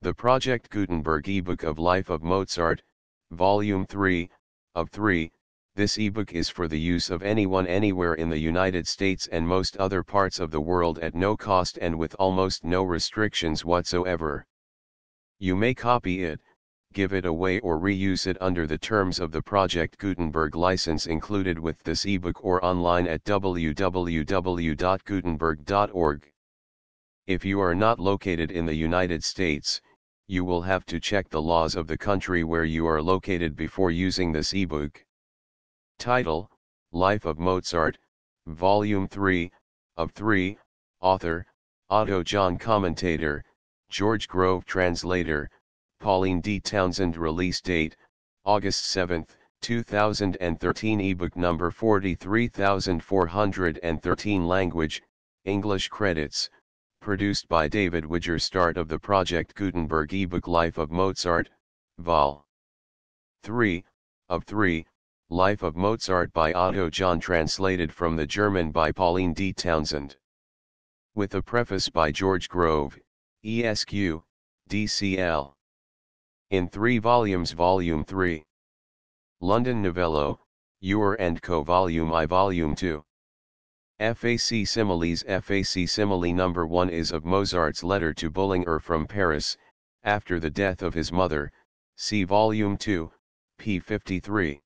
The Project Gutenberg ebook of Life of Mozart, Volume 3, of 3, this ebook is for the use of anyone anywhere in the United States and most other parts of the world at no cost and with almost no restrictions whatsoever. You may copy it, give it away or reuse it under the terms of the Project Gutenberg license included with this ebook or online at www.gutenberg.org. If you are not located in the United States, you will have to check the laws of the country where you are located before using this ebook. Title: Life of Mozart, Volume 3, of 3, Author: Otto Jahn. Commentator: George Grove. Translator: Pauline D. Townsend. Release date: August 7, 2013. Ebook number 43413. Language: English. Credits: produced by David Widger. Start of the Project Gutenberg ebook Life of Mozart, Vol. 3, of 3, Life of Mozart by Otto Jahn. Translated from the German by Pauline D. Townsend. With a preface by George Grove, ESQ, DCL. In 3 volumes. Volume 3. London Novello, Ewer & Co. Volume I. Volume 2. FAC Similes. FAC Simile number 1 is of Mozart's letter to Bullinger from Paris, after the death of his mother, see Volume 2, p. 53.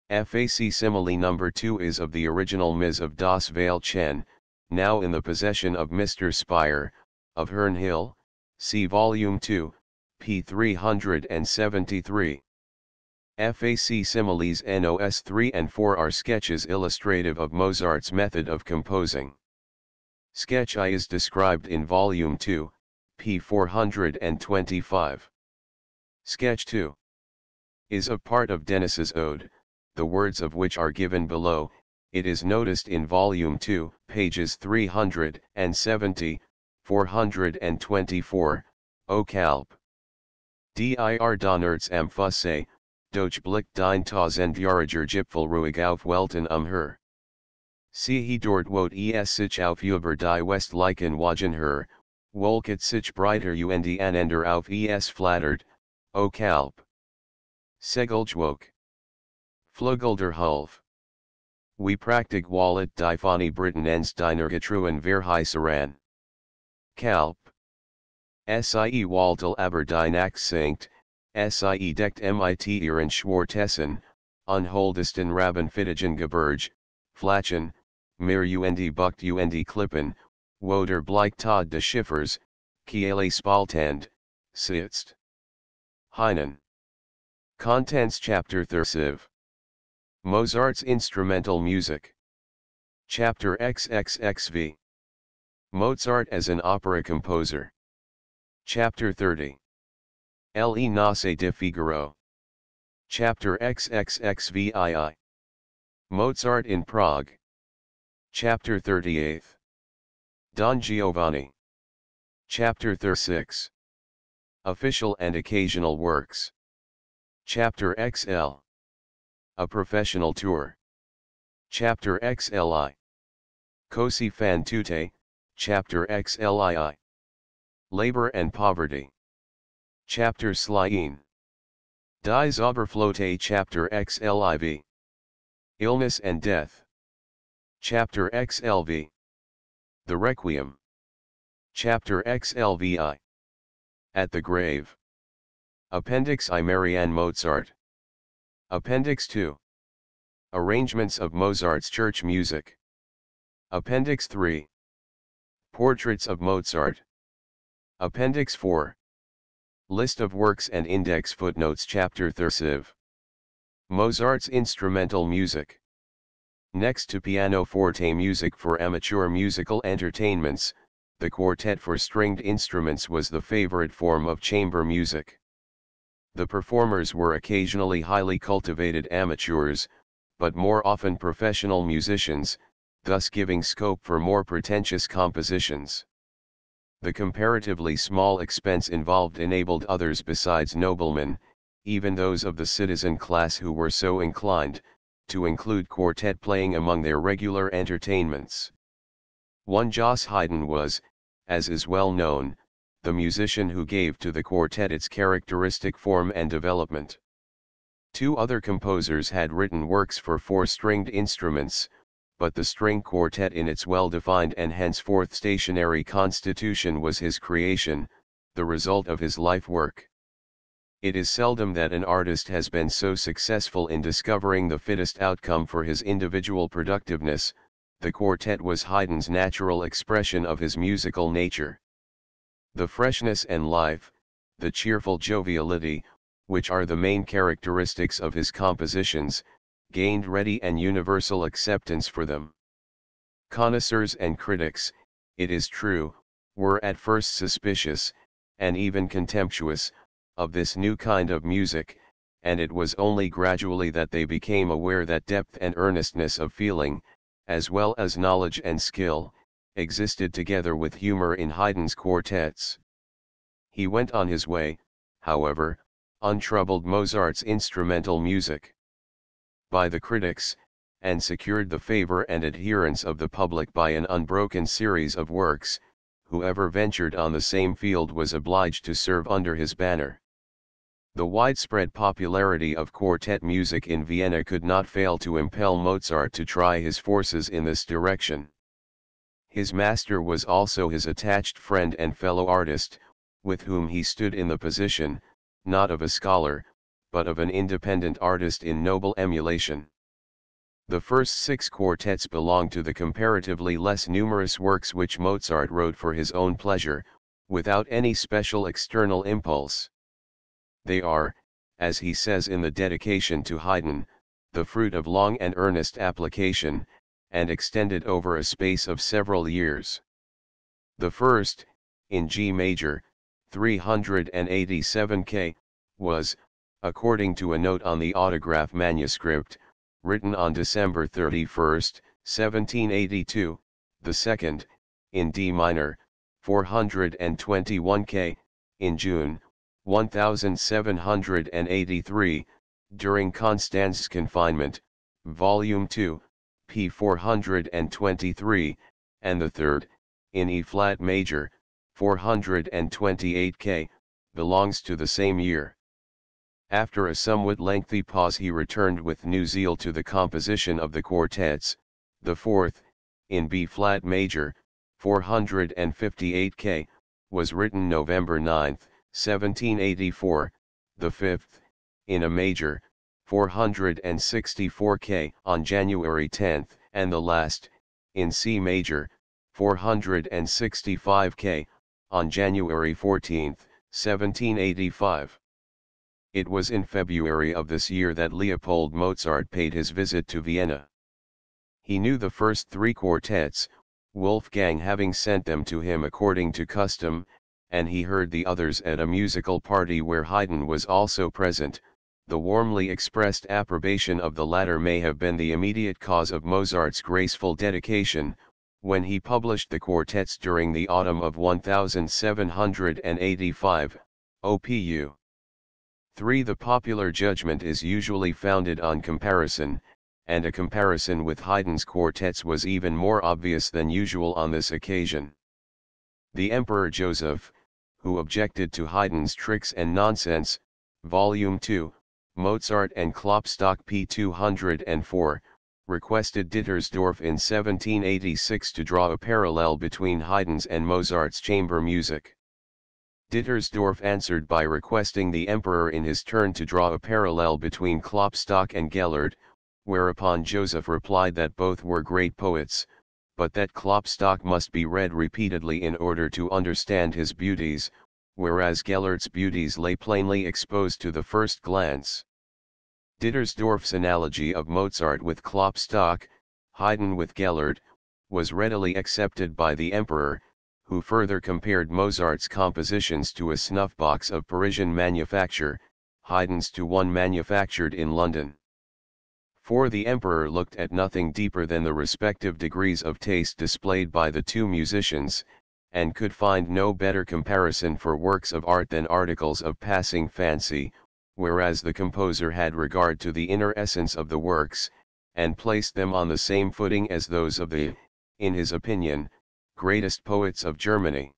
FAC Simile number 2 is of the original Ms. of Das Veilchen, now in the possession of Mr. Spire, of Herne Hill, see Volume 2, p. 373. FAC Similes NOS 3 and 4 are sketches illustrative of Mozart's method of composing. Sketch I is described in Volume 2, p. 425. Sketch 2 is a part of Denis's Ode, the words of which are given below. It is noticed in Volume 2, pages 370, 424, O Kalb. Dir Donnerts am Fusse, Doch Blick dein Tausendjähriger Gipfel ruhig auf Welten her. Sie dort wot es sich auf über die Westlichen Wagen her, wolket sich breiter und anender auf es flattert, O Kalb. Segelschwok. Flugelder Hulf. Wie praktig wallet die Fani Britain ens deiner Getruhen verheißeran. Kalb. Sie Waltel aber die Nachsinkt, Sie deckt mit ihren Schwartessen, unholdesten Rabenfittigen Gebirge, Flachen, mir und Bucht und Klippen, wo der Blick Tod des Schiffers, Kiele Spaltand, sitzt. Heinen. Contents Chapter 30. Mozart's Instrumental Music. Chapter XXXV. Mozart as an Opera Composer. Chapter 30. Le Nozze di Figaro. Chapter XXXVII. Mozart in Prague. Chapter 38. Don Giovanni. Chapter 36. Official and Occasional Works. Chapter XL. A Professional Tour. Chapter XLI. Così fan tutte, Chapter XLII. Labor and Poverty. Chapter Slien. Die Zauberflote. Chapter XLIV. Illness and Death. Chapter XLV. The Requiem. Chapter XLVI. At the Grave. Appendix I. Marianne Mozart. Appendix 2. Arrangements of Mozart's church music. Appendix 3. Portraits of Mozart. Appendix 4. List of works and index footnotes. Chapter 30. Mozart's instrumental music. Next to pianoforte music for amateur musical entertainments, the quartet for stringed instruments was the favorite form of chamber music. The performers were occasionally highly cultivated amateurs, but more often professional musicians, thus giving scope for more pretentious compositions. The comparatively small expense involved enabled others besides noblemen, even those of the citizen class who were so inclined, to include quartet playing among their regular entertainments. One Joss Haydn was, as is well known, the musician who gave to the quartet its characteristic form and development. Two other composers had written works for four-stringed instruments, but the string quartet in its well-defined and henceforth stationary constitution was his creation, the result of his life work. It is seldom that an artist has been so successful in discovering the fittest outcome for his individual productiveness. The quartet was Haydn's natural expression of his musical nature. The freshness and life, the cheerful joviality, which are the main characteristics of his compositions, gained ready and universal acceptance for them. Connoisseurs and critics, it is true, were at first suspicious, and even contemptuous, of this new kind of music, and it was only gradually that they became aware that depth and earnestness of feeling, as well as knowledge and skill, existed together with humor in Haydn's quartets. He went on his way, however, untroubled Mozart's instrumental music by the critics, and secured the favor and adherence of the public by an unbroken series of works. Whoever ventured on the same field was obliged to serve under his banner. The widespread popularity of quartet music in Vienna could not fail to impel Mozart to try his forces in this direction. His master was also his attached friend and fellow artist, with whom he stood in the position, not of a scholar, but of an independent artist in noble emulation. The first six quartets belong to the comparatively less numerous works which Mozart wrote for his own pleasure, without any special external impulse. They are, as he says in the dedication to Haydn, the fruit of long and earnest application, and extended over a space of several years. The first, in G major, 387 K, was, according to a note on the autograph manuscript, written on December 31, 1782, the second, in D minor, 421 K, in June, 1783, during Constance's confinement, Volume 2, p. 423, and the third, in E-flat major, 428 K, belongs to the same year. After a somewhat lengthy pause he returned with new zeal to the composition of the quartets. The fourth, in B-flat major, 458 K, was written November 9, 1784, the fifth, in A major, 464 K, on January 10, and the last, in C major, 465 K, on January 14, 1785. It was in February of this year that Leopold Mozart paid his visit to Vienna. He knew the first three quartets, Wolfgang having sent them to him according to custom, and he heard the others at a musical party where Haydn was also present. The warmly expressed approbation of the latter may have been the immediate cause of Mozart's graceful dedication, when he published the quartets during the autumn of 1785, OPU. 3. The popular judgment is usually founded on comparison, and a comparison with Haydn's quartets was even more obvious than usual on this occasion. The Emperor Joseph, who objected to Haydn's tricks and nonsense, Volume 2, Mozart and Klopstock p. 204, requested Dittersdorf in 1786 to draw a parallel between Haydn's and Mozart's chamber music. Dittersdorf answered by requesting the Emperor in his turn to draw a parallel between Klopstock and Gellert, whereupon Joseph replied that both were great poets, but that Klopstock must be read repeatedly in order to understand his beauties, whereas Gellert's beauties lay plainly exposed to the first glance. Dittersdorf's analogy of Mozart with Klopstock, Haydn with Gellert, was readily accepted by the Emperor, who further compared Mozart's compositions to a snuff-box of Parisian manufacture, Haydn's to one manufactured in London. For the Emperor looked at nothing deeper than the respective degrees of taste displayed by the two musicians, and could find no better comparison for works of art than articles of passing fancy, whereas the composer had regard to the inner essence of the works, and placed them on the same footing as those of the, in his opinion, greatest poets of Germany.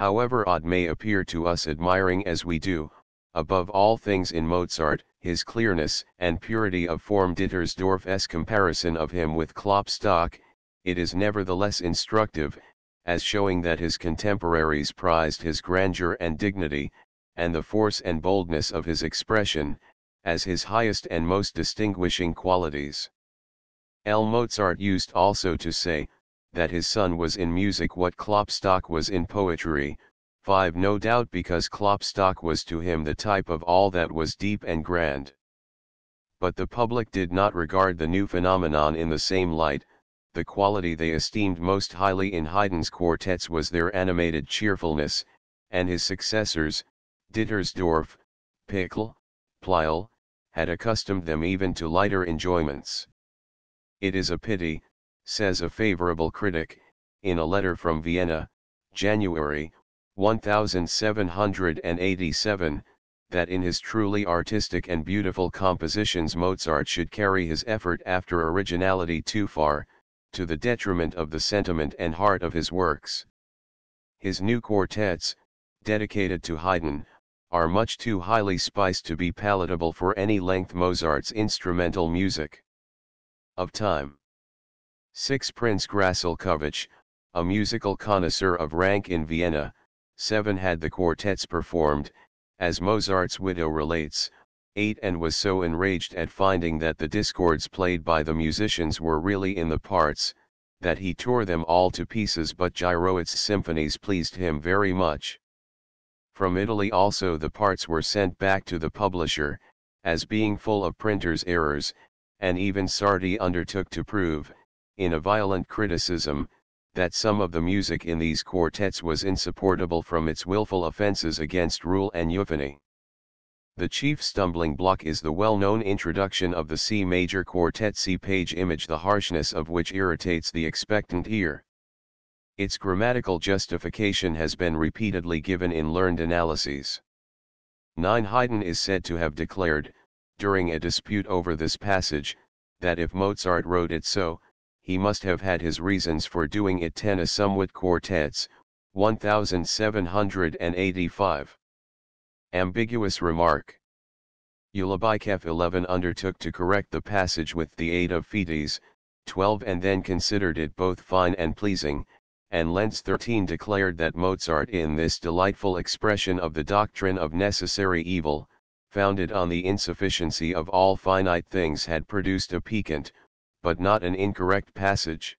However odd may appear to us admiring as we do, above all things in Mozart, his clearness and purity of form. Dittersdorf's comparison of him with Klopstock, it is nevertheless instructive, as showing that his contemporaries prized his grandeur and dignity, and the force and boldness of his expression, as his highest and most distinguishing qualities. Mozart used also to say, that his son was in music what Klopstock was in poetry. 5. No doubt because Klopstock was to him the type of all that was deep and grand. But the public did not regard the new phenomenon in the same light. The quality they esteemed most highly in Haydn's quartets was their animated cheerfulness, and his successors, Dittersdorf, Pickle, Pleyel, had accustomed them even to lighter enjoyments. It is a pity, says a favorable critic, in a letter from Vienna, January, 1787, that in his truly artistic and beautiful compositions Mozart should carry his effort after originality too far, to the detriment of the sentiment and heart of his works. His new quartets, dedicated to Haydn, are much too highly spiced to be palatable for any length Mozart's instrumental music. Of time. 6. Prince Grassalkovich, a musical connoisseur of rank in Vienna, 7. Had the quartets performed, as Mozart's widow relates, 8. And was so enraged at finding that the discords played by the musicians were really in the parts, that he tore them all to pieces. But Gyrowet's symphonies pleased him very much. From Italy also the parts were sent back to the publisher, as being full of printers' errors, and even Sardi undertook to prove, in a violent criticism, that some of the music in these quartets was insupportable from its willful offences against rule and euphony. The chief stumbling block is the well-known introduction of the C major quartet. See page image, the harshness of which irritates the expectant ear. Its grammatical justification has been repeatedly given in learned analyses. 9. Haydn is said to have declared, during a dispute over this passage, that if Mozart wrote it so, he must have had his reasons for doing it. 10. A somewhat quartets, 1785. Ambiguous remark. Ulubikov 11 undertook to correct the passage with the aid of Fides, 12, and then considered it both fine and pleasing, and Lenz 13 declared that Mozart in this delightful expression of the doctrine of necessary evil, founded on the insufficiency of all finite things, had produced a piquant, but not an incorrect passage.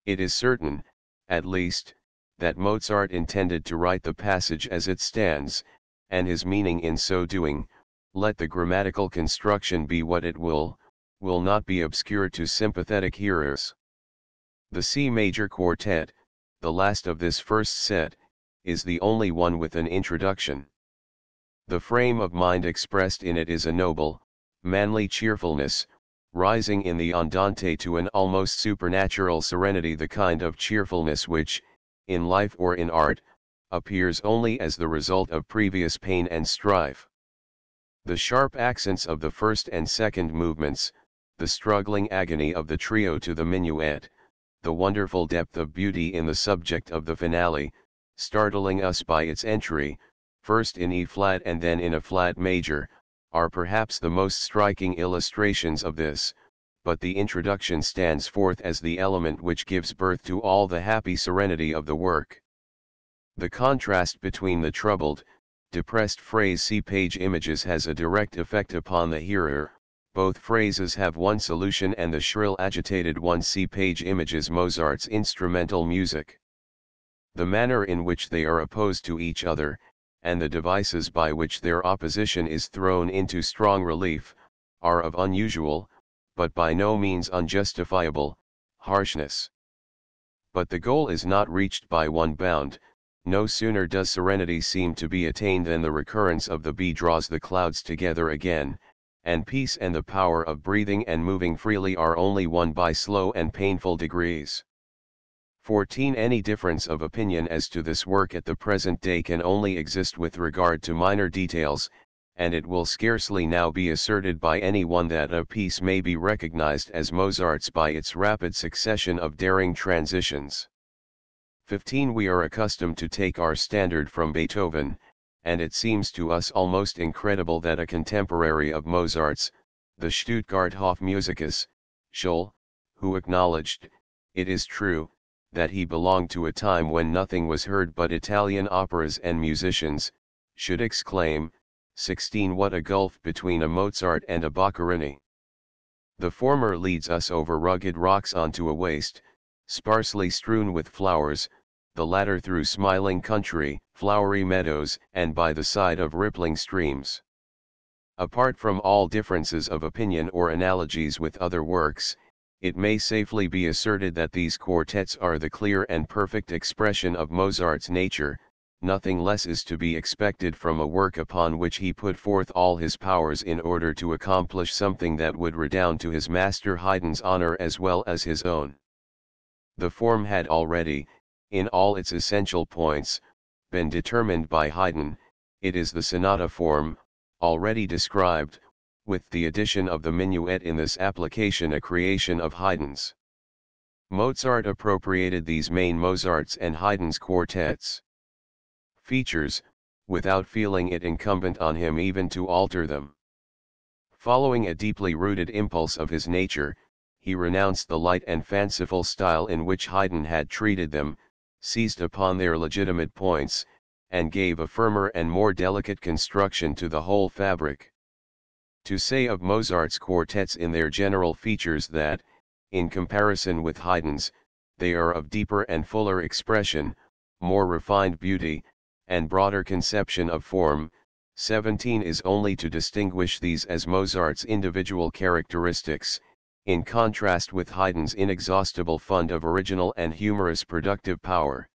It is certain, at least, that Mozart intended to write the passage as it stands, and his meaning in so doing, let the grammatical construction be what it will not be obscure to sympathetic hearers. The C major quartet, the last of this first set, is the only one with an introduction. The frame of mind expressed in it is a noble, manly cheerfulness, rising in the andante to an almost supernatural serenity, the kind of cheerfulness which, in life or in art, appears only as the result of previous pain and strife. The sharp accents of the first and second movements, the struggling agony of the trio to the minuet, the wonderful depth of beauty in the subject of the finale, startling us by its entry, first in E flat and then in a flat major, are perhaps the most striking illustrations of this, but the introduction stands forth as the element which gives birth to all the happy serenity of the work. The contrast between the troubled, depressed phrase see page images has a direct effect upon the hearer. Both phrases have one solution, and the shrill agitated one see page images Mozart's instrumental music. The manner in which they are opposed to each other, and the devices by which their opposition is thrown into strong relief, are of unusual, but by no means unjustifiable, harshness. But the goal is not reached by one bound. No sooner does serenity seem to be attained than the recurrence of the B draws the clouds together again, and peace and the power of breathing and moving freely are only won by slow and painful degrees. 14. Any difference of opinion as to this work at the present day can only exist with regard to minor details, and it will scarcely now be asserted by any one that a piece may be recognized as Mozart's by its rapid succession of daring transitions. 15. We are accustomed to take our standard from Beethoven, and it seems to us almost incredible that a contemporary of Mozart's, the Stuttgart Hofmusikus, Scholl, who acknowledged, it is true, that he belonged to a time when nothing was heard but Italian operas and musicians, should exclaim, 16. What a gulf between a Mozart and a Boccherini! The former leads us over rugged rocks onto a waste, sparsely strewn with flowers, the latter through smiling country, flowery meadows, and by the side of rippling streams. Apart from all differences of opinion or analogies with other works, it may safely be asserted that these quartets are the clear and perfect expression of Mozart's nature. Nothing less is to be expected from a work upon which he put forth all his powers in order to accomplish something that would redound to his master Haydn's honor as well as his own. The form had already, in all its essential points, been determined by Haydn. It is the sonata form, already described, with the addition of the minuet in this application a creation of Haydn's. Mozart appropriated these main Mozart's and Haydn's quartets. Features, without feeling it incumbent on him even to alter them. Following a deeply rooted impulse of his nature, he renounced the light and fanciful style in which Haydn had treated them, seized upon their legitimate points, and gave a firmer and more delicate construction to the whole fabric. To say of Mozart's quartets in their general features that, in comparison with Haydn's, they are of deeper and fuller expression, more refined beauty, and broader conception of form, 17 is only to distinguish these as Mozart's individual characteristics, in contrast with Haydn's inexhaustible fund of original and humorous productive power.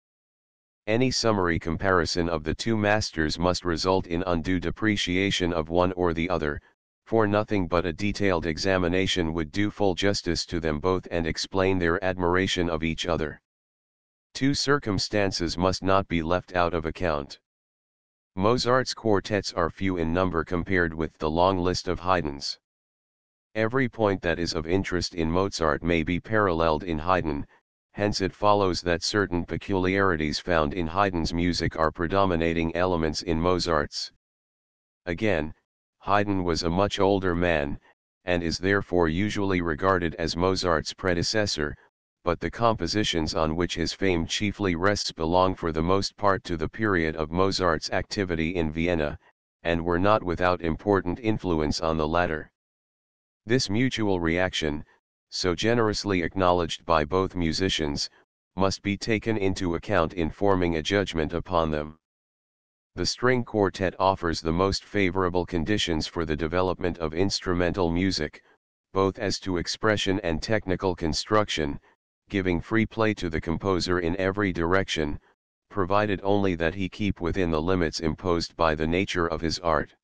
Any summary comparison of the two masters must result in undue depreciation of one or the other, for nothing but a detailed examination would do full justice to them both and explain their admiration of each other. Two circumstances must not be left out of account. Mozart's quartets are few in number compared with the long list of Haydn's. Every point that is of interest in Mozart may be paralleled in Haydn, hence it follows that certain peculiarities found in Haydn's music are predominating elements in Mozart's. Again, Haydn was a much older man, and is therefore usually regarded as Mozart's predecessor, but the compositions on which his fame chiefly rests belong for the most part to the period of Mozart's activity in Vienna, and were not without important influence on the latter. This mutual reaction, so generously acknowledged by both musicians, must be taken into account in forming a judgment upon them. The string quartet offers the most favorable conditions for the development of instrumental music, both as to expression and technical construction, giving free play to the composer in every direction, provided only that he keep within the limits imposed by the nature of his art.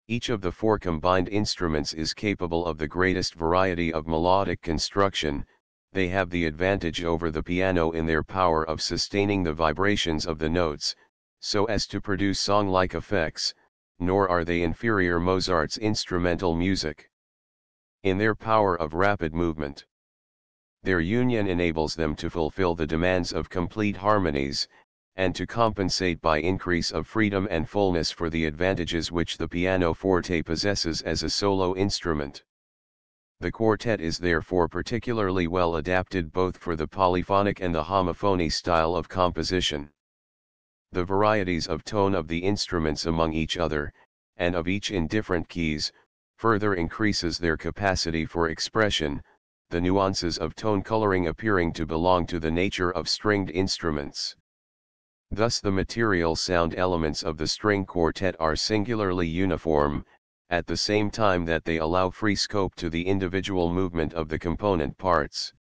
Each of the four combined instruments is capable of the greatest variety of melodic construction. They have the advantage over the piano in their power of sustaining the vibrations of the notes, so as to produce song-like effects, nor are they inferior Mozart's instrumental music in their power of rapid movement. Their union enables them to fulfill the demands of complete harmonies, and to compensate by increase of freedom and fullness for the advantages which the pianoforte possesses as a solo instrument. The quartet is therefore particularly well adapted both for the polyphonic and the homophony style of composition. The varieties of tone of the instruments among each other, and of each in different keys, further increases their capacity for expression, the nuances of tone coloring appearing to belong to the nature of stringed instruments. Thus the material sound elements of the string quartet are singularly uniform, at the same time that they allow free scope to the individual movement of the component parts.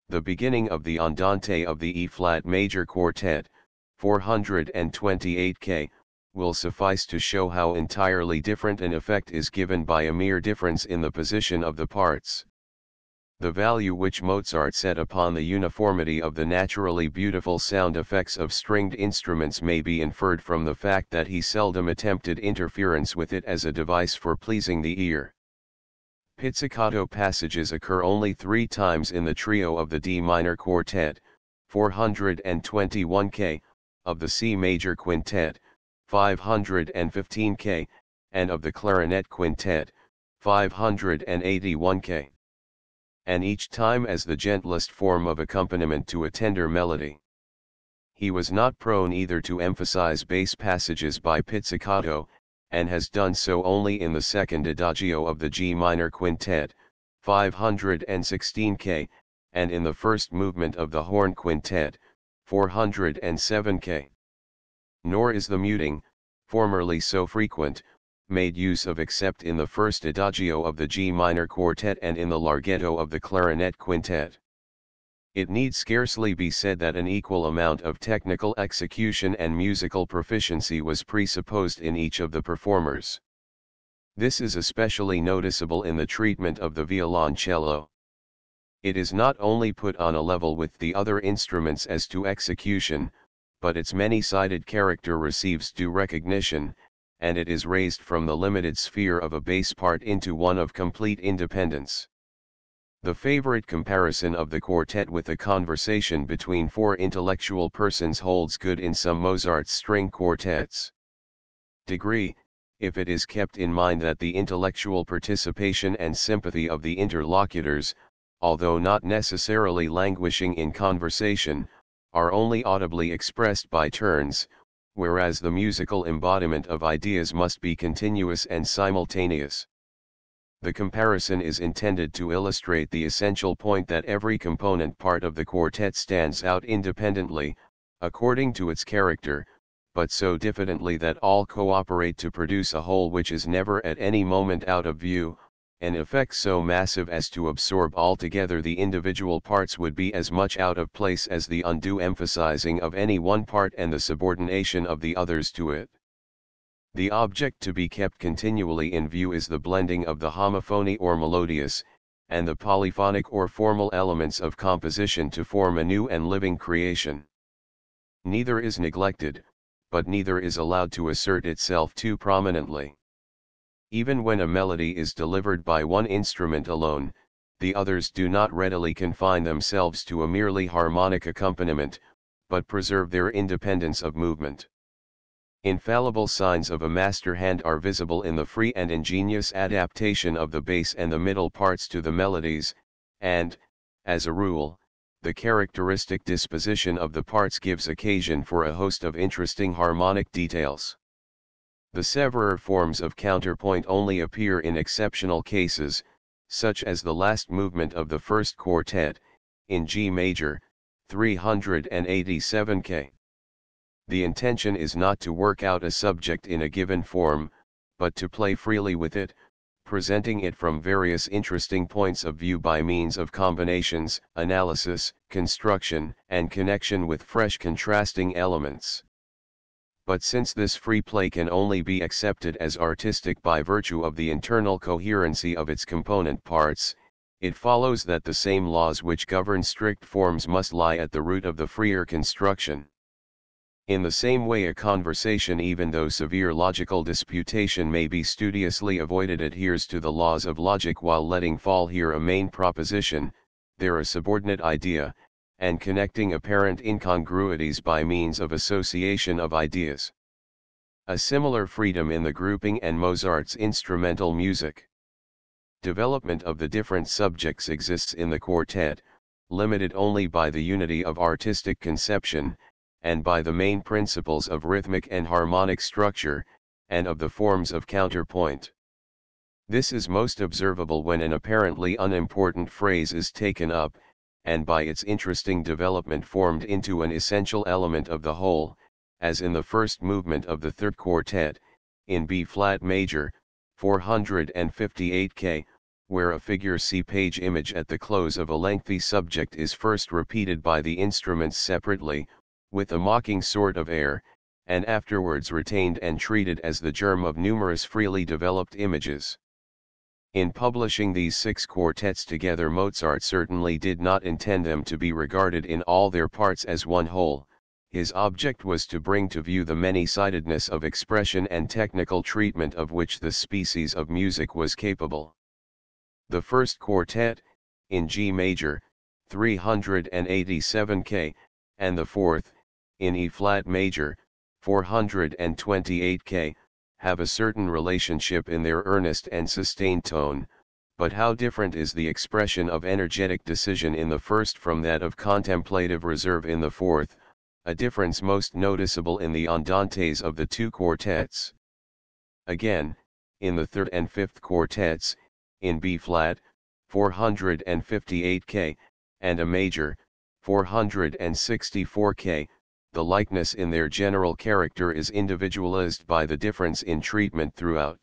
The beginning of the andante of the E-flat major quartet, 428 K, will suffice to show how entirely different an effect is given by a mere difference in the position of the parts. The value which Mozart set upon the uniformity of the naturally beautiful sound effects of stringed instruments may be inferred from the fact that he seldom attempted interference with it as a device for pleasing the ear. Pizzicato passages occur only 3 times in the trio of the D minor quartet, 421 K, of the C major quintet, 515 K, and of the clarinet quintet, 581 K. And each time as the gentlest form of accompaniment to a tender melody. He was not prone either to emphasize bass passages by pizzicato, and has done so only in the second adagio of the G minor quintet, 516 K, and in the first movement of the horn quintet, 407 K. Nor is the muting, formerly so frequent, made use of except in the first adagio of the G minor quartet and in the larghetto of the clarinet quintet. It need scarcely be said that an equal amount of technical execution and musical proficiency was presupposed in each of the performers. This is especially noticeable in the treatment of the violoncello. It is not only put on a level with the other instruments as to execution, but its many-sided character receives due recognition, and it is raised from the limited sphere of a bass part into one of complete independence. The favorite comparison of the quartet with a conversation between four intellectual persons holds good in some Mozart string quartets. Degree, if it is kept in mind that the intellectual participation and sympathy of the interlocutors, although not necessarily languishing in conversation, are only audibly expressed by turns, whereas the musical embodiment of ideas must be continuous and simultaneous. The comparison is intended to illustrate the essential point that every component part of the quartet stands out independently, according to its character, but so diffidently that all cooperate to produce a whole which is never at any moment out of view. An effect so massive as to absorb altogether the individual parts would be as much out of place as the undue emphasizing of any one part and the subordination of the others to it. The object to be kept continually in view is the blending of the homophony or melodious, and the polyphonic or formal elements of composition to form a new and living creation. Neither is neglected, but neither is allowed to assert itself too prominently. Even when a melody is delivered by one instrument alone, the others do not readily confine themselves to a merely harmonic accompaniment, but preserve their independence of movement. Infallible signs of a master hand are visible in the free and ingenious adaptation of the bass and the middle parts to the melodies, and, as a rule, the characteristic disposition of the parts gives occasion for a host of interesting harmonic details. The severer forms of counterpoint only appear in exceptional cases, such as the last movement of the first quartet, in G major, 387 K. The intention is not to work out a subject in a given form, but to play freely with it, presenting it from various interesting points of view by means of combinations, analysis, construction, and connection with fresh contrasting elements. But since this free play can only be accepted as artistic by virtue of the internal coherency of its component parts, it follows that the same laws which govern strict forms must lie at the root of the freer construction. In the same way a conversation, even though severe logical disputation may be studiously avoided, adheres to the laws of logic while letting fall here a main proposition, there a subordinate idea, and connecting apparent incongruities by means of association of ideas. A similar freedom in the grouping and Mozart's instrumental music. Development of the different subjects exists in the quartet, limited only by the unity of artistic conception, and by the main principles of rhythmic and harmonic structure, and of the forms of counterpoint. This is most observable when an apparently unimportant phrase is taken up, and by its interesting development formed into an essential element of the whole, as in the first movement of the third quartet, in B-flat major, 458 K, where a figure C page image at the close of a lengthy subject is first repeated by the instruments separately, with a mocking sort of air, and afterwards retained and treated as the germ of numerous freely developed images. In publishing these 6 quartets together, Mozart certainly did not intend them to be regarded in all their parts as one whole. His object was to bring to view the many-sidedness of expression and technical treatment of which this species of music was capable. The first quartet, in G major, 387 K, and the fourth, in E-flat major, 428 K, have a certain relationship in their earnest and sustained tone, but how different is the expression of energetic decision in the first from that of contemplative reserve in the fourth, a difference most noticeable in the andantes of the two quartets. Again, in the third and fifth quartets, in B-flat, 458 K, and A major, 464 K, the likeness in their general character is individualized by the difference in treatment throughout.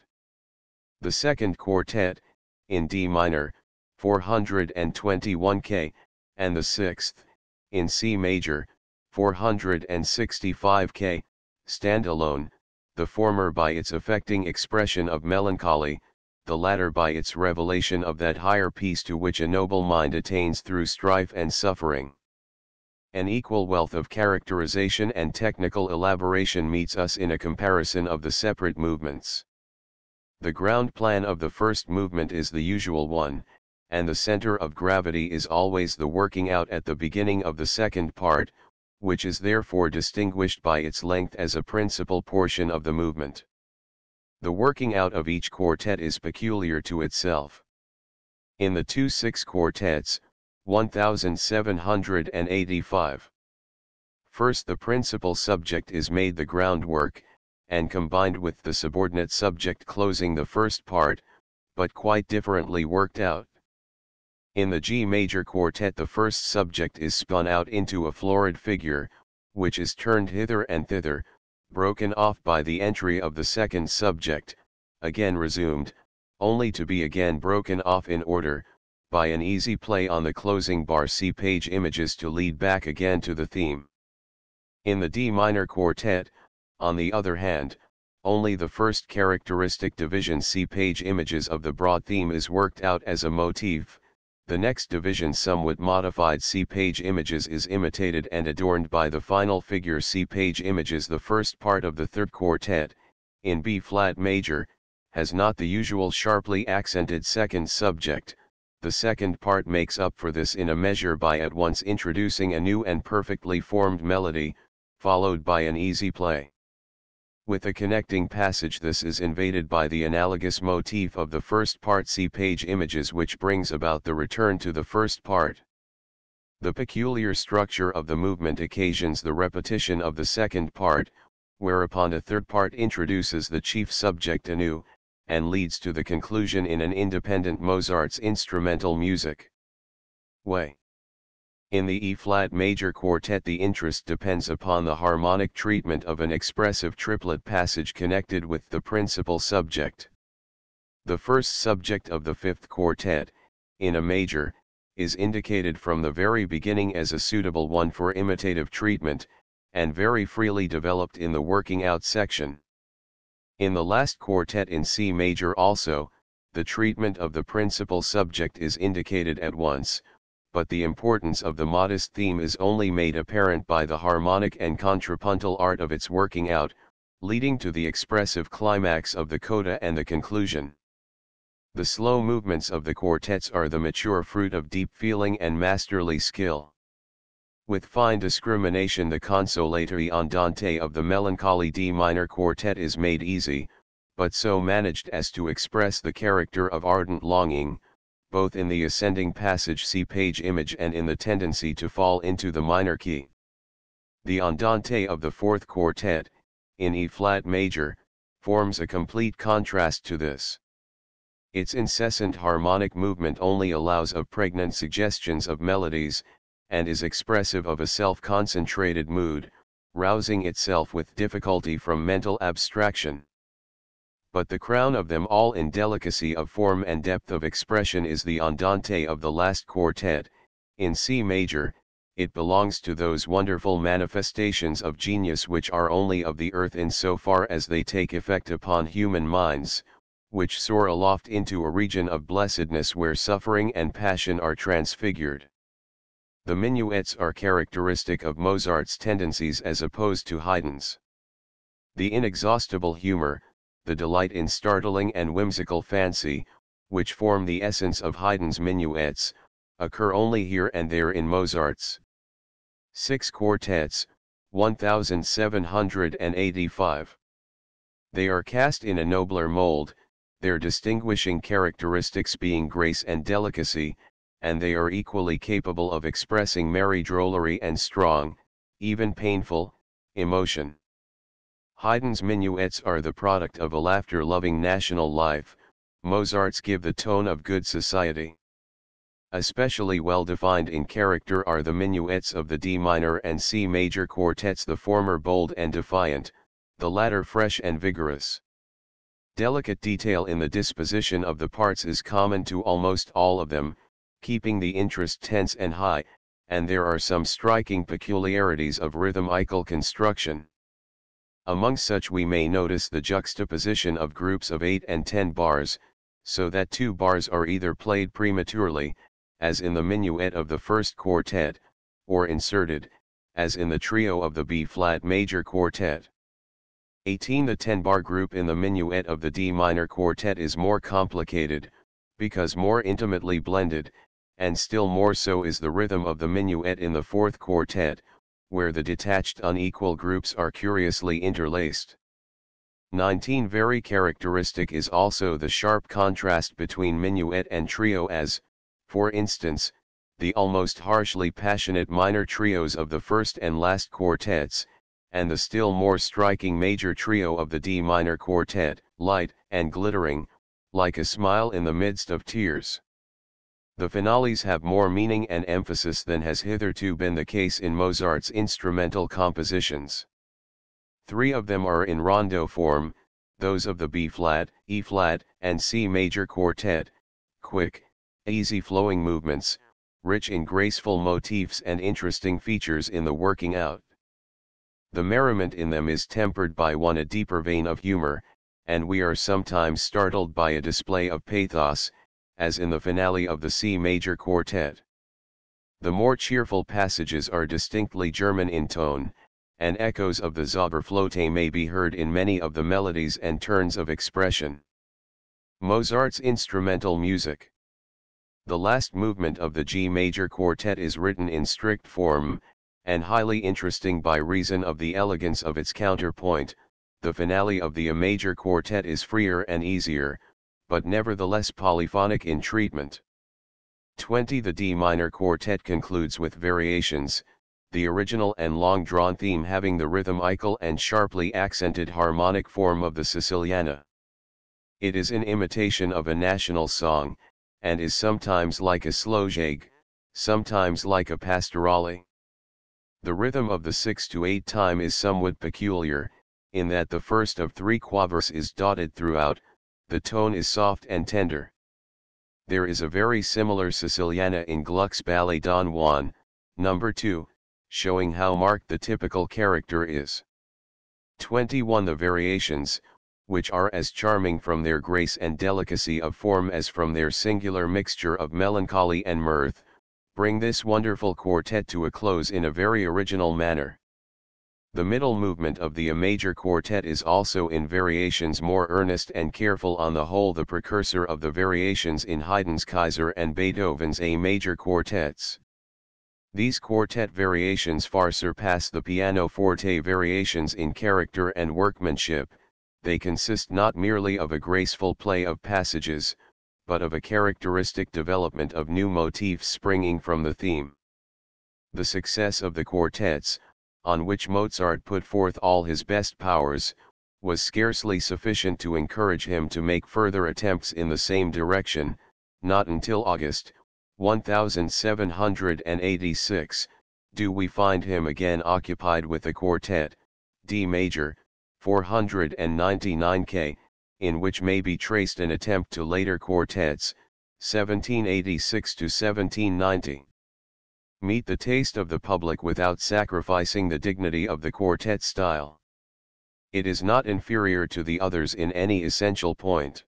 The second quartet, in D minor, 421 K, and the sixth, in C major, 465 K, stand alone, the former by its affecting expression of melancholy, the latter by its revelation of that higher peace to which a noble mind attains through strife and suffering. An equal wealth of characterization and technical elaboration meets us in a comparison of the separate movements. The ground plan of the first movement is the usual one, and the center of gravity is always the working out at the beginning of the second part, which is therefore distinguished by its length as a principal portion of the movement. The working out of each quartet is peculiar to itself. In the 2/6 quartets, 1785. First the principal subject is made the groundwork, and combined with the subordinate subject closing the first part, but quite differently worked out. In the G major quartet the first subject is spun out into a florid figure, which is turned hither and thither, broken off by the entry of the second subject, again resumed, only to be again broken off in order, by an easy play on the closing bar. See page images to lead back again to the theme. In the D minor quartet, on the other hand, only the first characteristic division. See page images of the broad theme is worked out as a motif. The next division, somewhat modified. See page images, is imitated and adorned by the final figure. See page images. The first part of the third quartet, in B-flat major, has not the usual sharply accented second subject. The second part makes up for this in a measure by at once introducing a new and perfectly formed melody, followed by an easy play. With a connecting passage, this is invaded by the analogous motif of the first part. See page images, which brings about the return to the first part. The peculiar structure of the movement occasions the repetition of the second part, whereupon a third part introduces the chief subject anew, and leads to the conclusion in an independent Mozart's instrumental music way. In the E-flat major quartet the interest depends upon the harmonic treatment of an expressive triplet passage connected with the principal subject. The first subject of the fifth quartet, in A major, is indicated from the very beginning as a suitable one for imitative treatment, and very freely developed in the working out section. In the last quartet in C major also, the treatment of the principal subject is indicated at once, but the importance of the modest theme is only made apparent by the harmonic and contrapuntal art of its working out, leading to the expressive climax of the coda and the conclusion. The slow movements of the quartets are the mature fruit of deep feeling and masterly skill. With fine discrimination the consolatory andante of the melancholy D minor quartet is made easy, but so managed as to express the character of ardent longing, both in the ascending passage. See page image, and in the tendency to fall into the minor key. The andante of the fourth quartet, in E-flat major, forms a complete contrast to this. Its incessant harmonic movement only allows of pregnant suggestions of melodies, and is expressive of a self-concentrated mood, rousing itself with difficulty from mental abstraction. But the crown of them all in delicacy of form and depth of expression is the andante of the last quartet, in C major. It belongs to those wonderful manifestations of genius which are only of the earth in so far as they take effect upon human minds, which soar aloft into a region of blessedness where suffering and passion are transfigured. The minuets are characteristic of Mozart's tendencies as opposed to Haydn's. The inexhaustible humor, the delight in startling and whimsical fancy, which form the essence of Haydn's minuets, occur only here and there in Mozart's. 6 quartets, 1785. They are cast in a nobler mold, their distinguishing characteristics being grace and delicacy, and they are equally capable of expressing merry drollery and strong, even painful, emotion. Haydn's minuets are the product of a laughter-loving national life, Mozart's give the tone of good society. Especially well defined in character are the minuets of the D minor and C major quartets, the former bold and defiant, the latter fresh and vigorous. Delicate detail in the disposition of the parts is common to almost all of them, keeping the interest tense and high, and there are some striking peculiarities of rhythmical construction. Among such we may notice the juxtaposition of groups of 8 and 10 bars, so that 2 bars are either played prematurely, as in the minuet of the first quartet, or inserted, as in the trio of the B-flat major quartet. 18. The 10-bar group in the minuet of the D minor quartet is more complicated, because more intimately blended, and still more so is the rhythm of the minuet in the fourth quartet, where the detached unequal groups are curiously interlaced. 19. Very characteristic is also the sharp contrast between minuet and trio as, for instance, the almost harshly passionate minor trios of the first and last quartets, and the still more striking major trio of the D minor quartet, light and glittering, like a smile in the midst of tears. The finales have more meaning and emphasis than has hitherto been the case in Mozart's instrumental compositions. 3 of them are in rondo form, those of the B-flat, E-flat, and C major quartet, quick, easy-flowing movements, rich in graceful motifs and interesting features in the working out. The merriment in them is tempered by a deeper vein of humor, and we are sometimes startled by a display of pathos, as in the finale of the C major quartet. The more cheerful passages are distinctly German in tone, and echoes of the Zauberflöte may be heard in many of the melodies and turns of expression. Mozart's instrumental music. The last movement of the G major quartet is written in strict form, and highly interesting by reason of the elegance of its counterpoint. The finale of the A major quartet is freer and easier, but nevertheless polyphonic in treatment. 20. The D minor quartet concludes with variations, the original and long-drawn theme having the rhythmical and sharply accented harmonic form of the Siciliana. It is in imitation of a national song, and is sometimes like a slogjag, sometimes like a pastorale. The rhythm of the 6 to 8 time is somewhat peculiar, in that the first of 3 quavers is dotted throughout, the tone is soft and tender. There is a very similar Siciliana in Gluck's ballet Don Juan, No. 2, showing how marked the typical character is. 21. The variations, which are as charming from their grace and delicacy of form as from their singular mixture of melancholy and mirth, bring this wonderful quartet to a close in a very original manner. The middle movement of the A major quartet is also in variations more earnest and careful, on the whole the precursor of the variations in Haydn's Kaiser and Beethoven's A major quartets. These quartet variations far surpass the pianoforte variations in character and workmanship. They consist not merely of a graceful play of passages, but of a characteristic development of new motifs springing from the theme. The success of the quartets, on which Mozart put forth all his best powers, was scarcely sufficient to encourage him to make further attempts in the same direction. Not until August, 1786, do we find him again occupied with the quartet, D major, 499 K, in which may be traced an attempt to later quartets, 1786 to 1790. Meet the taste of the public without sacrificing the dignity of the quartet style. It is not inferior to the others in any essential point.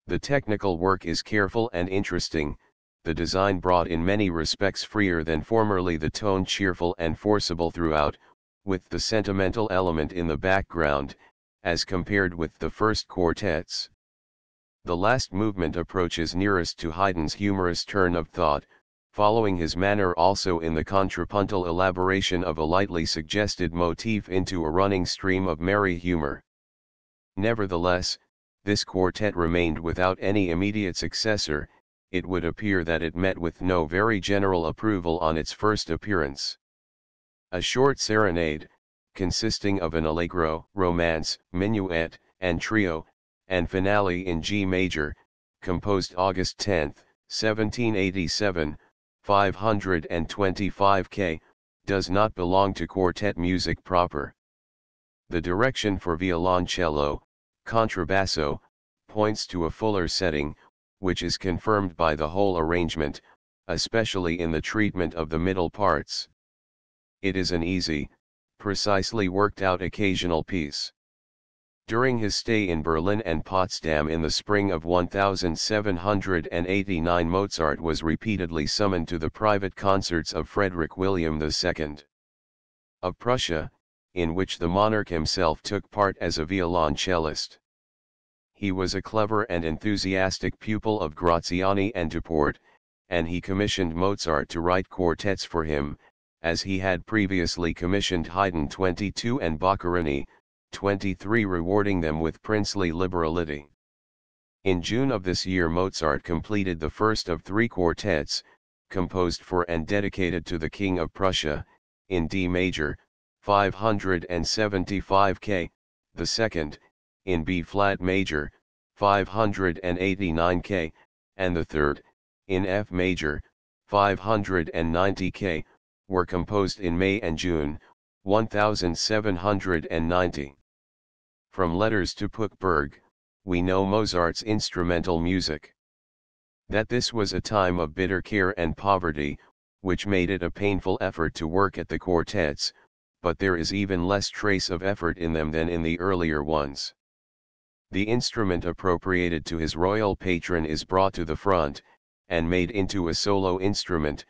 The technical work is careful and interesting, the design brought in many respects freer than formerly, the tone cheerful and forcible throughout, with the sentimental element in the background, as compared with the first quartets. The last movement approaches nearest to Haydn's humorous turn of thought, following his manner also in the contrapuntal elaboration of a lightly suggested motif into a running stream of merry humor. Nevertheless, this quartet remained without any immediate successor. It would appear that it met with no very general approval on its first appearance. A short serenade, consisting of an allegro, romance, minuet, and trio, and finale in G major, composed August 10, 1787, 525 K, does not belong to quartet music proper. The direction for violoncello, contrabasso, points to a fuller setting, which is confirmed by the whole arrangement, especially in the treatment of the middle parts. It is an easy, precisely worked out occasional piece. During his stay in Berlin and Potsdam in the spring of 1789, Mozart was repeatedly summoned to the private concerts of Frederick William II. of Prussia, in which the monarch himself took part as a violoncellist. He was a clever and enthusiastic pupil of Graziani and Duport, and he commissioned Mozart to write quartets for him, as he had previously commissioned Haydn 22 and Boccherini 23, rewarding them with princely liberality. In June of this year Mozart completed the first of 3 quartets, composed for and dedicated to the King of Prussia, in D major, 575 K, the second, in B-flat major, 589 K, and the third, in F major, 590 K, were composed in May and June, 1790. From letters to Puchberg, we know Mozart's instrumental music. That this was a time of bitter care and poverty, which made it a painful effort to work at the quartets, but there is even less trace of effort in them than in the earlier ones. The instrument appropriated to his royal patron is brought to the front, and made into a solo instrument,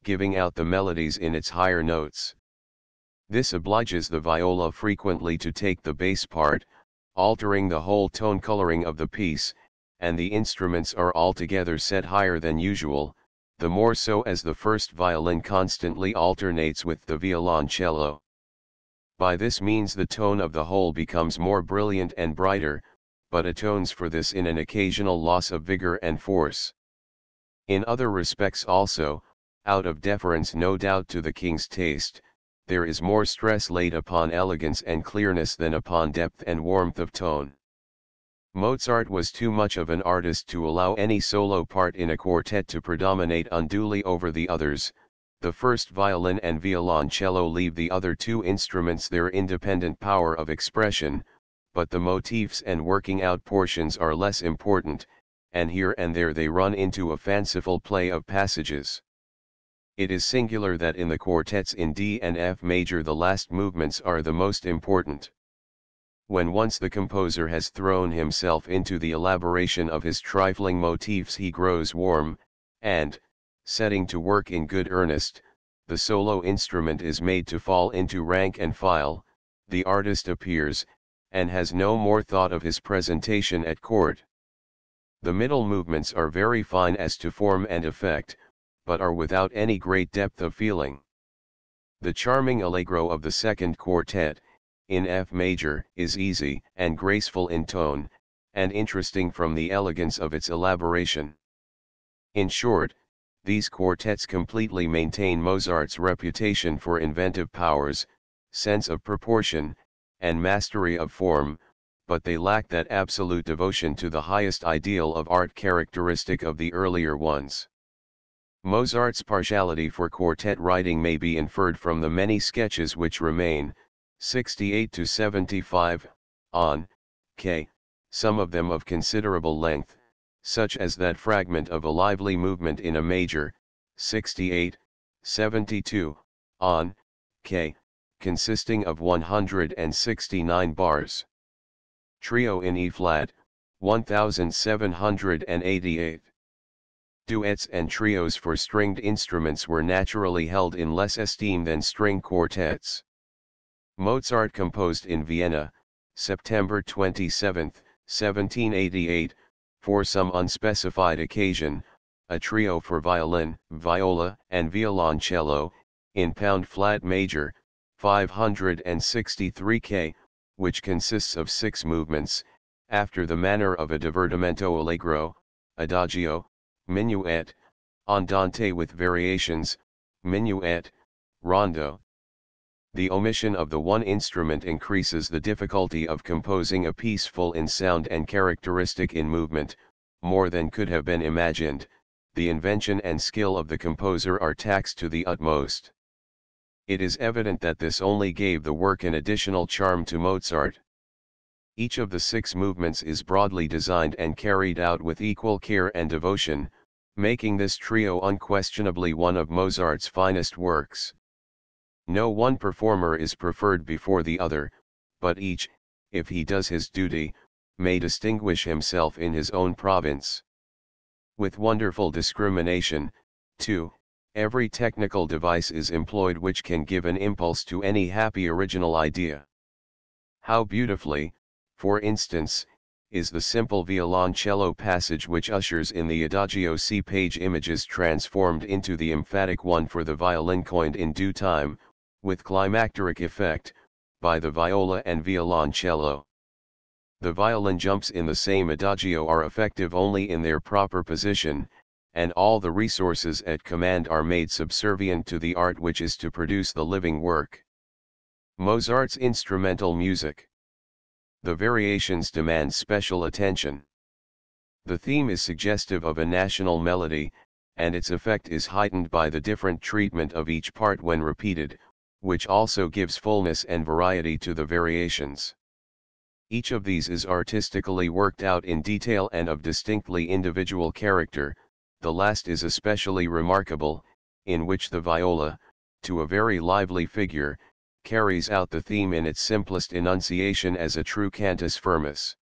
giving out the melodies in its higher notes. This obliges the viola frequently to take the bass part, altering the whole tone coloring of the piece, and the instruments are altogether set higher than usual, the more so as the first violin constantly alternates with the violoncello. By this means the tone of the whole becomes more brilliant and brighter, but atones for this in an occasional loss of vigor and force. In other respects also, out of deference no doubt to the king's taste, there is more stress laid upon elegance and clearness than upon depth and warmth of tone. Mozart was too much of an artist to allow any solo part in a quartet to predominate unduly over the others. The first violin and violoncello leave the other 2 instruments their independent power of expression, but the motifs and working out portions are less important, and here and there they run into a fanciful play of passages. It is singular that in the quartets in D and F major the last movements are the most important. When once the composer has thrown himself into the elaboration of his trifling motifs he grows warm, and, setting to work in good earnest, the solo instrument is made to fall into rank and file, the artist appears, and has no more thought of his presentation at court. The middle movements are very fine as to form and effect, but are without any great depth of feeling. The charming allegro of the second quartet, in F major, is easy and graceful in tone, and interesting from the elegance of its elaboration. In short, these quartets completely maintain Mozart's reputation for inventive powers, sense of proportion, and mastery of form, but they lack that absolute devotion to the highest ideal of art characteristic of the earlier ones. Mozart's partiality for quartet writing may be inferred from the many sketches which remain, 68 to 75, on K, some of them of considerable length, such as that fragment of a lively movement in a major, 68, 72, on K, consisting of 169 bars. Trio in E-flat, 1788. Duets and trios for stringed instruments were naturally held in less esteem than string quartets. Mozart composed in Vienna, September 27, 1788, for some unspecified occasion, a trio for violin, viola, and violoncello, in pound-flat major, 563 K, which consists of 6 movements, after the manner of a divertimento allegro, adagio, minuet, andante with variations, minuet, rondo. The omission of the one instrument increases the difficulty of composing a piece full in sound and characteristic in movement, more than could have been imagined. The invention and skill of the composer are taxed to the utmost. It is evident that this only gave the work an additional charm to Mozart. Each of the 6 movements is broadly designed and carried out with equal care and devotion, making this trio unquestionably one of Mozart's finest works. No one performer is preferred before the other, but each, if he does his duty, may distinguish himself in his own province. With wonderful discrimination, too, every technical device is employed which can give an impulse to any happy original idea. How beautifully, for instance, is the simple violoncello passage which ushers in the Adagio C page images transformed into the emphatic one for the violin coined in due time, with climacteric effect, by the viola and violoncello. The violin jumps in the same Adagio are effective only in their proper position, and all the resources at command are made subservient to the art which is to produce the living work. Mozart's instrumental music. The variations demand special attention. The theme is suggestive of a national melody, and its effect is heightened by the different treatment of each part when repeated, which also gives fullness and variety to the variations. Each of these is artistically worked out in detail and of distinctly individual character. The last is especially remarkable, in which the viola, to a very lively figure, carries out the theme in its simplest enunciation as a true cantus firmus.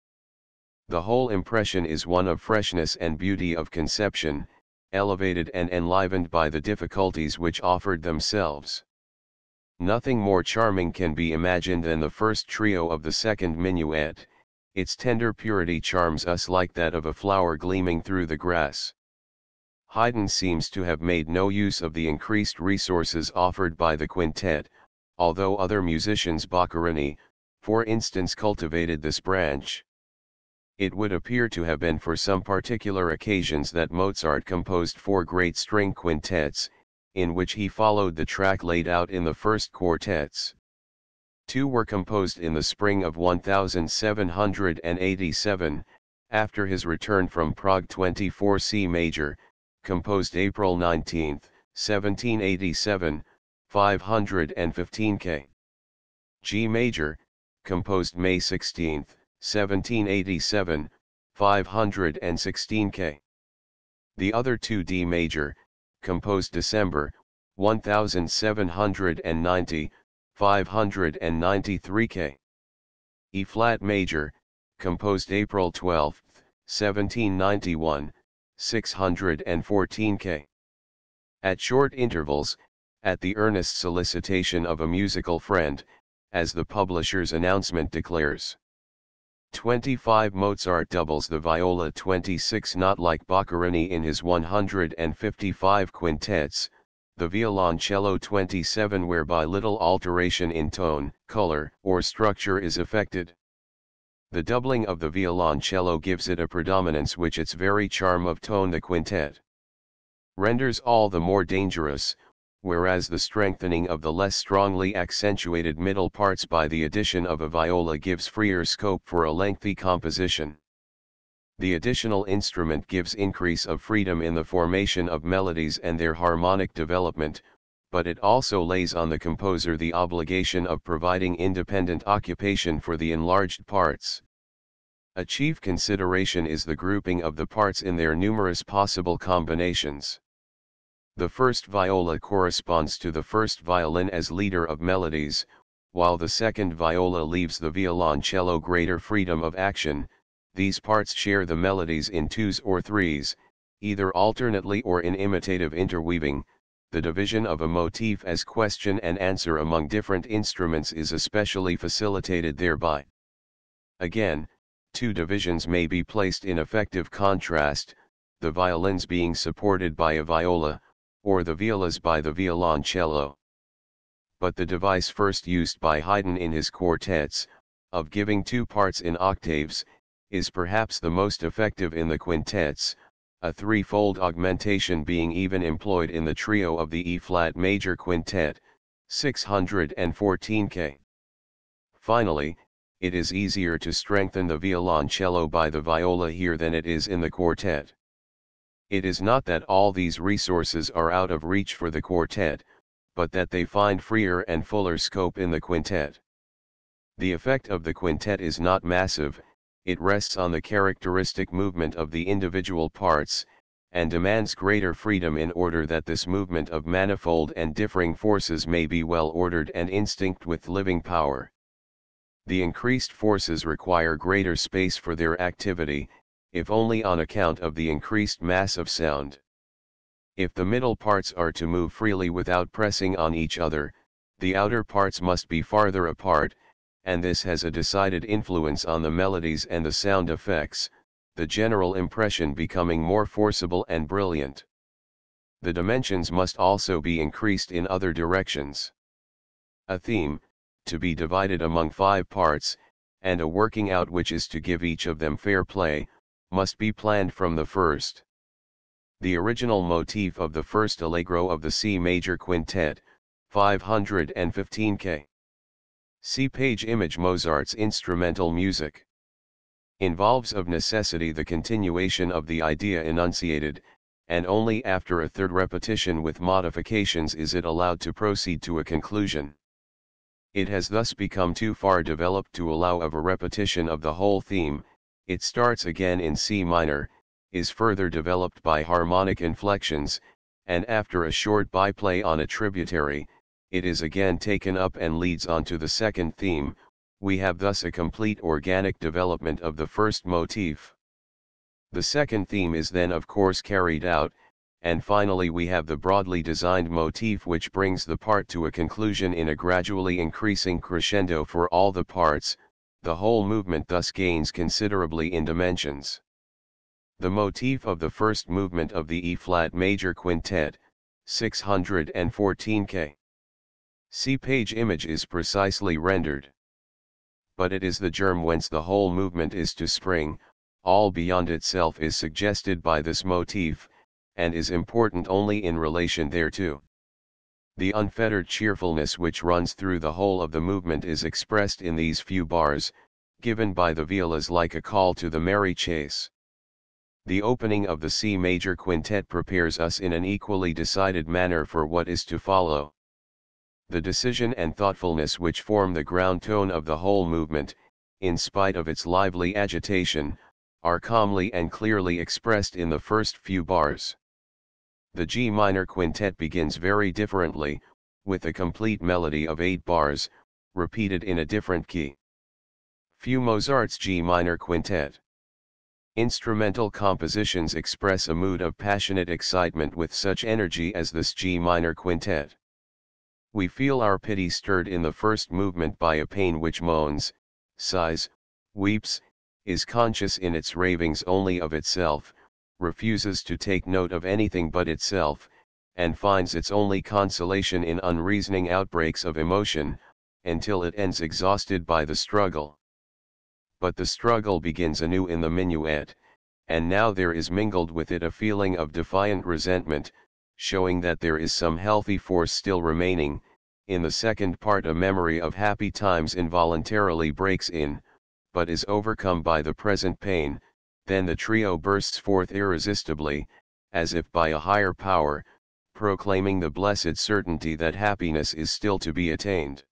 The whole impression is one of freshness and beauty of conception, elevated and enlivened by the difficulties which offered themselves. Nothing more charming can be imagined than the first trio of the second minuet. Its tender purity charms us like that of a flower gleaming through the grass. Haydn seems to have made no use of the increased resources offered by the quintet, although other musicians, Boccherini, for instance, cultivated this branch. It would appear to have been for some particular occasions that Mozart composed 4 great string quintets, in which he followed the track laid out in the first quartets. 2 were composed in the spring of 1787, after his return from Prague. 24 C major, composed April 19, 1787, 515 K. G major, composed May 16, 1787, 516 K. The other 2 D major, composed December, 1790, 593 K. E flat major, composed April 12, 1791, 614 K. At short intervals, at the earnest solicitation of a musical friend, as the publisher's announcement declares. 25 Mozart doubles the viola. 26 Not like Boccherini in his 155 quintets, the violoncello. 27 Whereby little alteration in tone, color, or structure is effected. The doubling of the violoncello gives it a predominance which its very charm of tone, the quintet, renders all the more dangerous, whereas the strengthening of the less strongly accentuated middle parts by the addition of a viola gives freer scope for a lengthy composition. The additional instrument gives increase of freedom in the formation of melodies and their harmonic development, but it also lays on the composer the obligation of providing independent occupation for the enlarged parts. A chief consideration is the grouping of the parts in their numerous possible combinations. The first viola corresponds to the first violin as leader of melodies, while the second viola leaves the violoncello greater freedom of action. These parts share the melodies in twos or threes, either alternately or in imitative interweaving. The division of a motif as question and answer among different instruments is especially facilitated thereby. Again, 2 divisions may be placed in effective contrast, the violins being supported by a viola, or the violas by the violoncello. But the device first used by Haydn in his quartets, of giving two parts in octaves, is perhaps the most effective in the quintets, a threefold augmentation being even employed in the trio of the E-flat major quintet, 614 K. Finally, it is easier to strengthen the violoncello by the viola here than it is in the quartet. It is not that all these resources are out of reach for the quartet, but that they find freer and fuller scope in the quintet. The effect of the quintet is not massive, it rests on the characteristic movement of the individual parts, and demands greater freedom in order that this movement of manifold and differing forces may be well ordered and instinct with living power. The increased forces require greater space for their activity, if only on account of the increased mass of sound. If the middle parts are to move freely without pressing on each other, the outer parts must be farther apart, and this has a decided influence on the melodies and the sound effects, the general impression becoming more forcible and brilliant. The dimensions must also be increased in other directions. A theme, to be divided among 5 parts, and a working out which is to give each of them fair play, must be planned from the first. The original motif of the first allegro of the C major quintet, 515 K. See page image. Mozart's instrumental music involves of necessity the continuation of the idea enunciated, and only after a third repetition with modifications is it allowed to proceed to a conclusion. It has thus become too far developed to allow of a repetition of the whole theme. It starts again in C minor, is further developed by harmonic inflections, and after a short byplay on a tributary, it is again taken up and leads on to the second theme. We have thus a complete organic development of the first motif. The second theme is then of course carried out, and finally we have the broadly designed motif which brings the part to a conclusion in a gradually increasing crescendo for all the parts. The whole movement thus gains considerably in dimensions. The motif of the first movement of the E-flat major quintet, 614 K. See page image is precisely rendered. But it is the germ whence the whole movement is to spring, all beyond itself is suggested by this motif, and is important only in relation thereto. The unfettered cheerfulness which runs through the whole of the movement is expressed in these few bars, given by the violas like a call to the merry chase. The opening of the C major quintet prepares us in an equally decided manner for what is to follow. The decision and thoughtfulness which form the ground tone of the whole movement, in spite of its lively agitation, are calmly and clearly expressed in the first few bars. The G minor quintet begins very differently, with a complete melody of 8 bars, repeated in a different key. Few Mozart's G minor quintet. Instrumental compositions express a mood of passionate excitement with such energy as this G minor quintet. We feel our pity stirred in the first movement by a pain which moans, sighs, weeps, is conscious in its ravings only of itself, refuses to take note of anything but itself, and finds its only consolation in unreasoning outbreaks of emotion, until it ends exhausted by the struggle. But the struggle begins anew in the minuet, and now there is mingled with it a feeling of defiant resentment, showing that there is some healthy force still remaining. In the second part a memory of happy times involuntarily breaks in, but is overcome by the present pain. Then the trio bursts forth irresistibly, as if by a higher power, proclaiming the blessed certainty that happiness is still to be attained.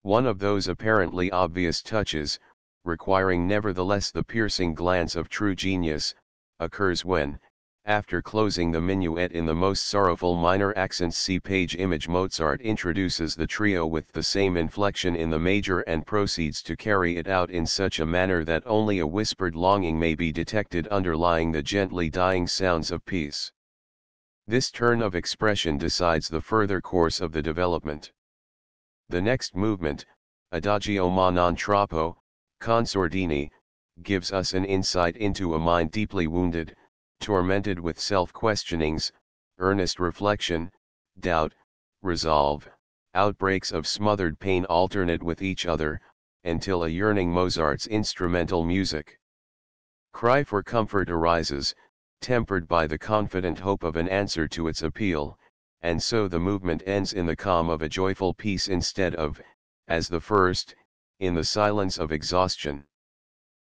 One of those apparently obvious touches, requiring nevertheless the piercing glance of true genius, occurs when, after closing the minuet in the most sorrowful minor accents, see page image, Mozart introduces the trio with the same inflection in the major and proceeds to carry it out in such a manner that only a whispered longing may be detected underlying the gently dying sounds of peace. This turn of expression decides the further course of the development. The next movement, Adagio ma non troppo, con sordini, gives us an insight into a mind deeply wounded, tormented with self-questionings, earnest reflection, doubt, resolve, outbreaks of smothered pain alternate with each other, until a yearning Mozart's instrumental music cry for comfort arises, tempered by the confident hope of an answer to its appeal, and so the movement ends in the calm of a joyful peace instead of, as the first, in the silence of exhaustion.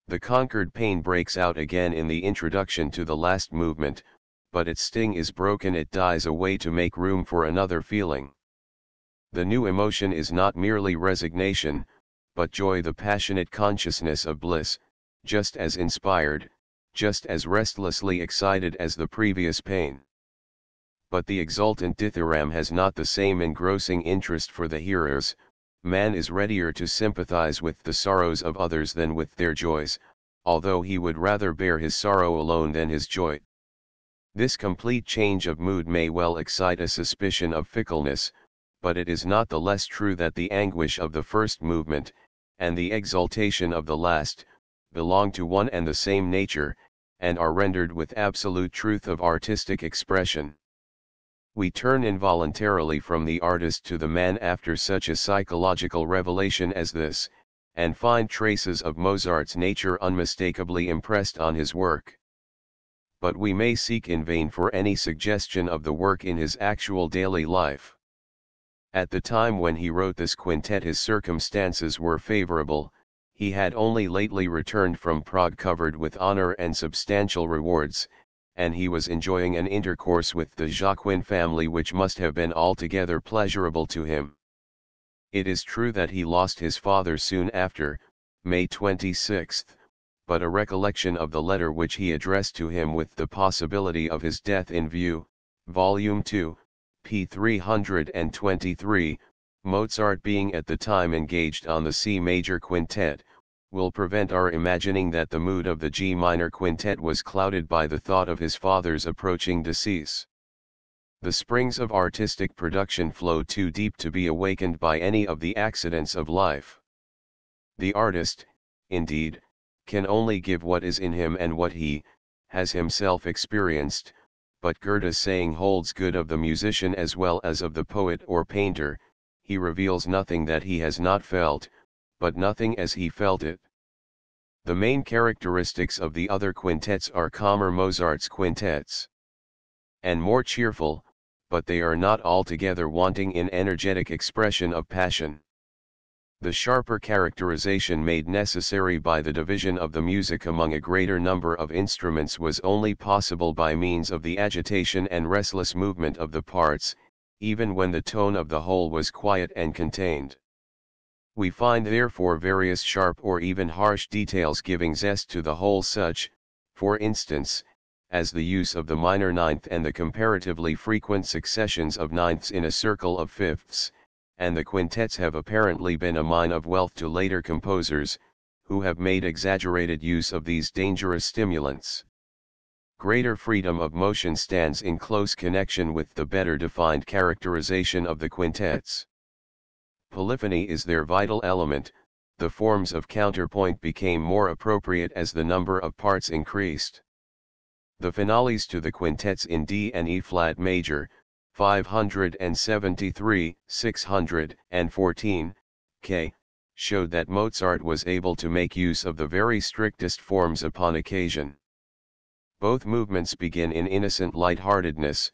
The conquered pain breaks out again in the introduction to the last movement, but its sting is broken, it dies away to make room for another feeling. The new emotion is not merely resignation, but joy, the passionate consciousness of bliss, just as inspired, just as restlessly excited as the previous pain. But the exultant dithyramb has not the same engrossing interest for the hearers. Man is readier to sympathize with the sorrows of others than with their joys, although he would rather bear his sorrow alone than his joy. This complete change of mood may well excite a suspicion of fickleness, but it is not the less true that the anguish of the first movement, and the exultation of the last, belong to one and the same nature, and are rendered with absolute truth of artistic expression. We turn involuntarily from the artist to the man after such a psychological revelation as this, and find traces of Mozart's nature unmistakably impressed on his work. But we may seek in vain for any suggestion of the work in his actual daily life. At the time when he wrote this quintet his circumstances were favorable. He had only lately returned from Prague covered with honor and substantial rewards, and he was enjoying an intercourse with the Jacquin family which must have been altogether pleasurable to him. It is true that he lost his father soon after, May 26, but a recollection of the letter which he addressed to him with the possibility of his death in view, Volume 2, p. 323, Mozart being at the time engaged on the C major quintet, will prevent our imagining that the mood of the G minor quintet was clouded by the thought of his father's approaching decease. The springs of artistic production flow too deep to be awakened by any of the accidents of life. The artist, indeed, can only give what is in him and what he has himself experienced, but Goethe's saying holds good of the musician as well as of the poet or painter: he reveals nothing that he has not felt, but nothing as he felt it. The main characteristics of the other quintets are calmer Mozart's quintets, and more cheerful, but they are not altogether wanting in energetic expression of passion. The sharper characterization made necessary by the division of the music among a greater number of instruments was only possible by means of the agitation and restless movement of the parts, even when the tone of the whole was quiet and contained. We find therefore various sharp or even harsh details giving zest to the whole, such, for instance, as the use of the minor ninth and the comparatively frequent successions of ninths in a circle of fifths, and the quintets have apparently been a mine of wealth to later composers, who have made exaggerated use of these dangerous stimulants. Greater freedom of motion stands in close connection with the better defined characterization of the quintets. Polyphony is their vital element. The forms of counterpoint became more appropriate as the number of parts increased. The finales to the quintets in D and E flat major, 573, 614, K, showed that Mozart was able to make use of the very strictest forms upon occasion. Both movements begin in innocent lightheartedness,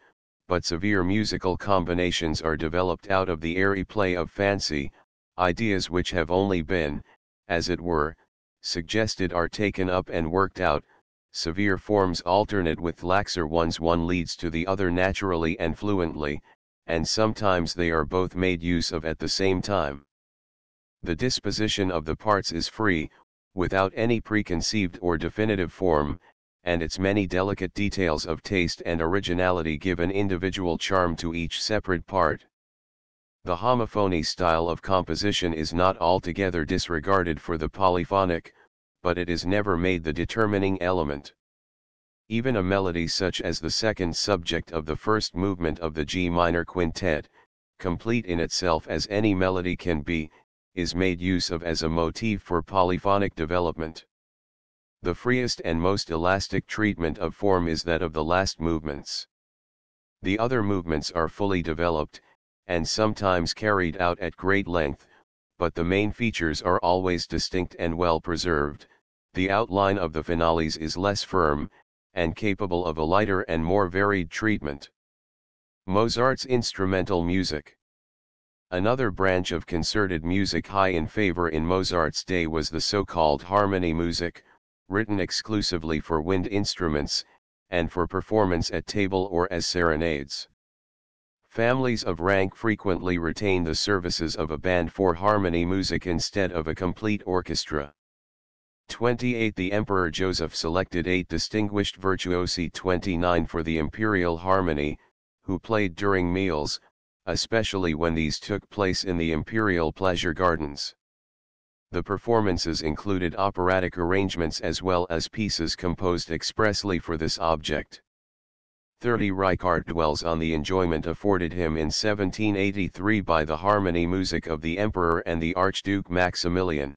but severe musical combinations are developed out of the airy play of fancy. Ideas which have only been, as it were, suggested are taken up and worked out. Severe forms alternate with laxer ones, one leads to the other naturally and fluently, and sometimes they are both made use of at the same time. The disposition of the parts is free, without any preconceived or definitive form, and its many delicate details of taste and originality give an individual charm to each separate part. The homophony style of composition is not altogether disregarded for the polyphonic, but it is never made the determining element. Even a melody such as the second subject of the first movement of the G minor quintet, complete in itself as any melody can be, is made use of as a motif for polyphonic development. The freest and most elastic treatment of form is that of the last movements. The other movements are fully developed, and sometimes carried out at great length, but the main features are always distinct and well preserved. The outline of the finales is less firm, and capable of a lighter and more varied treatment. Mozart's instrumental music. Another branch of concerted music high in favor in Mozart's day was the so-called harmony music, written exclusively for wind instruments, and for performance at table or as serenades. Families of rank frequently retain the services of a band for harmony music instead of a complete orchestra. 28. The Emperor Joseph selected 8 distinguished virtuosi, 29 for the imperial harmony, who played during meals, especially when these took place in the imperial pleasure gardens. The performances included operatic arrangements as well as pieces composed expressly for this object. 30. Richard dwells on the enjoyment afforded him in 1783 by the harmony music of the Emperor and the Archduke Maximilian.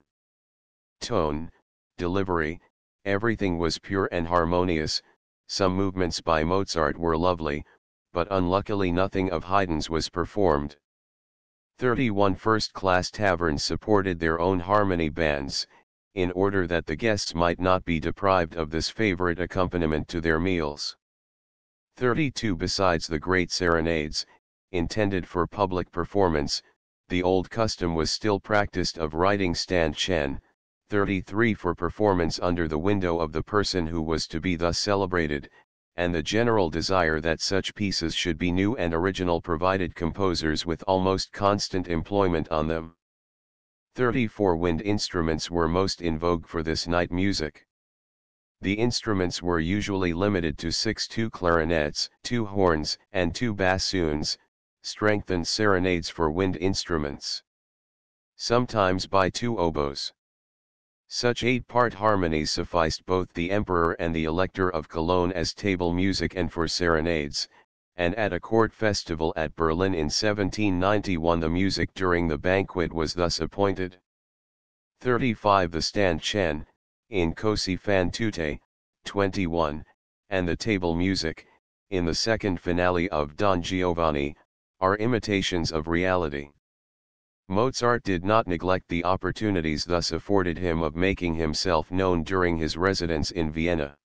Tone, delivery, everything was pure and harmonious. Some movements by Mozart were lovely, but unluckily nothing of Haydn's was performed. 31. First-class taverns supported their own harmony bands, in order that the guests might not be deprived of this favorite accompaniment to their meals. 32. Besides the great serenades, intended for public performance, the old custom was still practiced of writing stand-chen, 33 for performance under the window of the person who was to be thus celebrated, and the general desire that such pieces should be new and original provided composers with almost constant employment on them. 34. Wind instruments were most in vogue for this night music. The instruments were usually limited to 2 clarinets, 2 horns, and 2 bassoons, strengthened serenades for wind instruments. Sometimes by 2 oboes. Such 8-part harmonies sufficed both the Emperor and the Elector of Cologne as table music and for serenades, and at a court festival at Berlin in 1791 the music during the banquet was thus appointed. 35. The stand-chen, in Così fan tutte, 21, and the table music, in the second finale of Don Giovanni, are imitations of reality. Mozart did not neglect the opportunities thus afforded him of making himself known during his residence in Vienna.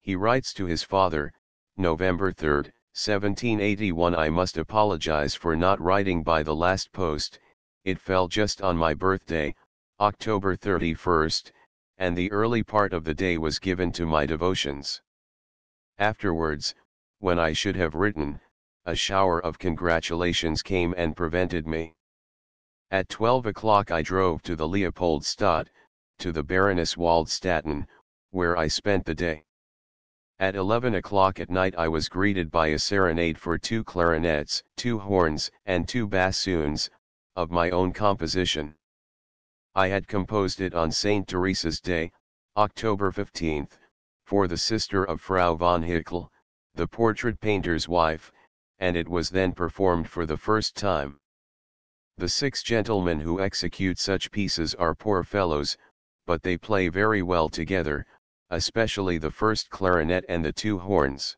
He writes to his father, November 3, 1781, I must apologize for not writing by the last post, it fell just on my birthday, October 31st, and the early part of the day was given to my devotions. Afterwards, when I should have written, a shower of congratulations came and prevented me. At 12 o'clock I drove to the Leopoldstadt, to the Baroness Waldstatten, where I spent the day. At 11 o'clock at night I was greeted by a serenade for 2 clarinets, 2 horns, and 2 bassoons, of my own composition. I had composed it on St. Teresa's Day, October 15, for the sister of Frau von Hickel, the portrait painter's wife, and it was then performed for the first time. The 6 gentlemen who execute such pieces are poor fellows, but they play very well together, especially the first clarinet and the 2 horns.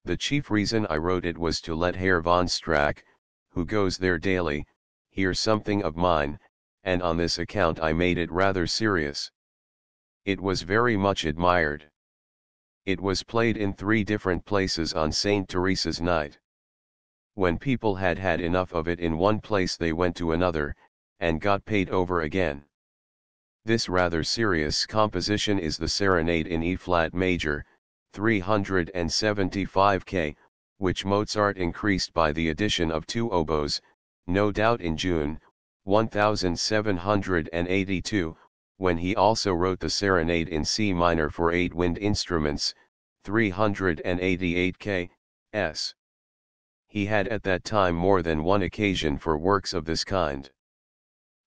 The chief reason I wrote it was to let Herr von Strack, who goes there daily, hear something of mine, and on this account I made it rather serious. It was very much admired. It was played in 3 different places on St. Teresa's night. When people had had enough of it in one place they went to another, and got paid over again. This rather serious composition is the Serenade in E-flat major, 375 K, which Mozart increased by the addition of 2 oboes, no doubt in June, 1782, when he also wrote the Serenade in C minor for 8 wind instruments, 388 K, S. He had at that time more than one occasion for works of this kind.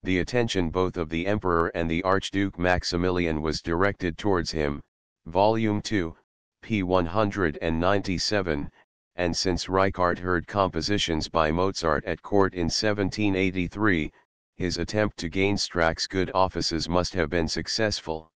The attention both of the Emperor and the Archduke Maximilian was directed towards him, Volume 2, p. 197, and since Richard heard compositions by Mozart at court in 1783, his attempt to gain Strack's good offices must have been successful.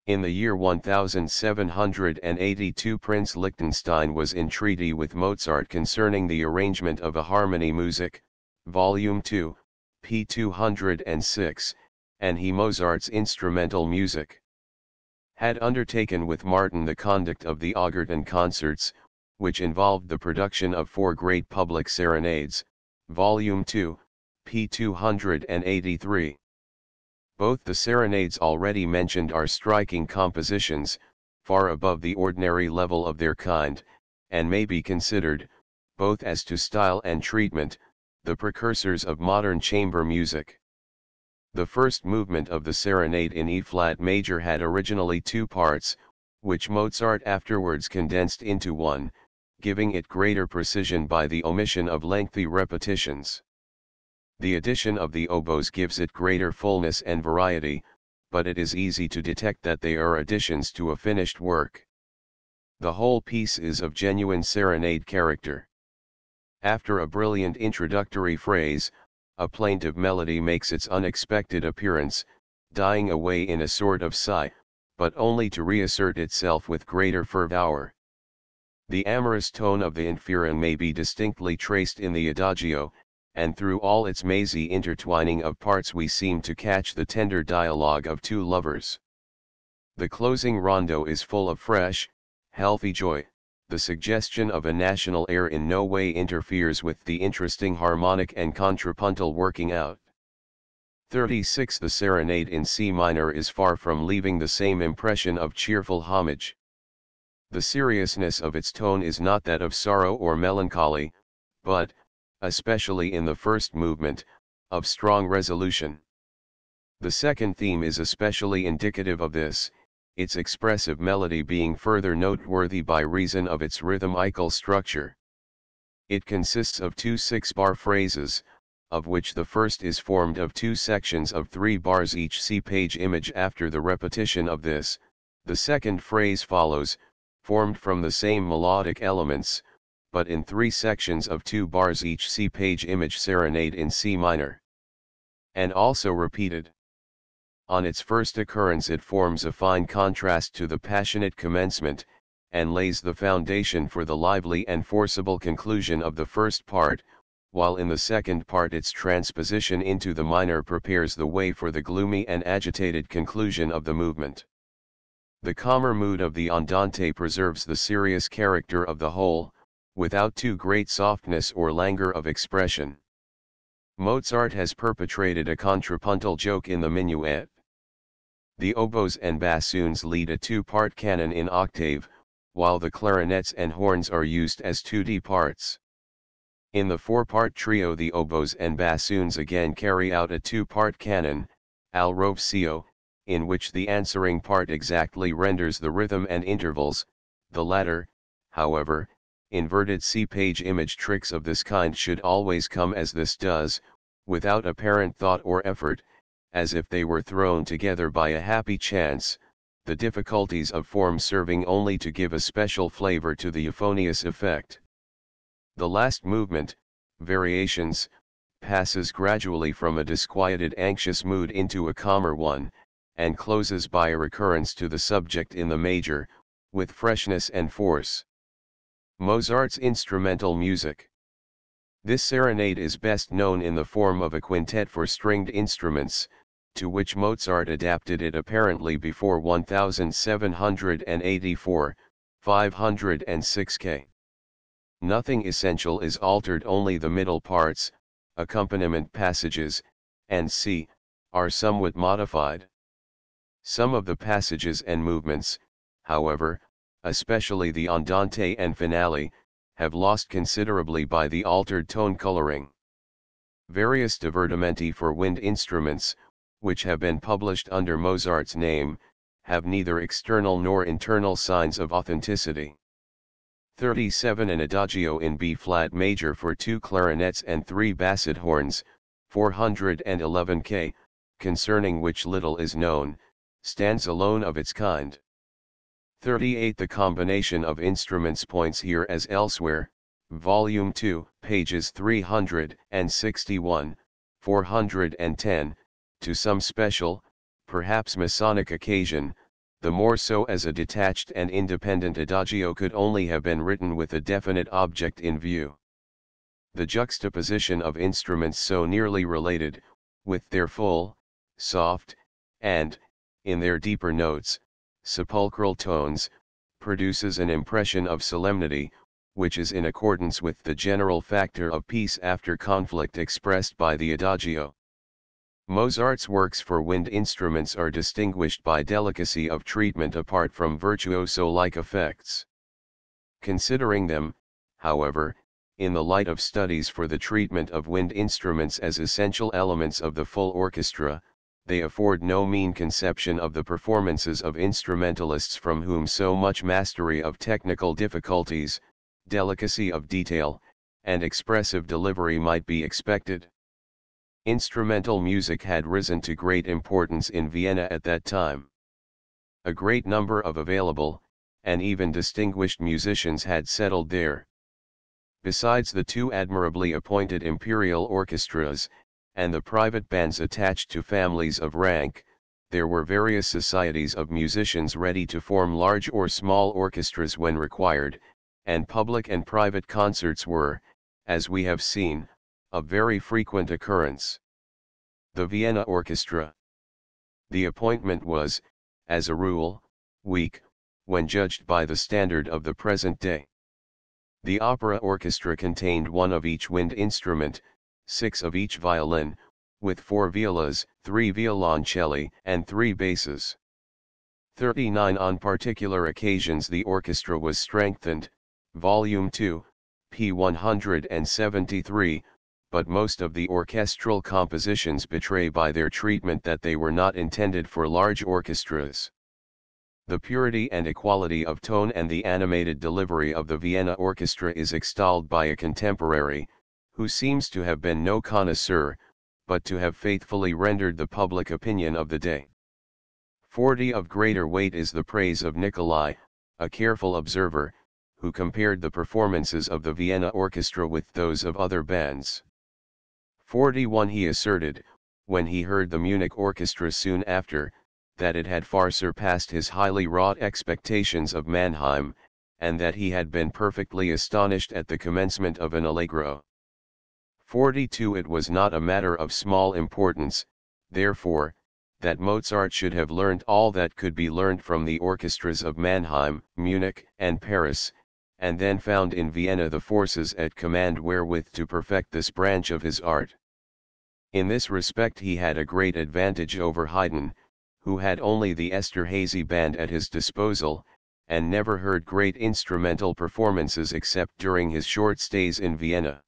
In the year 1782 Prince Liechtenstein was in treaty with Mozart concerning the arrangement of a harmony music, Volume 2, p. 206, and he Mozart's instrumental music had undertaken with Martin the conduct of the Augerton concerts, which involved the production of 4 great public serenades, Volume 2, p. 283. Both the serenades already mentioned are striking compositions, far above the ordinary level of their kind, and may be considered, both as to style and treatment, the precursors of modern chamber music. The first movement of the serenade in E-flat major had originally 2 parts, which Mozart afterwards condensed into one, giving it greater precision by the omission of lengthy repetitions. The addition of the oboes gives it greater fullness and variety, but it is easy to detect that they are additions to a finished work. The whole piece is of genuine serenade character. After a brilliant introductory phrase, a plaintive melody makes its unexpected appearance, dying away in a sort of sigh, but only to reassert itself with greater fervour. The amorous tone of the Inferno may be distinctly traced in the Adagio, and through all its mazy intertwining of parts we seem to catch the tender dialogue of 2 lovers. The closing rondo is full of fresh, healthy joy. The suggestion of a national air in no way interferes with the interesting harmonic and contrapuntal working out. 36. The serenade in C minor is far from leaving the same impression of cheerful homage. The seriousness of its tone is not that of sorrow or melancholy, but, especially in the first movement, of strong resolution. The second theme is especially indicative of this, its expressive melody being further noteworthy by reason of its rhythmical structure. It consists of 2 6-bar phrases, of which the first is formed of 2 sections of 3 bars each. See page image. After the repetition of this, the second phrase follows, formed from the same melodic elements, but in 3 sections of 2 bars each. See page image. Serenade in C minor. And also repeated. On its first occurrence it forms a fine contrast to the passionate commencement, and lays the foundation for the lively and forcible conclusion of the first part, while in the second part its transposition into the minor prepares the way for the gloomy and agitated conclusion of the movement. The calmer mood of the andante preserves the serious character of the whole, without too great softness or languor of expression. Mozart has perpetrated a contrapuntal joke in the minuet. The oboes and bassoons lead a 2-part canon in octave, while the clarinets and horns are used as 2d parts. In the 4-part trio the oboes and bassoons again carry out a 2-part canon, al rovescio, in which the answering part exactly renders the rhythm and intervals. The latter, however, inverted. See page image. Tricks of this kind should always come as this does, without apparent thought or effort, as if they were thrown together by a happy chance, the difficulties of form serving only to give a special flavor to the euphonious effect. The last movement, variations, passes gradually from a disquieted anxious mood into a calmer one, and closes by a recurrence to the subject in the major, with freshness and force. Mozart's instrumental music. This serenade is best known in the form of a quintet for stringed instruments, to which Mozart adapted it apparently before 1784, 506 K. Nothing essential is altered, only the middle parts, accompaniment passages, and C, are somewhat modified. Some of the passages and movements, however, especially the andante and finale, have lost considerably by the altered tone coloring. Various divertimenti for wind instruments, which have been published under Mozart's name, have neither external nor internal signs of authenticity. 37. An adagio in B-flat major for 2 clarinets and 3 basset horns, 411 K, concerning which little is known, stands alone of its kind. 38. The combination of instruments points here as elsewhere, Volume 2, pages 361, 410, to some special, perhaps Masonic occasion, the more so as a detached and independent adagio could only have been written with a definite object in view. The juxtaposition of instruments so nearly related, with their full, soft, and, in their deeper notes, sepulchral tones, produces an impression of solemnity, which is in accordance with the general factor of peace after conflict expressed by the adagio. Mozart's works for wind instruments are distinguished by delicacy of treatment apart from virtuoso-like effects. Considering them, however, in the light of studies for the treatment of wind instruments as essential elements of the full orchestra, they afford no mean conception of the performances of instrumentalists from whom so much mastery of technical difficulties, delicacy of detail, and expressive delivery might be expected. Instrumental music had risen to great importance in Vienna at that time. A great number of available, and even distinguished musicians had settled there. Besides the two admirably appointed imperial orchestras, and the private bands attached to families of rank, there were various societies of musicians ready to form large or small orchestras when required, and public and private concerts were, as we have seen, of very frequent occurrence. The Vienna Orchestra. The appointment was, as a rule, weak, when judged by the standard of the present day. The opera orchestra contained 1 of each wind instrument, 6 of each violin, with 4 violas, 3 violoncelli, and 3 basses. 39 On particular occasions the orchestra was strengthened, Volume 2, p. 173, but most of the orchestral compositions betray by their treatment that they were not intended for large orchestras. The purity and equality of tone and the animated delivery of the Vienna orchestra is extolled by a contemporary, who seems to have been no connoisseur, but to have faithfully rendered the public opinion of the day. 40 Of greater weight is the praise of Nicolai, a careful observer, who compared the performances of the Vienna orchestra with those of other bands. 41 He asserted, when he heard the Munich orchestra soon after, that it had far surpassed his highly wrought expectations of Mannheim, and that he had been perfectly astonished at the commencement of an allegro. 42 It was not a matter of small importance, therefore, that Mozart should have learnt all that could be learnt from the orchestras of Mannheim, Munich, and Paris, and then found in Vienna the forces at command wherewith to perfect this branch of his art. In this respect he had a great advantage over Haydn, who had only the Esterhazy band at his disposal, and never heard great instrumental performances except during his short stays in Vienna.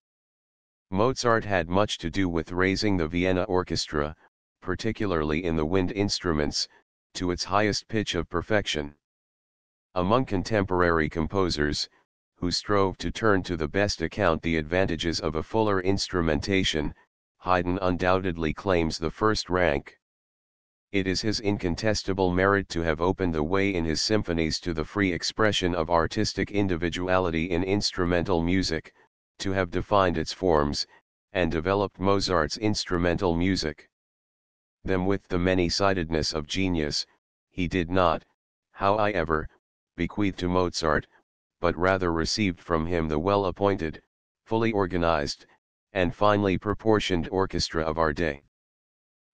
Mozart had much to do with raising the Vienna orchestra, particularly in the wind instruments, to its highest pitch of perfection. Among contemporary composers, who strove to turn to the best account the advantages of a fuller instrumentation, Haydn undoubtedly claims the first rank. It is his incontestable merit to have opened the way in his symphonies to the free expression of artistic individuality in instrumental music, to have defined its forms, and developed Mozart's instrumental music. Them with the many-sidedness of genius, he did not, however, bequeath to Mozart, but rather received from him the well-appointed, fully organized, and finely proportioned orchestra of our day.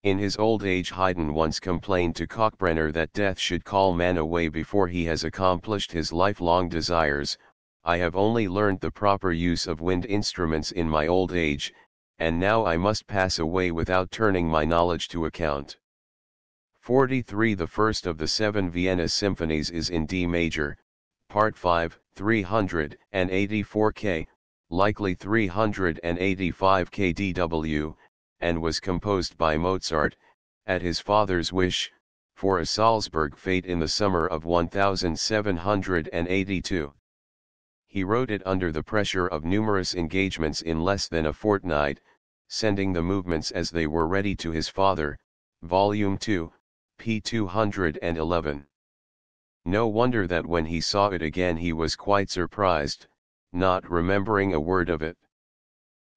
In his old age Haydn once complained to Kalkbrenner that death should call man away before he has accomplished his lifelong desires. I have only learned the proper use of wind instruments in my old age, and now I must pass away without turning my knowledge to account. 43 The first of the 7 Vienna symphonies is in D major, Part 5, 384 K, likely 385 kDW, and was composed by Mozart, at his father's wish, for a Salzburg fete in the summer of 1782. He wrote it under the pressure of numerous engagements in less than a fortnight, sending the movements as they were ready to his father, Volume 2, p. 211. No wonder that when he saw it again he was quite surprised, not remembering a word of it.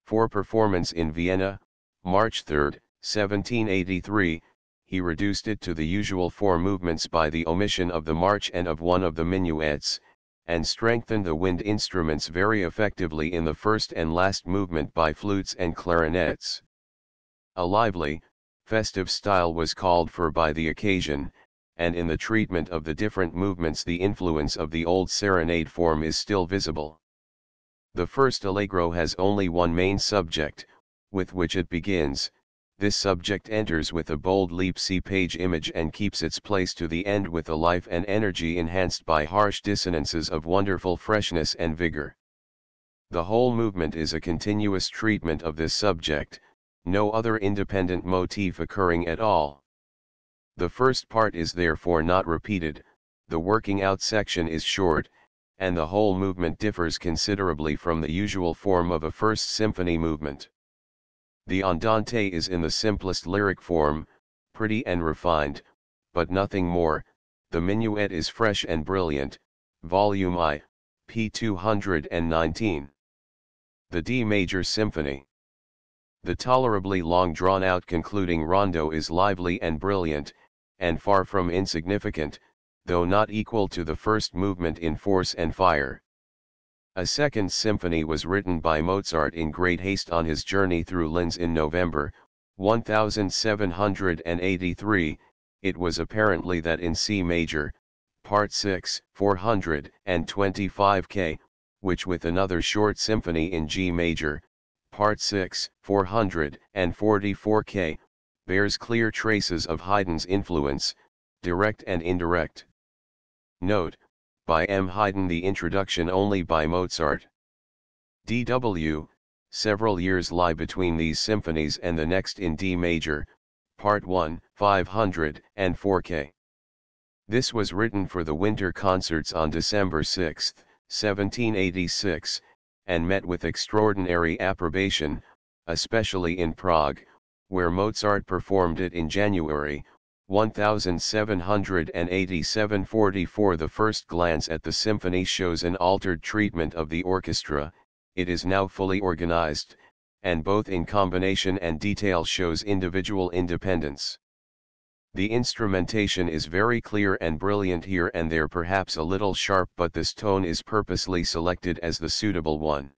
For performance in Vienna, March 3, 1783, he reduced it to the usual 4 movements by the omission of the march and of one of the minuets, and strengthened the wind instruments very effectively in the first and last movement by flutes and clarinets. A lively, festive style was called for by the occasion, and in the treatment of the different movements the influence of the old serenade form is still visible. The first allegro has only one main subject, with which it begins. This subject enters with a bold leap see page image and keeps its place to the end with a life and energy enhanced by harsh dissonances of wonderful freshness and vigor. The whole movement is a continuous treatment of this subject, no other independent motif occurring at all. The first part is therefore not repeated, the working out section is short, and the whole movement differs considerably from the usual form of a first symphony movement. The andante is in the simplest lyric form, pretty and refined, but nothing more. The minuet is fresh and brilliant, volume I, p. 219. The D major symphony. The tolerably long drawn-out concluding rondo is lively and brilliant, and far from insignificant, though not equal to the first movement in force and fire. A second symphony was written by Mozart in great haste on his journey through Linz in November, 1783, it was apparently that in C major, Part 6, 425 K, which with another short symphony in G major, Part 6, 444 K, bears clear traces of Haydn's influence, direct and indirect. Note, by M. Haydn the introduction only by Mozart. D.W., several years lie between these symphonies and the next in D major, Part 1, 504 K. This was written for the winter concerts on December 6, 1786, and met with extraordinary approbation, especially in Prague, where Mozart performed it in January, 1787. 44. The first glance at the symphony shows an altered treatment of the orchestra, it is now fully organized, and both in combination and detail shows individual independence. The instrumentation is very clear and brilliant here and there, perhaps a little sharp, but this tone is purposely selected as the suitable one.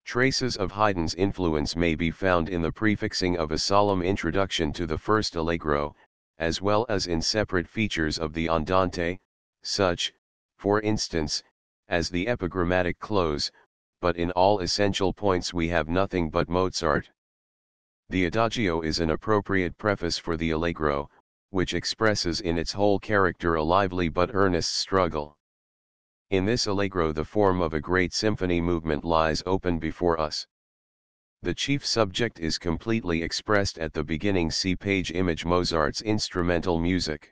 Traces of Haydn's influence may be found in the prefixing of a solemn introduction to the first allegro, as well as in separate features of the andante, such, for instance, as the epigrammatic close, but in all essential points we have nothing but Mozart. The adagio is an appropriate preface for the allegro, which expresses in its whole character a lively but earnest struggle. In this allegro the form of a great symphony movement lies open before us. The chief subject is completely expressed at the beginning, see page image Mozart's instrumental music,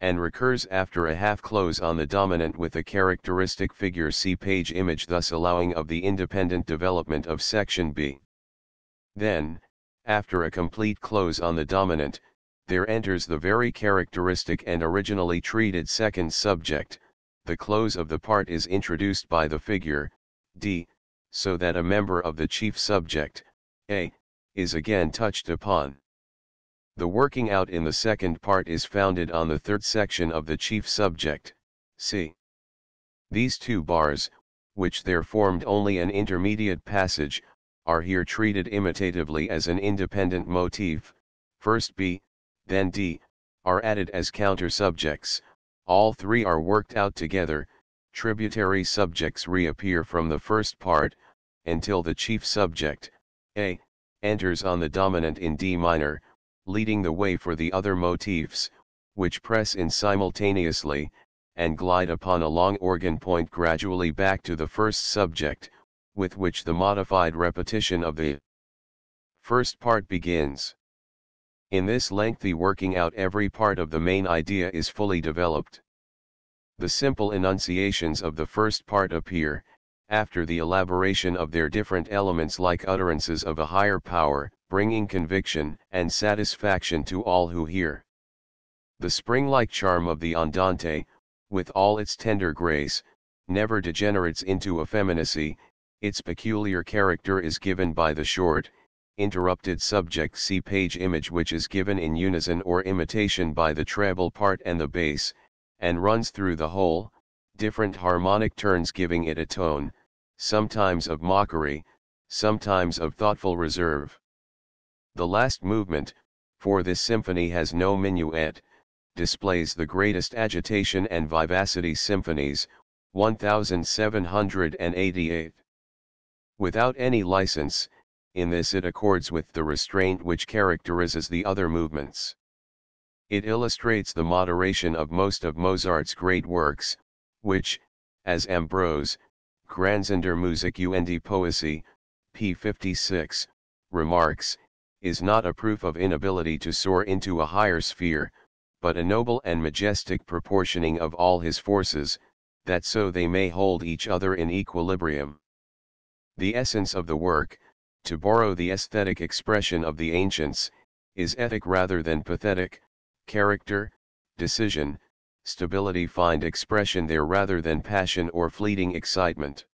and recurs after a half close on the dominant with a characteristic figure, see page image, thus allowing of the independent development of section B. Then, after a complete close on the dominant, there enters the very characteristic and originally treated second subject. The close of the part is introduced by the figure, D, so that a member of the chief subject, A, is again touched upon. The working out in the second part is founded on the third section of the chief subject, C. These two bars, which there formed only an intermediate passage, are here treated imitatively as an independent motif. First B, then D, are added as counter subjects. All three are worked out together, tributary subjects reappear from the first part, until the chief subject, A, enters on the dominant in D minor, leading the way for the other motifs, which press in simultaneously, and glide upon a long organ point gradually back to the first subject, with which the modified repetition of the first part begins. In this lengthy working out every part of the main idea is fully developed. The simple enunciations of the first part appear, after the elaboration of their different elements, like utterances of a higher power, bringing conviction and satisfaction to all who hear. The spring-like charm of the andante, with all its tender grace, never degenerates into effeminacy. Its peculiar character is given by the short, interrupted subject see page image, which is given in unison or imitation by the treble part and the bass, and runs through the whole, different harmonic turns giving it a tone, sometimes of mockery, sometimes of thoughtful reserve. The last movement, for this symphony has no minuet, displays the greatest agitation and vivacity. Symphonies, 1788. Without any license, in this it accords with the restraint which characterizes the other movements. It illustrates the moderation of most of Mozart's great works, which, as Ambrose, Grands in der Musik und Poesie, p. 56, remarks, is not a proof of inability to soar into a higher sphere, but a noble and majestic proportioning of all his forces, that so they may hold each other in equilibrium. The essence of the work, to borrow the aesthetic expression of the ancients, is ethic rather than pathetic. Character, decision, stability find expression there rather than passion or fleeting excitement.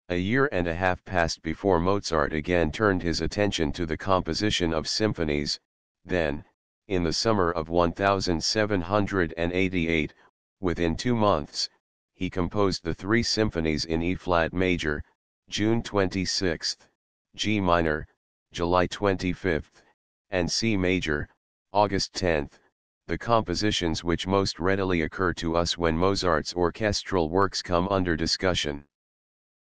A year and a half passed before Mozart again turned his attention to the composition of symphonies. Then, in the summer of 1788, within 2 months, he composed the 3 symphonies in E-flat major, June 26, G minor, July 25, and C major, August 10, the compositions which most readily occur to us when Mozart's orchestral works come under discussion.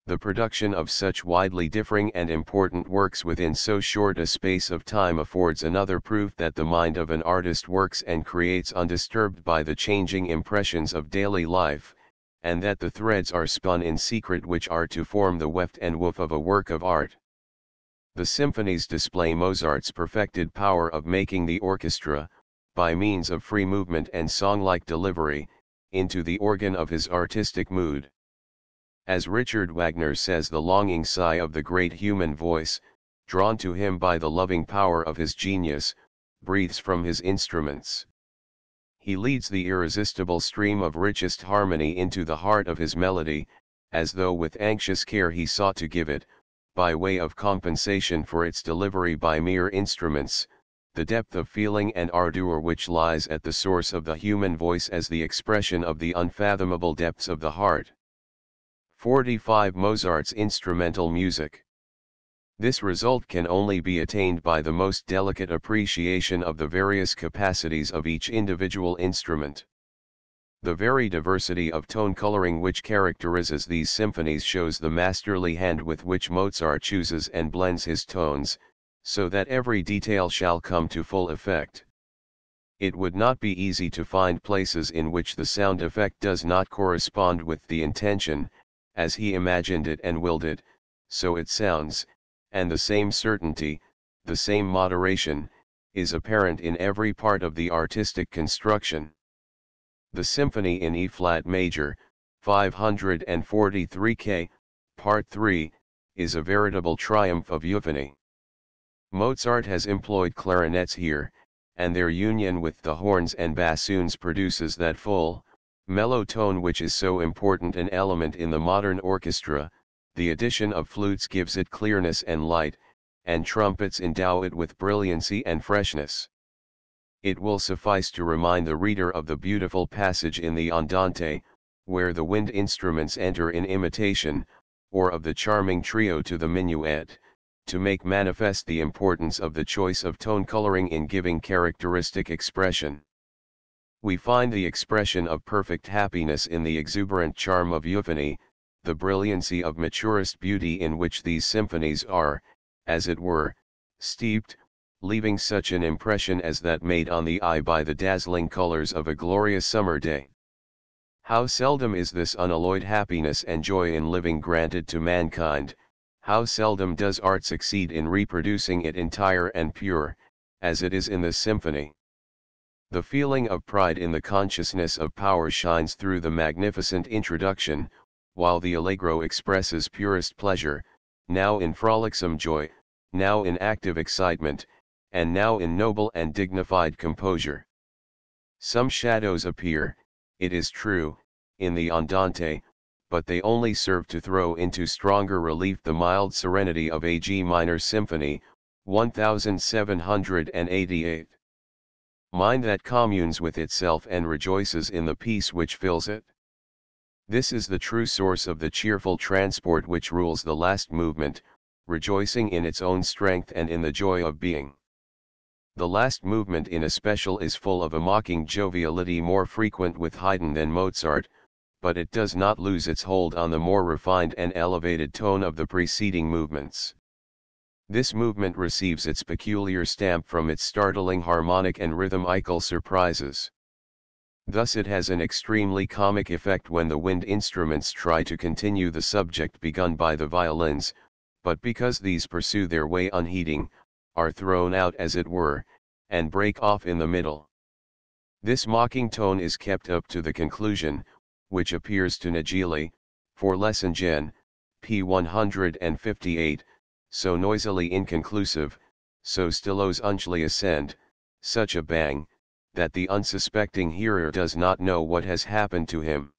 The production of such widely differing and important works within so short a space of time affords another proof that the mind of an artist works and creates undisturbed by the changing impressions of daily life, and that the threads are spun in secret which are to form the weft and woof of a work of art. The symphonies display Mozart's perfected power of making the orchestra, by means of free movement and song-like delivery, into the organ of his artistic mood. As Richard Wagner says, the longing sigh of the great human voice, drawn to him by the loving power of his genius, breathes from his instruments. He leads the irresistible stream of richest harmony into the heart of his melody, as though with anxious care he sought to give it, by way of compensation for its delivery by mere instruments, the depth of feeling and ardor which lies at the source of the human voice as the expression of the unfathomable depths of the heart. 45. Mozart's instrumental music. This result can only be attained by the most delicate appreciation of the various capacities of each individual instrument. The very diversity of tone coloring which characterizes these symphonies shows the masterly hand with which Mozart chooses and blends his tones, so that every detail shall come to full effect. It would not be easy to find places in which the sound effect does not correspond with the intention, as he imagined it and willed it, so it sounds, and the same certainty, the same moderation, is apparent in every part of the artistic construction. The Symphony in E-flat major, 543 K, Part 3, is a veritable triumph of euphony. Mozart has employed clarinets here, and their union with the horns and bassoons produces that full, mellow tone which is so important an element in the modern orchestra. The addition of flutes gives it clearness and light, and trumpets endow it with brilliancy and freshness. It will suffice to remind the reader of the beautiful passage in the Andante, where the wind instruments enter in imitation, or of the charming trio to the minuet, to make manifest the importance of the choice of tone coloring in giving characteristic expression. We find the expression of perfect happiness in the exuberant charm of euphony, the brilliancy of maturest beauty in which these symphonies are, as it were, steeped, leaving such an impression as that made on the eye by the dazzling colors of a glorious summer day. How seldom is this unalloyed happiness and joy in living granted to mankind, how seldom does art succeed in reproducing it entire and pure, as it is in this symphony. The feeling of pride in the consciousness of power shines through the magnificent introduction, while the allegro expresses purest pleasure, now in frolicsome joy, now in active excitement, and now in noble and dignified composure. Some shadows appear, it is true, in the Andante, but they only serve to throw into stronger relief the mild serenity of a G minor symphony, 1788. Mind that communes with itself and rejoices in the peace which fills it. This is the true source of the cheerful transport which rules the last movement, rejoicing in its own strength and in the joy of being. The last movement in especial is full of a mocking joviality more frequent with Haydn than Mozart, but it does not lose its hold on the more refined and elevated tone of the preceding movements. This movement receives its peculiar stamp from its startling harmonic and rhythmical surprises. Thus it has an extremely comic effect when the wind instruments try to continue the subject begun by the violins, but because these pursue their way unheeding, are thrown out as it were, and break off in the middle. This mocking tone is kept up to the conclusion, which appears to Nagili, for Lessingen, p. 158, so noisily inconclusive, so stillos unchly ascend, such a bang, that the unsuspecting hearer does not know what has happened to him.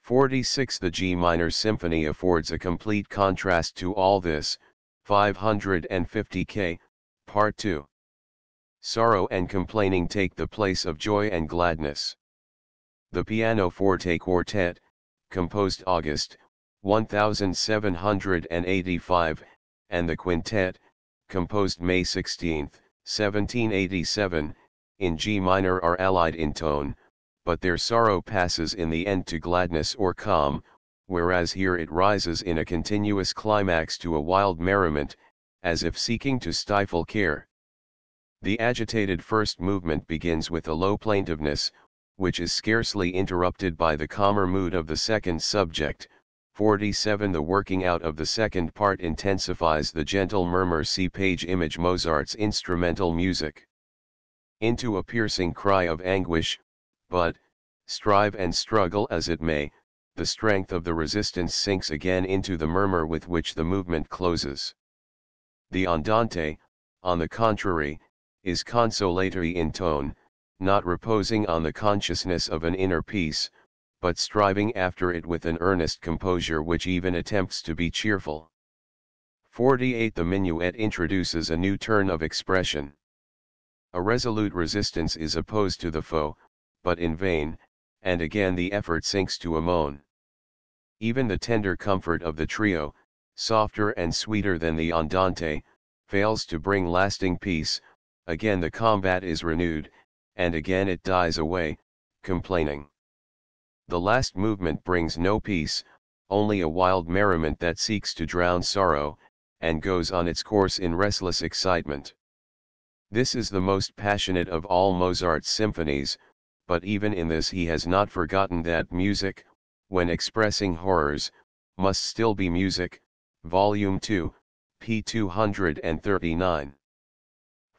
46. The G minor symphony affords a complete contrast to all this, 550 K, Part 2. Sorrow and complaining take the place of joy and gladness. The Pianoforte Quartet, composed August, 1785, and the Quintet, composed May 16, 1787, in G minor are allied in tone, but their sorrow passes in the end to gladness or calm, whereas here it rises in a continuous climax to a wild merriment, as if seeking to stifle care. The agitated first movement begins with a low plaintiveness, which is scarcely interrupted by the calmer mood of the second subject. 47. The working out of the second part intensifies the gentle murmur. See page image Mozart's instrumental music. Into a piercing cry of anguish, but, strive and struggle as it may, the strength of the resistance sinks again into the murmur with which the movement closes. The andante, on the contrary, is consolatory in tone, not reposing on the consciousness of an inner peace, but striving after it with an earnest composure which even attempts to be cheerful. 48. The minuet introduces a new turn of expression. A resolute resistance is opposed to the foe, but in vain, and again the effort sinks to a moan. Even the tender comfort of the trio, softer and sweeter than the andante, fails to bring lasting peace. Again the combat is renewed, and again it dies away, complaining. The last movement brings no peace, only a wild merriment that seeks to drown sorrow, and goes on its course in restless excitement. This is the most passionate of all Mozart's symphonies, but even in this he has not forgotten that music, when expressing horrors, must still be music. Volume 2, p. 239.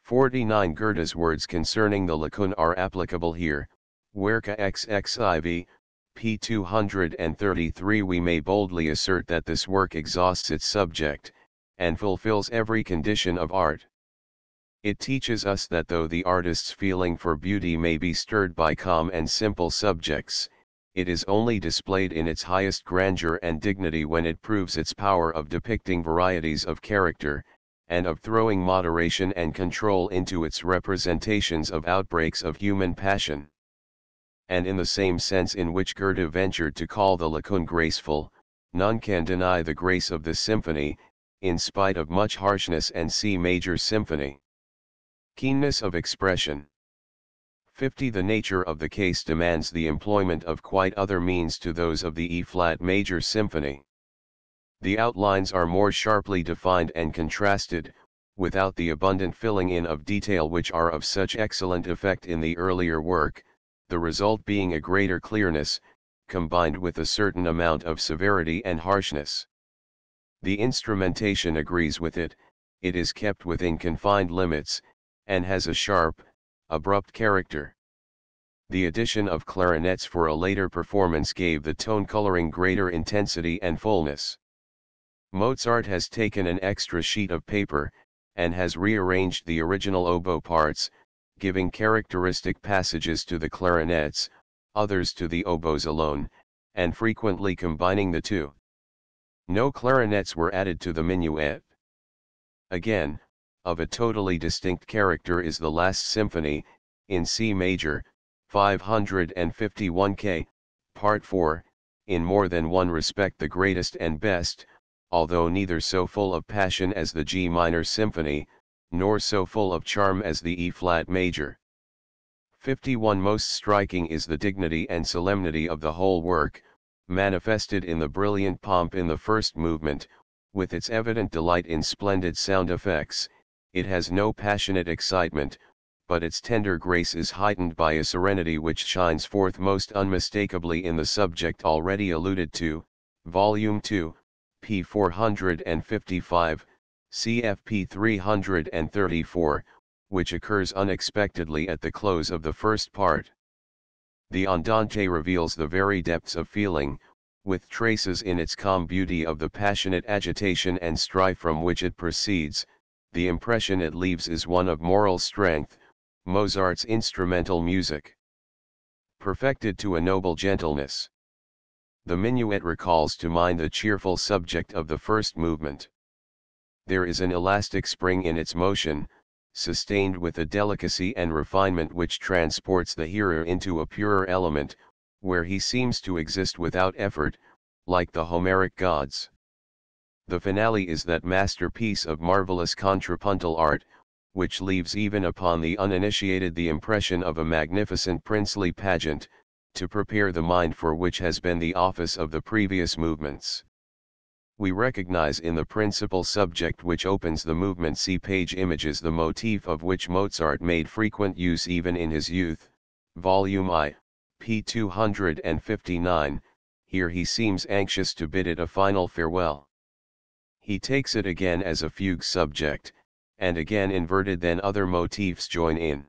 49. Goethe's words concerning the Laocoon are applicable here. Werke XXIV, p. 233. We may boldly assert that this work exhausts its subject, and fulfills every condition of art. It teaches us that though the artist's feeling for beauty may be stirred by calm and simple subjects, it is only displayed in its highest grandeur and dignity when it proves its power of depicting varieties of character, and of throwing moderation and control into its representations of outbreaks of human passion. And in the same sense in which Goethe ventured to call the Laocoon graceful, none can deny the grace of this symphony, in spite of much harshness and C major symphony. Keenness of expression. 50. The nature of the case demands the employment of quite other means to those of the E-flat major symphony. The outlines are more sharply defined and contrasted, without the abundant filling in of detail which are of such excellent effect in the earlier work, the result being a greater clearness, combined with a certain amount of severity and harshness. The instrumentation agrees with it, it is kept within confined limits, and has a sharp, abrupt character. The addition of clarinets for a later performance gave the tone coloring greater intensity and fullness. Mozart has taken an extra sheet of paper, and has rearranged the original oboe parts, giving characteristic passages to the clarinets, others to the oboes alone, and frequently combining the two. No clarinets were added to the minuet. Again, of a totally distinct character is the Last Symphony, in C major, 551 K, Part 4, in more than one respect the greatest and best, although neither so full of passion as the G minor Symphony, nor so full of charm as the E-flat major. 51. Most striking is the dignity and solemnity of the whole work, manifested in the brilliant pomp in the first movement, with its evident delight in splendid sound effects. It has no passionate excitement, but its tender grace is heightened by a serenity which shines forth most unmistakably in the subject already alluded to, Volume 2, p. 455, cfp 334, which occurs unexpectedly at the close of the first part. The Andante reveals the very depths of feeling, with traces in its calm beauty of the passionate agitation and strife from which it proceeds. The impression it leaves is one of moral strength, Mozart's instrumental music, perfected to a noble gentleness. The minuet recalls to mind the cheerful subject of the first movement. There is an elastic spring in its motion, sustained with a delicacy and refinement which transports the hearer into a purer element, where he seems to exist without effort, like the Homeric gods. The finale is that masterpiece of marvelous contrapuntal art, which leaves even upon the uninitiated the impression of a magnificent princely pageant, to prepare the mind for which has been the office of the previous movements. We recognize in the principal subject which opens the movement C page images the motif of which Mozart made frequent use even in his youth, Volume I, p. 259, here he seems anxious to bid it a final farewell. He takes it again as a fugue subject, and again inverted, then other motifs join in.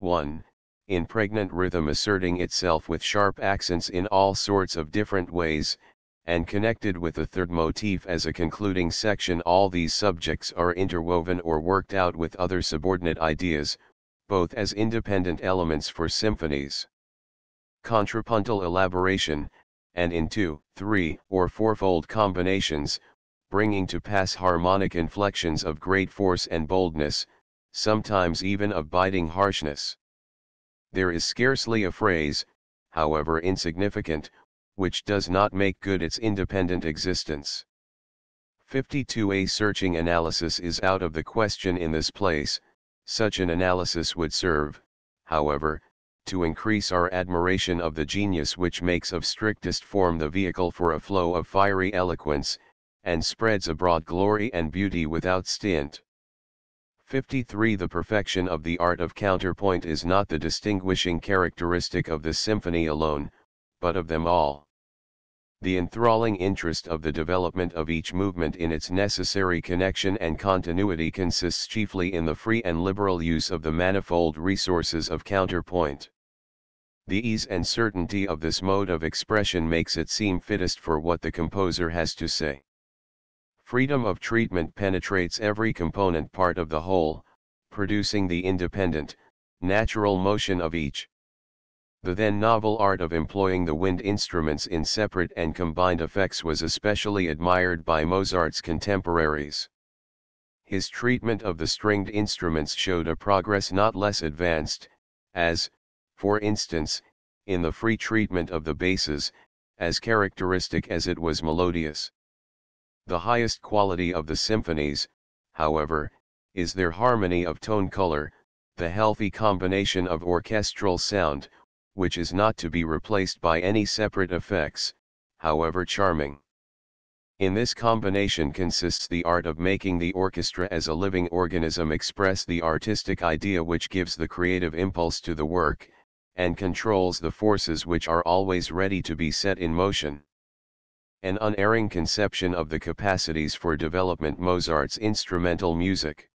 1. In pregnant rhythm asserting itself with sharp accents in all sorts of different ways, and connected with the third motif as a concluding section. All these subjects are interwoven or worked out with other subordinate ideas, both as independent elements for symphonies. Contrapuntal elaboration, and in 2, 3, or fourfold combinations, bringing to pass harmonic inflections of great force and boldness, sometimes even of biting harshness. There is scarcely a phrase, however insignificant, which does not make good its independent existence. 52. A searching analysis is out of the question in this place. Such an analysis would serve, however, to increase our admiration of the genius which makes of strictest form the vehicle for a flow of fiery eloquence, and spreads abroad glory and beauty without stint. 53. The perfection of the art of counterpoint is not the distinguishing characteristic of the symphony alone, but of them all. The enthralling interest of the development of each movement in its necessary connection and continuity consists chiefly in the free and liberal use of the manifold resources of counterpoint. The ease and certainty of this mode of expression makes it seem fittest for what the composer has to say. Freedom of treatment penetrates every component part of the whole, producing the independent, natural motion of each. The then novel art of employing the wind instruments in separate and combined effects was especially admired by Mozart's contemporaries. His treatment of the stringed instruments showed a progress not less advanced, as, for instance, in the free treatment of the basses, as characteristic as it was melodious. The highest quality of the symphonies, however, is their harmony of tone color, the healthy combination of orchestral sound, which is not to be replaced by any separate effects, however charming. In this combination consists the art of making the orchestra as a living organism express the artistic idea which gives the creative impulse to the work, and controls the forces which are always ready to be set in motion. An unerring conception of the capacities for development Mozart's instrumental music.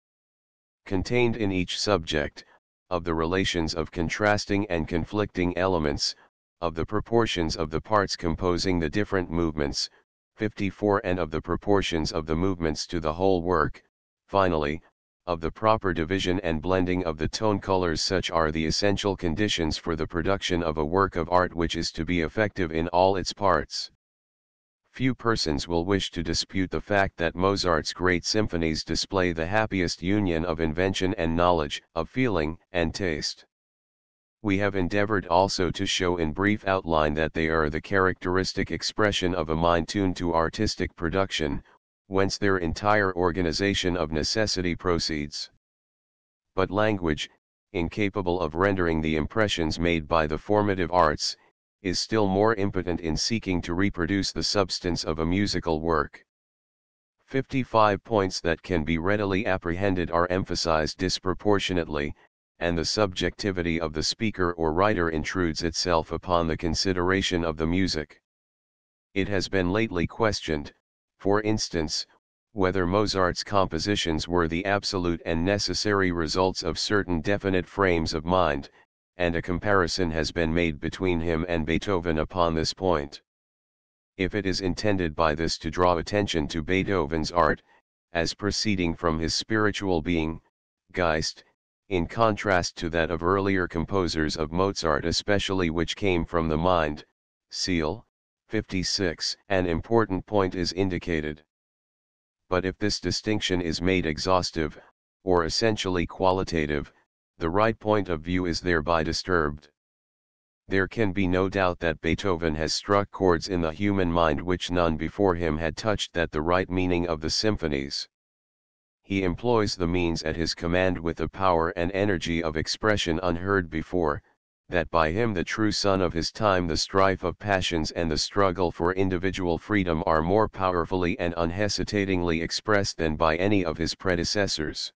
Contained in each subject, of the relations of contrasting and conflicting elements, of the proportions of the parts composing the different movements, 54, and of the proportions of the movements to the whole work, finally, of the proper division and blending of the tone colors. Such are the essential conditions for the production of a work of art which is to be effective in all its parts. Few persons will wish to dispute the fact that Mozart's great symphonies display the happiest union of invention and knowledge, of feeling and taste. We have endeavored also to show in brief outline that they are the characteristic expression of a mind tuned to artistic production, whence their entire organization of necessity proceeds. But language, incapable of rendering the impressions made by the formative arts, is still more impotent in seeking to reproduce the substance of a musical work. 55 points that can be readily apprehended are emphasized disproportionately, and the subjectivity of the speaker or writer intrudes itself upon the consideration of the music. It has been lately questioned, for instance, whether Mozart's compositions were the absolute and necessary results of certain definite frames of mind, and a comparison has been made between him and Beethoven upon this point. If it is intended by this to draw attention to Beethoven's art, as proceeding from his spiritual being, Geist, in contrast to that of earlier composers of Mozart especially which came from the mind, Seal, 56, an important point is indicated. But if this distinction is made exhaustive, or essentially qualitative, the right point of view is thereby disturbed. There can be no doubt that Beethoven has struck chords in the human mind which none before him had touched. That the right meaning of the symphonies. He employs the means at his command with a power and energy of expression unheard before, that by him the true son of his time the strife of passions and the struggle for individual freedom are more powerfully and unhesitatingly expressed than by any of his predecessors.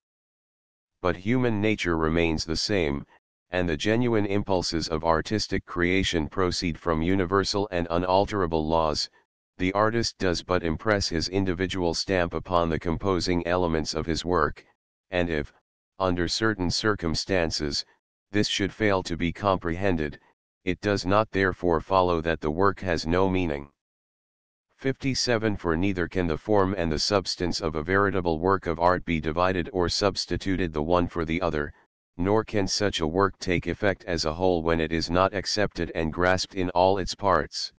But human nature remains the same, and the genuine impulses of artistic creation proceed from universal and unalterable laws. The artist does but impress his individual stamp upon the composing elements of his work, and if, under certain circumstances, this should fail to be comprehended, it does not therefore follow that the work has no meaning. 57 For neither can the form and the substance of a veritable work of art be divided or substituted the one for the other, nor can such a work take effect as a whole when it is not accepted and grasped in all its parts.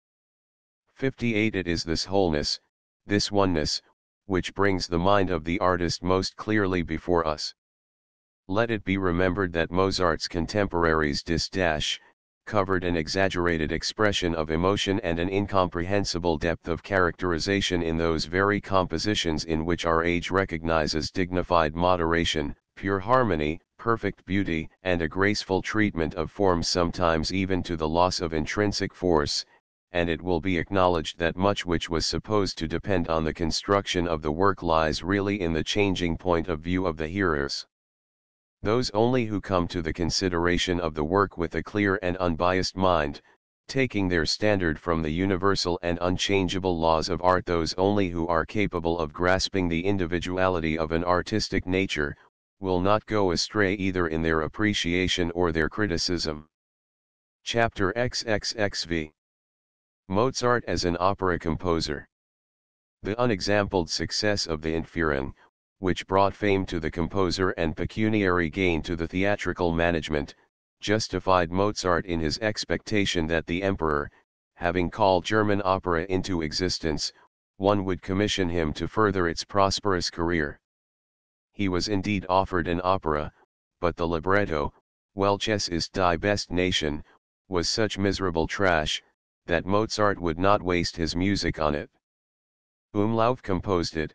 58 It is this wholeness, this oneness, which brings the mind of the artist most clearly before us. Let it be remembered that Mozart's contemporaries covered an exaggerated expression of emotion and an incomprehensible depth of characterization in those very compositions in which our age recognizes dignified moderation, pure harmony, perfect beauty, and a graceful treatment of form sometimes even to the loss of intrinsic force, and it will be acknowledged that much which was supposed to depend on the construction of the work lies really in the changing point of view of the hearers. Those only who come to the consideration of the work with a clear and unbiased mind, taking their standard from the universal and unchangeable laws of art, those only who are capable of grasping the individuality of an artistic nature, will not go astray either in their appreciation or their criticism. Chapter XXXV Mozart as an opera composer. The unexampled success of the Entführung, which brought fame to the composer and pecuniary gain to the theatrical management, justified Mozart in his expectation that the emperor, having called German opera into existence, one would commission him to further its prosperous career. He was indeed offered an opera, but the libretto, Welches ist die beste Nation, was such miserable trash, that Mozart would not waste his music on it. Umlauf composed it,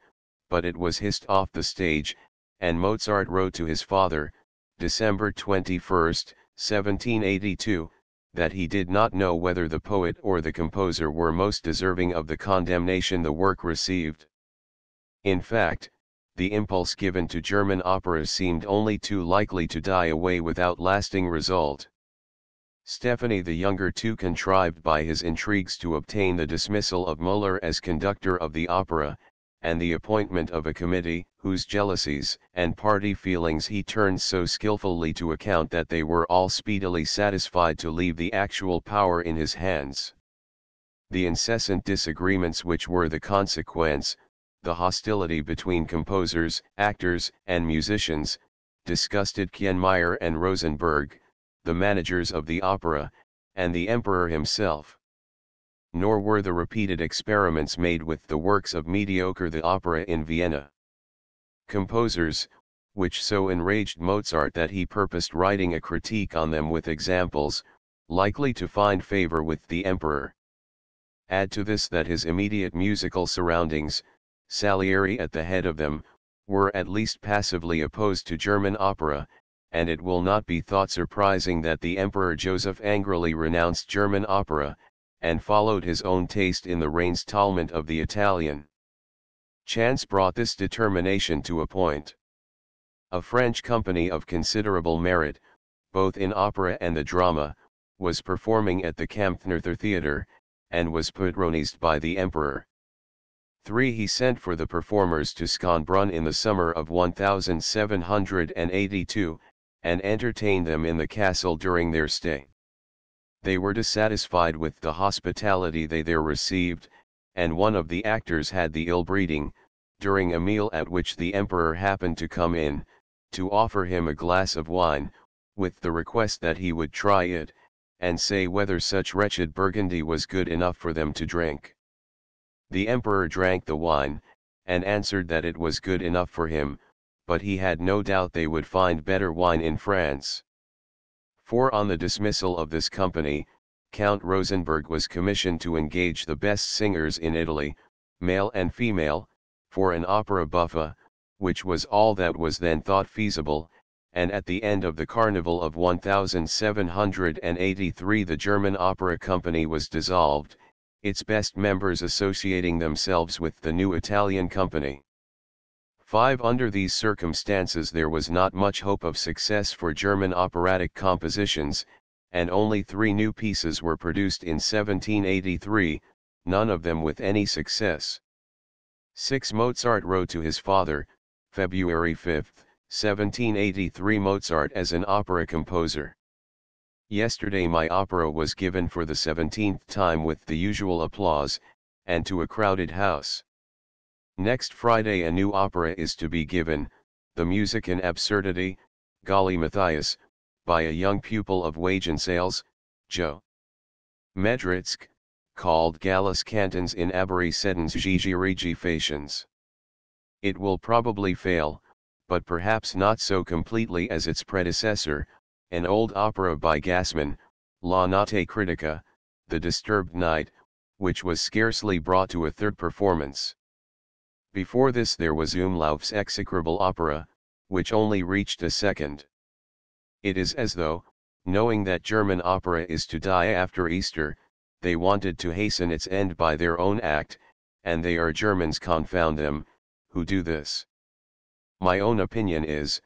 but it was hissed off the stage, and Mozart wrote to his father, December 21, 1782, that he did not know whether the poet or the composer were most deserving of the condemnation the work received. In fact, the impulse given to German operas seemed only too likely to die away without lasting result. Stephanie the Younger too contrived by his intrigues to obtain the dismissal of Müller as conductor of the opera, and the appointment of a committee, whose jealousies and party feelings he turned so skillfully to account that they were all speedily satisfied to leave the actual power in his hands. The incessant disagreements which were the consequence, the hostility between composers, actors, and musicians, disgusted Kienmeyer and Rosenberg, the managers of the opera, and the emperor himself. nor were the repeated experiments made with the works of mediocre the opera in Vienna. Composers, which so enraged Mozart that he purposed writing a critique on them with examples, likely to find favor with the emperor. Add to this that his immediate musical surroundings, Salieri at the head of them, were at least passively opposed to German opera, and it will not be thought surprising that the Emperor Joseph angrily renounced German opera, and followed his own taste in the reinstallment of the Italian. Chance brought this determination to a point. A French company of considerable merit, both in opera and the drama, was performing at the Kampfnerther Theatre, and was patronized by the Emperor. 3. He sent for the performers to Schönbrunn in the summer of 1782, and entertained them in the castle during their stay. They were dissatisfied with the hospitality they there received, and one of the actors had the ill-breeding, during a meal at which the Emperor happened to come in, to offer him a glass of wine, with the request that he would try it, and say whether such wretched Burgundy was good enough for them to drink. The Emperor drank the wine, and answered that it was good enough for him, but he had no doubt they would find better wine in France. 4. On the dismissal of this company, Count Rosenberg was commissioned to engage the best singers in Italy, male and female, for an opera buffa, which was all that was then thought feasible, and at the end of the carnival of 1783 the German Opera Company was dissolved, its best members associating themselves with the new Italian company. 5. Under these circumstances there was not much hope of success for German operatic compositions, and only 3 new pieces were produced in 1783, none of them with any success. 6. Mozart wrote to his father, February 5, 1783. Mozart as an opera composer. Yesterday my opera was given for the 17th time with the usual applause, and to a crowded house. Next Friday a new opera is to be given, The Music in Absurdity, Galli Matthias, by a young pupil of Wagenseils, Jo. Medritsk, called Gallus Cantons in Aberi Sedens Gigi Faciens. It will probably fail, but perhaps not so completely as its predecessor, an old opera by Gassman, La Notte Critica, The Disturbed Night, which was scarcely brought to a third performance. Before this there was Umlauf's execrable opera, which only reached a second. It is as though, knowing that German opera is to die after Easter, they wanted to hasten its end by their own act, and they are Germans, confound them, who do this. My own opinion is,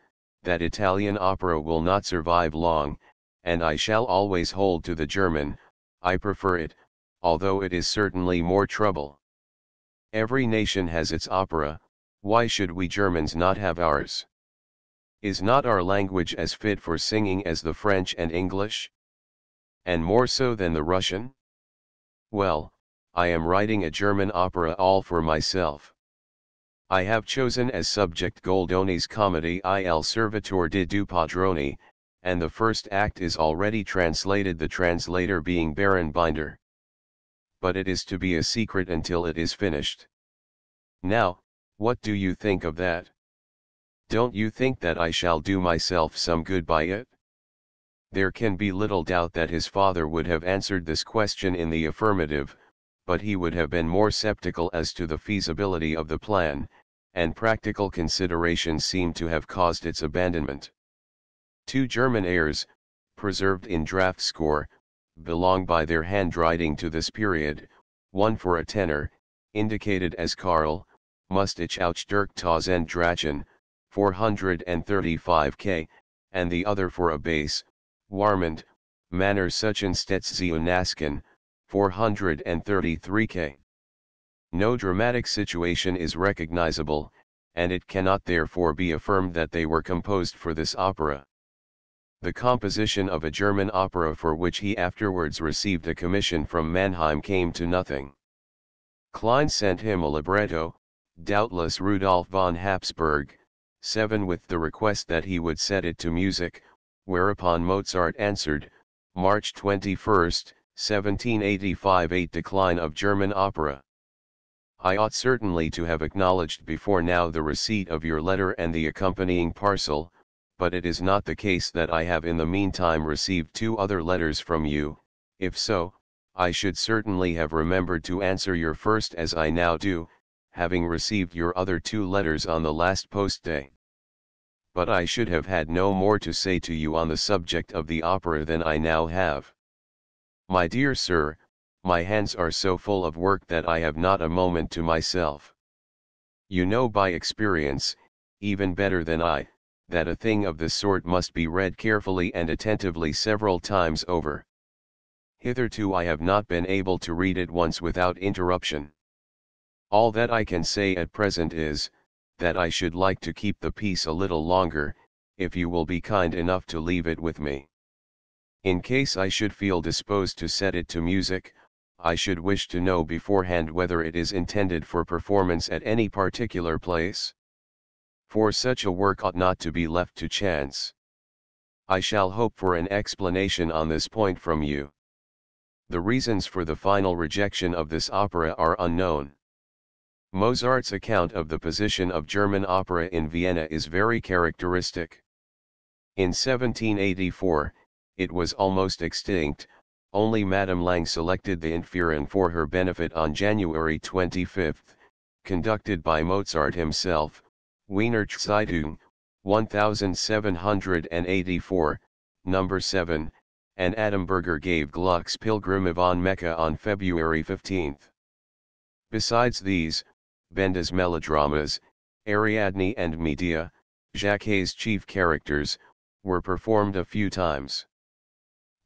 that Italian opera will not survive long, and I shall always hold to the German. I prefer it, although it is certainly more trouble. Every nation has its opera, why should we Germans not have ours? Is not our language as fit for singing as the French and English? And more so than the Russian? Well, I am writing a German opera all for myself. I have chosen as subject Goldoni's comedy Il Servitore di Due Padroni, and the first act is already translated, the translator being Baron Binder. But it is to be a secret until it is finished. Now, what do you think of that? Don't you think that I shall do myself some good by it? There can be little doubt that his father would have answered this question in the affirmative, but he would have been more sceptical as to the feasibility of the plan, and practical considerations seem to have caused its abandonment. 2 German airs, preserved in draft score, belong by their handwriting to this period, one for a tenor, indicated as Karl, Must ich auch durch Tausend Drachen, 435 K, and the other for a bass, Warmend, Manner suchen stets zu Nasken, 433 K. No dramatic situation is recognizable, and it cannot therefore be affirmed that they were composed for this opera. The composition of a German opera for which he afterwards received a commission from Mannheim came to nothing. Klein sent him a libretto, doubtless Rudolf von Habsburg, 7, with the request that he would set it to music, whereupon Mozart answered, March 21, 1785-8 Decline of German opera. I ought certainly to have acknowledged before now the receipt of your letter and the accompanying parcel, but it is not the case that I have in the meantime received 2 other letters from you. If so, I should certainly have remembered to answer your first as I now do, having received your other 2 letters on the last post day. But I should have had no more to say to you on the subject of the opera than I now have. My dear sir, my hands are so full of work that I have not a moment to myself. You know by experience, even better than I, that a thing of this sort must be read carefully and attentively several times over. Hitherto I have not been able to read it once without interruption. All that I can say at present is, that I should like to keep the peace a little longer, if you will be kind enough to leave it with me. In case I should feel disposed to set it to music, I should wish to know beforehand whether it is intended for performance at any particular place. For such a work ought not to be left to chance. I shall hope for an explanation on this point from you. The reasons for the final rejection of this opera are unknown. Mozart's account of the position of German opera in Vienna is very characteristic. In 1784, it was almost extinct, only Madame Lang selected the Entführung for her benefit on January 25, conducted by Mozart himself, Wiener Zeitung, 1784, number 7, and Adamberger gave Gluck's Pilgrim von Mecca on February 15. Besides these, Benda's melodramas, Ariadne and Medea, Jacquet's chief characters, were performed a few times.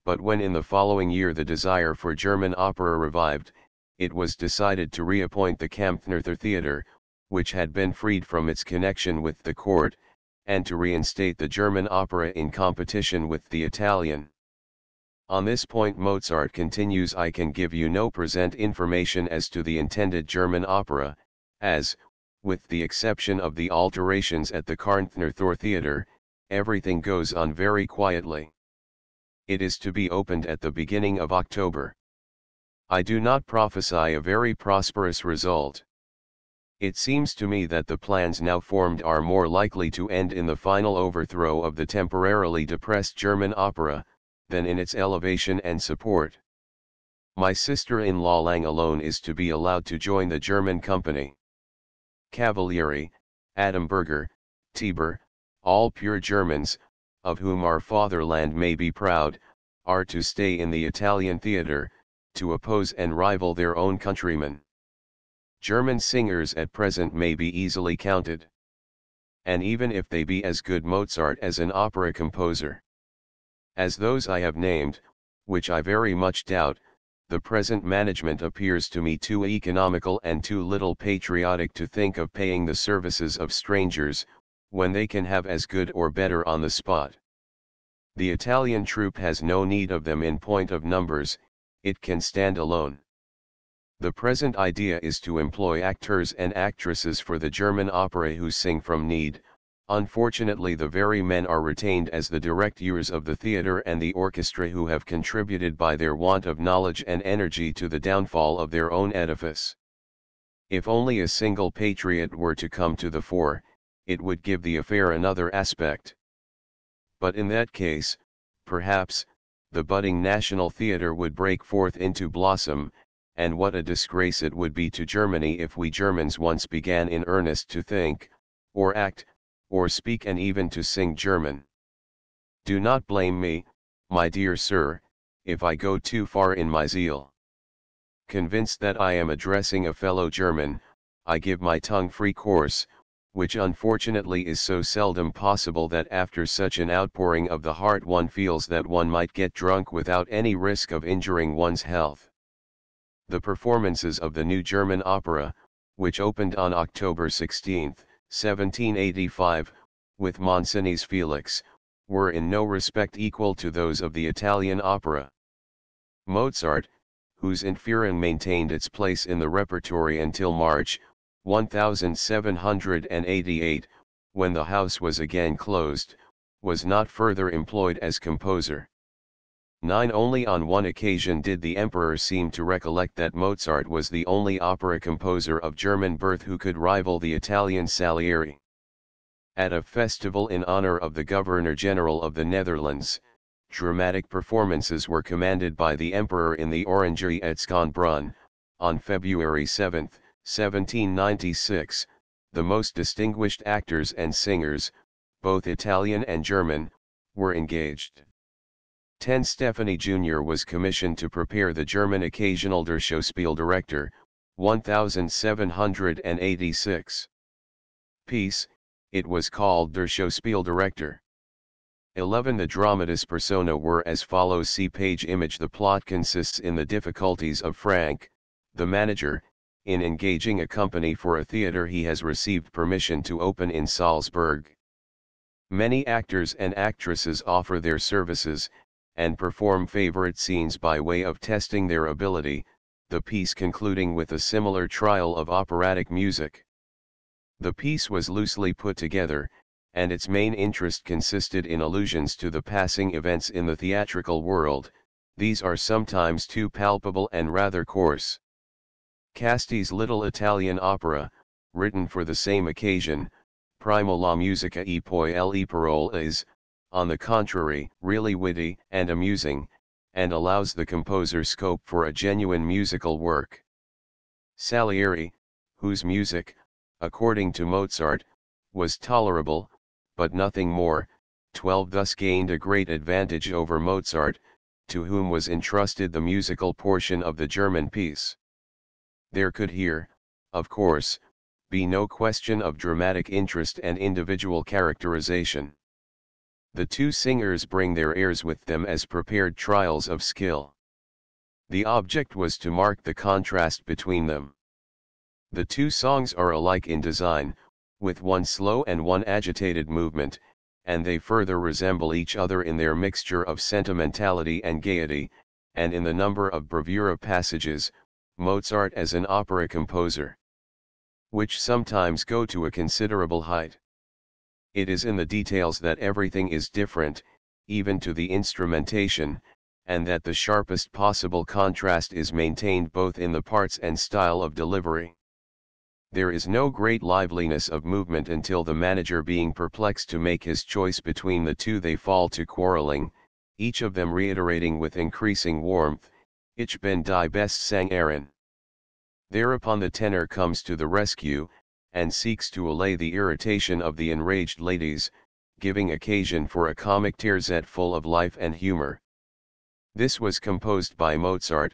But when in the following year the desire for German opera revived, it was decided to reappoint the Kampftheater Theatre, which had been freed from its connection with the court, and to reinstate the German opera in competition with the Italian. On this point Mozart continues, I can give you no present information as to the intended German opera, as, with the exception of the alterations at the Kampftheater Theatre, everything goes on very quietly. It is to be opened at the beginning of October. I do not prophesy a very prosperous result. It seems to me that the plans now formed are more likely to end in the final overthrow of the temporarily depressed German opera, than in its elevation and support. My sister-in-law Lang alone is to be allowed to join the German company. Cavalieri, Adamberger, Tieber, all pure Germans, of whom our fatherland may be proud, are to stay in the Italian theatre, to oppose and rival their own countrymen. German singers at present may be easily counted. And even if they be as good Mozart as an opera composer as those I have named, which I very much doubt, the present management appears to me too economical and too little patriotic to think of paying the services of strangers, when they can have as good or better on the spot. The Italian troupe has no need of them in point of numbers, it can stand alone. The present idea is to employ actors and actresses for the German opera who sing from need. Unfortunately the very men are retained as the directeurs of the theatre and the orchestra who have contributed by their want of knowledge and energy to the downfall of their own edifice. If only a single patriot were to come to the fore, it would give the affair another aspect. But in that case, perhaps, the budding national theatre would break forth into blossom, and what a disgrace it would be to Germany if we Germans once began in earnest to think, or act, or speak and even to sing German. Do not blame me, my dear sir, if I go too far in my zeal. Convinced that I am addressing a fellow German, I give my tongue free course, which unfortunately is so seldom possible that after such an outpouring of the heart one feels that one might get drunk without any risk of injuring one's health. The performances of the new German opera, which opened on October 16, 1785, with Monsini's Felix, were in no respect equal to those of the Italian opera. Mozart, whose Entführung maintained its place in the repertory until March 1788, when the house was again closed, was not further employed as composer. 9. Only on one occasion did the emperor seem to recollect that Mozart was the only opera composer of German birth who could rival the Italian Salieri. At a festival in honor of the Governor-General of the Netherlands, dramatic performances were commanded by the emperor in the Orangerie at Schönbrunn, on February 7, 1796. The most distinguished actors and singers, both Italian and German, were engaged. 10. Stephanie Jr. was commissioned to prepare the German occasional Der Schauspieldirektor, 1786. Piece, it was called Der Schauspieldirektor. 11. The dramatis persona were as follows. See page image. The plot consists in the difficulties of Frank, the manager, in engaging a company for a theater he has received permission to open in Salzburg. Many actors and actresses offer their services, and perform favorite scenes by way of testing their ability, the piece concluding with a similar trial of operatic music. The piece was loosely put together, and its main interest consisted in allusions to the passing events in the theatrical world. These are sometimes too palpable and rather coarse. Casti's Little Italian Opera, written for the same occasion, Prima la musica e poi le parole, is, on the contrary, really witty and amusing, and allows the composer scope for a genuine musical work. Salieri, whose music, according to Mozart, was tolerable, but nothing more, 12 thus gained a great advantage over Mozart, to whom was entrusted the musical portion of the German piece. There could here, of course, be no question of dramatic interest and individual characterization. The two singers bring their airs with them as prepared trials of skill. The object was to mark the contrast between them. The two songs are alike in design, with one slow and one agitated movement, and they further resemble each other in their mixture of sentimentality and gaiety, and in the number of bravura passages, Mozart as an opera composer, which sometimes go to a considerable height. It is in the details that everything is different, even to the instrumentation, and that the sharpest possible contrast is maintained both in the parts and style of delivery. There is no great liveliness of movement until the manager, being perplexed to make his choice between the two, they fall to quarreling, each of them reiterating with increasing warmth, "Ich bin die best Sängerin." Thereupon the tenor comes to the rescue, and seeks to allay the irritation of the enraged ladies, giving occasion for a comic terzet full of life and humor. This was composed by Mozart,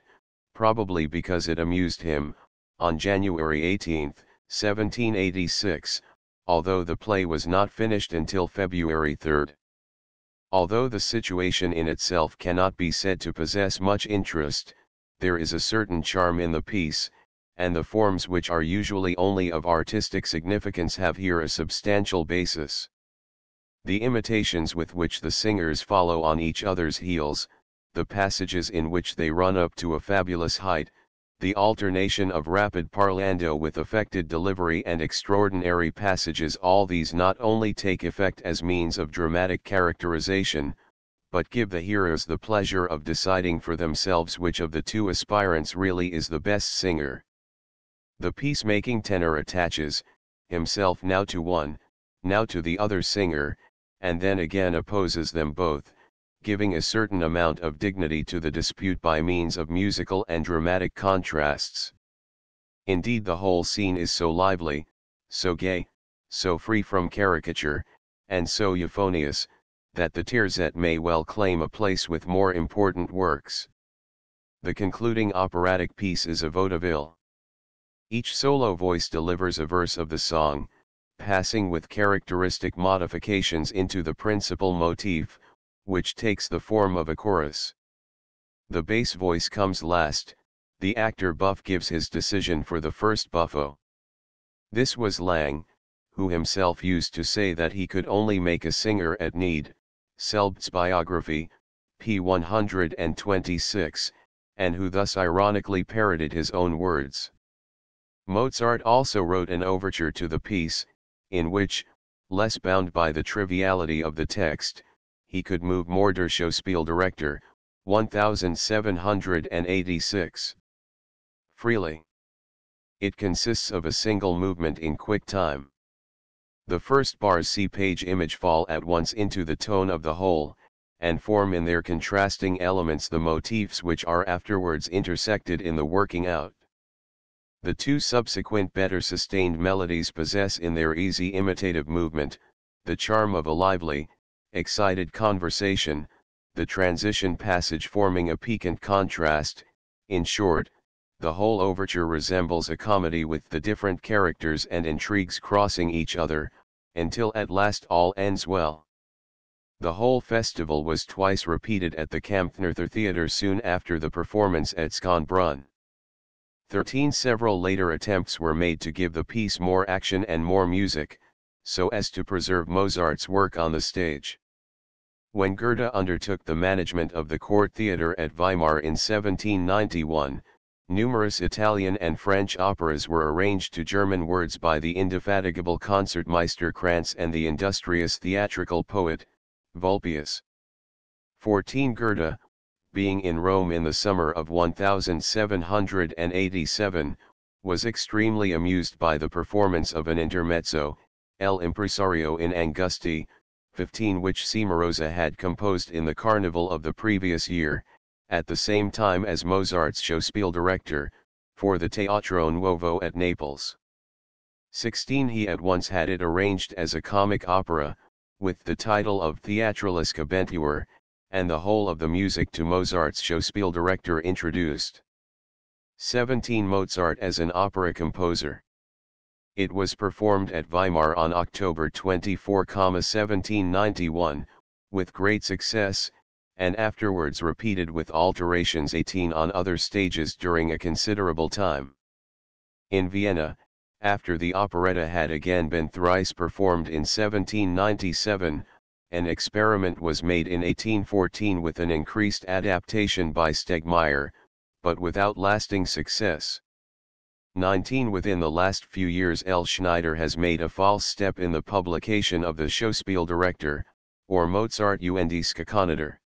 probably because it amused him, on January 18, 1786, although the play was not finished until February 3. Although the situation in itself cannot be said to possess much interest, there is a certain charm in the piece, and the forms which are usually only of artistic significance have here a substantial basis. The imitations with which the singers follow on each other's heels, the passages in which they run up to a fabulous height, the alternation of rapid parlando with affected delivery and extraordinary passages, all these not only take effect as means of dramatic characterization, but give the hearers the pleasure of deciding for themselves which of the two aspirants really is the best singer. The peacemaking tenor attaches himself now to one, now to the other singer, and then again opposes them both, giving a certain amount of dignity to the dispute by means of musical and dramatic contrasts. Indeed, the whole scene is so lively, so gay, so free from caricature, and so euphonious, that the terzet may well claim a place with more important works. The concluding operatic piece is a vaudeville. Each solo voice delivers a verse of the song, passing with characteristic modifications into the principal motif, which takes the form of a chorus. The bass voice comes last. The actor buff gives his decision for the first buffo. This was Lang, who himself used to say that he could only make a singer at need, Selbst's biography, p. 126, and who thus ironically parroted his own words. Mozart also wrote an overture to the piece, in which, less bound by the triviality of the text, he could move more. Der Schauspieldirektor 1786. Freely. It consists of a single movement in quick time. The first bars see page image fall at once into the tone of the whole, and form in their contrasting elements the motifs which are afterwards intersected in the working out. The two subsequent better sustained melodies possess in their easy imitative movement, the charm of a lively, excited conversation, the transition passage forming a piquant contrast. In short, the whole overture resembles a comedy with the different characters and intrigues crossing each other, until at last all ends well. The whole festival was twice repeated at the Kampfnerther Theatre soon after the performance at Schönbrunn. 13 several later attempts were made to give the piece more action and more music, so as to preserve Mozart's work on the stage. When Goethe undertook the management of the court theatre at Weimar in 1791, numerous Italian and French operas were arranged to German words by the indefatigable concertmeister Kranz and the industrious theatrical poet, Vulpius. 14 Goethe, being in Rome in the summer of 1787, was extremely amused by the performance of an intermezzo, El Impresario in Angusti, 15, which Cimarosa had composed in the carnival of the previous year, at the same time as Mozart's Schauspieldirektor, for the Teatro Nuovo at Naples. 16 He at once had it arranged as a comic opera, with the title of Theatralis Cabentur, and the whole of the music to Mozart's Schauspieldirektor introduced. 17 Mozart as an opera composer. It was performed at Weimar on October 24, 1791, with great success, and afterwards repeated with alterations 18 on other stages during a considerable time. In Vienna, after the operetta had again been thrice performed in 1797, an experiment was made in 1814 with an increased adaptation by Stegmaier, but without lasting success. 19 Within the last few years L. Schneider has made a false step in the publication of the Schauspieldirektor, or Mozart und Skakanader.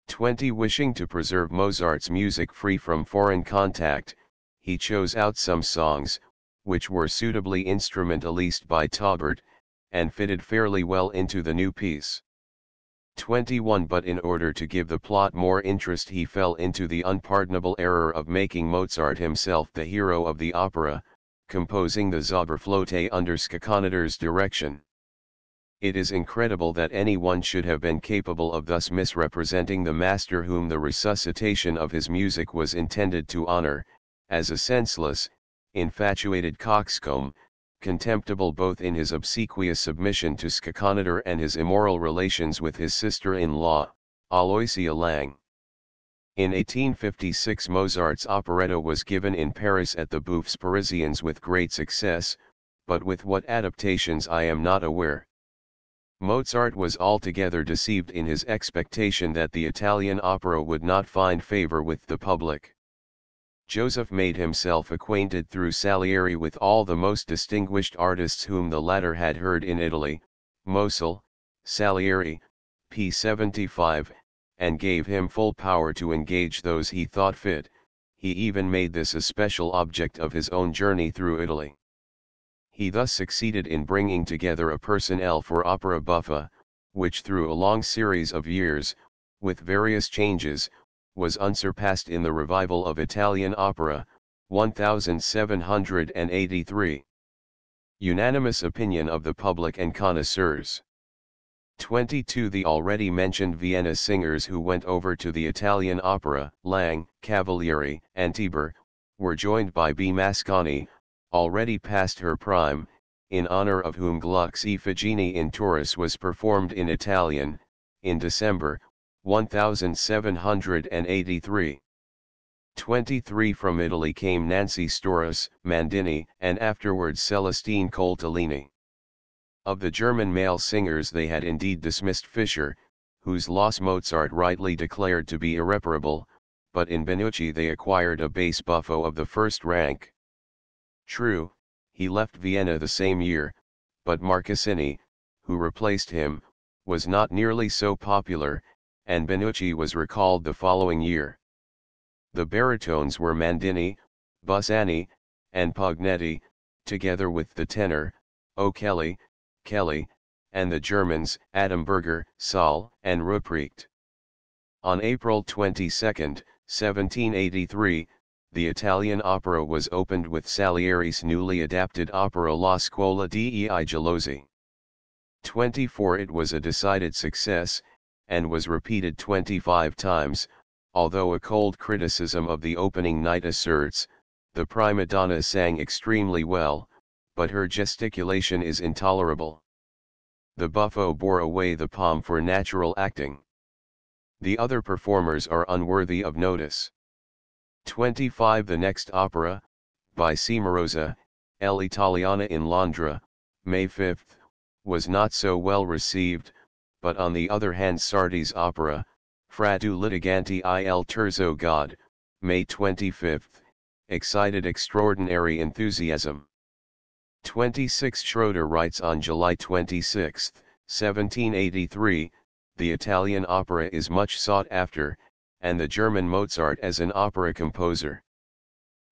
20 Wishing to preserve Mozart's music free from foreign contact, he chose out some songs, which were suitably instrumentalised by Taubert, and fitted fairly well into the new piece. 21 But in order to give the plot more interest he fell into the unpardonable error of making Mozart himself the hero of the opera, composing the Zauberflöte under Skakanader's direction. It is incredible that anyone should have been capable of thus misrepresenting the master whom the resuscitation of his music was intended to honor, as a senseless, infatuated coxcomb, contemptible both in his obsequious submission to Skakanader and his immoral relations with his sister-in-law, Aloysia Lang. In 1856 Mozart's operetta was given in Paris at the Bouffes Parisiens with great success, but with what adaptations I am not aware. Mozart was altogether deceived in his expectation that the Italian opera would not find favor with the public. Joseph made himself acquainted through Salieri with all the most distinguished artists whom the latter had heard in Italy, Mosul, Salieri, p. 75, and gave him full power to engage those he thought fit. He even made this a special object of his own journey through Italy. He thus succeeded in bringing together a personnel for opera buffa, which through a long series of years, with various changes, was unsurpassed in the revival of Italian opera, 1783. Unanimous opinion of the public and connoisseurs. 22 The already mentioned Vienna singers who went over to the Italian opera, Lang, Cavalieri, and Tieber, were joined by B. Mascagni, already past her prime, in honor of whom Gluck's Iphigenie in Taurus was performed in Italian, in December, 1783. 23 From Italy came Nancy Storace, Mandini, and afterwards Celestine Coltellini. Of the German male singers they had indeed dismissed Fischer, whose loss Mozart rightly declared to be irreparable, but in Benucci they acquired a bass buffo of the first rank. True, he left Vienna the same year, but Marcassini, who replaced him, was not nearly so popular, and Benucci was recalled the following year. The baritones were Mandini, Busani, and Pognetti, together with the tenor, O'Kelly, Kelly, and the Germans, Adamberger, Saul, and Ruprecht. On April 22, 1783, the Italian opera was opened with Salieri's newly adapted opera La Scuola dei Gelosi. 24 It was a decided success, and was repeated 25 times, although a cold criticism of the opening night asserts, the prima donna sang extremely well, but her gesticulation is intolerable. The buffo bore away the palm for natural acting. The other performers are unworthy of notice. 25 The next opera, by Cimarosa, L'Italiana in Londra, May 5, was not so well received, but on the other hand Sardi's opera, Fra due litiganti il terzo god, May 25, excited extraordinary enthusiasm. 26 Schroeder writes on July 26, 1783, the Italian opera is much sought after, and the German Mozart as an opera composer.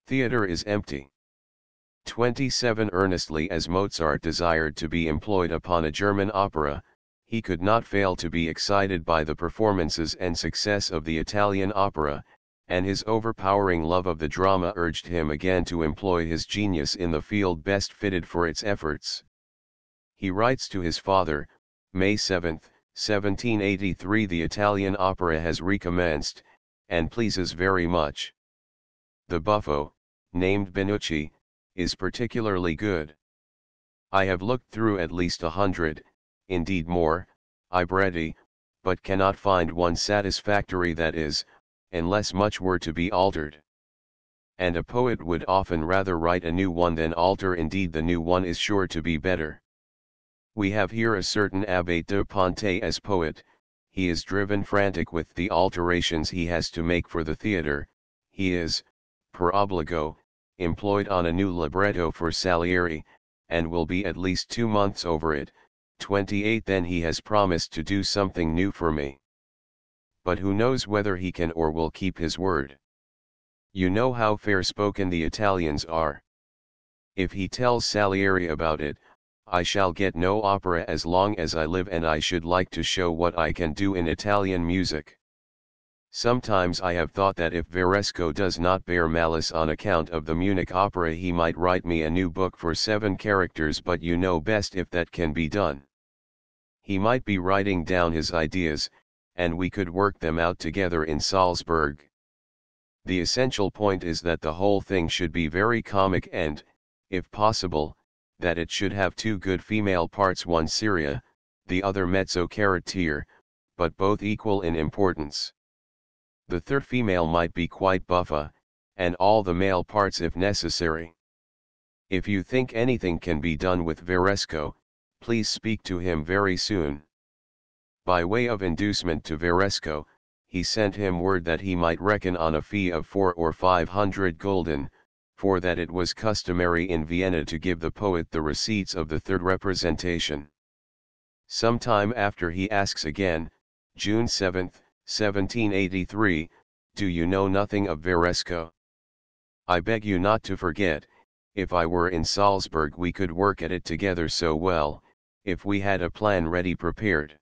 Theatre is empty. 27 Earnestly as Mozart desired to be employed upon a German opera, he could not fail to be excited by the performances and success of the Italian opera, and his overpowering love of the drama urged him again to employ his genius in the field best fitted for its efforts. He writes to his father, May 7, 1783 The Italian opera has recommenced, and pleases very much. The buffo, named Benucci, is particularly good. I have looked through at least 100, indeed more, libretti, but cannot find one satisfactory, that is, unless much were to be altered. And a poet would often rather write a new one than alter, indeed the new one is sure to be better. We have here a certain Abbé de Ponte as poet, he is driven frantic with the alterations he has to make for the theatre, he is, per obligo, employed on a new libretto for Salieri, and will be at least 2 months over it. 28 Then he has promised to do something new for me. But who knows whether he can or will keep his word? You know how fair-spoken the Italians are. If he tells Salieri about it, I shall get no opera as long as I live, and I should like to show what I can do in Italian music. Sometimes I have thought that if Varesco does not bear malice on account of the Munich opera, he might write me a new book for 7 characters, but you know best if that can be done. He might be writing down his ideas, and we could work them out together in Salzburg. The essential point is that the whole thing should be very comic and, if possible, that it should have 2 good female parts, one seria, the other mezzo carattere, but both equal in importance. The third female might be quite buffa, and all the male parts if necessary. If you think anything can be done with Varesco, please speak to him very soon. By way of inducement to Varesco, he sent him word that he might reckon on a fee of 400 or 500 gulden, for that it was customary in Vienna to give the poet the receipts of the third representation. Some time after he asks again, June 7, 1783, do you know nothing of Varesco? I beg you not to forget, if I were in Salzburg we could work at it together so well, if we had a plan ready prepared.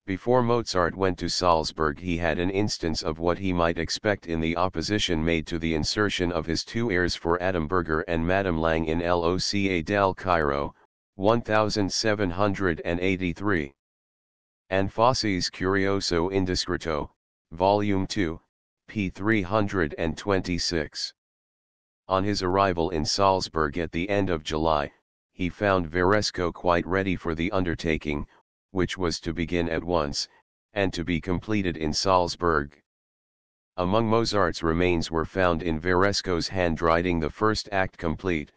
Before Mozart went to Salzburg he had an instance of what he might expect in the opposition made to the insertion of his 2 airs for Adamberger and Madame Lang in L'Oca del Cairo, 1783. Anfosse's Curioso Indiscreto, Volume 2, p. 326. On his arrival in Salzburg at the end of July, he found Varesco quite ready for the undertaking, which was to begin at once, and to be completed in Salzburg. Among Mozart's remains were found in Varesco's handwriting the first act complete,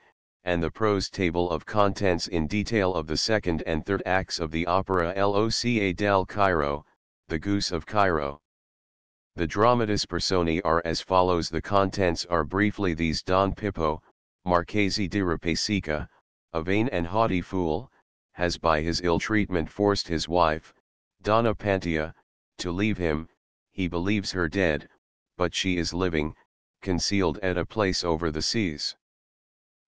and the prose table of contents in detail of the second and third acts of the opera L'Oca del Cairo, The Goose of Cairo. The dramatis personae are as follows. The contents are briefly these: Don Pippo, Marchese di Rapasica, a vain and haughty fool, has by his ill treatment forced his wife, Donna Pantia, to leave him, he believes her dead, but she is living, concealed at a place over the seas.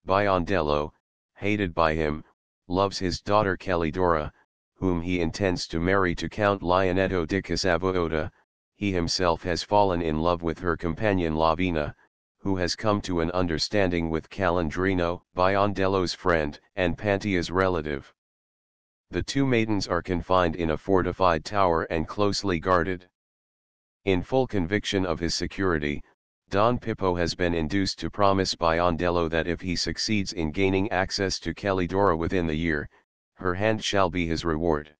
Biondello, hated by him, loves his daughter Calidora, whom he intends to marry to Count Lionetto di Casavoota. He himself has fallen in love with her companion Lavina, who has come to an understanding with Calandrino, Biondello's friend and Pantia's relative. The two maidens are confined in a fortified tower and closely guarded. In full conviction of his security, Don Pippo has been induced to promise Biondello that if he succeeds in gaining access to Calidora within the year, her hand shall be his reward.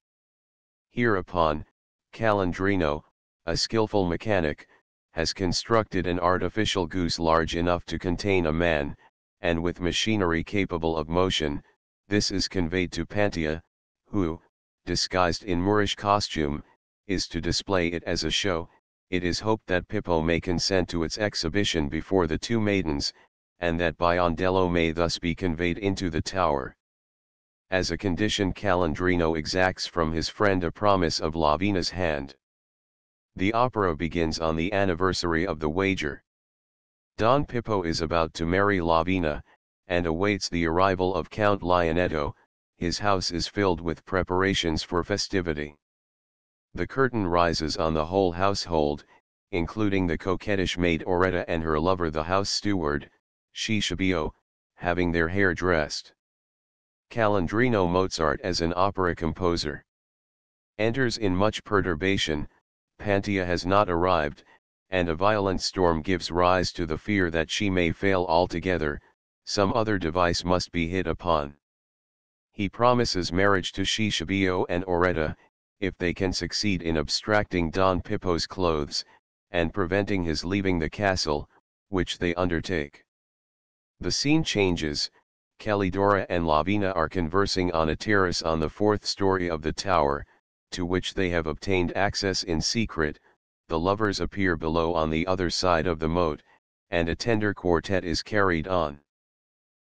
Hereupon, Calandrino, a skillful mechanic, has constructed an artificial goose large enough to contain a man, and with machinery capable of motion. This is conveyed to Pantia, who, disguised in Moorish costume, is to display it as a show. It is hoped that Pippo may consent to its exhibition before the two maidens, and that Biondello may thus be conveyed into the tower. As a condition, Calandrino exacts from his friend a promise of Lavina's hand. The opera begins on the anniversary of the wager. Don Pippo is about to marry Lavina, and awaits the arrival of Count Lionetto. His house is filled with preparations for festivity. The curtain rises on the whole household, including the coquettish maid Auretta and her lover the house steward, Cicciabeo, having their hair dressed. Calandrino Mozart as an opera composer enters in much perturbation. Pantia has not arrived, and a violent storm gives rise to the fear that she may fail altogether. Some other device must be hit upon. He promises marriage to Cicciabeo and Auretta, if they can succeed in abstracting Don Pippo's clothes, and preventing his leaving the castle, which they undertake. The scene changes. Calidora and Lavina are conversing on a terrace on the fourth story of the tower, to which they have obtained access in secret. The lovers appear below on the other side of the moat, and a tender quartet is carried on.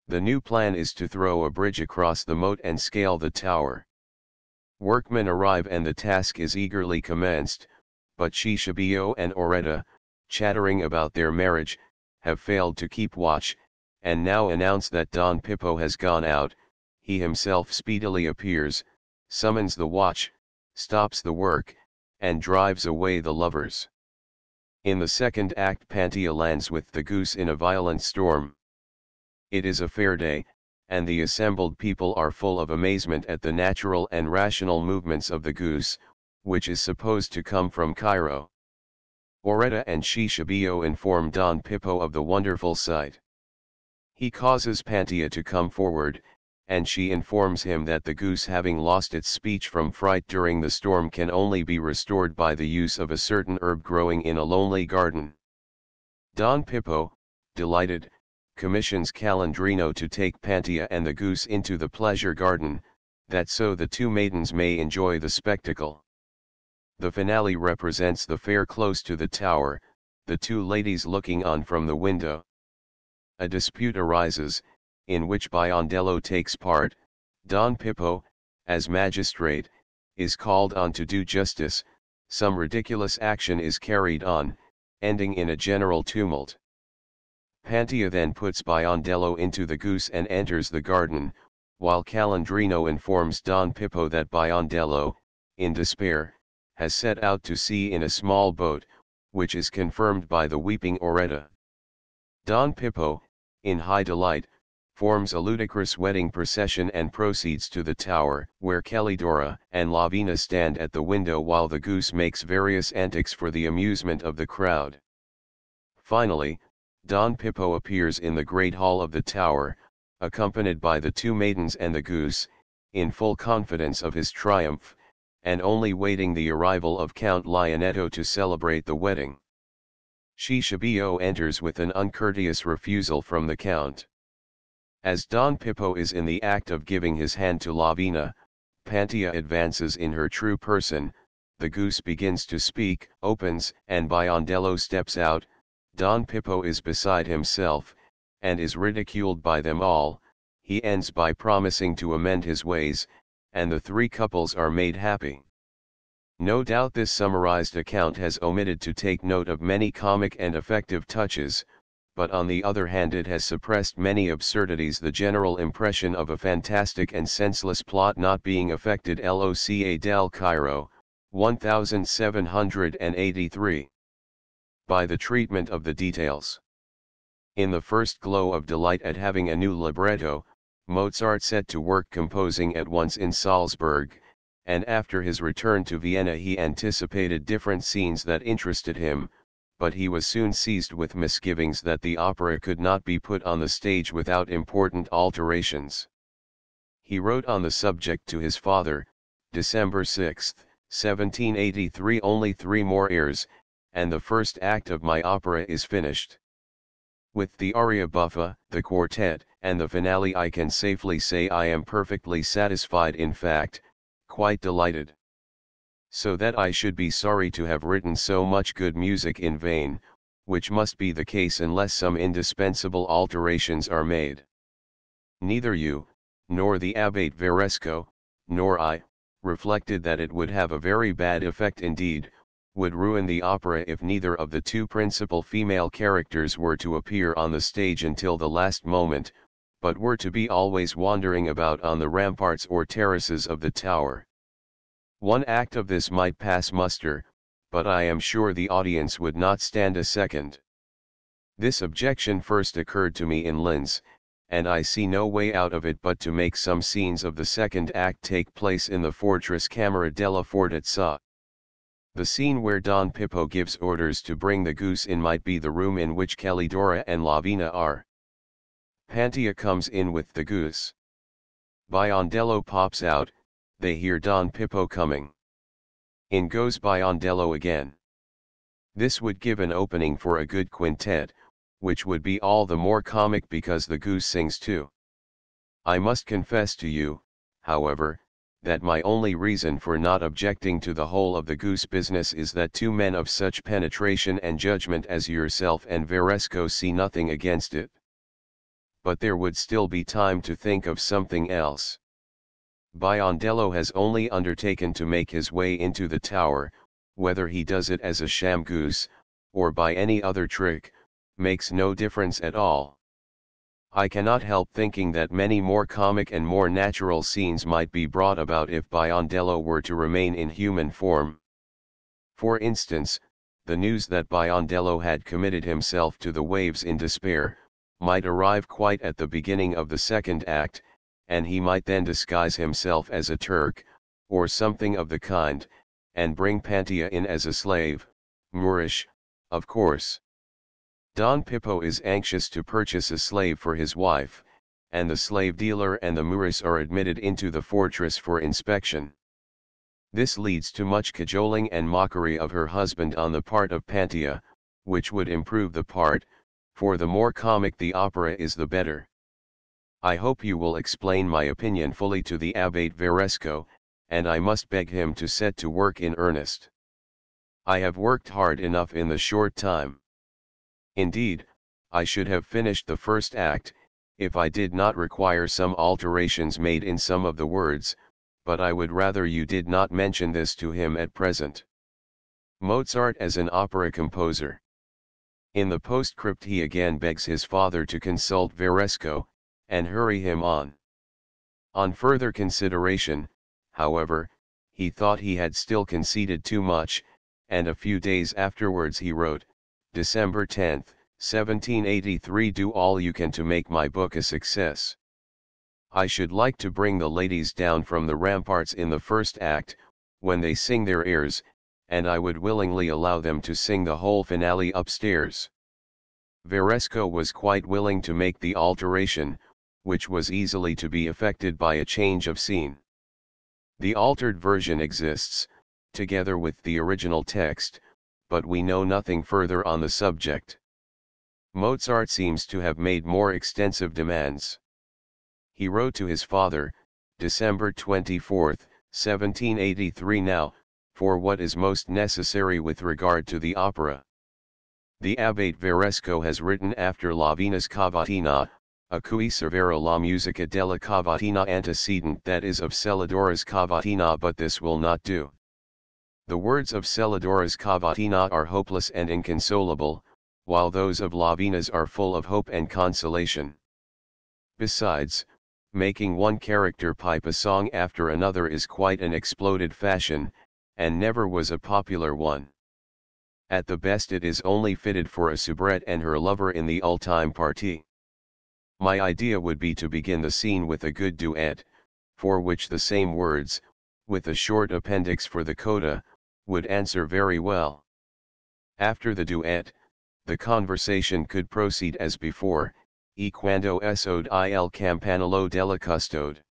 The new plan is to throw a bridge across the moat and scale the tower. Workmen arrive and the task is eagerly commenced, but Cicciabeo and Auretta, chattering about their marriage, have failed to keep watch, and now announce that Don Pippo has gone out. He himself speedily appears, summons the watch, stops the work, and drives away the lovers. In the second act, Pantia lands with the goose in a violent storm. It is a fair day, and the assembled people are full of amazement at the natural and rational movements of the goose, which is supposed to come from Cairo. Auretta and Cicciabeo inform Don Pippo of the wonderful sight. He causes Pantia to come forward, and she informs him that the goose, having lost its speech from fright during the storm, can only be restored by the use of a certain herb growing in a lonely garden. Don Pippo, delighted, commissions Calandrino to take Pantia and the goose into the pleasure garden, that so the two maidens may enjoy the spectacle. The finale represents the fair close to the tower, the two ladies looking on from the window. A dispute arises, in which Biondello takes part. Don Pippo, as magistrate, is called on to do justice. Some ridiculous action is carried on, ending in a general tumult. Pantia then puts Biondello into the goose and enters the garden, while Calandrino informs Don Pippo that Biondello, in despair, has set out to sea in a small boat, which is confirmed by the weeping Auretta. Don Pippo, in high delight, forms a ludicrous wedding procession and proceeds to the tower, where Calidora and Lavina stand at the window while the goose makes various antics for the amusement of the crowd. Finally, Don Pippo appears in the great hall of the tower, accompanied by the two maidens and the goose, in full confidence of his triumph, and only waiting the arrival of Count Lionetto to celebrate the wedding. Cicciabeo enters with an uncourteous refusal from the Count. As Don Pippo is in the act of giving his hand to Lavina, Pantia advances in her true person, the goose begins to speak, opens, and Biondello steps out. Don Pippo is beside himself, and is ridiculed by them all. He ends by promising to amend his ways, and the three couples are made happy. No doubt this summarized account has omitted to take note of many comic and effective touches, but on the other hand it has suppressed many absurdities. The general impression of a fantastic and senseless plot not being affected. Loca del Cairo, 1783. By the treatment of the details. In the first glow of delight at having a new libretto, Mozart set to work composing at once in Salzburg, and after his return to Vienna he anticipated different scenes that interested him, but he was soon seized with misgivings that the opera could not be put on the stage without important alterations. He wrote on the subject to his father, December 6, 1783. Only 3 more airs, and the first act of my opera is finished. With the aria buffa, the quartet, and the finale I can safely say I am perfectly satisfied, in fact, quite delighted. So that I should be sorry to have written so much good music in vain, which must be the case unless some indispensable alterations are made. Neither you, nor the Abbate Varesco, nor I, reflected that it would have a very bad effect indeed, would ruin the opera if neither of the 2 principal female characters were to appear on the stage until the last moment, but were to be always wandering about on the ramparts or terraces of the tower. 1 act of this might pass muster, but I am sure the audience would not stand a second. This objection first occurred to me in Linz, and I see no way out of it but to make some scenes of the 2nd act take place in the fortress Camera della Fortezza. The scene where Don Pippo gives orders to bring the goose in might be the room in which Calidora and Lavina are. Pantia comes in with the goose. Biondello pops out, they hear Don Pippo coming. In goes Biondello again. This would give an opening for a good quintet, which would be all the more comic because the goose sings too. I must confess to you, however, that my only reason for not objecting to the whole of the goose business is that 2 men of such penetration and judgment as yourself and Varesco see nothing against it. But there would still be time to think of something else. Biondello has only undertaken to make his way into the tower, whether he does it as a sham goose, or by any other trick, makes no difference at all. I cannot help thinking that many more comic and more natural scenes might be brought about if Biondello were to remain in human form. For instance, the news that Biondello had committed himself to the waves in despair, might arrive quite at the beginning of the 2nd act, and he might then disguise himself as a Turk, or something of the kind, and bring Pantia in as a slave, Moorish, of course. Don Pippo is anxious to purchase a slave for his wife, and the slave dealer and the Moorish are admitted into the fortress for inspection. This leads to much cajoling and mockery of her husband on the part of Pantia, which would improve the part, for the more comic the opera is the better. I hope you will explain my opinion fully to the Abbate Varesco, and I must beg him to set to work in earnest. I have worked hard enough in the short time. Indeed, I should have finished the 1st act, if I did not require some alterations made in some of the words, but I would rather you did not mention this to him at present. Mozart as an opera composer. In the postscript he again begs his father to consult Varesco, and hurry him on. On further consideration, however, he thought he had still conceded too much, and a few days afterwards he wrote, December 10, 1783. Do all you can to make my book a success. I should like to bring the ladies down from the ramparts in the 1st act, when they sing their airs, and I would willingly allow them to sing the whole finale upstairs. Varesco was quite willing to make the alteration, which was easily to be effected by a change of scene. The altered version exists, together with the original text, but we know nothing further on the subject. Mozart seems to have made more extensive demands. He wrote to his father, December 24, 1783. Now, for what is most necessary with regard to the opera. The Abbate Varesco has written after Lavina's cavatina, a cui servero la musica della cavatina antecedent, that is of Celidora's cavatina, but this will not do. The words of Celidora's cavatina are hopeless and inconsolable, while those of Lavina's are full of hope and consolation. Besides, making one character pipe a song after another is quite an exploded fashion, and never was a popular one. At the best it is only fitted for a soubrette and her lover in the ultime partie. My idea would be to begin the scene with a good duet, for which the same words, with a short appendix for the coda, would answer very well. After the duet, the conversation could proceed as before, e quando esod il campanello della custode.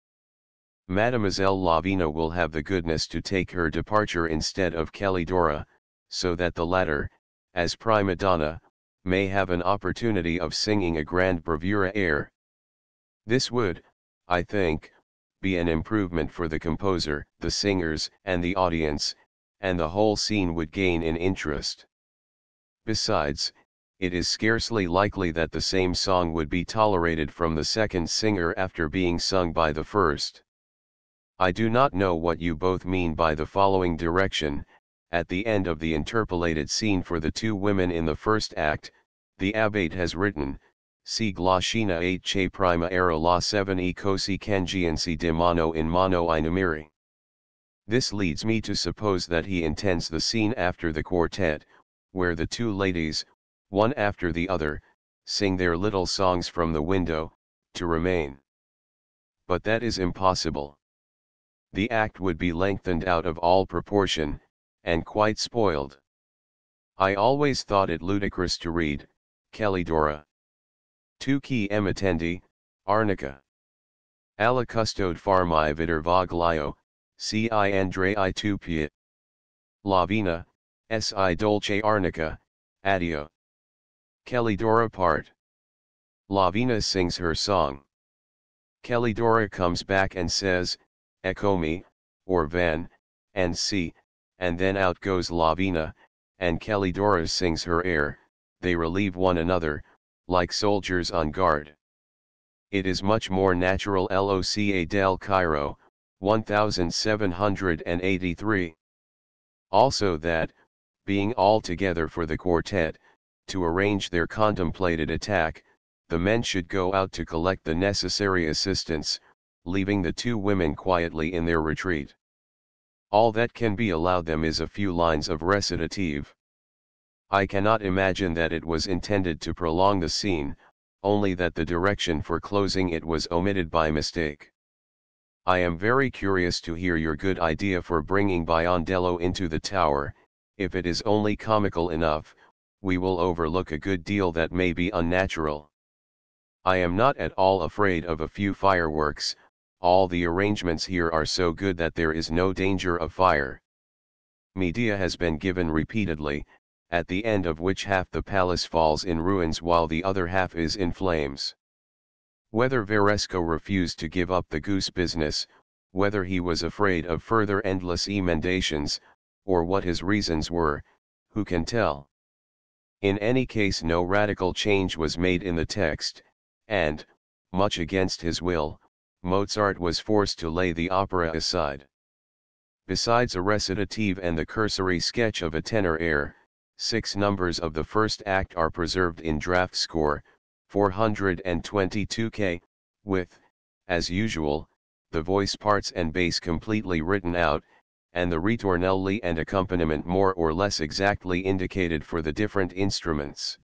Mademoiselle Lavina will have the goodness to take her departure instead of Calidora, so that the latter, as prima donna, may have an opportunity of singing a grand bravura air. This would, I think, be an improvement for the composer, the singers, and the audience, and the whole scene would gain in interest. Besides, it is scarcely likely that the same song would be tolerated from the second singer after being sung by the first. I do not know what you both mean by the following direction. At the end of the interpolated scene for the two women in the first act, the abbate has written, Si glashina 8 che prima era la 7 e cosi cangiansi di mano in mano I numeri. This leads me to suppose that he intends the scene after the quartet, where the two ladies, one after the other, sing their little songs from the window, to remain. But that is impossible. The act would be lengthened out of all proportion, and quite spoiled. I always thought it ludicrous to read, Calidora. Tu chi emittendi, arnica. Alla custode farmi vider voglio, si I andre I tu piet. Lavina, si dolce arnica, addio. Calidora part. Lavina sings her song. Calidora comes back and says, Eccomi, or van, and si, and then out goes Lavina, and Calidora sings her air, they relieve one another, like soldiers on guard. It is much more natural Loca del Cairo, 1783. Also that, being all together for the quartet, to arrange their contemplated attack, the men should go out to collect the necessary assistance, leaving the two women quietly in their retreat. All that can be allowed them is a few lines of recitative. I cannot imagine that it was intended to prolong the scene, only that the direction for closing it was omitted by mistake. I am very curious to hear your good idea for bringing Biondello into the tower. If it is only comical enough, we will overlook a good deal that may be unnatural. I am not at all afraid of a few fireworks, all the arrangements here are so good that there is no danger of fire. Medea has been given repeatedly, at the end of which half the palace falls in ruins while the other half is in flames. Whether Varesco refused to give up the goose business, whether he was afraid of further endless emendations, or what his reasons were, who can tell? In any case no radical change was made in the text, and, much against his will, Mozart was forced to lay the opera aside. Besides a recitative and the cursory sketch of a tenor air, 6 numbers of the first act are preserved in draft score, 422 with, as usual, the voice parts and bass completely written out, and the ritornelli and accompaniment more or less exactly indicated for the different instruments.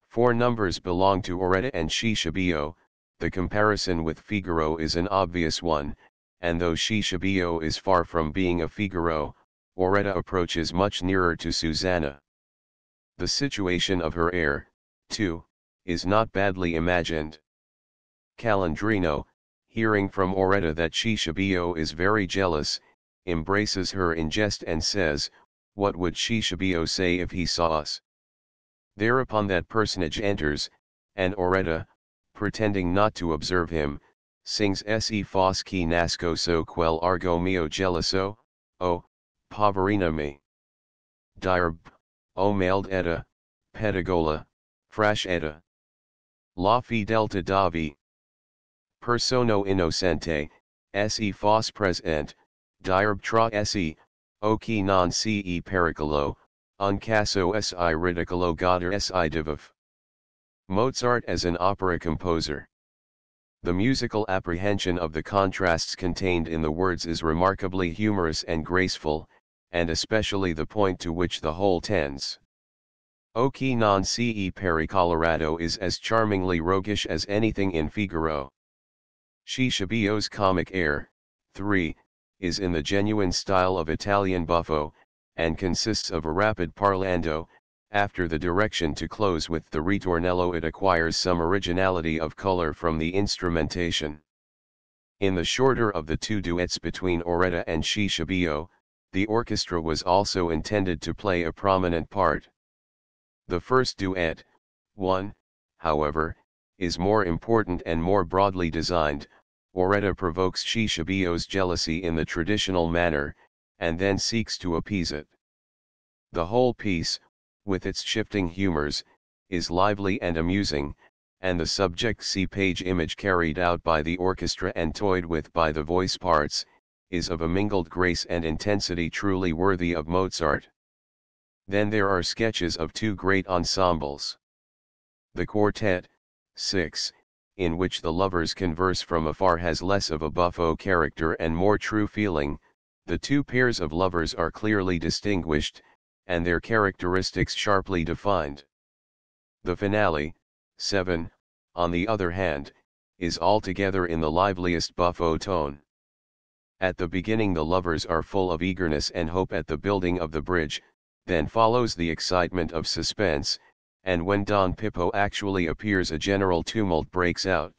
4 numbers belong to Auretta and Sciascia. The comparison with Figaro is an obvious one, and though Sciascia is far from being a Figaro, Auretta approaches much nearer to Susanna. The situation of her air, too, is not badly imagined. Calandrino, hearing from Auretta that Sciascia is very jealous, embraces her in jest and says, "What would Sciascia say if he saw us?" Thereupon that personage enters, and Auretta, pretending not to observe him, sings Se foschi nascoso quel argo mio geloso, oh, poverina me. Dirb, o mailed etta, pedigola, frash etta. La fidelta davi. Persono innocente, se fos present, dirb tra se, O chi non ce pericolo, un caso si ridicolo goder si diviv. Mozart as an opera composer. The musical apprehension of the contrasts contained in the words is remarkably humorous and graceful, and especially the point to which the whole tends. O chi non ce pericolorado is as charmingly roguish as anything in Figaro. Scipiio's comic air, 3, is in the genuine style of Italian buffo, and consists of a rapid parlando. After the direction to close with the ritornello, it acquires some originality of color from the instrumentation. In the shorter of the two duets between Auretta and Scipio, the orchestra was also intended to play a prominent part. The first duet, 1, however, is more important and more broadly designed. Auretta provokes Scipio's jealousy in the traditional manner, and then seeks to appease it. The whole piece, with its shifting humors, is lively and amusing, and the subject page image carried out by the orchestra and toyed with by the voice parts, is of a mingled grace and intensity truly worthy of Mozart. Then there are sketches of two great ensembles. The quartet, 6, in which the lovers converse from afar, has less of a buffo character and more true feeling. The two pairs of lovers are clearly distinguished, and their characteristics sharply defined. The finale, 7, on the other hand, is altogether in the liveliest buffo tone. At the beginning the lovers are full of eagerness and hope at the building of the bridge, then follows the excitement of suspense, and when Don Pippo actually appears a general tumult breaks out.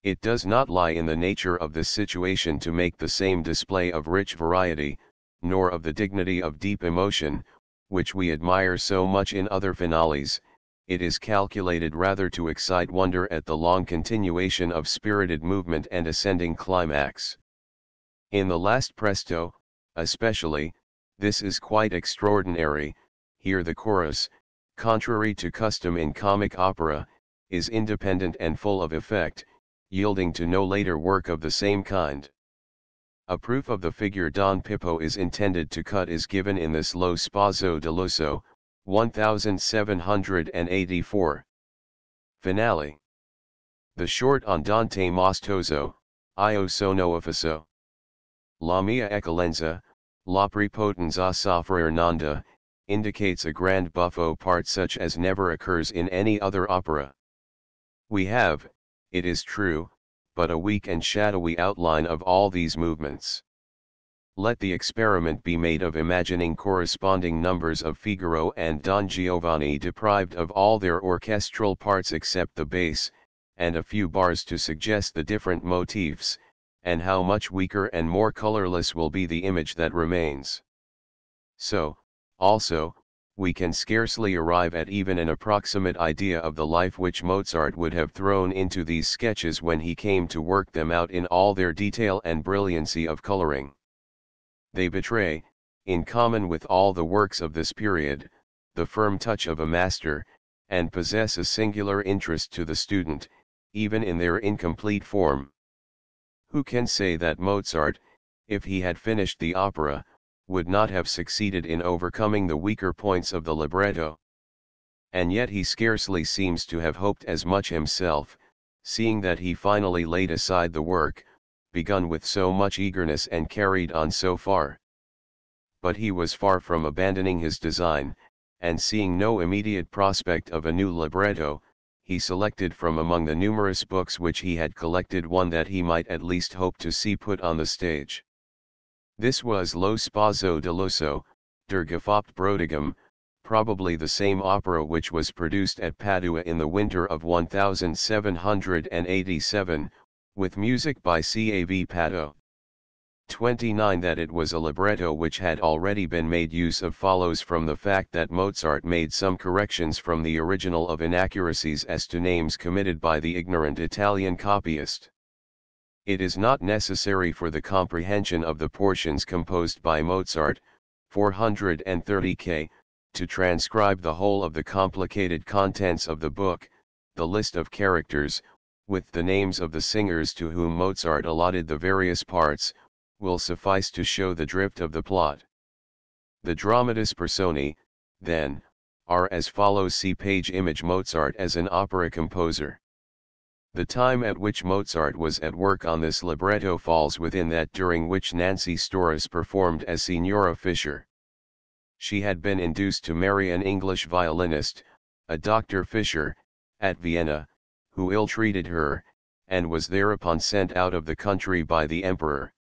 It does not lie in the nature of this situation to make the same display of rich variety, nor of the dignity of deep emotion, which we admire so much in other finales. It is calculated rather to excite wonder at the long continuation of spirited movement and ascending climax. In the last presto, especially, this is quite extraordinary. Here the chorus, contrary to custom in comic opera, is independent and full of effect, yielding to no later work of the same kind. A proof of the figure Don Pippo is intended to cut is given in this Lo Sposo deluso, 1784. Finale. The short Andante mostoso, io sono affisso. La mia eccellenza, la prepotenza soffrire nonda, indicates a grand buffo part such as never occurs in any other opera. We have, it is true, but a weak and shadowy outline of all these movements. Let the experiment be made of imagining corresponding numbers of Figaro and Don Giovanni deprived of all their orchestral parts except the bass, and a few bars to suggest the different motifs, and how much weaker and more colorless will be the image that remains. So, also, we can scarcely arrive at even an approximate idea of the life which Mozart would have thrown into these sketches when he came to work them out in all their detail and brilliancy of coloring. They betray, in common with all the works of this period, the firm touch of a master, and possess a singular interest to the student, even in their incomplete form. Who can say that Mozart, if he had finished the opera, would not have succeeded in overcoming the weaker points of the libretto? And yet he scarcely seems to have hoped as much himself, seeing that he finally laid aside the work, begun with so much eagerness and carried on so far. But he was far from abandoning his design, and seeing no immediate prospect of a new libretto, he selected from among the numerous books which he had collected one that he might at least hope to see put on the stage. This was Lo Sposo deluso, Der Gefoppt Bräutigam, probably the same opera which was produced at Padua in the winter of 1787, with music by Cav Pato. 29. That it was a libretto which had already been made use of follows from the fact that Mozart made some corrections from the original of inaccuracies as to names committed by the ignorant Italian copyist. It is not necessary for the comprehension of the portions composed by Mozart, 430 k, to transcribe the whole of the complicated contents of the book. The list of characters, with the names of the singers to whom Mozart allotted the various parts, will suffice to show the drift of the plot. The dramatis personae, then, are as follows. See page image. Mozart as an opera composer. The time at which Mozart was at work on this libretto falls within that during which Nancy Storace performed as Signora Fischer. She had been induced to marry an English violinist, a Dr. Fischer, at Vienna, who ill-treated her, and was thereupon sent out of the country by the emperor.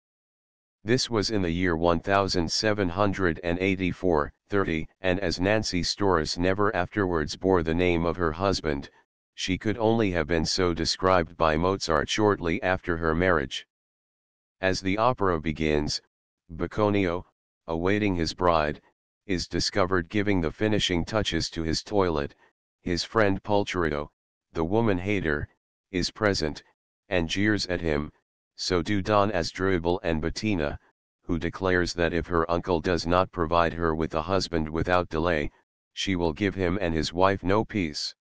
This was in the year 1784-30, and as Nancy Storace never afterwards bore the name of her husband, she could only have been so described by Mozart shortly after her marriage. As the opera begins, Bacconio, awaiting his bride, is discovered giving the finishing touches to his toilet. His friend Pulcherito, the woman-hater, is present, and jeers at him, so do Don Asdrubal and Bettina, who declares that if her uncle does not provide her with a husband without delay, she will give him and his wife no peace.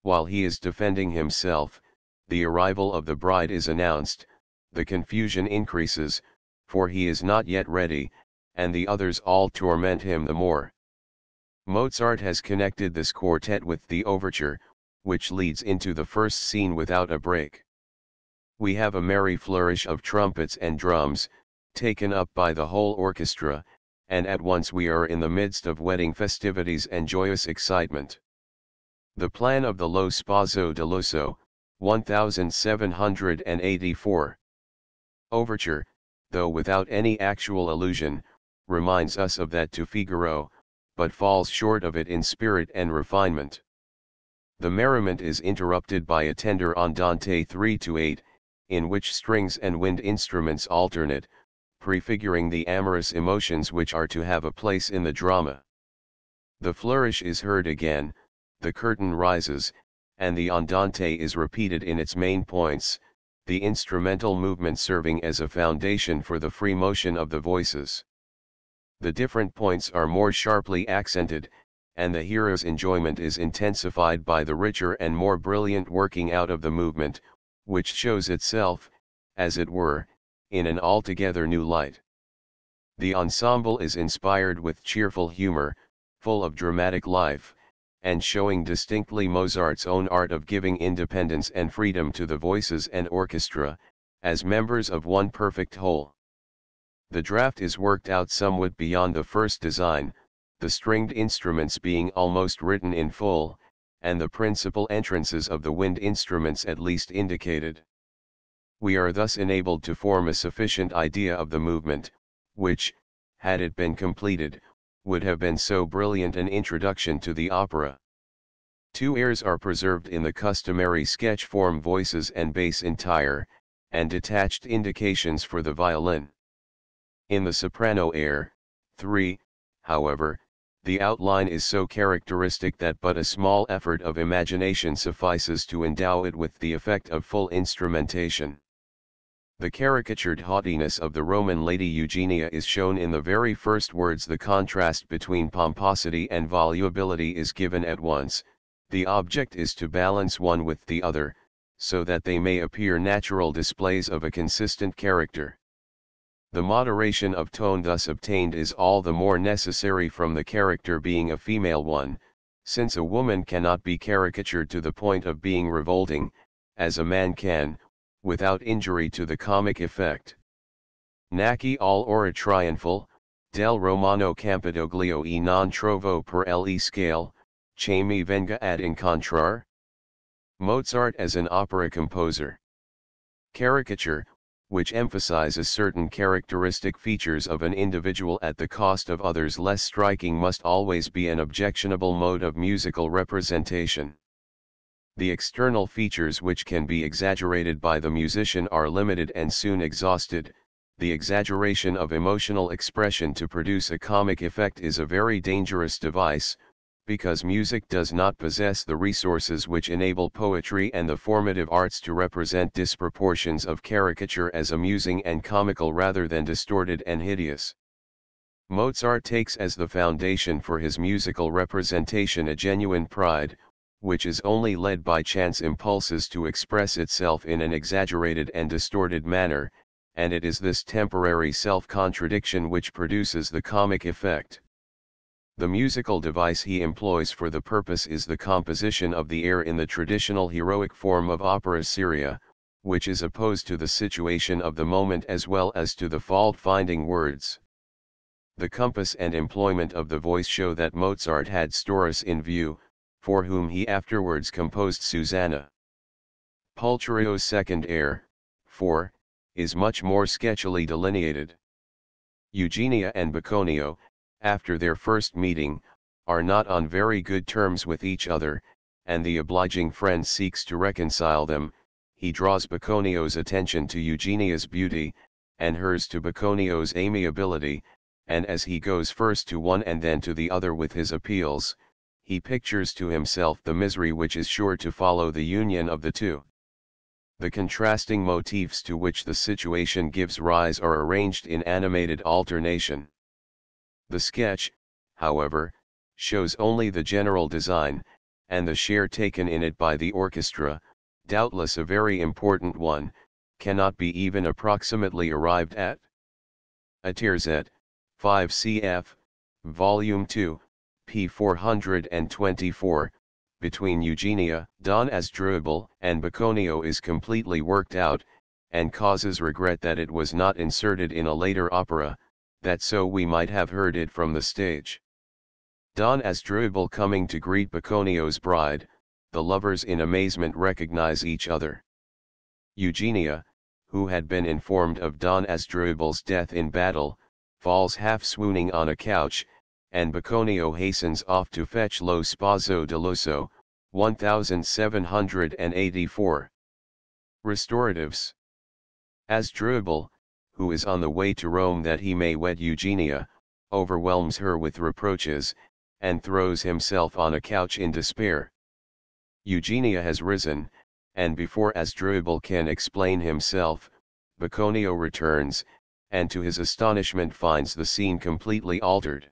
While he is defending himself, the arrival of the bride is announced, the confusion increases, for he is not yet ready, and the others all torment him the more. Mozart has connected this quartet with the overture, which leads into the first scene without a break. We have a merry flourish of trumpets and drums, taken up by the whole orchestra, and at once we are in the midst of wedding festivities and joyous excitement. The plan of the Lo Sposo deluso, 1784. Overture, though without any actual allusion, reminds us of that to Figaro, but falls short of it in spirit and refinement. The merriment is interrupted by a tender andante 3-8, in which strings and wind instruments alternate, prefiguring the amorous emotions which are to have a place in the drama. The flourish is heard again, the curtain rises, and the andante is repeated in its main points, the instrumental movement serving as a foundation for the free motion of the voices. The different points are more sharply accented, and the hearer's enjoyment is intensified by the richer and more brilliant working out of the movement, which shows itself, as it were, in an altogether new light. The ensemble is inspired with cheerful humor, full of dramatic life, and showing distinctly Mozart's own art of giving independence and freedom to the voices and orchestra, as members of one perfect whole. The draft is worked out somewhat beyond the first design, the stringed instruments being almost written in full, and the principal entrances of the wind instruments at least indicated. We are thus enabled to form a sufficient idea of the movement, which, had it been completed, would have been so brilliant an introduction to the opera. Two airs are preserved in the customary sketch form: voices and bass entire, and detached indications for the violin. In the soprano air, 3, however, the outline is so characteristic that but a small effort of imagination suffices to endow it with the effect of full instrumentation. The caricatured haughtiness of the Roman lady Eugenia is shown in the very first words. The contrast between pomposity and volubility is given at once. The object is to balance one with the other, so that they may appear natural displays of a consistent character. The moderation of tone thus obtained is all the more necessary from the character being a female one, since a woman cannot be caricatured to the point of being revolting, as a man can, without injury to the comic effect. Naci all'ora triunfal, del Romano Campidoglio e non trovo per le scale, che mi venga ad incontrar. Mozart as an opera composer. Caricature, which emphasizes certain characteristic features of an individual at the cost of others less striking, must always be an objectionable mode of musical representation. The external features which can be exaggerated by the musician are limited and soon exhausted. The exaggeration of emotional expression to produce a comic effect is a very dangerous device, because music does not possess the resources which enable poetry and the formative arts to represent disproportions of caricature as amusing and comical rather than distorted and hideous. Mozart takes as the foundation for his musical representation a genuine pride, which is only led by chance impulses to express itself in an exaggerated and distorted manner, and it is this temporary self-contradiction which produces the comic effect. The musical device he employs for the purpose is the composition of the air in the traditional heroic form of opera seria, which is opposed to the situation of the moment as well as to the fault-finding words. The compass and employment of the voice show that Mozart had Storace in view, for whom he afterwards composed Susanna. Pulcherio's second air, 4, is much more sketchily delineated. Eugenia and Bacconio, after their first meeting, are not on very good terms with each other, and the obliging friend seeks to reconcile them. He draws Bacconio's attention to Eugenia's beauty, and hers to Bacconio's amiability, and as he goes first to one and then to the other with his appeals, he pictures to himself the misery which is sure to follow the union of the two. The contrasting motifs to which the situation gives rise are arranged in animated alternation. The sketch, however, shows only the general design, and the share taken in it by the orchestra, doubtless a very important one, cannot be even approximately arrived at. A Terzet, 5 cf. Volume 2, p. 424, between Eugenia, Don Asdrubal, and Bacconio is completely worked out, and causes regret that it was not inserted in a later opera, that so we might have heard it from the stage. Don Asdrubal coming to greet Bacconio's bride, the lovers in amazement recognize each other. Eugenia, who had been informed of Don Asdrubal's death in battle, falls half swooning on a couch, and Bacconio hastens off to fetch Lo Sposo deluso, 1784. Restoratives. Asdrubal, who is on the way to Rome that he may wed Eugenia, overwhelms her with reproaches, and throws himself on a couch in despair. Eugenia has risen, and before Asdrubal can explain himself, Bacconio returns, and to his astonishment finds the scene completely altered.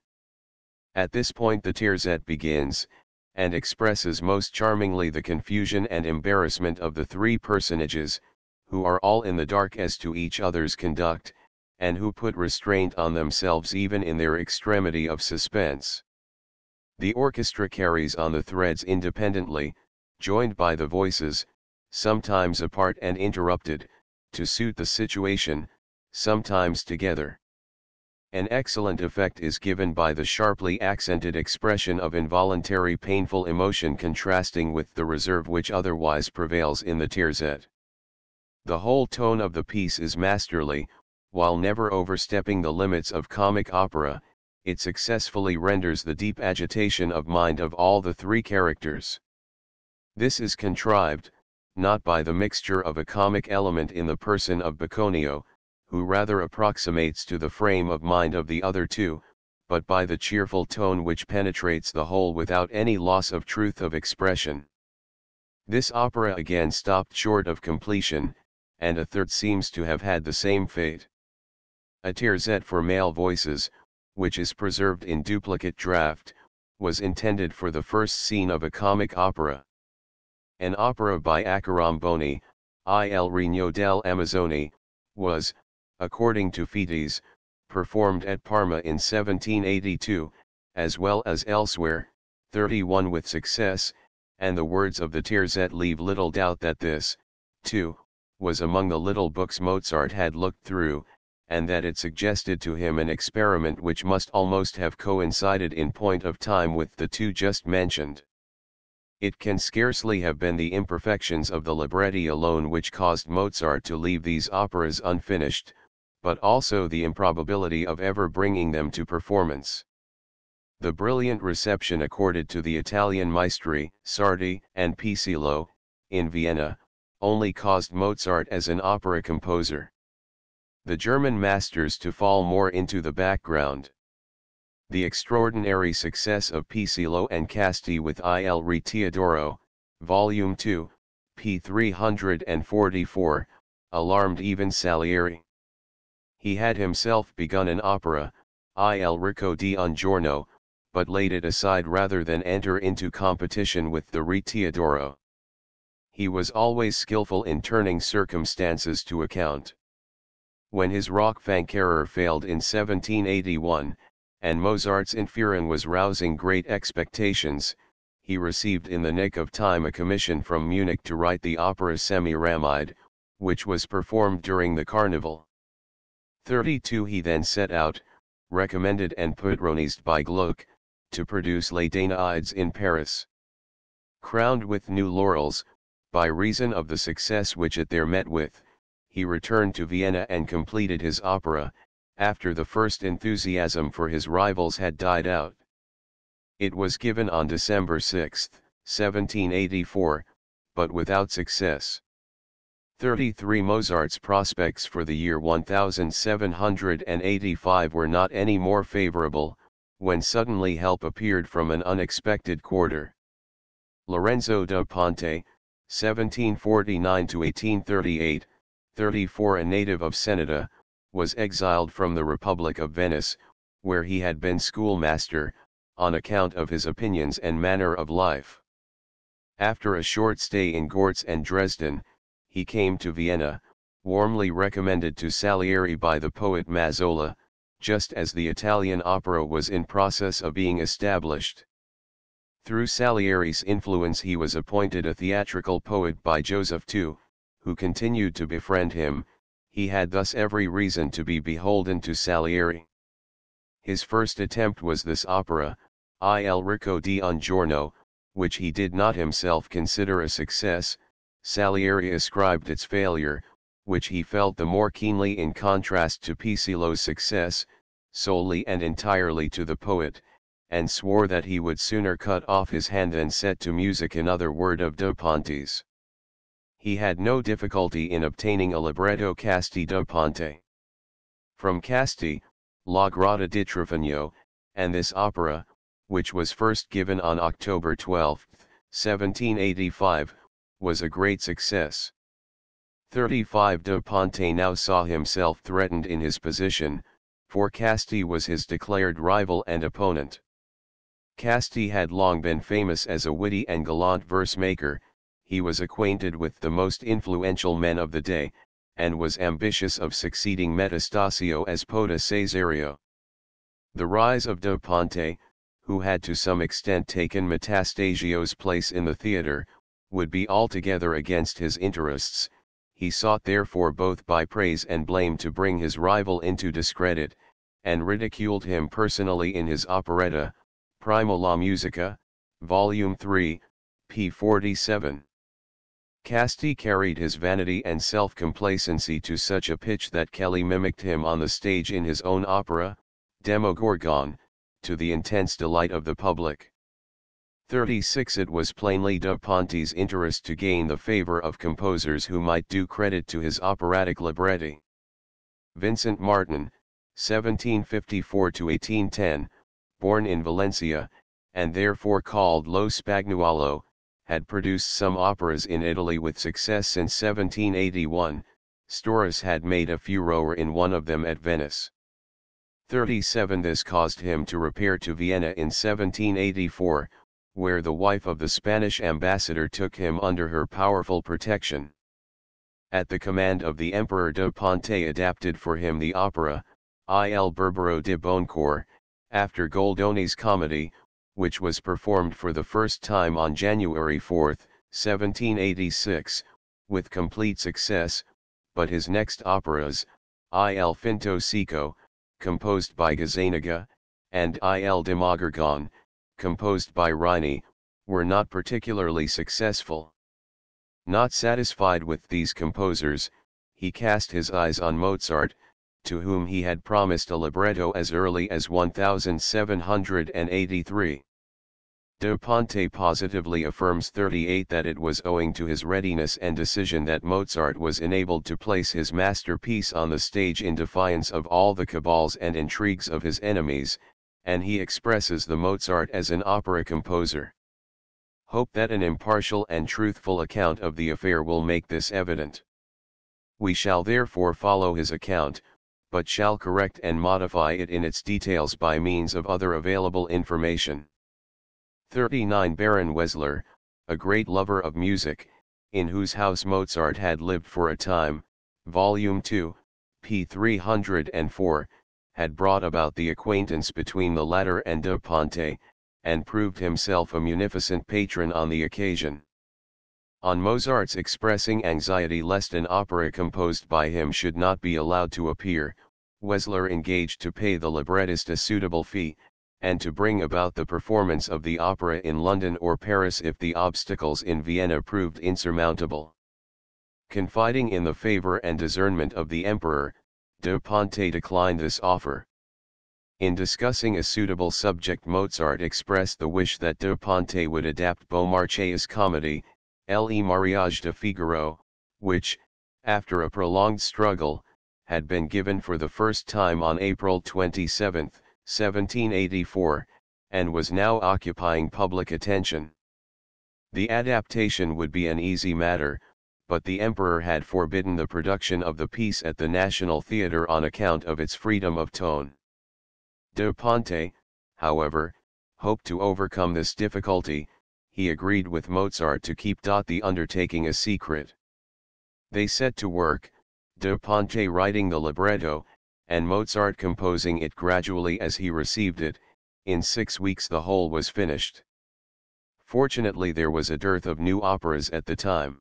At this point the terzet begins, and expresses most charmingly the confusion and embarrassment of the three personages, who are all in the dark as to each other's conduct, and who put restraint on themselves even in their extremity of suspense. The orchestra carries on the threads independently, joined by the voices, sometimes apart and interrupted, to suit the situation, sometimes together. An excellent effect is given by the sharply accented expression of involuntary painful emotion contrasting with the reserve which otherwise prevails in the terzet. The whole tone of the piece is masterly, while never overstepping the limits of comic opera, it successfully renders the deep agitation of mind of all the three characters. This is contrived, not by the mixture of a comic element in the person of Bacconio, who rather approximates to the frame of mind of the other two, but by the cheerful tone which penetrates the whole without any loss of truth of expression. This opera again stopped short of completion, and a third seems to have had the same fate. A terzet for male voices, which is preserved in duplicate draft, was intended for the first scene of a comic opera. An opera by Accaramboni, Il Regno dell'Amazzone, was, according to Fides, performed at Parma in 1782, as well as elsewhere, 31 with success, and the words of the terzet leave little doubt that this, too, was among the little books Mozart had looked through, and that it suggested to him an experiment which must almost have coincided in point of time with the two just mentioned. It can scarcely have been the imperfections of the libretti alone which caused Mozart to leave these operas unfinished, but also the improbability of ever bringing them to performance. The brilliant reception accorded to the Italian maestri, Sardi and Pisilo, in Vienna, only caused Mozart as an opera composer. The German masters to fall more into the background. The extraordinary success of Pisilo and Casti with Il Re Teodoro, Volume 2, p. 344, alarmed even Salieri. He had himself begun an opera, Il Ricco di un Giorno, but laid it aside rather than enter into competition with the Re Teodoro. He was always skillful in turning circumstances to account. When his Rockfankerer failed in 1781, and Mozart's Inferno was rousing great expectations, he received in the nick of time a commission from Munich to write the opera Semiramide, which was performed during the Carnival. 32 He then set out, recommended and patronized by Gluck, to produce Les Danaides in Paris. Crowned with new laurels, by reason of the success which it there met with, he returned to Vienna and completed his opera, after the first enthusiasm for his rivals had died out. It was given on December 6, 1784, but without success. 33 Mozart's prospects for the year 1785 were not any more favorable, when suddenly help appeared from an unexpected quarter. Lorenzo da Ponte, 1749–1838, 34 a native of Ceneda, was exiled from the Republic of Venice, where he had been schoolmaster, on account of his opinions and manner of life. After a short stay in Gortz and Dresden, he came to Vienna, warmly recommended to Salieri by the poet Mazzola, just as the Italian opera was in process of being established. Through Salieri's influence he was appointed a theatrical poet by Joseph II, who continued to befriend him. He had thus every reason to be beholden to Salieri. His first attempt was this opera, Il Ricco di un Giorno, which he did not himself consider a success. Salieri ascribed its failure, which he felt the more keenly in contrast to Pisilo's success, solely and entirely to the poet, and swore that he would sooner cut off his hand than set to music another word of da Ponte's. He had no difficulty in obtaining a libretto Casti da Ponte. From Casti, La Grotta di Trofano, and this opera, which was first given on October 12, 1785, was a great success. 35 Da Ponte now saw himself threatened in his position, for Casti was his declared rival and opponent. Casti had long been famous as a witty and gallant verse-maker. He was acquainted with the most influential men of the day, and was ambitious of succeeding Metastasio as Poeta Cesario. The rise of Da Ponte, who had to some extent taken Metastasio's place in the theatre, would be altogether against his interests. He sought therefore both by praise and blame to bring his rival into discredit, and ridiculed him personally in his operetta, Prima la Musica, Volume 3, p. 47. Casti carried his vanity and self-complacency to such a pitch that Kelly mimicked him on the stage in his own opera, Demogorgon, to the intense delight of the public. 36 It was plainly Da Ponte's interest to gain the favor of composers who might do credit to his operatic libretti. Vincent Martin, 1754–1810, born in Valencia, and therefore called Lo Spagnuolo, had produced some operas in Italy with success since 1781. Storace had made a furore in one of them at Venice. 37 This caused him to repair to Vienna in 1784, where the wife of the Spanish ambassador took him under her powerful protection. At the command of the Emperor Da Ponte adapted for him the opera, Il Berbero di Boncoeur, after Goldoni's comedy, which was performed for the first time on January 4, 1786, with complete success, but his next operas, Il Finto Cieco, composed by Gazzaniga, and Il Demogorgon, composed by Rini, were not particularly successful. Not satisfied with these composers, he cast his eyes on Mozart, to whom he had promised a libretto as early as 1783. Da Ponte positively affirms 38 that it was owing to his readiness and decision that Mozart was enabled to place his masterpiece on the stage in defiance of all the cabals and intrigues of his enemies, and he expresses the Mozart as an opera composer. Hope that an impartial and truthful account of the affair will make this evident. We shall therefore follow his account, but shall correct and modify it in its details by means of other available information. 39 Baron Wesler, a great lover of music, in whose house Mozart had lived for a time, Volume 2, p. 304, had brought about the acquaintance between the latter and da Ponte, and proved himself a munificent patron on the occasion. On Mozart's expressing anxiety lest an opera composed by him should not be allowed to appear, Wesler engaged to pay the librettist a suitable fee, and to bring about the performance of the opera in London or Paris if the obstacles in Vienna proved insurmountable. Confiding in the favor and discernment of the emperor, da Ponte declined this offer. In discussing a suitable subject, Mozart expressed the wish that da Ponte would adapt Beaumarchais' comedy, Le Mariage de Figaro, which, after a prolonged struggle, had been given for the first time on April 27, 1784, and was now occupying public attention. The adaptation would be an easy matter, but the emperor had forbidden the production of the piece at the National Theatre on account of its freedom of tone. Da Ponte, however, hoped to overcome this difficulty. He agreed with Mozart to keep the undertaking a secret. They set to work, da Ponte writing the libretto, and Mozart composing it gradually as he received it. In 6 weeks the whole was finished. Fortunately there was a dearth of new operas at the time.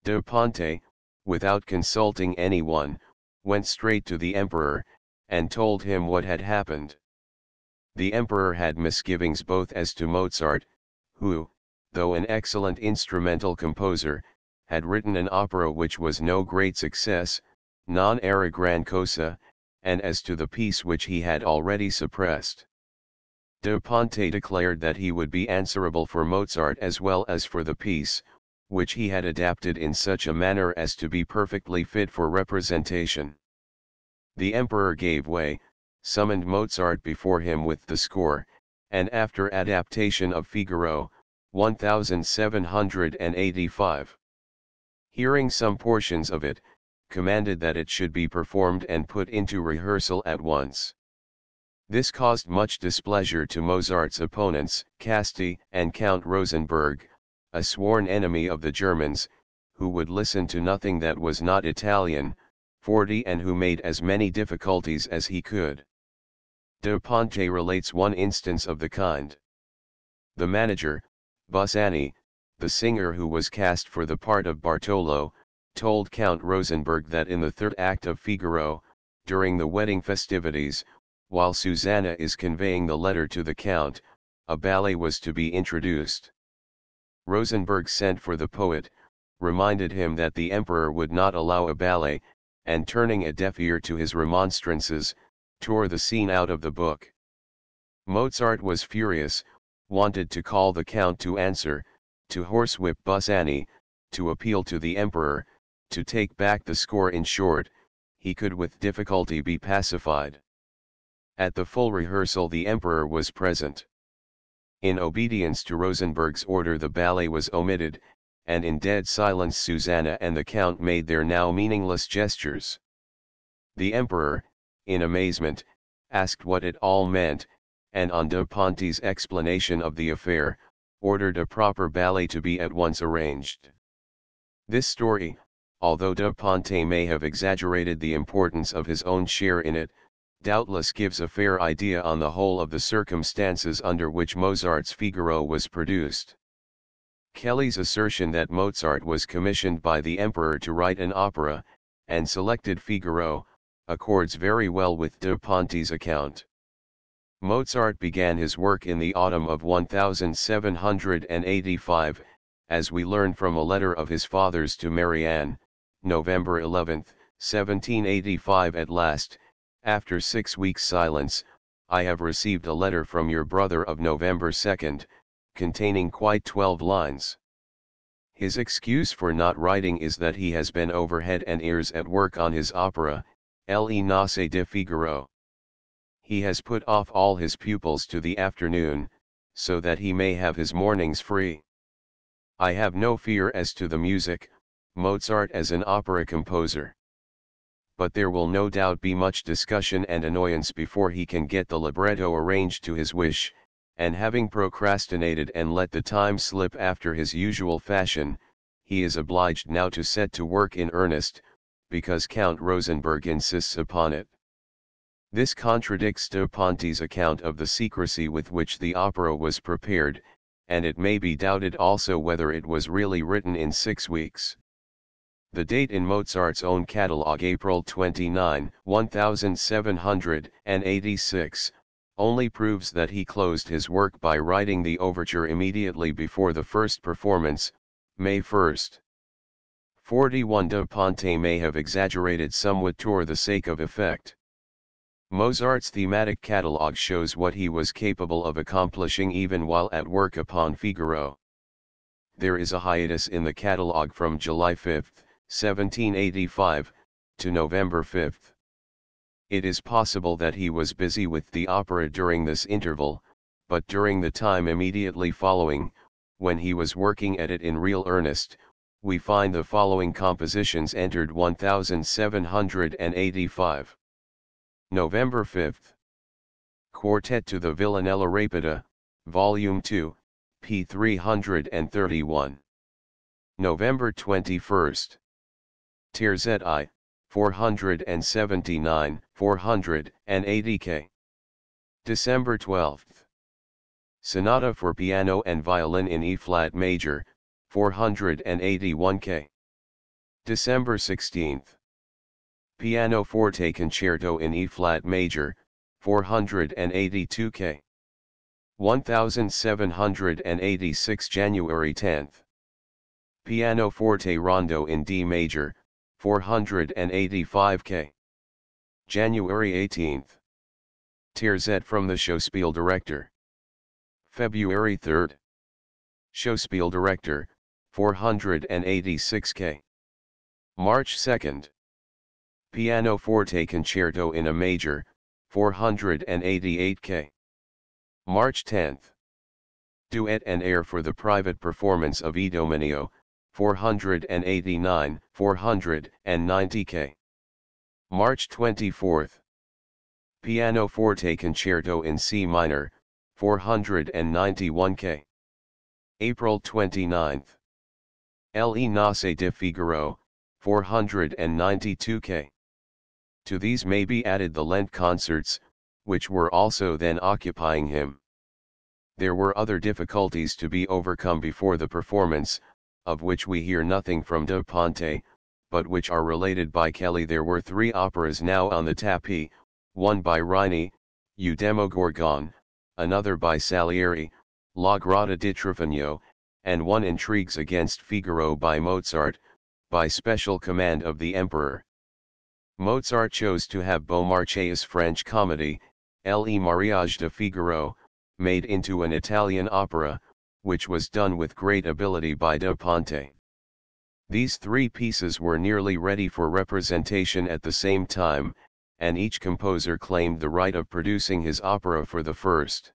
Da Ponte, without consulting anyone, went straight to the emperor, and told him what had happened. The emperor had misgivings both as to Mozart, who, though an excellent instrumental composer, had written an opera which was no great success, non era gran cosa, and as to the piece which he had already suppressed. Da Ponte declared that he would be answerable for Mozart as well as for the piece, which he had adapted in such a manner as to be perfectly fit for representation. The emperor gave way, summoned Mozart before him with the score, and after adaptation of Figaro, 1785. Hearing some portions of it, commanded that it should be performed and put into rehearsal at once. This caused much displeasure to Mozart's opponents, Casti and Count Rosenberg, a sworn enemy of the Germans, who would listen to nothing that was not Italian, 40 and who made as many difficulties as he could. Da Ponte relates one instance of the kind. The manager, Busani, the singer who was cast for the part of Bartolo, told Count Rosenberg that in the third act of Figaro, during the wedding festivities, while Susanna is conveying the letter to the Count, a ballet was to be introduced. Rosenberg sent for the poet, reminded him that the emperor would not allow a ballet, and turning a deaf ear to his remonstrances, tore the scene out of the book. Mozart was furious, wanted to call the Count to answer, to horsewhip Busani, to appeal to the emperor, to take back the score. In short, he could with difficulty be pacified. At the full rehearsal the emperor was present. In obedience to Rosenberg's order the ballet was omitted, and in dead silence Susanna and the Count made their now meaningless gestures. The emperor, in amazement, asked what it all meant, and on da Ponte's explanation of the affair, ordered a proper ballet to be at once arranged. This story, although da Ponte may have exaggerated the importance of his own share in it, doubtless gives a fair idea on the whole of the circumstances under which Mozart's Figaro was produced. Kelly's assertion that Mozart was commissioned by the emperor to write an opera, and selected Figaro, accords very well with da Ponte's account. Mozart began his work in the autumn of 1785, as we learn from a letter of his father's to Marianne, November 11, 1785. At last, after 6 weeks' silence, I have received a letter from your brother of November 2, containing quite 12 lines. His excuse for not writing is that he has been over head and ears at work on his opera, Le Nozze de Figaro. He has put off all his pupils to the afternoon, so that he may have his mornings free. I have no fear as to the music, Mozart as an opera composer. But there will no doubt be much discussion and annoyance before he can get the libretto arranged to his wish, and having procrastinated and let the time slip after his usual fashion, he is obliged now to set to work in earnest, because Count Rosenberg insists upon it. This contradicts de Ponte's account of the secrecy with which the opera was prepared, and it may be doubted also whether it was really written in 6 weeks. The date in Mozart's own catalogue, April 29, 1786, only proves that he closed his work by writing the overture immediately before the first performance, May 1. 41. De Ponte may have exaggerated somewhat for the sake of effect. Mozart's thematic catalogue shows what he was capable of accomplishing even while at work upon Figaro. There is a hiatus in the catalogue from July 5, 1785, to November 5. It is possible that he was busy with the opera during this interval, but during the time immediately following, when he was working at it in real earnest, we find the following compositions entered: 1785. November 5. Quartet to the Villanella Rapida, Volume 2, p. 331. November 21. Terzet I, 479, 480 k. December 12. Sonata for piano and violin in E-flat major, 481 k. December 16. Pianoforte Concerto in E-flat major, 482 k. 1786 January 10. Pianoforte Rondo in D major, 485 k. January 18. Terzet from the Schauspiel Director. February 3. Schauspiel Director, 486 k. March 2. Pianoforte Concerto in A major, 488 k. March 10. Duet and air for the private performance of Idomeneo, 489, 490 k. March 24. Pianoforte Concerto in C minor, 491 k. April 29. Le Nozze di Figaro, 492 k. To these may be added the Lent concerts, which were also then occupying him. There were other difficulties to be overcome before the performance, of which we hear nothing from de Ponte, but which are related by Kelly. There were 3 operas now on the tapis, one by Rini, U Demogorgon, another by Salieri, La Grotta di Trofano, and one Intrigues against Figaro by Mozart, by special command of the Emperor. Mozart chose to have Beaumarchais' French comedy, Le Mariage de Figaro, made into an Italian opera, which was done with great ability by de Ponte. These 3 pieces were nearly ready for representation at the same time, and each composer claimed the right of producing his opera for the first.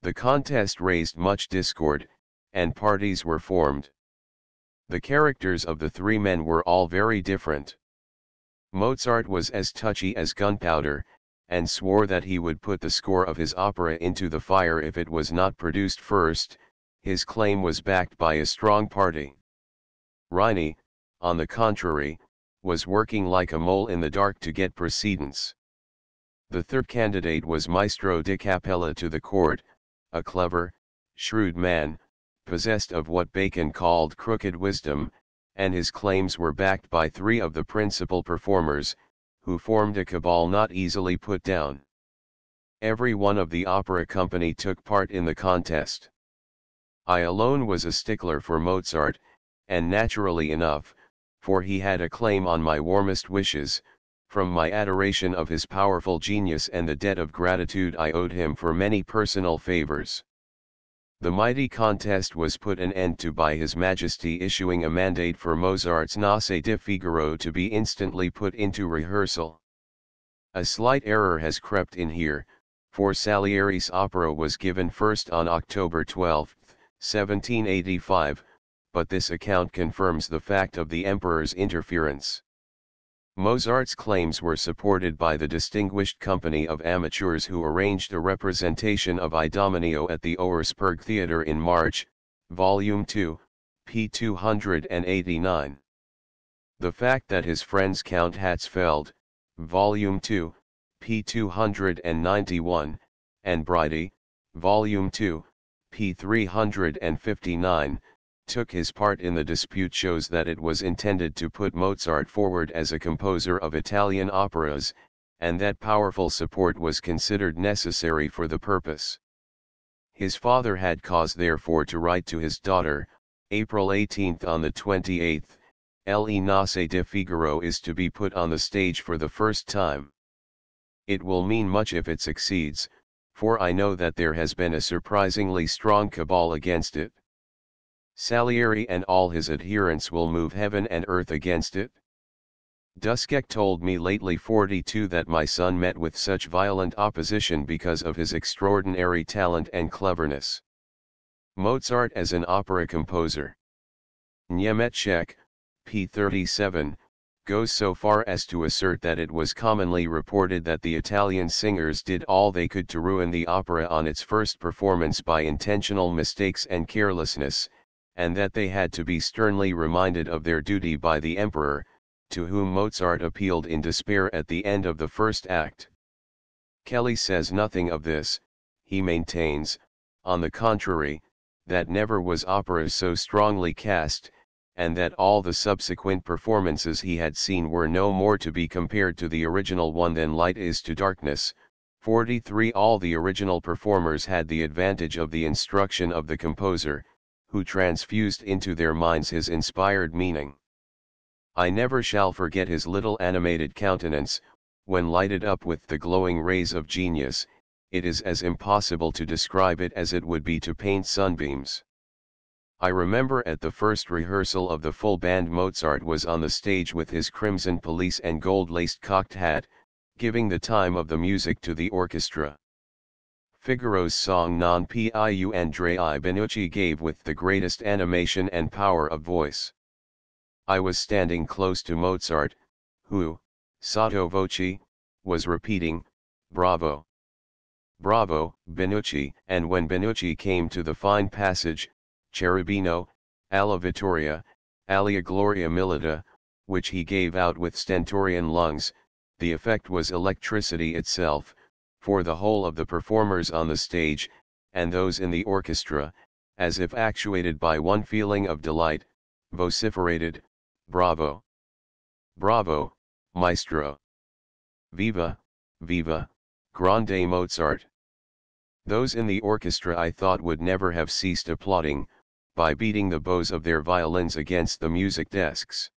The contest raised much discord, and parties were formed. The characters of the 3 men were all very different. Mozart was as touchy as gunpowder, and swore that he would put the score of his opera into the fire if it was not produced first. His claim was backed by a strong party. Rini, on the contrary, was working like a mole in the dark to get precedence. The third candidate was Maestro di Capella to the court, a clever, shrewd man, possessed of what Bacon called crooked wisdom, and his claims were backed by 3 of the principal performers, who formed a cabal not easily put down. Every one of the opera company took part in the contest. I alone was a stickler for Mozart, and naturally enough, for he had a claim on my warmest wishes, from my adoration of his powerful genius and the debt of gratitude I owed him for many personal favors. The mighty contest was put an end to by His Majesty issuing a mandate for Mozart's Nozze di Figaro to be instantly put into rehearsal. A slight error has crept in here, for Salieri's opera was given first on October 12, 1785, but this account confirms the fact of the Emperor's interference. Mozart's claims were supported by the distinguished company of amateurs who arranged a representation of Idomeneo at the Auersperg Theatre in March, Volume 2, p. 289. The fact that his friends Count Hatzfeld, Volume 2, p. 291, and Bridie, Volume 2, p. 359, took his part in the dispute shows that it was intended to put Mozart forward as a composer of Italian operas, and that powerful support was considered necessary for the purpose. His father had cause therefore to write to his daughter, April 18 on the 28th, Le Nozze di Figaro is to be put on the stage for the first time. It will mean much if it succeeds, for I know that there has been a surprisingly strong cabal against it. Salieri and all his adherents will move heaven and earth against it. Duskek told me lately 42 that my son met with such violent opposition because of his extraordinary talent and cleverness. Mozart as an opera composer. Niemetschek, p. 37, goes so far as to assert that it was commonly reported that the Italian singers did all they could to ruin the opera on its first performance by intentional mistakes and carelessness, and that they had to be sternly reminded of their duty by the emperor, to whom Mozart appealed in despair at the end of the first act. Kelly says nothing of this. He maintains, on the contrary, that never was opera so strongly cast, and that all the subsequent performances he had seen were no more to be compared to the original one than light is to darkness. 43 All the original performers had the advantage of the instruction of the composer, who transfused into their minds his inspired meaning. I never shall forget his little animated countenance, when lighted up with the glowing rays of genius. It is as impossible to describe it as it would be to paint sunbeams. I remember at the first rehearsal of the full band Mozart was on the stage with his crimson pelisse and gold-laced cocked hat, giving the time of the music to the orchestra. Figaro's song Non più Andrei Benucci gave with the greatest animation and power of voice. I was standing close to Mozart, who, sotto voce, was repeating, "Bravo! Bravo, Benucci," and when Benucci came to the fine passage, "Cherubino, alla Vittoria, alla Gloria Milita," which he gave out with stentorian lungs, the effect was electricity itself, for the whole of the performers on the stage, and those in the orchestra, as if actuated by one feeling of delight, vociferated, "Bravo! Bravo, Maestro! Viva, viva, grande Mozart!" Those in the orchestra I thought would never have ceased applauding, by beating the bows of their violins against the music desks.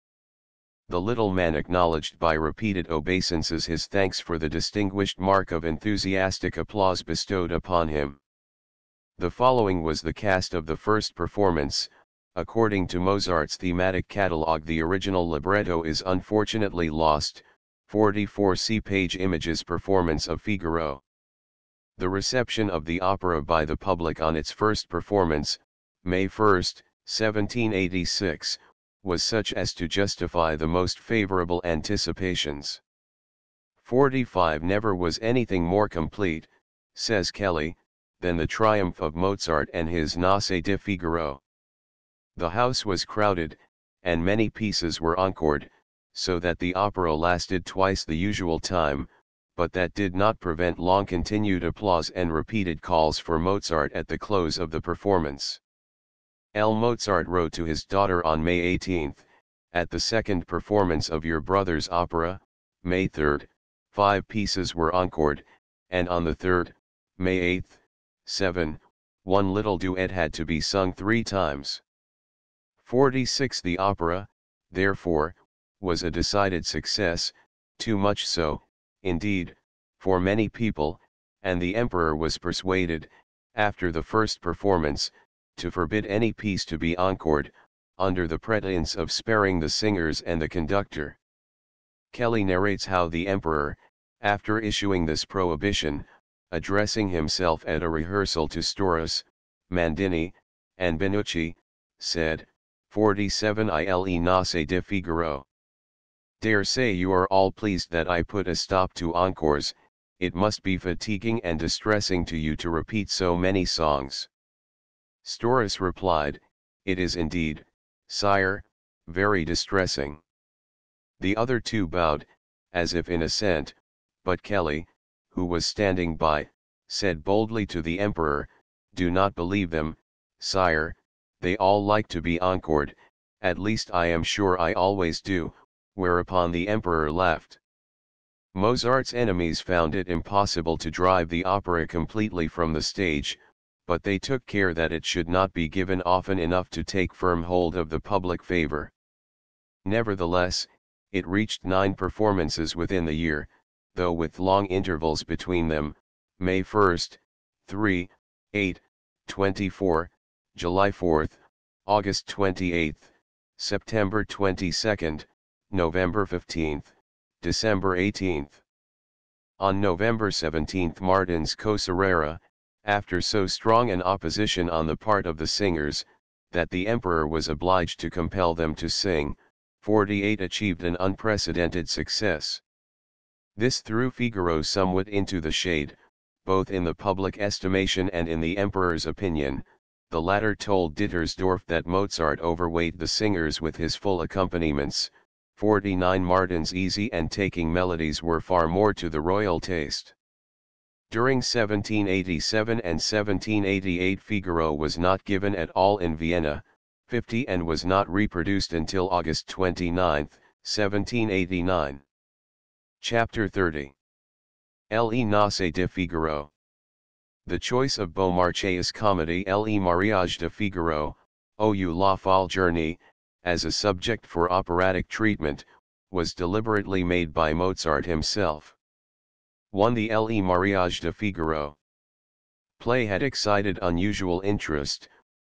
The little man acknowledged by repeated obeisances his thanks for the distinguished mark of enthusiastic applause bestowed upon him. The following was the cast of the first performance. According to Mozart's thematic catalogue, the original libretto is unfortunately lost. 44 See page Images Performance of Figaro. The reception of the opera by the public on its first performance, May 1, 1786, was such as to justify the most favorable anticipations. 45 Never was anything more complete, says Kelly, than the triumph of Mozart and his Nozze di Figaro. The house was crowded, and many pieces were encored, so that the opera lasted twice the usual time, but that did not prevent long continued applause and repeated calls for Mozart at the close of the performance. L. Mozart wrote to his daughter on May 18, "At the second performance of your brother's opera, May 3, 5 pieces were encored, and on the 3rd, May 8, 7, one little duet had to be sung 3 times. 46 The opera, therefore, was a decided success, too much so, indeed, for many people, and the emperor was persuaded, after the first performance, to forbid any piece to be encored, under the pretense of sparing the singers and the conductor." Kelly narrates how the emperor, after issuing this prohibition, addressing himself at a rehearsal to Storace, Mandini, and Benucci, said, 47 Il Nozze di Figaro. "Dare say you are all pleased that I put a stop to encores. It must be fatiguing and distressing to you to repeat so many songs." Storace replied, "It is indeed, sire, very distressing. The other two bowed, as if in assent, but Kelly, who was standing by, said boldly to the emperor, "Do not believe them, sire, they all like to be encored, at least I am sure I always do," whereupon the emperor laughed. Mozart's enemies found it impossible to drive the opera completely from the stage, but they took care that it should not be given often enough to take firm hold of the public favor. Nevertheless, it reached 9 performances within the year, though with long intervals between them, May 1st, 3, 8, 24, July 4th, August 28th, September 22nd, November 15th, December 18th. On November 17 Martins Coserera, after so strong an opposition on the part of the singers, that the emperor was obliged to compel them to sing, 48 achieved an unprecedented success. This threw Figaro somewhat into the shade, both in the public estimation and in the emperor's opinion. The latter told Dittersdorf that Mozart overweight the singers with his full accompaniments. 49 Martin's easy and taking melodies were far more to the royal taste. During 1787 and 1788 Figaro was not given at all in Vienna, 50 and was not reproduced until August 29, 1789. Chapter 30. Le Nozze de Figaro. The choice of Beaumarchais' comedy Le Mariage de Figaro, ou La Folle Journée, as a subject for operatic treatment, was deliberately made by Mozart himself. 1. The Le Mariage de Figaro play had excited unusual interest,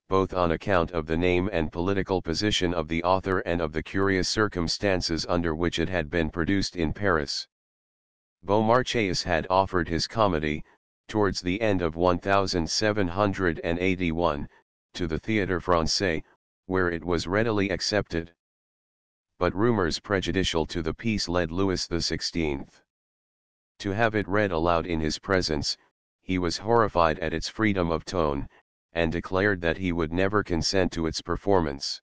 both on account of the name and political position of the author and of the curious circumstances under which it had been produced in Paris. Beaumarchais had offered his comedy, towards the end of 1781, to the Théâtre Français, where it was readily accepted. But rumors prejudicial to the piece led Louis XVI to have it read aloud in his presence. He was horrified at its freedom of tone, and declared that he would never consent to its performance.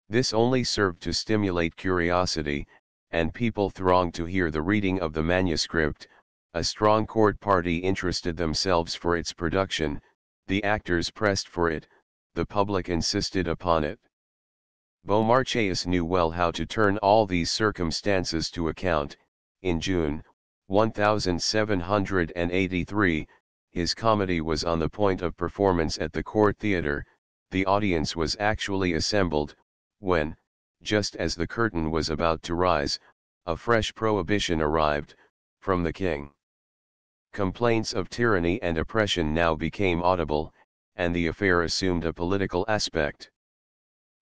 This only served to stimulate curiosity, and people thronged to hear the reading of the manuscript. A strong court party interested themselves for its production, the actors pressed for it, the public insisted upon it. Beaumarchais knew well how to turn all these circumstances to account. In June 1783, his comedy was on the point of performance at the Court Theatre. The audience was actually assembled, when, just as the curtain was about to rise, a fresh prohibition arrived, from the king. Complaints of tyranny and oppression now became audible, and the affair assumed a political aspect.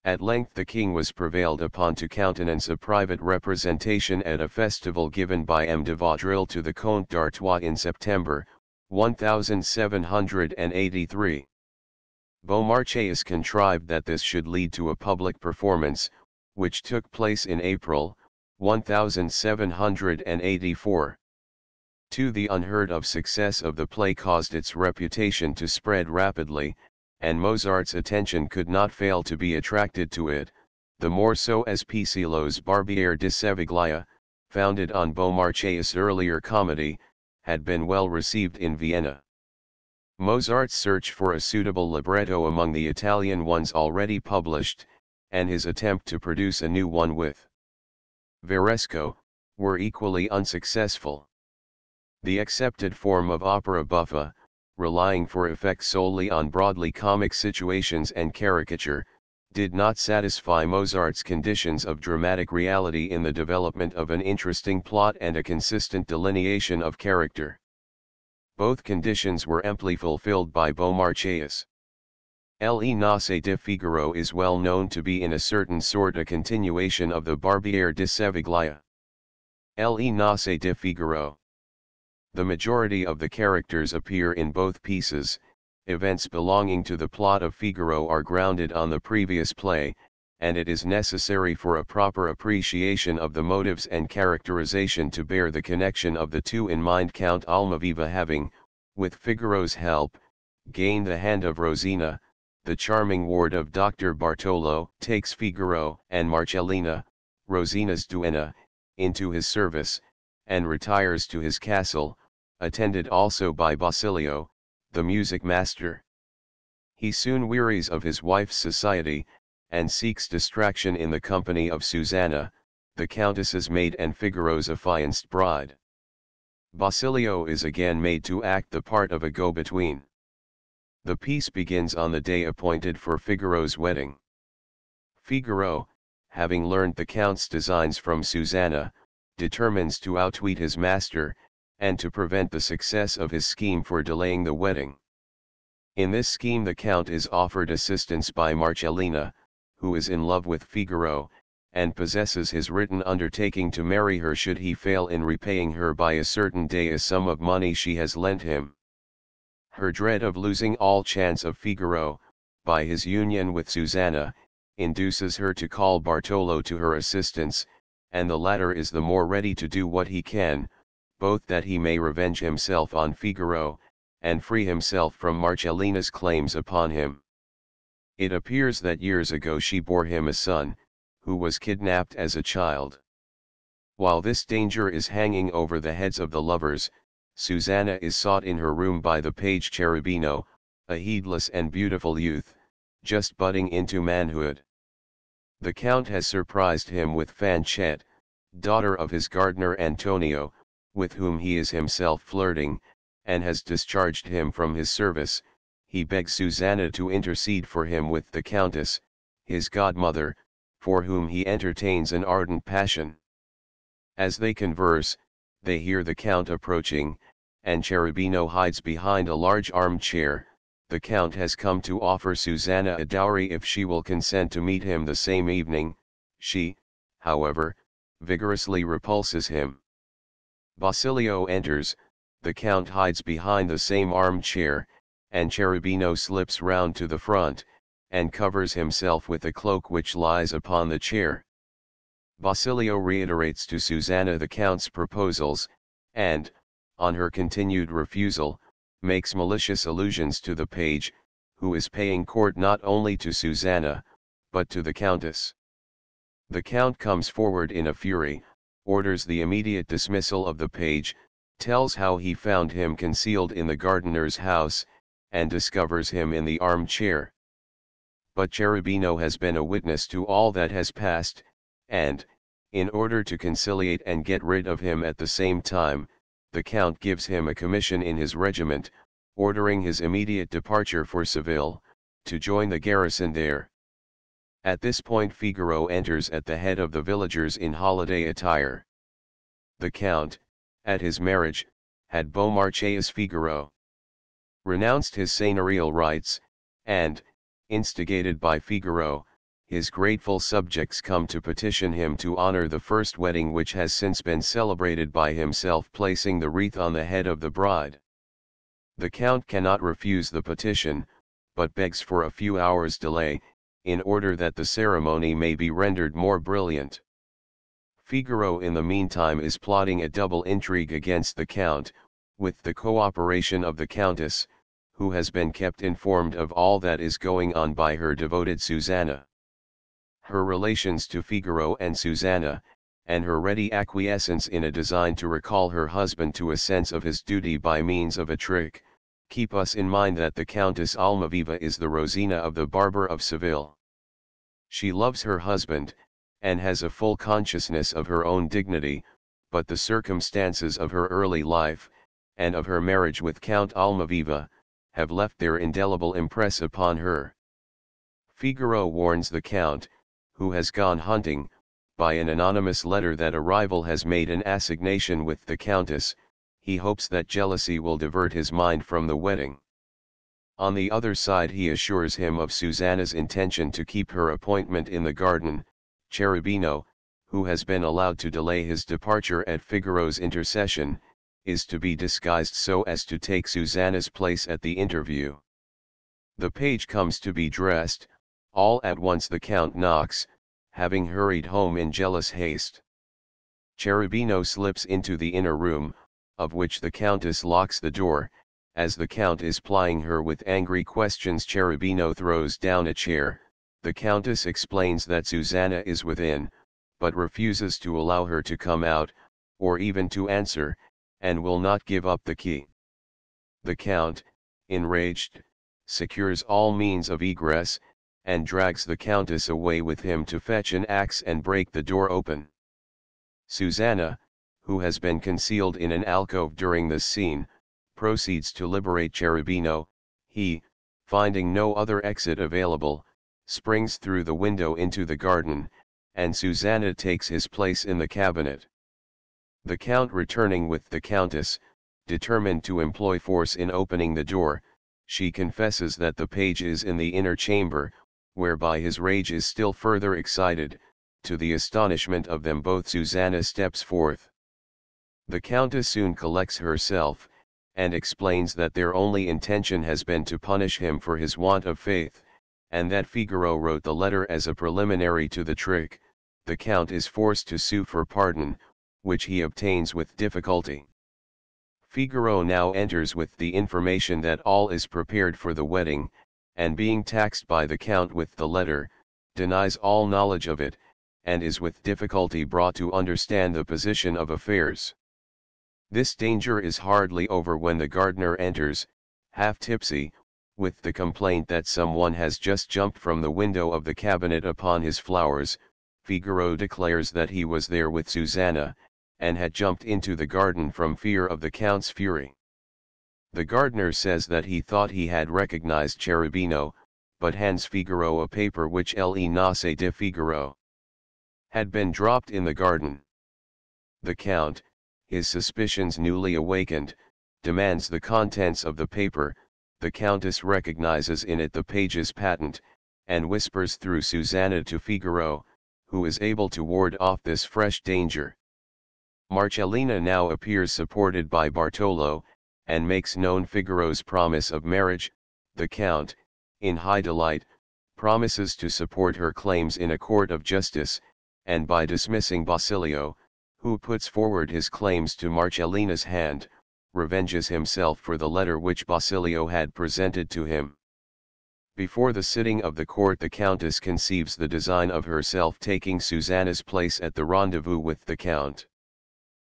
At length the king was prevailed upon to countenance a private representation at a festival given by M. de Vaudreuil to the Comte d'Artois in September 1783. Beaumarchais contrived that this should lead to a public performance, which took place in April 1784. 2. The unheard-of success of the play caused its reputation to spread rapidly, and Mozart's attention could not fail to be attracted to it, the more so as Pisillo's Barbiere di Seviglia, founded on Beaumarchais' earlier comedy, had been well received in Vienna. Mozart's search for a suitable libretto among the Italian ones already published, and his attempt to produce a new one with Varesco, were equally unsuccessful. The accepted form of opera buffa, relying for effect solely on broadly comic situations and caricature, did not satisfy Mozart's conditions of dramatic reality in the development of an interesting plot and a consistent delineation of character. Both conditions were amply fulfilled by Beaumarchais. Le Nozze de Figaro is well known to be in a certain sort a continuation of the Barbiere di Seviglia. Le Nozze de Figaro. The majority of the characters appear in both pieces. Events belonging to the plot of Figaro are grounded on the previous play, and it is necessary for a proper appreciation of the motives and characterization to bear the connection of the two in mind. Count Almaviva having, with Figaro's help, gained the hand of Rosina, the charming ward of Dr. Bartolo, takes Figaro and Marcellina, Rosina's duenna, into his service, and retires to his castle, attended also by Basilio, the music master. He soon wearies of his wife's society, and seeks distraction in the company of Susanna, the countess's maid and Figaro's affianced bride. Basilio is again made to act the part of a go-between. The piece begins on the day appointed for Figaro's wedding. Figaro, having learned the count's designs from Susanna, determines to outwit his master, and to prevent the success of his scheme for delaying the wedding. In this scheme the count is offered assistance by Marcellina, who is in love with Figaro, and possesses his written undertaking to marry her should he fail in repaying her by a certain day a sum of money she has lent him. Her dread of losing all chance of Figaro, by his union with Susanna, induces her to call Bartolo to her assistance, and the latter is the more ready to do what he can, both that he may revenge himself on Figaro, and free himself from Marcellina's claims upon him. It appears that years ago she bore him a son, who was kidnapped as a child. While this danger is hanging over the heads of the lovers, Susanna is sought in her room by the page Cherubino, a heedless and beautiful youth, just budding into manhood. The count has surprised him with Fanchette, daughter of his gardener Antonio, with whom he is himself flirting, and has discharged him from his service. He begs Susanna to intercede for him with the countess, his godmother, for whom he entertains an ardent passion. As they converse, they hear the count approaching, and Cherubino hides behind a large armchair. The count has come to offer Susanna a dowry if she will consent to meet him the same evening. She, however, vigorously repulses him. Basilio enters, the count hides behind the same armchair, and Cherubino slips round to the front, and covers himself with a cloak which lies upon the chair. Basilio reiterates to Susanna the count's proposals, and, on her continued refusal, makes malicious allusions to the page, who is paying court not only to Susanna, but to the countess. The count comes forward in a fury, orders the immediate dismissal of the page, tells how he found him concealed in the gardener's house, and discovers him in the armchair. But Cherubino has been a witness to all that has passed, and, in order to conciliate and get rid of him at the same time, the count gives him a commission in his regiment, ordering his immediate departure for Seville, to join the garrison there. At this point Figaro enters at the head of the villagers in holiday attire. The count, at his marriage, had Beaumarchais as Figaro. Renounced his seigneurial rights, and, instigated by Figaro, his grateful subjects come to petition him to honor the first wedding which has since been celebrated by himself placing the wreath on the head of the bride. The count cannot refuse the petition, but begs for a few hours' delay, in order that the ceremony may be rendered more brilliant. Figaro in the meantime is plotting a double intrigue against the count, with the cooperation of the countess, who has been kept informed of all that is going on by her devoted Susanna. Her relations to Figaro and Susanna, and her ready acquiescence in a design to recall her husband to a sense of his duty by means of a trick, keep us in mind that the Countess Almaviva is the Rosina of the Barber of Seville. She loves her husband, and has a full consciousness of her own dignity, but the circumstances of her early life, and of her marriage with Count Almaviva, have left their indelible impress upon her. Figaro warns the Count, who has gone hunting, by an anonymous letter that a rival has made an assignation with the Countess. He hopes that jealousy will divert his mind from the wedding. On the other side he assures him of Susanna's intention to keep her appointment in the garden. Cherubino, who has been allowed to delay his departure at Figaro's intercession, is to be disguised so as to take Susanna's place at the interview. The page comes to be dressed. All at once the Count knocks, having hurried home in jealous haste. Cherubino slips into the inner room, of which the Countess locks the door. As the Count is plying her with angry questions, Cherubino throws down a chair. The Countess explains that Susanna is within, but refuses to allow her to come out, or even to answer, and will not give up the key. The Count, enraged, secures all means of egress, and drags the Countess away with him to fetch an axe and break the door open. Susanna, who has been concealed in an alcove during this scene, proceeds to liberate Cherubino. He, finding no other exit available, springs through the window into the garden, and Susanna takes his place in the cabinet. The Count returning with the Countess, determined to employ force in opening the door, she confesses that the page is in the inner chamber, whereby his rage is still further excited. To the astonishment of them both, Susanna steps forth. The Countess soon collects herself, and explains that their only intention has been to punish him for his want of faith, and that Figaro wrote the letter as a preliminary to the trick. The Count is forced to sue for pardon, which he obtains with difficulty. Figaro now enters with the information that all is prepared for the wedding, and being taxed by the Count with the letter, denies all knowledge of it, and is with difficulty brought to understand the position of affairs. This danger is hardly over when the gardener enters, half tipsy, with the complaint that someone has just jumped from the window of the cabinet upon his flowers. Figaro declares that he was there with Susanna, and had jumped into the garden from fear of the Count's fury. The gardener says that he thought he had recognized Cherubino, but hands Figaro a paper which Le Nace de Figaro had been dropped in the garden. The Count, his suspicions newly awakened, demands the contents of the paper. The Countess recognizes in it the page's patent, and whispers through Susanna to Figaro, who is able to ward off this fresh danger. Marcellina now appears supported by Bartolo, and makes known Figaro's promise of marriage. The Count, in high delight, promises to support her claims in a court of justice, and by dismissing Basilio, who puts forward his claims to Marcellina's hand, revenges himself for the letter which Basilio had presented to him. Before the sitting of the court, the Countess conceives the design of herself taking Susanna's place at the rendezvous with the Count.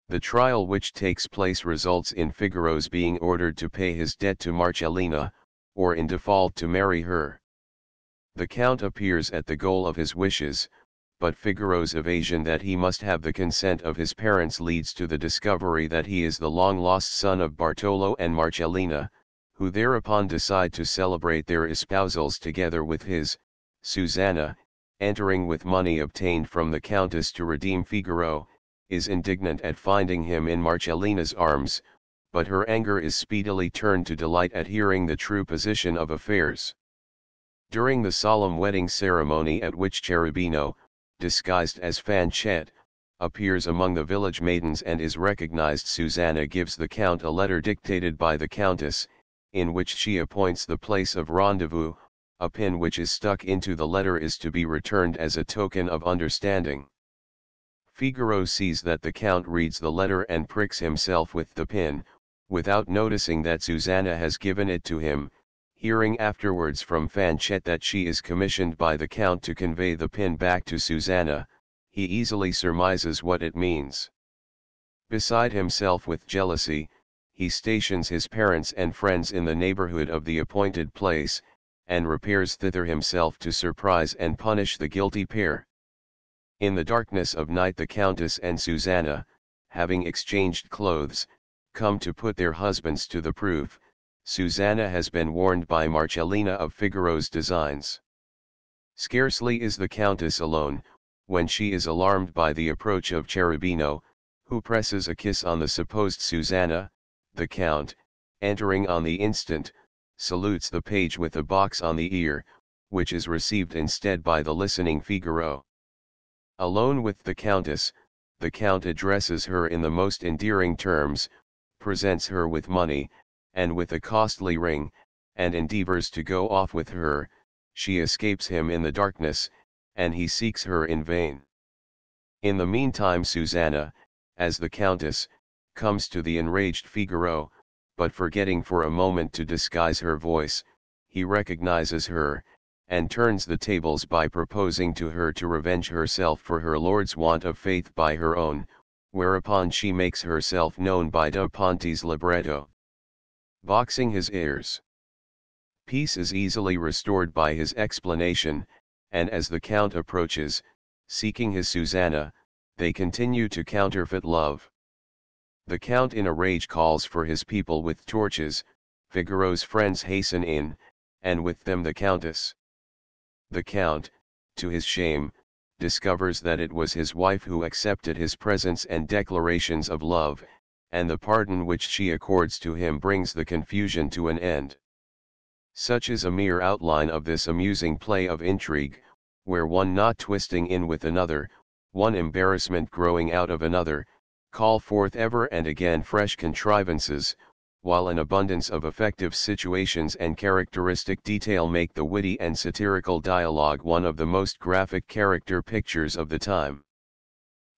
The trial which takes place results in Figaro's being ordered to pay his debt to Marcellina, or in default to marry her. The Count appears at the goal of his wishes, but Figaro's evasion that he must have the consent of his parents leads to the discovery that he is the long-lost son of Bartolo and Marcellina, who thereupon decide to celebrate their espousals together with his. Susanna, entering with money obtained from the Countess to redeem Figaro, is indignant at finding him in Marcellina's arms, but her anger is speedily turned to delight at hearing the true position of affairs. During the solemn wedding ceremony at which Cherubino, disguised as Fanchette, appears among the village maidens and is recognized, Susanna gives the Count a letter dictated by the Countess, in which she appoints the place of rendezvous. A pin which is stuck into the letter is to be returned as a token of understanding. Figaro sees that the Count reads the letter and pricks himself with the pin, without noticing that Susanna has given it to him. Hearing afterwards from Fanchette that she is commissioned by the Count to convey the pin back to Susanna, he easily surmises what it means. Beside himself with jealousy, he stations his parents and friends in the neighborhood of the appointed place, and repairs thither himself to surprise and punish the guilty pair. In the darkness of night, the Countess and Susanna, having exchanged clothes, come to put their husbands to the proof. Susanna has been warned by Marcellina of Figaro's designs. Scarcely is the Countess alone, when she is alarmed by the approach of Cherubino, who presses a kiss on the supposed Susanna. The Count, entering on the instant, salutes the page with a box on the ear, which is received instead by the listening Figaro. Alone with the Countess, the Count addresses her in the most endearing terms, presents her with money, and with a costly ring, and endeavors to go off with her. She escapes him in the darkness, and he seeks her in vain. In the meantime Susanna, as the Countess, comes to the enraged Figaro, but forgetting for a moment to disguise her voice, he recognizes her, and turns the tables by proposing to her to revenge herself for her lord's want of faith by her own, whereupon she makes herself known by Da Ponte's libretto. Boxing his ears. Peace is easily restored by his explanation, and as the Count approaches, seeking his Susanna, they continue to counterfeit love. The Count in a rage calls for his people with torches, Figaro's friends hasten in, and with them the Countess. The Count, to his shame, discovers that it was his wife who accepted his presents and declarations of love, and the pardon which she accords to him brings the confusion to an end. Such is a mere outline of this amusing play of intrigue, where one knot twisting in with another, one embarrassment growing out of another, call forth ever and again fresh contrivances, while an abundance of effective situations and characteristic detail make the witty and satirical dialogue one of the most graphic character pictures of the time.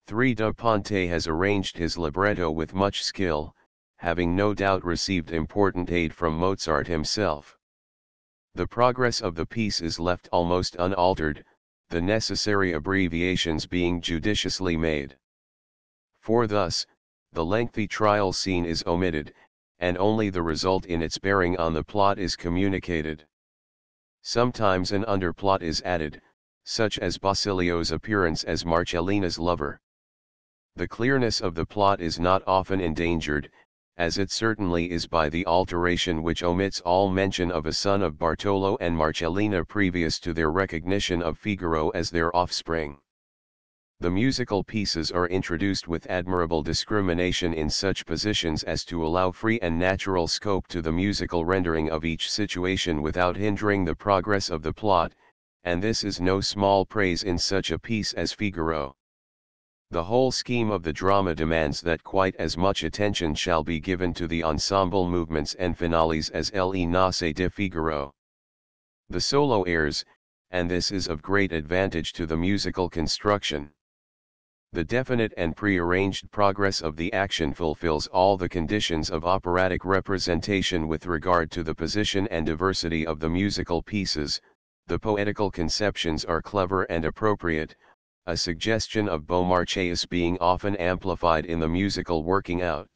3. Da Ponte has arranged his libretto with much skill, having no doubt received important aid from Mozart himself. The progress of the piece is left almost unaltered, the necessary abbreviations being judiciously made. For thus, the lengthy trial scene is omitted, and only the result in its bearing on the plot is communicated. Sometimes an underplot is added, such as Basilio's appearance as Marcellina's lover. The clearness of the plot is not often endangered, as it certainly is by the alteration which omits all mention of a son of Bartolo and Marcellina previous to their recognition of Figaro as their offspring. The musical pieces are introduced with admirable discrimination in such positions as to allow free and natural scope to the musical rendering of each situation without hindering the progress of the plot, and this is no small praise in such a piece as Figaro. The whole scheme of the drama demands that quite as much attention shall be given to the ensemble movements and finales as Le Nozze di Figaro. The solo airs, and this is of great advantage to the musical construction. The definite and prearranged progress of the action fulfills all the conditions of operatic representation with regard to the position and diversity of the musical pieces, the poetical conceptions are clever and appropriate, a suggestion of Beaumarchais being often amplified in the musical working out.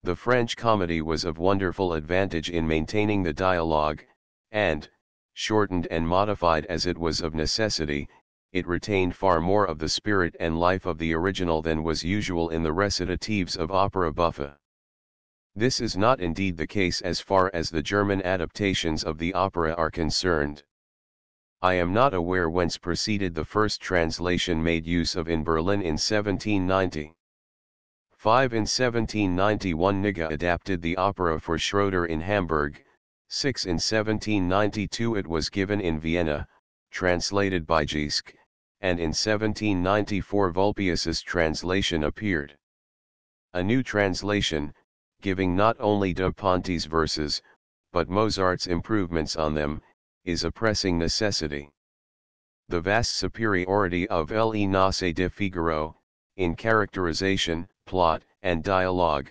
The French comedy was of wonderful advantage in maintaining the dialogue, and, shortened and modified as it was of necessity, it retained far more of the spirit and life of the original than was usual in the recitatives of opera buffa. This is not indeed the case as far as the German adaptations of the opera are concerned. I am not aware whence proceeded the first translation made use of in Berlin in 1790. 5. In 1791 Nigge adapted the opera for Schroeder in Hamburg, 6. In 1792 it was given in Vienna, translated by Gieske, and in 1794 Vulpius's translation appeared. A new translation, giving not only Da Ponte's verses, but Mozart's improvements on them, is a pressing necessity. The vast superiority of Le Nozze di Figaro, in characterization, plot, and dialogue,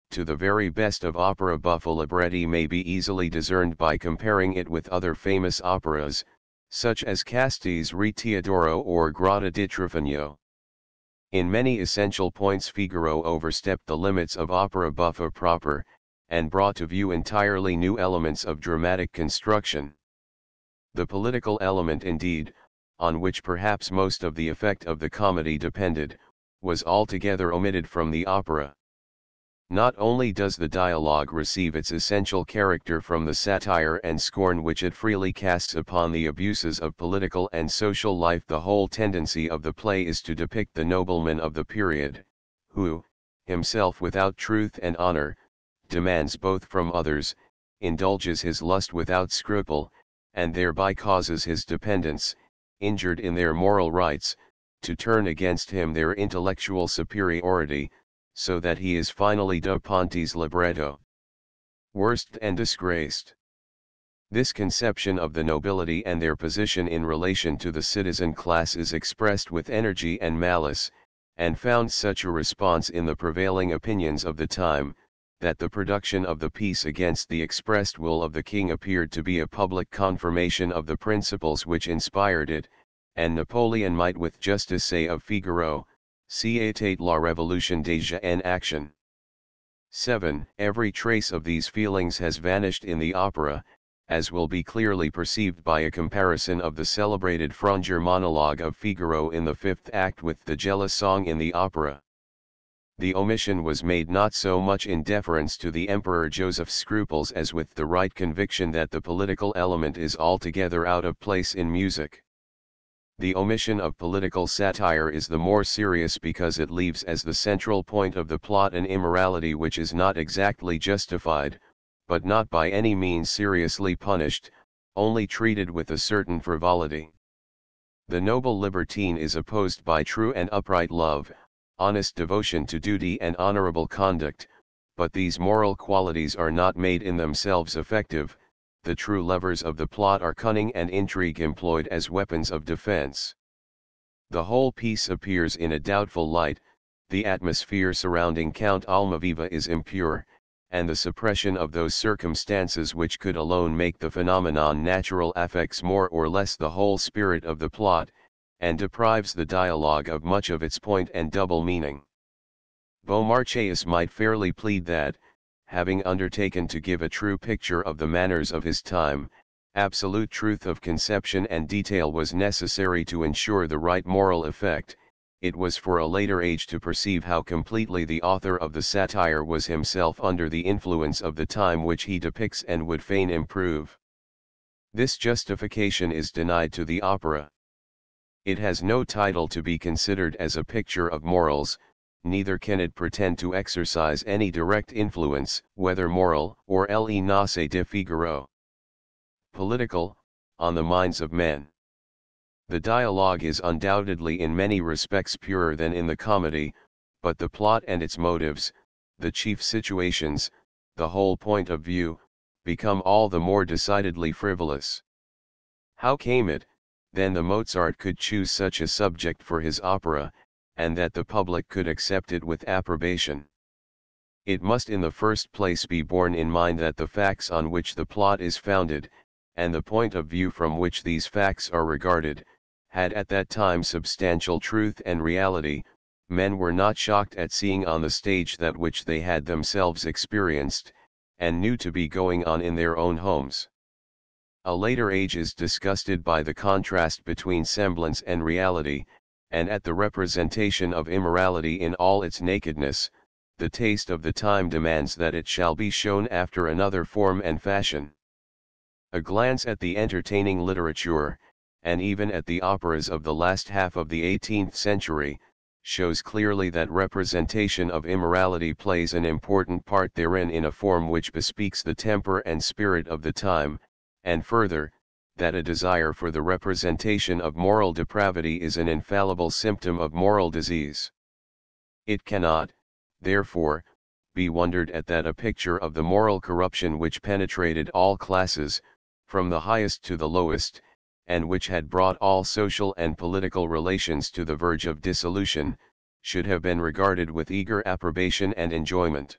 to the very best of opera buffa libretti may be easily discerned by comparing it with other famous operas, such as Casti's Re Teodoro or Grotta di Trofano. In many essential points Figaro overstepped the limits of opera buffa proper, and brought to view entirely new elements of dramatic construction. The political element indeed, on which perhaps most of the effect of the comedy depended, was altogether omitted from the opera. Not only does the dialogue receive its essential character from the satire and scorn which it freely casts upon the abuses of political and social life, the whole tendency of the play is to depict the nobleman of the period, who, himself without truth and honor, demands both from others, indulges his lust without scruple, and thereby causes his dependents, injured in their moral rights, to turn against him their intellectual superiority, so that he is finally Da Ponte's libretto, worsted and disgraced. This conception of the nobility and their position in relation to the citizen class is expressed with energy and malice, and found such a response in the prevailing opinions of the time, that the production of the piece against the expressed will of the king appeared to be a public confirmation of the principles which inspired it, and Napoleon might with justice say of Figaro, "C'était la révolution déjà en action." 7. Every trace of these feelings has vanished in the opera, as will be clearly perceived by a comparison of the celebrated Frangeur monologue of Figaro in the fifth act with the jealous song in the opera. The omission was made not so much in deference to the Emperor Joseph's scruples as with the right conviction that the political element is altogether out of place in music. The omission of political satire is the more serious because it leaves as the central point of the plot an immorality which is not exactly justified, but not by any means seriously punished, only treated with a certain frivolity. The noble libertine is opposed by true and upright love, honest devotion to duty and honorable conduct, but these moral qualities are not made in themselves effective. The true levers of the plot are cunning and intrigue employed as weapons of defense. The whole piece appears in a doubtful light, the atmosphere surrounding Count Almaviva is impure, and the suppression of those circumstances which could alone make the phenomenon natural affects more or less the whole spirit of the plot, and deprives the dialogue of much of its point and double meaning. Beaumarchais might fairly plead that, having undertaken to give a true picture of the manners of his time, absolute truth of conception and detail was necessary to ensure the right moral effect. It was for a later age to perceive how completely the author of the satire was himself under the influence of the time which he depicts and would fain improve. This justification is denied to the opera. It has no title to be considered as a picture of morals, neither can it pretend to exercise any direct influence, whether moral or le nace de Figaro, political, on the minds of men. The dialogue is undoubtedly in many respects purer than in the comedy, but the plot and its motives, the chief situations, the whole point of view, become all the more decidedly frivolous. How came it, then, the Mozart could choose such a subject for his opera, and that the public could accept it with approbation? It must in the first place be borne in mind that the facts on which the plot is founded, and the point of view from which these facts are regarded, had at that time substantial truth and reality. Men were not shocked at seeing on the stage that which they had themselves experienced, and knew to be going on in their own homes. A later age is disgusted by the contrast between semblance and reality, and at the representation of immorality in all its nakedness. The taste of the time demands that it shall be shown after another form and fashion. A glance at the entertaining literature, and even at the operas of the last half of the 18th century, shows clearly that representation of immorality plays an important part therein in a form which bespeaks the temper and spirit of the time, and further, that a desire for the representation of moral depravity is an infallible symptom of moral disease. It cannot, therefore, be wondered at that a picture of the moral corruption which penetrated all classes, from the highest to the lowest, and which had brought all social and political relations to the verge of dissolution, should have been regarded with eager approbation and enjoyment.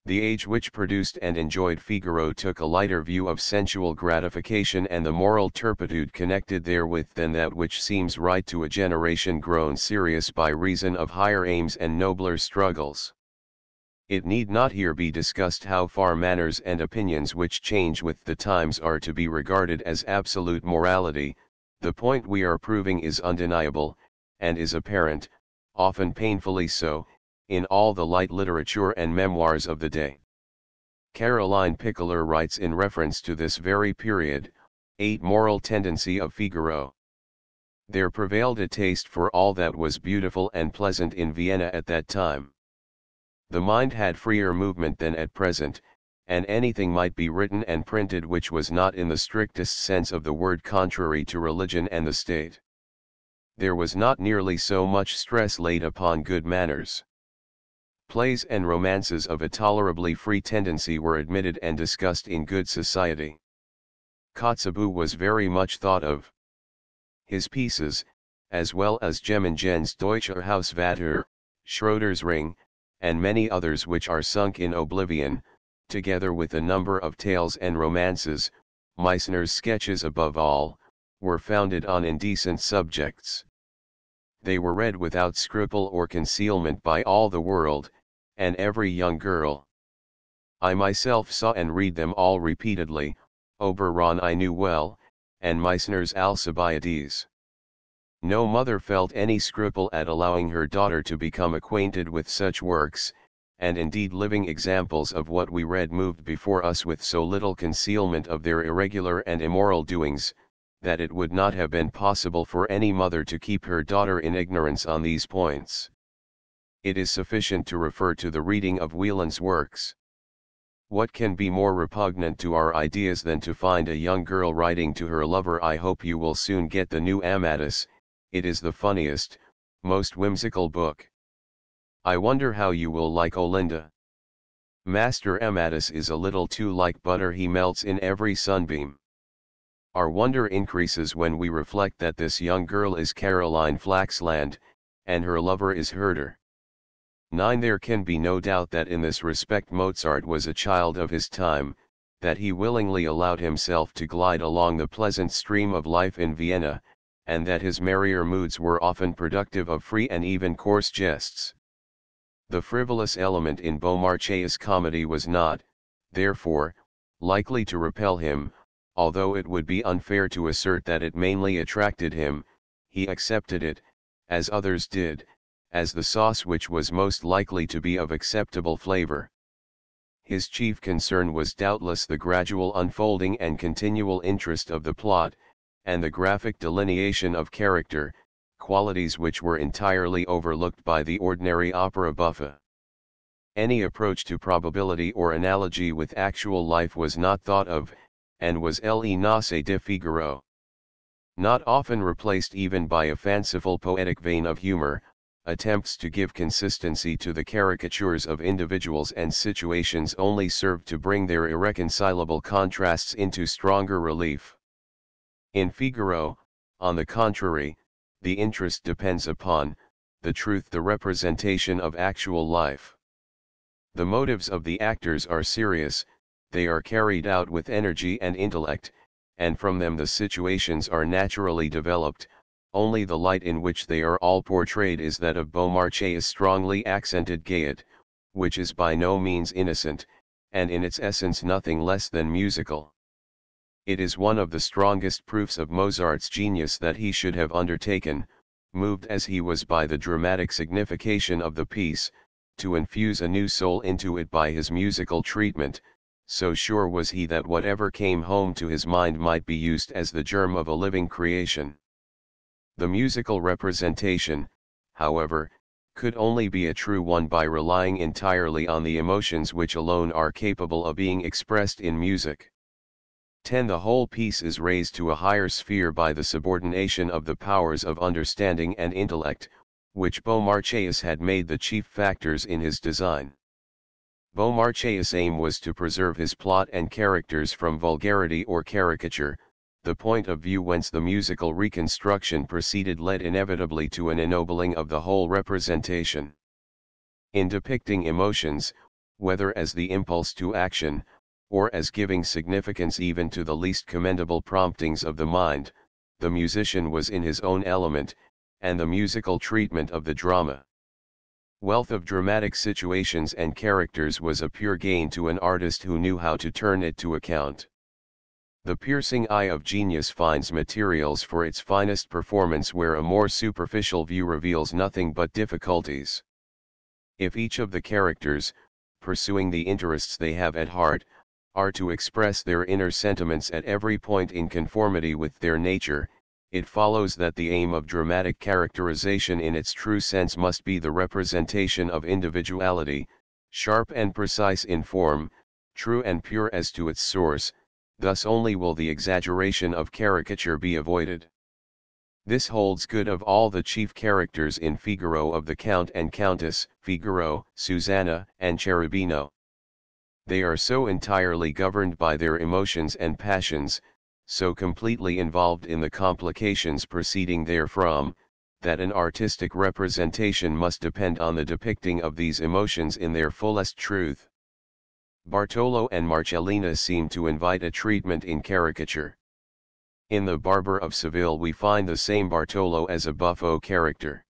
The age which produced and enjoyed Figaro took a lighter view of sensual gratification and the moral turpitude connected therewith than that which seems right to a generation grown serious by reason of higher aims and nobler struggles. It need not here be discussed how far manners and opinions which change with the times are to be regarded as absolute morality. The point we are proving is undeniable, and is apparent, often painfully so, in all the light literature and memoirs of the day. Caroline Pickler writes in reference to this very period, 8 Moral tendency of Figaro. There prevailed a taste for all that was beautiful and pleasant in Vienna at that time. The mind had freer movement than at present, and anything might be written and printed which was not in the strictest sense of the word contrary to religion and the state. There was not nearly so much stress laid upon good manners. Plays and romances of a tolerably free tendency were admitted and discussed in good society. Kotzebue was very much thought of. His pieces, as well as Gemmengen's Deutscher Hausvater, Schroeder's Ring, and many others which are sunk in oblivion, together with a number of tales and romances, Meissner's sketches above all, were founded on indecent subjects. They were read without scruple or concealment by all the world, and every young girl. I myself saw and read them all repeatedly. Oberon I knew well, and Meissner's Alcibiades. No mother felt any scruple at allowing her daughter to become acquainted with such works, and indeed living examples of what we read moved before us with so little concealment of their irregular and immoral doings, that it would not have been possible for any mother to keep her daughter in ignorance on these points. It is sufficient to refer to the reading of Wieland's works. What can be more repugnant to our ideas than to find a young girl writing to her lover, "I hope you will soon get the new Amatus, it is the funniest, most whimsical book. I wonder how you will like Olinda. Master Amatus is a little too like butter, he melts in every sunbeam." Our wonder increases when we reflect that this young girl is Caroline Flaxland, and her lover is Herder. 9. There can be no doubt that in this respect Mozart was a child of his time, that he willingly allowed himself to glide along the pleasant stream of life in Vienna, and that his merrier moods were often productive of free and even coarse jests. The frivolous element in Beaumarchais' comedy was not, therefore, likely to repel him, although it would be unfair to assert that it mainly attracted him. He accepted it, as others did, as the sauce which was most likely to be of acceptable flavor. His chief concern was doubtless the gradual unfolding and continual interest of the plot, and the graphic delineation of character, qualities which were entirely overlooked by the ordinary opera buffa. Any approach to probability or analogy with actual life was not thought of, and was le nasse de Figaro. Not often replaced even by a fanciful poetic vein of humor, attempts to give consistency to the caricatures of individuals and situations only served to bring their irreconcilable contrasts into stronger relief. In Figaro, on the contrary, the interest depends upon, the truth, the representation of actual life. The motives of the actors are serious, they are carried out with energy and intellect, and from them the situations are naturally developed. Only the light in which they are all portrayed is that of Beaumarchais' strongly accented gaiety, which is by no means innocent, and in its essence nothing less than musical. It is one of the strongest proofs of Mozart's genius that he should have undertaken, moved as he was by the dramatic signification of the piece, to infuse a new soul into it by his musical treatment. So sure was he that whatever came home to his mind might be used as the germ of a living creation. The musical representation, however, could only be a true one by relying entirely on the emotions which alone are capable of being expressed in music. 10. The whole piece is raised to a higher sphere by the subordination of the powers of understanding and intellect, which Beaumarchais had made the chief factors in his design. Beaumarchais' aim was to preserve his plot and characters from vulgarity or caricature. The point of view whence the musical reconstruction proceeded led inevitably to an ennobling of the whole representation. In depicting emotions, whether as the impulse to action, or as giving significance even to the least commendable promptings of the mind, the musician was in his own element, and the musical treatment of the drama. Wealth of dramatic situations and characters was a pure gain to an artist who knew how to turn it to account. The piercing eye of genius finds materials for its finest performance where a more superficial view reveals nothing but difficulties. If each of the characters, pursuing the interests they have at heart, are to express their inner sentiments at every point in conformity with their nature, it follows that the aim of dramatic characterization in its true sense must be the representation of individuality, sharp and precise in form, true and pure as to its source. Thus only will the exaggeration of caricature be avoided. This holds good of all the chief characters in Figaro, of the Count and Countess, Figaro, Susanna, and Cherubino. They are so entirely governed by their emotions and passions, so completely involved in the complications proceeding therefrom, that an artistic representation must depend on the depicting of these emotions in their fullest truth. Bartolo and Marcellina seem to invite a treatment in caricature. In The Barber of Seville we find the same Bartolo as a buffo character.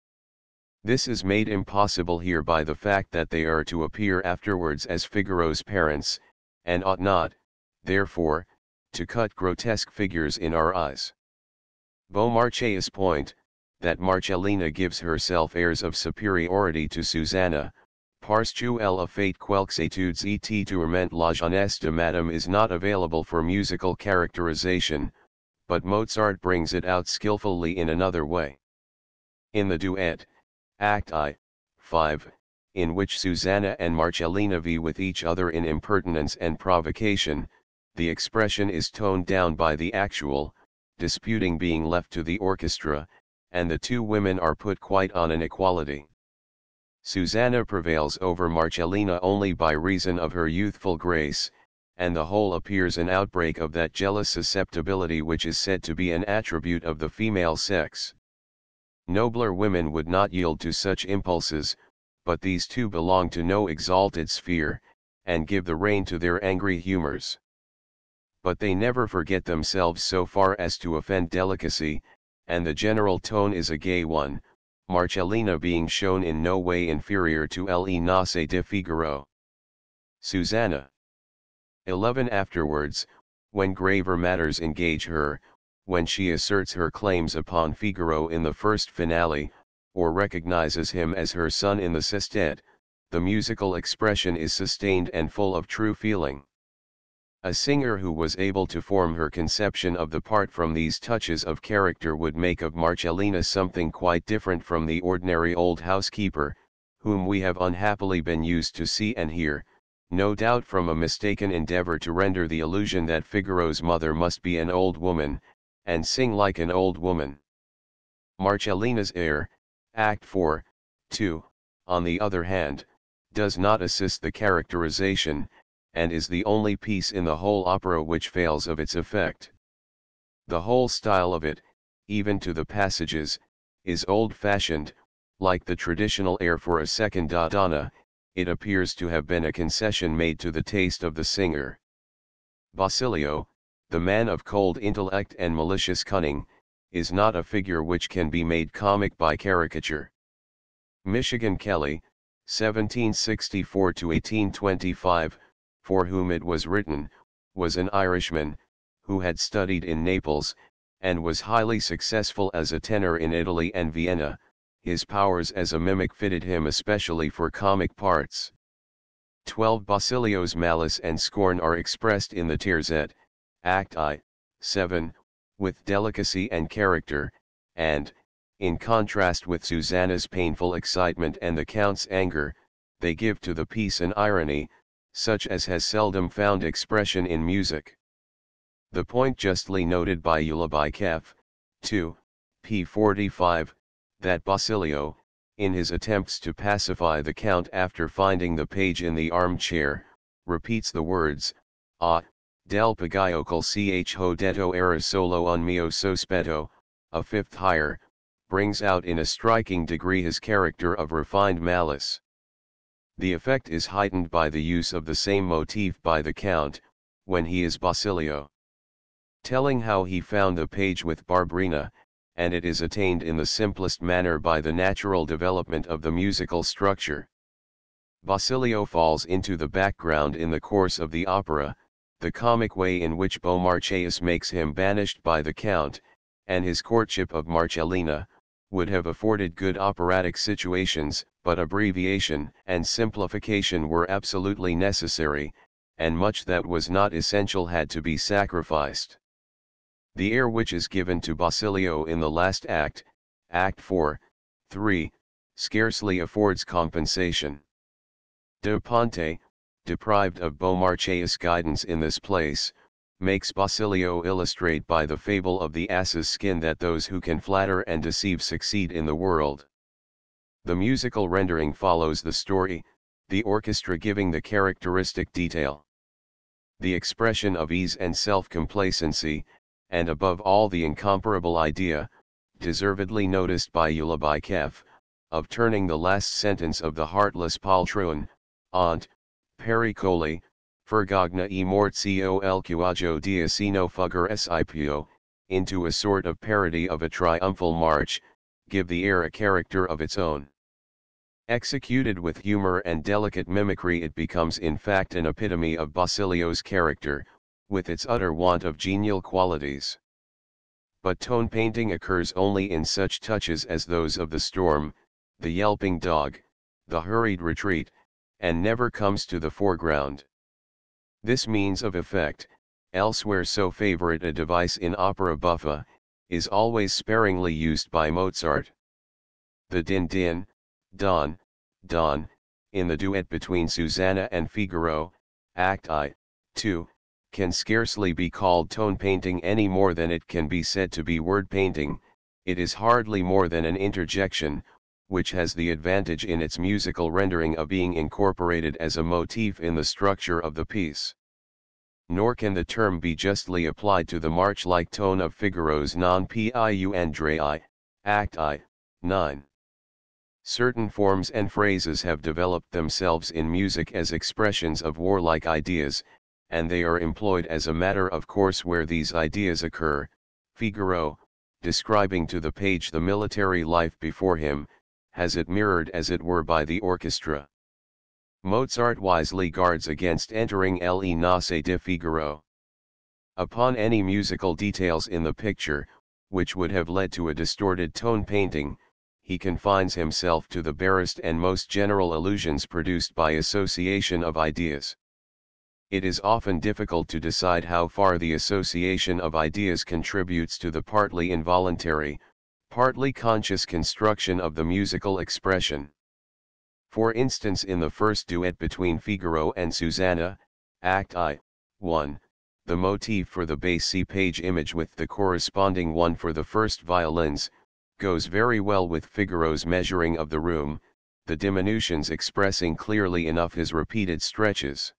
This is made impossible here by the fact that they are to appear afterwards as Figaro's parents, and ought not, therefore, to cut grotesque figures in our eyes. Beaumarchais' point, that Marcellina gives herself airs of superiority to Susanna, parce qu'elle a fait quelques études et tourmente la jeunesse de madame, is not available for musical characterization, but Mozart brings it out skillfully in another way. In the duet, Act I, 5, in which Susanna and Marcellina vie with each other in impertinence and provocation, the expression is toned down by the actual, disputing being left to the orchestra, and the two women are put quite on an equality. Susanna prevails over Marcellina only by reason of her youthful grace, and the whole appears an outbreak of that jealous susceptibility which is said to be an attribute of the female sex. Nobler women would not yield to such impulses, but these two belong to no exalted sphere, and give the rein to their angry humors. But they never forget themselves so far as to offend delicacy, and the general tone is a gay one, Marcellina being shown in no way inferior to Le Nozze di Figaro. Susanna. 11. Afterwards, when graver matters engage her, when she asserts her claims upon Figaro in the first finale, or recognizes him as her son in the sestet, the musical expression is sustained and full of true feeling. A singer who was able to form her conception of the part from these touches of character would make of Marcellina something quite different from the ordinary old housekeeper, whom we have unhappily been used to see and hear, no doubt from a mistaken endeavor to render the illusion that Figaro's mother must be an old woman, and sing like an old woman. Marcellina's air, Act 4, 2, on the other hand, does not assist the characterization, and is the only piece in the whole opera which fails of its effect. The whole style of it, even to the passages, is old-fashioned, like the traditional air for a second Donna. It appears to have been a concession made to the taste of the singer. Basilio, the man of cold intellect and malicious cunning, is not a figure which can be made comic by caricature. Michigan Kelly, 1764–1825, for whom it was written, was an Irishman, who had studied in Naples, and was highly successful as a tenor in Italy and Vienna. His powers as a mimic fitted him especially for comic parts. 12. Basilio's malice and scorn are expressed in the Terzet, Act I, 7, with delicacy and character, and, in contrast with Susanna's painful excitement and the Count's anger, they give to the piece an irony, such as has seldom found expression in music. The point justly noted by Ulubikov, 2, p. 45, that Basilio, in his attempts to pacify the Count after finding the page in the armchair, repeats the words, del pagaio col ho detto era solo un mio sospetto, a fifth higher, brings out in a striking degree his character of refined malice. The effect is heightened by the use of the same motif by the Count, when he is Basilio, telling how he found the page with Barberina, and it is attained in the simplest manner by the natural development of the musical structure. Basilio falls into the background in the course of the opera, the comic way in which Beaumarchais makes him banished by the Count, and his courtship of Marcellina, would have afforded good operatic situations, but abbreviation and simplification were absolutely necessary, and much that was not essential had to be sacrificed. The air which is given to Basilio in the last act, Act 4, 3, scarcely affords compensation. De Ponte, deprived of Beaumarchais' guidance in this place, makes Basilio illustrate by the fable of the ass's skin that those who can flatter and deceive succeed in the world. The musical rendering follows the story, the orchestra giving the characteristic detail. The expression of ease and self-complacency, and above all the incomparable idea, deservedly noticed by Ulubikef, of turning the last sentence of the heartless poltroon, aunt, pericoli, fergogna e mortio el cuajo diacino fugger sipio, into a sort of parody of a triumphal march, give the air a character of its own. Executed with humor and delicate mimicry, it becomes in fact an epitome of Basilio's character, with its utter want of genial qualities. But tone painting occurs only in such touches as those of the storm, the yelping dog, the hurried retreat, and never comes to the foreground. This means of effect, elsewhere so favorite a device in opera buffa, is always sparingly used by Mozart. The din-din, don, don, in the duet between Susanna and Figaro, Act I, 2, can scarcely be called tone painting any more than it can be said to be word painting. It is hardly more than an interjection, which has the advantage in its musical rendering of being incorporated as a motif in the structure of the piece. Nor can the term be justly applied to the march-like tone of Figaro's Non più Andrei, Act I, 9. Certain forms and phrases have developed themselves in music as expressions of warlike ideas, and they are employed as a matter of course where these ideas occur. Figaro, describing to the page the military life before him, has it mirrored as it were by the orchestra. Mozart wisely guards against entering le nasse di Figaro upon any musical details in the picture, which would have led to a distorted tone painting. He confines himself to the barest and most general allusions produced by association of ideas. It is often difficult to decide how far the association of ideas contributes to the partly involuntary, partly conscious construction of the musical expression. For instance, in the first duet between Figaro and Susanna, Act I, 1, the motif for the bass C page image with the corresponding one for the first violins, goes very well with Figaro's measuring of the room, the diminutions expressing clearly enough his repeated stretches.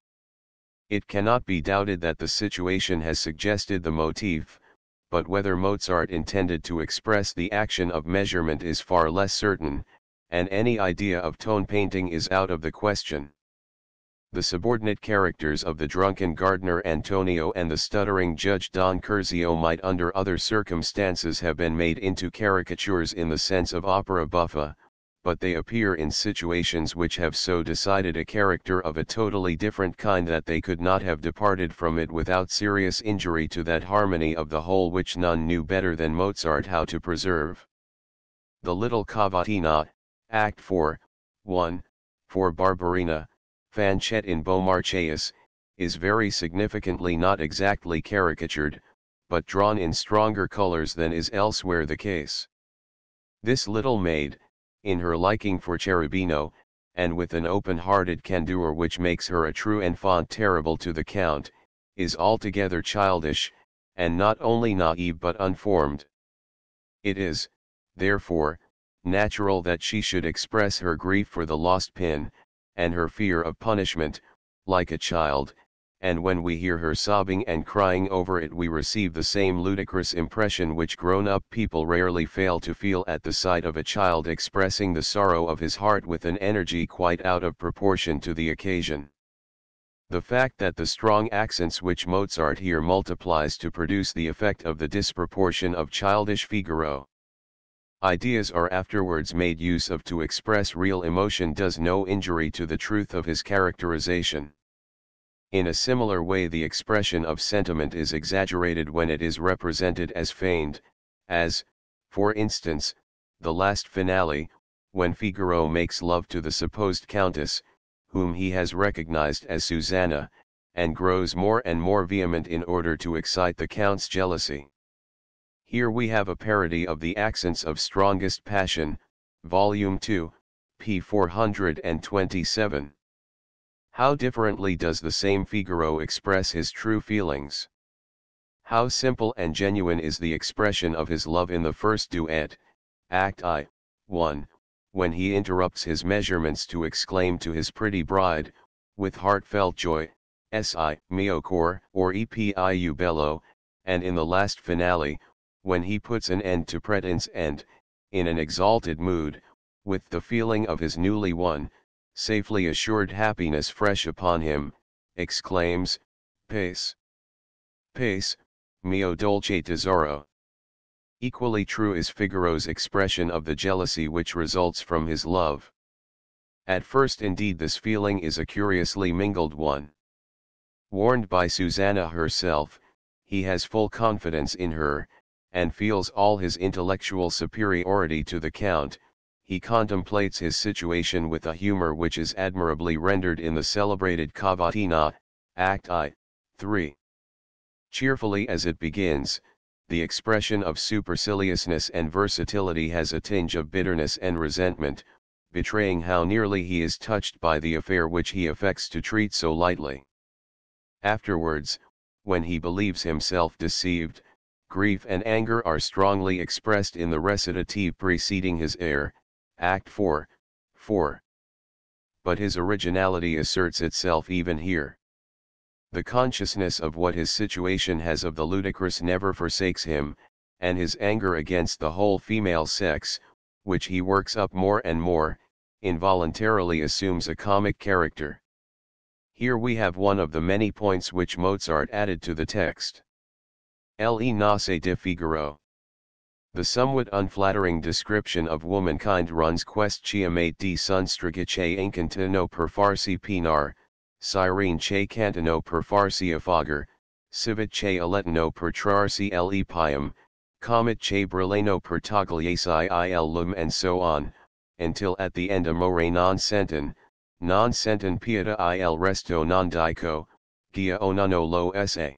It cannot be doubted that the situation has suggested the motif, but whether Mozart intended to express the action of measurement is far less certain, and any idea of tone painting is out of the question. The subordinate characters of the drunken gardener Antonio and the stuttering judge Don Curzio might under other circumstances have been made into caricatures in the sense of opera buffa, but they appear in situations which have so decided a character of a totally different kind that they could not have departed from it without serious injury to that harmony of the whole which none knew better than Mozart how to preserve. The little cavatina, Act 4, 1, for Barberina, Fanchette in Beaumarchais, is very significantly not exactly caricatured, but drawn in stronger colors than is elsewhere the case. This little maid, in her liking for Cherubino, and with an open-hearted candor which makes her a true enfant terrible to the Count, is altogether childish, and not only naive but unformed. It is, therefore, natural that she should express her grief for the lost pin, and her fear of punishment, like a child, and when we hear her sobbing and crying over it we receive the same ludicrous impression which grown-up people rarely fail to feel at the sight of a child expressing the sorrow of his heart with an energy quite out of proportion to the occasion. The fact that the strong accents which Mozart here multiplies to produce the effect of the disproportion of childish Figaro ideas are afterwards made use of to express real emotion does no injury to the truth of his characterization. In a similar way the expression of sentiment is exaggerated when it is represented as feigned, as, for instance, the last finale, when Figaro makes love to the supposed countess, whom he has recognized as Susanna, and grows more and more vehement in order to excite the count's jealousy. Here we have a parody of the accents of strongest passion, Volume 2, p. 427. How differently does the same Figaro express his true feelings! How simple and genuine is the expression of his love in the first duet, Act I, 1, when he interrupts his measurements to exclaim to his pretty bride, with heartfelt joy, "Si, mio cor," or "Epiu bello," and in the last finale, when he puts an end to pretense and, in an exalted mood, with the feeling of his newly won, safely assured happiness fresh upon him, exclaims, Pace! Pace, mio dolce tesoro! Equally true is Figaro's expression of the jealousy which results from his love. At first indeed this feeling is a curiously mingled one. Warned by Susanna herself, he has full confidence in her, and feels all his intellectual superiority to the Count. He contemplates his situation with a humor which is admirably rendered in the celebrated cavatina, Act I, 3. Cheerfully as it begins, the expression of superciliousness and versatility has a tinge of bitterness and resentment, betraying how nearly he is touched by the affair which he affects to treat so lightly. Afterwards, when he believes himself deceived, grief and anger are strongly expressed in the recitative preceding his air, Act 4, 4. But his originality asserts itself even here. The consciousness of what his situation has of the ludicrous never forsakes him, and his anger against the whole female sex, which he works up more and more, involuntarily assumes a comic character. Here we have one of the many points which Mozart added to the text. Le Nase di Figaro. The somewhat unflattering description of womankind runs questiamate di sunstrigice incantino per farsi pinar, sirene che cantano per farsi affogar, civit che alettano per trarsi l'epium, comet che brillano per togliesi il lume and so on, until at the end amore non sentin pieta il resto non dico, gia onano lo esse.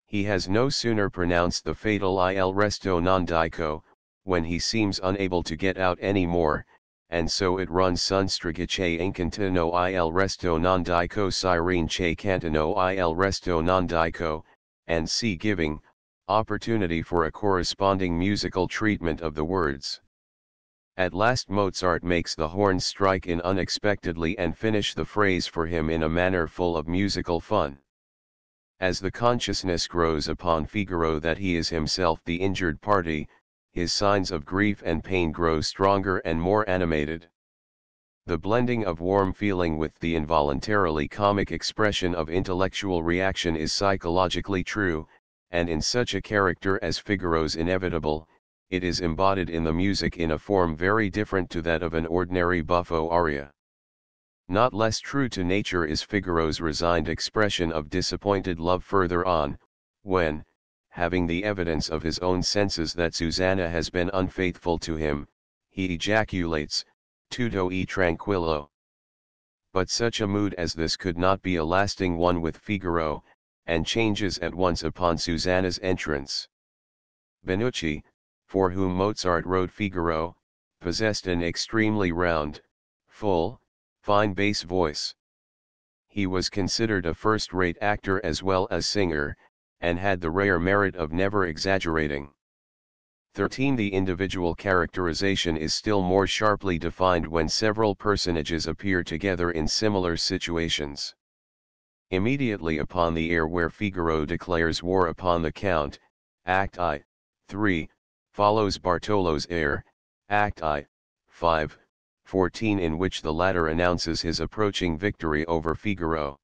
He has no sooner pronounced the fatal il resto non dico, when he seems unable to get out any more, and so it runs sunstrigice incantino il resto non dico sirene che cantano il resto non dico, and c giving opportunity for a corresponding musical treatment of the words. At last Mozart makes the horns strike in unexpectedly and finish the phrase for him in a manner full of musical fun. As the consciousness grows upon Figaro that he is himself the injured party, his signs of grief and pain grow stronger and more animated. The blending of warm feeling with the involuntarily comic expression of intellectual reaction is psychologically true, and in such a character as Figaro's inevitable, it is embodied in the music in a form very different to that of an ordinary buffo aria. Not less true to nature is Figaro's resigned expression of disappointed love further on, when, having the evidence of his own senses that Susanna has been unfaithful to him, he ejaculates, tutto e tranquillo. But such a mood as this could not be a lasting one with Figaro, and changes at once upon Susanna's entrance. Benucci, for whom Mozart wrote Figaro, possessed an extremely round, full, fine bass voice. He was considered a first-rate actor as well as singer, and had the rare merit of never exaggerating. 13. The individual characterization is still more sharply defined when several personages appear together in similar situations. Immediately upon the air where Figaro declares war upon the Count, Act I, 3, follows Bartolo's air, Act I, 5, 14, in which the latter announces his approaching victory over Figaro.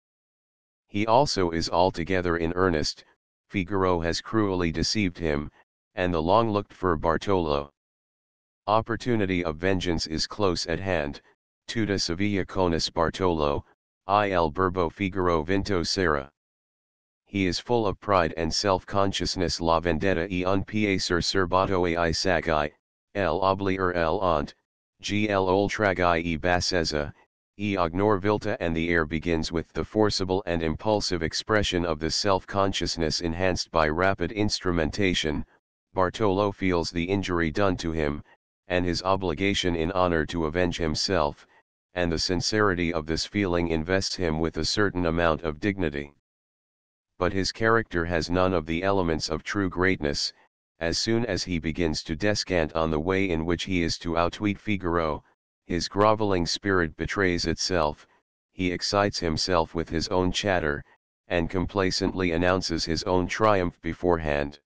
He also is altogether in earnest. Figaro has cruelly deceived him, and the long-looked-for Bartolo. Opportunity of vengeance is close at hand, tutta Sevilla conis Bartolo, il Burbo Figaro vinto sera. He is full of pride and self-consciousness. La vendetta e un piacer serbato e I sagi, l'oblier l'ont, gl oltragi e bassezza, e ognor vilta, and the air begins with the forcible and impulsive expression of the self-consciousness enhanced by rapid instrumentation. Bartolo feels the injury done to him, and his obligation in honor to avenge himself, and the sincerity of this feeling invests him with a certain amount of dignity. But his character has none of the elements of true greatness. As soon as he begins to descant on the way in which he is to outwit Figaro, his groveling spirit betrays itself, he excites himself with his own chatter, and complacently announces his own triumph beforehand.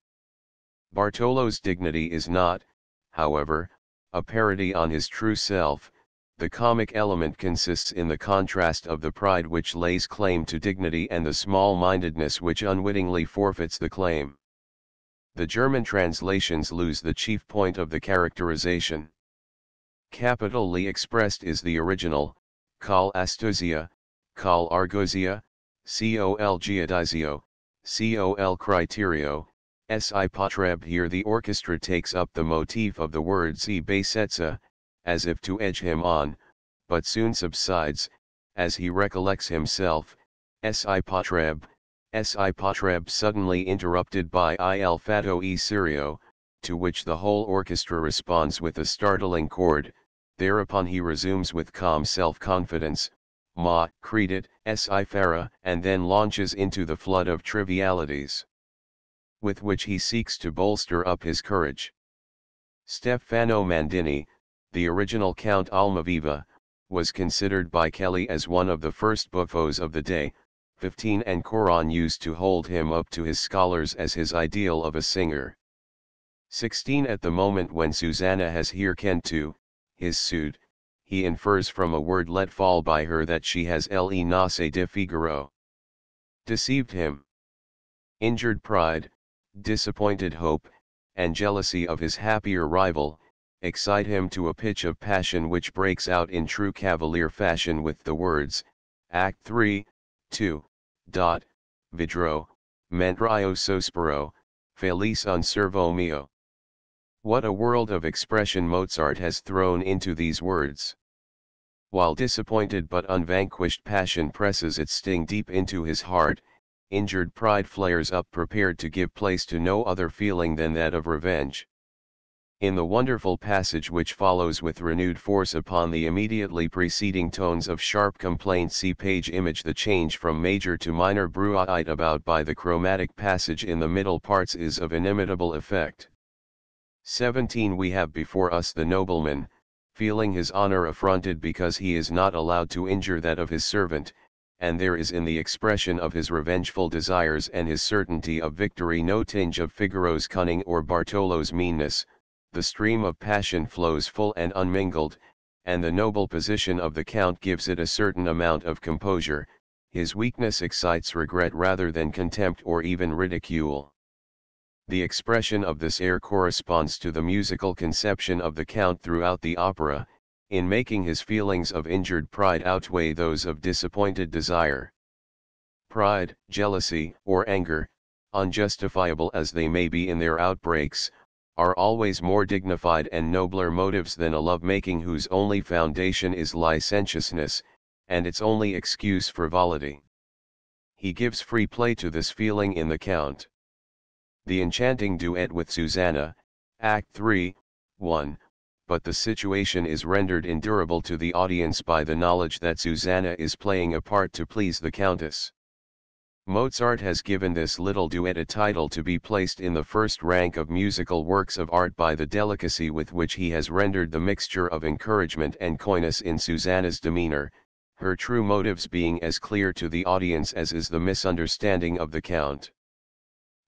Bartolo's dignity is not, however, a parody on his true self. The comic element consists in the contrast of the pride which lays claim to dignity and the small-mindedness which unwittingly forfeits the claim. The German translations lose the chief point of the characterization. Capitally expressed is the original, col astucia, col argousia, col giudizio, col criterio, si potreb. Here the orchestra takes up the motif of the word si basetza, as if to edge him on, but soon subsides, as he recollects himself, si potreb, suddenly interrupted by il fatto e serio, to which the whole orchestra responds with a startling chord. Thereupon he resumes with calm self-confidence, ma credit, si farà, and then launches into the flood of trivialities, with which he seeks to bolster up his courage. Stefano Mandini, the original Count Almaviva, was considered by Kelly as one of the first buffos of the day. 15 and Coron used to hold him up to his scholars as his ideal of a singer. 16 At the moment when Susanna has hearkened to his suit, he infers from a word let fall by her that she has le nace de Figaro deceived him. Injured pride, disappointed hope, and jealousy of his happier rival, excite him to a pitch of passion which breaks out in true cavalier fashion with the words, Act 3, 2. Vidro, mentre sospiro, felice un servo mio. What a world of expression Mozart has thrown into these words. While disappointed but unvanquished passion presses its sting deep into his heart, injured pride flares up prepared to give place to no other feeling than that of revenge. In the wonderful passage which follows with renewed force upon the immediately preceding tones of sharp complaint, see page image, the change from major to minor bruit about by the chromatic passage in the middle parts is of inimitable effect. 17 We have before us the nobleman, feeling his honor affronted because he is not allowed to injure that of his servant, and there is in the expression of his revengeful desires and his certainty of victory no tinge of Figaro's cunning or Bartolo's meanness. The stream of passion flows full and unmingled, and the noble position of the Count gives it a certain amount of composure. His weakness excites regret rather than contempt or even ridicule. The expression of this air corresponds to the musical conception of the Count throughout the opera, in making his feelings of injured pride outweigh those of disappointed desire. Pride, jealousy, or anger, unjustifiable as they may be in their outbreaks, are always more dignified and nobler motives than a love-making whose only foundation is licentiousness, and its only excuse frivolity. He gives free play to this feeling in the Count. The enchanting duet with Susanna, Act 3, 1, but the situation is rendered endurable to the audience by the knowledge that Susanna is playing a part to please the Countess. Mozart has given this little duet a title to be placed in the first rank of musical works of art by the delicacy with which he has rendered the mixture of encouragement and coyness in Susanna's demeanor, her true motives being as clear to the audience as is the misunderstanding of the Count.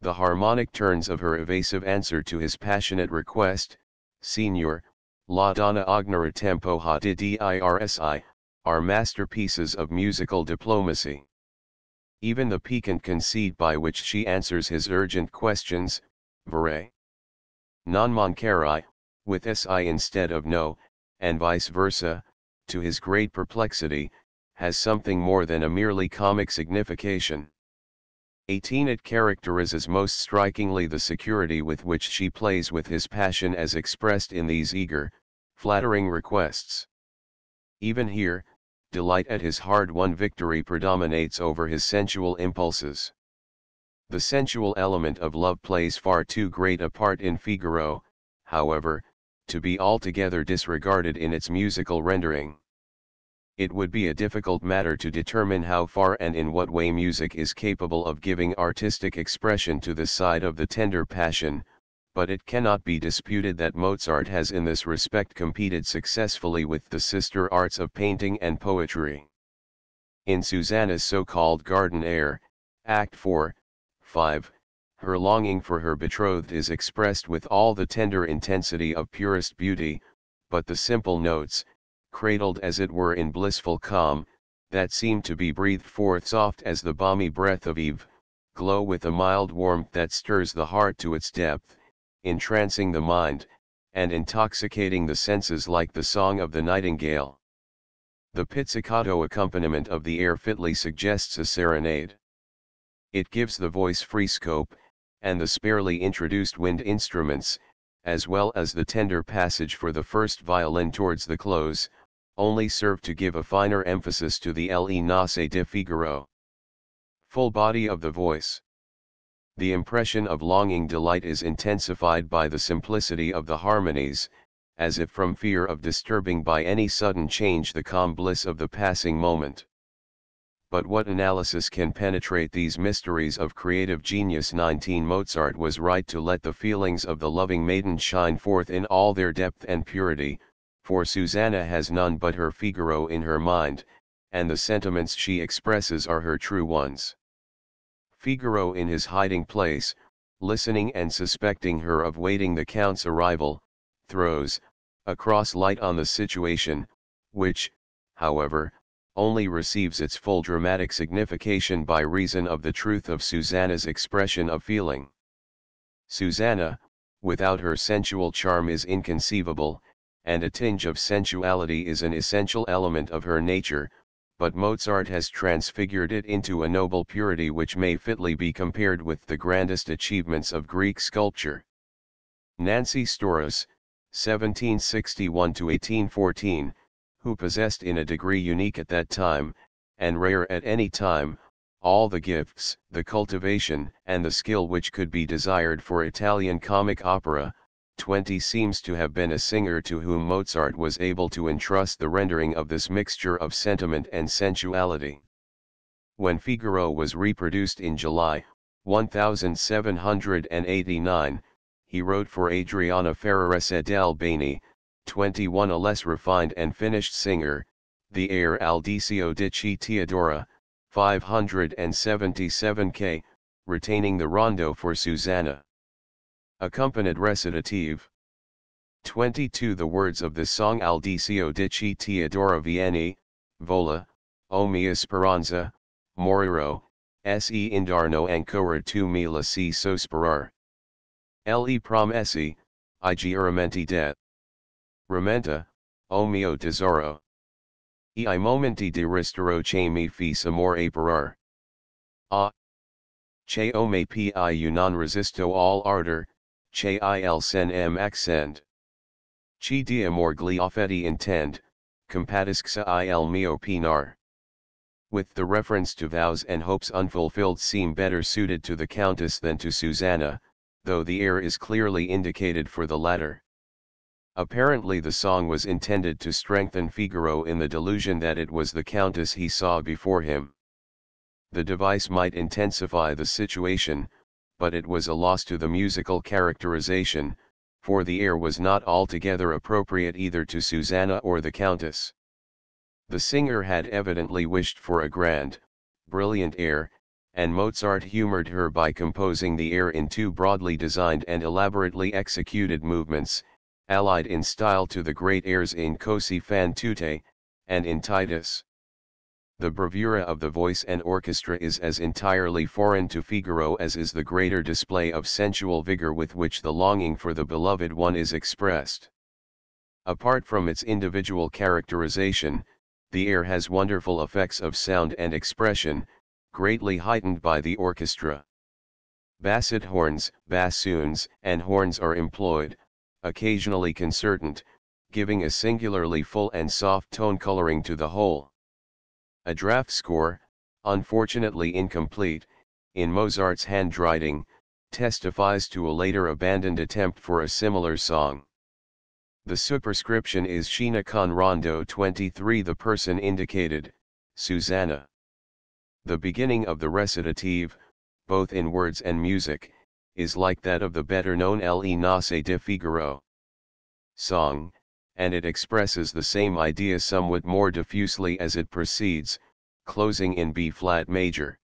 The harmonic turns of her evasive answer to his passionate request, Signor, la donna ignora tempo ha di dirsi, are masterpieces of musical diplomacy. Even the piquant conceit by which she answers his urgent questions, vorrei non mancare, with si instead of no, and vice versa, to his great perplexity, has something more than a merely comic signification. 18 It characterizes most strikingly the security with which she plays with his passion as expressed in these eager, flattering requests. Even here, delight at his hard-won victory predominates over his sensual impulses. The sensual element of love plays far too great a part in Figaro, however, to be altogether disregarded in its musical rendering. It would be a difficult matter to determine how far and in what way music is capable of giving artistic expression to this side of the tender passion, but it cannot be disputed that Mozart has in this respect competed successfully with the sister arts of painting and poetry. In Susanna's so-called garden air, Act 4, 5, her longing for her betrothed is expressed with all the tender intensity of purest beauty, but the simple notes, cradled as it were in blissful calm, that seem to be breathed forth soft as the balmy breath of Eve, glow with a mild warmth that stirs the heart to its depth, entrancing the mind, and intoxicating the senses like the song of the nightingale. The pizzicato accompaniment of the air fitly suggests a serenade. It gives the voice free scope, and the sparely introduced wind instruments, as well as the tender passage for the first violin towards the close, only serve to give a finer emphasis to the Le Nozze di Figaro. Full body of the voice. The impression of longing delight is intensified by the simplicity of the harmonies, as if from fear of disturbing by any sudden change the calm bliss of the passing moment. But what analysis can penetrate these mysteries of creative genius? 19 Mozart was right to let the feelings of the loving maiden shine forth in all their depth and purity, for Susanna has none but her Figaro in her mind, and the sentiments she expresses are her true ones. Figaro in his hiding place, listening and suspecting her of waiting the Count's arrival, throws a cross light on the situation, which, however, only receives its full dramatic signification by reason of the truth of Susanna's expression of feeling. Susanna, without her sensual charm, is inconceivable, and a tinge of sensuality is an essential element of her nature, but Mozart has transfigured it into a noble purity which may fitly be compared with the grandest achievements of Greek sculpture. Nancy Storace, 1761–1814, who possessed in a degree unique at that time, and rare at any time, all the gifts, the cultivation, and the skill which could be desired for Italian comic opera, 20 seems to have been a singer to whom Mozart was able to entrust the rendering of this mixture of sentiment and sensuality. When Figaro was reproduced in July, 1789, he wrote for Adriana Ferrarese del Bene, 21, a less refined and finished singer, the air Aldisio dici Teodora, 577 k, retaining the rondo for Susanna. Accompanied recitative. 22 The words of the song Aldisio dici Teodora vieni, vola, o mia speranza, morirò, se indarno ancora tu mi lasci sosperar. Le promessi, I giuramenti de. Ramenta, o mio tesoro. E I momenti di ristoro che mi fis amore parar. Ah! Che o me piu non resisto all ardor, che il sen accend. Chi di amor gli affetti intend, compatisca il mio penar. With the reference to vows and hopes unfulfilled seem better suited to the Countess than to Susanna, though the air is clearly indicated for the latter. Apparently the song was intended to strengthen Figaro in the delusion that it was the Countess he saw before him. The device might intensify the situation, but it was a loss to the musical characterization, for the air was not altogether appropriate either to Susanna or the Countess. The singer had evidently wished for a grand, brilliant air, and Mozart humored her by composing the air in two broadly designed and elaborately executed movements, allied in style to the great airs in Così fan tutte, and in Titus. The bravura of the voice and orchestra is as entirely foreign to Figaro as is the greater display of sensual vigor with which the longing for the beloved one is expressed. Apart from its individual characterization, the air has wonderful effects of sound and expression, greatly heightened by the orchestra. Basset horns, bassoons, and horns are employed, occasionally concertant, giving a singularly full and soft tone coloring to the whole. A draft score, unfortunately incomplete, in Mozart's handwriting, testifies to a later abandoned attempt for a similar song. The superscription is Scena con Rondo 23. The person indicated, Susanna. The beginning of the recitative, both in words and music, is like that of the better-known Le Nozze di Figaro song, and it expresses the same idea somewhat more diffusely as it proceeds, closing in B-flat major.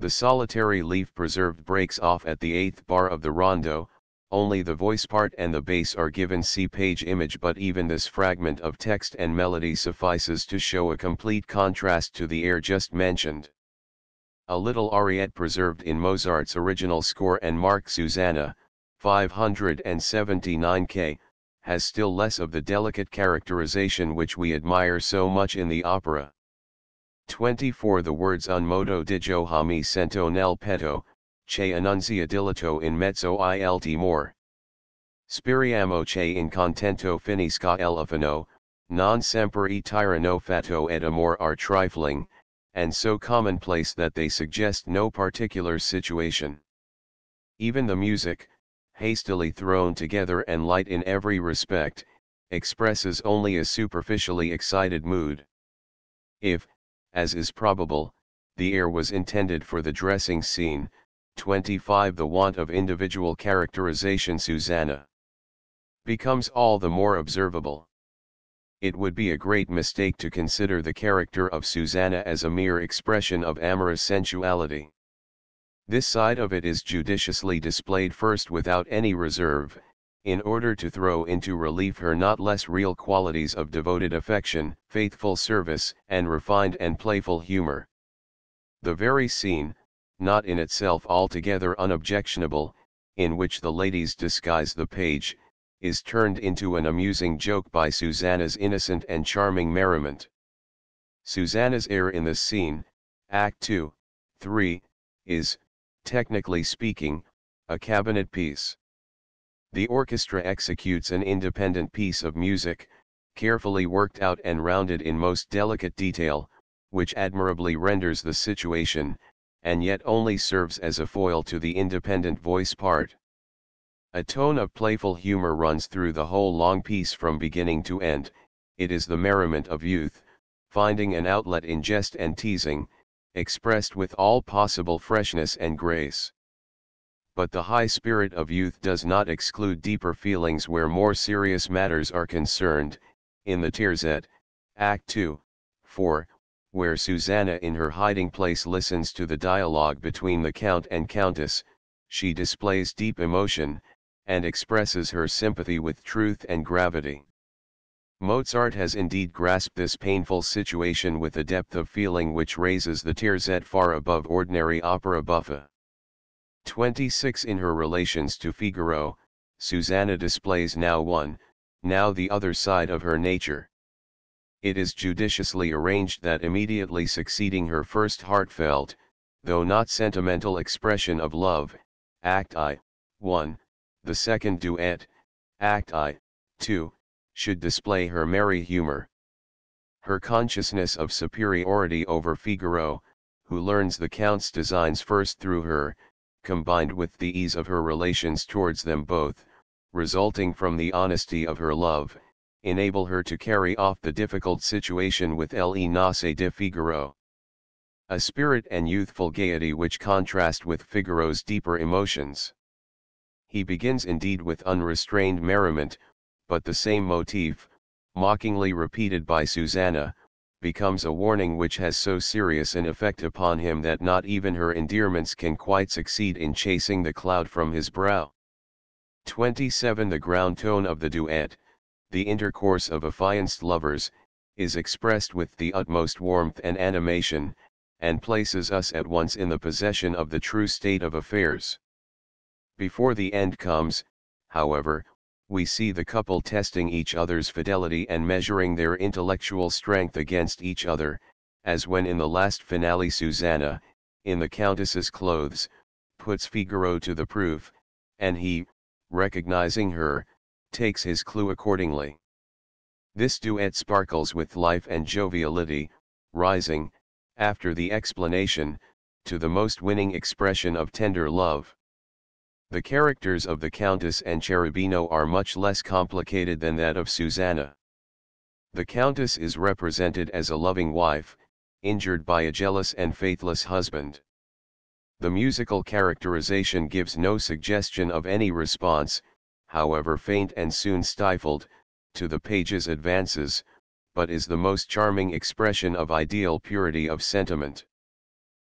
The solitary leaf preserved breaks off at the 8th bar of the rondo, only the voice part and the bass are given, see page image, but even this fragment of text and melody suffices to show a complete contrast to the air just mentioned. A little ariette preserved in Mozart's original score and marked Susanna, 579 K, has still less of the delicate characterization which we admire so much in the opera. 24 The words un modo di Gio mi sento nel petto, che annunzia diletto in mezzo il timore. Speriamo che in contento finisca l'affanno, non sempre e tirano fatto ed amor are trifling, and so commonplace that they suggest no particular situation. Even the music, hastily thrown together and light in every respect, expresses only a superficially excited mood. If, as is probable, the air was intended for the dressing scene, 25 The want of individual characterization Susanna becomes all the more observable. It would be a great mistake to consider the character of Susanna as a mere expression of amorous sensuality. This side of it is judiciously displayed first without any reserve, in order to throw into relief her not less real qualities of devoted affection, faithful service, and refined and playful humor. The very scene, not in itself altogether unobjectionable, in which the ladies disguise the page, is turned into an amusing joke by Susanna's innocent and charming merriment. Susanna's air in this scene, Act 2, 3, is, technically speaking, a cabinet piece. The orchestra executes an independent piece of music, carefully worked out and rounded in most delicate detail, which admirably renders the situation, and yet only serves as a foil to the independent voice part. A tone of playful humor runs through the whole long piece from beginning to end. It is the merriment of youth, finding an outlet in jest and teasing, expressed with all possible freshness and grace. But the high spirit of youth does not exclude deeper feelings where more serious matters are concerned. In the Terzet, Act 2, 4, where Susanna in her hiding place listens to the dialogue between the Count and Countess, she displays deep emotion, and expresses her sympathy with truth and gravity. Mozart has indeed grasped this painful situation with a depth of feeling which raises the Terzet far above ordinary opera buffa. 26 In her relations to Figaro, Susanna displays now one, now the other side of her nature. It is judiciously arranged that immediately succeeding her first heartfelt, though not sentimental expression of love, Act I, 1, the second duet, Act I, 2, should display her merry humor. Her consciousness of superiority over Figaro, who learns the Count's designs first through her, combined with the ease of her relations towards them both, resulting from the honesty of her love, enable her to carry off the difficult situation with Le Nozze di Figaro. A spirit and youthful gaiety which contrast with Figaro's deeper emotions. He begins indeed with unrestrained merriment, but the same motif, mockingly repeated by Susanna, becomes a warning which has so serious an effect upon him that not even her endearments can quite succeed in chasing the cloud from his brow. 27 The ground tone of the duet, the intercourse of affianced lovers, is expressed with the utmost warmth and animation, and places us at once in the possession of the true state of affairs. Before the end comes, however, we see the couple testing each other's fidelity and measuring their intellectual strength against each other, as when in the last finale Susanna, in the Countess's clothes, puts Figaro to the proof, and he, recognizing her, takes his clue accordingly. This duet sparkles with life and joviality, rising, after the explanation, to the most winning expression of tender love. The characters of the Countess and Cherubino are much less complicated than that of Susanna. The Countess is represented as a loving wife, injured by a jealous and faithless husband. The musical characterization gives no suggestion of any response, however faint and soon stifled, to the page's advances, but is the most charming expression of ideal purity of sentiment.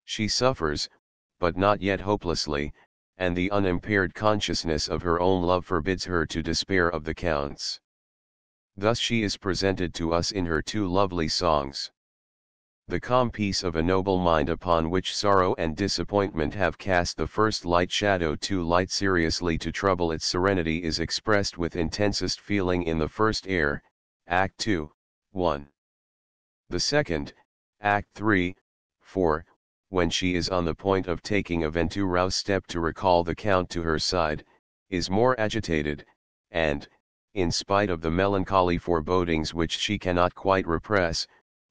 She suffers, but not yet hopelessly, and the unimpaired consciousness of her own love forbids her to despair of the Count's. Thus she is presented to us in her two lovely songs. The calm peace of a noble mind upon which sorrow and disappointment have cast the first light shadow too light seriously to trouble its serenity is expressed with intensest feeling in the first air, Act 2, 1. The second, Act 3, 4, when she is on the point of taking a venturous step to recall the Count to her side, is more agitated, and, in spite of the melancholy forebodings which she cannot quite repress,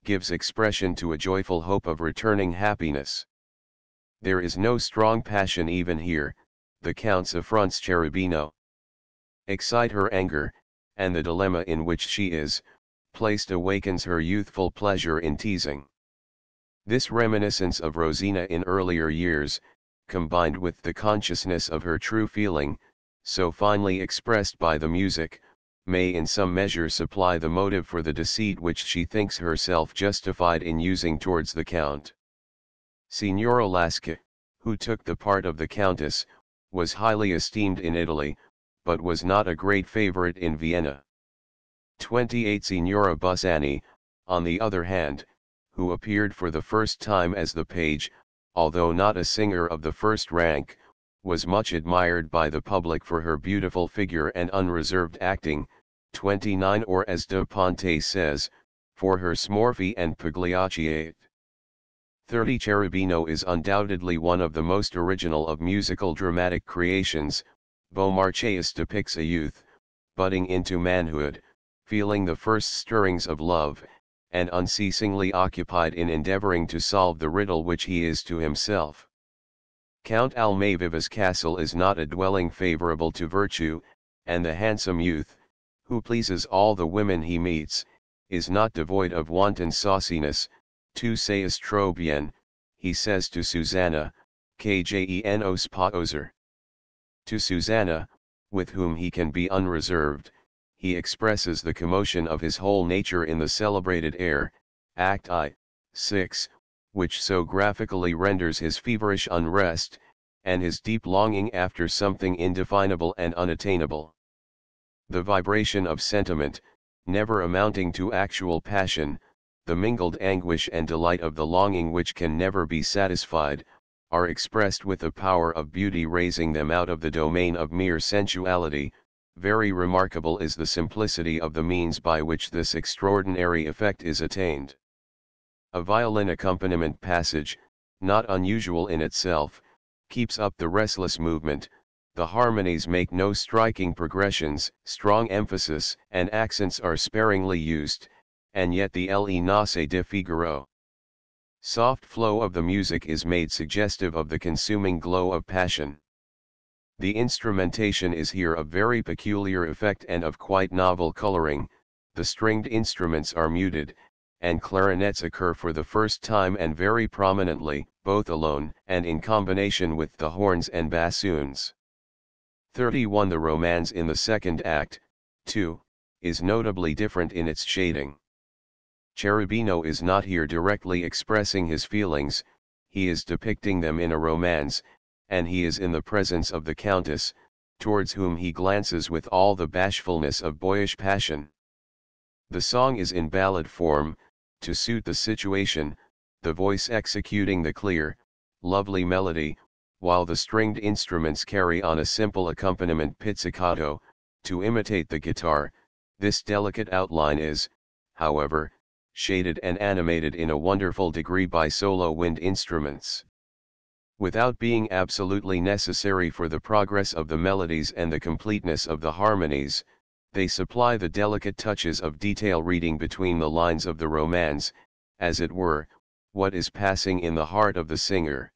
gives expression to a joyful hope of returning happiness. There is no strong passion even here, the Count's affronts Cherubino excite her anger, and the dilemma in which she is placed awakens her youthful pleasure in teasing. This reminiscence of Rosina in earlier years, combined with the consciousness of her true feeling, so finely expressed by the music, may in some measure supply the motive for the deceit which she thinks herself justified in using towards the Count. Signora Lasca, who took the part of the Countess, was highly esteemed in Italy, but was not a great favorite in Vienna. 28 Signora Busani, on the other hand, who appeared for the first time as the page, although not a singer of the first rank, was much admired by the public for her beautiful figure and unreserved acting, 29 or as de Ponte says, for her smorfie and pagliacciate. 30 Cherubino is undoubtedly one of the most original of musical dramatic creations. Beaumarchais depicts a youth, budding into manhood, feeling the first stirrings of love, and unceasingly occupied in endeavoring to solve the riddle which he is to himself. Count Almaviva's castle is not a dwelling favorable to virtue, and the handsome youth, who pleases all the women he meets, is not devoid of wanton sauciness. Tu sais trop bien, he says to Susanna, kjenos pauser. To Susanna, with whom he can be unreserved, he expresses the commotion of his whole nature in the celebrated air, Act I, 6, which so graphically renders his feverish unrest, and his deep longing after something indefinable and unattainable. The vibration of sentiment, never amounting to actual passion, the mingled anguish and delight of the longing which can never be satisfied, are expressed with a power of beauty raising them out of the domain of mere sensuality. Very remarkable is the simplicity of the means by which this extraordinary effect is attained. A violin accompaniment passage, not unusual in itself, keeps up the restless movement. The harmonies make no striking progressions, strong emphasis and accents are sparingly used, and yet the Le Nozze di Figaro. Soft flow of the music is made suggestive of the consuming glow of passion. The instrumentation is here of very peculiar effect and of quite novel coloring. The stringed instruments are muted, and clarinets occur for the first time and very prominently, both alone and in combination with the horns and bassoons. 31 The romance in the second act, 2, is notably different in its shading. Cherubino is not here directly expressing his feelings, he is depicting them in a romance, and he is in the presence of the Countess, towards whom he glances with all the bashfulness of boyish passion. The song is in ballad form, to suit the situation, the voice executing the clear, lovely melody, while the stringed instruments carry on a simple accompaniment pizzicato, to imitate the guitar. This delicate outline is, however, shaded and animated in a wonderful degree by solo wind instruments. Without being absolutely necessary for the progress of the melodies and the completeness of the harmonies, they supply the delicate touches of detail reading between the lines of the romance, as it were, what is passing in the heart of the singer.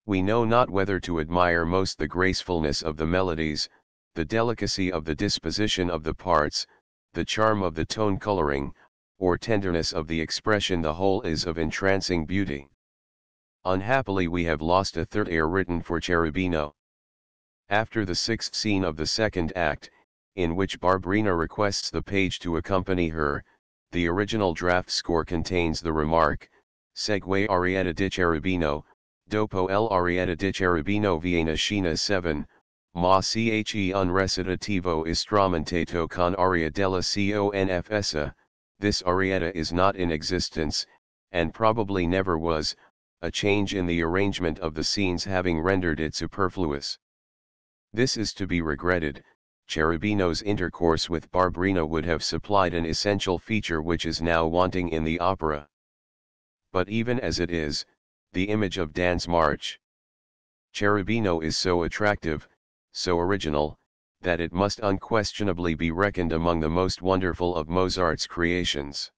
We know not whether to admire most the gracefulness of the melodies, the delicacy of the disposition of the parts, the charm of the tone coloring, or tenderness of the expression. The whole is of entrancing beauty. Unhappily we have lost a third air written for Cherubino. After the sixth scene of the second act, in which Barberina requests the page to accompany her, the original draft score contains the remark, Segue Arietta di Cherubino, Dopo l'arietta di Cherubino viene scena 7, ma che un recitativo istrumentato con aria della confessa, this arietta is not in existence, and probably never was, a change in the arrangement of the scenes having rendered it superfluous. This is to be regretted. Cherubino's intercourse with Barberina would have supplied an essential feature which is now wanting in the opera. But even as it is, the image of Dance March Cherubino is so attractive, so original, that it must unquestionably be reckoned among the most wonderful of Mozart's creations.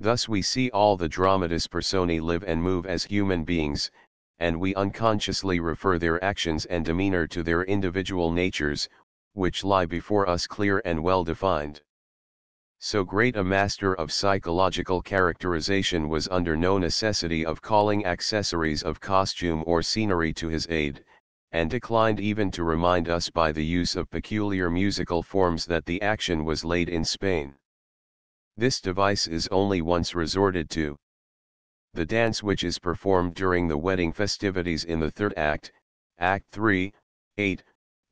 Thus we see all the dramatis personae live and move as human beings, and we unconsciously refer their actions and demeanor to their individual natures, which lie before us clear and well defined. So great a master of psychological characterization was under no necessity of calling accessories of costume or scenery to his aid, and declined even to remind us by the use of peculiar musical forms that the action was laid in Spain. This device is only once resorted to. The dance which is performed during the wedding festivities in the third act, Act 3, 8,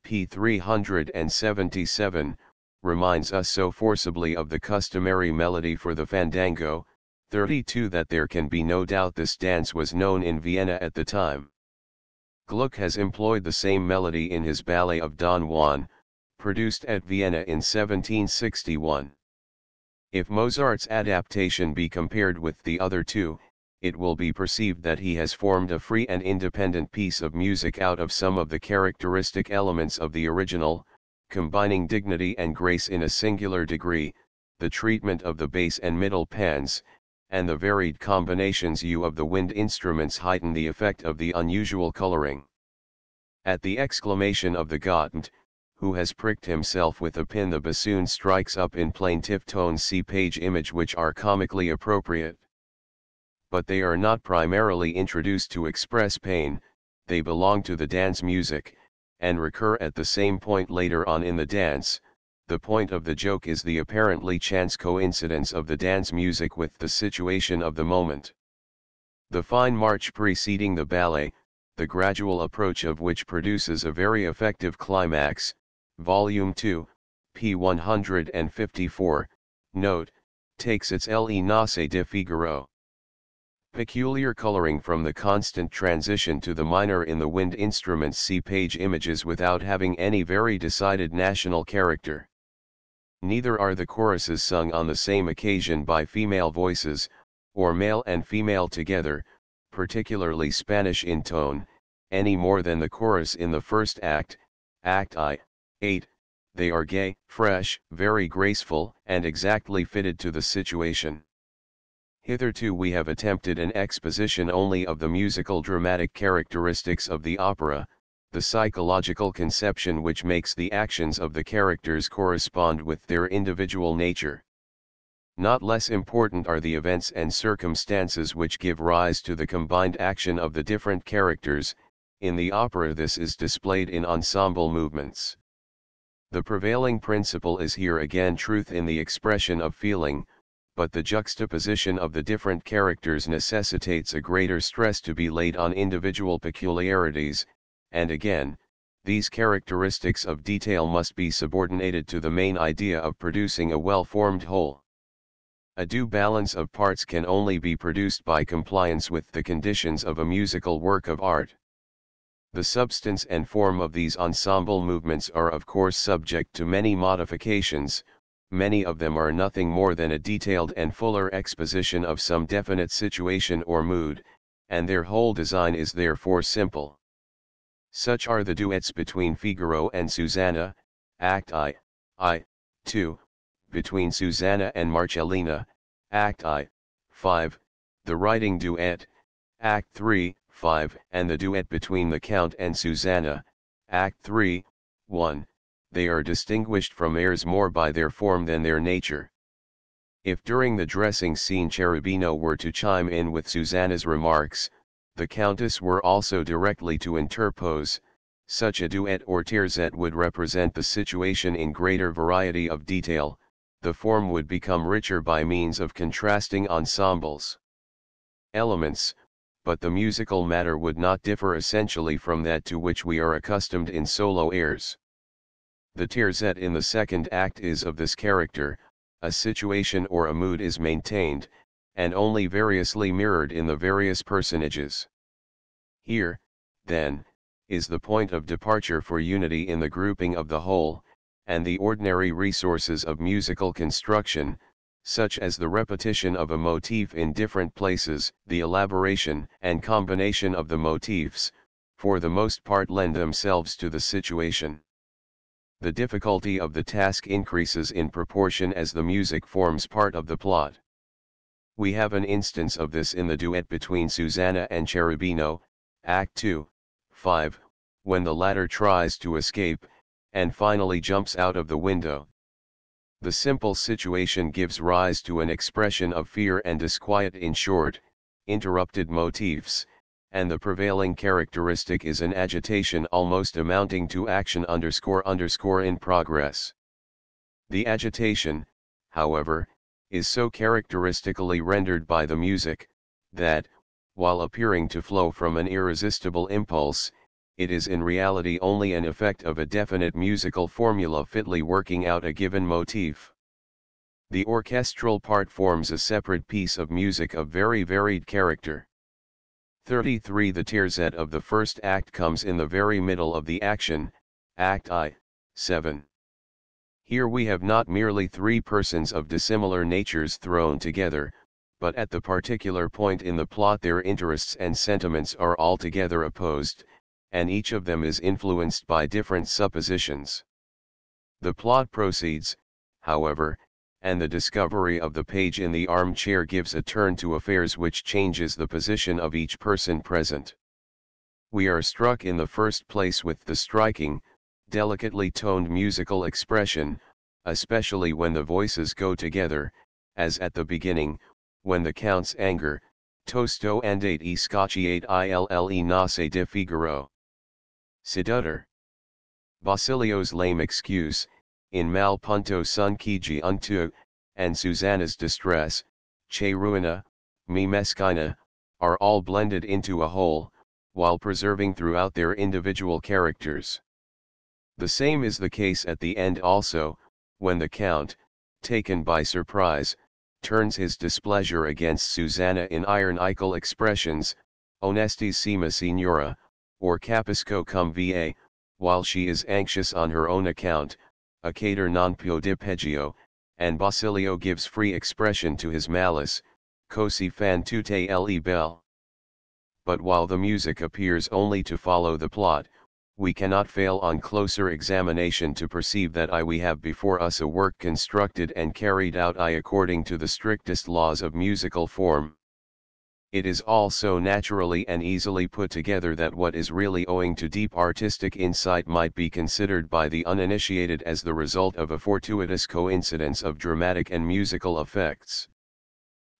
p. 377, reminds us so forcibly of the customary melody for the fandango, 32 that there can be no doubt this dance was known in Vienna at the time. Gluck has employed the same melody in his ballet of Don Juan, produced at Vienna in 1761. If Mozart's adaptation be compared with the other two, it will be perceived that he has formed a free and independent piece of music out of some of the characteristic elements of the original, combining dignity and grace in a singular degree, the treatment of the bass and middle pans, and the varied combinations of the wind instruments heighten the effect of the unusual coloring. At the exclamation of the Gottant, who has pricked himself with a pin, the bassoon strikes up in plaintive tones. See page image, which are comically appropriate. But they are not primarily introduced to express pain, they belong to the dance music, and recur at the same point later on in the dance. The point of the joke is the apparently chance coincidence of the dance music with the situation of the moment. The fine march preceding the ballet, the gradual approach of which produces a very effective climax, Volume 2, p. 154, note, takes its Le Nozze di Figaro. Peculiar coloring from the constant transition to the minor in the wind instruments. See page images without having any very decided national character. Neither are the choruses sung on the same occasion by female voices, or male and female together, particularly Spanish in tone, any more than the chorus in the first act, Act I, 8, they are gay, fresh, very graceful, and exactly fitted to the situation. Hitherto we have attempted an exposition only of the musical dramatic characteristics of the opera, the psychological conception which makes the actions of the characters correspond with their individual nature. Not less important are the events and circumstances which give rise to the combined action of the different characters. In the opera this is displayed in ensemble movements. The prevailing principle is here again truth in the expression of feeling, but the juxtaposition of the different characters necessitates a greater stress to be laid on individual peculiarities, and again, these characteristics of detail must be subordinated to the main idea of producing a well-formed whole. A due balance of parts can only be produced by compliance with the conditions of a musical work of art. The substance and form of these ensemble movements are of course subject to many modifications. Many of them are nothing more than a detailed and fuller exposition of some definite situation or mood, and their whole design is therefore simple. Such are the duets between Figaro and Susanna, Act I, 2, between Susanna and Marcellina, Act I, 5, the riding duet, Act 3, 5, and the duet between the Count and Susanna, Act 3, 1. They are distinguished from airs more by their form than their nature. If during the dressing scene Cherubino were to chime in with Susanna's remarks, the Countess were also directly to interpose, such a duet or terzet would represent the situation in greater variety of detail, the form would become richer by means of contrasting ensembles. Elements, but the musical matter would not differ essentially from that to which we are accustomed in solo airs. The terzet in the second act is of this character, a situation or a mood is maintained, and only variously mirrored in the various personages. Here, then, is the point of departure for unity in the grouping of the whole, and the ordinary resources of musical construction, such as the repetition of a motif in different places, the elaboration and combination of the motifs, for the most part lend themselves to the situation. The difficulty of the task increases in proportion as the music forms part of the plot. We have an instance of this in the duet between Susanna and Cherubino, Act 2, 5, when the latter tries to escape, and finally jumps out of the window. The simple situation gives rise to an expression of fear and disquiet, in short, interrupted motifs, and the prevailing characteristic is an agitation almost amounting to action _ in progress. The agitation, however, is so characteristically rendered by the music, that, while appearing to flow from an irresistible impulse, it is in reality only an effect of a definite musical formula fitly working out a given motif. The orchestral part forms a separate piece of music of very varied character. 33 The terzet of the first act comes in the very middle of the action, Act I, 7. Here we have not merely three persons of dissimilar natures thrown together, but at the particular point in the plot their interests and sentiments are altogether opposed, and each of them is influenced by different suppositions. The plot proceeds, however, and the discovery of the page in the armchair gives a turn to affairs which changes the position of each person present. We are struck in the first place with the striking, delicately toned musical expression, especially when the voices go together, as at the beginning, when the Count's anger, tosto andate e scocciate ille nase de Figaro. Sedutor. Basilio's lame excuse, in mal punto sun qui unto, and Susanna's distress, che ruina, mi mesquina, are all blended into a whole, while preserving throughout their individual characters. The same is the case at the end also, when the Count, taken by surprise, turns his displeasure against Susanna in ironical expressions, onestissima signora, or capisco cum va, while she is anxious on her own account, accater non più di peggio, and Basilio gives free expression to his malice, cosi fan tutte le belle. But while the music appears only to follow the plot, we cannot fail on closer examination to perceive that we have before us a work constructed and carried out according to the strictest laws of musical form. It is all so naturally and easily put together that what is really owing to deep artistic insight might be considered by the uninitiated as the result of a fortuitous coincidence of dramatic and musical effects.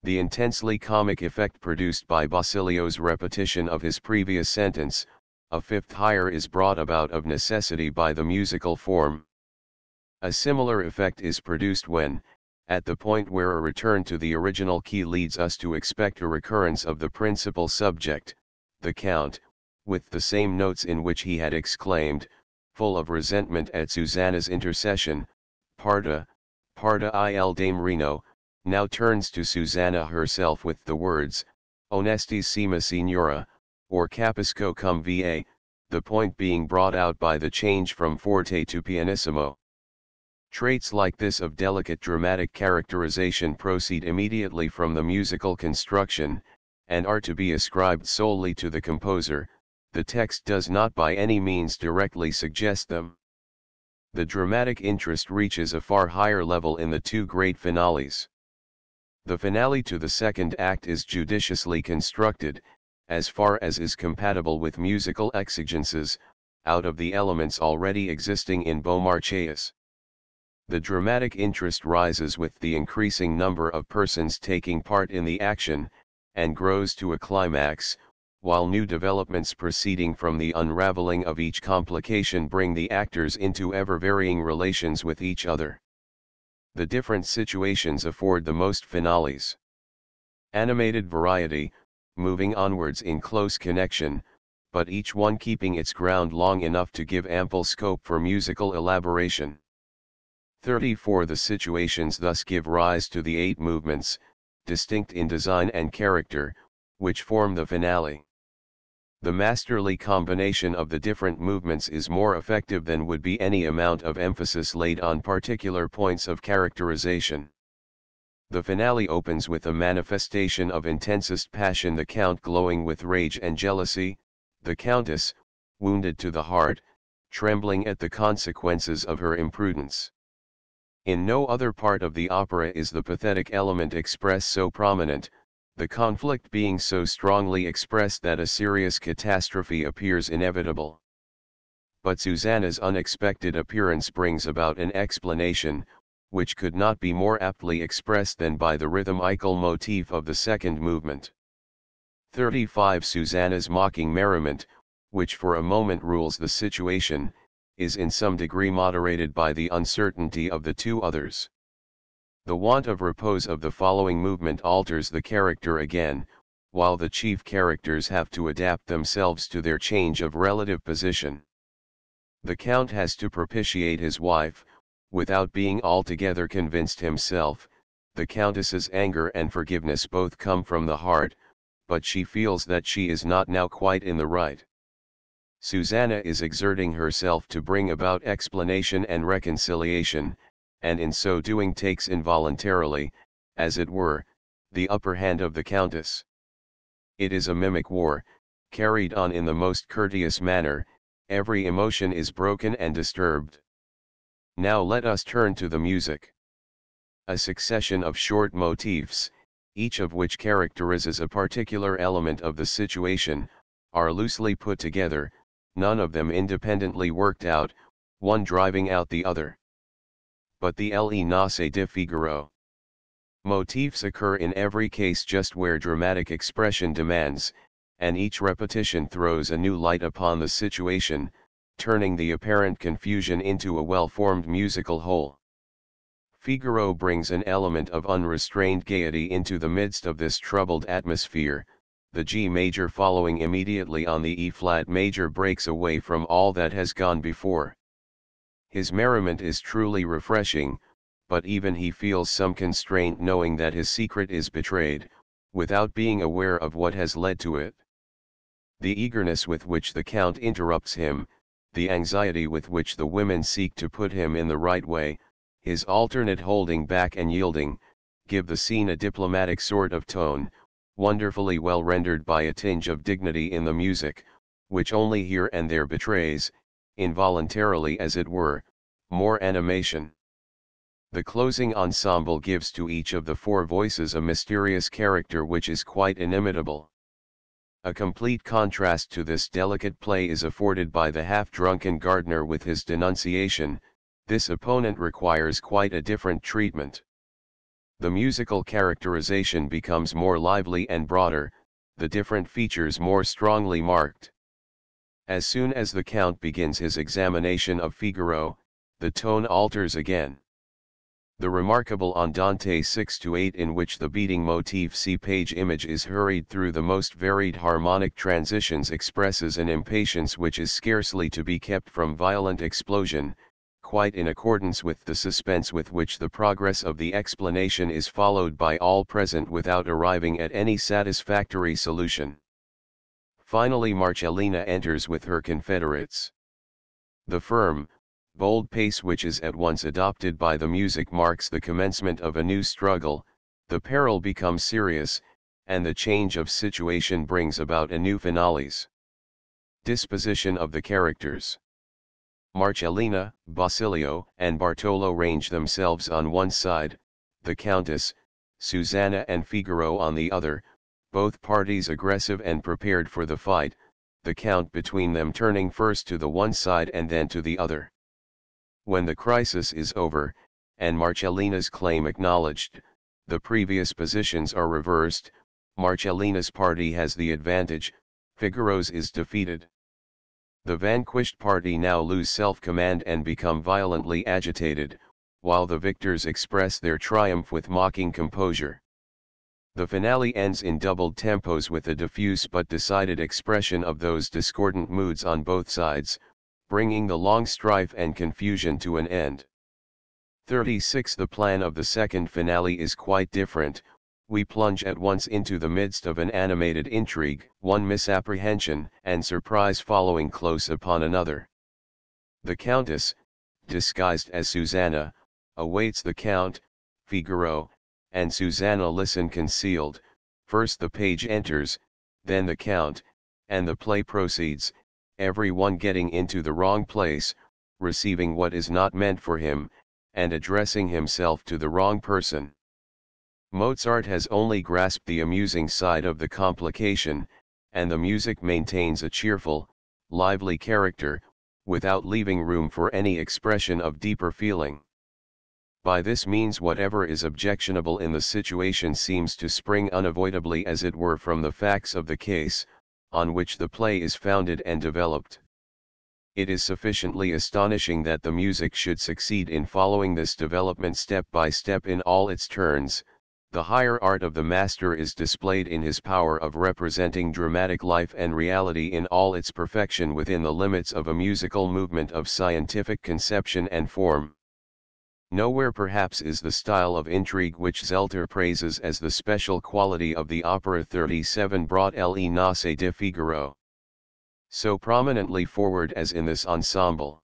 The intensely comic effect produced by Basilio's repetition of his previous sentence, a fifth higher, is brought about of necessity by the musical form. A similar effect is produced when, at the point where a return to the original key leads us to expect a recurrence of the principal subject, the Count, with the same notes in which he had exclaimed, full of resentment at Susanna's intercession, Parda, parda il Dame Reno, now turns to Susanna herself with the words, onestissima signora, or capisco cum va, the point being brought out by the change from forte to pianissimo. Traits like this of delicate dramatic characterization proceed immediately from the musical construction, and are to be ascribed solely to the composer. The text does not by any means directly suggest them. The dramatic interest reaches a far higher level in the two great finales. The finale to the second act is judiciously constructed, as far as is compatible with musical exigences, out of the elements already existing in Beaumarchais. The dramatic interest rises with the increasing number of persons taking part in the action, and grows to a climax, while new developments proceeding from the unraveling of each complication bring the actors into ever-varying relations with each other. The different situations afford the most finales. Animated variety, moving onwards in close connection, but each one keeping its ground long enough to give ample scope for musical elaboration. 34. The situations thus give rise to the 8 movements, distinct in design and character, which form the finale. The masterly combination of the different movements is more effective than would be any amount of emphasis laid on particular points of characterization. The finale opens with a manifestation of intensest passion, the Count glowing with rage and jealousy, the Countess, wounded to the heart, trembling at the consequences of her imprudence. In no other part of the opera is the pathetic element expressed so prominent, the conflict being so strongly expressed that a serious catastrophe appears inevitable. But Susanna's unexpected appearance brings about an explanation, which could not be more aptly expressed than by the rhythmical motif of the second movement. 35. Susanna's mocking merriment, which for a moment rules the situation, is in some degree moderated by the uncertainty of the 2 others. The want of repose of the following movement alters the character again, while the chief characters have to adapt themselves to their change of relative position. The Count has to propitiate his wife, without being altogether convinced himself. The Countess's anger and forgiveness both come from the heart, but she feels that she is not now quite in the right. Susanna is exerting herself to bring about explanation and reconciliation, and in so doing takes involuntarily, as it were, the upper hand of the Countess. It is a mimic war, carried on in the most courteous manner, every emotion is broken and disturbed. Now let us turn to the music. A succession of short motifs, each of which characterizes a particular element of the situation, are loosely put together, none of them independently worked out, one driving out the other. But the Le Nozze di Figaro. Motifs occur in every case just where dramatic expression demands, and each repetition throws a new light upon the situation, turning the apparent confusion into a well-formed musical whole. Figaro brings an element of unrestrained gaiety into the midst of this troubled atmosphere. The G major following immediately on the E-flat major breaks away from all that has gone before. His merriment is truly refreshing, but even he feels some constraint knowing that his secret is betrayed, without being aware of what has led to it. The eagerness with which the Count interrupts him, the anxiety with which the women seek to put him in the right way, his alternate holding back and yielding, give the scene a diplomatic sort of tone, wonderfully well rendered by a tinge of dignity in the music, which only here and there betrays, involuntarily as it were, more animation. The closing ensemble gives to each of the 4 voices a mysterious character which is quite inimitable. A complete contrast to this delicate play is afforded by the half-drunken gardener with his denunciation. This opponent requires quite a different treatment. The musical characterization becomes more lively and broader, the different features more strongly marked. As soon as the Count begins his examination of Figaro, the tone alters again. The remarkable Andante 6-8 in which the beating motif C page image is hurried through the most varied harmonic transitions expresses an impatience which is scarcely to be kept from violent explosion, quite in accordance with the suspense with which the progress of the explanation is followed by all present without arriving at any satisfactory solution. Finally Marcellina enters with her confederates. The firm, bold pace which is at once adopted by the music marks the commencement of a new struggle, the peril becomes serious, and the change of situation brings about a new finales. Disposition of the characters. Marcellina, Basilio, and Bartolo range themselves on one side, the Countess, Susanna and Figaro on the other, both parties aggressive and prepared for the fight, the Count between them turning first to the one side and then to the other. When the crisis is over, and Marcellina's claim acknowledged, the previous positions are reversed, Marcellina's party has the advantage, Figaro's is defeated. The vanquished party now lose self-command and become violently agitated, while the victors express their triumph with mocking composure. The finale ends in doubled tempos with a diffuse but decided expression of those discordant moods on both sides, bringing the long strife and confusion to an end. 36. The plan of the second finale is quite different. We plunge at once into the midst of an animated intrigue, one misapprehension and surprise following close upon another. The Countess, disguised as Susanna, awaits the Count, Figaro, and Susanna listen concealed. First the page enters, then the Count, and the play proceeds, every one getting into the wrong place, receiving what is not meant for him, and addressing himself to the wrong person. Mozart has only grasped the amusing side of the complication, and the music maintains a cheerful, lively character, without leaving room for any expression of deeper feeling. By this means whatever is objectionable in the situation seems to spring unavoidably as it were from the facts of the case, on which the play is founded and developed. It is sufficiently astonishing that the music should succeed in following this development step by step in all its turns. The higher art of the master is displayed in his power of representing dramatic life and reality in all its perfection within the limits of a musical movement of scientific conception and form. Nowhere perhaps is the style of intrigue which Zelter praises as the special quality of the opera 37 brought Le Nozze di Figaro so prominently forward as in this ensemble.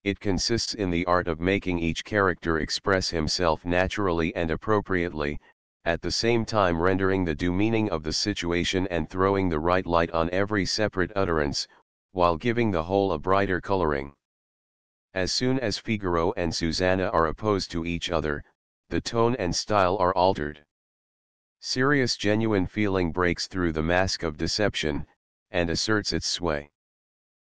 It consists in the art of making each character express himself naturally and appropriately, at the same time rendering the due meaning of the situation and throwing the right light on every separate utterance, while giving the whole a brighter coloring. As soon as Figaro and Susanna are opposed to each other, the tone and style are altered. Serious genuine feeling breaks through the mask of deception, and asserts its sway.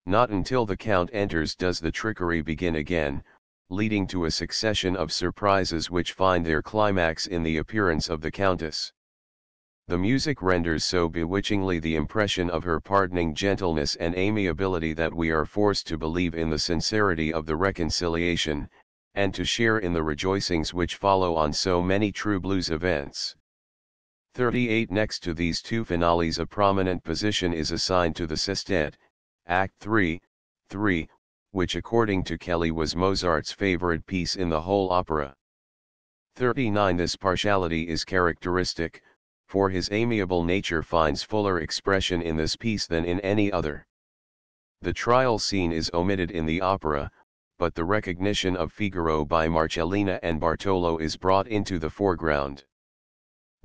Not until the Count enters does the trickery begin again, leading to a succession of surprises which find their climax in the appearance of the Countess. The music renders so bewitchingly the impression of her pardoning gentleness and amiability that we are forced to believe in the sincerity of the reconciliation, and to share in the rejoicings which follow on so many true blues events. 38. Next to these two finales a prominent position is assigned to the sestet, Act 3, which according to Kelly was Mozart's favorite piece in the whole opera. 39. This partiality is characteristic, for his amiable nature finds fuller expression in this piece than in any other. The trial scene is omitted in the opera, but the recognition of Figaro by Marcellina and Bartolo is brought into the foreground.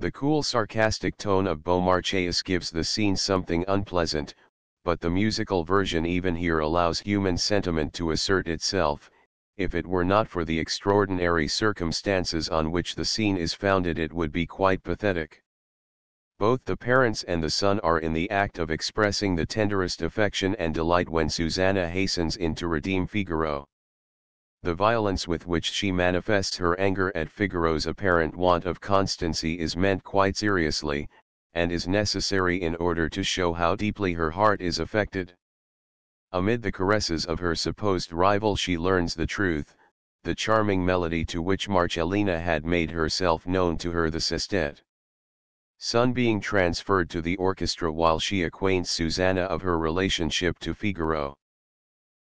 The cool sarcastic tone of Beaumarchais gives the scene something unpleasant, but the musical version even here allows human sentiment to assert itself. If it were not for the extraordinary circumstances on which the scene is founded it would be quite pathetic. Both the parents and the son are in the act of expressing the tenderest affection and delight when Susanna hastens in to redeem Figaro. The violence with which she manifests her anger at Figaro's apparent want of constancy is meant quite seriously, and is necessary in order to show how deeply her heart is affected. Amid the caresses of her supposed rival she learns the truth, the charming melody to which Marcellina had made herself known to her the sestet. Son being transferred to the orchestra while she acquaints Susanna of her relationship to Figaro.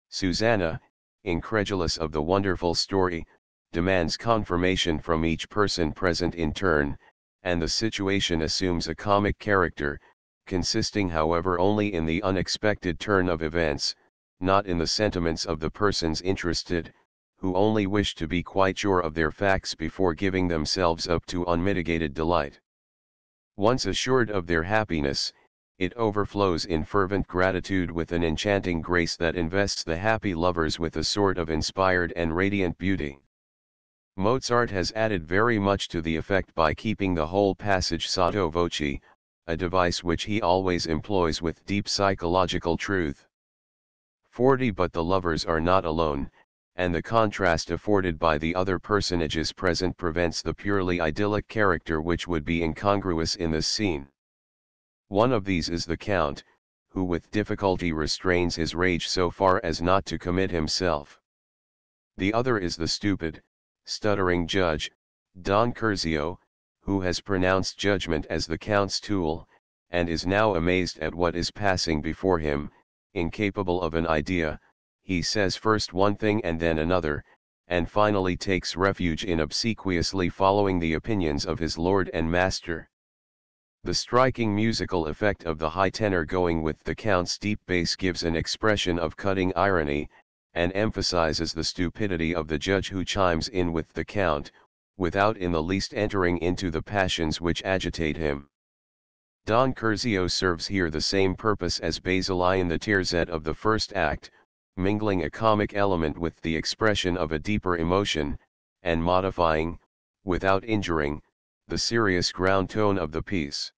Susanna, incredulous of the wonderful story, demands confirmation from each person present in turn, and the situation assumes a comic character, consisting however only in the unexpected turn of events, not in the sentiments of the persons interested, who only wish to be quite sure of their facts before giving themselves up to unmitigated delight. Once assured of their happiness, it overflows in fervent gratitude with an enchanting grace that invests the happy lovers with a sort of inspired and radiant beauty. Mozart has added very much to the effect by keeping the whole passage sotto voce, a device which he always employs with deep psychological truth. 40. But the lovers are not alone, and the contrast afforded by the other personages present prevents the purely idyllic character which would be incongruous in this scene. One of these is the Count, who with difficulty restrains his rage so far as not to commit himself. The other is the stupid, stuttering judge, Don Curzio, who has pronounced judgment as the Count's tool, and is now amazed at what is passing before him. Incapable of an idea, he says first one thing and then another, and finally takes refuge in obsequiously following the opinions of his lord and master. The striking musical effect of the high tenor going with the Count's deep bass gives an expression of cutting irony, and emphasizes the stupidity of the judge who chimes in with the Count, without in the least entering into the passions which agitate him. Don Curzio serves here the same purpose as Basilea in the terzet of the first act, mingling a comic element with the expression of a deeper emotion, and modifying, without injuring, the serious ground tone of the piece.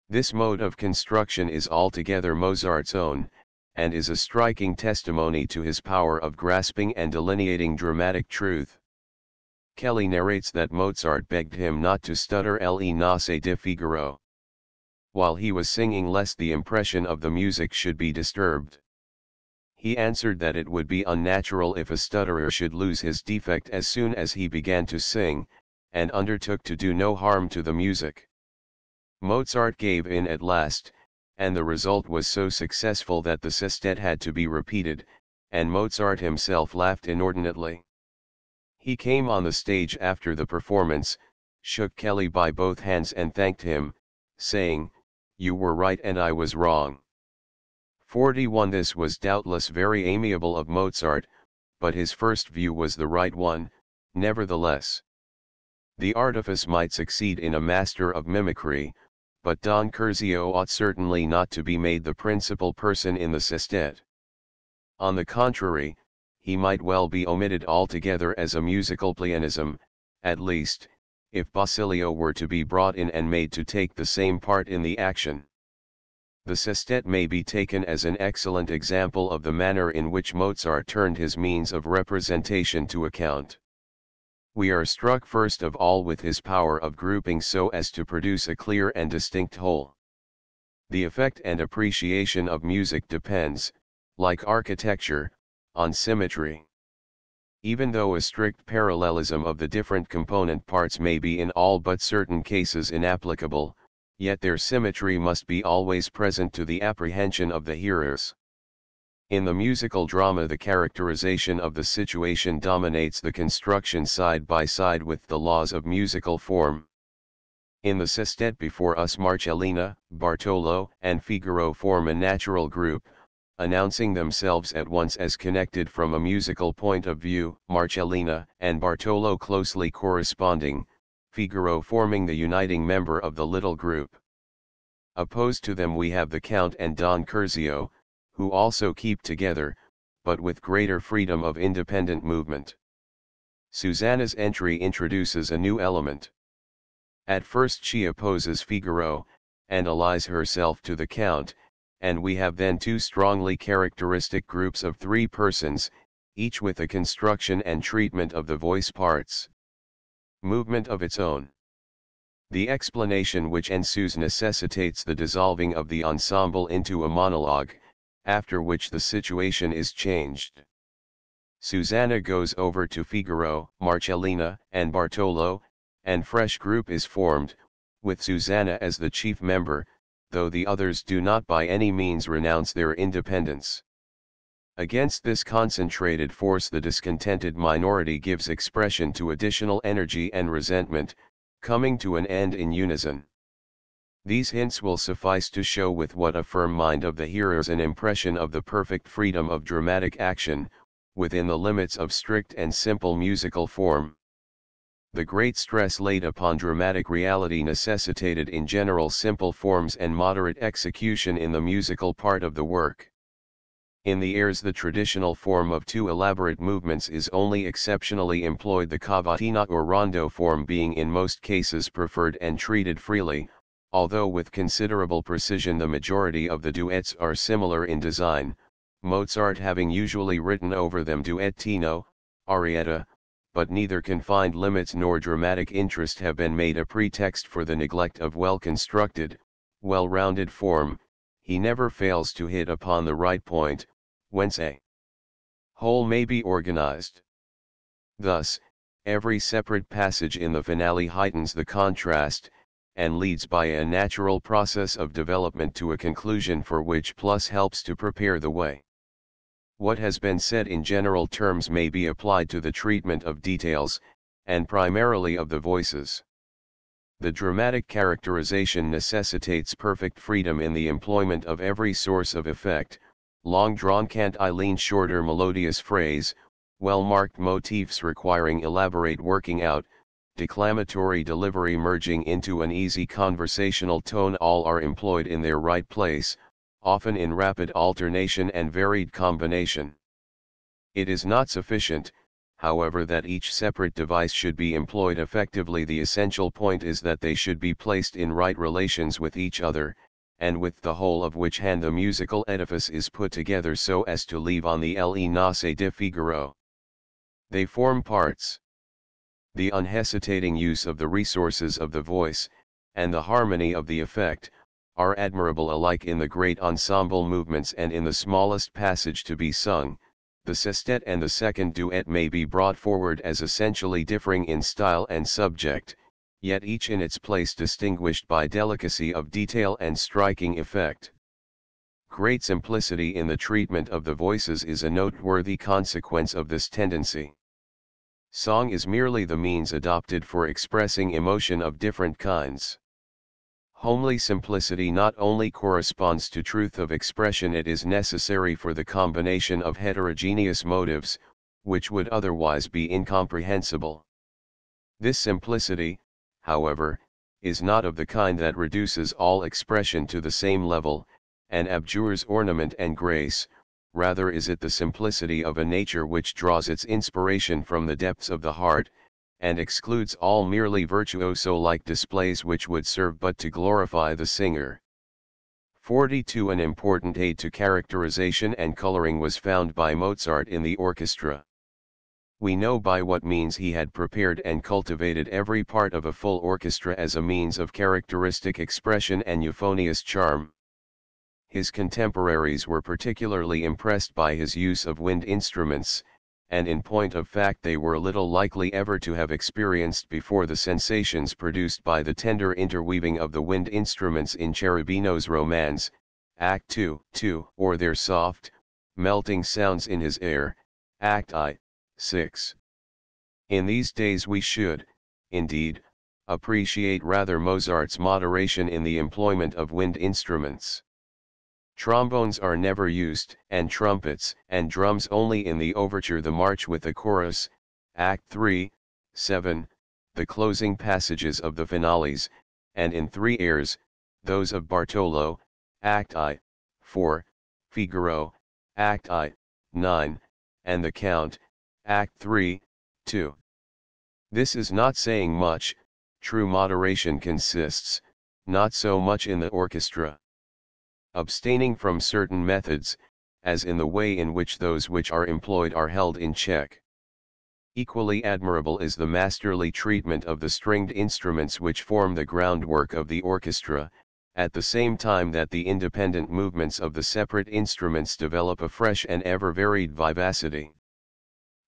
This mode of construction is altogether Mozart's own, and is a striking testimony to his power of grasping and delineating dramatic truth. Kelly narrates that Mozart begged him not to stutter le Nozze di Figaro, while he was singing lest the impression of the music should be disturbed. He answered that it would be unnatural if a stutterer should lose his defect as soon as he began to sing, and undertook to do no harm to the music. Mozart gave in at last, and the result was so successful that the sestet had to be repeated, and Mozart himself laughed inordinately. He came on the stage after the performance, shook Kelly by both hands and thanked him, saying, "You were right and I was wrong." 41. This was doubtless very amiable of Mozart, but his first view was the right one, nevertheless. The artifice might succeed in a master of mimicry, but Don Curzio ought certainly not to be made the principal person in the sestet. On the contrary, he might well be omitted altogether as a musical pleonasm, at least, if Basilio were to be brought in and made to take the same part in the action. The sestet may be taken as an excellent example of the manner in which Mozart turned his means of representation to account. We are struck first of all with his power of grouping so as to produce a clear and distinct whole. The effect and appreciation of music depends, like architecture, on symmetry. Even though a strict parallelism of the different component parts may be in all but certain cases inapplicable, yet their symmetry must be always present to the apprehension of the hearers. In the musical drama, the characterization of the situation dominates the construction side by side with the laws of musical form. In the sestet before us, Marcellina, Bartolo, and Figaro form a natural group, announcing themselves at once as connected from a musical point of view, Marcellina and Bartolo closely corresponding, Figaro forming the uniting member of the little group. Opposed to them we have the Count and Don Curzio, who also keep together, but with greater freedom of independent movement. Susanna's entry introduces a new element. At first she opposes Figaro, and allies herself to the Count, and we have then two strongly characteristic groups of three persons, each with a construction and treatment of the voice parts. Movement of its own. The explanation which ensues necessitates the dissolving of the ensemble into a monologue, after which the situation is changed. Susanna goes over to Figaro, Marcellina, and Bartolo, and fresh group is formed, with Susanna as the chief member, though the others do not by any means renounce their independence. Against this concentrated force the discontented minority gives expression to additional energy and resentment, coming to an end in unison. These hints will suffice to show with what a firm mind of the hearers an impression of the perfect freedom of dramatic action, within the limits of strict and simple musical form. The great stress laid upon dramatic reality necessitated in general simple forms and moderate execution in the musical part of the work. In the airs the traditional form of two elaborate movements is only exceptionally employed, the cavatina or rondo form being in most cases preferred and treated freely, although with considerable precision. The majority of the duets are similar in design, Mozart having usually written over them duettino, arietta, but neither confined limits nor dramatic interest have been made a pretext for the neglect of well-constructed, well-rounded form. He never fails to hit upon the right point, whence a whole may be organized. Thus, Every separate passage in the finale heightens the contrast, and leads by a natural process of development to a conclusion for which plus helps to prepare the way. What has been said in general terms may be applied to the treatment of details, and primarily of the voices. The dramatic characterization necessitates perfect freedom in the employment of every source of effect, long-drawn cant-I-lean shorter melodious phrase, well-marked motifs requiring elaborate working out, declamatory delivery merging into an easy conversational tone, all are employed in their right place, often in rapid alternation and varied combination. It is not sufficient, however, that each separate device should be employed effectively. The essential point is that they should be placed in right relations with each other, and with the whole of which hand the musical edifice is put together so as to leave on the le nase de Figaro. They form parts. The unhesitating use of the resources of the voice, and the harmony of the effect, are admirable alike in the great ensemble movements and in the smallest passage to be sung. The sestet and the second duet may be brought forward as essentially differing in style and subject, yet each in its place distinguished by delicacy of detail and striking effect. Great simplicity in the treatment of the voices is a noteworthy consequence of this tendency. Song is merely the means adopted for expressing emotion of different kinds. Homely simplicity not only corresponds to truth of expression, it is necessary for the combination of heterogeneous motives, which would otherwise be incomprehensible. This simplicity, however, is not of the kind that reduces all expression to the same level, and abjures ornament and grace. Rather is it the simplicity of a nature which draws its inspiration from the depths of the heart, and excludes all merely virtuoso-like displays which would serve but to glorify the singer. 42. An important aid to characterization and coloring was found by Mozart in the orchestra. We know by what means he had prepared and cultivated every part of a full orchestra as a means of characteristic expression and euphonious charm. His contemporaries were particularly impressed by his use of wind instruments, and in point of fact they were little likely ever to have experienced before the sensations produced by the tender interweaving of the wind instruments in Cherubino's Romance, Act 2, or their soft, melting sounds in his air, Act I, 6. In these days we should, indeed, appreciate rather Mozart's moderation in the employment of wind instruments. Trombones are never used, and trumpets and drums only in the overture, the march with the chorus, Act 3, 7, the closing passages of the finales, and in 3 airs, those of Bartolo, Act I, 4, Figaro, Act I, 9, and the Count, Act 3, 2. This is not saying much. True moderation consists, not so much in the orchestra abstaining from certain methods, as in the way in which those which are employed are held in check. Equally admirable is the masterly treatment of the stringed instruments which form the groundwork of the orchestra, at the same time that the independent movements of the separate instruments develop a fresh and ever varied vivacity.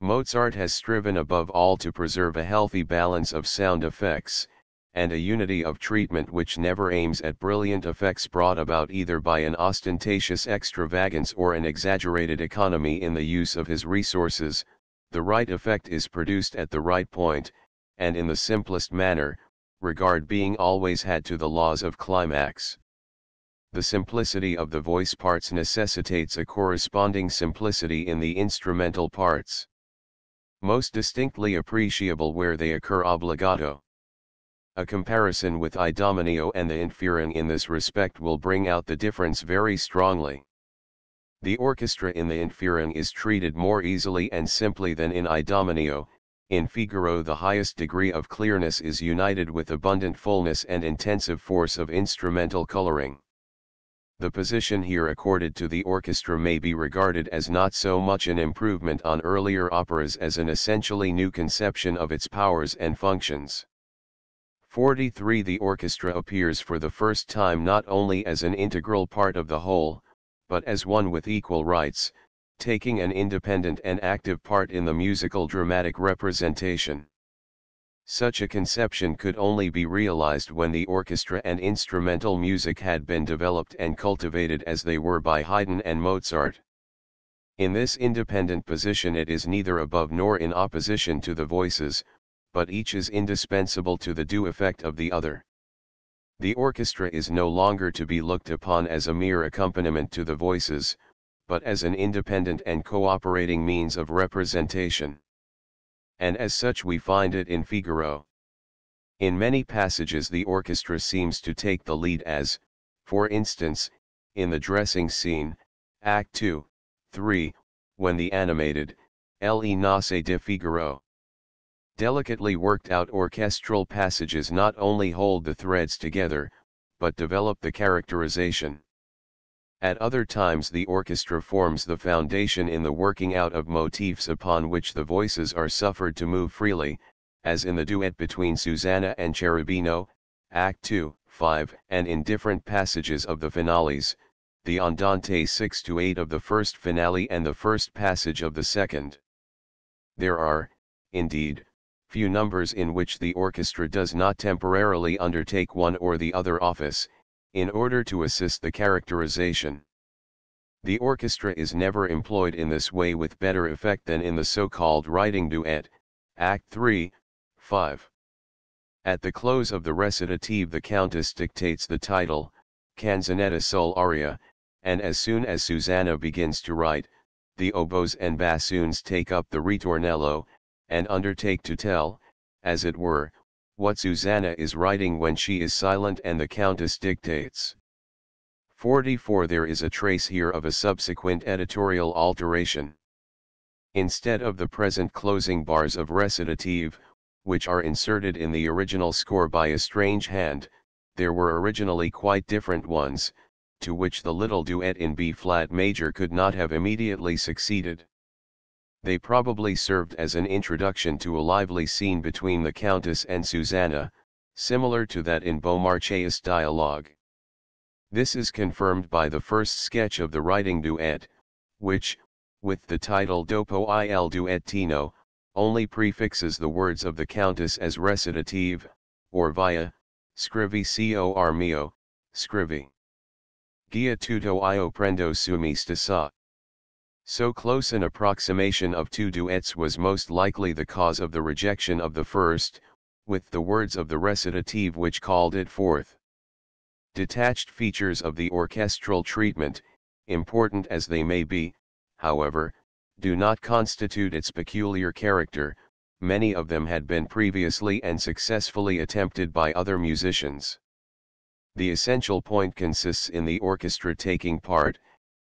Mozart has striven above all to preserve a healthy balance of sound effects, and a unity of treatment which never aims at brilliant effects brought about either by an ostentatious extravagance or an exaggerated economy in the use of his resources. The right effect is produced at the right point, and in the simplest manner, regard being always had to the laws of climax. The simplicity of the voice parts necessitates a corresponding simplicity in the instrumental parts. Most distinctly appreciable where they occur obbligato. A comparison with Idomeneo and the Inferior in this respect will bring out the difference very strongly. The orchestra in the Inferior is treated more easily and simply than in Idomeneo. In Figaro the highest degree of clearness is united with abundant fullness and intensive force of instrumental coloring. The position here accorded to the orchestra may be regarded as not so much an improvement on earlier operas as an essentially new conception of its powers and functions. 43. The orchestra appears for the first time not only as an integral part of the whole, but as one with equal rights, taking an independent and active part in the musical dramatic representation. Such a conception could only be realized when the orchestra and instrumental music had been developed and cultivated as they were by Haydn and Mozart. In this independent position it is neither above nor in opposition to the voices, but each is indispensable to the due effect of the other. The orchestra is no longer to be looked upon as a mere accompaniment to the voices, but as an independent and cooperating means of representation. And as such we find it in Figaro. In many passages the orchestra seems to take the lead as, for instance, in the dressing scene, Act 2, 3, when the animated, Le Nozze di Figaro. Delicately worked out orchestral passages not only hold the threads together, but develop the characterization. At other times the orchestra forms the foundation in the working out of motifs upon which the voices are suffered to move freely, as in the duet between Susanna and Cherubino, Act 2, 5, and in different passages of the finales, the Andante 6-8 of the first finale and the first passage of the second. There are, indeed, few numbers in which the orchestra does not temporarily undertake one or the other office, in order to assist the characterization. The orchestra is never employed in this way with better effect than in the so-called writing duet, Act 3, 5. At the close of the recitative the Countess dictates the title, Canzonetta Sol Aria, and as soon as Susanna begins to write, the oboes and bassoons take up the ritornello, and undertake to tell, as it were, what Susanna is writing when she is silent and the Countess dictates. 44 There is a trace here of a subsequent editorial alteration. Instead of the present closing bars of recitative, which are inserted in the original score by a strange hand, there were originally quite different ones, to which the little duet in B-flat major could not have immediately succeeded. They probably served as an introduction to a lively scene between the Countess and Susanna, similar to that in Beaumarchais' dialogue. This is confirmed by the first sketch of the writing duet, which, with the title Dopo il duettino, only prefixes the words of the Countess as recitative, or via, scrivi cor mio, scrivi. Gia tutto io prendo su me stessa. So close an approximation of two duets was most likely the cause of the rejection of the first, with the words of the recitative which called it forth. Detached features of the orchestral treatment, important as they may be, however, do not constitute its peculiar character. Many of them had been previously and successfully attempted by other musicians. The essential point consists in the orchestra taking part,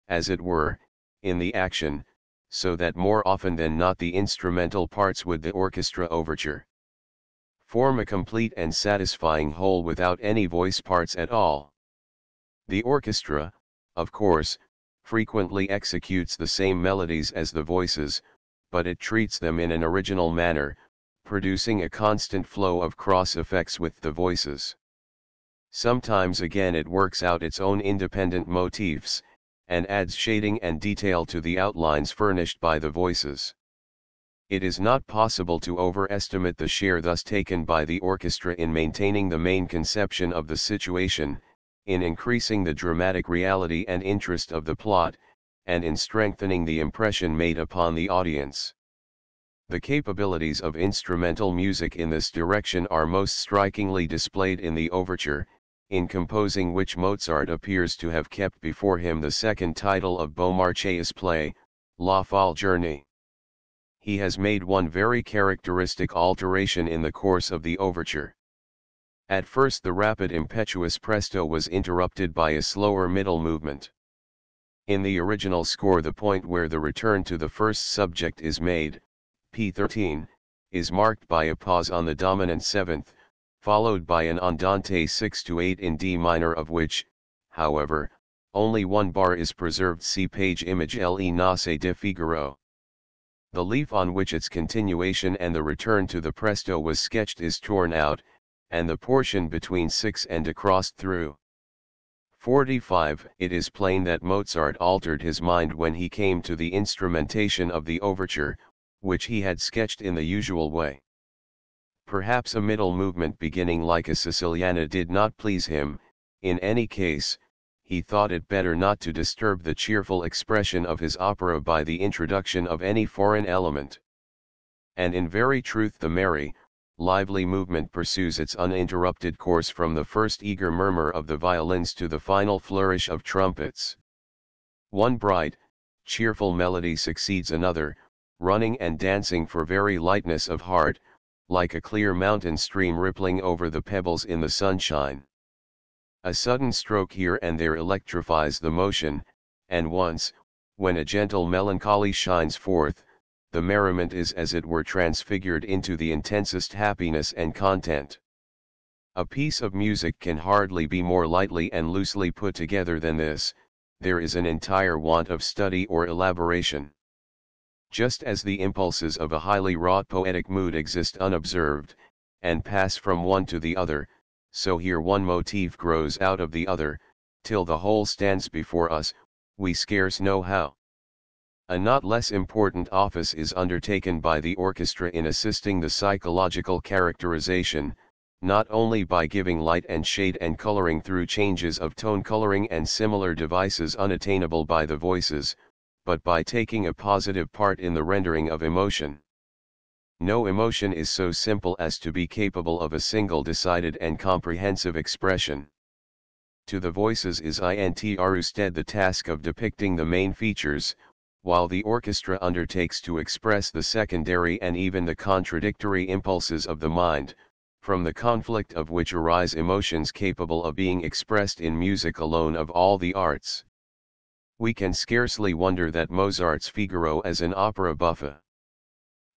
as it were, in the action, so that more often than not the instrumental parts with the orchestra overture form a complete and satisfying whole without any voice parts at all. The orchestra, of course, frequently executes the same melodies as the voices, but it treats them in an original manner, producing a constant flow of cross effects with the voices. Sometimes again it works out its own independent motifs, and adds shading and detail to the outlines furnished by the voices. It is not possible to overestimate the share thus taken by the orchestra in maintaining the main conception of the situation, in increasing the dramatic reality and interest of the plot, and in strengthening the impression made upon the audience. The capabilities of instrumental music in this direction are most strikingly displayed in the overture, in composing which Mozart appears to have kept before him the second title of Beaumarchais' play, La Folle Journée. He has made one very characteristic alteration in the course of the overture. At first the rapid impetuous presto was interrupted by a slower middle movement. In the original score the point where the return to the first subject is made, P13, is marked by a pause on the dominant seventh, followed by an andante 6-8 in D minor, of which, however, only one bar is preserved. See page image Le Nozze di Figaro. The leaf on which its continuation and the return to the presto was sketched is torn out, and the portion between 6 and a crossed through. 45 It is plain that Mozart altered his mind when he came to the instrumentation of the overture, which he had sketched in the usual way. Perhaps a middle movement beginning like a Siciliana did not please him. In any case, he thought it better not to disturb the cheerful expression of his opera by the introduction of any foreign element. And in very truth the merry, lively movement pursues its uninterrupted course from the first eager murmur of the violins to the final flourish of trumpets. One bright, cheerful melody succeeds another, running and dancing for very lightness of heart, like a clear mountain stream rippling over the pebbles in the sunshine. A sudden stroke here and there electrifies the motion, and once, when a gentle melancholy shines forth, the merriment is as it were transfigured into the intensest happiness and content. A piece of music can hardly be more lightly and loosely put together than this. There is an entire want of study or elaboration. Just as the impulses of a highly wrought poetic mood exist unobserved, and pass from one to the other, so here one motif grows out of the other, till the whole stands before us, we scarce know how. A not less important office is undertaken by the orchestra in assisting the psychological characterization, not only by giving light and shade and coloring through changes of tone coloring and similar devices unattainable by the voices, but by taking a positive part in the rendering of emotion. No emotion is so simple as to be capable of a single decided and comprehensive expression. To the voices is instead the task of depicting the main features, while the orchestra undertakes to express the secondary and even the contradictory impulses of the mind, from the conflict of which arise emotions capable of being expressed in music alone of all the arts. We can scarcely wonder that Mozart's Figaro as an opera buffa.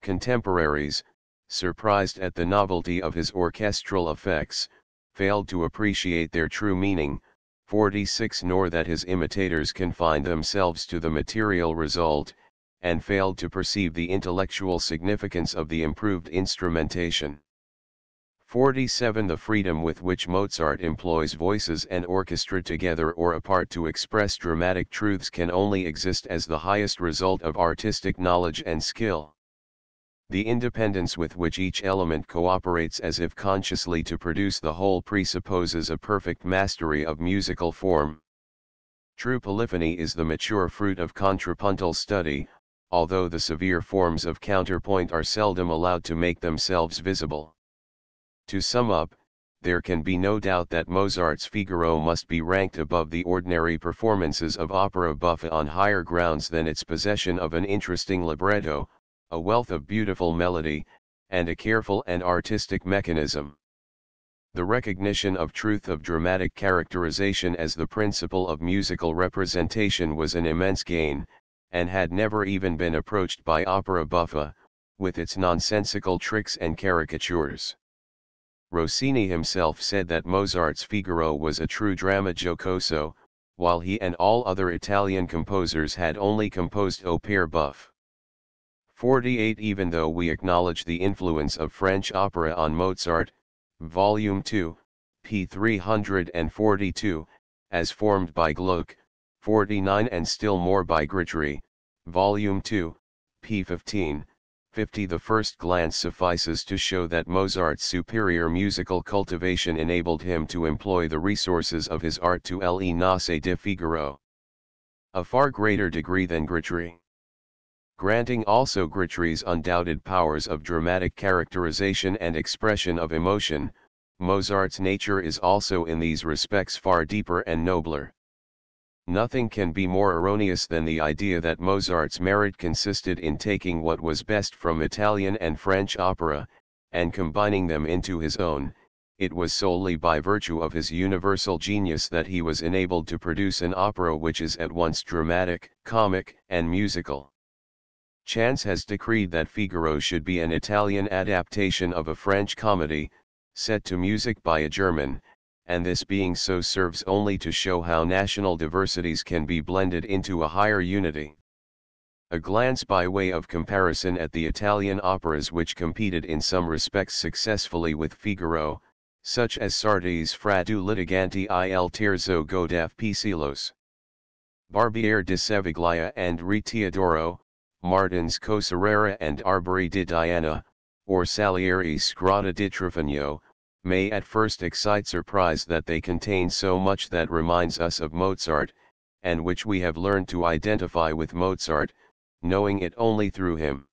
Contemporaries, surprised at the novelty of his orchestral effects, failed to appreciate their true meaning. 46 Nor that his imitators confined themselves to the material result, and failed to perceive the intellectual significance of the improved instrumentation. 47 The freedom with which Mozart employs voices and orchestra together or apart to express dramatic truths can only exist as the highest result of artistic knowledge and skill. The independence with which each element cooperates as if consciously to produce the whole presupposes a perfect mastery of musical form. True polyphony is the mature fruit of contrapuntal study, although the severe forms of counterpoint are seldom allowed to make themselves visible. To sum up, there can be no doubt that Mozart's Figaro must be ranked above the ordinary performances of opera buffa on higher grounds than its possession of an interesting libretto, a wealth of beautiful melody, and a careful and artistic mechanism. The recognition of truth of dramatic characterization as the principle of musical representation was an immense gain, and had never even been approached by opera buffa, with its nonsensical tricks and caricatures. Rossini himself said that Mozart's Figaro was a true dramma giocoso, while he and all other Italian composers had only composed opere buffe. 48 Even though we acknowledge the influence of French opera on Mozart, Volume 2, p. 342, as formed by Gluck, 49 and still more by Gritry, Volume 2, p. 15, 50 The first glance suffices to show that Mozart's superior musical cultivation enabled him to employ the resources of his art to l'enlace de Figaro. A far greater degree than Gritry. Granting also Gritry's undoubted powers of dramatic characterization and expression of emotion, Mozart's nature is also in these respects far deeper and nobler. Nothing can be more erroneous than the idea that Mozart's merit consisted in taking what was best from Italian and French opera, and combining them into his own. It was solely by virtue of his universal genius that he was enabled to produce an opera which is at once dramatic, comic, and musical. Chance has decreed that Figaro should be an Italian adaptation of a French comedy, set to music by a German, and this being so serves only to show how national diversities can be blended into a higher unity. A glance by way of comparison at the Italian operas which competed in some respects successfully with Figaro, such as Sardi's Fra due litiganti il terzo godef Pisilos, Barbiere di Seviglia and Re Teodoro, Martin's Coserera and Arbori di Diana, or Salieri Scrota di Trofano, may at first excite surprise that they contain so much that reminds us of Mozart, and which we have learned to identify with Mozart, knowing it only through him.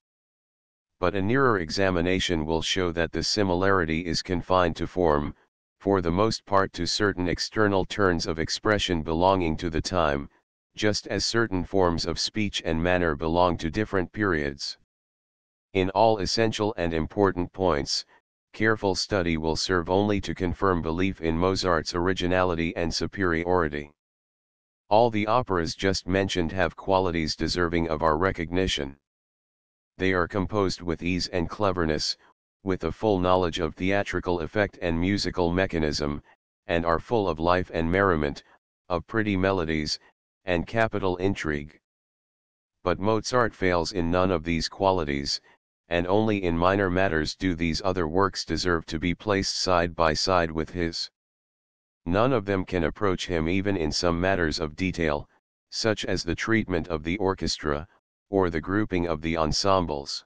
But a nearer examination will show that the similarity is confined to form, for the most part to certain external turns of expression belonging to the time, just as certain forms of speech and manner belong to different periods. In all essential and important points, careful study will serve only to confirm belief in Mozart's originality and superiority. All the operas just mentioned have qualities deserving of our recognition. They are composed with ease and cleverness, with a full knowledge of theatrical effect and musical mechanism, and are full of life and merriment, of pretty melodies, and capital intrigue. But Mozart fails in none of these qualities, and only in minor matters do these other works deserve to be placed side by side with his. None of them can approach him even in some matters of detail, such as the treatment of the orchestra, or the grouping of the ensembles.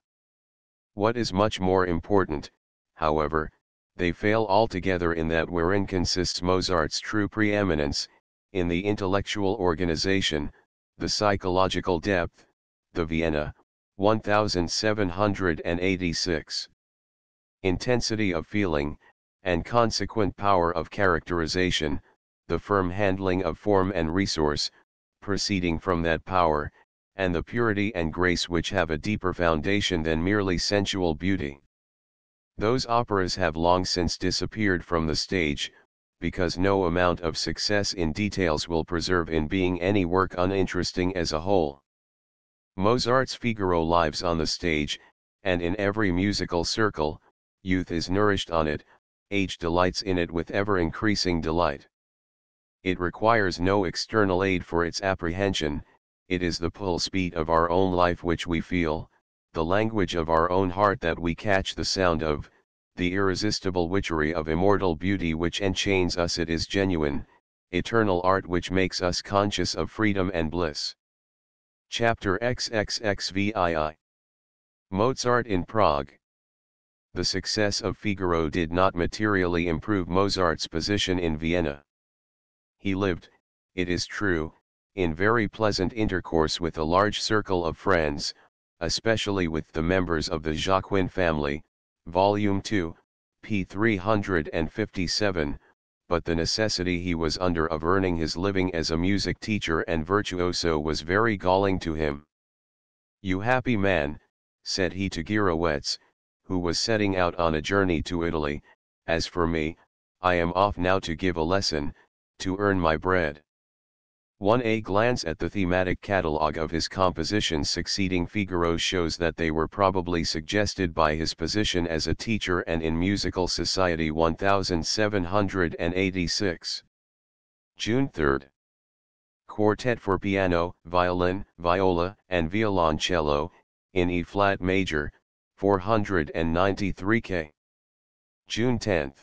What is much more important, however, they fail altogether in that wherein consists Mozart's true preeminence, in the intellectual organization, the psychological depth, the Vienna, 1786. Intensity of feeling, and consequent power of characterization, the firm handling of form and resource, proceeding from that power, and the purity and grace which have a deeper foundation than merely sensual beauty. Those operas have long since disappeared from the stage, because no amount of success in details will preserve in being any work uninteresting as a whole. Mozart's Figaro lives on the stage, and in every musical circle, youth is nourished on it, age delights in it with ever-increasing delight. It requires no external aid for its apprehension, it is the pulse beat of our own life which we feel, the language of our own heart that we catch the sound of, the irresistible witchery of immortal beauty which enchains us. It is genuine, eternal art which makes us conscious of freedom and bliss. Chapter XXXVII. Mozart in Prague. The success of Figaro did not materially improve Mozart's position in Vienna. He lived, it is true, in very pleasant intercourse with a large circle of friends, especially with the members of the Jacquin family, Volume 2, p. 357, but the necessity he was under of earning his living as a music teacher and virtuoso was very galling to him. "You happy man," said he to Gyrowetz, who was setting out on a journey to Italy, "as for me, I am off now to give a lesson, to earn my bread." A glance at the thematic catalogue of his compositions succeeding Figaro shows that they were probably suggested by his position as a teacher and in musical society. 1786. June 3. Quartet for piano, violin, viola, and violoncello, in E-flat major, 493 K. June 10.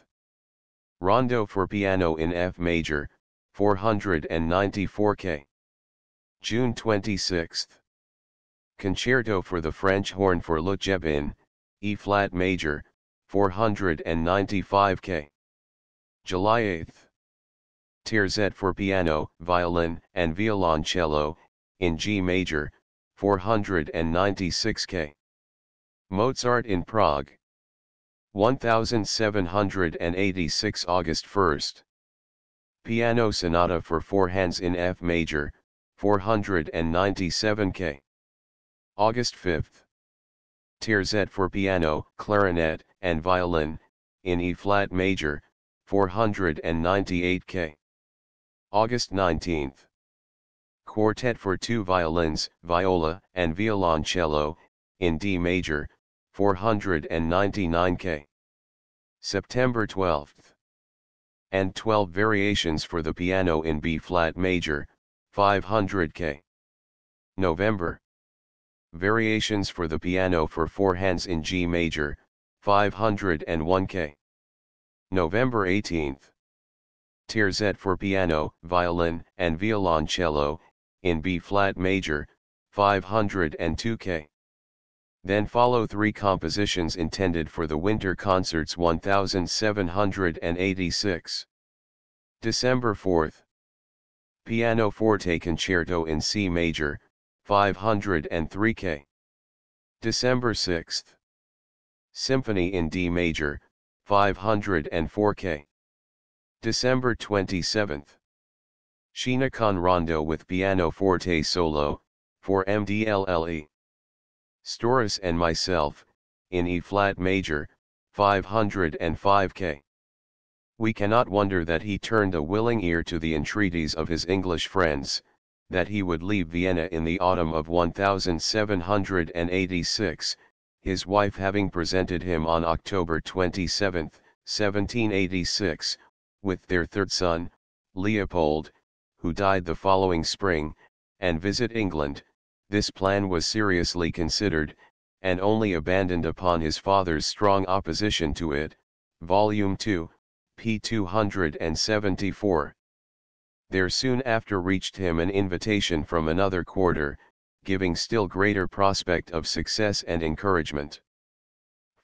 Rondo for piano in F major, 494 K. June 26. Concerto for the French horn for Lutjeb in E-flat major, 495 K. July 8. Terzet for piano, violin, and violoncello, in G major, 496 K. Mozart in Prague. 1786 August 1. Piano Sonata for four hands in F major, 497 K. August 5. Terzet for piano, clarinet, and violin, in E-flat major, 498 K. August 19. Quartet for two violins, viola, and violoncello, in D major, 499 K. September 12. And 12 variations for the piano in B-flat major, 500 K. November. Variations for the piano for four hands in G major, 501 K. November 18. Terzet for piano, violin, and violoncello, in B-flat major, 502 K. Then follow 3 compositions intended for the Winter Concerts 1786. December 4th. Pianoforte Concerto in C major, 503 K. December 6th. Symphony in D major, 504 K. December 27th. Scena con Rondo with Pianoforte Solo, for MDLLE. Storace and Myself, in E flat major, 505 K. We cannot wonder that he turned a willing ear to the entreaties of his English friends, that he would leave Vienna in the autumn of 1786, his wife having presented him on October 27, 1786, with their third son, Leopold, who died the following spring, and visit England. This plan was seriously considered, and only abandoned upon his father's strong opposition to it. Volume 2, p. 274. There soon after reached him an invitation from another quarter, giving still greater prospect of success and encouragement.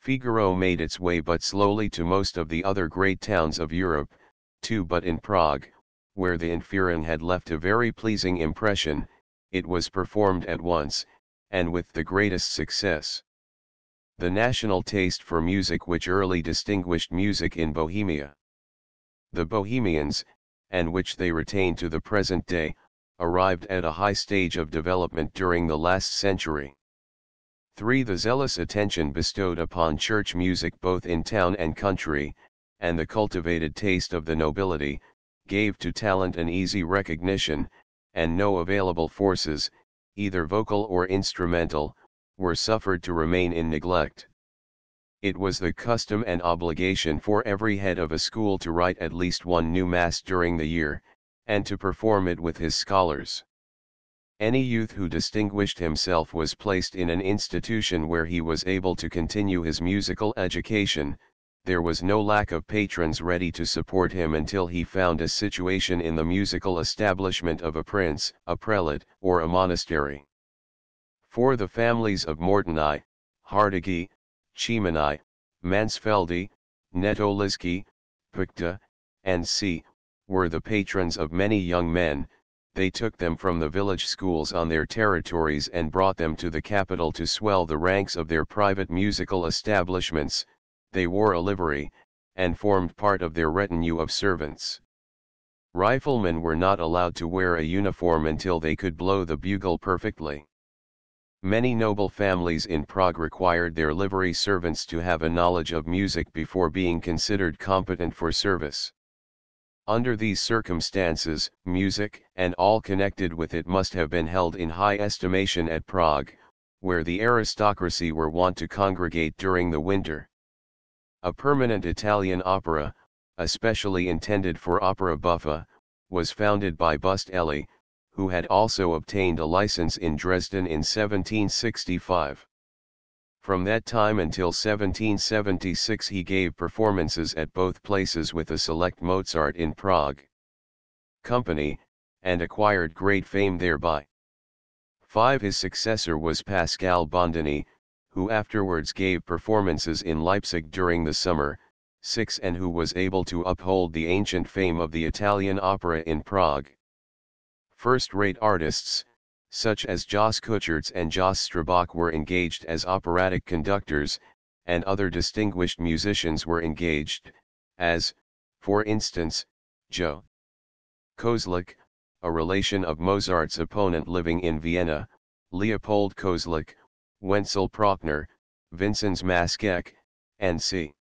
Figaro made its way but slowly to most of the other great towns of Europe, too, but in Prague, where the Inferno had left a very pleasing impression, it was performed at once, and with the greatest success. The national taste for music which early distinguished music in Bohemia. The Bohemians, and which they retain to the present day, arrived at a high stage of development during the last century. 3. The zealous attention bestowed upon church music both in town and country, and the cultivated taste of the nobility, gave to talent an easy recognition, and no available forces, either vocal or instrumental, were suffered to remain in neglect. It was the custom and obligation for every head of a school to write at least one new mass during the year, and to perform it with his scholars. Any youth who distinguished himself was placed in an institution where he was able to continue his musical education. There was no lack of patrons ready to support him until he found a situation in the musical establishment of a prince, a prelate, or a monastery. For the families of Mortony, Hardeggi, Chimeni, Mansfeldi, Netoliski, Picta, and C, were the patrons of many young men. They took them from the village schools on their territories and brought them to the capital to swell the ranks of their private musical establishments. They wore a livery, and formed part of their retinue of servants. Riflemen were not allowed to wear a uniform until they could blow the bugle perfectly. Many noble families in Prague required their livery servants to have a knowledge of music before being considered competent for service. Under these circumstances, music, and all connected with it must have been held in high estimation at Prague, where the aristocracy were wont to congregate during the winter. A permanent Italian opera, especially intended for opera buffa, was founded by Bustelli, who had also obtained a license in Dresden in 1765. From that time until 1776 he gave performances at both places with a select Mozart in Prague company, and acquired great fame thereby. 5. His successor was Pascal Bondini, who afterwards gave performances in Leipzig during the summer. 6. And who was able to uphold the ancient fame of the Italian opera in Prague. First-rate artists, such as Jos Kuchertz and Jos Strabach, were engaged as operatic conductors, and other distinguished musicians were engaged, as, for instance, Jo. Kozlik, a relation of Mozart's opponent living in Vienna, Leopold Kozlik, Wenzel Prochner, Vincenz Maskek, and C.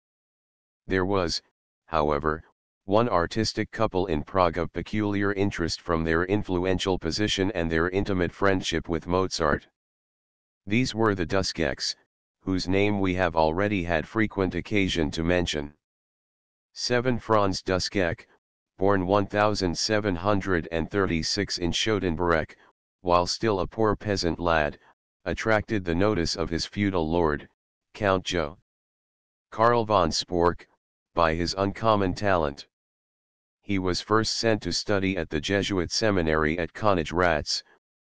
There was, however, one artistic couple in Prague of peculiar interest from their influential position and their intimate friendship with Mozart. These were the Duskeks, whose name we have already had frequent occasion to mention. 7. Franz Duskek, born 1736 in Schotenberg, while still a poor peasant lad, attracted the notice of his feudal lord, Count Jo. Karl von Spork, by his uncommon talent. He was first sent to study at the Jesuit seminary at Königgrätz,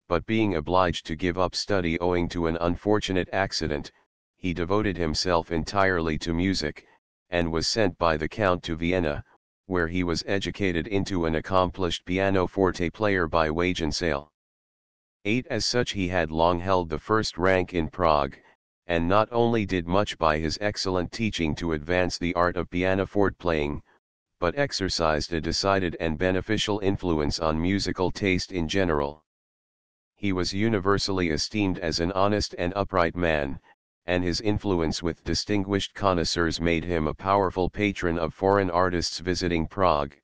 but being obliged to give up study owing to an unfortunate accident, he devoted himself entirely to music, and was sent by the Count to Vienna, where he was educated into an accomplished pianoforte player by wage and sale. As such he had long held the first rank in Prague, and not only did much by his excellent teaching to advance the art of pianoforte playing, but exercised a decided and beneficial influence on musical taste in general. He was universally esteemed as an honest and upright man, and his influence with distinguished connoisseurs made him a powerful patron of foreign artists visiting Prague.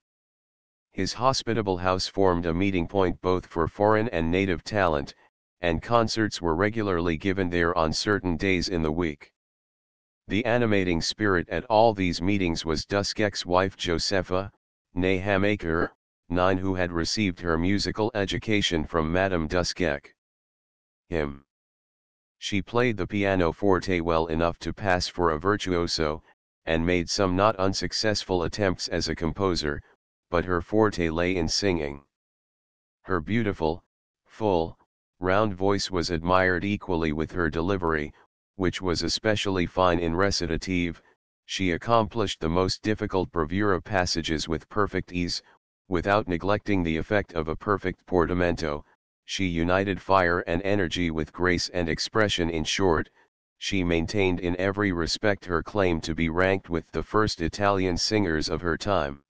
His hospitable house formed a meeting point both for foreign and native talent, and concerts were regularly given there on certain days in the week. The animating spirit at all these meetings was Duskek's wife Josepha, née Hamaker, 9, who had received her musical education from Madame Duskek. She played the pianoforte well enough to pass for a virtuoso, and made some not unsuccessful attempts as a composer, but her forte lay in singing. Her beautiful, full, round voice was admired equally with her delivery, which was especially fine in recitative. She accomplished the most difficult bravura passages with perfect ease, without neglecting the effect of a perfect portamento. She united fire and energy with grace and expression. In short, she maintained in every respect her claim to be ranked with the first Italian singers of her time.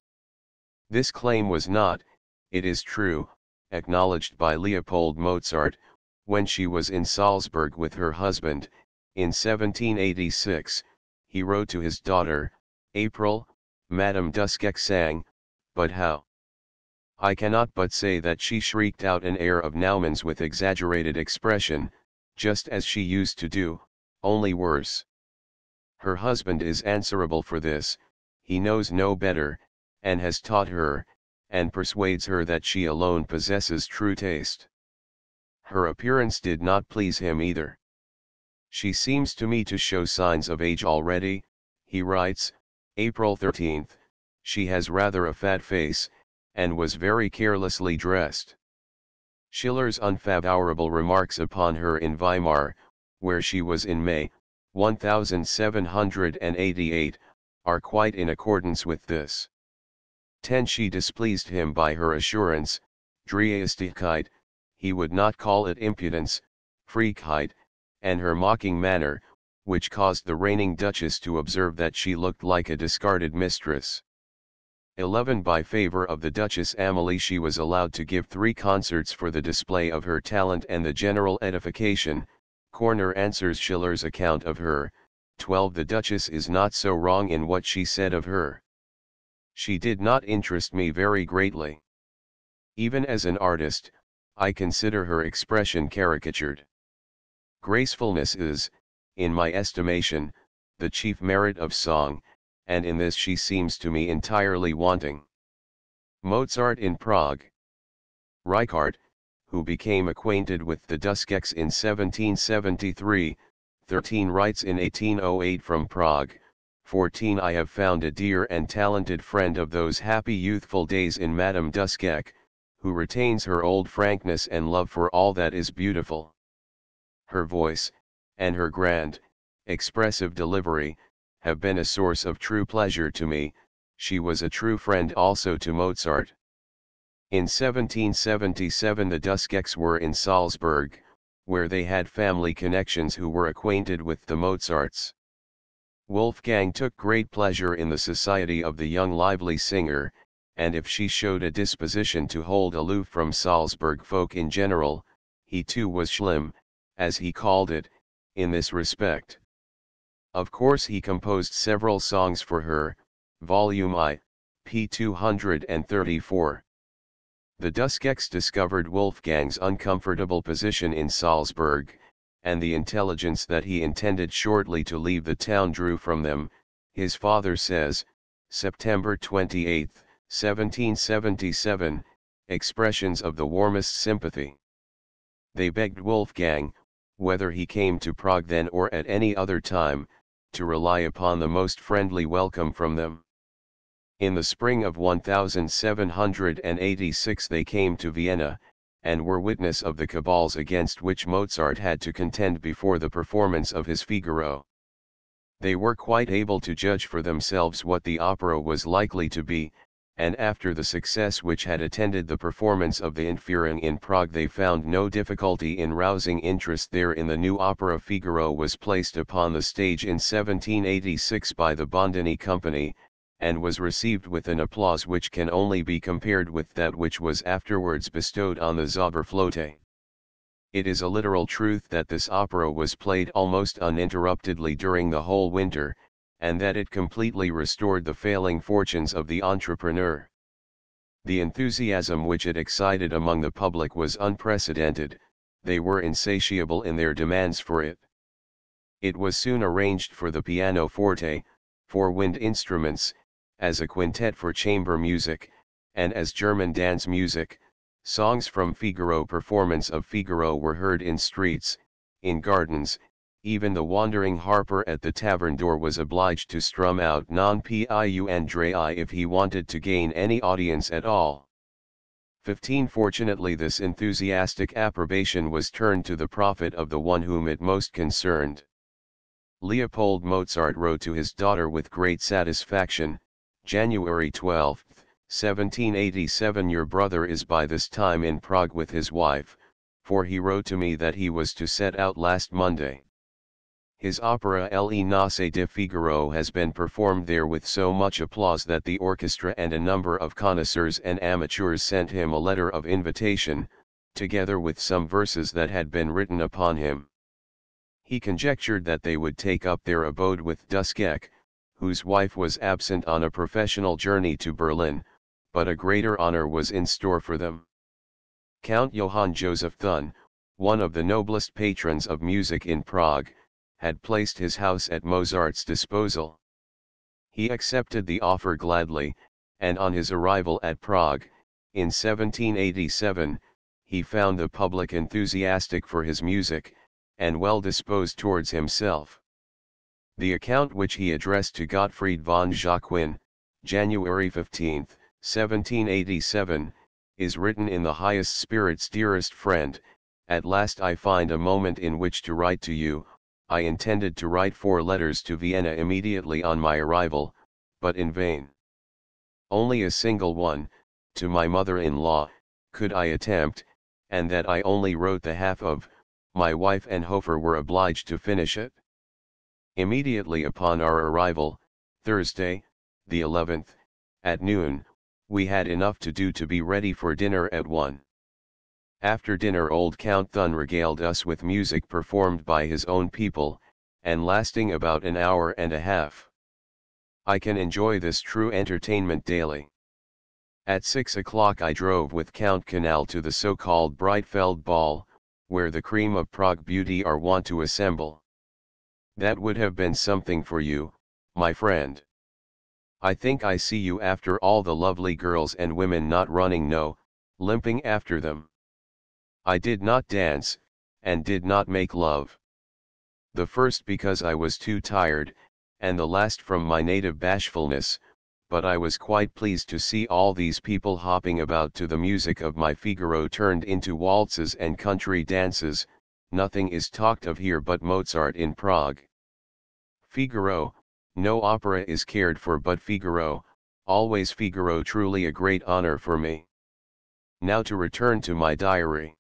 This claim was not, it is true, acknowledged by Leopold Mozart, when she was in Salzburg with her husband. In 1786, he wrote to his daughter, April, Madame Duskek sang, but how? I cannot but say that she shrieked out an air of Naumann's with exaggerated expression, just as she used to do, only worse. Her husband is answerable for this, he knows no better, and has taught her, and persuades her that she alone possesses true taste. Her appearance did not please him either. She seems to me to show signs of age already, he writes, April 13, she has rather a fat face, and was very carelessly dressed. Schiller's unfavorable remarks upon her in Weimar, where she was in May, 1788, are quite in accordance with this. 10. She displeased him by her assurance, Dreistigkeit, he would not call it impudence, Freakheit, and her mocking manner, which caused the reigning duchess to observe that she looked like a discarded mistress. 11. By favor of the Duchess Amalie she was allowed to give 3 concerts for the display of her talent and the general edification. Corner answers Schiller's account of her. 12. The Duchess is not so wrong in what she said of her. She did not interest me very greatly. Even as an artist, I consider her expression caricatured. Gracefulness is, in my estimation, the chief merit of song, and in this she seems to me entirely wanting. Mozart in Prague. Reichardt, who became acquainted with the Duskeks in 1773, 13 writes in 1808 from Prague, 14 I have found a dear and talented friend of those happy youthful days in Madame Duskek, who retains her old frankness and love for all that is beautiful. Her voice, and her grand, expressive delivery, have been a source of true pleasure to me. She was a true friend also to Mozart. In 1777 the Duskeks were in Salzburg, where they had family connections who were acquainted with the Mozarts. Wolfgang took great pleasure in the society of the young lively singer, and if she showed a disposition to hold aloof from Salzburg folk in general, he too was schlimm, as he called it, in this respect. Of course he composed several songs for her, Volume I, p. 234. The Duskeks discovered Wolfgang's uncomfortable position in Salzburg, and the intelligence that he intended shortly to leave the town drew from them, his father says, September 28, 1777, expressions of the warmest sympathy. They begged Wolfgang, whether he came to Prague then or at any other time, to rely upon the most friendly welcome from them. In the spring of 1786 they came to Vienna, and were witness of the cabals against which Mozart had to contend before the performance of his Figaro. They were quite able to judge for themselves what the opera was likely to be, and after the success which had attended the performance of the Entführung in Prague, they found no difficulty in rousing interest there. In the new opera, Figaro was placed upon the stage in 1786 by the Bondini Company, and was received with an applause which can only be compared with that which was afterwards bestowed on the Zauberflöte. It is a literal truth that this opera was played almost uninterruptedly during the whole winter, and that it completely restored the failing fortunes of the entrepreneur. The enthusiasm which it excited among the public was unprecedented. They were insatiable in their demands for it. It was soon arranged for the pianoforte, for wind instruments, as a quintet for chamber music, and as German dance music. Songs from Figaro performance of Figaro were heard in streets, in gardens. Even the wandering harper at the tavern door was obliged to strum out Non più Andrei if he wanted to gain any audience at all. 15. Fortunately, this enthusiastic approbation was turned to the profit of the one whom it most concerned. Leopold Mozart wrote to his daughter with great satisfaction, January 12, 1787. Your brother is by this time in Prague with his wife, for he wrote to me that he was to set out last Monday. His opera Le Nozze di Figaro has been performed there with so much applause that the orchestra and a number of connoisseurs and amateurs sent him a letter of invitation, together with some verses that had been written upon him. He conjectured that they would take up their abode with Duskek, whose wife was absent on a professional journey to Berlin, but a greater honor was in store for them. Count Johann Joseph Thun, one of the noblest patrons of music in Prague, had placed his house at Mozart's disposal. He accepted the offer gladly, and on his arrival at Prague, in 1787, he found the public enthusiastic for his music, and well disposed towards himself. The account which he addressed to Gottfried von Jacquin, January 15, 1787, is written in the highest spirits. Dearest friend, at last I find a moment in which to write to you. I intended to write 4 letters to Vienna immediately on my arrival, but in vain. Only a single one, to my mother-in-law, could I attempt, and that I only wrote the half of. My wife and Hofer were obliged to finish it. Immediately upon our arrival, Thursday, the 11th, at noon, we had enough to do to be ready for dinner at 1. After dinner old Count Thun regaled us with music performed by his own people, and lasting about an hour and a half. I can enjoy this true entertainment daily. At 6 o'clock I drove with Count Canal to the so-called Breitfeld Ball, where the cream of Prague beauty are wont to assemble. That would have been something for you, my friend. I think I see you after all the lovely girls and women, not running, no, limping after them. I did not dance, and did not make love. The first because I was too tired, and the last from my native bashfulness, but I was quite pleased to see all these people hopping about to the music of my Figaro turned into waltzes and country dances. Nothing is talked of here but Mozart in Prague. Figaro, no opera is cared for but Figaro, always Figaro, truly a great honor for me. Now to return to my diary.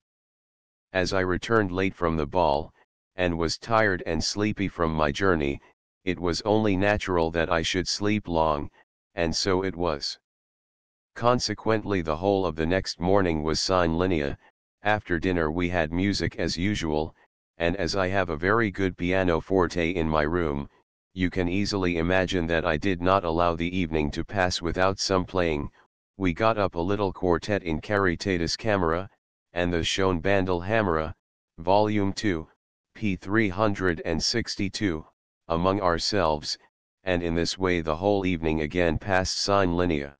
As I returned late from the ball, and was tired and sleepy from my journey, it was only natural that I should sleep long, and so it was. Consequently the whole of the next morning was sine linea. After dinner we had music as usual, and as I have a very good pianoforte in my room, you can easily imagine that I did not allow the evening to pass without some playing. We got up a little quartet in Caritatis Camera, and the Schoen Bandelhammer, Volume 2, p. 362, among ourselves, and in this way the whole evening again passed sine linea.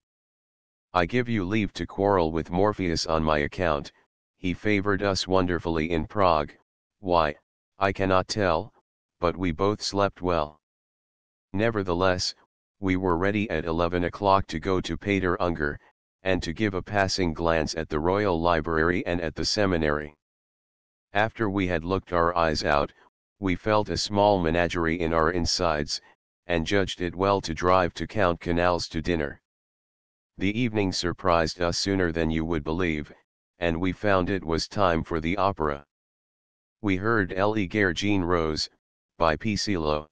I give you leave to quarrel with Morpheus on my account. He favored us wonderfully in Prague. Why, I cannot tell, but we both slept well. Nevertheless, we were ready at 11 o'clock to go to Pater Unger, and to give a passing glance at the Royal Library and at the seminary. After we had looked our eyes out, We felt a small menagerie in our insides, and judged it well to drive to Count Canal's to dinner. The evening surprised us sooner than you would believe, and we found it was time for the opera. We heard Le Gardien Rose, by Pisilo.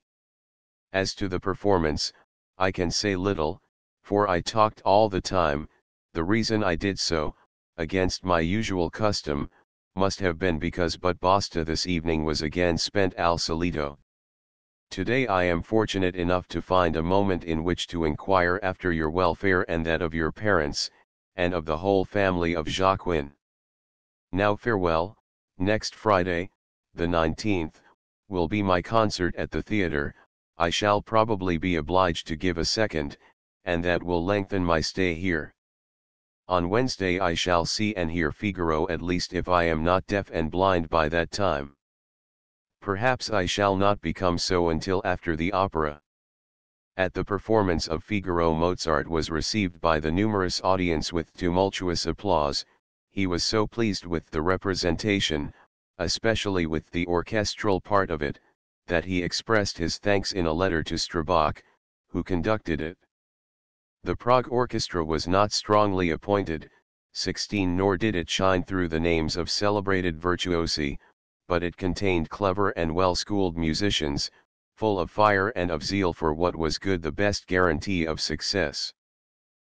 As to the performance, I can say little, for I talked all the time. The reason I did so, against my usual custom, must have been because but basta this evening was again spent al solito. Today I am fortunate enough to find a moment in which to inquire after your welfare and that of your parents, and of the whole family of Jacquin. Now farewell. Next Friday, the 19th, will be my concert at the theatre. I shall probably be obliged to give a second, and that will lengthen my stay here. On Wednesday I shall see and hear Figaro, at least if I am not deaf and blind by that time. Perhaps I shall not become so until after the opera. At the performance of Figaro, Mozart was received by the numerous audience with tumultuous applause. He was so pleased with the representation, especially with the orchestral part of it, that he expressed his thanks in a letter to Strabach, who conducted it. The Prague orchestra was not strongly appointed, 16, nor did it shine through the names of celebrated virtuosi, but it contained clever and well-schooled musicians, full of fire and of zeal for what was good, the best guarantee of success.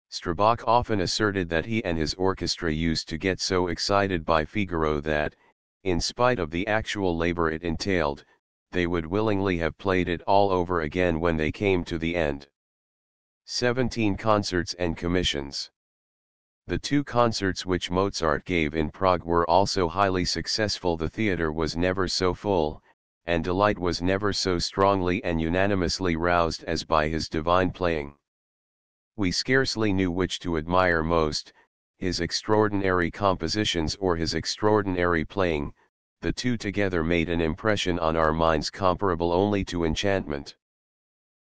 Strabach often asserted that he and his orchestra used to get so excited by Figaro that, in spite of the actual labor it entailed, they would willingly have played it all over again when they came to the end. 17 Concerts and Commissions. The 2 concerts which Mozart gave in Prague were also highly successful. The theatre was never so full, and delight was never so strongly and unanimously roused as by his divine playing. We scarcely knew which to admire most, his extraordinary compositions or his extraordinary playing. The two together made an impression on our minds comparable only to enchantment.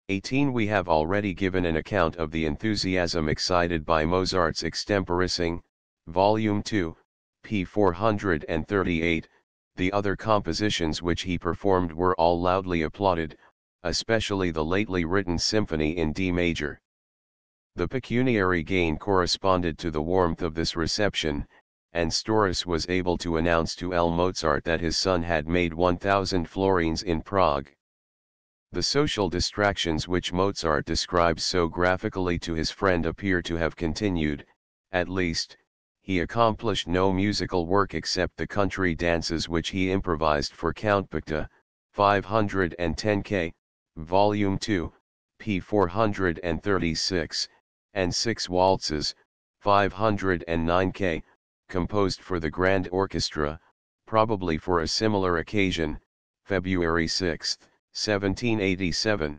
18 We have already given an account of the enthusiasm excited by Mozart's extemporising, Volume 2, p. 438. The other compositions which he performed were all loudly applauded, especially the lately written symphony in D major. The pecuniary gain corresponded to the warmth of this reception, and Storace was able to announce to L. Mozart that his son had made 1,000 florins in Prague. The social distractions which Mozart describes so graphically to his friend appear to have continued. At least, he accomplished no musical work except the country dances which he improvised for Count Picta, 510 K, Volume 2, p. 436, and 6 waltzes, 509 K, composed for the grand orchestra, probably for a similar occasion, February 6, 1787.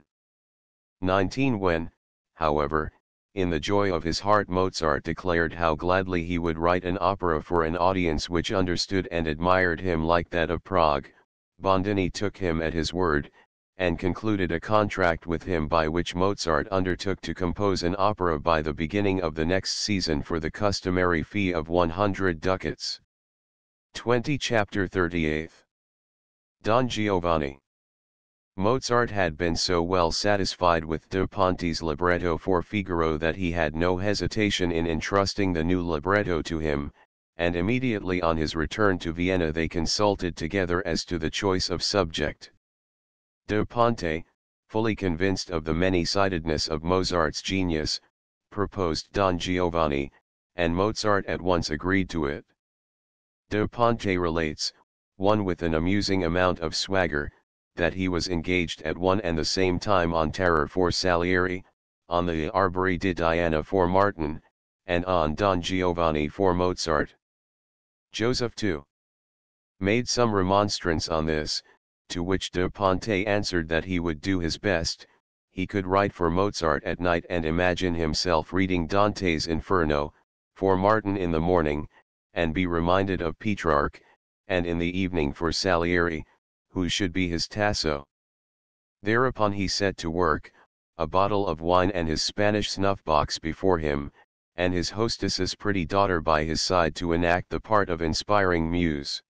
19 When, however, in the joy of his heart Mozart declared how gladly he would write an opera for an audience which understood and admired him like that of Prague, Bondini took him at his word, and concluded a contract with him by which Mozart undertook to compose an opera by the beginning of the next season for the customary fee of 100 ducats. 20 Chapter 38. Don Giovanni. Mozart had been so well satisfied with De Ponte's libretto for Figaro that he had no hesitation in entrusting the new libretto to him, and immediately on his return to Vienna they consulted together as to the choice of subject. De Ponte, fully convinced of the many-sidedness of Mozart's genius, proposed Don Giovanni, and Mozart at once agreed to it. De Ponte relates, one with an amusing amount of swagger, that he was engaged at one and the same time on Terror for Salieri, on the Arbori di Diana for Martin, and on Don Giovanni for Mozart. Joseph too made some remonstrance on this, to which De Ponte answered that he would do his best. He could write for Mozart at night and imagine himself reading Dante's Inferno, for Martin in the morning, and be reminded of Petrarch, and in the evening for Salieri, who should be his Tasso. Thereupon he set to work, a bottle of wine and his Spanish snuff-box before him, and his hostess's pretty daughter by his side to enact the part of inspiring muse.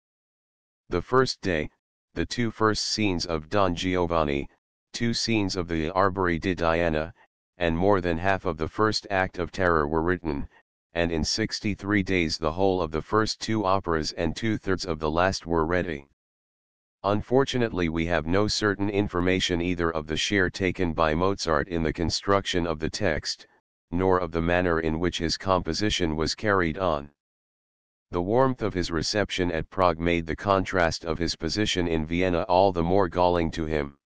The first day, the two first scenes of Don Giovanni, two scenes of the Arbori di Diana, and more than half of the first act of Terror were written, and in 63 days the whole of the first two operas and two-thirds of the last were ready. Unfortunately, we have no certain information either of the share taken by Mozart in the construction of the text, nor of the manner in which his composition was carried on. The warmth of his reception at Prague made the contrast of his position in Vienna all the more galling to him.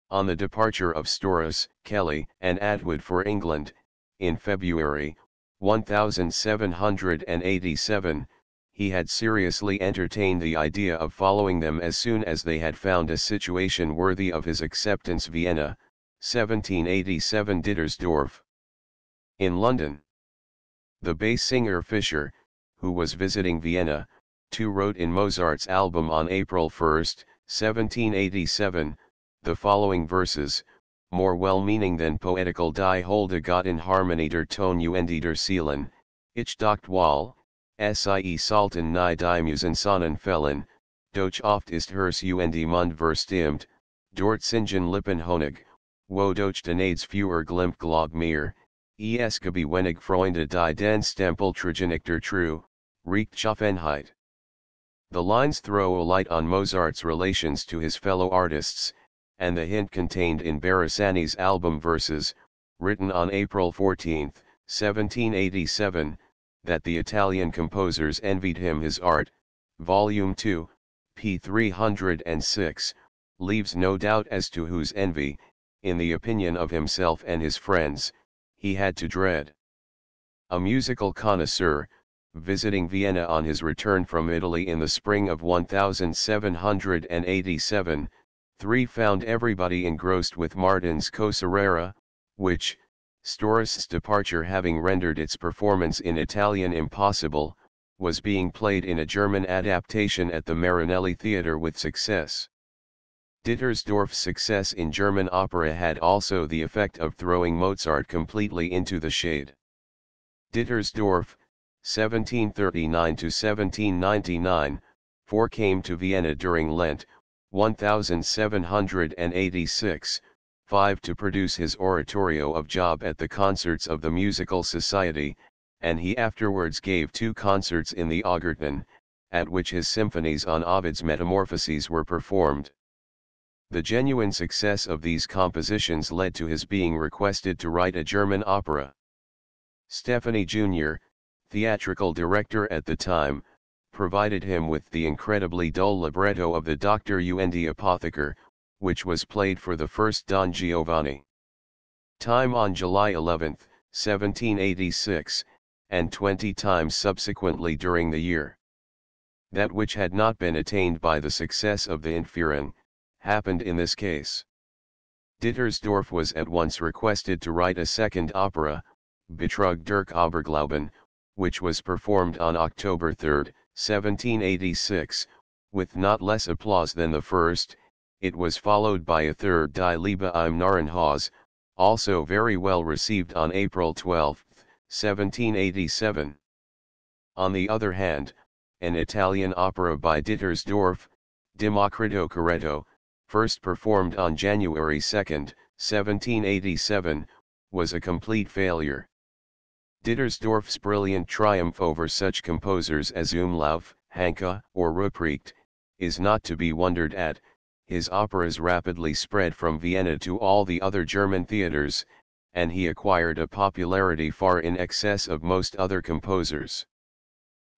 On the departure of Storrs, Kelly, and Atwood for England, in February, 1787, he had seriously entertained the idea of following them as soon as they had found a situation worthy of his acceptance. Vienna, 1787. Dittersdorf. In London, the bass singer Fischer, who was visiting Vienna, too wrote in Mozart's album on April 1, 1787, the following verses, more well-meaning than poetical: Die Holde Gott in Harmonie der Ton und der Seelen, ich dacht wohl, sie sollten nie die Musen sonnenfällen, doch oft ist hers und Mund verstimmt, dort singen Lippen Honig, wo doch denades fewer Glimt Glog mehr, es gebe wenig Freunde die den Stempel trugen der True, Rechtschaffenheit. The lines throw a light on Mozart's relations to his fellow artists, and the hint contained in Barisani's album verses, written on April 14, 1787, that the Italian composers envied him his art, Volume 2, p. 306, leaves no doubt as to whose envy, in the opinion of himself and his friends, he had to dread. A musical connoisseur, visiting Vienna on his return from Italy in the spring of 1787, found everybody engrossed with Martin's Coserera, which, Storr's departure having rendered its performance in Italian impossible, was being played in a German adaptation at the Marinelli Theatre with success. Dittersdorf's success in German opera had also the effect of throwing Mozart completely into the shade. Dittersdorf, 1739–1799, came to Vienna during Lent, 1786, 5 to produce his oratorio of Job at the concerts of the Musical Society, and he afterwards gave 2 concerts in the Augarten, at which his symphonies on Ovid's Metamorphoses were performed. The genuine success of these compositions led to his being requested to write a German opera. Steffani Jr., theatrical director at the time, provided him with the incredibly dull libretto of the Doctor und Apotheker, which was played for the first Don Giovanni. Time on July 11, 1786, and 20 times subsequently during the year. That which had not been attained by the success of the Entführung, happened in this case. Dittersdorf was at once requested to write a second opera, Betrug durch Aberglauben, which was performed on October 3, 1786, with not less applause than the first. It was followed by a third Die Liebe im Narrenhaus, also very well received on April 12, 1787. On the other hand, an Italian opera by Dittersdorf, Democrito Corretto, first performed on January 2, 1787, was a complete failure. Dittersdorf's brilliant triumph over such composers as Umlauf, Hanke, or Ruprecht, is not to be wondered at. His operas rapidly spread from Vienna to all the other German theaters, and he acquired a popularity far in excess of most other composers.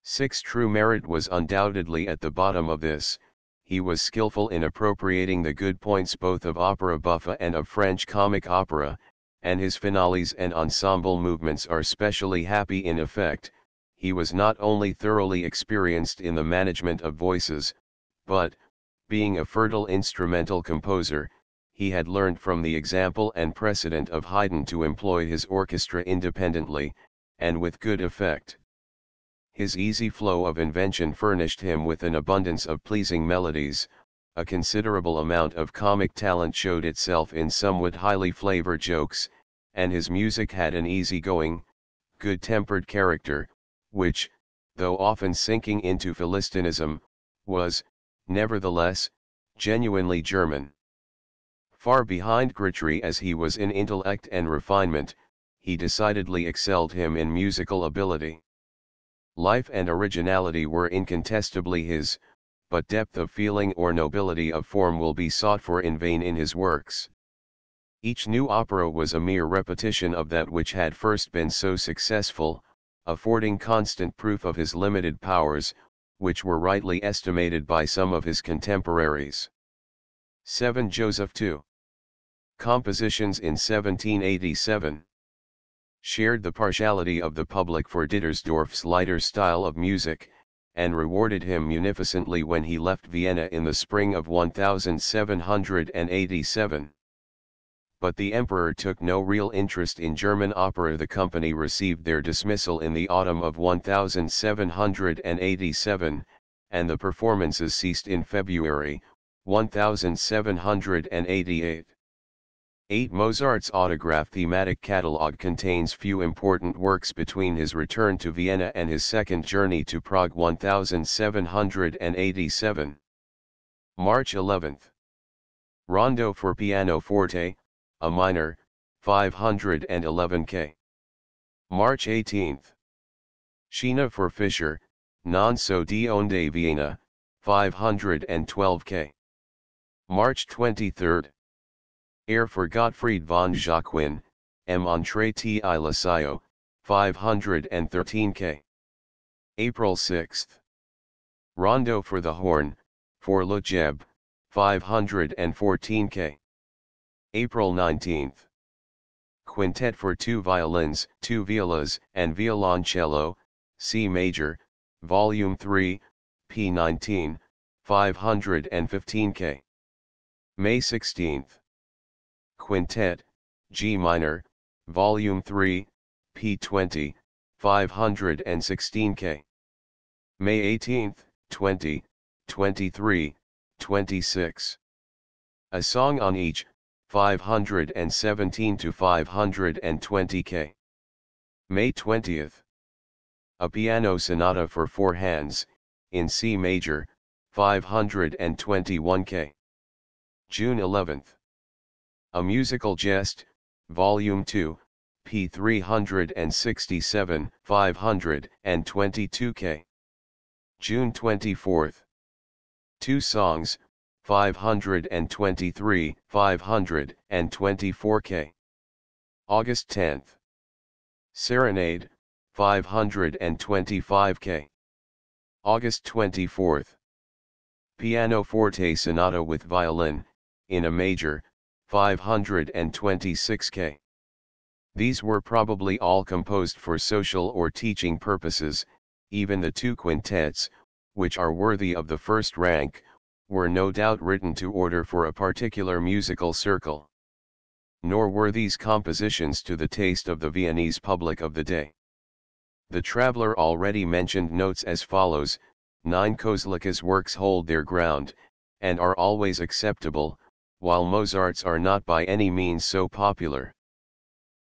6. True merit was undoubtedly at the bottom of this. He was skillful in appropriating the good points both of opera buffa and of French comic opera, and his finales and ensemble movements are specially happy in effect. He was not only thoroughly experienced in the management of voices, but, being a fertile instrumental composer, he had learned from the example and precedent of Haydn to employ his orchestra independently, and with good effect. His easy flow of invention furnished him with an abundance of pleasing melodies. A considerable amount of comic talent showed itself in somewhat highly flavored jokes, and his music had an easy-going, good-tempered character, which, though often sinking into philistinism, was, nevertheless, genuinely German. Far behind Gritry as he was in intellect and refinement, he decidedly excelled him in musical ability. Life and originality were incontestably his, but depth of feeling or nobility of form will be sought for in vain in his works. Each new opera was a mere repetition of that which had first been so successful, affording constant proof of his limited powers, which were rightly estimated by some of his contemporaries. 7. Joseph II. Compositions in 1787. Shared the partiality of the public for Dittersdorf's lighter style of music, and rewarded him munificently when he left Vienna in the spring of 1787. But the emperor took no real interest in German opera. The company received their dismissal in the autumn of 1787, and the performances ceased in February, 1788. 8. Mozart's autograph thematic catalogue contains few important works between his return to Vienna and his second journey to Prague 1787. March 11. Rondo for pianoforte, a minor, 511 K. March 18. Scena for Fischer, non so di onde Vienna, 512 K. March 23. Air for Gottfried von Jacquin, M. Entrée T. I. Lasaio, 513 K. April 6. Rondo for the horn, for Lutjeb, 514 K. April 19. Quintet for two violins, two violas, and violoncello, C major, Volume 3, P19, 515 K. May 16. Quintet, G minor, Volume 3, P20, 516 K. May 18, 20, 23, 26. A song on each, 517 to 520 K. May 20th. A piano sonata for four hands, in C major, 521 K. June 11th. A musical jest, Volume 2, P 367, 522 K. June 24th. Two songs, 523, 524 K. August 10th. Serenade, 525 K. August 24th. Pianoforte Sonata with Violin, in A major, 526 K. These were probably all composed for social or teaching purposes. Even the two quintets, which are worthy of the first rank, were no doubt written to order for a particular musical circle. Nor were these compositions to the taste of the Viennese public of the day. The traveler already mentioned notes as follows: 9 Kozlicka's works hold their ground, and are always acceptable, while Mozart's are not by any means so popular.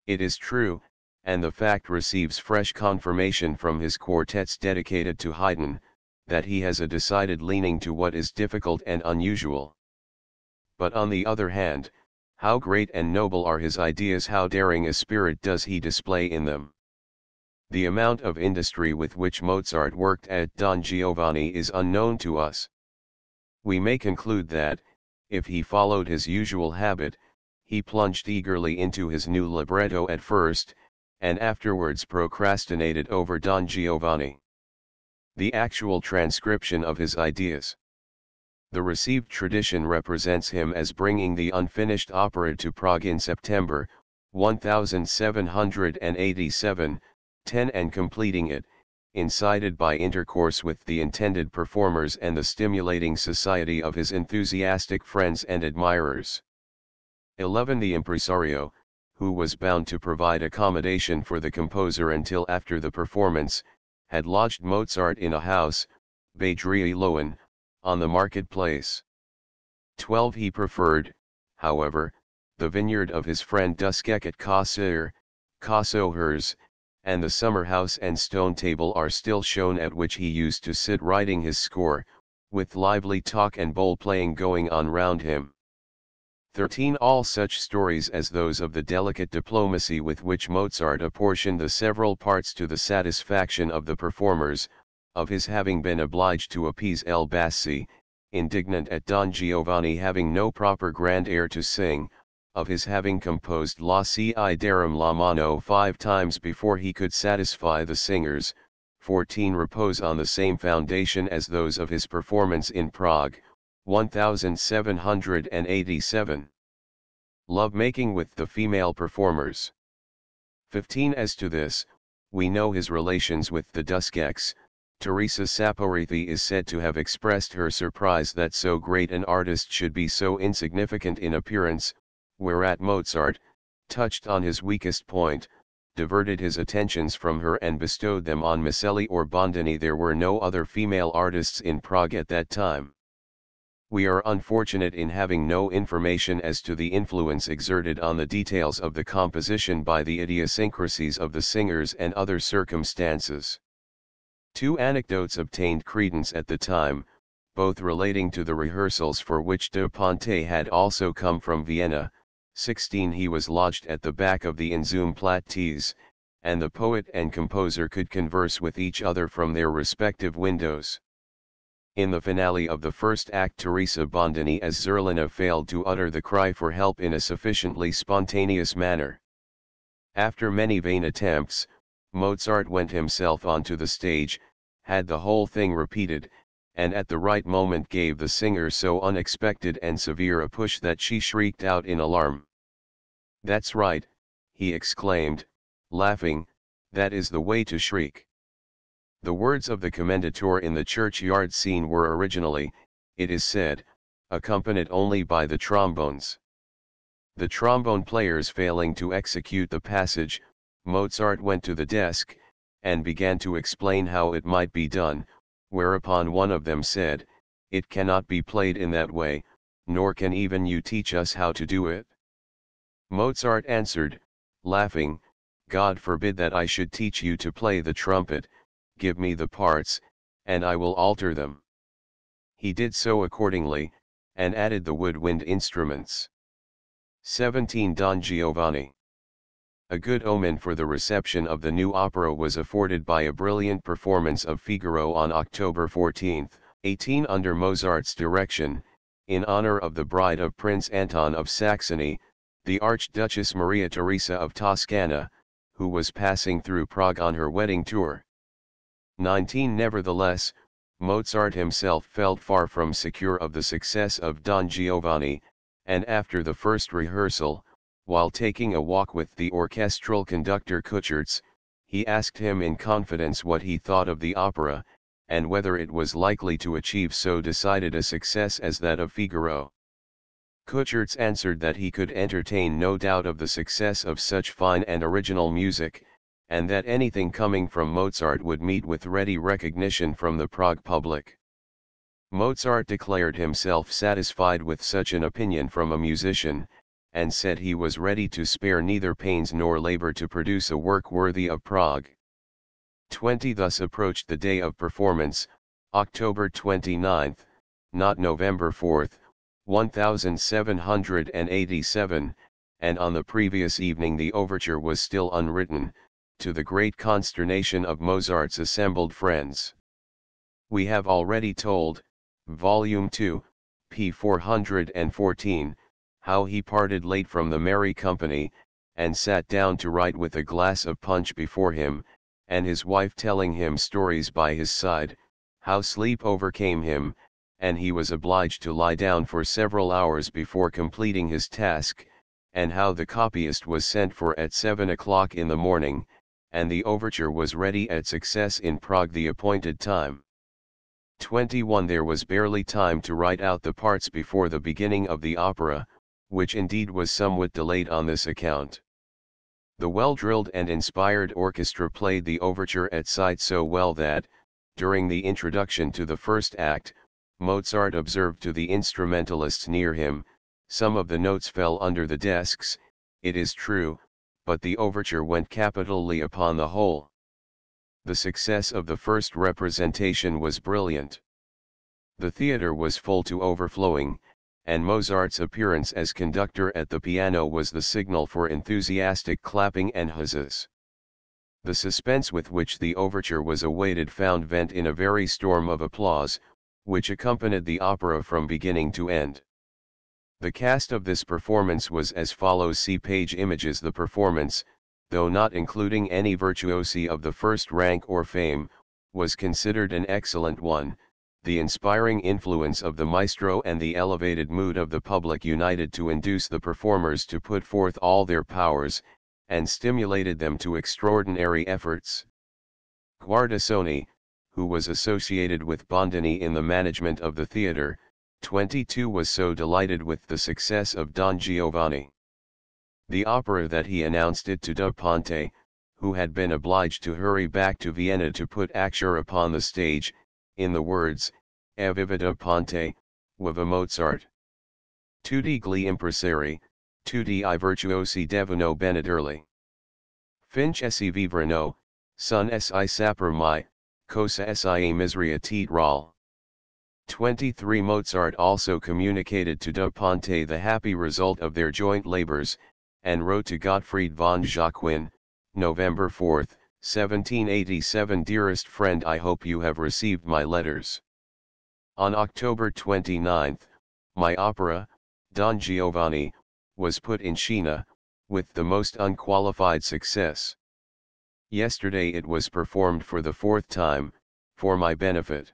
It is true, and the fact receives fresh confirmation from his quartets dedicated to Haydn, that he has a decided leaning to what is difficult and unusual. But on the other hand, how great and noble are his ideas, how daring a spirit does he display in them. The amount of industry with which Mozart worked at Don Giovanni is unknown to us. We may conclude that, if he followed his usual habit, he plunged eagerly into his new libretto at first, and afterwards procrastinated over Don Giovanni. The actual transcription of his ideas. The received tradition represents him as bringing the unfinished opera to Prague in September, 1787, 10 and completing it, incited by intercourse with the intended performers and the stimulating society of his enthusiastic friends and admirers. 11. The impresario, who was bound to provide accommodation for the composer until after the performance, had lodged Mozart in a house, Badrie Lowen, on the market-place. 12. He preferred, however, the vineyard of his friend Duskek at Kossohurs, and the summer house and stone table are still shown at which he used to sit writing his score, with lively talk and bowl playing going on round him. 13. All such stories as those of the delicate diplomacy with which Mozart apportioned the several parts to the satisfaction of the performers, of his having been obliged to appease El Bassi, indignant at Don Giovanni having no proper grand air to sing, of his having composed La ci darum la mano 5 times before he could satisfy the singers. 14. Repose on the same foundation as those of his performance in Prague, 1787. Love-making with the female performers. 15. As to this, we know his relations with the Duskeks. Teresa Saporethi is said to have expressed her surprise that so great an artist should be so insignificant in appearance, whereat Mozart, touched on his weakest point, diverted his attentions from her and bestowed them on Miceli or Bondini. There were no other female artists in Prague at that time. We are unfortunate in having no information as to the influence exerted on the details of the composition by the idiosyncrasies of the singers and other circumstances. 2 anecdotes obtained credence at the time, both relating to the rehearsals for which de Ponte had also come from Vienna. 16. He was lodged at the back of the Inzumplattees, and the poet and composer could converse with each other from their respective windows. In the finale of the first act, Teresa Bondini as Zerlina failed to utter the cry for help in a sufficiently spontaneous manner. After many vain attempts, Mozart went himself onto the stage, had the whole thing repeated, and at the right moment gave the singer so unexpected and severe a push that she shrieked out in alarm. "That's right," he exclaimed, laughing, "that is the way to shriek." The words of the commendator in the churchyard scene were originally, it is said, accompanied only by the trombones. The trombone players failing to execute the passage, Mozart went to the desk, and began to explain how it might be done, whereupon one of them said, "It cannot be played in that way, nor can even you teach us how to do it." Mozart answered, laughing, "God forbid that I should teach you to play the trumpet, give me the parts, and I will alter them." He did so accordingly, and added the woodwind instruments. 17. Don Giovanni. A good omen for the reception of the new opera was afforded by a brilliant performance of Figaro on October 14, 18 under Mozart's direction, in honor of the bride of Prince Anton of Saxony, the Archduchess Maria Theresa of Toscana, who was passing through Prague on her wedding tour. 19. Nevertheless, Mozart himself felt far from secure of the success of Don Giovanni, and after the first rehearsal, while taking a walk with the orchestral conductor Kuchertz, he asked him in confidence what he thought of the opera, and whether it was likely to achieve so decided a success as that of Figaro. Kuchertz answered that he could entertain no doubt of the success of such fine and original music, and that anything coming from Mozart would meet with ready recognition from the Prague public. Mozart declared himself satisfied with such an opinion from a musician, and said he was ready to spare neither pains nor labor to produce a work worthy of Prague. 20. Thus approached the day of performance, October 29, not November 4, 1787, and on the previous evening the overture was still unwritten, to the great consternation of Mozart's assembled friends. We have already told, Volume 2, p. 414, how he parted late from the merry company, and sat down to write with a glass of punch before him, and his wife telling him stories by his side, how sleep overcame him, and he was obliged to lie down for several hours before completing his task, and how the copyist was sent for at 7 o'clock in the morning, and the overture was ready at success in Prague the appointed time. 21. There was barely time to write out the parts before the beginning of the opera, which indeed was somewhat delayed on this account. The well-drilled and inspired orchestra played the overture at sight so well that, during the introduction to the first act, Mozart observed to the instrumentalists near him, some of the notes fell under the desks, it is true, but the overture went capitally upon the whole. The success of the first representation was brilliant. The theater was full to overflowing, and Mozart's appearance as conductor at the piano was the signal for enthusiastic clapping and huzzas. The suspense with which the overture was awaited found vent in a very storm of applause, which accompanied the opera from beginning to end. The cast of this performance was as follows. See page images. The performance, though not including any virtuosi of the first rank or fame, was considered an excellent one. The inspiring influence of the maestro and the elevated mood of the public united to induce the performers to put forth all their powers, and stimulated them to extraordinary efforts. Guardasoni, who was associated with Bondini in the management of the theater, 22, was so delighted with the success of Don Giovanni. The opera that he announced it to Da Ponte, who had been obliged to hurry back to Vienna to put acture upon the stage, in the words, "Evviva Da Ponte, viva Mozart. Tutti gli impresari, tutti I virtuosi devono benedirli. Finch essi vivrano, sun si saper mai, cosa si miseria titrall." 23. Mozart also communicated to Da Ponte the happy result of their joint labors, and wrote to Gottfried von Jacquin, November 4, 1787. Dearest friend, I hope you have received my letters. On October 29, my opera, Don Giovanni, was put in Scena, with the most unqualified success. Yesterday it was performed for the 4th time, for my benefit.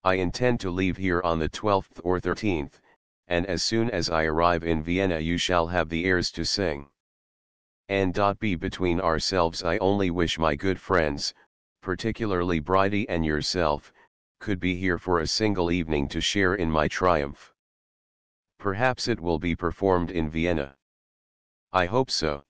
I intend to leave here on the 12th or 13th, and as soon as I arrive in Vienna you shall have the airs to sing. And between ourselves, I only wish my good friends, particularly Bridie and yourself, could be here for a single evening to share in my triumph. Perhaps it will be performed in Vienna. I hope so.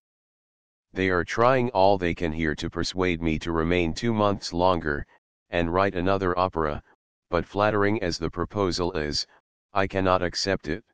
They are trying all they can here to persuade me to remain 2 months longer, and write another opera, but flattering as the proposal is, I cannot accept it.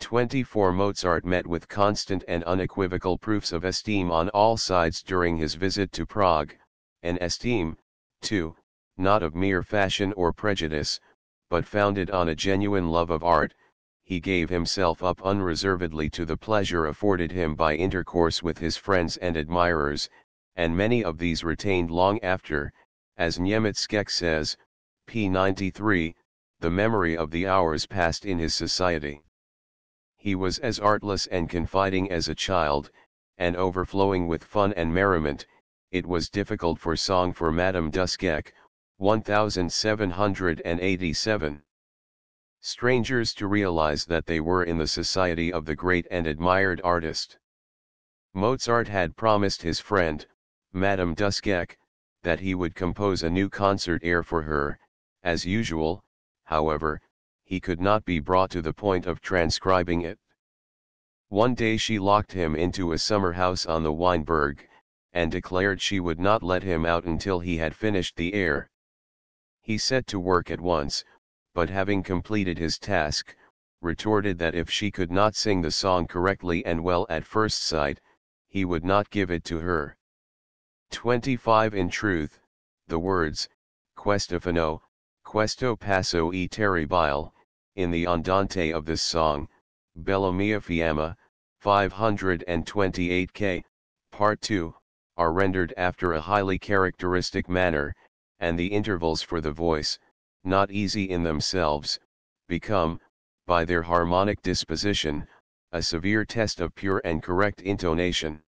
24. Mozart met with constant and unequivocal proofs of esteem on all sides during his visit to Prague, an esteem, too, not of mere fashion or prejudice, but founded on a genuine love of art. He gave himself up unreservedly to the pleasure afforded him by intercourse with his friends and admirers, and many of these retained long after, as Niemitzschek says, p. 93, the memory of the hours passed in his society. He was as artless and confiding as a child, and overflowing with fun and merriment. It was difficult for song for Madame Duskek, 1787. Strangers to realize that they were in the society of the great and admired artist. Mozart had promised his friend, Madame Duskek, that he would compose a new concert air for her. As usual, however, he could not be brought to the point of transcribing it. One day she locked him into a summer house on the Weinberg, and declared she would not let him out until he had finished the air. He set to work at once, but having completed his task, retorted that if she could not sing the song correctly and well at first sight, he would not give it to her. 25. In truth, the words, "Questo fino, questo passo e terribile," in the andante of this song, Bella mia fiamma, 528 k, Part 2, are rendered after a highly characteristic manner, and the intervals for the voice, not easy in themselves, become, by their harmonic disposition, a severe test of pure and correct intonation.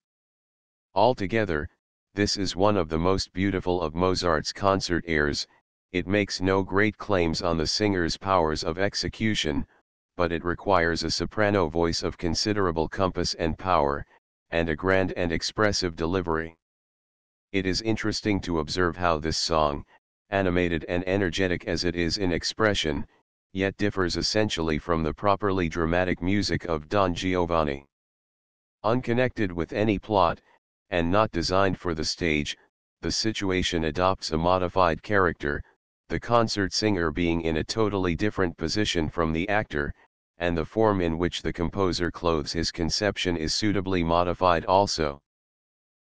Altogether, this is one of the most beautiful of Mozart's concert airs. It makes no great claims on the singer's powers of execution, but it requires a soprano voice of considerable compass and power, and a grand and expressive delivery. It is interesting to observe how this song, animated and energetic as it is in expression, yet differs essentially from the properly dramatic music of Don Giovanni. Unconnected with any plot, and not designed for the stage, the situation adopts a modified character, the concert singer being in a totally different position from the actor, and the form in which the composer clothes his conception is suitably modified also.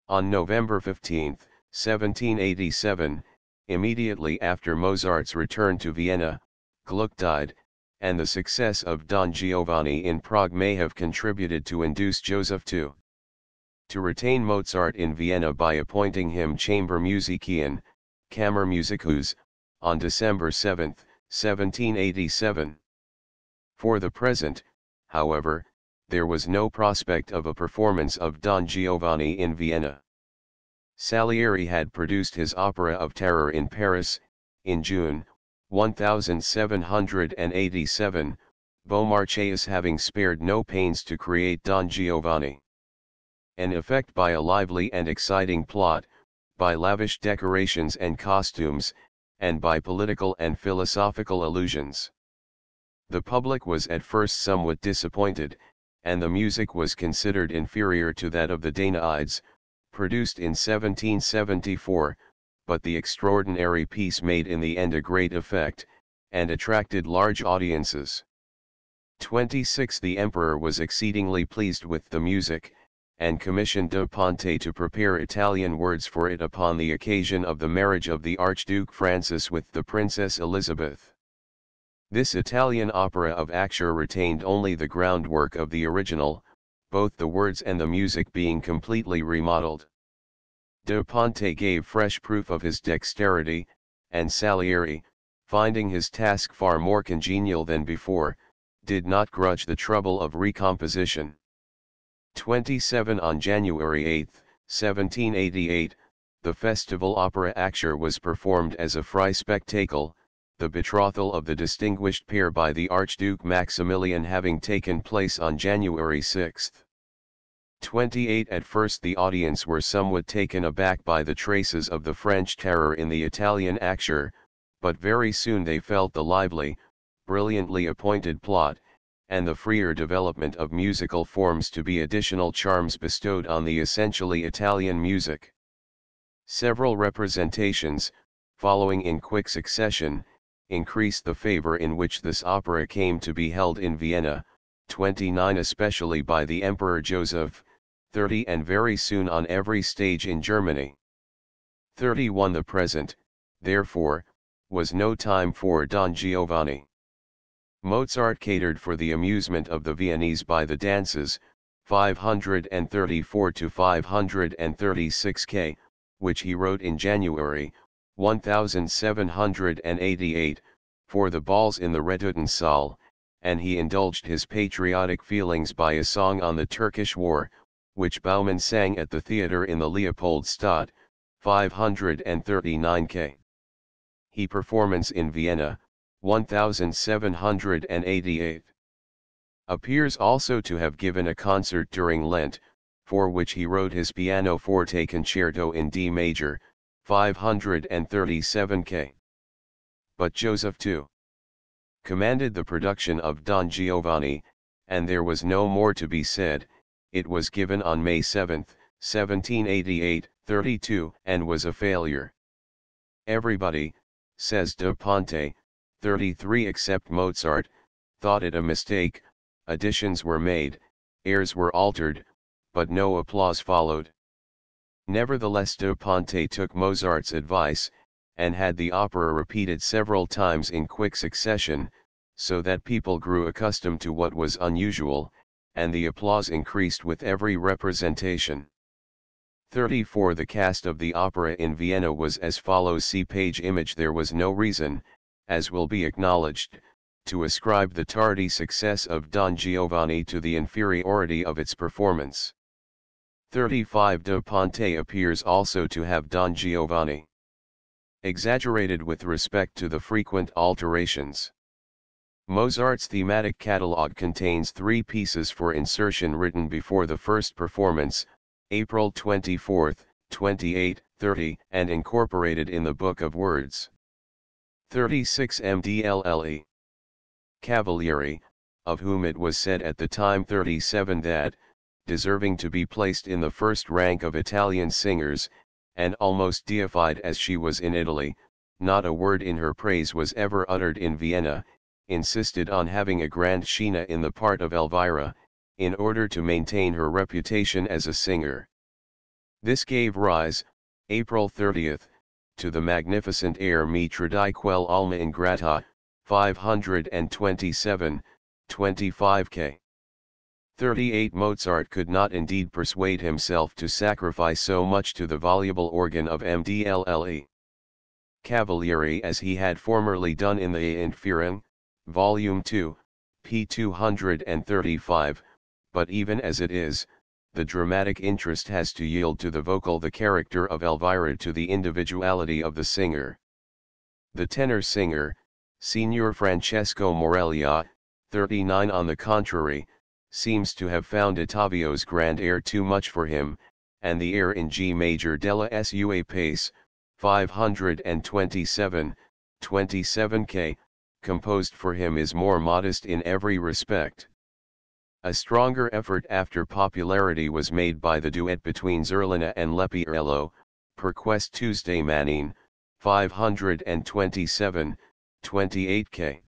On November 15, 1787, immediately after Mozart's return to Vienna, Gluck died, and the success of Don Giovanni in Prague may have contributed to induce Joseph to retain Mozart in Vienna by appointing him Chambermusician, Kammermusikus, on December 7, 1787. For the present, however, there was no prospect of a performance of Don Giovanni in Vienna. Salieri had produced his opera of terror in Paris, in June, 1787, Beaumarchais having spared no pains to create Don Giovanni. An effect by a lively and exciting plot, by lavish decorations and costumes, and by political and philosophical allusions. The public was at first somewhat disappointed, and the music was considered inferior to that of the Danaides, produced in 1774, but the extraordinary piece made in the end a great effect, and attracted large audiences. 26. The emperor was exceedingly pleased with the music, and commissioned da Ponte to prepare Italian words for it upon the occasion of the marriage of the Archduke Francis with the Princess Elizabeth. This Italian opera of Axure retained only the groundwork of the original, both the words and the music being completely remodeled. Da Ponte gave fresh proof of his dexterity, and Salieri, finding his task far more congenial than before, did not grudge the trouble of recomposition. 27. On January 8, 1788, the festival opera Axure was performed as a free spectacle, the betrothal of the distinguished pair by the Archduke Maximilian having taken place on January 6. 28. At first the audience were somewhat taken aback by the traces of the French terror in the Italian Axure, but very soon they felt the lively, brilliantly appointed plot, and the freer development of musical forms to be additional charms bestowed on the essentially Italian music. Several representations, following in quick succession, increased the favor in which this opera came to be held in Vienna, 29 especially by the Emperor Joseph, 30 and very soon on every stage in Germany. 31 The present, therefore, was no time for Don Giovanni. Mozart catered for the amusement of the Viennese by the dances, 534 to 536 K, which he wrote in January, 1788, for the balls in the Redutensaal, and he indulged his patriotic feelings by a song on the Turkish War, which Baumann sang at the theatre in the Leopoldstadt, 539 K. He performance in Vienna, 1788. Appears also to have given a concert during Lent, for which he wrote his pianoforte concerto in D major, 537 K. But Joseph too commanded the production of Don Giovanni, and there was no more to be said. It was given on May 7, 1788, 32, and was a failure. Everybody, says Da Ponte, 33 except Mozart, thought it a mistake. Additions were made, airs were altered, but no applause followed. Nevertheless Da Ponte took Mozart's advice, and had the opera repeated several times in quick succession, so that people grew accustomed to what was unusual, and the applause increased with every representation. 34 The cast of the opera in Vienna was as follows. See page image. There was no reason, as will be acknowledged, to ascribe the tardy success of Don Giovanni to the inferiority of its performance. 35 Da Ponte appears also to have Don Giovanni exaggerated with respect to the frequent alterations. Mozart's thematic catalogue contains 3 pieces for insertion written before the first performance, April 24, 28, 30, and incorporated in the Book of Words. 36 Mdlle. Cavalieri, of whom it was said at the time 37 that, deserving to be placed in the first rank of Italian singers, and almost deified as she was in Italy, not a word in her praise was ever uttered in Vienna, insisted on having a grand scena in the part of Elvira, in order to maintain her reputation as a singer. This gave rise, April 30, to the magnificent air Mi tradi quel alma ingrata, 527, 25k. 38 Mozart could not indeed persuade himself to sacrifice so much to the voluble organ of Mdlle. Cavalieri as he had formerly done in the Entführung, Volume 2, p. 235, but even as it is, the dramatic interest has to yield to the vocal the character of Elvira to the individuality of the singer. The tenor singer, Signor Francesco Morelia, 39 on the contrary, seems to have found Ottavio's grand air too much for him, and the air in G major della sua pace, 527, 27k, composed for him is more modest in every respect. A stronger effort after popularity was made by the duet between Zerlina and Leporello, per quest Tuesday Manin, 527, 28k.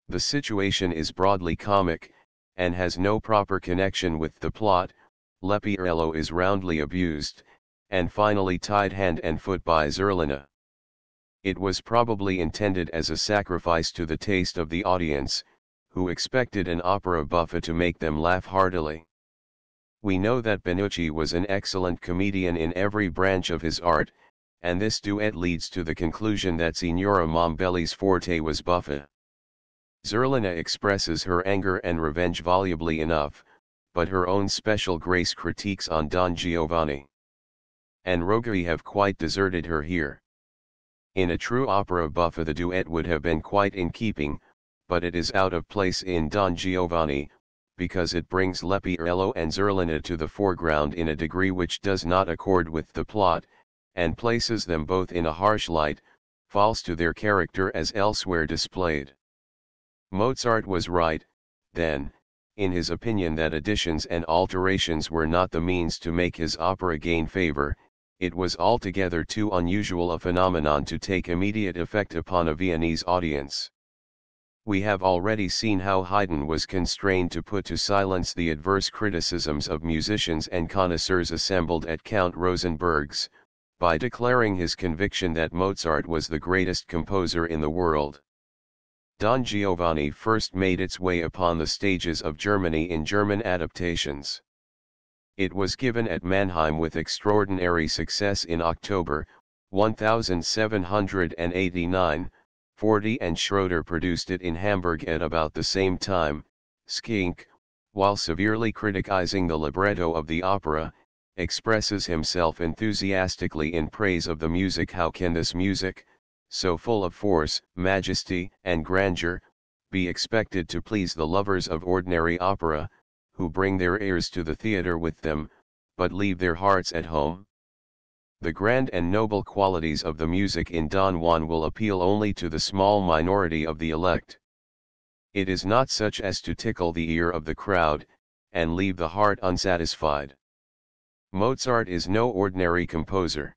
The situation is broadly comic, and has no proper connection with the plot. Leporello is roundly abused, and finally tied hand and foot by Zerlina. It was probably intended as a sacrifice to the taste of the audience, who expected an opera buffa to make them laugh heartily. We know that Benucci was an excellent comedian in every branch of his art, and this duet leads to the conclusion that Signora Mombelli's forte was buffa. Zerlina expresses her anger and revenge volubly enough, but her own special grace critiques on Don Giovanni and Roghi have quite deserted her here. In a true opera buffa the duet would have been quite in keeping, but it is out of place in Don Giovanni, because it brings Leporello and Zerlina to the foreground in a degree which does not accord with the plot, and places them both in a harsh light, false to their character as elsewhere displayed. Mozart was right, then, in his opinion that additions and alterations were not the means to make his opera gain favor. It was altogether too unusual a phenomenon to take immediate effect upon a Viennese audience. We have already seen how Haydn was constrained to put to silence the adverse criticisms of musicians and connoisseurs assembled at Count Rosenberg's, by declaring his conviction that Mozart was the greatest composer in the world. Don Giovanni first made its way upon the stages of Germany in German adaptations. It was given at Mannheim with extraordinary success in October, 1789, 40 and Schroeder produced it in Hamburg at about the same time. Schenck, while severely criticizing the libretto of the opera, expresses himself enthusiastically in praise of the music. How can this music, so full of force, majesty, and grandeur, be expected to please the lovers of ordinary opera, who bring their ears to the theatre with them, but leave their hearts at home? The grand and noble qualities of the music in Don Juan will appeal only to the small minority of the elect. It is not such as to tickle the ear of the crowd, and leave the heart unsatisfied. Mozart is no ordinary composer.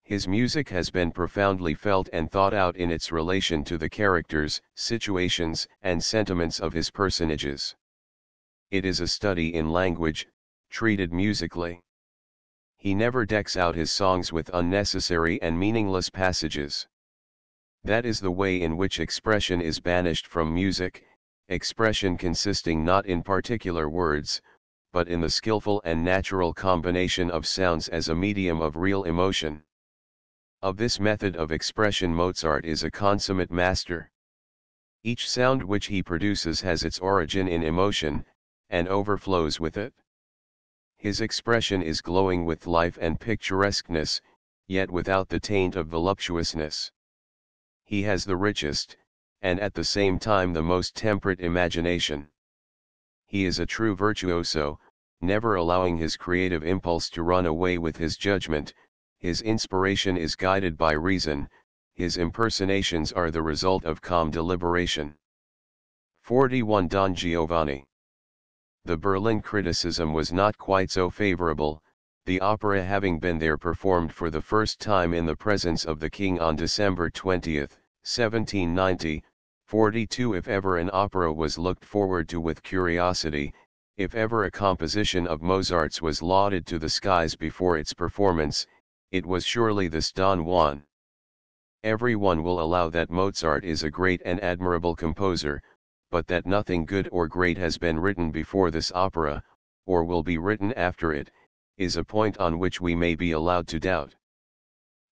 His music has been profoundly felt and thought out in its relation to the characters, situations, and sentiments of his personages. It is a study in language, treated musically. He never decks out his songs with unnecessary and meaningless passages. That is the way in which expression is banished from music, expression consisting not in particular words, but in the skillful and natural combination of sounds as a medium of real emotion. Of this method of expression Mozart is a consummate master. Each sound which he produces has its origin in emotion, and overflows with it. His expression is glowing with life and picturesqueness, yet without the taint of voluptuousness. He has the richest, and at the same time the most temperate imagination. He is a true virtuoso, never allowing his creative impulse to run away with his judgment. His inspiration is guided by reason, his impersonations are the result of calm deliberation. 41 Don Giovanni. The Berlin criticism was not quite so favorable, the opera having been there performed for the first time in the presence of the king on December 20, 1790, 42. If ever an opera was looked forward to with curiosity, if ever a composition of Mozart's was lauded to the skies before its performance, it was surely this Don Juan. Everyone will allow that Mozart is a great and admirable composer, but that nothing good or great has been written before this opera, or will be written after it, is a point on which we may be allowed to doubt.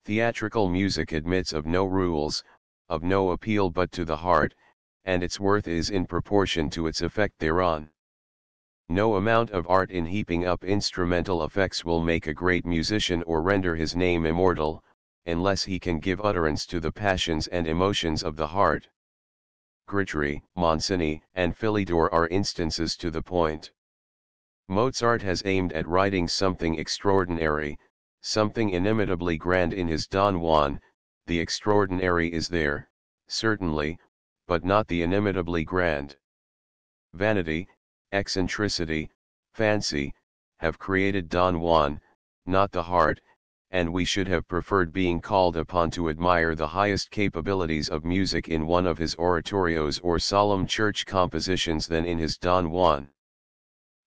Theatrical music admits of no rules, of no appeal but to the heart, and its worth is in proportion to its effect thereon. No amount of art in heaping up instrumental effects will make a great musician or render his name immortal, unless he can give utterance to the passions and emotions of the heart. Gritry, Monsini, and Philidor are instances to the point. Mozart has aimed at writing something extraordinary, something inimitably grand in his Don Juan. The extraordinary is there, certainly, but not the inimitably grand. Vanity, eccentricity, fancy, have created Don Juan, not the heart, and we should have preferred being called upon to admire the highest capabilities of music in one of his oratorios or solemn church compositions than in his Don Juan.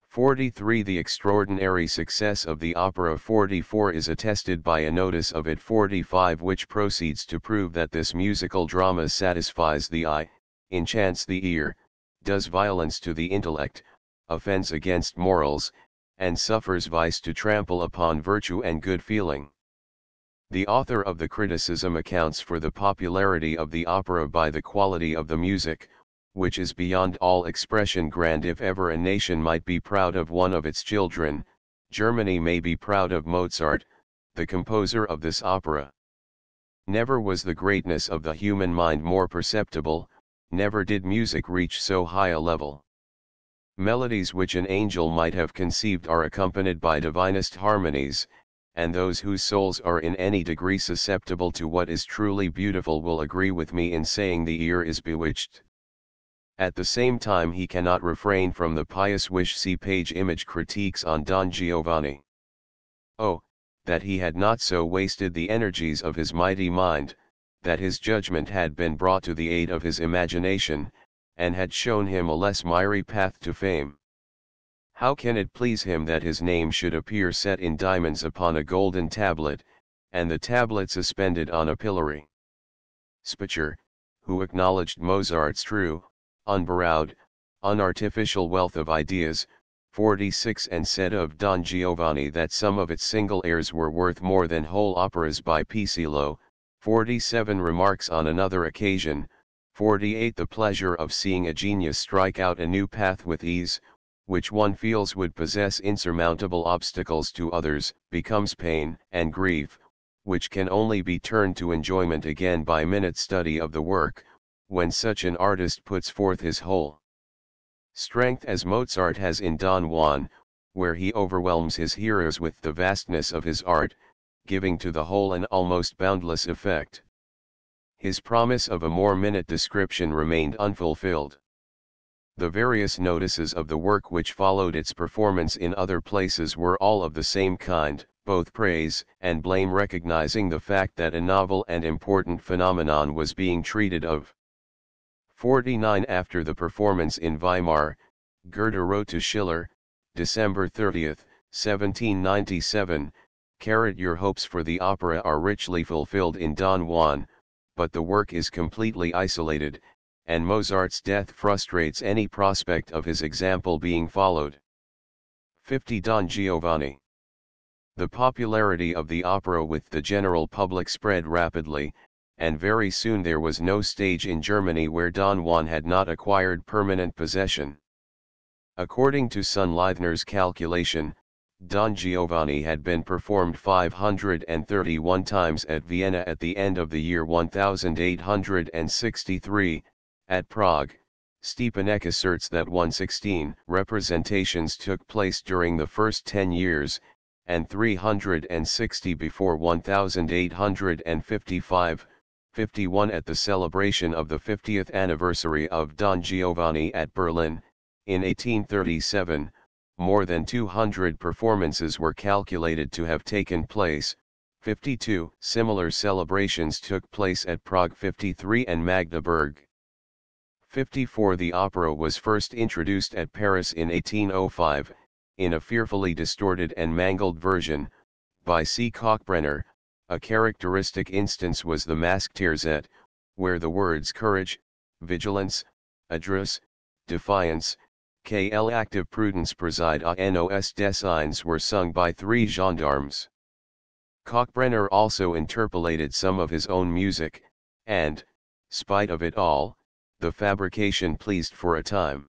43. The extraordinary success of the opera 44 is attested by a notice of it 45 which proceeds to prove that this musical drama satisfies the eye, enchants the ear, does violence to the intellect, offends against morals, and suffers vice to trample upon virtue and good feeling. The author of the criticism accounts for the popularity of the opera by the quality of the music, which is beyond all expression grand. If ever a nation might be proud of one of its children, Germany may be proud of Mozart, the composer of this opera. Never was the greatness of the human mind more perceptible, never did music reach so high a level. Melodies which an angel might have conceived are accompanied by divinest harmonies, and those whose souls are in any degree susceptible to what is truly beautiful will agree with me in saying the ear is bewitched. At the same time he cannot refrain from the pious wish. See page Image critiques on Don Giovanni. Oh, that he had not so wasted the energies of his mighty mind, that his judgment had been brought to the aid of his imagination, and had shown him a less miry path to fame. How can it please him that his name should appear set in diamonds upon a golden tablet, and the tablet suspended on a pillory? Spitzer, who acknowledged Mozart's true, unborrowed, unartificial wealth of ideas, 46 and said of Don Giovanni that some of its single airs were worth more than whole operas by Piccolo, 47 remarks on another occasion, 48 the pleasure of seeing a genius strike out a new path with ease, which one feels would possess insurmountable obstacles to others, becomes pain and grief, which can only be turned to enjoyment again by minute study of the work, when such an artist puts forth his whole strength as Mozart has in Don Juan, where he overwhelms his hearers with the vastness of his art, giving to the whole an almost boundless effect. His promise of a more minute description remained unfulfilled. The various notices of the work which followed its performance in other places were all of the same kind, both praise and blame, recognizing the fact that a novel and important phenomenon was being treated of. 49 After the performance in Weimar, Goethe wrote to Schiller, December 30, 1797, your hopes for the opera are richly fulfilled in Don Juan, but the work is completely isolated, and Mozart's death frustrates any prospect of his example being followed. 50 Don Giovanni. The popularity of the opera with the general public spread rapidly, and very soon there was no stage in Germany where Don Juan had not acquired permanent possession. According to Sunleithner's calculation, Don Giovanni had been performed 531 times at Vienna at the end of the year 1863, at Prague, Stepanek asserts that 116 representations took place during the first 10 years, and 360 before 1855-51 at the celebration of the 50th anniversary of Don Giovanni at Berlin, in 1837. More than 200 performances were calculated to have taken place, 52 similar celebrations took place at Prague, 53 and Magdeburg. 54 The opera was first introduced at Paris in 1805, in a fearfully distorted and mangled version, by C. Kalkbrenner, A characteristic instance was the Masque Terzet, where the words courage, vigilance, address, defiance, kl active prudence preside à nos desseins were sung by 3 gendarmes. Kalkbrenner also interpolated some of his own music, and, spite of it all, the fabrication pleased for a time.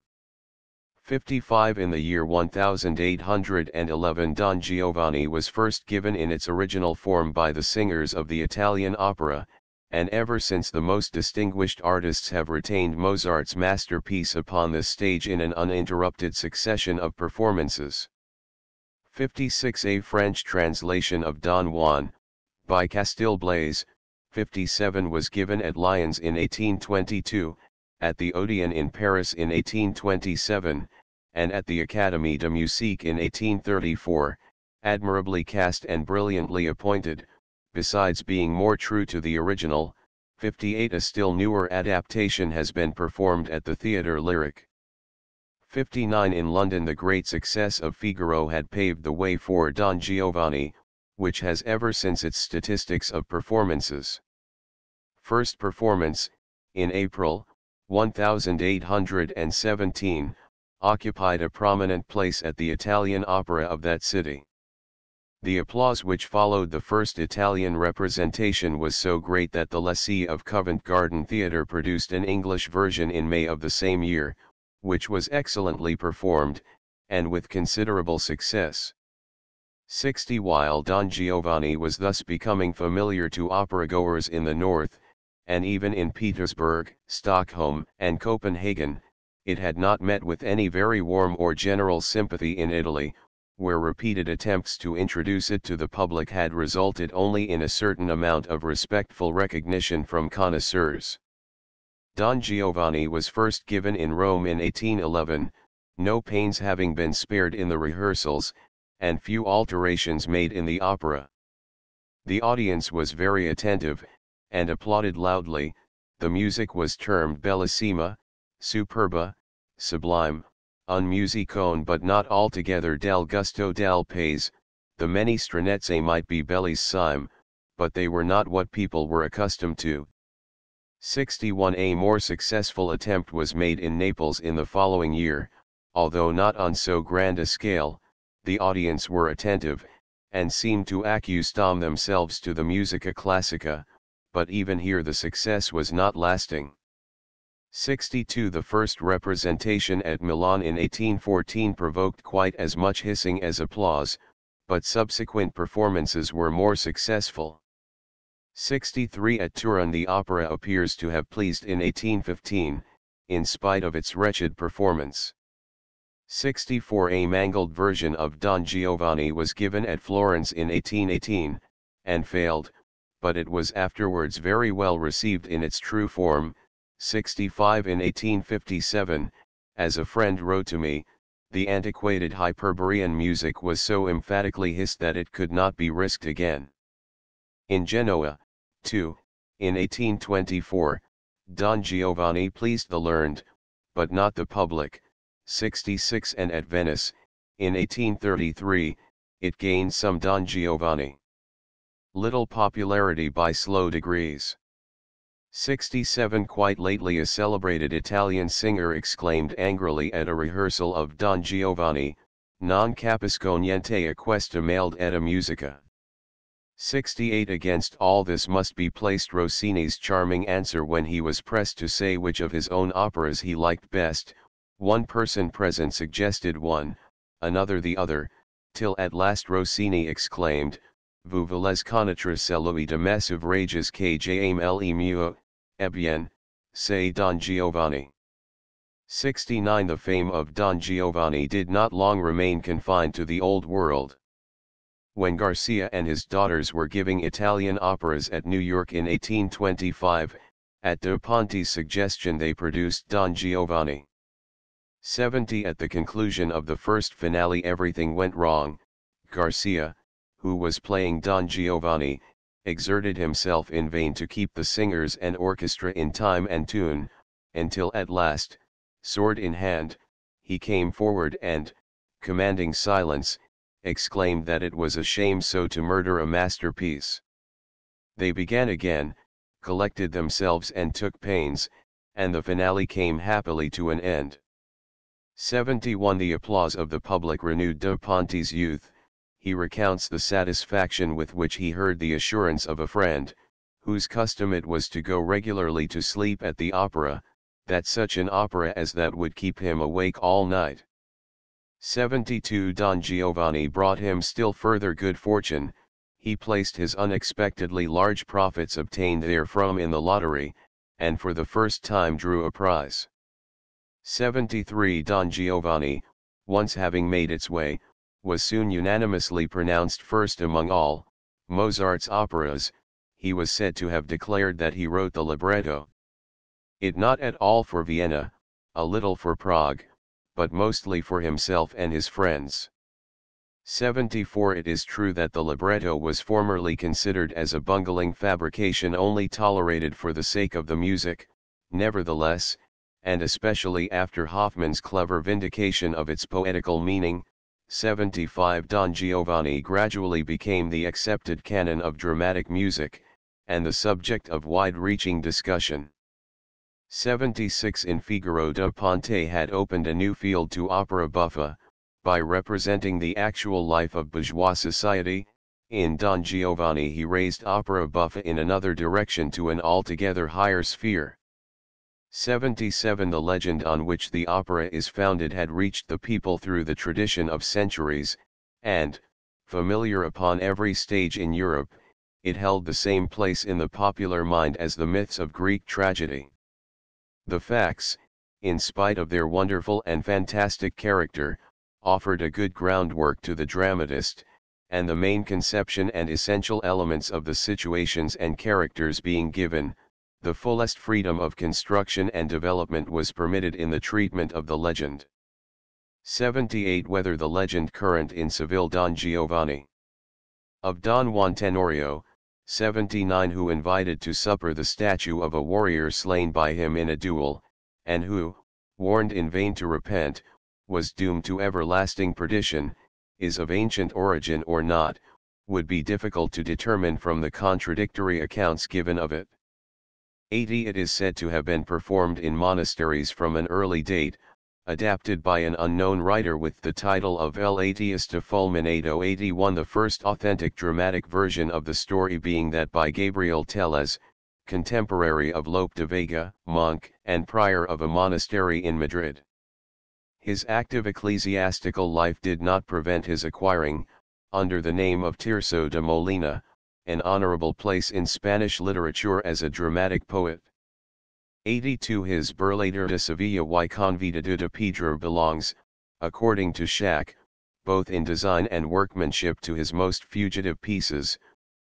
55 In the year 1811 Don Giovanni was first given in its original form by the singers of the Italian opera, and ever since the most distinguished artists have retained Mozart's masterpiece upon this stage in an uninterrupted succession of performances. 56 A French translation of Don Juan, by Castille Blaise, 57 was given at Lyons in 1822, at the Odeon in Paris in 1827, and at the Académie de Musique in 1834, admirably cast and brilliantly appointed, besides being more true to the original. 58 A still newer adaptation has been performed at the Theatre Lyrique. 59 In London the great success of Figaro had paved the way for Don Giovanni, which has ever since its statistics of performances. First performance, in April, 1817, occupied a prominent place at the Italian Opera of that city. The applause which followed the first Italian representation was so great that the lessee of Covent Garden Theatre produced an English version in May of the same year, which was excellently performed, and with considerable success. 60 While Don Giovanni was thus becoming familiar to opera-goers in the north, and even in Petersburg, Stockholm, and Copenhagen, it had not met with any very warm or general sympathy in Italy, where repeated attempts to introduce it to the public had resulted only in a certain amount of respectful recognition from connoisseurs. Don Giovanni was first given in Rome in 1811, no pains having been spared in the rehearsals, and few alterations made in the opera. The audience was very attentive, and applauded loudly. The music was termed bellissima, superba, sublime, un musicone but not altogether del gusto del paese. The many stranezze might be bellissime, but they were not what people were accustomed to. 61 A more successful attempt was made in Naples in the following year, although not on so grand a scale. The audience were attentive, and seemed to accustom themselves to the musica classica, but even here the success was not lasting. 62 The first representation at Milan in 1814 provoked quite as much hissing as applause, but subsequent performances were more successful. 63 At Turin the opera appears to have pleased in 1815, in spite of its wretched performance. 64 A mangled version of Don Giovanni was given at Florence in 1818, and failed, but it was afterwards very well received in its true form. 65 In 1857, as a friend wrote to me, the antiquated Hyperborean music was so emphatically hissed that it could not be risked again. In Genoa, too, in 1824, Don Giovanni pleased the learned, but not the public. 66 And at Venice, in 1833, it gained some Don Giovanni. Little popularity by slow degrees. 67 Quite lately a celebrated Italian singer exclaimed angrily at a rehearsal of Don Giovanni, non capisco niente a questa maledetta musica. 68 Against all this must be placed Rossini's charming answer when he was pressed to say which of his own operas he liked best. One person present suggested one, another the other, till at last Rossini exclaimed, Vous voulez connaître celui de mes ouvrages que j'aime le mieux, eh bien, c'est Don Giovanni. 69 The fame of Don Giovanni did not long remain confined to the old world. When Garcia and his daughters were giving Italian operas at New York in 1825, at De Ponte's suggestion they produced Don Giovanni. 70 At the conclusion of the first finale everything went wrong. Garcia, who was playing Don Giovanni, exerted himself in vain to keep the singers and orchestra in time and tune, until at last, sword in hand, he came forward and, commanding silence, exclaimed that it was a shame so to murder a masterpiece. They began again, collected themselves and took pains, and the finale came happily to an end. 71 The applause of the public renewed de Ponte's youth. He recounts the satisfaction with which he heard the assurance of a friend, whose custom it was to go regularly to sleep at the opera, that such an opera as that would keep him awake all night. 72 Don Giovanni brought him still further good fortune. He placed his unexpectedly large profits obtained therefrom in the lottery, and for the first time drew a prize. 73 Don Giovanni, once having made its way, was soon unanimously pronounced first among all Mozart's operas. He was said to have declared that he wrote the libretto. It not at all for Vienna, a little for Prague, but mostly for himself and his friends. 74 It is true that the libretto was formerly considered as a bungling fabrication only tolerated for the sake of the music, nevertheless, and especially after Hoffmann's clever vindication of its poetical meaning, 75 Don Giovanni gradually became the accepted canon of dramatic music, and the subject of wide-reaching discussion. 76 In Figaro da Ponte had opened a new field to opera buffa, by representing the actual life of bourgeois society. In Don Giovanni he raised opera buffa in another direction to an altogether higher sphere. 77 The legend on which the opera is founded had reached the people through the tradition of centuries, and, familiar upon every stage in Europe, it held the same place in the popular mind as the myths of Greek tragedy. The facts, in spite of their wonderful and fantastic character, offered a good groundwork to the dramatist, and the main conception and essential elements of the situations and characters being given, the fullest freedom of construction and development was permitted in the treatment of the legend. 78 Whether the legend current in Seville Don Giovanni of Don Juan Tenorio, 79 who invited to supper the statue of a warrior slain by him in a duel, and who, warned in vain to repent, was doomed to everlasting perdition, is of ancient origin or not, would be difficult to determine from the contradictory accounts given of it. 80 It is said to have been performed in monasteries from an early date, adapted by an unknown writer with the title of El Ateista Fulminado. 81 The first authentic dramatic version of the story being that by Gabriel Tellez, contemporary of Lope de Vega, monk and prior of a monastery in Madrid. His active ecclesiastical life did not prevent his acquiring, under the name of Tirso de Molina, an honorable place in Spanish literature as a dramatic poet. 82 His Burlader de Sevilla y Convidado de Pedro belongs, according to Schack, both in design and workmanship to his most fugitive pieces,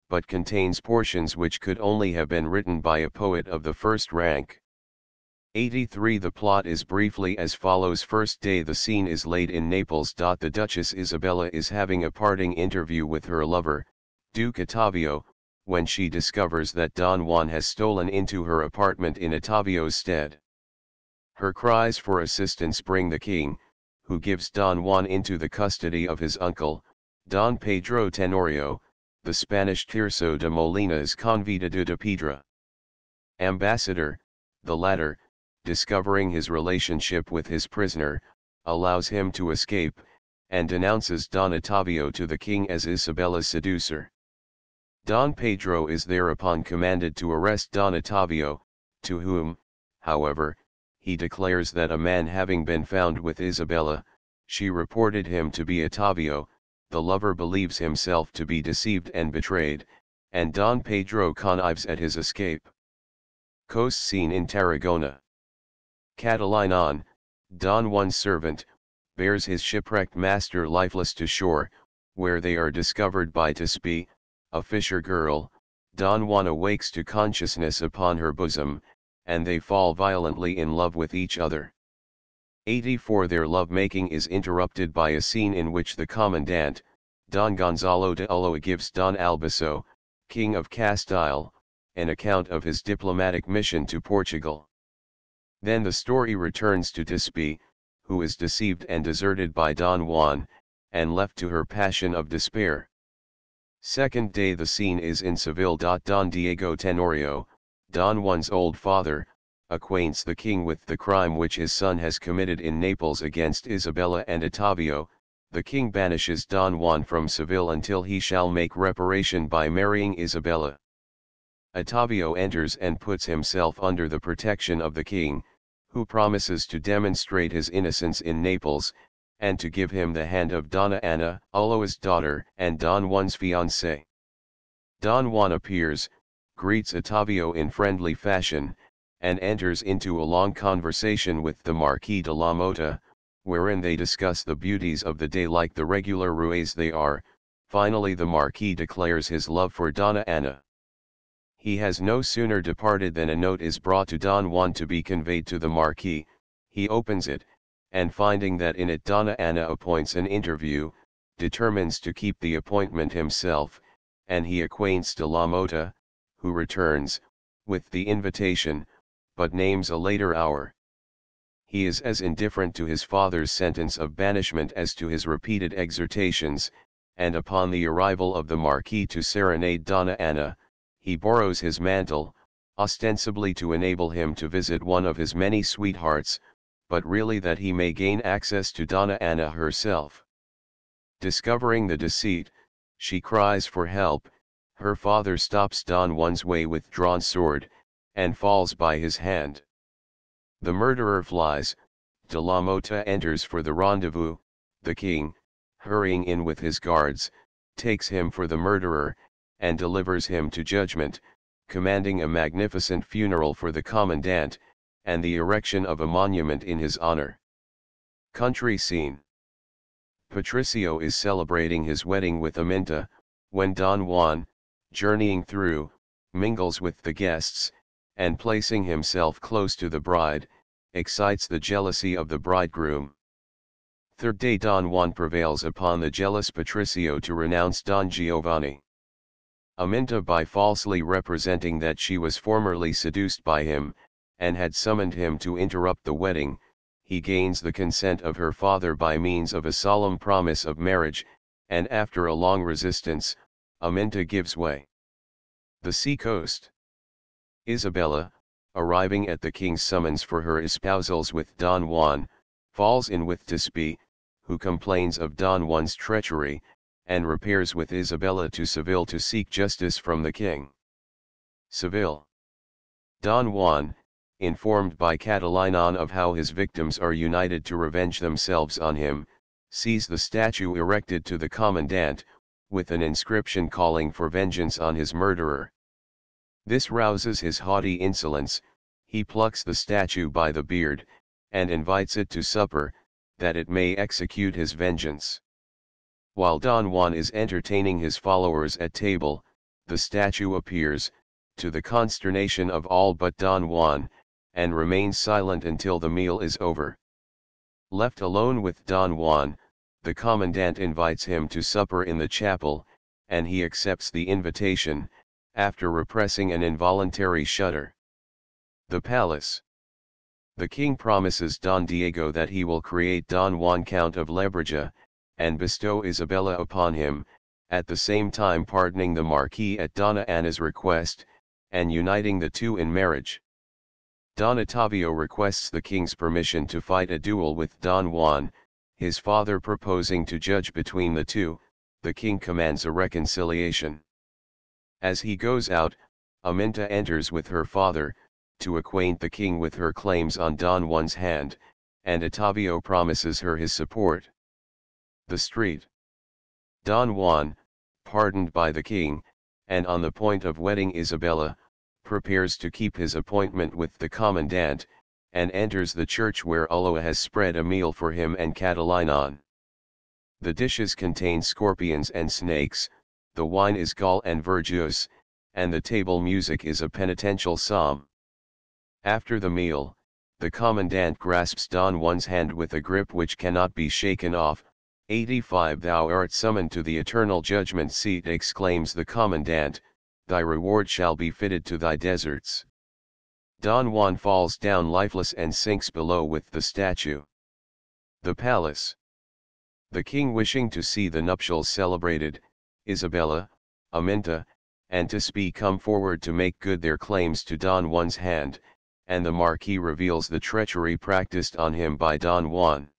but contains portions which could only have been written by a poet of the first rank. 83 The plot is briefly as follows. First day the scene is laid in Naples. The Duchess Isabella is having a parting interview with her lover, Duke Ottavio, when she discovers that Don Juan has stolen into her apartment in Ottavio's stead. Her cries for assistance bring the king, who gives Don Juan into the custody of his uncle, Don Pedro Tenorio, the Spanish Tirso de Molina's Convidado de Pedra. Ambassador, the latter, discovering his relationship with his prisoner, allows him to escape, and denounces Don Ottavio to the king as Isabella's seducer. Don Pedro is thereupon commanded to arrest Don Ottavio, to whom, however, he declares that a man having been found with Isabella, she reported him to be Ottavio. The lover believes himself to be deceived and betrayed, and Don Pedro connives at his escape. Coast scene in Tarragona. Catalinon, Don Juan's servant, bears his shipwrecked master lifeless to shore, where they are discovered by Tisbe, a fisher girl. Don Juan awakes to consciousness upon her bosom, and they fall violently in love with each other. 84 Their love-making is interrupted by a scene in which the commandant, Don Gonzalo de Ulloa, gives Don Albiso, King of Castile, an account of his diplomatic mission to Portugal. Then the story returns to Tisbe, who is deceived and deserted by Don Juan, and left to her passion of despair. Second day the scene is in Seville. Don Diego Tenorio, Don Juan's old father, acquaints the king with the crime which his son has committed in Naples against Isabella and Ottavio. The king banishes Don Juan from Seville until he shall make reparation by marrying Isabella. Ottavio enters and puts himself under the protection of the king, who promises to demonstrate his innocence in Naples, and to give him the hand of Donna Anna, Ulloa's daughter and Don Juan's fiancée. Don Juan appears, greets Ottavio in friendly fashion, and enters into a long conversation with the Marquis de la Mota, wherein they discuss the beauties of the day like the regular roués they are. Finally the Marquis declares his love for Donna Anna. He has no sooner departed than a note is brought to Don Juan to be conveyed to the Marquis. He opens it, and finding that in it Donna Anna appoints an interview, determines to keep the appointment himself, and he acquaints de la Mota, who returns, with the invitation, but names a later hour. He is as indifferent to his father's sentence of banishment as to his repeated exhortations, and upon the arrival of the Marquis to serenade Donna Anna, he borrows his mantle, ostensibly to enable him to visit one of his many sweethearts, but really that he may gain access to Donna Anna herself. Discovering the deceit, she cries for help. Her father stops Don Juan's way with drawn sword, and falls by his hand. The murderer flies. De la Mota enters for the rendezvous. The king, hurrying in with his guards, takes him for the murderer, and delivers him to judgment, commanding a magnificent funeral for the commandant, and the erection of a monument in his honor. Country scene. Patricio is celebrating his wedding with Aminta, when Don Juan, journeying through, mingles with the guests, and placing himself close to the bride, excites the jealousy of the bridegroom. Third day Don Juan prevails upon the jealous Patricio to renounce Don Giovanni. Aminta, by falsely representing that she was formerly seduced by him, and had summoned him to interrupt the wedding, he gains the consent of her father by means of a solemn promise of marriage, and after a long resistance, Aminta gives way. The sea coast. Isabella, arriving at the king's summons for her espousals with Don Juan, falls in with Tisbe, who complains of Don Juan's treachery, and repairs with Isabella to Seville to seek justice from the king. Seville. Don Juan, informed by Catalinon of how his victims are united to revenge themselves on him, sees the statue erected to the commandant, with an inscription calling for vengeance on his murderer. This rouses his haughty insolence. He plucks the statue by the beard, and invites it to supper, that it may execute his vengeance. While Don Juan is entertaining his followers at table, the statue appears, to the consternation of all but Don Juan, and remains silent until the meal is over. Left alone with Don Juan, the commandant invites him to supper in the chapel, and he accepts the invitation, after repressing an involuntary shudder. The palace. The king promises Don Diego that he will create Don Juan Count of Lebrija, and bestow Isabella upon him, at the same time pardoning the Marquis at Donna Anna's request, and uniting the two in marriage. Don Ottavio requests the king's permission to fight a duel with Don Juan. His father proposing to judge between the two, the king commands a reconciliation. As he goes out, Aminta enters with her father, to acquaint the king with her claims on Don Juan's hand, and Ottavio promises her his support. The street. Don Juan, pardoned by the king, and on the point of wedding Isabella, prepares to keep his appointment with the commandant, and enters the church where Ulloa has spread a meal for him and Catalinon. The dishes contain scorpions and snakes, the wine is gall and verjuice, and the table music is a penitential psalm. After the meal, the commandant grasps Don Juan's hand with a grip which cannot be shaken off. 85 Thou art summoned to the eternal judgment seat, exclaims the commandant, thy reward shall be fitted to thy deserts. Don Juan falls down lifeless and sinks below with the statue. The palace. The king wishing to see the nuptials celebrated, Isabella, Aminta, and Tisbe come forward to make good their claims to Don Juan's hand, and the Marquis reveals the treachery practiced on him by Don Juan.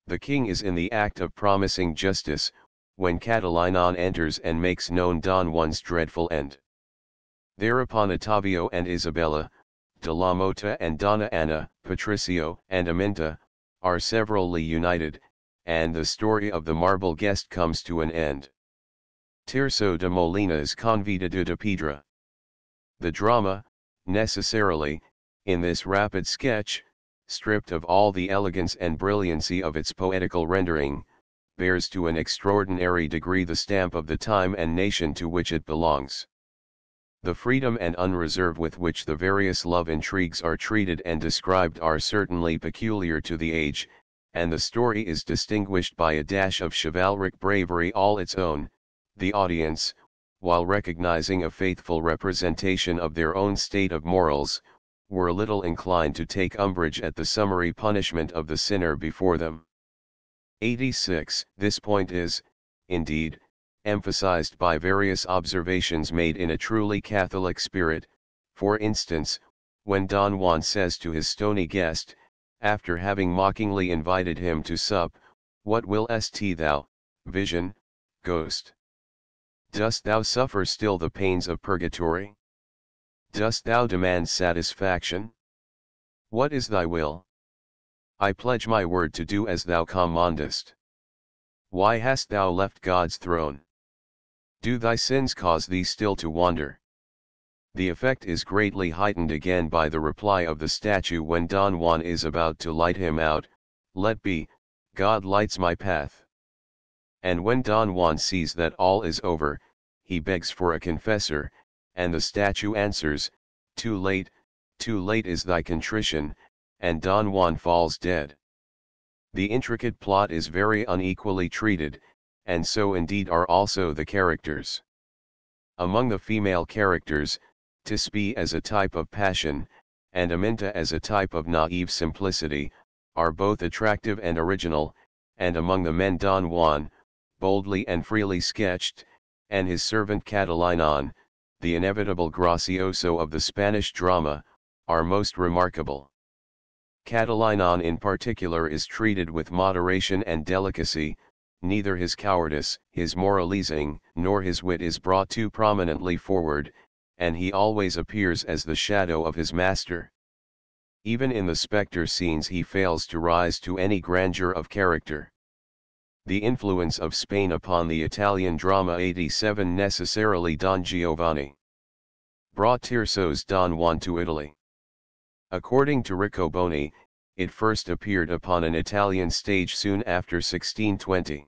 The king is in the act of promising justice, when Catalinon enters and makes known Don Juan's dreadful end. Thereupon Ottavio and Isabella, de la Mota and Donna Anna, Patricio and Aminta, are severally united, and the story of the marble guest comes to an end. Tirso de Molina's Convida de Piedra. The drama, necessarily, in this rapid sketch, stripped of all the elegance and brilliancy of its poetical rendering, bears to an extraordinary degree the stamp of the time and nation to which it belongs. The freedom and unreserve with which the various love intrigues are treated and described are certainly peculiar to the age, and the story is distinguished by a dash of chivalric bravery all its own. The audience, while recognizing a faithful representation of their own state of morals, were little inclined to take umbrage at the summary punishment of the sinner before them. 86. This point is, indeed, emphasized by various observations made in a truly Catholic spirit. For instance, when Don Juan says to his stony guest, after having mockingly invited him to sup, "What willest thou, vision, ghost? Dost thou suffer still the pains of purgatory? Dost thou demand satisfaction? What is thy will? I pledge my word to do as thou commandest. Why hast thou left God's throne? Do thy sins cause thee still to wander?" The effect is greatly heightened again by the reply of the statue when Don Juan is about to light him out, "Let be, God lights my path." And when Don Juan sees that all is over, he begs for a confessor, and the statue answers, too late is thy contrition," and Don Juan falls dead. The intricate plot is very unequally treated, and so indeed are also the characters. Among the female characters, Tisbe as a type of passion, and Aminta as a type of naive simplicity, are both attractive and original, and among the men Don Juan, boldly and freely sketched, and his servant Catalinon, the inevitable gracioso of the Spanish drama, are most remarkable. Catalinon in particular is treated with moderation and delicacy, neither his cowardice, his moralizing, nor his wit is brought too prominently forward, and he always appears as the shadow of his master. Even in the spectre scenes he fails to rise to any grandeur of character. The influence of Spain upon the Italian drama 87 necessarily Don Giovanni brought Tirso's Don Juan to Italy. According to Riccoboni, it first appeared upon an Italian stage soon after 1620.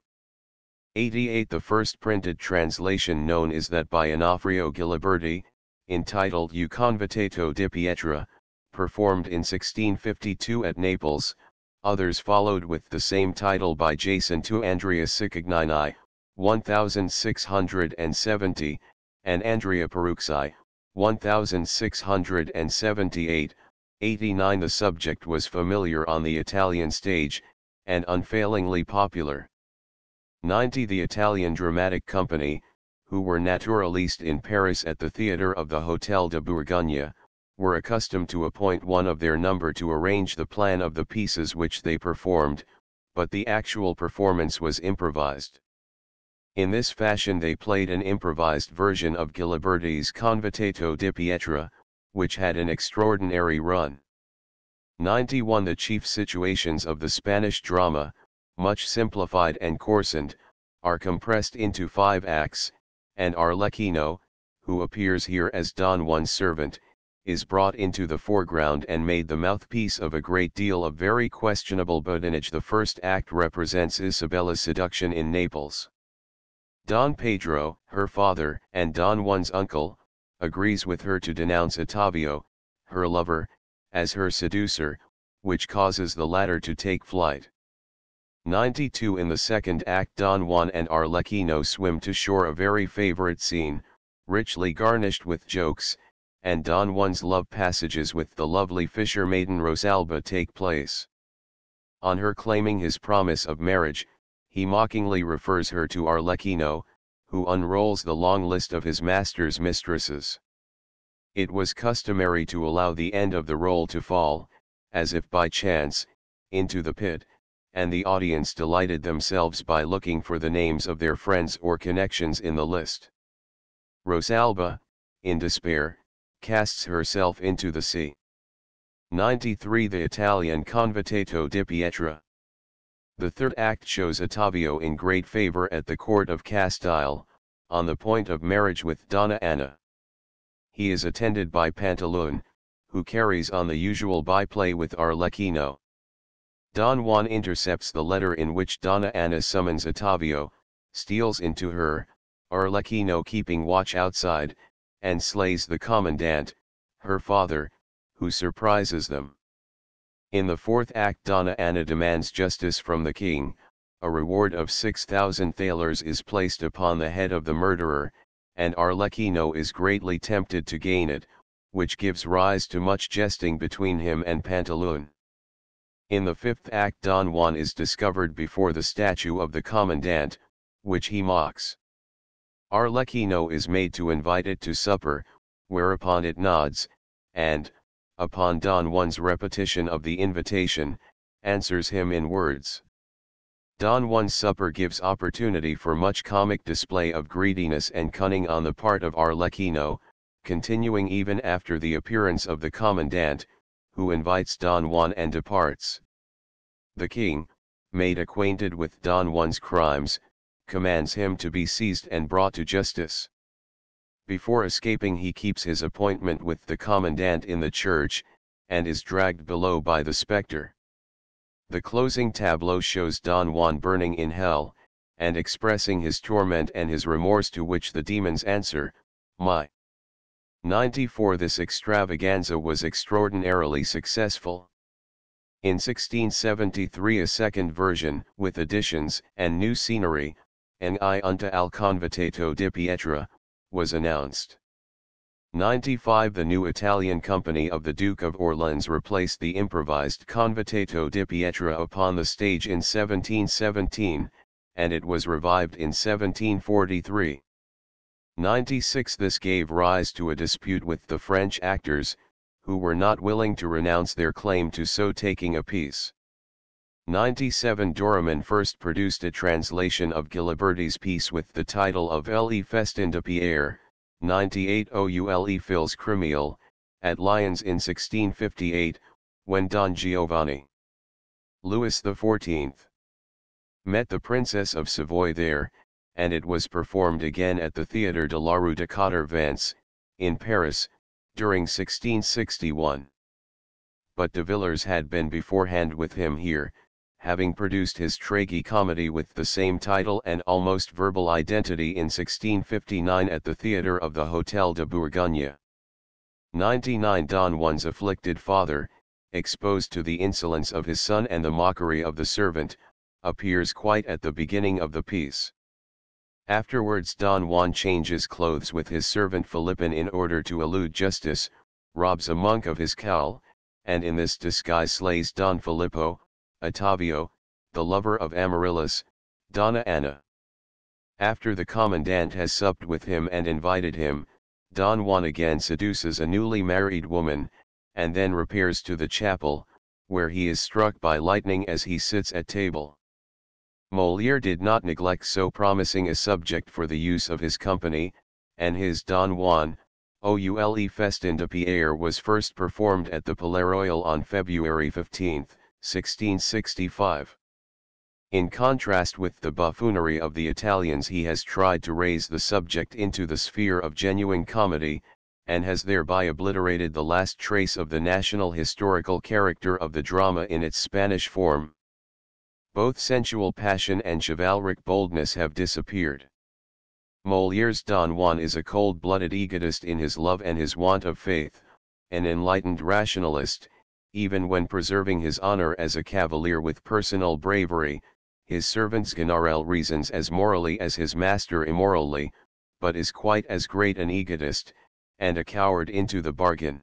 88. The first printed translation known is that by Onofrio Giliberti, entitled Il Convitato di Pietra, performed in 1652 at Naples. Others followed with the same title by Jacinto Andrea Cicognini, 1670, and Andrea Perucci, 1678. 89. The subject was familiar on the Italian stage, and unfailingly popular. 90. The Italian Dramatic Company, who were naturalistes in Paris at the theatre of the Hôtel de Bourgogne, were accustomed to appoint one of their number to arrange the plan of the pieces which they performed, but the actual performance was improvised. In this fashion they played an improvised version of Giliberti's Convitato di Pietra, which had an extraordinary run. 91. The chief situations of the Spanish drama, much simplified and coarsened, are compressed into 5 acts, and Arlecchino, who appears here as Don Juan's servant, is brought into the foreground and made the mouthpiece of a great deal of very questionable badinage. The first act represents Isabella's seduction in Naples. Don Pedro, her father and Don Juan's uncle, agrees with her to denounce Ottavio, her lover, as her seducer, which causes the latter to take flight. 92. In the second act Don Juan and Arlecchino swim to shore, a very favorite scene, richly garnished with jokes, and Don Juan's love passages with the lovely fisher maiden Rosalba take place. On her claiming his promise of marriage, he mockingly refers her to Arlecchino, who unrolls the long list of his master's mistresses. It was customary to allow the end of the roll to fall, as if by chance, into the pit, and the audience delighted themselves by looking for the names of their friends or connections in the list. Rosalba, in despair, casts herself into the sea. 93. The Italian Convitato di Pietra. The third act shows Ottavio in great favor at the court of Castile, on the point of marriage with Donna Anna. He is attended by Pantaloon, who carries on the usual byplay with Arlecchino. Don Juan intercepts the letter in which Donna Anna summons Ottavio, steals into her, Arlecchino keeping watch outside, and slays the commandant, her father, who surprises them. In the fourth act Donna Anna demands justice from the king, a reward of 6,000 thalers is placed upon the head of the murderer, and Arlecchino is greatly tempted to gain it, which gives rise to much jesting between him and Pantaloon. In the fifth act Don Juan is discovered before the statue of the commandant, which he mocks. Arlecchino is made to invite it to supper, whereupon it nods, and, upon Don Juan's repetition of the invitation, answers him in words. Don Juan's supper gives opportunity for much comic display of greediness and cunning on the part of Arlecchino, continuing even after the appearance of the commandant, who invites Don Juan and departs. The king, made acquainted with Don Juan's crimes, commands him to be seized and brought to justice. Before escaping he keeps his appointment with the commandant in the church, and is dragged below by the spectre. The closing tableau shows Don Juan burning in hell, and expressing his torment and his remorse, to which the demons answer, "My." 94. This extravaganza was extraordinarily successful. In 1673 a second version, with additions and new scenery, An I unto al Convitato di Pietra, was announced. 95. The new Italian company of the Duke of Orleans replaced the improvised Convitato di Pietra upon the stage in 1717, and it was revived in 1743. 96. This gave rise to a dispute with the French actors, who were not willing to renounce their claim to so taking a piece. 97. Doramin first produced a translation of Giliberti's piece with the title of Le Festin de Pierre, 98. Oule Fils Crimiel, at Lyons in 1658, when Don Giovanni Louis XIV met the Princess of Savoy there, and it was performed again at the Théâtre de la Rue de Quatre-Vents, in Paris, during 1661. But de Villers had been beforehand with him here, having produced his tragi-comedy with the same title and almost verbal identity in 1659 at the theatre of the Hôtel de Bourgogne. 99. Don Juan's afflicted father, exposed to the insolence of his son and the mockery of the servant, appears quite at the beginning of the piece. Afterwards Don Juan changes clothes with his servant Philippin in order to elude justice, robs a monk of his cowl, and in this disguise slays Don Filippo, Ottavio, the lover of Amaryllis, Donna Anna. After the commandant has supped with him and invited him, Don Juan again seduces a newly married woman, and then repairs to the chapel, where he is struck by lightning as he sits at table. Molière did not neglect so promising a subject for the use of his company, and his Don Juan, Oule Festin de Pierre was first performed at the Palais Royal on February 15, 1665. In contrast with the buffoonery of the Italians, he has tried to raise the subject into the sphere of genuine comedy, and has thereby obliterated the last trace of the national historical character of the drama in its Spanish form. Both sensual passion and chivalric boldness have disappeared. Molière's Don Juan is a cold-blooded egotist in his love and his want of faith, an enlightened rationalist, even when preserving his honor as a cavalier with personal bravery. His servant Sganarelle reasons as morally as his master immorally, but is quite as great an egotist, and a coward into the bargain.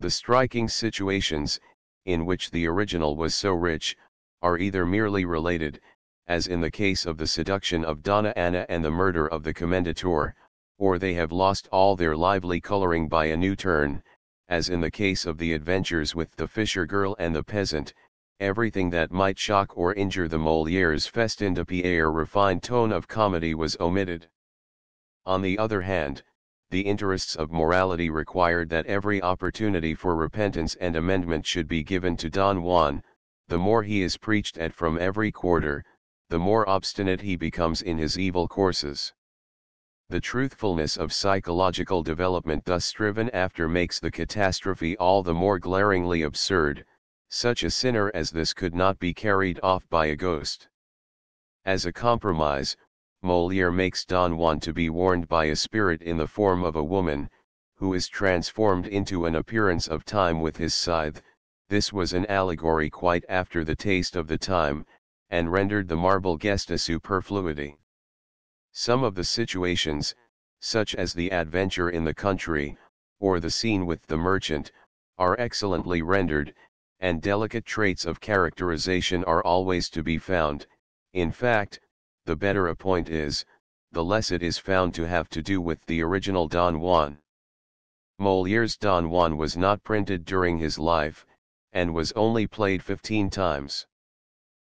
The striking situations, in which the original was so rich, are either merely related, as in the case of the seduction of Donna Anna and the murder of the commendator, or they have lost all their lively coloring by a new turn, as in the case of the adventures with the fisher girl and the peasant. Everything that might shock or injure the Molière's festin de pierre refined tone of comedy was omitted. On the other hand, the interests of morality required that every opportunity for repentance and amendment should be given to Don Juan. The more he is preached at from every quarter, the more obstinate he becomes in his evil courses. The truthfulness of psychological development thus striven after makes the catastrophe all the more glaringly absurd. Such a sinner as this could not be carried off by a ghost. As a compromise, Molière makes Don Juan to be warned by a spirit in the form of a woman, who is transformed into an appearance of time with his scythe. This was an allegory quite after the taste of the time, and rendered the marble guest a superfluity. Some of the situations, such as the adventure in the country, or the scene with the merchant, are excellently rendered, and delicate traits of characterization are always to be found. In fact, the better a point is, the less it is found to have to do with the original Don Juan. Molière's Don Juan was not printed during his life, and was only played 15 times.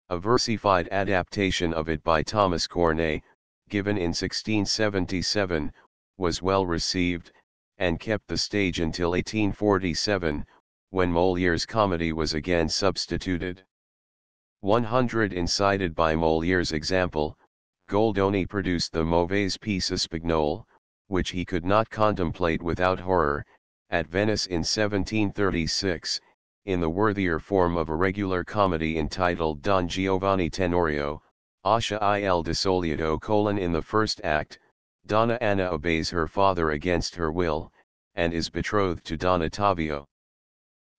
A versified adaptation of it by Thomas Corneille, given in 1677, was well received, and kept the stage until 1847, when Molière's comedy was again substituted. 100 incited by Molière's example, Goldoni produced the Mauvaise piece Espagnole, which he could not contemplate without horror, at Venice in 1736, in the worthier form of a regular comedy entitled Don Giovanni Tenorio, Ascia il Desolieto. In the first act, Donna Anna obeys her father against her will, and is betrothed to Don Ottavio.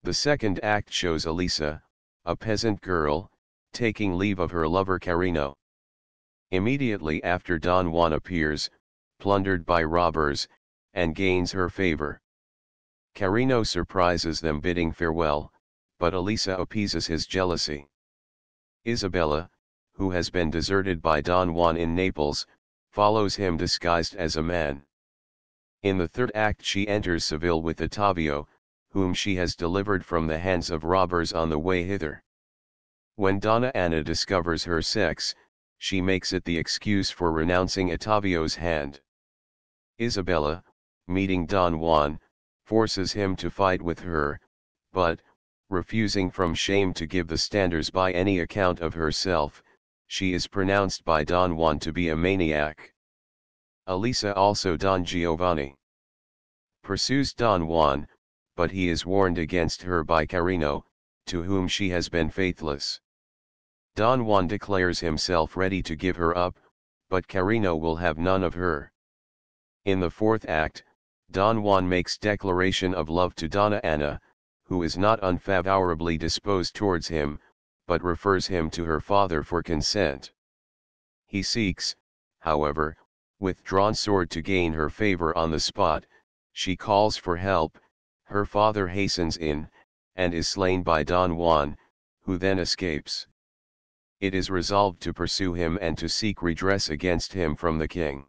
The second act shows Elisa, a peasant girl, taking leave of her lover Carino. Immediately after Don Juan appears, plundered by robbers, and gains her favor. Carino surprises them bidding farewell, but Elisa appeases his jealousy. Isabella, who has been deserted by Don Juan in Naples, follows him disguised as a man. In the third act she enters Seville with Ottavio, whom she has delivered from the hands of robbers on the way hither. When Donna Anna discovers her sex, she makes it the excuse for renouncing Ottavio's hand. Isabella, meeting Don Juan, forces him to fight with her, but, refusing from shame to give the standers by any account of herself, she is pronounced by Don Juan to be a maniac. Elisa, also Don Giovanni, pursues Don Juan, but he is warned against her by Carino, to whom she has been faithless. Don Juan declares himself ready to give her up, but Carino will have none of her. In the fourth act, Don Juan makes declaration of love to Donna Anna, who is not unfavorably disposed towards him, but refers him to her father for consent. He seeks, however, with drawn sword to gain her favor on the spot. She calls for help, her father hastens in, and is slain by Don Juan, who then escapes. It is resolved to pursue him and to seek redress against him from the king.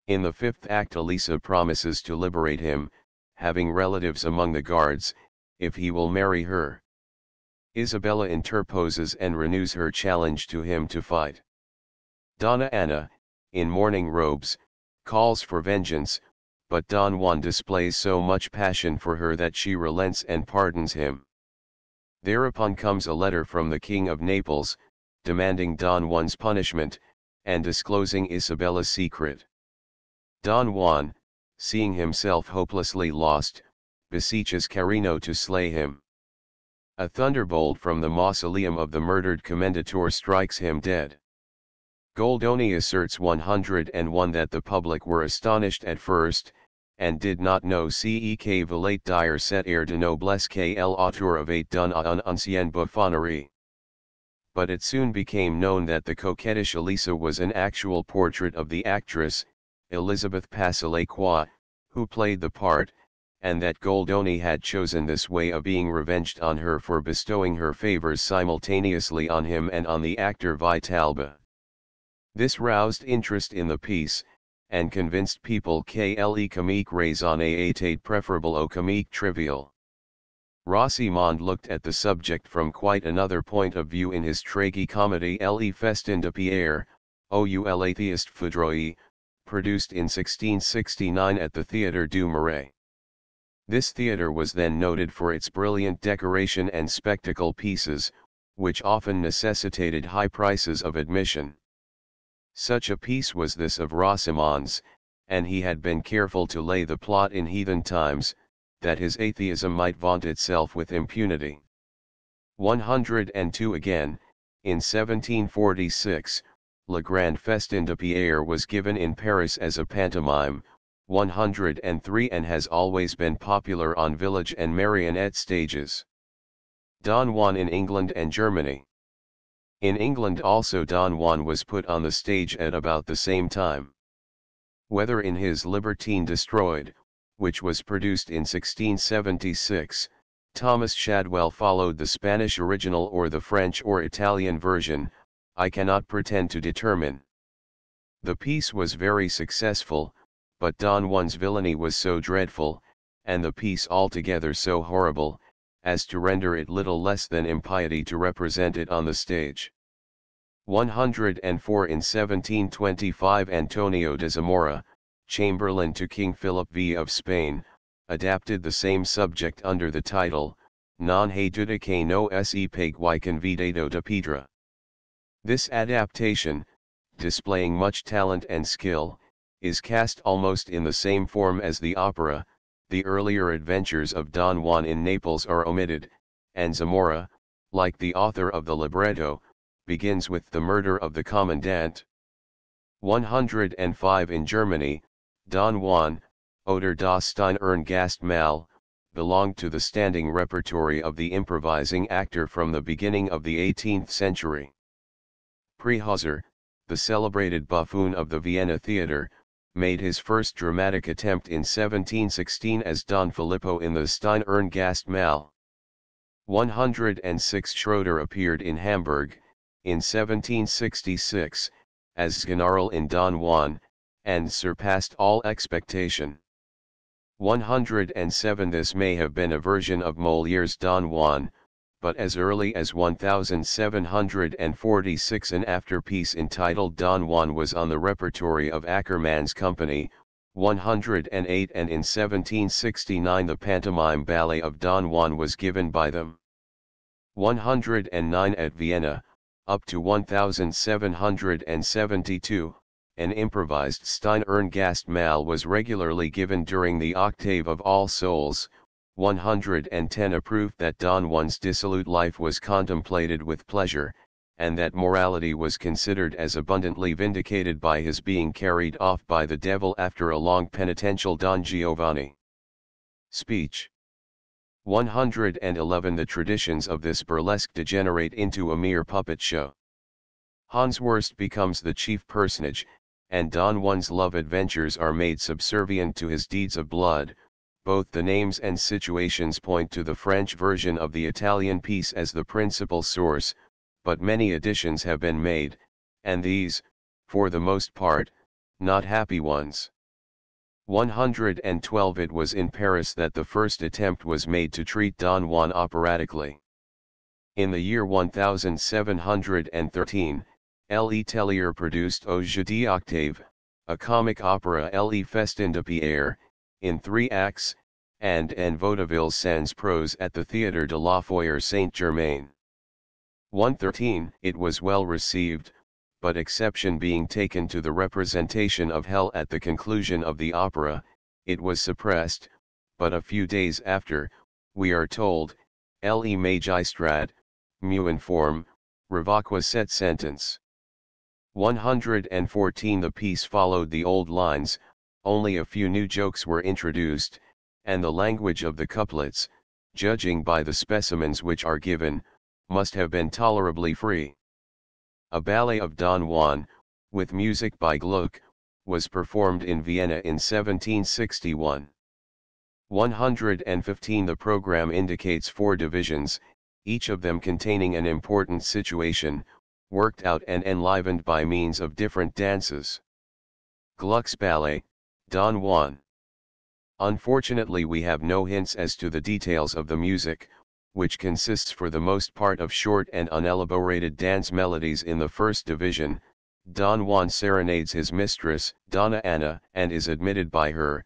In the fifth act Elisa promises to liberate him, having relatives among the guards, if he will marry her. Isabella interposes and renews her challenge to him to fight. Donna Anna, in mourning robes, calls for vengeance, but Don Juan displays so much passion for her that she relents and pardons him. Thereupon comes a letter from the King of Naples, demanding Don Juan's punishment, and disclosing Isabella's secret. Don Juan, seeing himself hopelessly lost, beseeches Carino to slay him. A thunderbolt from the mausoleum of the murdered commendator strikes him dead. Goldoni asserts 101 that the public were astonished at first, and did not know que volait dire cet air de noblesse que l'auteur avait donné à une ancienne bouffonnerie. But it soon became known that the coquettish Elisa was an actual portrait of the actress, Elizabeth Passalacqua, who played the part, and that Goldoni had chosen this way of being revenged on her for bestowing her favors simultaneously on him and on the actor Vitalba. This roused interest in the piece, and convinced people que le comique raisonné était préférable au comique trivial. Rosimond looked at the subject from quite another point of view in his tragi-comedy Le Festin de Pierre, ou l'Atheiste Foudroyé, produced in 1669 at the Théâtre du Marais. This theatre was then noted for its brilliant decoration and spectacle pieces, which often necessitated high prices of admission. Such a piece was this of Rosimond's, and he had been careful to lay the plot in heathen times, that his atheism might vaunt itself with impunity. 102 again, in 1746, Le Grand Festin de Pierre was given in Paris as a pantomime, 103 and has always been popular on village and marionette stages. Don Juan in England and Germany. In England also Don Juan was put on the stage at about the same time. Whether in his Libertine Destroyed, which was produced in 1676, Thomas Shadwell followed the Spanish original or the French or Italian version, I cannot pretend to determine. The piece was very successful, but Don Juan's villainy was so dreadful, and the piece altogether so horrible, as to render it little less than impiety to represent it on the stage. 104 in 1725 Antonio de Zamora, Chamberlain to King Philip V of Spain, adapted the same subject under the title, Non he dudique no se peg y convidado de Pedra. This adaptation, displaying much talent and skill, is cast almost in the same form as the opera. The earlier adventures of Don Juan in Naples are omitted, and Zamora, like the author of the libretto, begins with the murder of the commandant. 105 in Germany, Don Juan, Oder das Steinerne Gastmahl, belonged to the standing repertory of the improvising actor from the beginning of the 18th century. Prehauser, the celebrated buffoon of the Vienna theatre, made his first dramatic attempt in 1716 as Don Filippo in the Steinerne Gastmahl. 106 Schroeder appeared in Hamburg, in 1766, as General in Don Juan, and surpassed all expectation. 107 This may have been a version of Molière's Don Juan, but as early as 1746 an afterpiece entitled Don Juan was on the repertory of Ackermann's company. 108 and in 1769 the pantomime ballet of Don Juan was given by them. 109 At Vienna, up to 1772, an improvised Steinerne Gastmahl was regularly given during the octave of All Souls. 110 A proof that Don Juan's dissolute life was contemplated with pleasure, and that morality was considered as abundantly vindicated by his being carried off by the devil after a long penitential Don Giovanni speech. 111 The traditions of this burlesque degenerate into a mere puppet show. Hanswurst becomes the chief personage, and Don Juan's love adventures are made subservient to his deeds of blood. Both the names and situations point to the French version of the Italian piece as the principal source, but many additions have been made, and these, for the most part, not happy ones. 112 It was in Paris that the first attempt was made to treat Don Juan operatically. In the year 1713, Le Tellier produced Au Jeu d'Octave, a comic opera Le Festin de Pierre, in 3 acts, and En Vaudeville sans prose at the Théâtre de la Foyer Saint-Germain. 113 It was well received, but exception being taken to the representation of hell at the conclusion of the opera, it was suppressed, but a few days after, we are told, Le Magistrat, mieux informe, revoqua cette sentence. 114 The piece followed the old lines, only a few new jokes were introduced, and the language of the couplets, judging by the specimens which are given, must have been tolerably free. A ballet of Don Juan, with music by Gluck, was performed in Vienna in 1761. 115 The program indicates 4 divisions, each of them containing an important situation, worked out and enlivened by means of different dances. Gluck's Ballet, Don Juan. Unfortunately we have no hints as to the details of the music, which consists for the most part of short and unelaborated dance melodies. In the first division, Don Juan serenades his mistress, Donna Anna, and is admitted by her.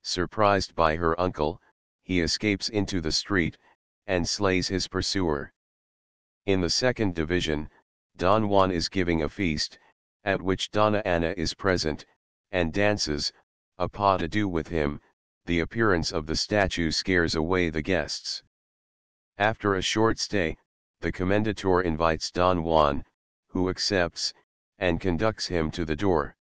Surprised by her uncle, he escapes into the street, and slays his pursuer. In the second division, Don Juan is giving a feast, at which Donna Anna is present, and dances, a pas de deux with him. The appearance of the statue scares away the guests. After a short stay, the commendator invites Don Juan, who accepts, and conducts him to the door.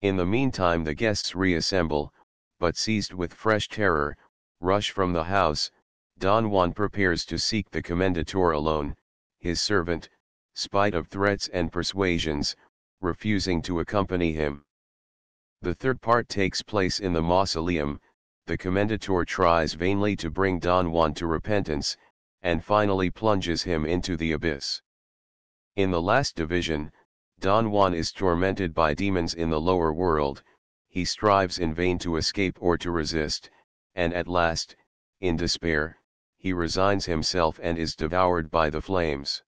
In the meantime the guests reassemble, but seized with fresh terror, rush from the house. Don Juan prepares to seek the commendator alone, his servant, spite of threats and persuasions, refusing to accompany him. The third part takes place in the mausoleum. The commendator tries vainly to bring Don Juan to repentance, and finally plunges him into the abyss. In the last division, Don Juan is tormented by demons in the lower world. He strives in vain to escape or to resist, and at last, in despair, he resigns himself and is devoured by the flames.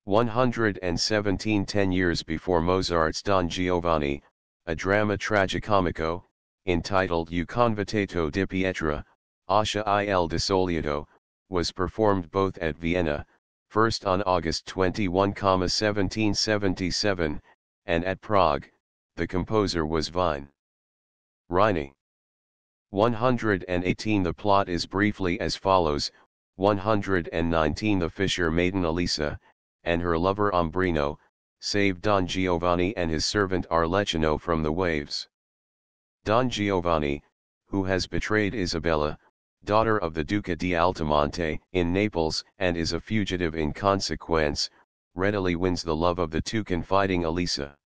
117 10 years before Mozart's Don Giovanni, a drama tragicomico, entitled Il Convitato di Pietra, Ascia il Desolieto, was performed both at Vienna, first on August 21, 1777, and at Prague. The composer was Vine. Rini. 118 The plot is briefly as follows. 119 The fisher maiden Elisa, and her lover Umbrino, save Don Giovanni and his servant Arlecchino from the waves. Don Giovanni, who has betrayed Isabella, daughter of the Duca di Altamonte, in Naples, and is a fugitive in consequence, readily wins the love of the too confiding Elisa.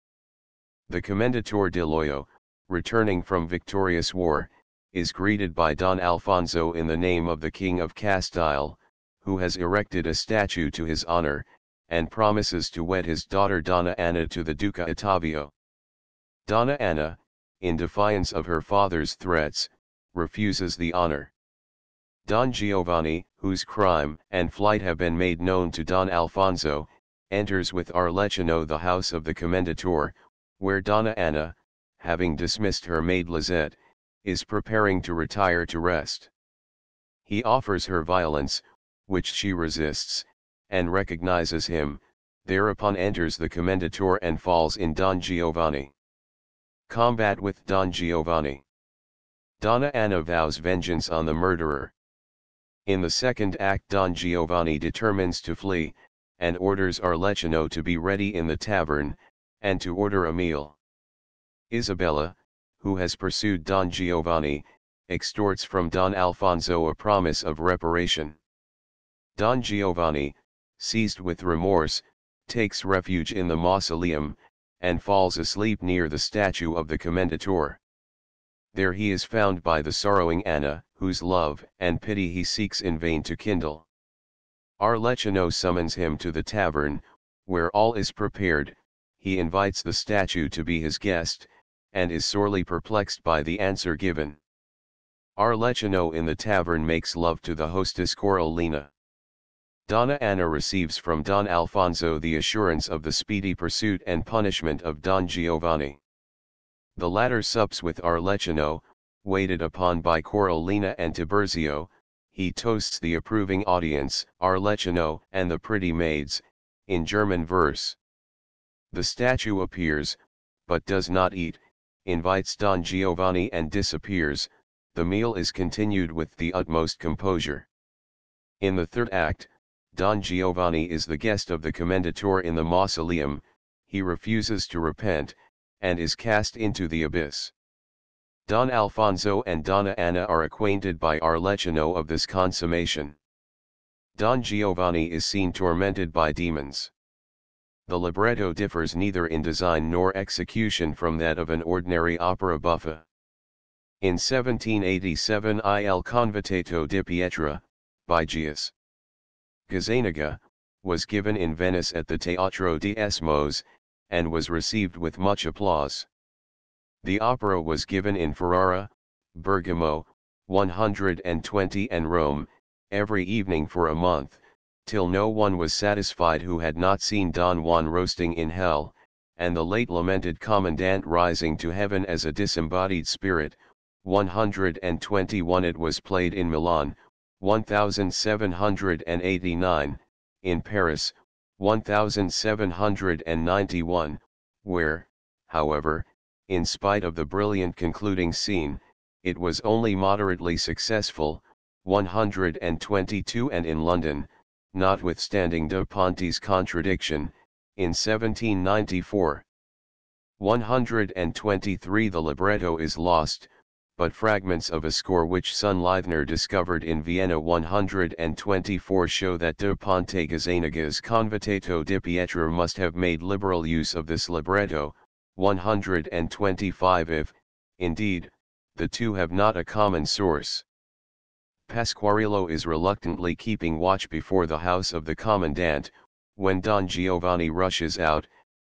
The Commendator di Loyo, returning from victorious war, is greeted by Don Alfonso in the name of the King of Castile, who has erected a statue to his honor, and promises to wed his daughter Donna Anna to the Duca Ottavio. Donna Anna, in defiance of her father's threats, refuses the honor. Don Giovanni, whose crime and flight have been made known to Don Alfonso, enters with Arlecchino the house of the Commendator, where Donna Anna, having dismissed her maid Lizette, is preparing to retire to rest. He offers her violence, which she resists, and recognizes him. Thereupon enters the Commendator and falls in Don Giovanni. Combat with Don Giovanni. Donna Anna vows vengeance on the murderer. In the second act Don Giovanni determines to flee, and orders Arlecchino to be ready in the tavern, and to order a meal. Isabella, who has pursued Don Giovanni, extorts from Don Alfonso a promise of reparation. Don Giovanni, seized with remorse, takes refuge in the mausoleum, and falls asleep near the statue of the Commendator. There he is found by the sorrowing Anna, whose love and pity he seeks in vain to kindle. Arlecchino summons him to the tavern, where all is prepared. He invites the statue to be his guest, and is sorely perplexed by the answer given. Arlecchino in the tavern makes love to the hostess Corolina. Donna Anna receives from Don Alfonso the assurance of the speedy pursuit and punishment of Don Giovanni. The latter sups with Arlecchino, waited upon by Corolina and Tiberzio. He toasts the approving audience, Arlecchino and the pretty maids, in German verse. The statue appears, but does not eat, invites Don Giovanni and disappears. The meal is continued with the utmost composure. In the third act, Don Giovanni is the guest of the Commendator in the mausoleum. He refuses to repent, and is cast into the abyss. Don Alfonso and Donna Anna are acquainted by Arlecchino of this consummation. Don Giovanni is seen tormented by demons. The libretto differs neither in design nor execution from that of an ordinary opera buffa. In 1787 Il Convitato di Pietra, by Gius Gazzaniga, was given in Venice at the Teatro di Esmos, and was received with much applause. The opera was given in Ferrara, Bergamo, 120 and Rome, every evening for a month, till no one was satisfied who had not seen Don Juan roasting in hell, and the late lamented commandant rising to heaven as a disembodied spirit. 121 It was played in Milan, 1789, in Paris, 1791, where, however, in spite of the brilliant concluding scene, it was only moderately successful, 122 and in London, notwithstanding Da Ponte's contradiction, in 1794. 123 The libretto is lost, but fragments of a score which Sunleithner discovered in Vienna 124 show that Da Ponte Gazzaniga's Convitato di Pietra must have made liberal use of this libretto. 125 If, indeed, the two have not a common source. Pasquariello is reluctantly keeping watch before the house of the commandant, when Don Giovanni rushes out,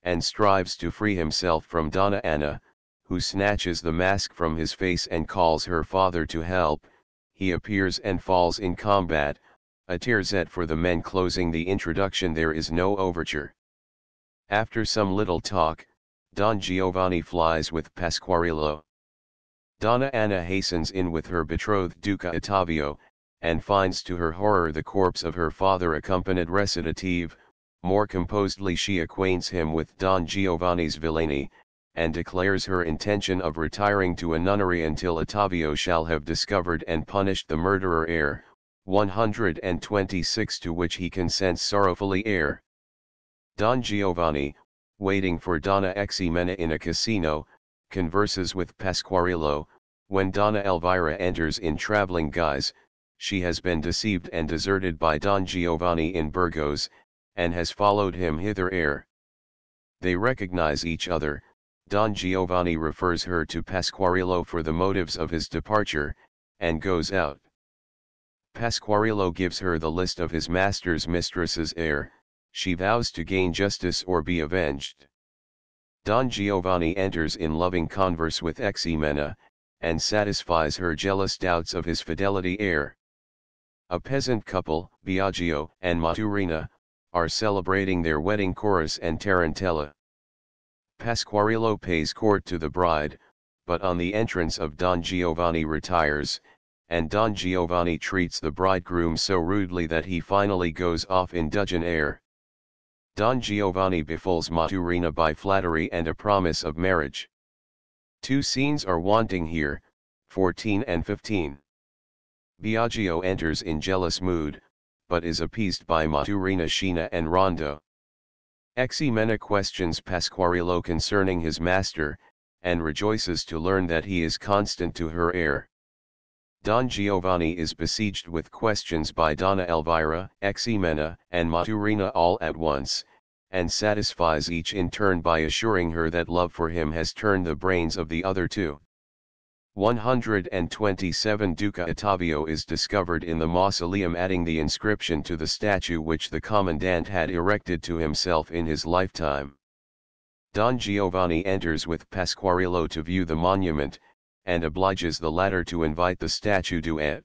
and strives to free himself from Donna Anna, who snatches the mask from his face and calls her father to help. He appears and falls in combat, a terzet for the men closing the introduction. There is no overture. After some little talk, Don Giovanni flies with Pasquariello. Donna Anna hastens in with her betrothed Duca Ottavio, and finds to her horror the corpse of her father accompanied recitative. More composedly she acquaints him with Don Giovanni's villainy, and declares her intention of retiring to a nunnery until Ottavio shall have discovered and punished the murderer heir. 126 To which he consents sorrowfully. Don Giovanni, waiting for Donna Ximena in a casino, converses with Pasquariello. When Donna Elvira enters in traveling guise, she has been deceived and deserted by Don Giovanni in Burgos, and has followed him hither. They recognize each other. Don Giovanni refers her to Pasquariello for the motives of his departure, and goes out. Pasquariello gives her the list of his master's mistresses. She vows to gain justice or be avenged. Don Giovanni enters in loving converse with Ximena, and satisfies her jealous doubts of his fidelity. A peasant couple, Biagio and Maturina, are celebrating their wedding. Chorus and tarantella. Pasquariello pays court to the bride, but on the entrance of Don Giovanni retires, and Don Giovanni treats the bridegroom so rudely that he finally goes off in dudgeon. Don Giovanni befools Maturina by flattery and a promise of marriage. Two scenes are wanting here, 14 and 15. Biagio enters in jealous mood, but is appeased by Maturina, Scena and Rondo. Ximena questions Pasquariello concerning his master, and rejoices to learn that he is constant to her. Don Giovanni is besieged with questions by Donna Elvira, Ximena, and Maturina all at once, and satisfies each in turn by assuring her that love for him has turned the brains of the other two. 127 Duca Ottavio is discovered in the mausoleum adding the inscription to the statue which the commandant had erected to himself in his lifetime. Don Giovanni enters with Pasquariello to view the monument, and obliges the latter to invite the statue to it.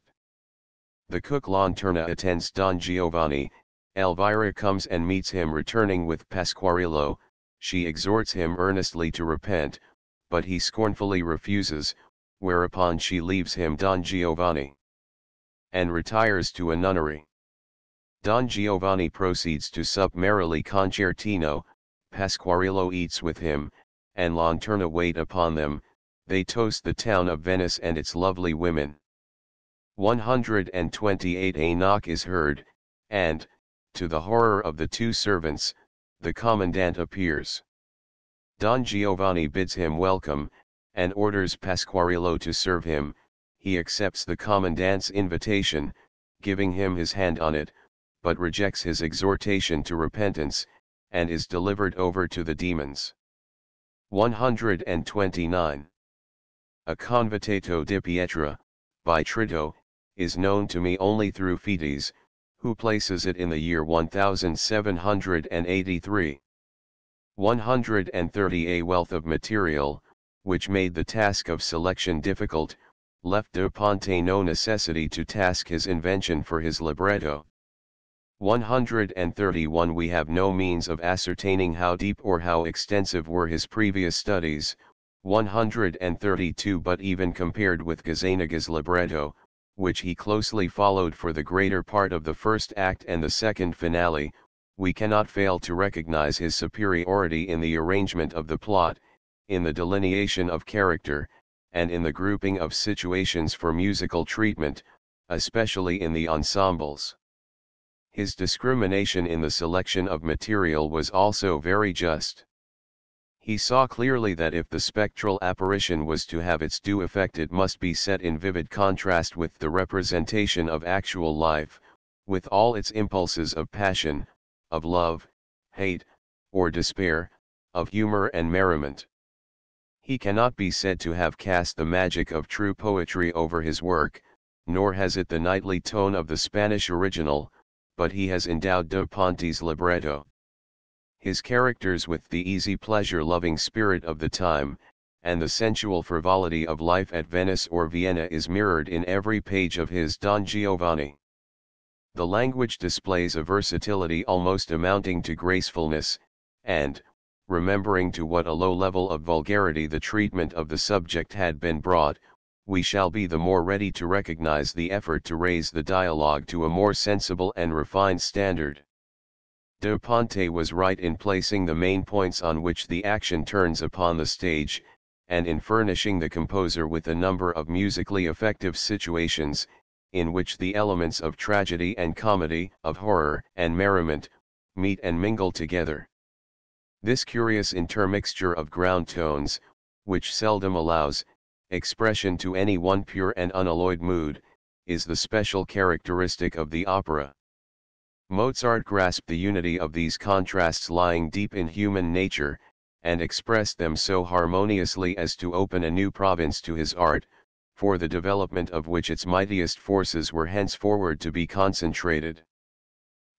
The cook Lanterna attends Don Giovanni. Elvira comes and meets him returning with Pasquariello. She exhorts him earnestly to repent, but he scornfully refuses, whereupon she leaves him Don Giovanni, and retires to a nunnery. Don Giovanni proceeds to sup merrily concertino. Pasquariello eats with him, and Lanterna wait upon them. They toast the town of Venice and its lovely women. 128 A knock is heard, and, to the horror of the two servants, the commandant appears. Don Giovanni bids him welcome, and orders Pasquariello to serve him. He accepts the commandant's invitation, giving him his hand on it, but rejects his exhortation to repentance, and is delivered over to the demons. 129. A Convitato di Pietra, by Trito, is known to me only through Fetes, who places it in the year 1783. 130. A wealth of material, which made the task of selection difficult, left Da Ponte no necessity to task his invention for his libretto. 131. We have no means of ascertaining how deep or how extensive were his previous studies. 132. But even compared with Gazzaniga's libretto, which he closely followed for the greater part of the first act and the second finale, we cannot fail to recognize his superiority in the arrangement of the plot, in the delineation of character, and in the grouping of situations for musical treatment, especially in the ensembles. His discrimination in the selection of material was also very just. He saw clearly that if the spectral apparition was to have its due effect, it must be set in vivid contrast with the representation of actual life, with all its impulses of passion, of love, hate, or despair, of humor and merriment. He cannot be said to have cast the magic of true poetry over his work, nor has it the knightly tone of the Spanish original, but he has endowed Da Ponte's libretto. His characters with the easy pleasure-loving spirit of the time, and the sensual frivolity of life at Venice or Vienna is mirrored in every page of his Don Giovanni. The language displays a versatility almost amounting to gracefulness, and, remembering to what a low level of vulgarity the treatment of the subject had been brought, we shall be the more ready to recognize the effort to raise the dialogue to a more sensible and refined standard. Da Ponte was right in placing the main points on which the action turns upon the stage, and in furnishing the composer with a number of musically effective situations, in which the elements of tragedy and comedy, of horror and merriment, meet and mingle together. This curious intermixture of ground tones, which seldom allows expression to any one pure and unalloyed mood, is the special characteristic of the opera. Mozart grasped the unity of these contrasts lying deep in human nature, and expressed them so harmoniously as to open a new province to his art, for the development of which its mightiest forces were henceforward to be concentrated.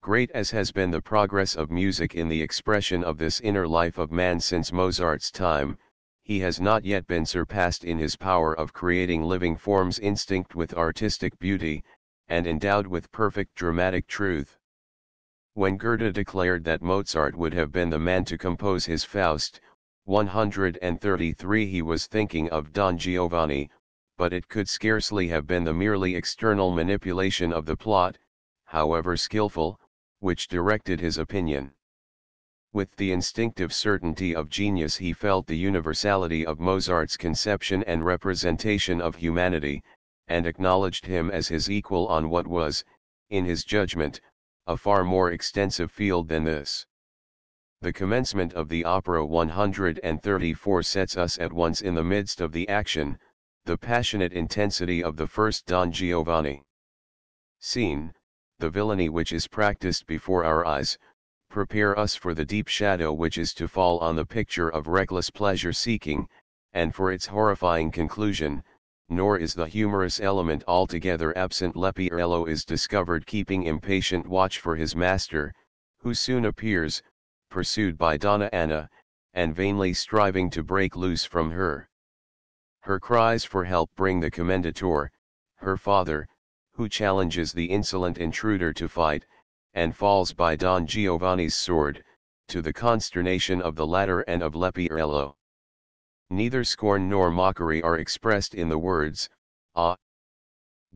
Great as has been the progress of music in the expression of this inner life of man since Mozart's time, he has not yet been surpassed in his power of creating living forms instinct with artistic beauty, and endowed with perfect dramatic truth. When Goethe declared that Mozart would have been the man to compose his Faust, 133, he was thinking of Don Giovanni, but it could scarcely have been the merely external manipulation of the plot, however skillful, which directed his opinion. With the instinctive certainty of genius, he felt the universality of Mozart's conception and representation of humanity, and acknowledged him as his equal on what was, in his judgment, a far more extensive field than this. The commencement of the opera 134 sets us at once in the midst of the action, the passionate intensity of the first Don Giovanni. Scene, the villainy which is practiced before our eyes, prepare us for the deep shadow which is to fall on the picture of reckless pleasure-seeking, and for its horrifying conclusion, nor is the humorous element altogether absent. Leporello is discovered keeping impatient watch for his master, who soon appears, pursued by Donna Anna, and vainly striving to break loose from her. Her cries for help bring the commendator, her father, who challenges the insolent intruder to fight, and falls by Don Giovanni's sword, to the consternation of the latter and of Leporello. Neither scorn nor mockery are expressed in the words, "Ah,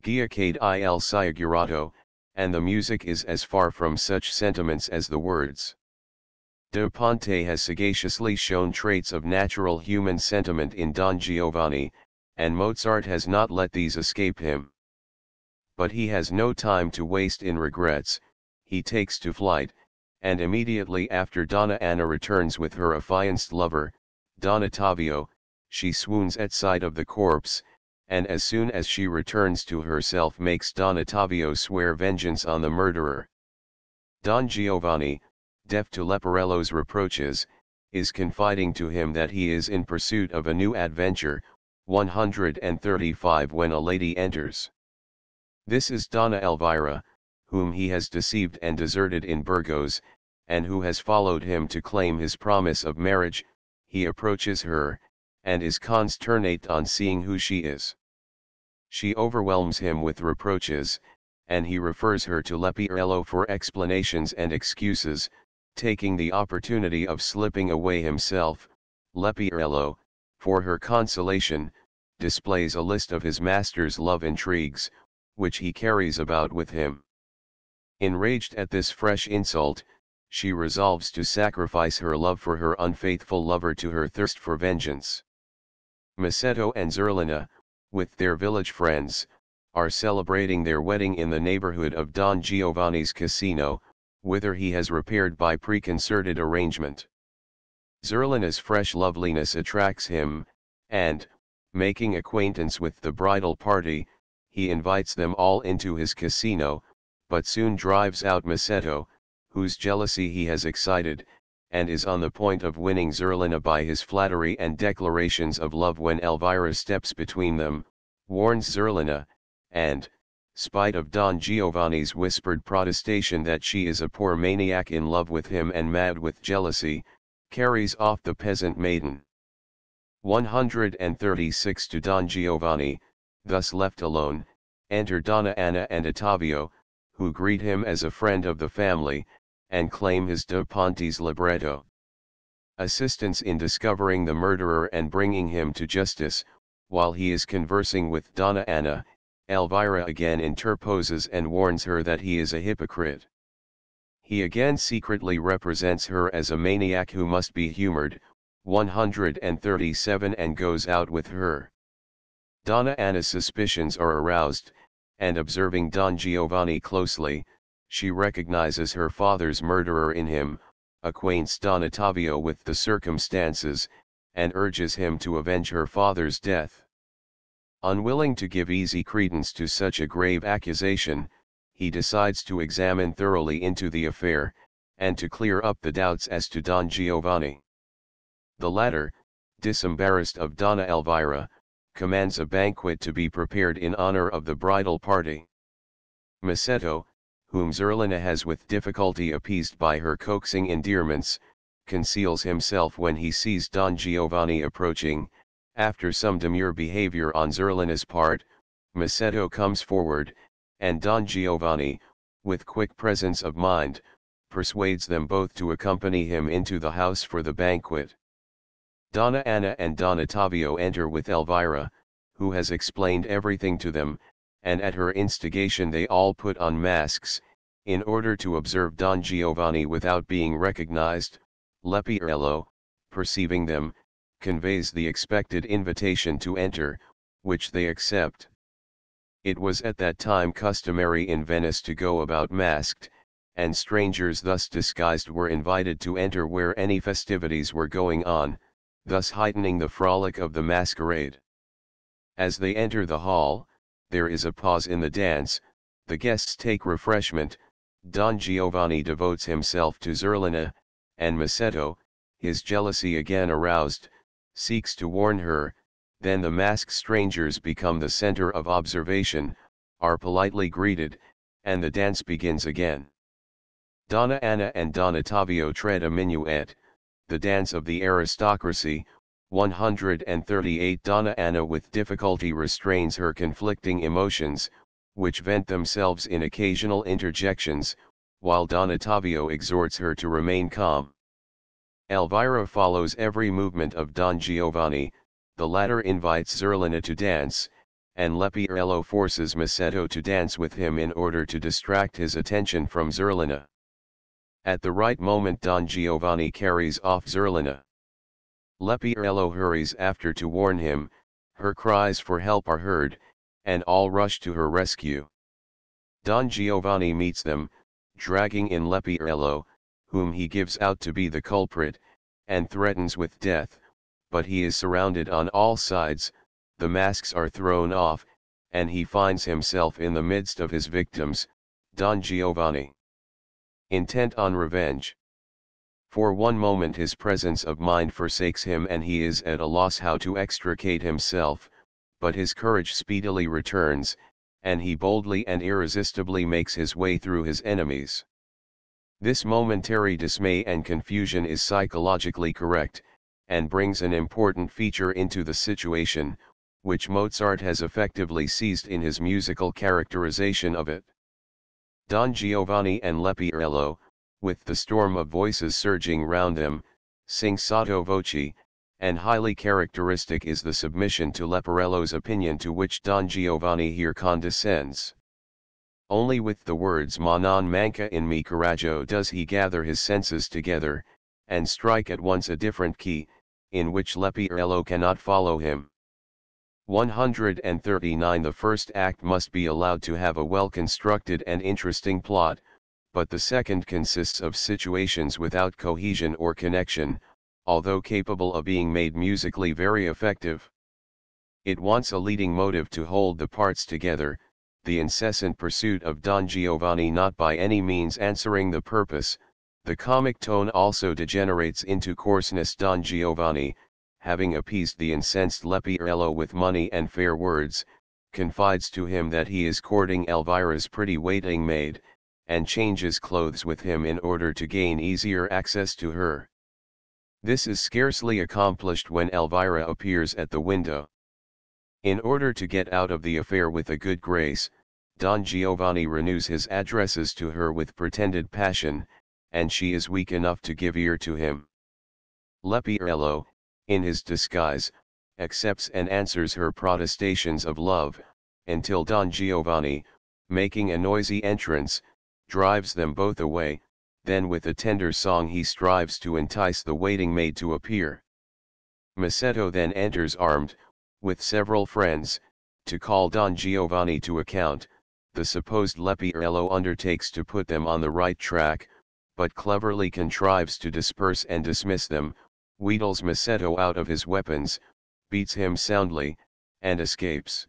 giacade il sciagurato," and the music is as far from such sentiments as the words. Da Ponte has sagaciously shown traits of natural human sentiment in Don Giovanni, and Mozart has not let these escape him. But he has no time to waste in regrets. He takes to flight, and immediately after Donna Anna returns with her affianced lover, Don Ottavio, she swoons at sight of the corpse, and as soon as she returns to herself makes Don Ottavio swear vengeance on the murderer. Don Giovanni, deaf to Leporello's reproaches, is confiding to him that he is in pursuit of a new adventure, 135 When a lady enters. This is Donna Elvira, whom he has deceived and deserted in Burgos, and who has followed him to claim his promise of marriage. He approaches her, and is consternate on seeing who she is. She overwhelms him with reproaches, and he refers her to Leporello for explanations and excuses, taking the opportunity of slipping away himself. Leporello, for her consolation, displays a list of his master's love intrigues, which he carries about with him. Enraged at this fresh insult, she resolves to sacrifice her love for her unfaithful lover to her thirst for vengeance. Masetto and Zerlina, with their village friends, are celebrating their wedding in the neighborhood of Don Giovanni's casino, whither he has repaired by preconcerted arrangement. Zerlina's fresh loveliness attracts him, and, making acquaintance with the bridal party, he invites them all into his casino, but soon drives out Masetto, whose jealousy he has excited, and is on the point of winning Zerlina by his flattery and declarations of love when Elvira steps between them, warns Zerlina, and, spite of Don Giovanni's whispered protestation that she is a poor maniac in love with him and mad with jealousy, carries off the peasant maiden. 136 To Don Giovanni, thus left alone, enter Donna Anna and Ottavio, who greet him as a friend of the family, and claim his Da Ponte's libretto. Assistance in discovering the murderer and bringing him to justice. While he is conversing with Donna Anna, Elvira again interposes and warns her that he is a hypocrite. He again secretly represents her as a maniac who must be humored. 137 And goes out with her. Donna Anna's suspicions are aroused, and observing Don Giovanni closely, she recognizes her father's murderer in him, acquaints Don Ottavio with the circumstances, and urges him to avenge her father's death. Unwilling to give easy credence to such a grave accusation, he decides to examine thoroughly into the affair, and to clear up the doubts as to Don Giovanni. The latter, disembarrassed of Donna Elvira, commands a banquet to be prepared in honor of the bridal party. Masetto, whom Zerlina has with difficulty appeased by her coaxing endearments, conceals himself when he sees Don Giovanni approaching. After some demure behavior on Zerlina's part, Masetto comes forward, and Don Giovanni, with quick presence of mind, persuades them both to accompany him into the house for the banquet. Donna Anna and Don Ottavio enter with Elvira, who has explained everything to them, and at her instigation they all put on masks, in order to observe Don Giovanni without being recognized. Leporello, perceiving them, conveys the expected invitation to enter, which they accept. It was at that time customary in Venice to go about masked, and strangers thus disguised were invited to enter where any festivities were going on, thus heightening the frolic of the masquerade. As they enter the hall, there is a pause in the dance, the guests take refreshment, Don Giovanni devotes himself to Zerlina, and Masetto, his jealousy again aroused, seeks to warn her. Then the masked strangers become the center of observation, are politely greeted, and the dance begins again. Donna Anna and Don Ottavio tread a minuet, the dance of the aristocracy. 138 Donna Anna with difficulty restrains her conflicting emotions, which vent themselves in occasional interjections, while Don Ottavio exhorts her to remain calm. Elvira follows every movement of Don Giovanni, the latter invites Zerlina to dance, and Leporello forces Masetto to dance with him in order to distract his attention from Zerlina. At the right moment Don Giovanni carries off Zerlina. Leporello hurries after to warn him, her cries for help are heard, and all rush to her rescue. Don Giovanni meets them, dragging in Leporello, whom he gives out to be the culprit, and threatens with death, but he is surrounded on all sides, the masks are thrown off, and he finds himself in the midst of his victims, Don Giovanni. Intent on revenge. For one moment his presence of mind forsakes him and he is at a loss how to extricate himself, but his courage speedily returns, and he boldly and irresistibly makes his way through his enemies. This momentary dismay and confusion is psychologically correct, and brings an important feature into the situation, which Mozart has effectively seized in his musical characterization of it. Don Giovanni and Leporello, with the storm of voices surging round them, sing sotto voce, and highly characteristic is the submission to Leporello's opinion, to which Don Giovanni here condescends. Only with the words "Ma non manca in me coraggio" does he gather his senses together, and strike at once a different key, in which Leporello cannot follow him. 139. The first act must be allowed to have a well-constructed and interesting plot, but the second consists of situations without cohesion or connection, although capable of being made musically very effective. It wants a leading motive to hold the parts together, the incessant pursuit of Don Giovanni not by any means answering the purpose. The comic tone also degenerates into coarseness. Don Giovanni, having appeased the incensed Leporello with money and fair words, confides to him that he is courting Elvira's pretty waiting maid, and changes clothes with him in order to gain easier access to her. This is scarcely accomplished when Elvira appears at the window. In order to get out of the affair with a good grace, Don Giovanni renews his addresses to her with pretended passion, and she is weak enough to give ear to him. Leporello, in his disguise, accepts and answers her protestations of love, until Don Giovanni, making a noisy entrance, drives them both away. Then with a tender song he strives to entice the waiting maid to appear. Masetto then enters armed, with several friends, to call Don Giovanni to account. The supposed Leporello undertakes to put them on the right track, but cleverly contrives to disperse and dismiss them, wheedles Masetto out of his weapons, beats him soundly, and escapes.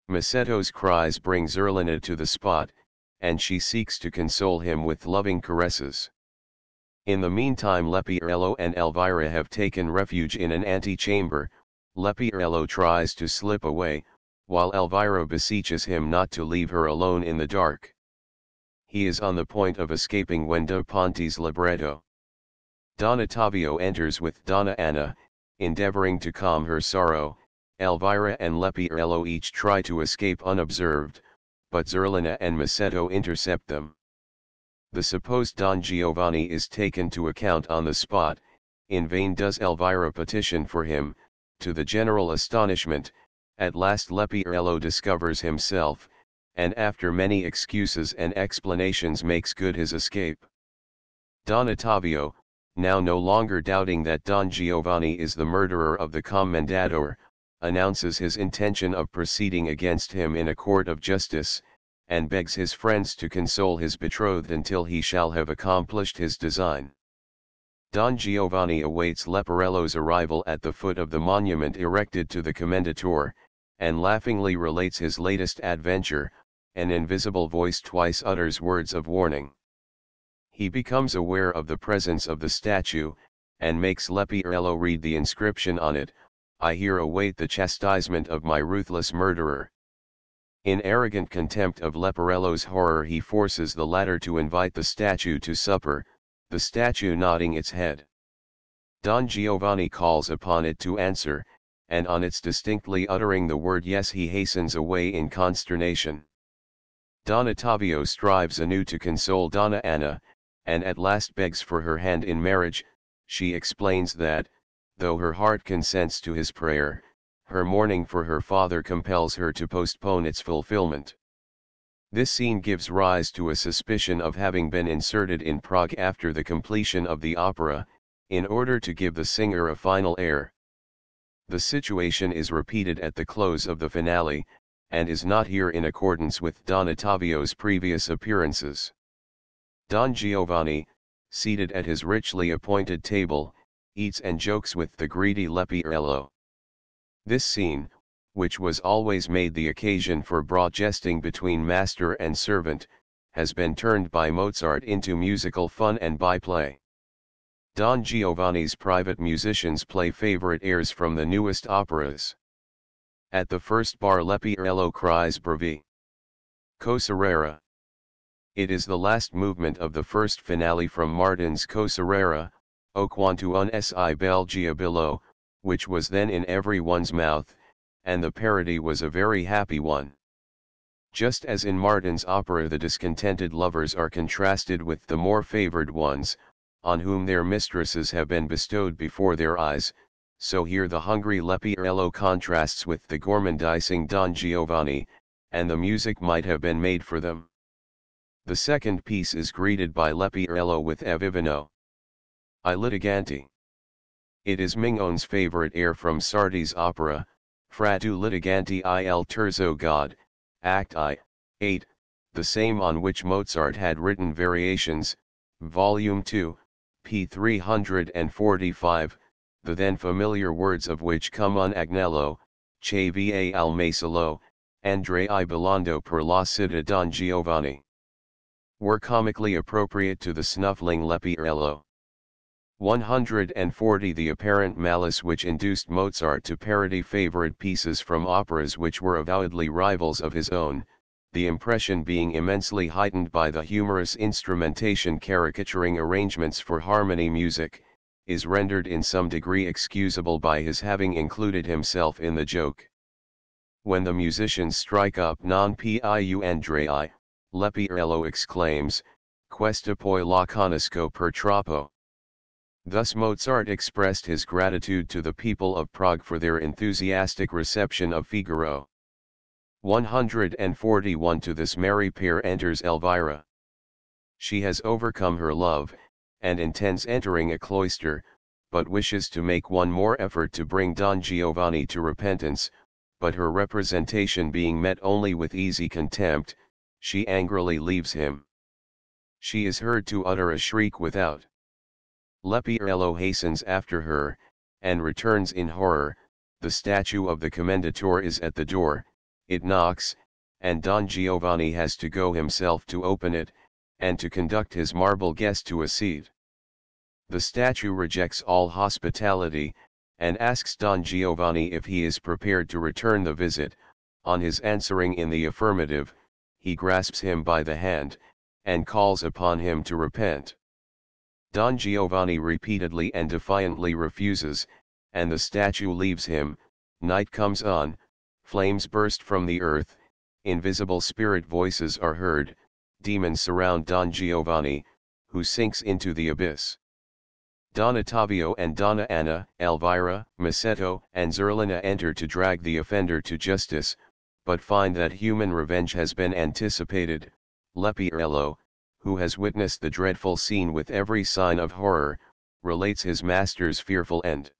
Masetto's cries bring Zerlina to the spot, and she seeks to console him with loving caresses. In the meantime Leporello and Elvira have taken refuge in an antechamber. Leporello tries to slip away, while Elvira beseeches him not to leave her alone in the dark. He is on the point of escaping when Da Ponte's libretto. Don Ottavio enters with Donna Anna, endeavoring to calm her sorrow. Elvira and Leporello each try to escape unobserved, but Zerlina and Masetto intercept them. The supposed Don Giovanni is taken to account on the spot. In vain does Elvira petition for him. To the general astonishment, at last Leporello discovers himself, and after many excuses and explanations makes good his escape. Don Ottavio, now no longer doubting that Don Giovanni is the murderer of the commendatore, announces his intention of proceeding against him in a court of justice, and begs his friends to console his betrothed until he shall have accomplished his design. Don Giovanni awaits Leporello's arrival at the foot of the monument erected to the commendatore, and laughingly relates his latest adventure. An invisible voice twice utters words of warning. He becomes aware of the presence of the statue, and makes Leporello read the inscription on it: "I here await the chastisement of my ruthless murderer." In arrogant contempt of Leporello's horror he forces the latter to invite the statue to supper, the statue nodding its head. Don Giovanni calls upon it to answer, and on its distinctly uttering the word yes he hastens away in consternation. Don Ottavio strives anew to console Donna Anna, and at last begs for her hand in marriage. She explains that, though her heart consents to his prayer, her mourning for her father compels her to postpone its fulfillment. This scene gives rise to a suspicion of having been inserted in Prague after the completion of the opera, in order to give the singer a final air. The situation is repeated at the close of the finale, and is not here in accordance with Don Ottavio's previous appearances. Don Giovanni, seated at his richly appointed table, eats and jokes with the greedy Leporello. This scene, which was always made the occasion for broad jesting between master and servant, has been turned by Mozart into musical fun and byplay. Don Giovanni's private musicians play favorite airs from the newest operas. At the first bar Leporello cries brevi. Coserera. It is the last movement of the first finale from Martin's Coserera, O quanto un si belgia below, which was then in everyone's mouth, and the parody was a very happy one. Just as in Martin's opera the discontented lovers are contrasted with the more favored ones, on whom their mistresses have been bestowed before their eyes, so here the hungry Leporello contrasts with the gormandizing Don Giovanni, and the music might have been made for them. The second piece is greeted by Leporello with E vivano. I litiganti. It is Mignon's favorite air from Sardi's opera, Fra du litiganti il terzo God, Act I, 8, the same on which Mozart had written variations, Volume 2, p. 345, the then familiar words of which come on Agnello, che va al macello, Andrei ballando per la città Don Giovanni, were comically appropriate to the snuffling Leporello. 140 The apparent malice which induced Mozart to parody favorite pieces from operas which were avowedly rivals of his own, the impression being immensely heightened by the humorous instrumentation caricaturing arrangements for harmony music, is rendered in some degree excusable by his having included himself in the joke. When the musicians strike up Non più Andrei, Leporello exclaims, Questa poi la conosco per troppo. Thus Mozart expressed his gratitude to the people of Prague for their enthusiastic reception of Figaro. 141 To this merry pair enters Elvira. She has overcome her love, and intends entering a cloister, but wishes to make one more effort to bring Don Giovanni to repentance, but her representation being met only with easy contempt, she angrily leaves him. She is heard to utter a shriek without. Leporello hastens after her, and returns in horror. The statue of the commendator is at the door, it knocks, and Don Giovanni has to go himself to open it, and to conduct his marble guest to a seat. The statue rejects all hospitality, and asks Don Giovanni if he is prepared to return the visit. On his answering in the affirmative, he grasps him by the hand, and calls upon him to repent. Don Giovanni repeatedly and defiantly refuses, and the statue leaves him. Night comes on, flames burst from the earth, invisible spirit voices are heard, demons surround Don Giovanni, who sinks into the abyss. Don Ottavio and Donna Anna, Elvira, Masetto, and Zerlina enter to drag the offender to justice, but find that human revenge has been anticipated. Leporello, who has witnessed the dreadful scene with every sign of horror, relates his master's fearful end.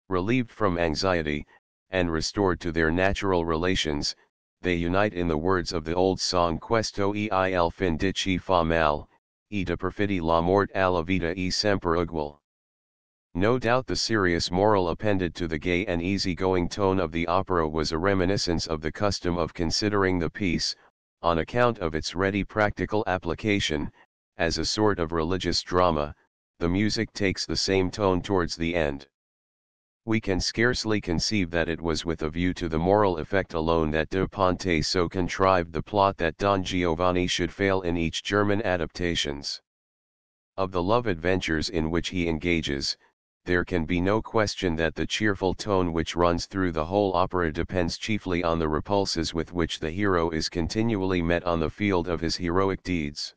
Relieved from anxiety, and restored to their natural relations, they unite in the words of the old song Questo il fin di chi fa mal, e de perfidi la mort alla vita e semper ugual. No doubt the serious moral appended to the gay and easy-going tone of the opera was a reminiscence of the custom of considering the piece, on account of its ready practical application, as a sort of religious drama. The music takes the same tone towards the end. We can scarcely conceive that it was with a view to the moral effect alone that De Ponte so contrived the plot that Don Giovanni should fail in each German adaptations. Of the love adventures in which he engages, there can be no question that the cheerful tone which runs through the whole opera depends chiefly on the repulses with which the hero is continually met on the field of his heroic deeds.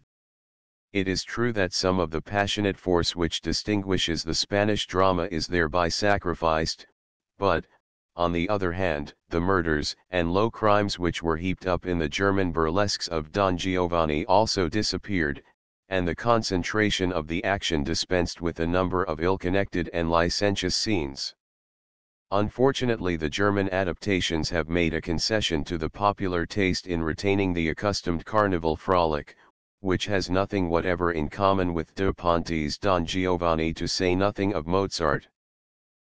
It is true that some of the passionate force which distinguishes the Spanish drama is thereby sacrificed, but, on the other hand, the murders and low crimes which were heaped up in the German burlesques of Don Giovanni also disappeared, and the concentration of the action dispensed with a number of ill-connected and licentious scenes. Unfortunately, the German adaptations have made a concession to the popular taste in retaining the accustomed carnival frolic, which has nothing whatever in common with De Ponte's Don Giovanni, to say nothing of Mozart.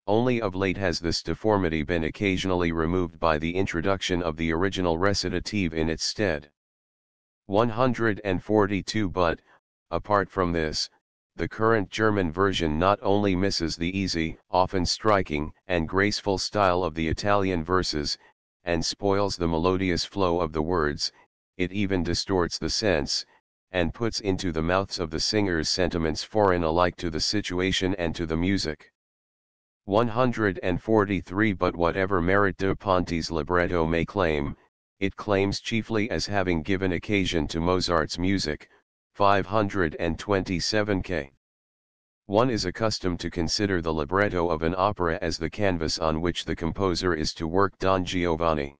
Only of late has this deformity been occasionally removed by the introduction of the original recitative in its stead. 142 But, apart from this, The current German version not only misses the easy, often striking, and graceful style of the Italian verses, and spoils the melodious flow of the words, it even distorts the sense, and puts into the mouths of the singers sentiments foreign alike to the situation and to the music. 143 But whatever merit de Ponti's libretto may claim, it claims chiefly as having given occasion to Mozart's music, 527 k. One is accustomed to consider the libretto of an opera as the canvas on which the composer is to work Don Giovanni.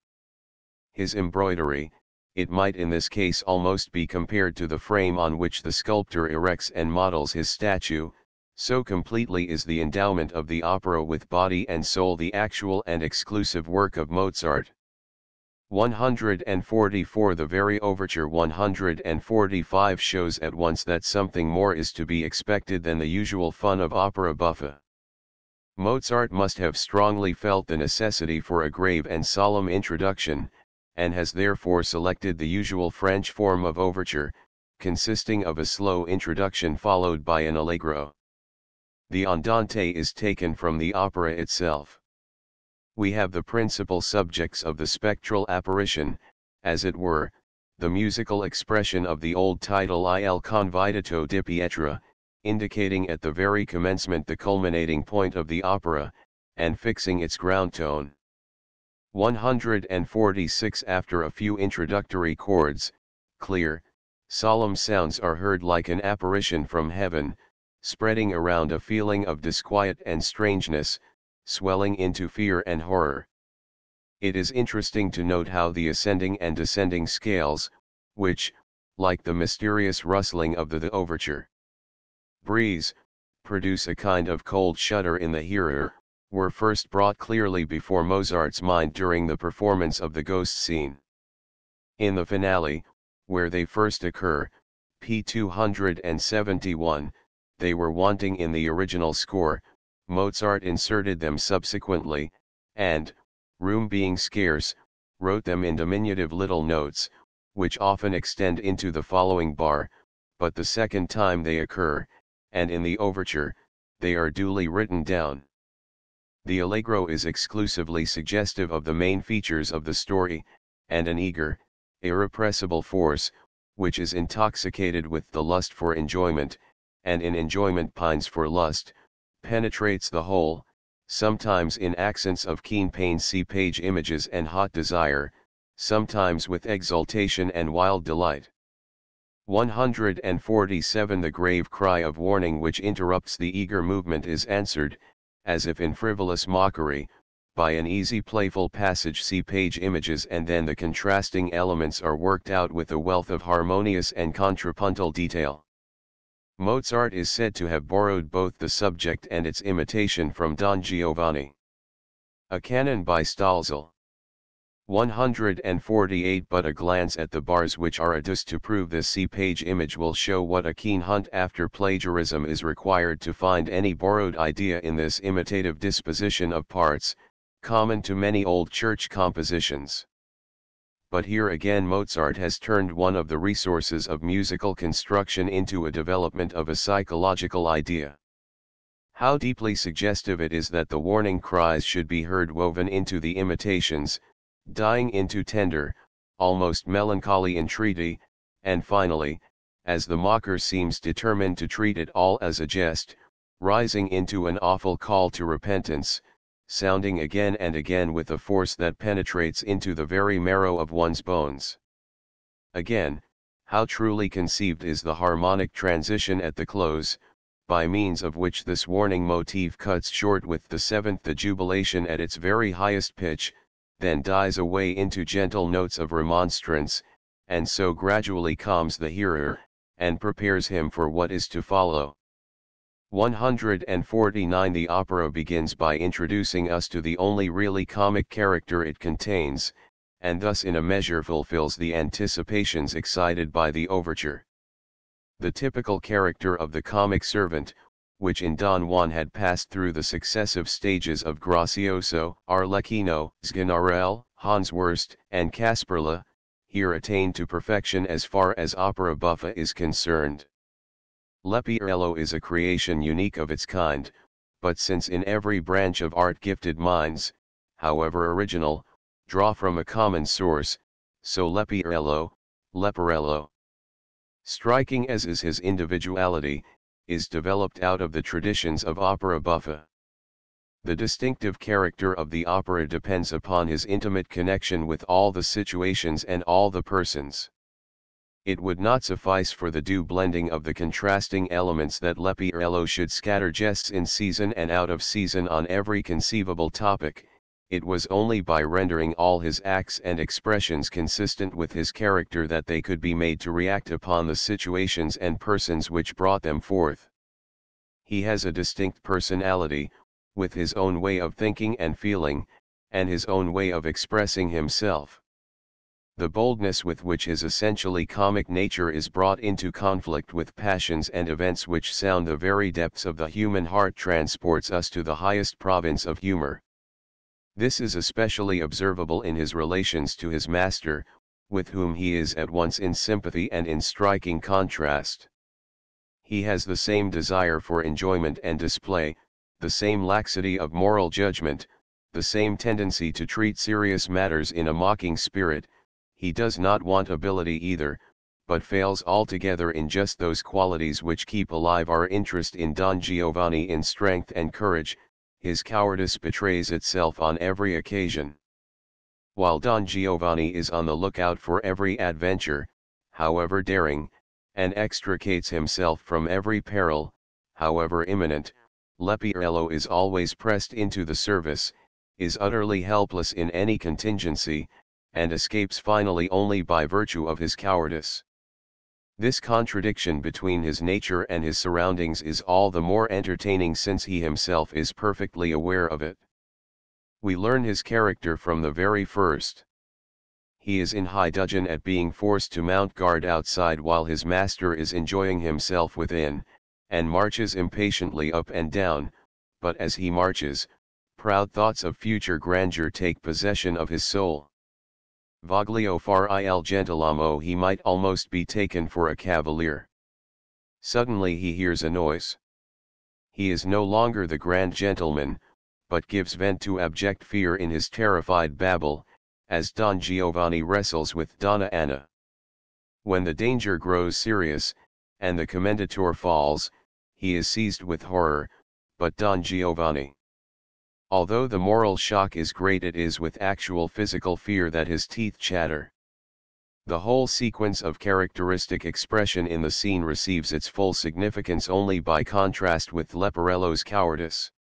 His embroidery, it might in this case almost be compared to the frame on which the sculptor erects and models his statue, so completely is the endowment of the opera with body and soul the actual and exclusive work of Mozart. 144 The very overture 145 shows at once that something more is to be expected than the usual fun of opera buffa. Mozart must have strongly felt the necessity for a grave and solemn introduction, and has therefore selected the usual French form of overture, consisting of a slow introduction followed by an allegro. The andante is taken from the opera itself. We have the principal subjects of the spectral apparition, as it were, the musical expression of the old title Il Convitato di Pietra, indicating at the very commencement the culminating point of the opera, and fixing its ground tone. 146 After a few introductory chords, clear, solemn sounds are heard like an apparition from heaven, spreading around a feeling of disquiet and strangeness, swelling into fear and horror. It is interesting to note how the ascending and descending scales, which, like the mysterious rustling of the overture breeze, produce a kind of cold shudder in the hearer, were first brought clearly before Mozart's mind during the performance of the ghost scene. In the finale, where they first occur, p. 271, they were wanting in the original score. Mozart inserted them subsequently, and, room being scarce, wrote them in diminutive little notes, which often extend into the following bar, but the second time they occur, and in the overture, they are duly written down. The allegro is exclusively suggestive of the main features of the story, and an eager, irrepressible force, which is intoxicated with the lust for enjoyment, and in enjoyment pines for lust, penetrates the whole, sometimes in accents of keen pain see page images and hot desire, sometimes with exultation and wild delight. 147 The grave cry of warning which interrupts the eager movement is answered, as if in frivolous mockery, by an easy playful passage see page images, and then the contrasting elements are worked out with a wealth of harmonious and contrapuntal detail. Mozart is said to have borrowed both the subject and its imitation from Don Giovanni. A canon by Stahlzel. 148 But a glance at the bars which are adduced to prove this page image will show what a keen hunt after plagiarism is required to find any borrowed idea in this imitative disposition of parts, common to many old church compositions. But here again Mozart has turned one of the resources of musical construction into a development of a psychological idea. How deeply suggestive it is that the warning cries should be heard woven into the imitations, dying into tender, almost melancholy entreaty, and finally, as the mocker seems determined to treat it all as a jest, rising into an awful call to repentance, sounding again and again with a force that penetrates into the very marrow of one's bones. Again, how truly conceived is the harmonic transition at the close, by means of which this warning motif cuts short with the seventh the jubilation at its very highest pitch, then dies away into gentle notes of remonstrance, and so gradually calms the hearer, and prepares him for what is to follow. 149 The opera begins by introducing us to the only really comic character it contains, and thus in a measure fulfills the anticipations excited by the overture. The typical character of the comic servant, which in Don Juan had passed through the successive stages of Gracioso, Arlecchino, Sganarelle, Hanswurst, and Casperle, here attained to perfection as far as opera buffa is concerned. Leporello is a creation unique of its kind, but since in every branch of art gifted minds, however original, draw from a common source, so Leporello, striking as is his individuality, is developed out of the traditions of opera buffa. The distinctive character of the opera depends upon his intimate connection with all the situations and all the persons. It would not suffice for the due blending of the contrasting elements that Leporello should scatter jests in season and out of season on every conceivable topic. It was only by rendering all his acts and expressions consistent with his character that they could be made to react upon the situations and persons which brought them forth. He has a distinct personality, with his own way of thinking and feeling, and his own way of expressing himself. The boldness with which his essentially comic nature is brought into conflict with passions and events which sound the very depths of the human heart transports us to the highest province of humor. This is especially observable in his relations to his master, with whom he is at once in sympathy and in striking contrast. He has the same desire for enjoyment and display, the same laxity of moral judgment, the same tendency to treat serious matters in a mocking spirit. He does not want ability either, but fails altogether in just those qualities which keep alive our interest in Don Giovanni in strength and courage. His cowardice betrays itself on every occasion. While Don Giovanni is on the lookout for every adventure, however daring, and extricates himself from every peril, however imminent, Leporello is always pressed into the service, is utterly helpless in any contingency, and escapes finally only by virtue of his cowardice. This contradiction between his nature and his surroundings is all the more entertaining since he himself is perfectly aware of it. We learn his character from the very first. He is in high dudgeon at being forced to mount guard outside while his master is enjoying himself within, and marches impatiently up and down, but as he marches, proud thoughts of future grandeur take possession of his soul. Voglio far il gentiluomo, he might almost be taken for a cavalier. Suddenly he hears a noise. He is no longer the grand gentleman, but gives vent to abject fear in his terrified babble, as Don Giovanni wrestles with Donna Anna. When the danger grows serious, and the commendator falls, he is seized with horror, but Don Giovanni. Although the moral shock is great, it is with actual physical fear that his teeth chatter. The whole sequence of characteristic expression in the scene receives its full significance only by contrast with Leporello's cowardice.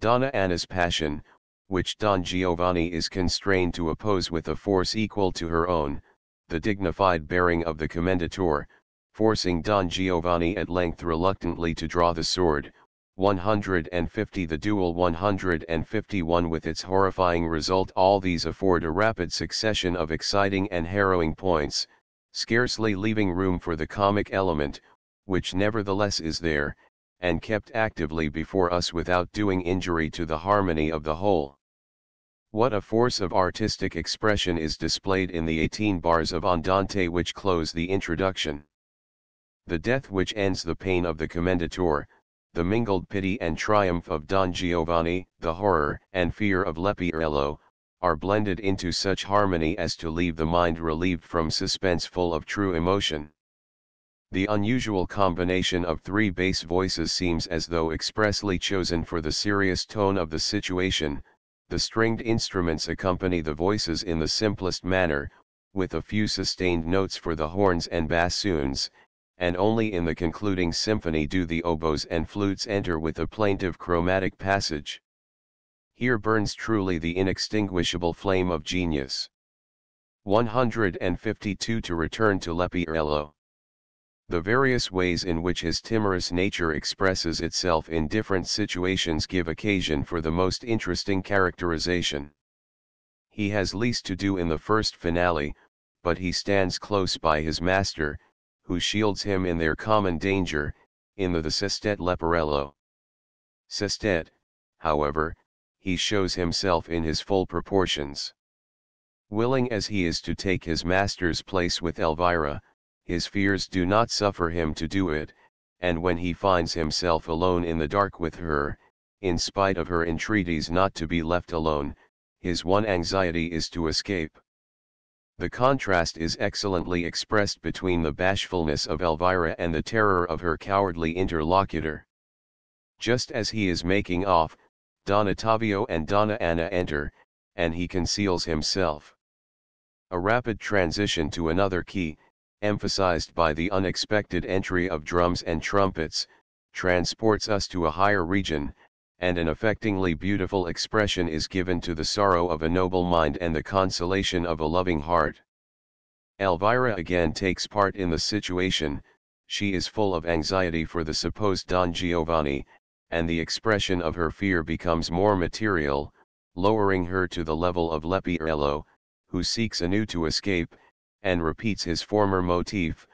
Donna Anna's passion, which Don Giovanni is constrained to oppose with a force equal to her own, the dignified bearing of the commendator, forcing Don Giovanni at length reluctantly to draw the sword. 150 The duel 151 with its horrifying result. All these afford a rapid succession of exciting and harrowing points, scarcely leaving room for the comic element, which nevertheless is there, and kept actively before us without doing injury to the harmony of the whole. What a force of artistic expression is displayed in the 18 bars of Andante which close the introduction. The death which ends the pain of the commendator, the mingled pity and triumph of Don Giovanni, the horror and fear of Leporello, are blended into such harmony as to leave the mind relieved from suspense, full of true emotion. The unusual combination of 3 bass voices seems as though expressly chosen for the serious tone of the situation. The stringed instruments accompany the voices in the simplest manner, with a few sustained notes for the horns and bassoons, and only in the concluding symphony do the oboes and flutes enter with a plaintive chromatic passage. Here burns truly the inextinguishable flame of genius. 152 To return to Leporello. The various ways in which his timorous nature expresses itself in different situations give occasion for the most interesting characterization. He has least to do in the first finale, but he stands close by his master, who shields him in their common danger, in the Sestet Leporello. Sestet, however, he shows himself in his full proportions. Willing as he is to take his master's place with Elvira, his fears do not suffer him to do it, and when he finds himself alone in the dark with her, in spite of her entreaties not to be left alone, his one anxiety is to escape. The contrast is excellently expressed between the bashfulness of Elvira and the terror of her cowardly interlocutor. Just as he is making off, Don Ottavio and Donna Anna enter, and he conceals himself. A rapid transition to another key, emphasized by the unexpected entry of drums and trumpets, transports us to a higher region, and an affectingly beautiful expression is given to the sorrow of a noble mind and the consolation of a loving heart. Elvira again takes part in the situation. She is full of anxiety for the supposed Don Giovanni, and the expression of her fear becomes more material, lowering her to the level of Leporello, who seeks anew to escape, and repeats his former motif,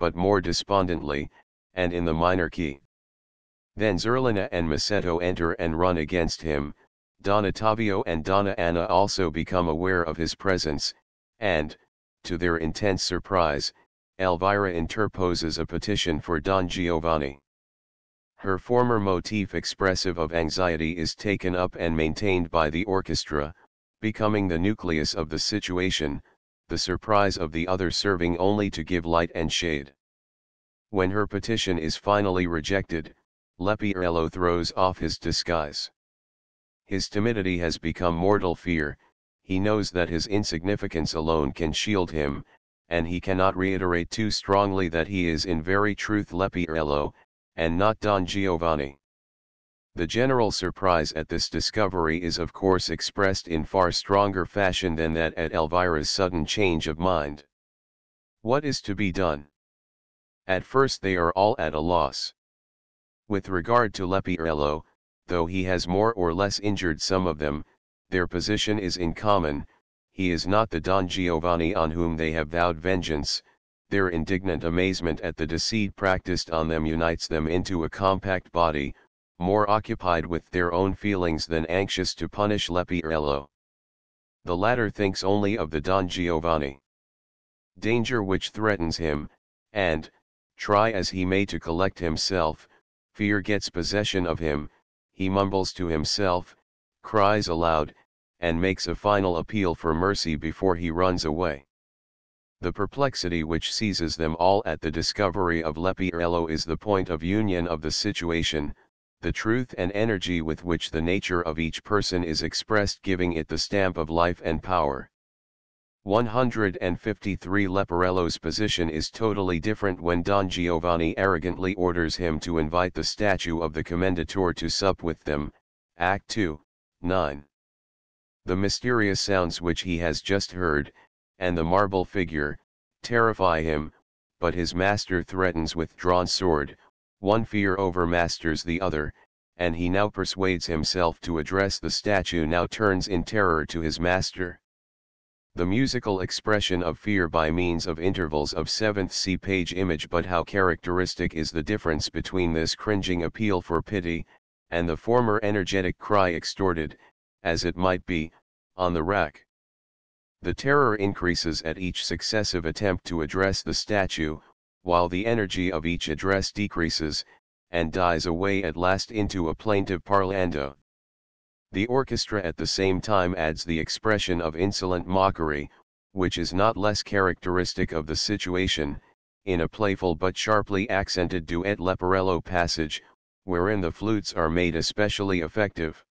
but more despondently, and in the minor key. Then Zerlina and Masetto enter and run against him. Don Ottavio and Donna Anna also become aware of his presence, and, to their intense surprise, Elvira interposes a petition for Don Giovanni. Her former motif expressive of anxiety is taken up and maintained by the orchestra, becoming the nucleus of the situation, the surprise of the other serving only to give light and shade. When her petition is finally rejected, Leporello throws off his disguise. His timidity has become mortal fear. He knows that his insignificance alone can shield him, and he cannot reiterate too strongly that he is in very truth Leporello, and not Don Giovanni. The general surprise at this discovery is of course expressed in far stronger fashion than that at Elvira's sudden change of mind. What is to be done? At first they are all at a loss. With regard to Leporello, though he has more or less injured some of them, their position is in common. He is not the Don Giovanni on whom they have vowed vengeance. Their indignant amazement at the deceit practiced on them unites them into a compact body, more occupied with their own feelings than anxious to punish Leporello. The latter thinks only of the Don Giovanni danger which threatens him, and, try as he may to collect himself, fear gets possession of him. He mumbles to himself, cries aloud, and makes a final appeal for mercy before he runs away. The perplexity which seizes them all at the discovery of Leporello is the point of union of the situation, the truth and energy with which the nature of each person is expressed giving it the stamp of life and power. 153 Leporello's position is totally different when Don Giovanni arrogantly orders him to invite the statue of the Commendatore to sup with them, Act 2, 9. The mysterious sounds which he has just heard, and the marble figure, terrify him, but his master threatens with drawn sword. One fear overmasters the other, and he now persuades himself to address the statue now turns in terror to his master. The musical expression of fear by means of intervals of 7th C page image, but how characteristic is the difference between this cringing appeal for pity, and the former energetic cry extorted, as it might be, on the rack. The terror increases at each successive attempt to address the statue, while the energy of each address decreases, and dies away at last into a plaintive parlando. The orchestra at the same time adds the expression of insolent mockery, which is not less characteristic of the situation, in a playful but sharply accented duet Leporello passage, wherein the flutes are made especially effective.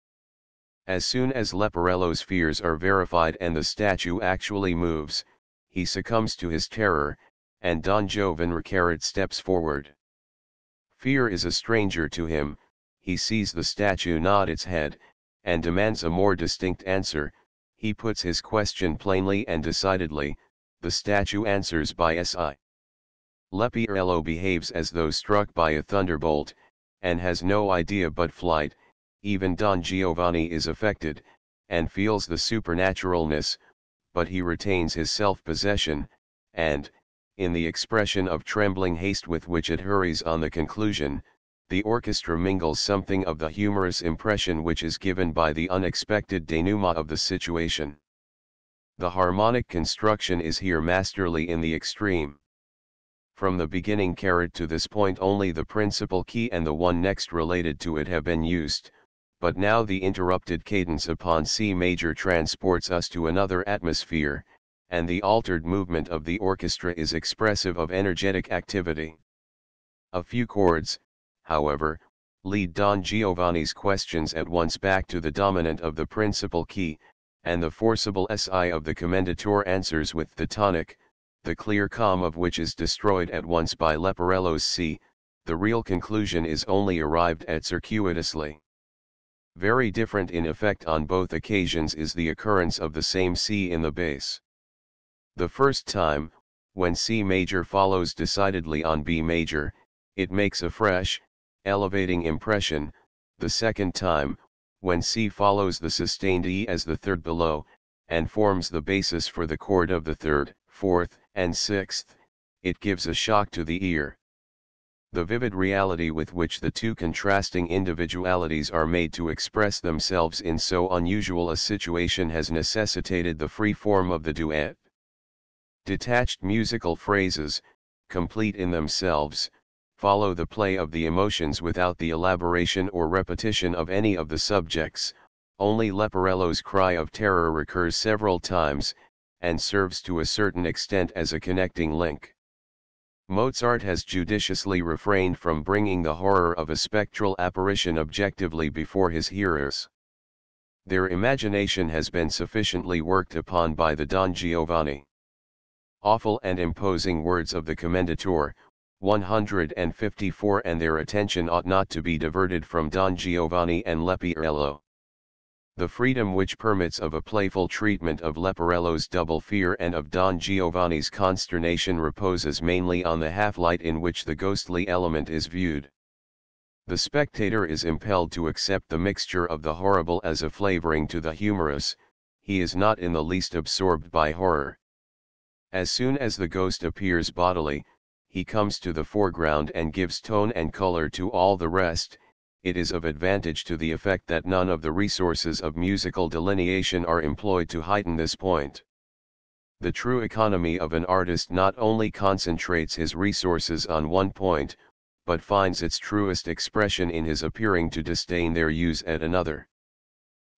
As soon as Leporello's fears are verified and the statue actually moves, he succumbs to his terror, and Don Giovanni steps forward. Fear is a stranger to him. He sees the statue nod its head, and demands a more distinct answer. He puts his question plainly and decidedly. The statue answers by si. Leporello behaves as though struck by a thunderbolt, and has no idea but flight. Even Don Giovanni is affected, and feels the supernaturalness, but he retains his self-possession, and, in the expression of trembling haste with which it hurries on the conclusion, the orchestra mingles something of the humorous impression which is given by the unexpected denouement of the situation. The harmonic construction is here masterly in the extreme. From the beginning carried to this point only the principal key and the one next related to it have been used, but now the interrupted cadence upon C major transports us to another atmosphere, and the altered movement of the orchestra is expressive of energetic activity. A few chords, however, lead Don Giovanni's questions at once back to the dominant of the principal key, and the forcible SI of the commendator answers with the tonic, the clear calm of which is destroyed at once by Leporello's C. The real conclusion is only arrived at circuitously. Very different in effect on both occasions is the occurrence of the same C in the bass. The first time, when C major follows decidedly on B major, it makes a fresh, elevating impression. The second time, when C follows the sustained E as the third below, and forms the basis for the chord of the third, fourth, and sixth, it gives a shock to the ear. The vivid reality with which the two contrasting individualities are made to express themselves in so unusual a situation has necessitated the free form of the duet. Detached musical phrases, complete in themselves, follow the play of the emotions without the elaboration or repetition of any of the subjects. Only Leporello's cry of terror recurs several times, and serves to a certain extent as a connecting link. Mozart has judiciously refrained from bringing the horror of a spectral apparition objectively before his hearers. Their imagination has been sufficiently worked upon by the Don Giovanni. Awful and imposing words of the commendator, 154, and their attention ought not to be diverted from Don Giovanni and Leporello. The freedom which permits of a playful treatment of Leporello's double fear and of Don Giovanni's consternation reposes mainly on the half-light in which the ghostly element is viewed. The spectator is impelled to accept the mixture of the horrible as a flavoring to the humorous. He is not in the least absorbed by horror. As soon as the ghost appears bodily, he comes to the foreground and gives tone and color to all the rest. It is of advantage to the effect that none of the resources of musical delineation are employed to heighten this point. The true economy of an artist not only concentrates his resources on one point, but finds its truest expression in his appearing to disdain their use at another.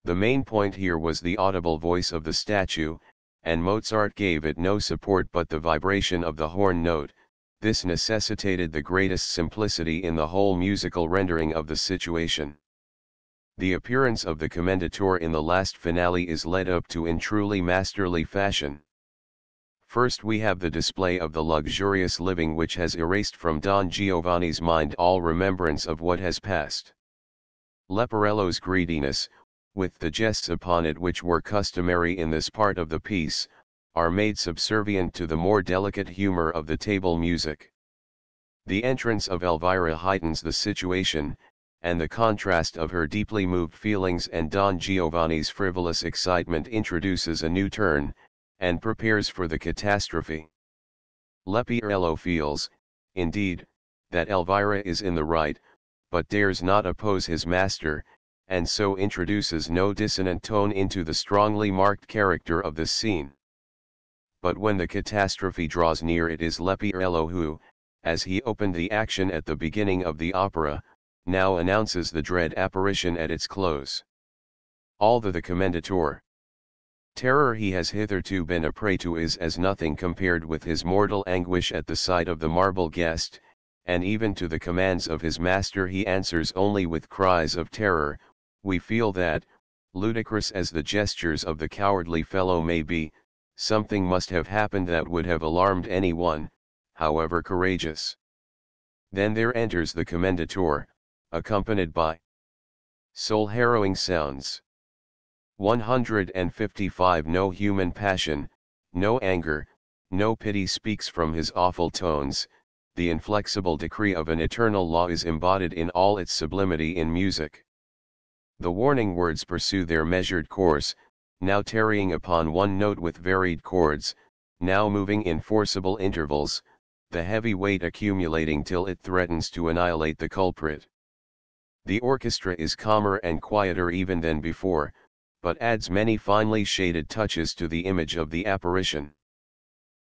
The main point here was the audible voice of the statue, and Mozart gave it no support but the vibration of the horn note. This necessitated the greatest simplicity in the whole musical rendering of the situation. The appearance of the commendator in the last finale is led up to in truly masterly fashion. First we have the display of the luxurious living which has erased from Don Giovanni's mind all remembrance of what has passed. Leporello's greediness, with the jests upon it which were customary in this part of the piece, are made subservient to the more delicate humor of the table music. The entrance of Elvira heightens the situation, and the contrast of her deeply moved feelings and Don Giovanni's frivolous excitement introduces a new turn, and prepares for the catastrophe. Leporello feels, indeed, that Elvira is in the right, but dares not oppose his master, and so introduces no dissonant tone into the strongly marked character of this scene. But when the catastrophe draws near, it is Leporello who, as he opened the action at the beginning of the opera, now announces the dread apparition at its close. Although the commendator terror he has hitherto been a prey to is as nothing compared with his mortal anguish at the sight of the marble guest, and even to the commands of his master he answers only with cries of terror, we feel that, ludicrous as the gestures of the cowardly fellow may be, something must have happened that would have alarmed anyone, however courageous. Then there enters the commendator, accompanied by soul-harrowing sounds. 155. No human passion, no anger, no pity speaks from his awful tones. The inflexible decree of an eternal law is embodied in all its sublimity in music. The warning words pursue their measured course, now tarrying upon one note with varied chords, now moving in forcible intervals, the heavy weight accumulating till it threatens to annihilate the culprit. The orchestra is calmer and quieter even than before, but adds many finely shaded touches to the image of the apparition.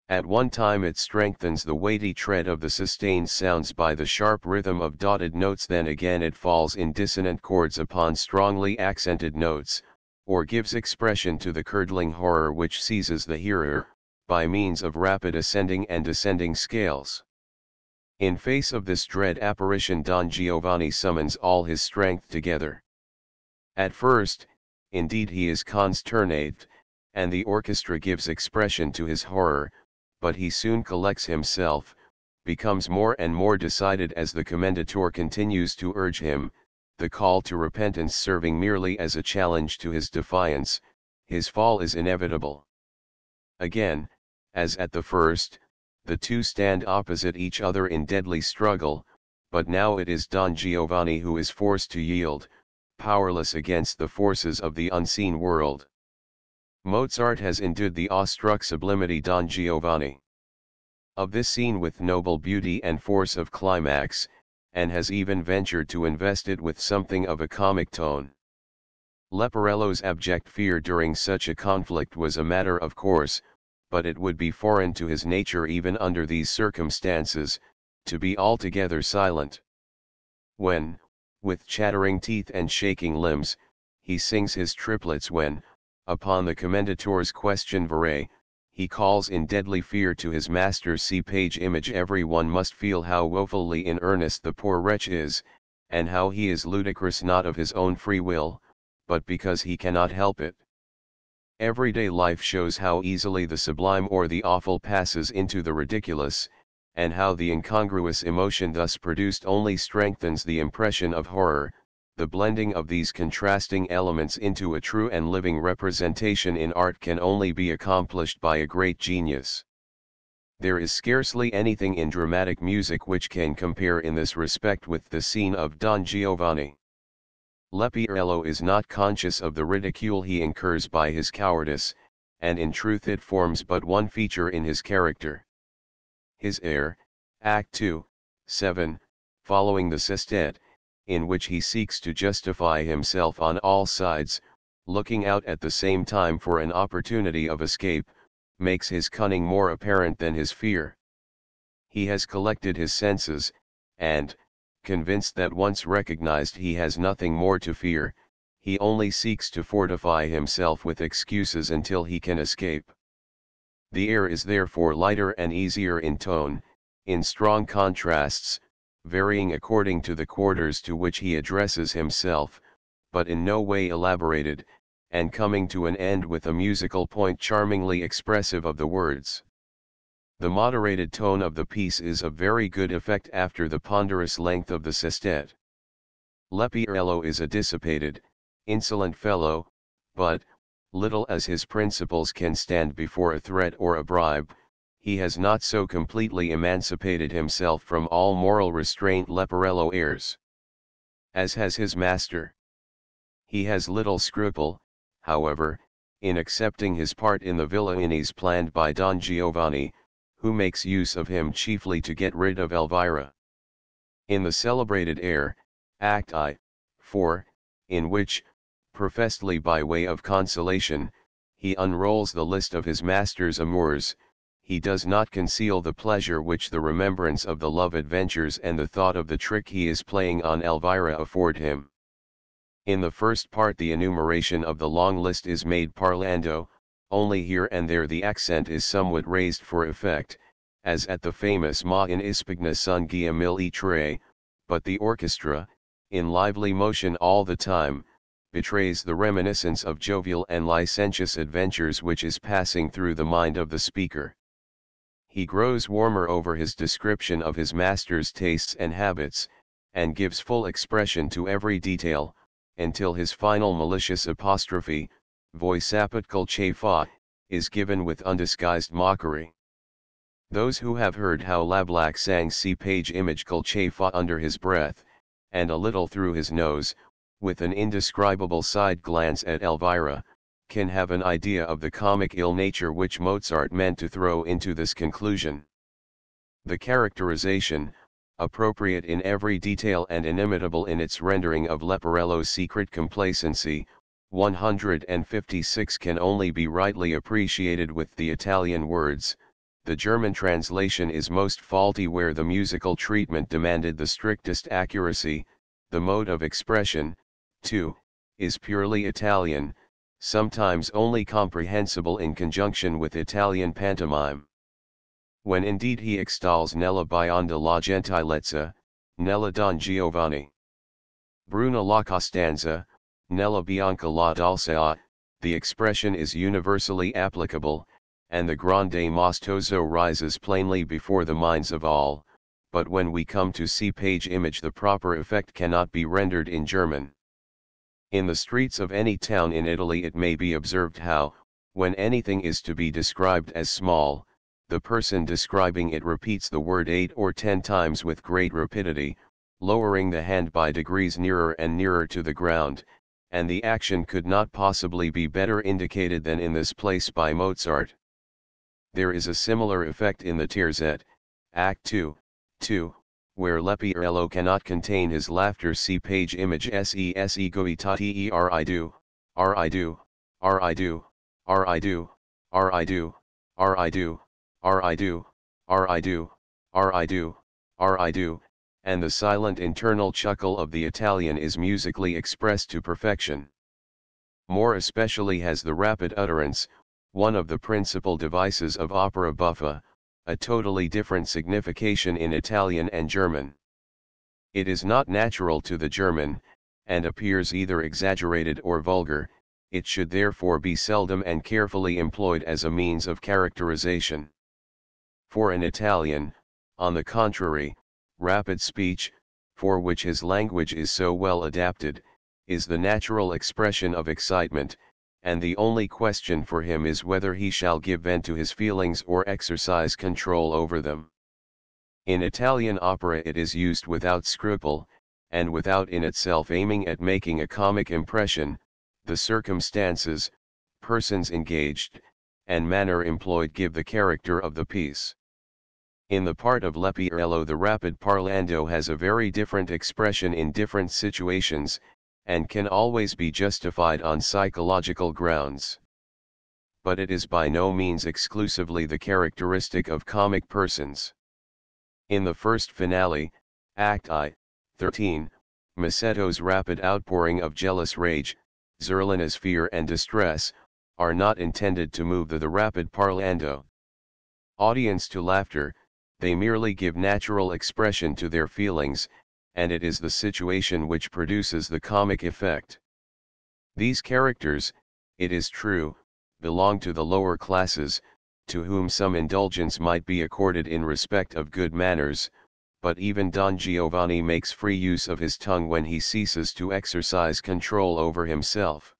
At one time it strengthens the weighty tread of the sustained sounds by the sharp rhythm of dotted notes, then again it falls in dissonant chords upon strongly accented notes, or gives expression to the curdling horror which seizes the hearer, by means of rapid ascending and descending scales. In face of this dread apparition Don Giovanni summons all his strength together. At first, indeed he is consternate, and the orchestra gives expression to his horror, but he soon collects himself, becomes more and more decided as the commendator continues to urge him, the call to repentance serving merely as a challenge to his defiance. His fall is inevitable. Again, as at the first, the two stand opposite each other in deadly struggle, but now it is Don Giovanni who is forced to yield, powerless against the forces of the unseen world. Mozart has endued the awestruck sublimity Don Giovanni of this scene with noble beauty and force of climax, and has even ventured to invest it with something of a comic tone. Leporello's abject fear during such a conflict was a matter of course, but it would be foreign to his nature even under these circumstances, to be altogether silent. When, with chattering teeth and shaking limbs, he sings his triplets, when, upon the commendator's question vere, he calls in deadly fear to his master's see-page image, every one must feel how woefully in earnest the poor wretch is, and how he is ludicrous not of his own free will, but because he cannot help it. Everyday life shows how easily the sublime or the awful passes into the ridiculous, and how the incongruous emotion thus produced only strengthens the impression of horror. The blending of these contrasting elements into a true and living representation in art can only be accomplished by a great genius. There is scarcely anything in dramatic music which can compare in this respect with the scene of Don Giovanni. Leporello is not conscious of the ridicule he incurs by his cowardice, and in truth it forms but one feature in his character. His air, Act 2, 7, following the sestet, in which he seeks to justify himself on all sides, looking out at the same time for an opportunity of escape, makes his cunning more apparent than his fear. He has collected his senses, and, convinced that once recognized he has nothing more to fear, he only seeks to fortify himself with excuses until he can escape. The air is therefore lighter and easier in tone, in strong contrasts, varying according to the quarters to which he addresses himself, but in no way elaborated, and coming to an end with a musical point charmingly expressive of the words. The moderated tone of the piece is of very good effect after the ponderous length of the sestet. Leporello is a dissipated, insolent fellow, but, little as his principles can stand before a threat or a bribe, he has not so completely emancipated himself from all moral restraint Leporello errs, as has his master. He has little scruple, however, in accepting his part in the villainies planned by Don Giovanni, who makes use of him chiefly to get rid of Elvira. In the celebrated air, Act I, 4, in which, professedly by way of consolation, he unrolls the list of his master's amours, he does not conceal the pleasure which the remembrance of the love adventures and the thought of the trick he is playing on Elvira afford him. In the first part the enumeration of the long list is made parlando, only here and there the accent is somewhat raised for effect, as at the famous Ma in Ispigna son guia mil e tre, but the orchestra, in lively motion all the time, betrays the reminiscence of jovial and licentious adventures which is passing through the mind of the speaker. He grows warmer over his description of his master's tastes and habits, and gives full expression to every detail, until his final malicious apostrophe, Voi sapit col che fa, is given with undisguised mockery. Those who have heard how Lablac sang see-page image col che fa under his breath, and a little through his nose, with an indescribable side glance at Elvira, can have an idea of the comic ill nature which Mozart meant to throw into this conclusion. The characterization, appropriate in every detail and inimitable in its rendering of Leporello's secret complacency, 156 can only be rightly appreciated with the Italian words, The German translation is most faulty where the musical treatment demanded the strictest accuracy. The mode of expression, too, is purely Italian, sometimes only comprehensible in conjunction with Italian pantomime. When indeed he extols nella bionda la gentilezza, nella Don Giovanni. Bruna la Costanza, nella bianca la dolcezza, the expression is universally applicable, and the grande mostoso rises plainly before the minds of all, but when we come to see page image the proper effect cannot be rendered in German. In the streets of any town in Italy it may be observed how, when anything is to be described as small, the person describing it repeats the word 8 or 10 times with great rapidity, lowering the hand by degrees nearer and nearer to the ground, and the action could not possibly be better indicated than in this place by Mozart. There is a similar effect in the Terzet, Act 2, where Leporello cannot contain his laughter. See page image ses goitati I do, I do, I do, I do, I do, I do, I do, I do, I do, I do, and the silent internal chuckle of the Italian is musically expressed to perfection. More especially has the rapid utterance, one of the principal devices of opera buffa, a totally different signification in Italian and German. It is not natural to the German, and appears either exaggerated or vulgar. It should therefore be seldom and carefully employed as a means of characterization. For an Italian, on the contrary, rapid speech, for which his language is so well adapted, is the natural expression of excitement, and the only question for him is whether he shall give vent to his feelings or exercise control over them. In Italian opera it is used without scruple, and without in itself aiming at making a comic impression. The circumstances, persons engaged, and manner employed give the character of the piece. In the part of Leporello the rapid parlando has a very different expression in different situations, and can always be justified on psychological grounds. But it is by no means exclusively the characteristic of comic persons. In the first finale, Act I, 13, Massetto's rapid outpouring of jealous rage, Zerlina's fear and distress, are not intended to move the rapid parlando audience to laughter, they merely give natural expression to their feelings, and it is the situation which produces the comic effect. These characters, it is true, belong to the lower classes, to whom some indulgence might be accorded in respect of good manners, but even Don Giovanni makes free use of his tongue when he ceases to exercise control over himself.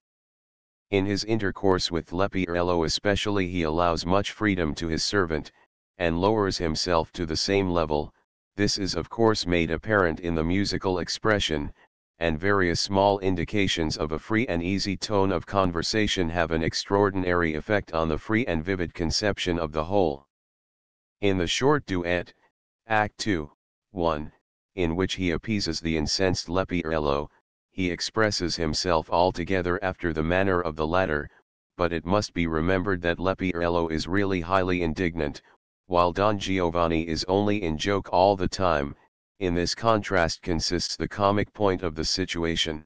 In his intercourse with Leporello especially he allows much freedom to his servant, and lowers himself to the same level. This is of course made apparent in the musical expression, and various small indications of a free and easy tone of conversation have an extraordinary effect on the free and vivid conception of the whole. In the short duet, Act 2, 1, in which he appeases the incensed Leporello, he expresses himself altogether after the manner of the latter, but it must be remembered that Leporello is really highly indignant, while Don Giovanni is only in joke all the time. In this contrast consists the comic point of the situation.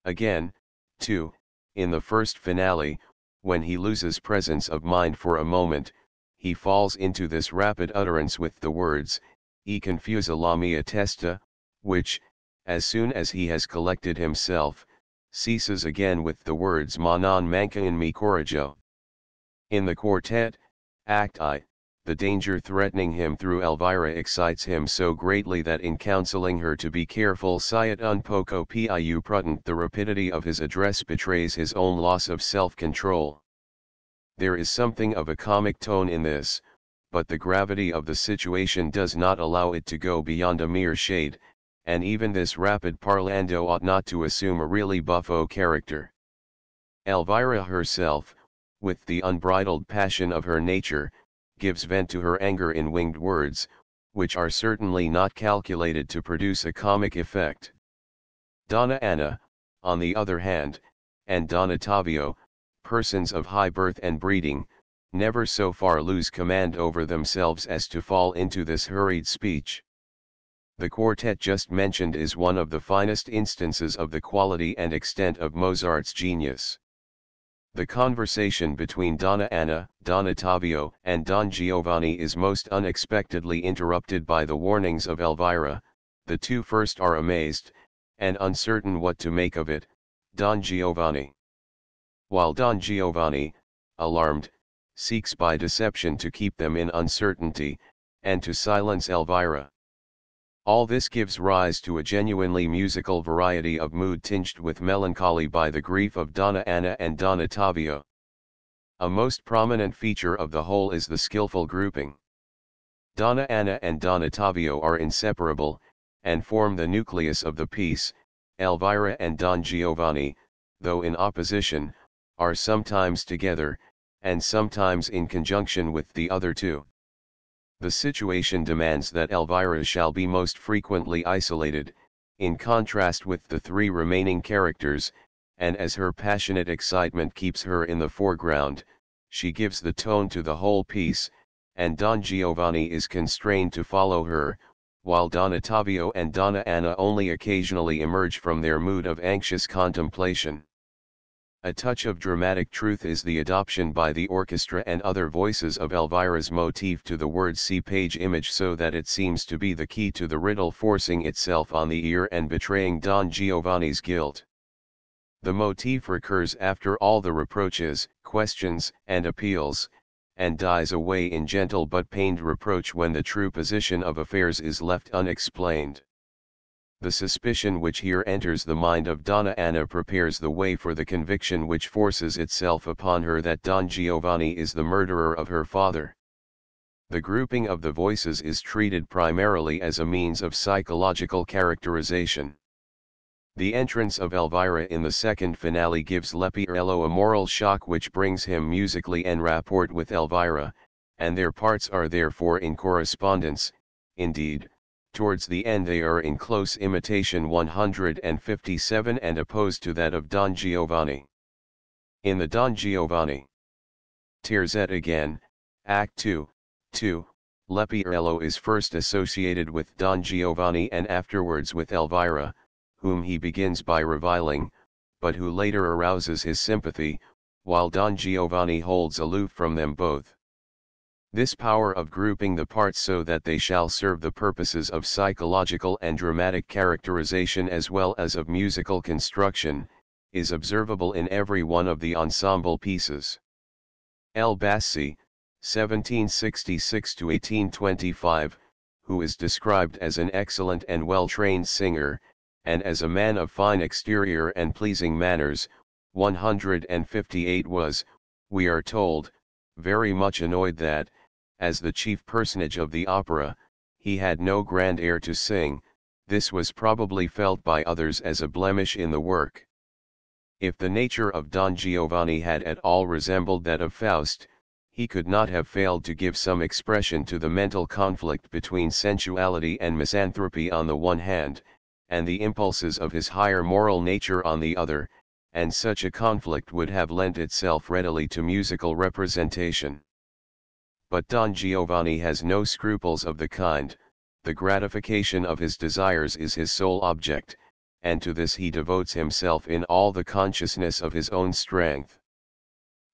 Again, too, in the first finale, when he loses presence of mind for a moment, he falls into this rapid utterance with the words, "E confusa la mia testa," which, as soon as he has collected himself, ceases again with the words "Ma non manca in me coraggio." In the quartet, Act I, the danger threatening him through Elvira excites him so greatly that in counseling her to be careful siat un poco più prudent, the rapidity of his address betrays his own loss of self-control. There is something of a comic tone in this, but the gravity of the situation does not allow it to go beyond a mere shade, and even this rapid parlando ought not to assume a really buffo character. Elvira herself, with the unbridled passion of her nature, gives vent to her anger in winged words, which are certainly not calculated to produce a comic effect. Donna Anna, on the other hand, and Don Ottavio, persons of high birth and breeding, never so far lose command over themselves as to fall into this hurried speech. The quartet just mentioned is one of the finest instances of the quality and extent of Mozart's genius. The conversation between Donna Anna, Don Ottavio, and Don Giovanni is most unexpectedly interrupted by the warnings of Elvira. The two first are amazed, and uncertain what to make of it, Don Giovanni. While Don Giovanni, alarmed, seeks by deception to keep them in uncertainty, and to silence Elvira. All this gives rise to a genuinely musical variety of mood tinged with melancholy by the grief of Donna Anna and Don Ottavio. A most prominent feature of the whole is the skillful grouping. Donna Anna and Don Ottavio are inseparable, and form the nucleus of the piece. Elvira and Don Giovanni, though in opposition, are sometimes together, and sometimes in conjunction with the other two. The situation demands that Elvira shall be most frequently isolated, in contrast with the three remaining characters, and as her passionate excitement keeps her in the foreground, she gives the tone to the whole piece, and Don Giovanni is constrained to follow her, while Don Ottavio and Donna Anna only occasionally emerge from their mood of anxious contemplation. A touch of dramatic truth is the adoption by the orchestra and other voices of Elvira's motif to the word see page image, so that it seems to be the key to the riddle forcing itself on the ear and betraying Don Giovanni's guilt. The motif recurs after all the reproaches, questions, and appeals, and dies away in gentle but pained reproach when the true position of affairs is left unexplained. The suspicion which here enters the mind of Donna Anna prepares the way for the conviction which forces itself upon her that Don Giovanni is the murderer of her father. The grouping of the voices is treated primarily as a means of psychological characterization. The entrance of Elvira in the second finale gives Leporello a moral shock which brings him musically en rapport with Elvira, and their parts are therefore in correspondence. Indeed, towards the end they are in close imitation 157 and opposed to that of Don Giovanni. In the Don Giovanni Terzet again, Act 2, Leporello is first associated with Don Giovanni and afterwards with Elvira, whom he begins by reviling, but who later arouses his sympathy, while Don Giovanni holds aloof from them both. This power of grouping the parts so that they shall serve the purposes of psychological and dramatic characterization as well as of musical construction, is observable in every one of the ensemble pieces. El Bassi, 1766–1825, who is described as an excellent and well-trained singer, and as a man of fine exterior and pleasing manners, 158 was, we are told, very much annoyed that, as the chief personage of the opera, he had no grand air to sing. This was probably felt by others as a blemish in the work. If the nature of Don Giovanni had at all resembled that of Faust, he could not have failed to give some expression to the mental conflict between sensuality and misanthropy on the one hand, and the impulses of his higher moral nature on the other, and such a conflict would have lent itself readily to musical representation. But Don Giovanni has no scruples of the kind. The gratification of his desires is his sole object, and to this he devotes himself in all the consciousness of his own strength.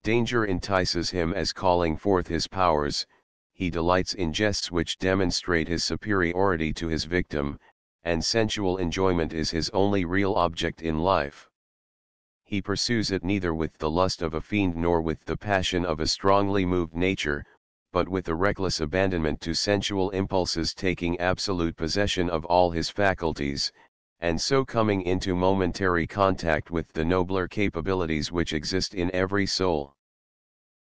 Danger entices him as calling forth his powers, he delights in jests which demonstrate his superiority to his victim, and sensual enjoyment is his only real object in life. He pursues it neither with the lust of a fiend nor with the passion of a strongly moved nature, but with a reckless abandonment to sensual impulses taking absolute possession of all his faculties, and so coming into momentary contact with the nobler capabilities which exist in every soul.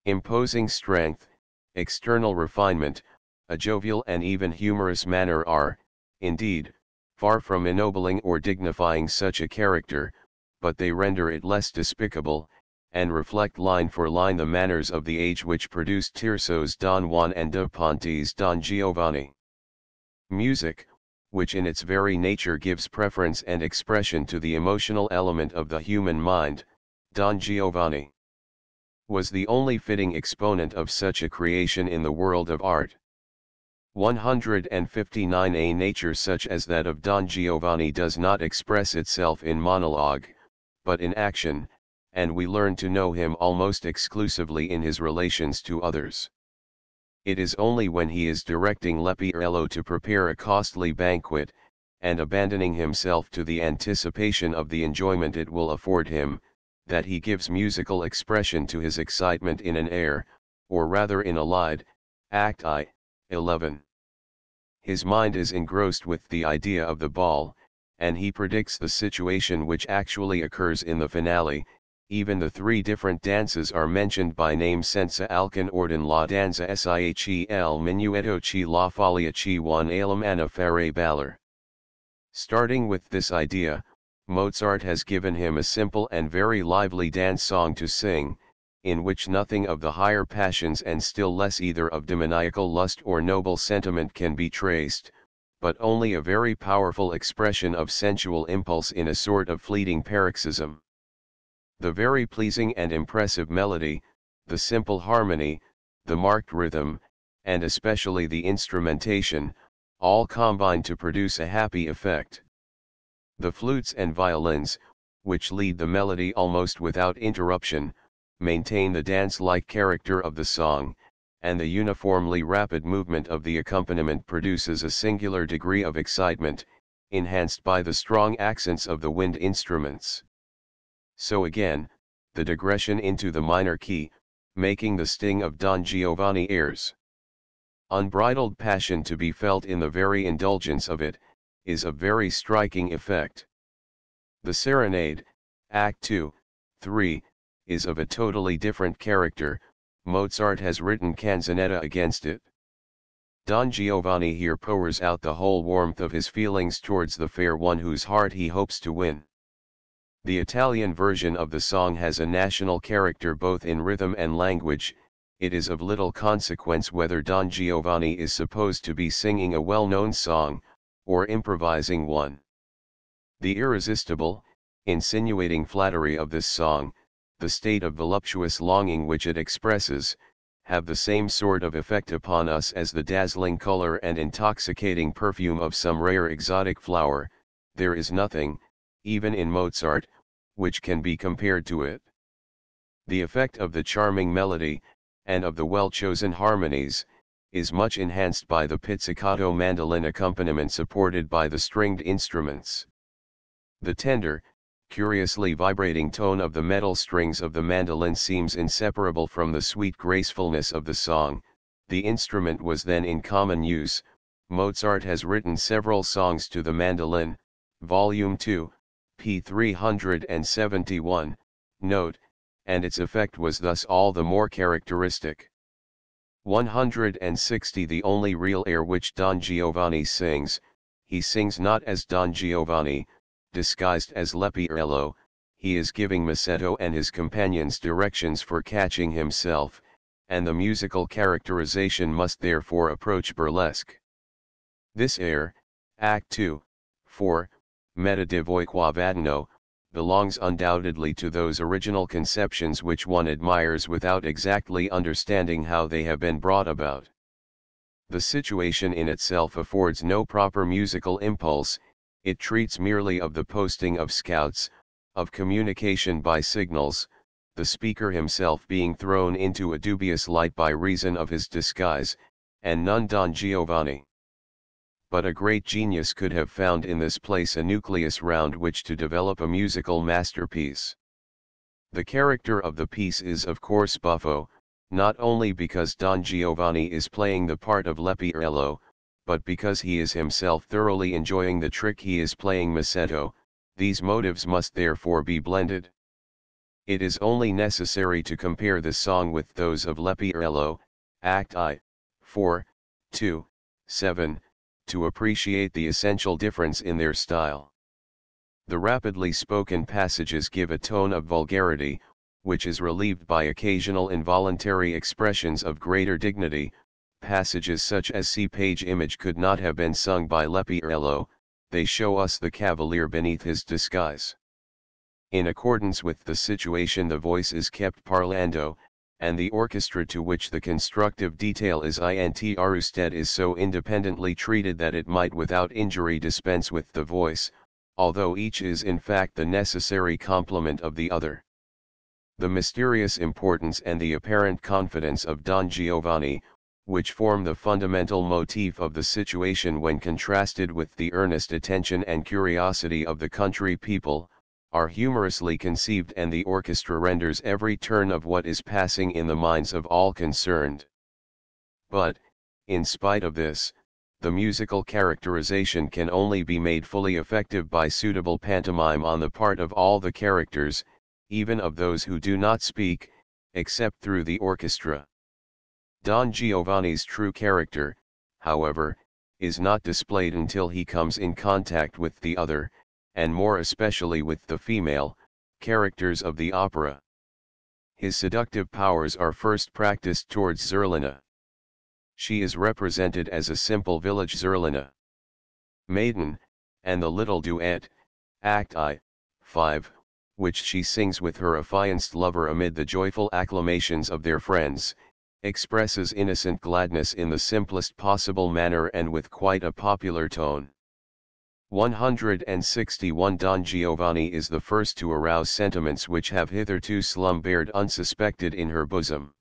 Imposing strength, external refinement, a jovial and even humorous manner are, indeed, far from ennobling or dignifying such a character, but they render it less despicable, and reflect line for line the manners of the age which produced Tirso's Don Juan and Da Ponte's Don Giovanni. Music, which in its very nature gives preference and expression to the emotional element of the human mind, Don Giovanni. was the only fitting exponent of such a creation in the world of art. 159. A nature such as that of Don Giovanni does not express itself in monologue, but in action, and we learn to know him almost exclusively in his relations to others. It is only when he is directing Leporello to prepare a costly banquet, and abandoning himself to the anticipation of the enjoyment it will afford him, that he gives musical expression to his excitement in an air, or rather in a lied, Act I, 11. His mind is engrossed with the idea of the ball, and he predicts the situation which actually occurs in the finale. Even the three different dances are mentioned by name: senza alcun ordine la danza sia el minuetto chi la follia chi one alemana fare baller. Starting with this idea, Mozart has given him a simple and very lively dance song to sing, in which nothing of the higher passions and still less either of demoniacal lust or noble sentiment can be traced, but only a very powerful expression of sensual impulse in a sort of fleeting paroxysm. The very pleasing and impressive melody, the simple harmony, the marked rhythm, and especially the instrumentation, all combine to produce a happy effect. The flutes and violins, which lead the melody almost without interruption, maintain the dance-like character of the song, and the uniformly rapid movement of the accompaniment produces a singular degree of excitement, enhanced by the strong accents of the wind instruments. So again, the digression into the minor key, making the sting of Don Giovanni airs. Unbridled passion to be felt in the very indulgence of it, is of very striking effect. The serenade, Act 2, 3, is of a totally different character. Mozart has written canzonetta against it. Don Giovanni here pours out the whole warmth of his feelings towards the fair one whose heart he hopes to win. The Italian version of the song has a national character both in rhythm and language. It is of little consequence whether Don Giovanni is supposed to be singing a well-known song, or improvising one. The irresistible, insinuating flattery of this song, the state of voluptuous longing which it expresses, have the same sort of effect upon us as the dazzling color and intoxicating perfume of some rare exotic flower. There is nothing, even in Mozart, which can be compared to it. The effect of the charming melody, and of the well-chosen harmonies, is much enhanced by the pizzicato mandolin accompaniment supported by the stringed instruments. The tender, curiously vibrating tone of the metal strings of the mandolin seems inseparable from the sweet gracefulness of the song. The instrument was then in common use. Mozart has written several songs to the mandolin, Volume 2, p. 371, note, and its effect was thus all the more characteristic. 160. The only real air which Don Giovanni sings, he sings not as Don Giovanni, disguised as Leporello, he is giving Masetto and his companions directions for catching himself, and the musical characterization must therefore approach burlesque. This air, Act 2, 4, Meta di voi qua vadano, belongs undoubtedly to those original conceptions which one admires without exactly understanding how they have been brought about. The situation in itself affords no proper musical impulse. It treats merely of the posting of scouts, of communication by signals, the speaker himself being thrown into a dubious light by reason of his disguise, and none Don Giovanni. But a great genius could have found in this place a nucleus round which to develop a musical masterpiece. The character of the piece is of course buffo, not only because Don Giovanni is playing the part of Leporello, but because he is himself thoroughly enjoying the trick he is playing Masetto. These motives must therefore be blended. It is only necessary to compare this song with those of Leporello, Act I, 4, 2, 7, to appreciate the essential difference in their style. The rapidly spoken passages give a tone of vulgarity, which is relieved by occasional involuntary expressions of greater dignity. Passages such as "See page image" could not have been sung by Leporello, they show us the cavalier beneath his disguise. In accordance with the situation the voice is kept parlando, and the orchestra to which the constructive detail is intrusted is so independently treated that it might without injury dispense with the voice, although each is in fact the necessary complement of the other. The mysterious importance and the apparent confidence of Don Giovanni, which form the fundamental motif of the situation when contrasted with the earnest attention and curiosity of the country people, are humorously conceived, and the orchestra renders every turn of what is passing in the minds of all concerned. But, in spite of this, the musical characterization can only be made fully effective by suitable pantomime on the part of all the characters, even of those who do not speak, except through the orchestra. Don Giovanni's true character, however, is not displayed until he comes in contact with the other, and more especially with the female, characters of the opera. His seductive powers are first practiced towards Zerlina. She is represented as a simple village Zerlina maiden, and the little duet, Act I, 5, which she sings with her affianced lover amid the joyful acclamations of their friends, expresses innocent gladness in the simplest possible manner and with quite a popular tone. 161 Don Giovanni is the first to arouse sentiments which have hitherto slumbered unsuspected in her bosom.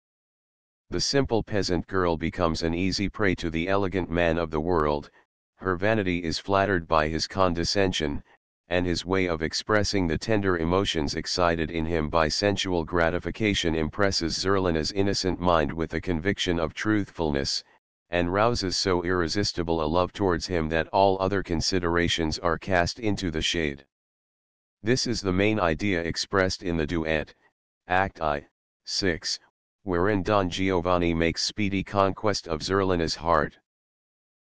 The simple peasant girl becomes an easy prey to the elegant man of the world, her vanity is flattered by his condescension, and his way of expressing the tender emotions excited in him by sensual gratification impresses Zerlina's innocent mind with a conviction of truthfulness, and rouses so irresistible a love towards him that all other considerations are cast into the shade. This is the main idea expressed in the duet, Act I, 6, wherein Don Giovanni makes speedy conquest of Zerlina's heart.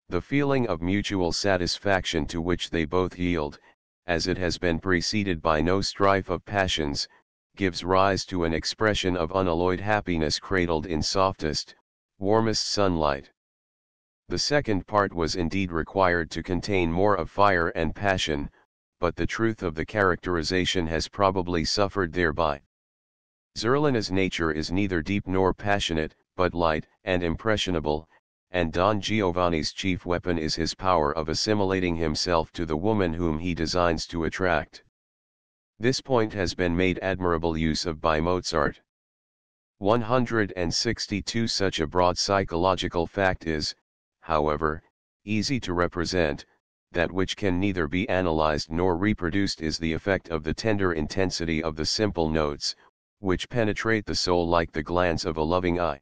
The feeling of mutual satisfaction to which they both yield, as it has been preceded by no strife of passions, gives rise to an expression of unalloyed happiness cradled in softest, warmest sunlight. The second part was indeed required to contain more of fire and passion, but the truth of the characterization has probably suffered thereby. Zerlina's nature is neither deep nor passionate, but light and impressionable, and Don Giovanni's chief weapon is his power of assimilating himself to the woman whom he designs to attract. This point has been made admirable use of by Mozart. 162 Such a broad psychological fact is, however, easy to represent. That which can neither be analyzed nor reproduced is the effect of the tender intensity of the simple notes, which penetrate the soul like the glance of a loving eye.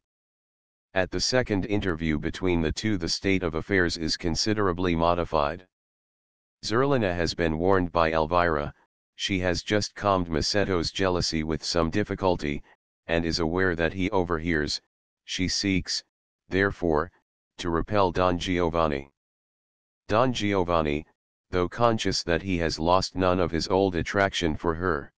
At the second interview between the two the state of affairs is considerably modified. Zerlina has been warned by Elvira, she has just calmed Masetto's jealousy with some difficulty, and is aware that he overhears. She seeks, therefore, to repel Don Giovanni. Don Giovanni, though conscious that he has lost none of his old attraction for her.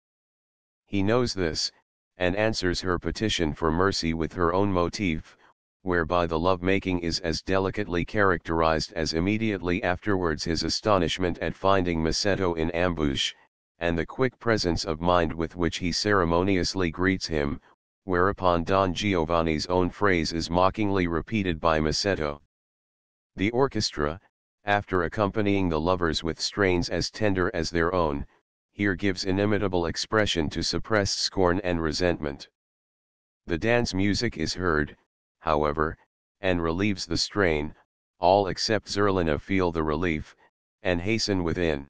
He knows this, and answers her petition for mercy with her own motif, whereby the love-making is as delicately characterized as immediately afterwards his astonishment at finding Masetto in ambush, and the quick presence of mind with which he ceremoniously greets him, whereupon Don Giovanni's own phrase is mockingly repeated by Masetto. The orchestra, after accompanying the lovers with strains as tender as their own, here gives inimitable expression to suppressed scorn and resentment. The dance music is heard, however, and relieves the strain, all except Zerlina feel the relief, and hasten within.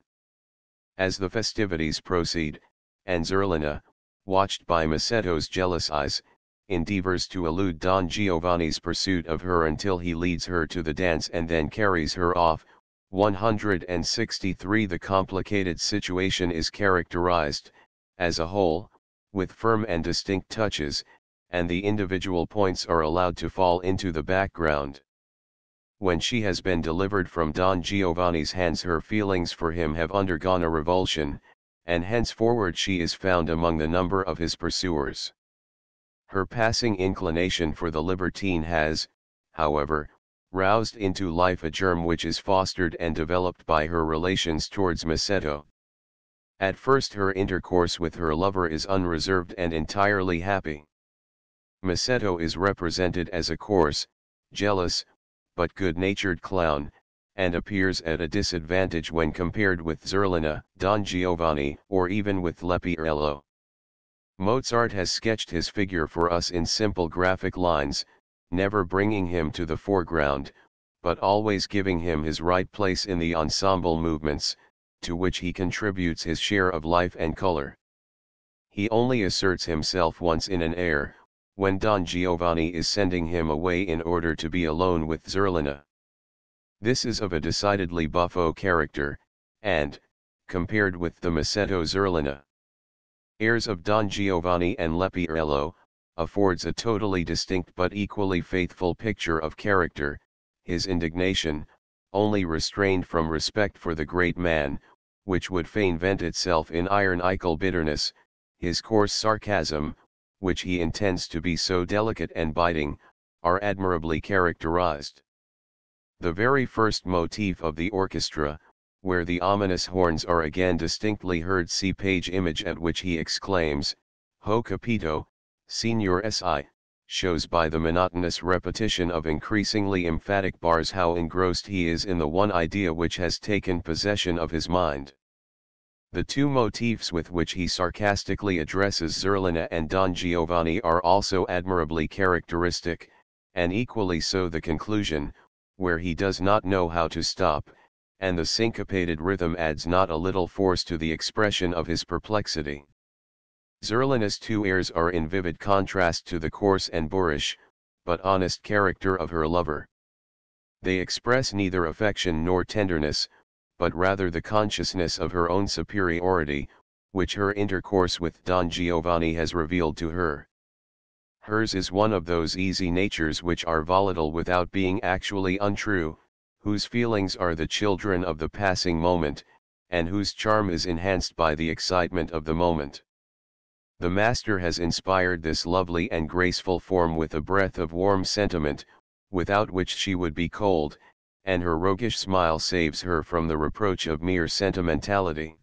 As the festivities proceed, and Zerlina, watched by Masetto's jealous eyes, endeavors to elude Don Giovanni's pursuit of her until he leads her to the dance and then carries her off. 163 The complicated situation is characterized, as a whole, with firm and distinct touches, and the individual points are allowed to fall into the background. When she has been delivered from Don Giovanni's hands her feelings for him have undergone a revulsion, and henceforward she is found among the number of his pursuers. Her passing inclination for the libertine has, however, roused into life a germ which is fostered and developed by her relations towards Masetto. At first her intercourse with her lover is unreserved and entirely happy. Masetto is represented as a coarse, jealous, but good-natured clown, and appears at a disadvantage when compared with Zerlina, Don Giovanni, or even with Leporello. Mozart has sketched his figure for us in simple graphic lines, never bringing him to the foreground, but always giving him his right place in the ensemble movements, to which he contributes his share of life and color. He only asserts himself once in an air, when Don Giovanni is sending him away in order to be alone with Zerlina. This is of a decidedly buffo character, and, compared with the Masetto Zerlina airs of Don Giovanni and Leporello, affords a totally distinct but equally faithful picture of character, his indignation, only restrained from respect for the great man, which would fain vent itself in ironical bitterness, his coarse sarcasm, which he intends to be so delicate and biting, are admirably characterized. The very first motif of the orchestra, where the ominous horns are again distinctly heard, see page image, at which he exclaims, "Ho capito, signor si," shows by the monotonous repetition of increasingly emphatic bars how engrossed he is in the one idea which has taken possession of his mind. The two motifs with which he sarcastically addresses Zerlina and Don Giovanni are also admirably characteristic, and equally so the conclusion, where he does not know how to stop, and the syncopated rhythm adds not a little force to the expression of his perplexity. Zerlina's two airs are in vivid contrast to the coarse and boorish, but honest character of her lover. They express neither affection nor tenderness, but rather the consciousness of her own superiority, which her intercourse with Don Giovanni has revealed to her. Hers is one of those easy natures which are volatile without being actually untrue, whose feelings are the children of the passing moment, and whose charm is enhanced by the excitement of the moment. The master has inspired this lovely and graceful form with a breath of warm sentiment, without which she would be cold, and her roguish smile saves her from the reproach of mere sentimentality.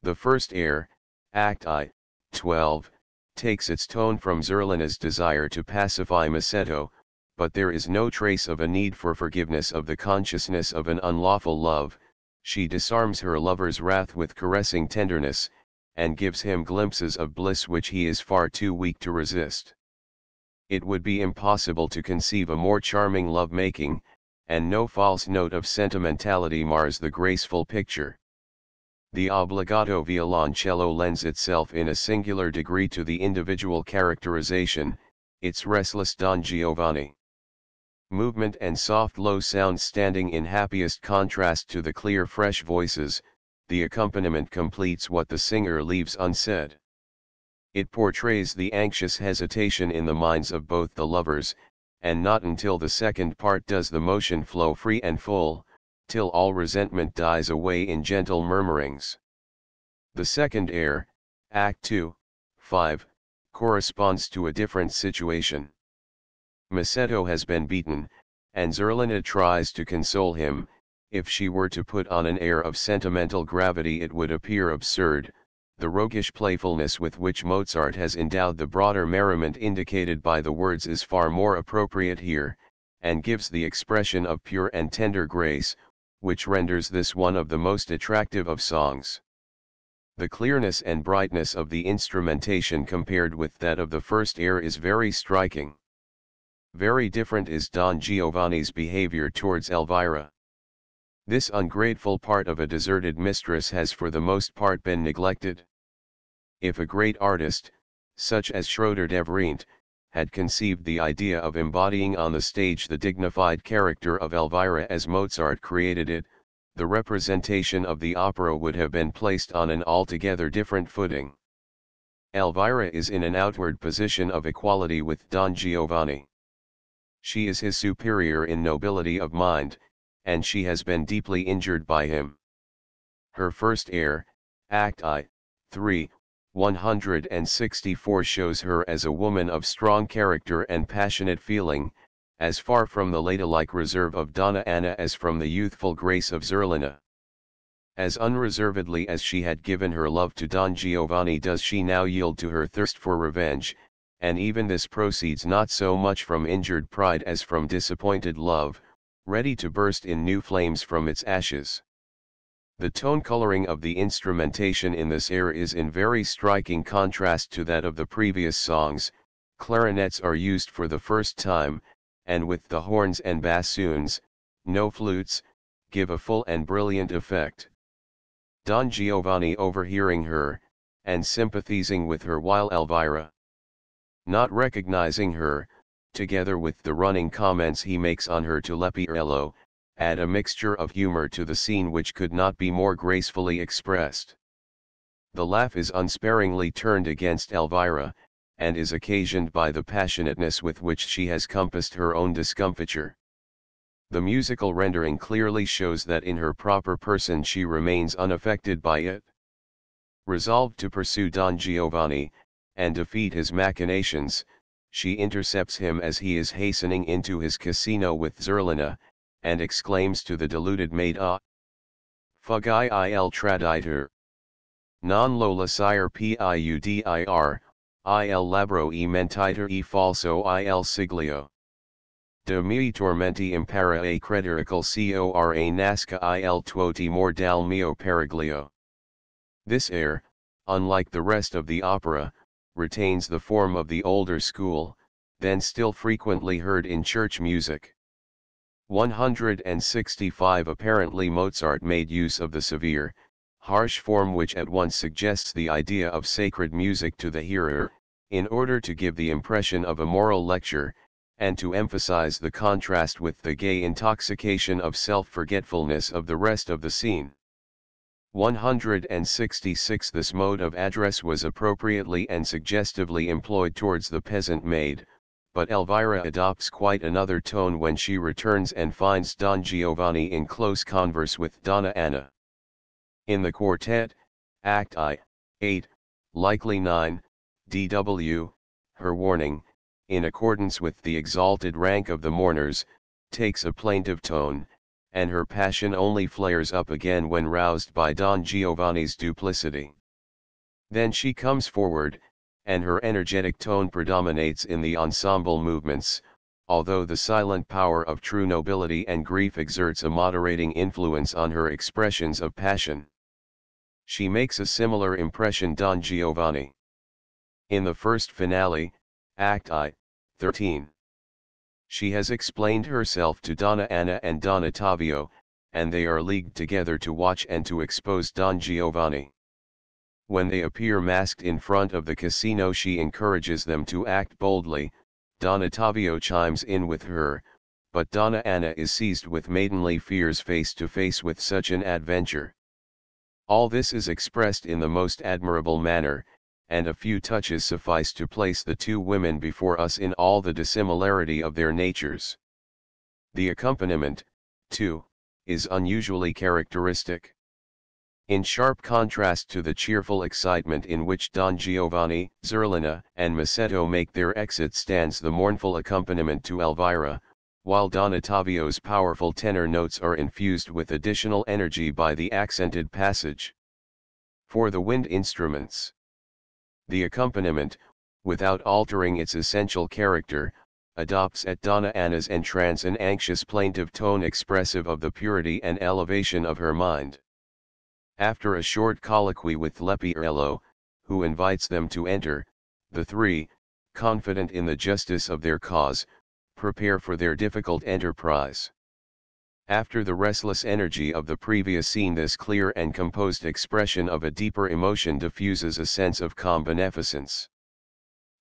The first air, Act I, 12, takes its tone from Zerlina's desire to pacify Masetto, but there is no trace of a need for forgiveness of the consciousness of an unlawful love. She disarms her lover's wrath with caressing tenderness, and gives him glimpses of bliss which he is far too weak to resist. It would be impossible to conceive a more charming love-making, and no false note of sentimentality mars the graceful picture. The obbligato violoncello lends itself in a singular degree to the individual characterization, its restless Don Giovanni. Movement and soft low sounds standing in happiest contrast to the clear fresh voices, the accompaniment completes what the singer leaves unsaid. It portrays the anxious hesitation in the minds of both the lovers, and not until the second part does the motion flow free and full, till all resentment dies away in gentle murmurings. The second air, Act II, 5, corresponds to a different situation. Masetto has been beaten, and Zerlina tries to console him. If she were to put on an air of sentimental gravity it would appear absurd. The roguish playfulness with which Mozart has endowed the broader merriment indicated by the words is far more appropriate here, and gives the expression of pure and tender grace, which renders this one of the most attractive of songs. The clearness and brightness of the instrumentation compared with that of the first air is very striking. Very different is Don Giovanni's behavior towards Elvira. This ungrateful part of a deserted mistress has for the most part been neglected. If a great artist, such as Schroeder de Vries, had conceived the idea of embodying on the stage the dignified character of Elvira as Mozart created it, the representation of the opera would have been placed on an altogether different footing. Elvira is in an outward position of equality with Don Giovanni. She is his superior in nobility of mind, and she has been deeply injured by him. Her first air, Act I, 3, 164 shows her as a woman of strong character and passionate feeling, as far from the ladylike reserve of Donna Anna as from the youthful grace of Zerlina. As unreservedly as she had given her love to Don Giovanni does she now yield to her thirst for revenge, and even this proceeds not so much from injured pride as from disappointed love, ready to burst in new flames from its ashes. The tone coloring of the instrumentation in this air is in very striking contrast to that of the previous songs. Clarinets are used for the first time, and with the horns and bassoons, no flutes, give a full and brilliant effect. Don Giovanni, overhearing her, and sympathizing with her, while Elvira, not recognizing her, together with the running comments he makes on her to Leporello, add a mixture of humor to the scene which could not be more gracefully expressed. The laugh is unsparingly turned against Elvira, and is occasioned by the passionateness with which she has compassed her own discomfiture. The musical rendering clearly shows that in her proper person she remains unaffected by it. Resolved to pursue Don Giovanni, and defeat his machinations, she intercepts him as he is hastening into his casino with Zerlina, and exclaims to the deluded maid, "Ah! Fuggi il traditor! Non lo lasciare piudir, il labro e mentiter e falso il siglio. De miei tormenti impara a credere col cora nasca il tuo timor dal mio periglio." This air, unlike the rest of the opera, retains the form of the older school, then still frequently heard in church music. 165. Apparently Mozart made use of the severe, harsh form which at once suggests the idea of sacred music to the hearer, in order to give the impression of a moral lecture, and to emphasize the contrast with the gay intoxication of self-forgetfulness of the rest of the scene. 166. This mode of address was appropriately and suggestively employed towards the peasant maid, but Elvira adopts quite another tone when she returns and finds Don Giovanni in close converse with Donna Anna. In the quartet, Act I, 8, likely 9, DW, her warning, in accordance with the exalted rank of the mourners, takes a plaintive tone, and her passion only flares up again when roused by Don Giovanni's duplicity. Then she comes forward, and her energetic tone predominates in the ensemble movements, although the silent power of true nobility and grief exerts a moderating influence on her expressions of passion. She makes a similar impression Don Giovanni. In the first finale, Act I, 13. She has explained herself to Donna Anna and Don Ottavio, and they are leagued together to watch and to expose Don Giovanni. When they appear masked in front of the casino, she encourages them to act boldly. Don Ottavio chimes in with her, but Donna Anna is seized with maidenly fears face to face with such an adventure. All this is expressed in the most admirable manner, and a few touches suffice to place the two women before us in all the dissimilarity of their natures. The accompaniment, too, is unusually characteristic. In sharp contrast to the cheerful excitement in which Don Giovanni, Zerlina, and Masetto make their exit stands the mournful accompaniment to Elvira, while Don Ottavio's powerful tenor notes are infused with additional energy by the accented passage. For the wind instruments, the accompaniment, without altering its essential character, adopts at Donna Anna's entrance an anxious plaintive tone expressive of the purity and elevation of her mind. After a short colloquy with Leporello, who invites them to enter, the three, confident in the justice of their cause, prepare for their difficult enterprise. After the restless energy of the previous scene, this clear and composed expression of a deeper emotion diffuses a sense of calm beneficence.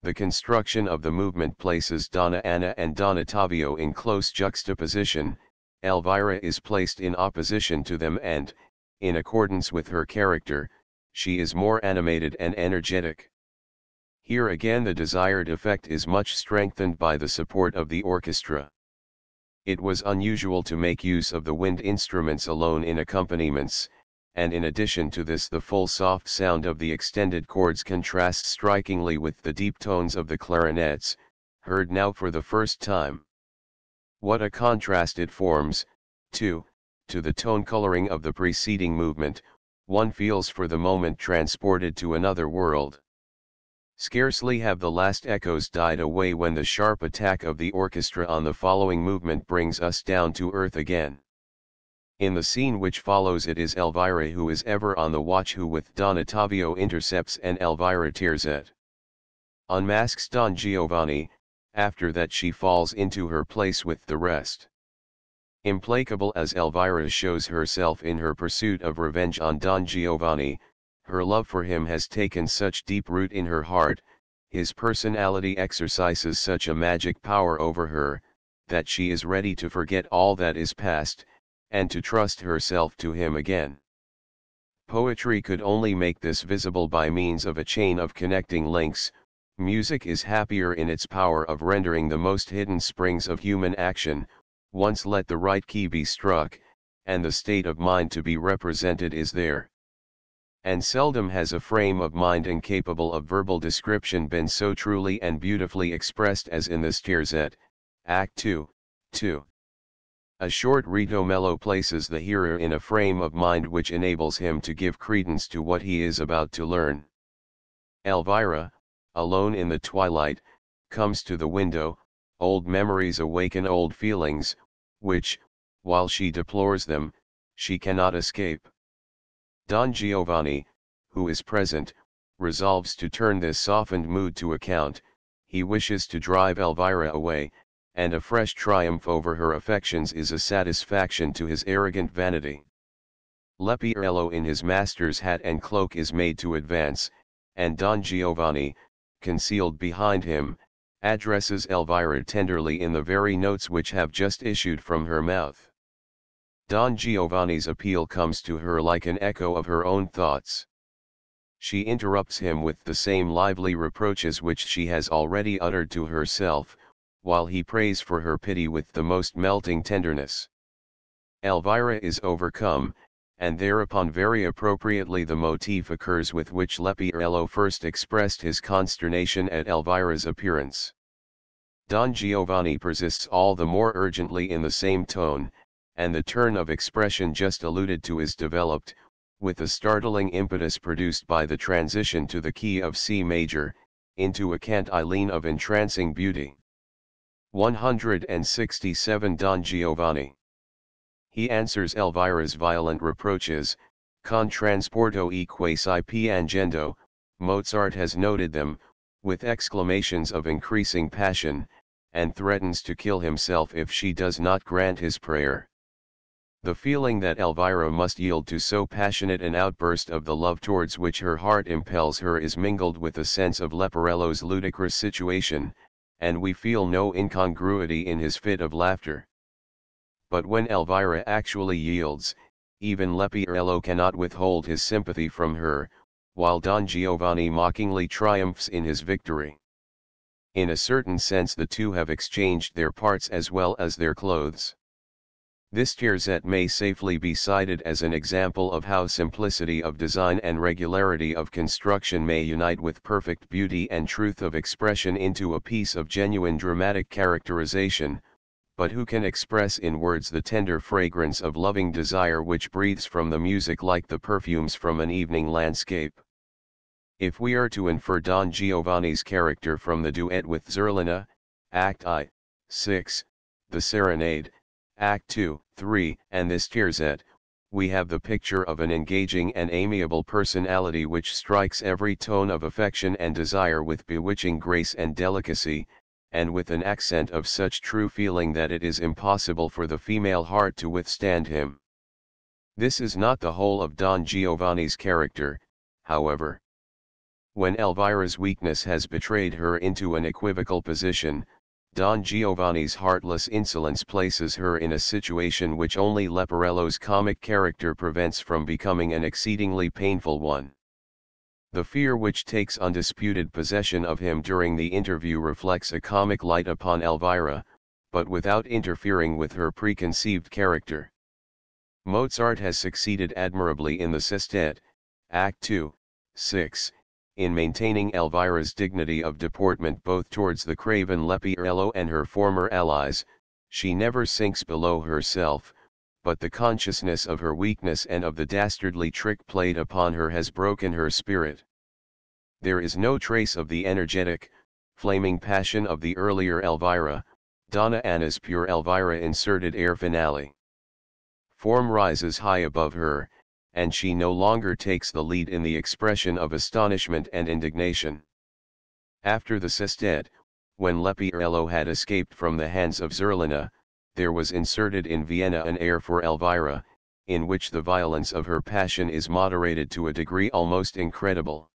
The construction of the movement places Donna Anna and Don Ottavio in close juxtaposition. Elvira is placed in opposition to them and, in accordance with her character, she is more animated and energetic. Here again the desired effect is much strengthened by the support of the orchestra. It was unusual to make use of the wind instruments alone in accompaniments, and in addition to this the full soft sound of the extended chords contrasts strikingly with the deep tones of the clarinets, heard now for the first time. What a contrast it forms, too, to the tone coloring of the preceding movement. One feels for the moment transported to another world. Scarcely have the last echoes died away when the sharp attack of the orchestra on the following movement brings us down to earth again. In the scene which follows it is Elvira who is ever on the watch, who with Don Ottavio intercepts and Elvira Terzet unmasks Don Giovanni. After that she falls into her place with the rest. Implacable as Elvira shows herself in her pursuit of revenge on Don Giovanni, her love for him has taken such deep root in her heart, his personality exercises such a magic power over her, that she is ready to forget all that is past, and to trust herself to him again. Poetry could only make this visible by means of a chain of connecting links. Music is happier in its power of rendering the most hidden springs of human action, once let the right key be struck, and the state of mind to be represented is there. And seldom has a frame of mind incapable of verbal description been so truly and beautifully expressed as in this Terzet, Act 2, 2. A short ritornello places the hearer in a frame of mind which enables him to give credence to what he is about to learn. Elvira, alone in the twilight, comes to the window. Old memories awaken old feelings, which, while she deplores them, she cannot escape. Don Giovanni, who is present, resolves to turn this softened mood to account. He wishes to drive Elvira away, and a fresh triumph over her affections is a satisfaction to his arrogant vanity. Leporello in his master's hat and cloak is made to advance, and Don Giovanni, concealed behind him, addresses Elvira tenderly in the very notes which have just issued from her mouth. Don Giovanni's appeal comes to her like an echo of her own thoughts. She interrupts him with the same lively reproaches which she has already uttered to herself, while he prays for her pity with the most melting tenderness. Elvira is overcome, and thereupon very appropriately the motif occurs with which Leporello first expressed his consternation at Elvira's appearance. Don Giovanni persists all the more urgently in the same tone, and the turn of expression just alluded to is developed, with the startling impetus produced by the transition to the key of C major, into a cantilene of entrancing beauty. 167 Don Giovanni. He answers Elvira's violent reproaches, con transporto e quasi piangendo, Mozart has noted them, with exclamations of increasing passion, and threatens to kill himself if she does not grant his prayer. The feeling that Elvira must yield to so passionate an outburst of the love towards which her heart impels her is mingled with a sense of Leporello's ludicrous situation, and we feel no incongruity in his fit of laughter. But when Elvira actually yields, even Leporello cannot withhold his sympathy from her, while Don Giovanni mockingly triumphs in his victory. In a certain sense the two have exchanged their parts as well as their clothes. This Terzet may safely be cited as an example of how simplicity of design and regularity of construction may unite with perfect beauty and truth of expression into a piece of genuine dramatic characterization, but who can express in words the tender fragrance of loving desire which breathes from the music like the perfumes from an evening landscape? If we are to infer Don Giovanni's character from the duet with Zerlina, Act I, 6, the Serenade, Act 2, 3, and this Terzet, we have the picture of an engaging and amiable personality which strikes every tone of affection and desire with bewitching grace and delicacy, and with an accent of such true feeling that it is impossible for the female heart to withstand him. This is not the whole of Don Giovanni's character, however. When Elvira's weakness has betrayed her into an equivocal position, Don Giovanni's heartless insolence places her in a situation which only Leporello's comic character prevents from becoming an exceedingly painful one. The fear which takes undisputed possession of him during the interview reflects a comic light upon Elvira, but without interfering with her preconceived character. Mozart has succeeded admirably in the Sestet, Act 2, 6, in maintaining Elvira's dignity of deportment both towards the craven Leporello and her former allies. She never sinks below herself, but the consciousness of her weakness and of the dastardly trick played upon her has broken her spirit. There is no trace of the energetic, flaming passion of the earlier Elvira, Donna Anna's pure Elvira inserted air finale. Form rises high above her, and she no longer takes the lead in the expression of astonishment and indignation. After the sestet, when Leporello had escaped from the hands of Zerlina, there was inserted in Vienna an air for Elvira, in which the violence of her passion is moderated to a degree almost incredible.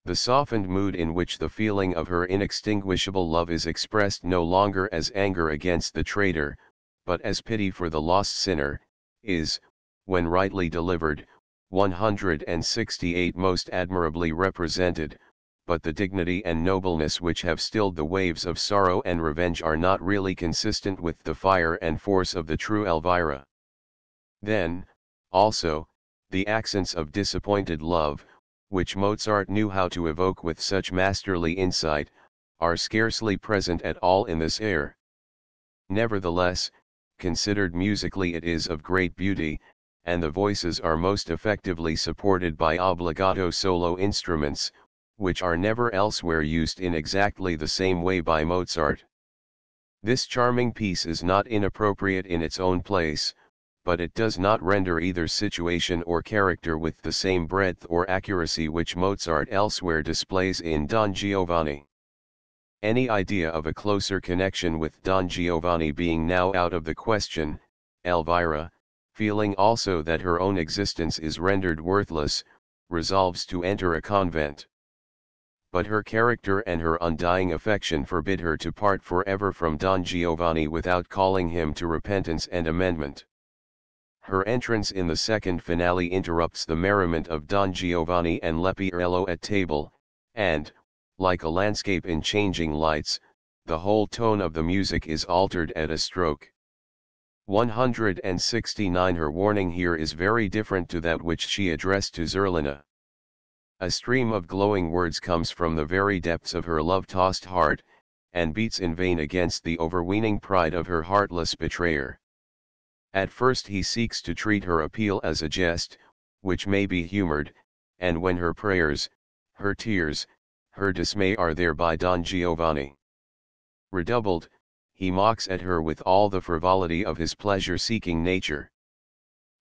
The softened mood in which the feeling of her inextinguishable love is expressed no longer as anger against the traitor, but as pity for the lost sinner, is, when rightly delivered, 168 most admirably represented, but the dignity and nobleness which have stilled the waves of sorrow and revenge are not really consistent with the fire and force of the true Elvira. Then, also, the accents of disappointed love, which Mozart knew how to evoke with such masterly insight, are scarcely present at all in this air. Nevertheless, considered musically it is of great beauty, and the voices are most effectively supported by obbligato solo instruments, which are never elsewhere used in exactly the same way by Mozart. This charming piece is not inappropriate in its own place, but it does not render either situation or character with the same breadth or accuracy which Mozart elsewhere displays in Don Giovanni. Any idea of a closer connection with Don Giovanni being now out of the question, Elvira, feeling also that her own existence is rendered worthless, resolves to enter a convent. But her character and her undying affection forbid her to part forever from Don Giovanni without calling him to repentance and amendment. Her entrance in the second finale interrupts the merriment of Don Giovanni and Leporello at table, and, like a landscape in changing lights, the whole tone of the music is altered at a stroke. 169 Her warning here is very different to that which she addressed to Zerlina. A stream of glowing words comes from the very depths of her love-tossed heart, and beats in vain against the overweening pride of her heartless betrayer. At first he seeks to treat her appeal as a jest, which may be humored, and when her prayers, her tears, her dismay are thereby Don Giovanni redoubled, he mocks at her with all the frivolity of his pleasure-seeking nature.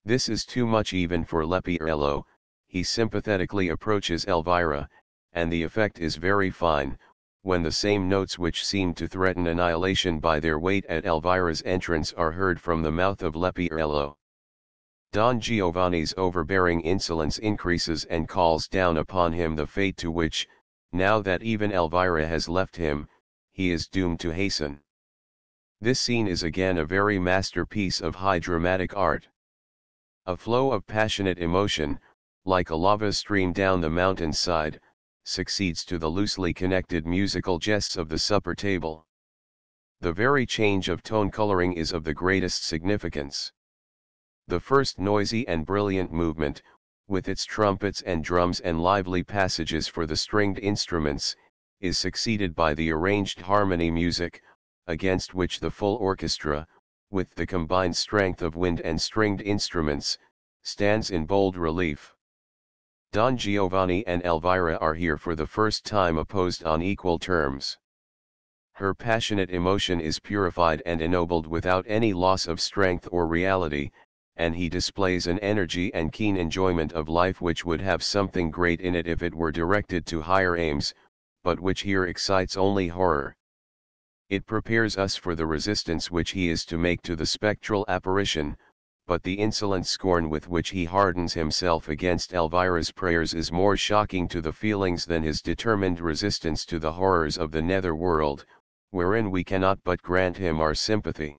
This is too much even for Leporello. He sympathetically approaches Elvira, and the effect is very fine, when the same notes which seem to threaten annihilation by their weight at Elvira's entrance are heard from the mouth of Leporello. Don Giovanni's overbearing insolence increases and calls down upon him the fate to which, now that even Elvira has left him, he is doomed to hasten. This scene is again a very masterpiece of high dramatic art. A flow of passionate emotion, like a lava stream down the mountainside, succeeds to the loosely connected musical jests of the supper table. The very change of tone coloring is of the greatest significance. The first noisy and brilliant movement, with its trumpets and drums and lively passages for the stringed instruments, is succeeded by the arranged harmony music, against which the full orchestra, with the combined strength of wind and stringed instruments, stands in bold relief. Don Giovanni and Elvira are here for the first time opposed on equal terms. Her passionate emotion is purified and ennobled without any loss of strength or reality, and he displays an energy and keen enjoyment of life which would have something great in it if it were directed to higher aims, but which here excites only horror. It prepares us for the resistance which he is to make to the spectral apparition, but the insolent scorn with which he hardens himself against Elvira's prayers is more shocking to the feelings than his determined resistance to the horrors of the nether world, wherein we cannot but grant him our sympathy.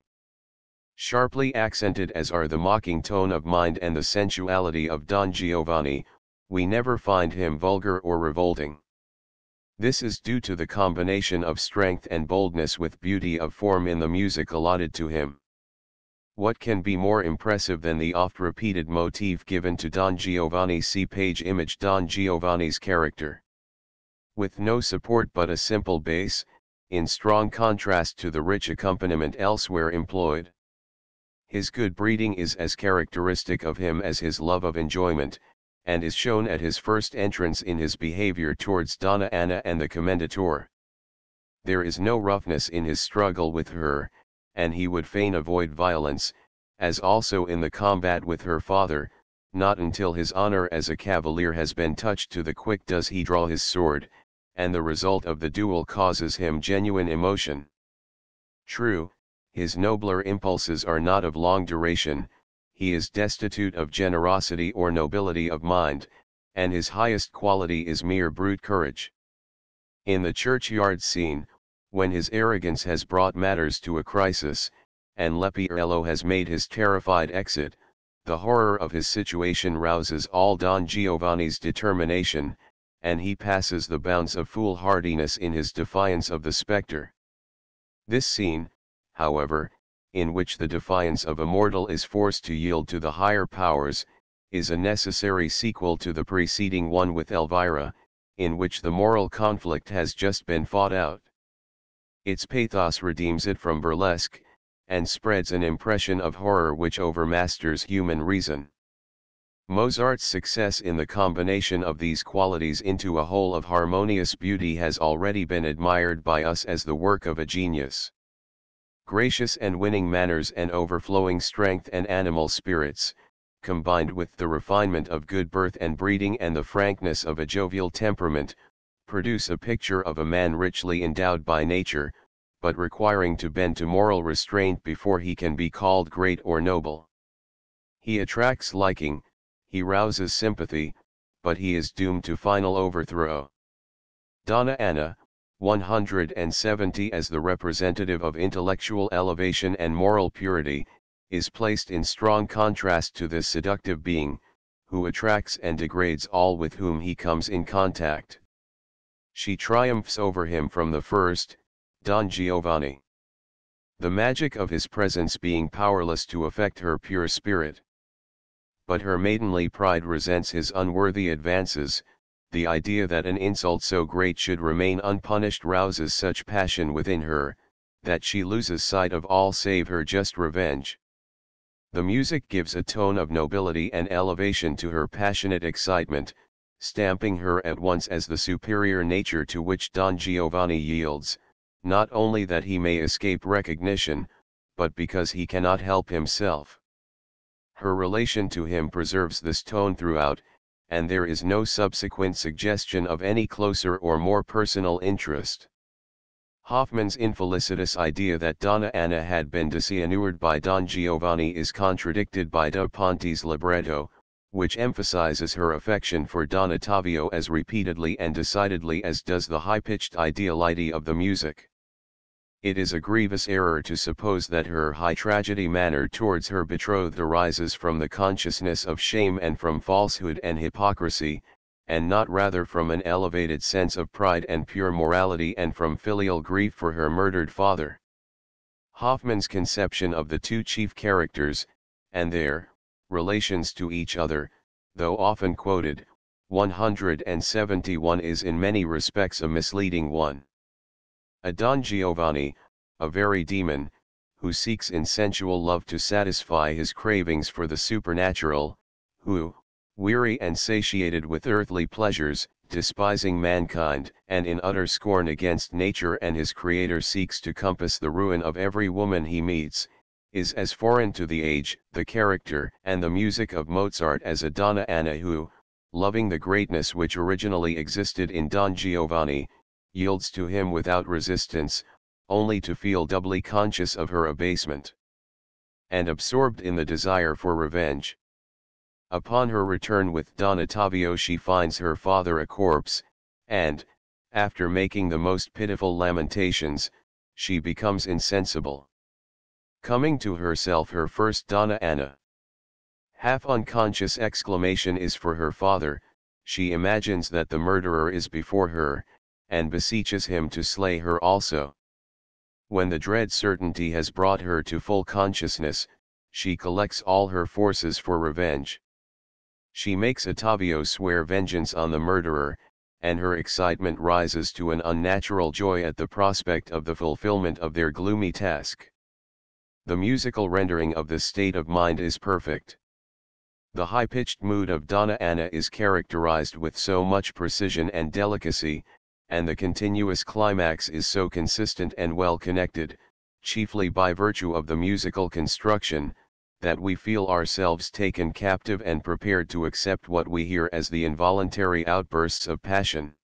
Sharply accented as are the mocking tone of mind and the sensuality of Don Giovanni, we never find him vulgar or revolting. This is due to the combination of strength and boldness with beauty of form in the music allotted to him. What can be more impressive than the oft-repeated motif given to Don Giovanni? See page image. Don Giovanni's character, with no support but a simple bass, in strong contrast to the rich accompaniment elsewhere employed. His good breeding is as characteristic of him as his love of enjoyment, and is shown at his first entrance in his behavior towards Donna Anna and the Commendator. There is no roughness in his struggle with her, and he would fain avoid violence, as also in the combat with her father. Not until his honor as a cavalier has been touched to the quick does he draw his sword, and the result of the duel causes him genuine emotion. True, his nobler impulses are not of long duration, he is destitute of generosity or nobility of mind, and his highest quality is mere brute courage. In the churchyard scene, when his arrogance has brought matters to a crisis, and Leporello has made his terrified exit, the horror of his situation rouses all Don Giovanni's determination, and he passes the bounds of foolhardiness in his defiance of the spectre. This scene, however, in which the defiance of a mortal is forced to yield to the higher powers, is a necessary sequel to the preceding one with Elvira, in which the moral conflict has just been fought out. Its pathos redeems it from burlesque, and spreads an impression of horror which overmasters human reason. Mozart's success in the combination of these qualities into a whole of harmonious beauty has already been admired by us as the work of a genius. Gracious and winning manners and overflowing strength and animal spirits, combined with the refinement of good birth and breeding and the frankness of a jovial temperament, produce a picture of a man richly endowed by nature, but requiring to bend to moral restraint before he can be called great or noble. He attracts liking, he rouses sympathy, but he is doomed to final overthrow. Donna Anna, 170 as the representative of intellectual elevation and moral purity, is placed in strong contrast to this seductive being, who attracts and degrades all with whom he comes in contact. She triumphs over him from the first, Don Giovanni. The magic of his presence being powerless to affect her pure spirit. But her maidenly pride resents his unworthy advances. The idea that an insult so great should remain unpunished rouses such passion within her, that she loses sight of all save her just revenge. The music gives a tone of nobility and elevation to her passionate excitement, stamping her at once as the superior nature to which Don Giovanni yields, not only that he may escape recognition, but because he cannot help himself. Her relation to him preserves this tone throughout, and there is no subsequent suggestion of any closer or more personal interest. Hoffmann's infelicitous idea that Donna Anna had been disinured by Don Giovanni is contradicted by da Ponte's libretto, which emphasizes her affection for Don Ottavio as repeatedly and decidedly as does the high-pitched ideality of the music. It is a grievous error to suppose that her high tragedy manner towards her betrothed arises from the consciousness of shame and from falsehood and hypocrisy, and not rather from an elevated sense of pride and pure morality and from filial grief for her murdered father. Hoffmann's conception of the two chief characters, and their relations to each other, though often quoted, 171 is in many respects a misleading one. A Don Giovanni, a very demon, who seeks in sensual love to satisfy his cravings for the supernatural, who, weary and satiated with earthly pleasures, despising mankind and in utter scorn against nature and his creator seeks to compass the ruin of every woman he meets, is as foreign to the age, the character and the music of Mozart as a Donna Anna who, loving the greatness which originally existed in Don Giovanni, yields to him without resistance, only to feel doubly conscious of her abasement, and absorbed in the desire for revenge. Upon her return with Don Ottavio she finds her father a corpse, and, after making the most pitiful lamentations, she becomes insensible. Coming to herself her first Donna Anna. Half-unconscious exclamation is for her father, she imagines that the murderer is before her, and beseeches him to slay her also. When the dread certainty has brought her to full consciousness, she collects all her forces for revenge. She makes Ottavio swear vengeance on the murderer, and her excitement rises to an unnatural joy at the prospect of the fulfillment of their gloomy task. The musical rendering of this state of mind is perfect. The high-pitched mood of Donna Anna is characterized with so much precision and delicacy, and the continuous climax is so consistent and well connected, chiefly by virtue of the musical construction, that we feel ourselves taken captive and prepared to accept what we hear as the involuntary outbursts of passion.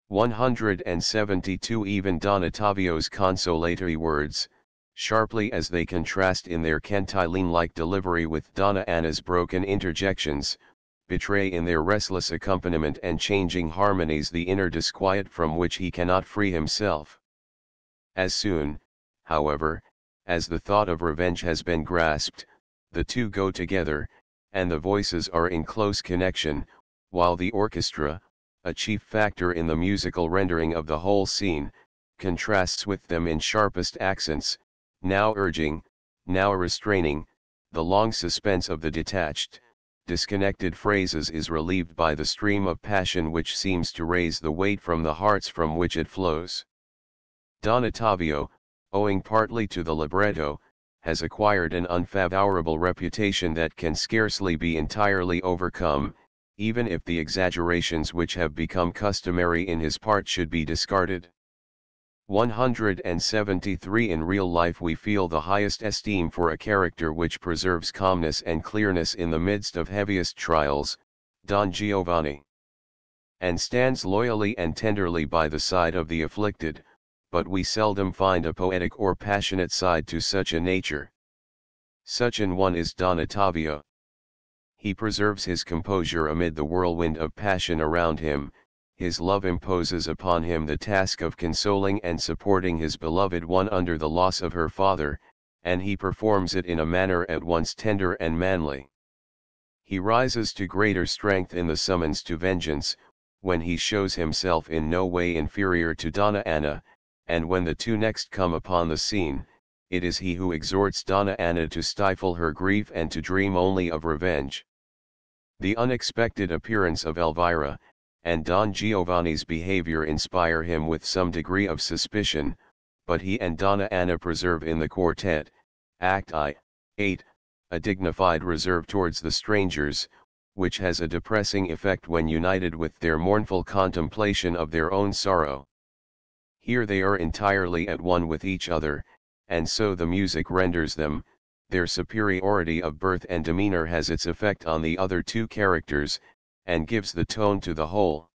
172 Even Don Ottavio's consolatory words, sharply as they contrast in their cantilene-like delivery with Donna Anna's broken interjections, betray in their restless accompaniment and changing harmonies the inner disquiet from which he cannot free himself. As soon, however, as the thought of revenge has been grasped, the two go together, and the voices are in close connection, while the orchestra, a chief factor in the musical rendering of the whole scene, contrasts with them in sharpest accents, now urging, now restraining. The long suspense of the detached, disconnected phrases is relieved by the stream of passion which seems to raise the weight from the hearts from which it flows. Don Ottavio, owing partly to the libretto, has acquired an unfavorable reputation that can scarcely be entirely overcome, even if the exaggerations which have become customary in his part should be discarded. 173 In real life we feel the highest esteem for a character which preserves calmness and clearness in the midst of heaviest trials, Don Giovanni. And stands loyally and tenderly by the side of the afflicted, but we seldom find a poetic or passionate side to such a nature. Such an one is Don Ottavio. He preserves his composure amid the whirlwind of passion around him. His love imposes upon him the task of consoling and supporting his beloved one under the loss of her father, and he performs it in a manner at once tender and manly. He rises to greater strength in the summons to vengeance, when he shows himself in no way inferior to Donna Anna, and when the two next come upon the scene, it is he who exhorts Donna Anna to stifle her grief and to dream only of revenge. The unexpected appearance of Elvira, and Don Giovanni's behavior inspire him with some degree of suspicion, but he and Donna Anna preserve in the quartet, Act I, 8, a dignified reserve towards the strangers, which has a depressing effect when united with their mournful contemplation of their own sorrow. Here they are entirely at one with each other, and so the music renders them. Their superiority of birth and demeanor has its effect on the other two characters, and gives the tone to the whole.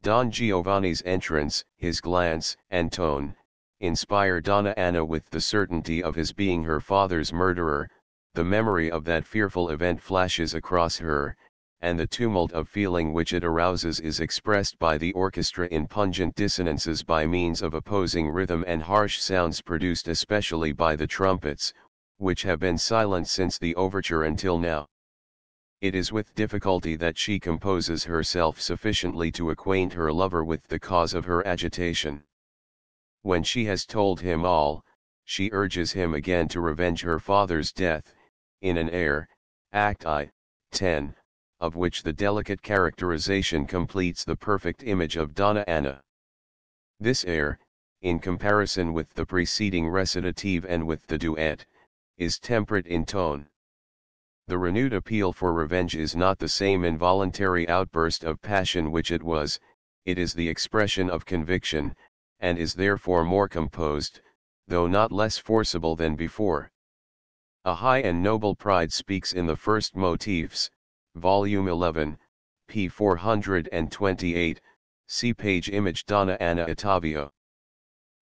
Don Giovanni's entrance, his glance and tone, inspire Donna Anna with the certainty of his being her father's murderer. The memory of that fearful event flashes across her, and the tumult of feeling which it arouses is expressed by the orchestra in pungent dissonances by means of opposing rhythm and harsh sounds produced especially by the trumpets, which have been silent since the overture until now. It is with difficulty that she composes herself sufficiently to acquaint her lover with the cause of her agitation. When she has told him all, she urges him again to revenge her father's death, in an air, Act I, 10, of which the delicate characterization completes the perfect image of Donna Anna. This air, in comparison with the preceding recitative and with the duet, is temperate in tone. The renewed appeal for revenge is not the same involuntary outburst of passion which it was, it is the expression of conviction, and is therefore more composed, though not less forcible than before. A high and noble pride speaks in the first motifs, Volume 11, p. 428, see page image Donna Anna Ottavio.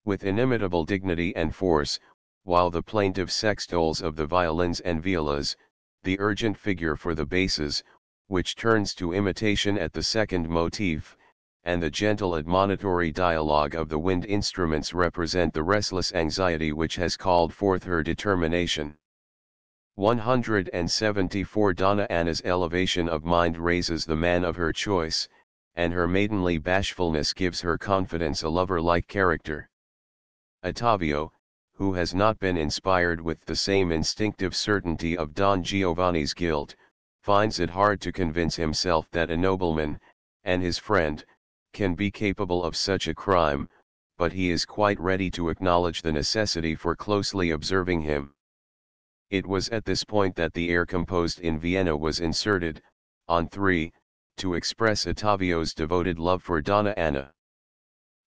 With inimitable dignity and force, while the plaintive sextoles of the violins and violas, the urgent figure for the basses, which turns to imitation at the second motif, and the gentle admonitory dialogue of the wind instruments represent the restless anxiety which has called forth her determination. 174 Donna Anna's elevation of mind raises the man of her choice, and her maidenly bashfulness gives her confidence a lover-like character. Ottavio, who has not been inspired with the same instinctive certainty of Don Giovanni's guilt, finds it hard to convince himself that a nobleman, and his friend, can be capable of such a crime, but he is quite ready to acknowledge the necessity for closely observing him. It was at this point that the air composed in Vienna was inserted, on 3, to express Ottavio's devoted love for Donna Anna.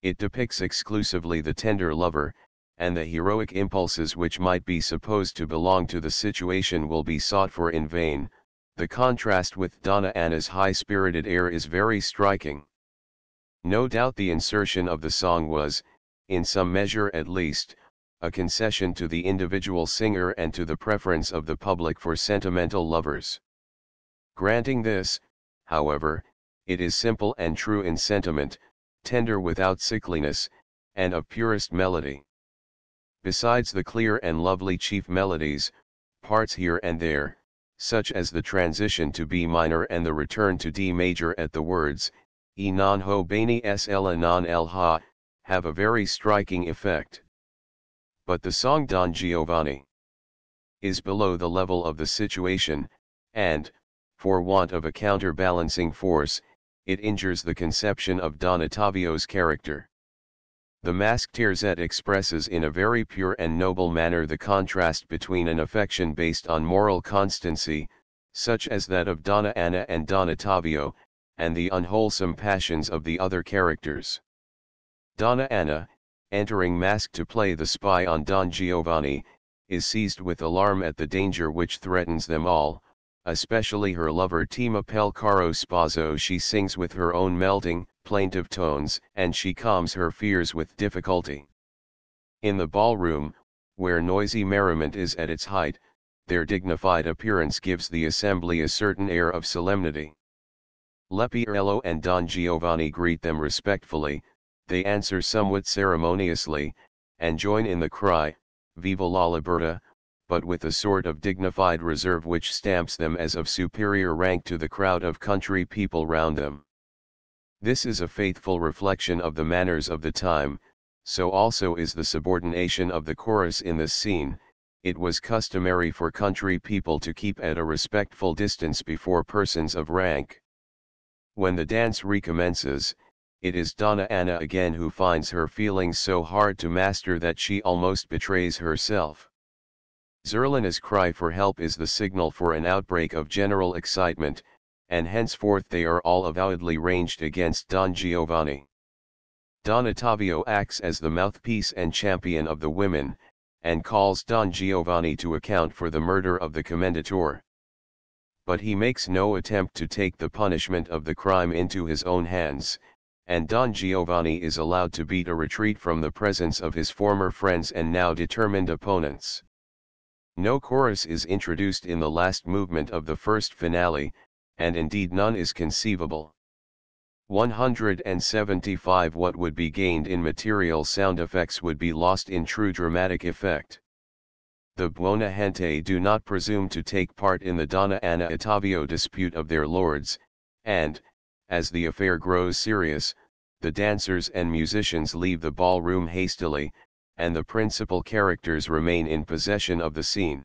It depicts exclusively the tender lover, and the heroic impulses which might be supposed to belong to the situation will be sought for in vain. The contrast with Donna Anna's high-spirited air is very striking. No doubt the insertion of the song was, in some measure at least, a concession to the individual singer and to the preference of the public for sentimental lovers. Granting this, however, it is simple and true in sentiment, tender without sickliness, and of purest melody. Besides the clear and lovely chief melodies, parts here and there, such as the transition to B minor and the return to D major at the words, E non ho bene sl non el ha, have a very striking effect. But the song Don Giovanni is below the level of the situation, and, for want of a counterbalancing force, it injures the conception of Don Ottavio's character. The masked terzet expresses in a very pure and noble manner the contrast between an affection based on moral constancy, such as that of Donna Anna and Don Ottavio, and the unwholesome passions of the other characters. Donna Anna, entering masked to play the spy on Don Giovanni, is seized with alarm at the danger which threatens them all, especially her lover Tima pel caro sposo. She sings with her own melting, plaintive tones, and she calms her fears with difficulty. In the ballroom, where noisy merriment is at its height, their dignified appearance gives the assembly a certain air of solemnity. Leporello and Don Giovanni greet them respectfully, they answer somewhat ceremoniously, and join in the cry, Viva la Libertà, but with a sort of dignified reserve which stamps them as of superior rank to the crowd of country people round them. This is a faithful reflection of the manners of the time, so also is the subordination of the chorus in this scene. It was customary for country people to keep at a respectful distance before persons of rank. When the dance recommences, it is Donna Anna again who finds her feelings so hard to master that she almost betrays herself. Zerlina's cry for help is the signal for an outbreak of general excitement, and henceforth they are all avowedly ranged against Don Giovanni. Don Ottavio acts as the mouthpiece and champion of the women, and calls Don Giovanni to account for the murder of the commendatore. But he makes no attempt to take the punishment of the crime into his own hands, and Don Giovanni is allowed to beat a retreat from the presence of his former friends and now determined opponents. No chorus is introduced in the last movement of the first finale, and indeed none is conceivable. 175 What would be gained in material sound effects would be lost in true dramatic effect. The buona gente do not presume to take part in the Donna Anna Ottavio dispute of their lords, and, as the affair grows serious, the dancers and musicians leave the ballroom hastily, and the principal characters remain in possession of the scene.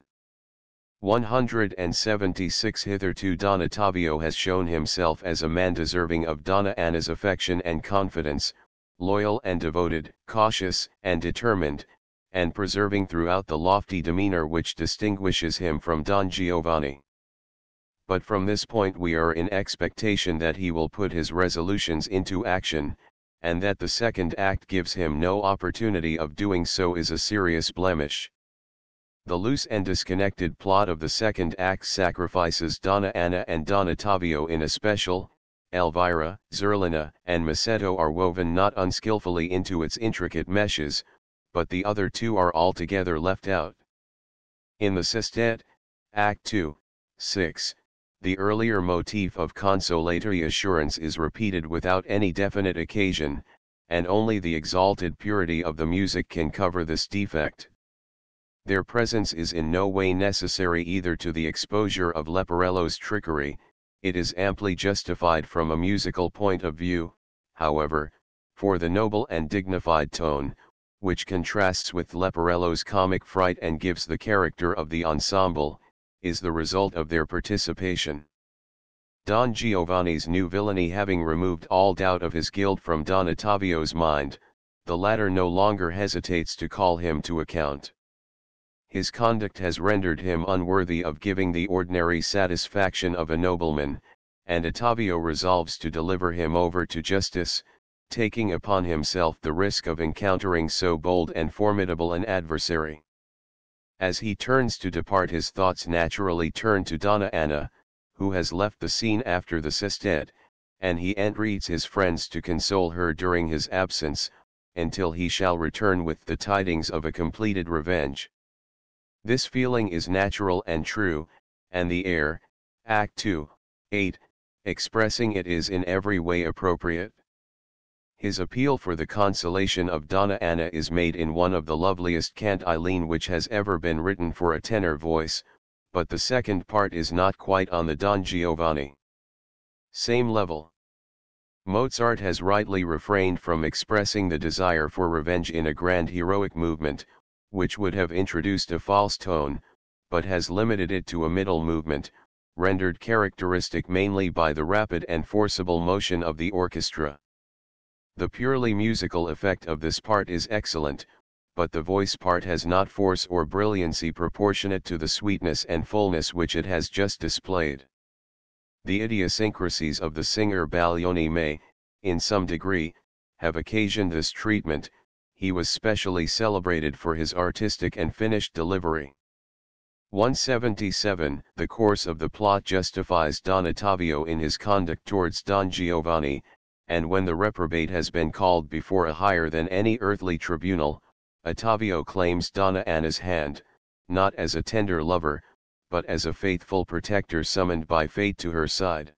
176 Hitherto Don Ottavio has shown himself as a man deserving of Donna Anna's affection and confidence, loyal and devoted, cautious and determined, and preserving throughout the lofty demeanor which distinguishes him from Don Giovanni. But from this point we are in expectation that he will put his resolutions into action, and that the second act gives him no opportunity of doing so is a serious blemish. The loose and disconnected plot of the second act sacrifices Donna Anna and Don Ottavio in especial. Elvira, Zerlina, and Masetto are woven not unskillfully into its intricate meshes, but the other two are altogether left out. In the sestet, Act 2, 6, the earlier motif of consolatory assurance is repeated without any definite occasion, and only the exalted purity of the music can cover this defect. Their presence is in no way necessary either to the exposure of Leporello's trickery. It is amply justified from a musical point of view, however, for the noble and dignified tone, which contrasts with Leporello's comic fright and gives the character of the ensemble, is the result of their participation. Don Giovanni's new villainy having removed all doubt of his guilt from Don Ottavio's mind, the latter no longer hesitates to call him to account. his conduct has rendered him unworthy of giving the ordinary satisfaction of a nobleman, and Ottavio resolves to deliver him over to justice, taking upon himself the risk of encountering so bold and formidable an adversary. As he turns to depart, his thoughts naturally turn to Donna Anna, who has left the scene after the sestet, and he entreats his friends to console her during his absence, until he shall return with the tidings of a completed revenge. This feeling is natural and true, and the air, Act 2, 8, expressing it is in every way appropriate. His appeal for the consolation of Donna Anna is made in one of the loveliest cantilene which has ever been written for a tenor voice, but the second part is not quite on the Don Giovanni same level. Mozart has rightly refrained from expressing the desire for revenge in a grand heroic movement, which would have introduced a false tone, but has limited it to a middle movement, rendered characteristic mainly by the rapid and forcible motion of the orchestra. The purely musical effect of this part is excellent, but the voice part has not force or brilliancy proportionate to the sweetness and fullness which it has just displayed. The idiosyncrasies of the singer Baglioni may, in some degree, have occasioned this treatment. He was specially celebrated for his artistic and finished delivery. 177. The course of the plot justifies Don Ottavio in his conduct towards Don Giovanni, and when the reprobate has been called before a higher than any earthly tribunal, Ottavio claims Donna Anna's hand, not as a tender lover, but as a faithful protector summoned by fate to her side.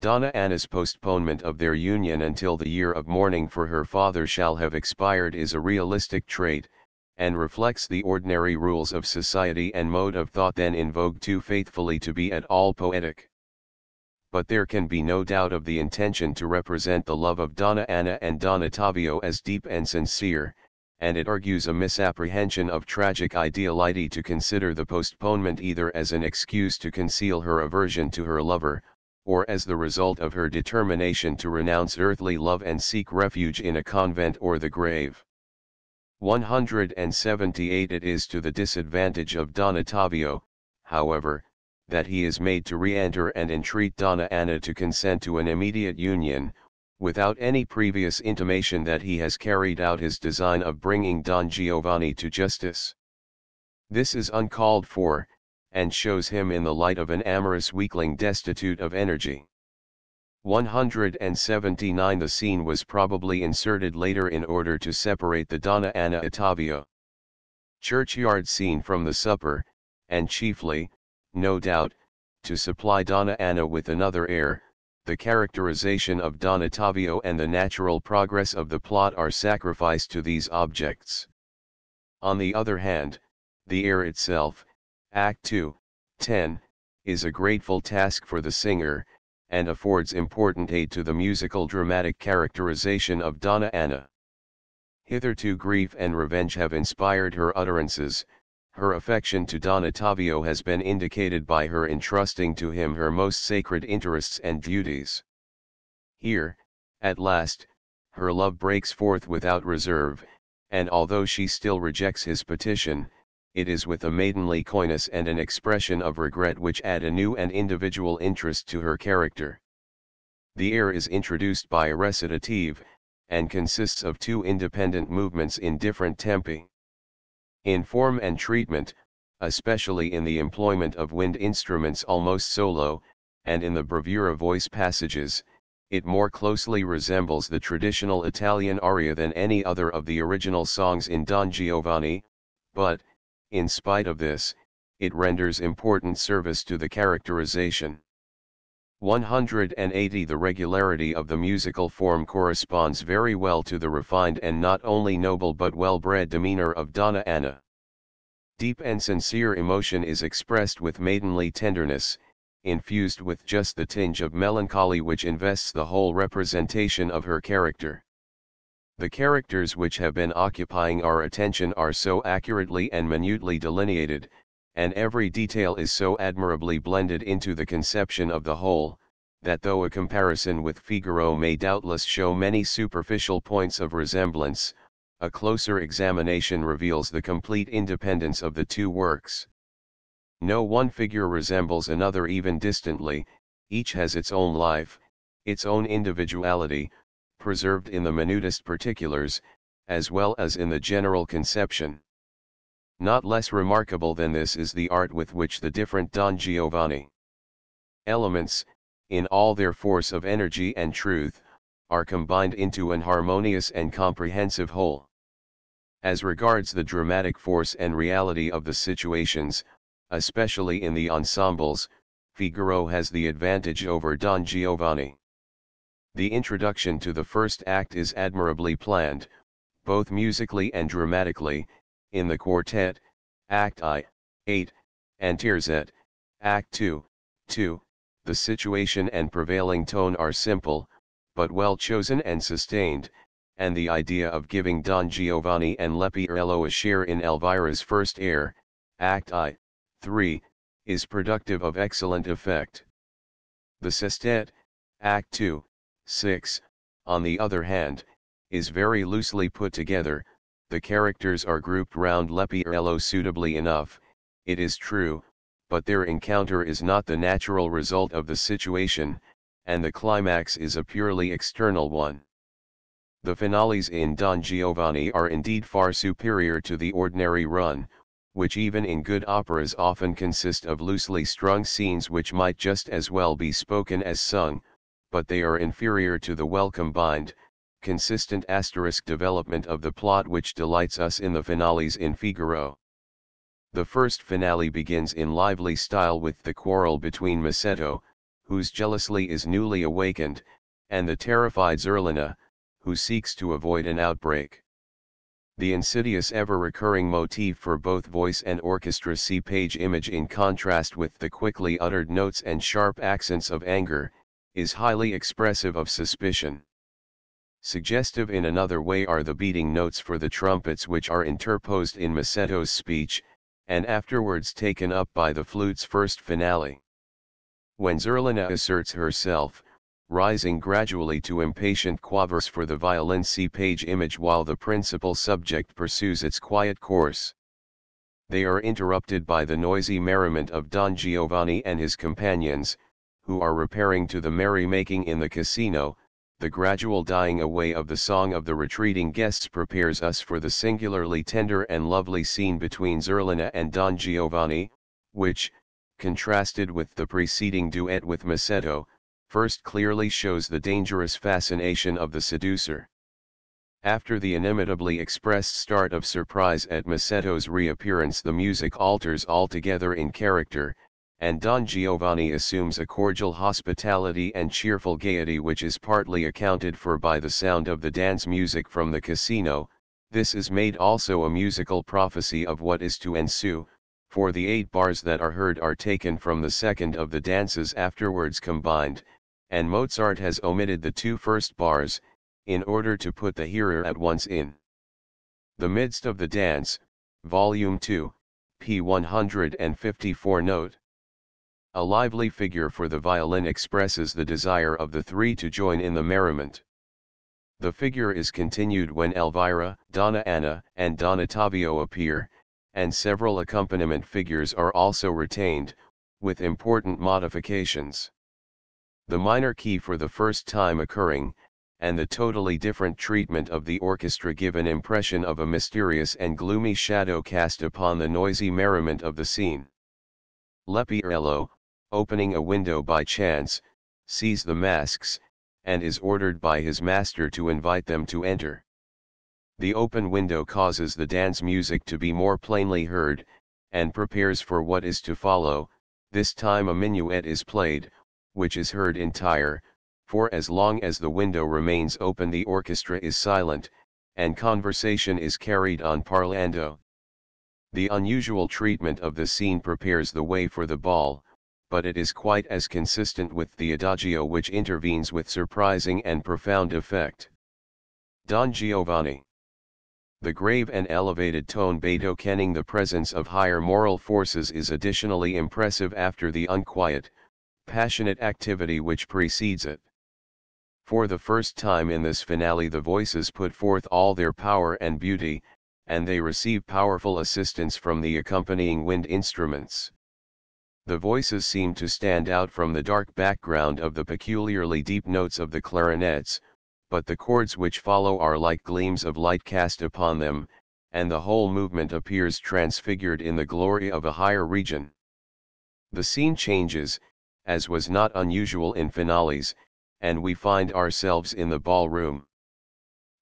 Donna Anna's postponement of their union until the year of mourning for her father shall have expired is a realistic trait, and reflects the ordinary rules of society and mode of thought then in vogue too faithfully to be at all poetic. But there can be no doubt of the intention to represent the love of Donna Anna and Don Ottavio as deep and sincere, and it argues a misapprehension of tragic ideality to consider the postponement either as an excuse to conceal her aversion to her lover, or as the result of her determination to renounce earthly love and seek refuge in a convent or the grave. 178. It is to the disadvantage of Don Ottavio, however, that he is made to re-enter and entreat Donna Anna to consent to an immediate union, without any previous intimation that he has carried out his design of bringing Don Giovanni to justice. This is uncalled for, and shows him in the light of an amorous weakling destitute of energy. 179. The scene was probably inserted later in order to separate the Donna Anna Ottavio churchyard scene from the supper, and chiefly, no doubt, to supply Donna Anna with another air. The characterization of Don Ottavio and the natural progress of the plot are sacrificed to these objects. On the other hand, the air itself, Act 2, 10, is a grateful task for the singer, and affords important aid to the musical dramatic characterization of Donna Anna. Hitherto grief and revenge have inspired her utterances. Her affection to Don Ottavio has been indicated by her entrusting to him her most sacred interests and duties. Here, at last, her love breaks forth without reserve, and although she still rejects his petition, it is with a maidenly coyness and an expression of regret which add a new and individual interest to her character. The air is introduced by a recitative, and consists of two independent movements in different tempi. In form and treatment, especially in the employment of wind instruments almost solo, and in the bravura voice passages, it more closely resembles the traditional Italian aria than any other of the original songs in Don Giovanni, but, in spite of this, it renders important service to the characterization. 180. The regularity of the musical form corresponds very well to the refined and not only noble but well-bred demeanor of Donna Anna. Deep and sincere emotion is expressed with maidenly tenderness, infused with just the tinge of melancholy which invests the whole representation of her character. The characters which have been occupying our attention are so accurately and minutely delineated, and every detail is so admirably blended into the conception of the whole, that though a comparison with Figaro may doubtless show many superficial points of resemblance, a closer examination reveals the complete independence of the two works. No one figure resembles another even distantly, each has its own life, its own individuality, preserved in the minutest particulars, as well as in the general conception. Not less remarkable than this is the art with which the different Don Giovanni elements, in all their force of energy and truth, are combined into an harmonious and comprehensive whole. As regards the dramatic force and reality of the situations, especially in the ensembles, Figaro has the advantage over Don Giovanni. The introduction to the first act is admirably planned, both musically and dramatically, in the quartet, Act I, 8, and Terzet, Act 2, 2, the situation and prevailing tone are simple, but well chosen and sustained, and the idea of giving Don Giovanni and Leporello a share in Elvira's first air, Act I, 3, is productive of excellent effect. The sestet, Act 2, 6, on the other hand, is very loosely put together. The characters are grouped round Leporello suitably enough, it is true, but their encounter is not the natural result of the situation, and the climax is a purely external one. The finales in Don Giovanni are indeed far superior to the ordinary run, which even in good operas often consist of loosely strung scenes which might just as well be spoken as sung, but they are inferior to the well-combined, consistent development of the plot which delights us in the finales in Figaro. The first finale begins in lively style with the quarrel between Misetto, whose jealousy is newly awakened, and the terrified Zerlina, who seeks to avoid an outbreak. The insidious ever-recurring motif for both voice and orchestra see page image in contrast with the quickly uttered notes and sharp accents of anger, is highly expressive of suspicion. Suggestive in another way are the beating notes for the trumpets which are interposed in Misetto's speech, and afterwards taken up by the flute's first finale. When Zerlina asserts herself, rising gradually to impatient quavers for the violin see page image while the principal subject pursues its quiet course. They are interrupted by the noisy merriment of Don Giovanni and his companions, who are repairing to the merrymaking in the casino. The gradual dying away of the song of the retreating guests prepares us for the singularly tender and lovely scene between Zerlina and Don Giovanni, which, contrasted with the preceding duet with Misetto, first clearly shows the dangerous fascination of the seducer. After the inimitably expressed start of surprise at Misetto's reappearance, the music alters altogether in character, and Don Giovanni assumes a cordial hospitality and cheerful gaiety which is partly accounted for by the sound of the dance music from the casino. This is made also a musical prophecy of what is to ensue, for the 8 bars that are heard are taken from the second of the dances afterwards combined, and Mozart has omitted the 2 first bars, in order to put the hearer at once in the midst of the dance. Volume 2, p. 154 note. A lively figure for the violin expresses the desire of the 3 to join in the merriment. The figure is continued when Elvira, Donna Anna, and Don Ottavio appear, and several accompaniment figures are also retained, with important modifications. The minor key for the first time occurring, and the totally different treatment of the orchestra give an impression of a mysterious and gloomy shadow cast upon the noisy merriment of the scene. Leporello, opening a window by chance, sees the masks, and is ordered by his master to invite them to enter. The open window causes the dance music to be more plainly heard, and prepares for what is to follow. This time a minuet is played, which is heard entire, for as long as the window remains open the orchestra is silent, and conversation is carried on parlando. The unusual treatment of the scene prepares the way for the ball, but it is quite as consistent with the adagio which intervenes with surprising and profound effect. Don Giovanni. The grave and elevated tone betokening the presence of higher moral forces is additionally impressive after the unquiet, passionate activity which precedes it. For the first time in this finale the voices put forth all their power and beauty, and they receive powerful assistance from the accompanying wind instruments. The voices seem to stand out from the dark background of the peculiarly deep notes of the clarinets, but the chords which follow are like gleams of light cast upon them, and the whole movement appears transfigured in the glory of a higher region. The scene changes, as was not unusual in finales, and we find ourselves in the ballroom.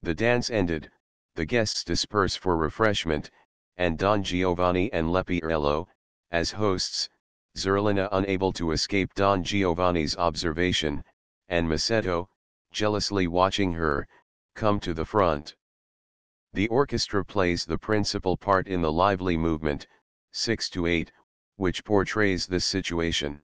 The dance ended, the guests disperse for refreshment, and Don Giovanni and Leporello, as hosts, Zerlina unable to escape Don Giovanni's observation, and Masetto, jealously watching her, come to the front. The orchestra plays the principal part in the lively movement, 6-8, which portrays this situation.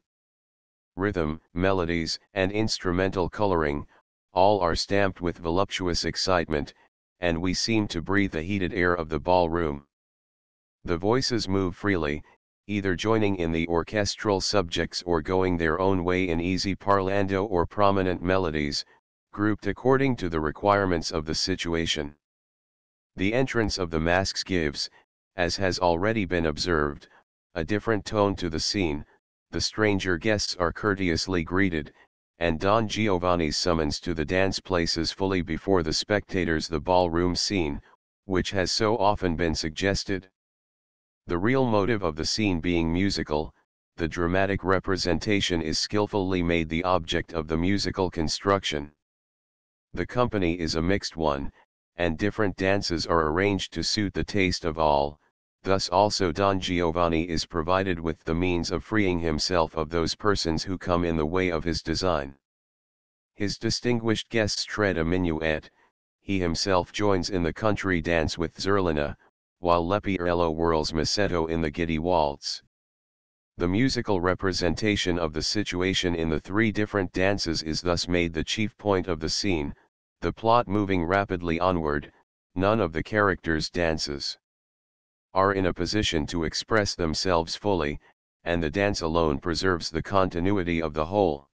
Rhythm, melodies, and instrumental coloring, all are stamped with voluptuous excitement, and we seem to breathe the heated air of the ballroom. The voices move freely, either joining in the orchestral subjects or going their own way in easy parlando or prominent melodies, grouped according to the requirements of the situation. The entrance of the masks gives, as has already been observed, a different tone to the scene. The stranger guests are courteously greeted, and Don Giovanni's summons to the dance places fully before the spectators the ballroom scene, which has so often been suggested. The real motive of the scene being musical, the dramatic representation is skillfully made the object of the musical construction. The company is a mixed one, and different dances are arranged to suit the taste of all. Thus also Don Giovanni is provided with the means of freeing himself of those persons who come in the way of his design. His distinguished guests tread a minuet, he himself joins in the country dance with Zerlina, while Leporello whirls Masetto in the giddy waltz. The musical representation of the situation in the three different dances is thus made the chief point of the scene, the plot moving rapidly onward. None of the characters' dances are in a position to express themselves fully, and the dance alone preserves the continuity of the whole.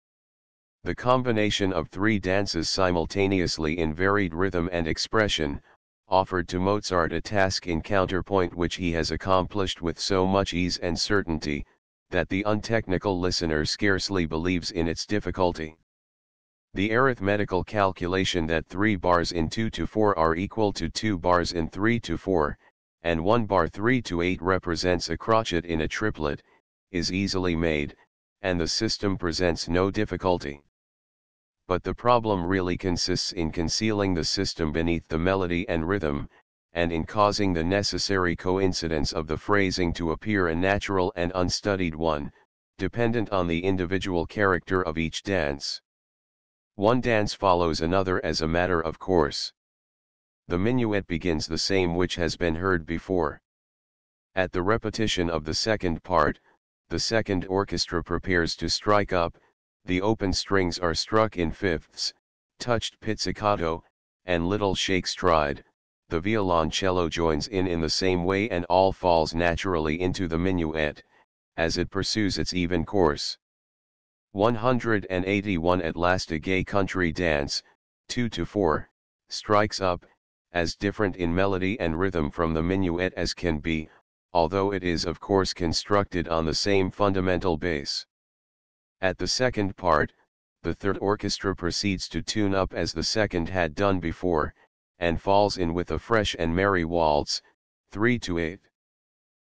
The combination of three dances simultaneously in varied rhythm and expression, offered to Mozart a task in counterpoint which he has accomplished with so much ease and certainty, that the untechnical listener scarcely believes in its difficulty. The arithmetical calculation that 3 bars in 2-4 are equal to 2 bars in 3-4, and 1 bar 3-8 represents a crotchet in a triplet, is easily made, and the system presents no difficulty. But the problem really consists in concealing the system beneath the melody and rhythm, and in causing the necessary coincidence of the phrasing to appear a natural and unstudied one, dependent on the individual character of each dance. One dance follows another as a matter of course. The minuet begins the same which has been heard before. At the repetition of the second part, the second orchestra prepares to strike up, the open strings are struck in fifths, touched pizzicato, and little shake stride, the violoncello joins in the same way and all falls naturally into the minuet, as it pursues its even course. 181 At last a gay country dance, 2-4, strikes up, as different in melody and rhythm from the minuet as can be, although it is of course constructed on the same fundamental base. At the second part, the third orchestra proceeds to tune up as the second had done before, and falls in with a fresh and merry waltz, 3-8.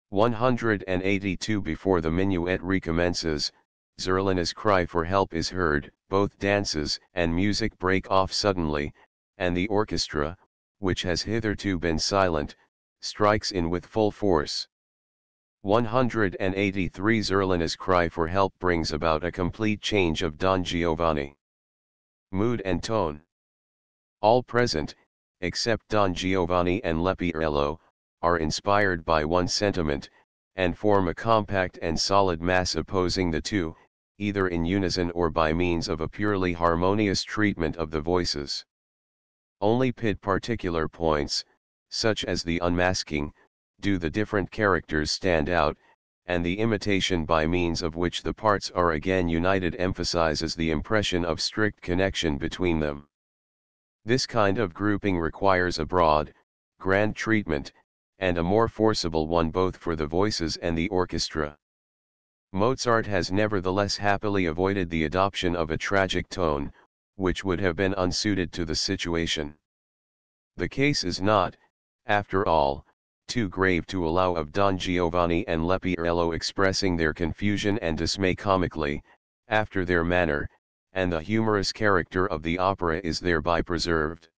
182 Before the minuet recommences, Zerlina's cry for help is heard, both dances and music break off suddenly, and the orchestra, which has hitherto been silent, strikes in with full force. 183 Zerlina's cry for help brings about a complete change of Don Giovanni. Mood and tone. All present, except Don Giovanni and Leporello, are inspired by one sentiment, and form a compact and solid mass opposing the two, either in unison or by means of a purely harmonious treatment of the voices. Only particular points, such as the unmasking, do the different characters stand out, and the imitation by means of which the parts are again united emphasizes the impression of strict connection between them. This kind of grouping requires a broad, grand treatment, and a more forcible one both for the voices and the orchestra. Mozart has nevertheless happily avoided the adoption of a tragic tone, which would have been unsuited to the situation. The case is not, after all, too grave to allow of Don Giovanni and Leporello expressing their confusion and dismay comically, after their manner, and the humorous character of the opera is thereby preserved.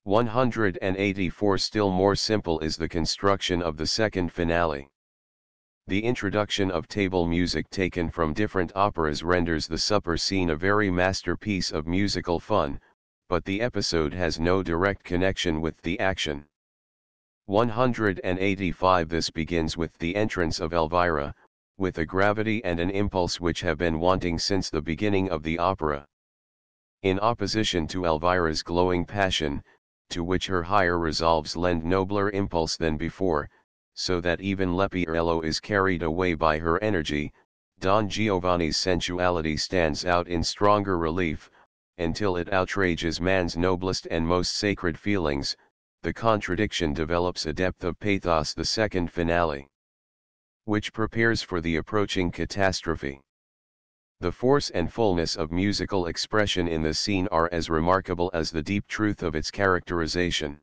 184. Still more simple is the construction of the second finale. The introduction of table music taken from different operas renders the supper scene a very masterpiece of musical fun, but the episode has no direct connection with the action. 185. This begins with the entrance of Elvira, with a gravity and an impulse which have been wanting since the beginning of the opera. In opposition to Elvira's glowing passion, to which her higher resolves lend nobler impulse than before, so that even Leporello is carried away by her energy, Don Giovanni's sensuality stands out in stronger relief, until it outrages man's noblest and most sacred feelings. The contradiction develops a depth of pathos. The second finale, which prepares for the approaching catastrophe. The force and fullness of musical expression in the scene are as remarkable as the deep truth of its characterization.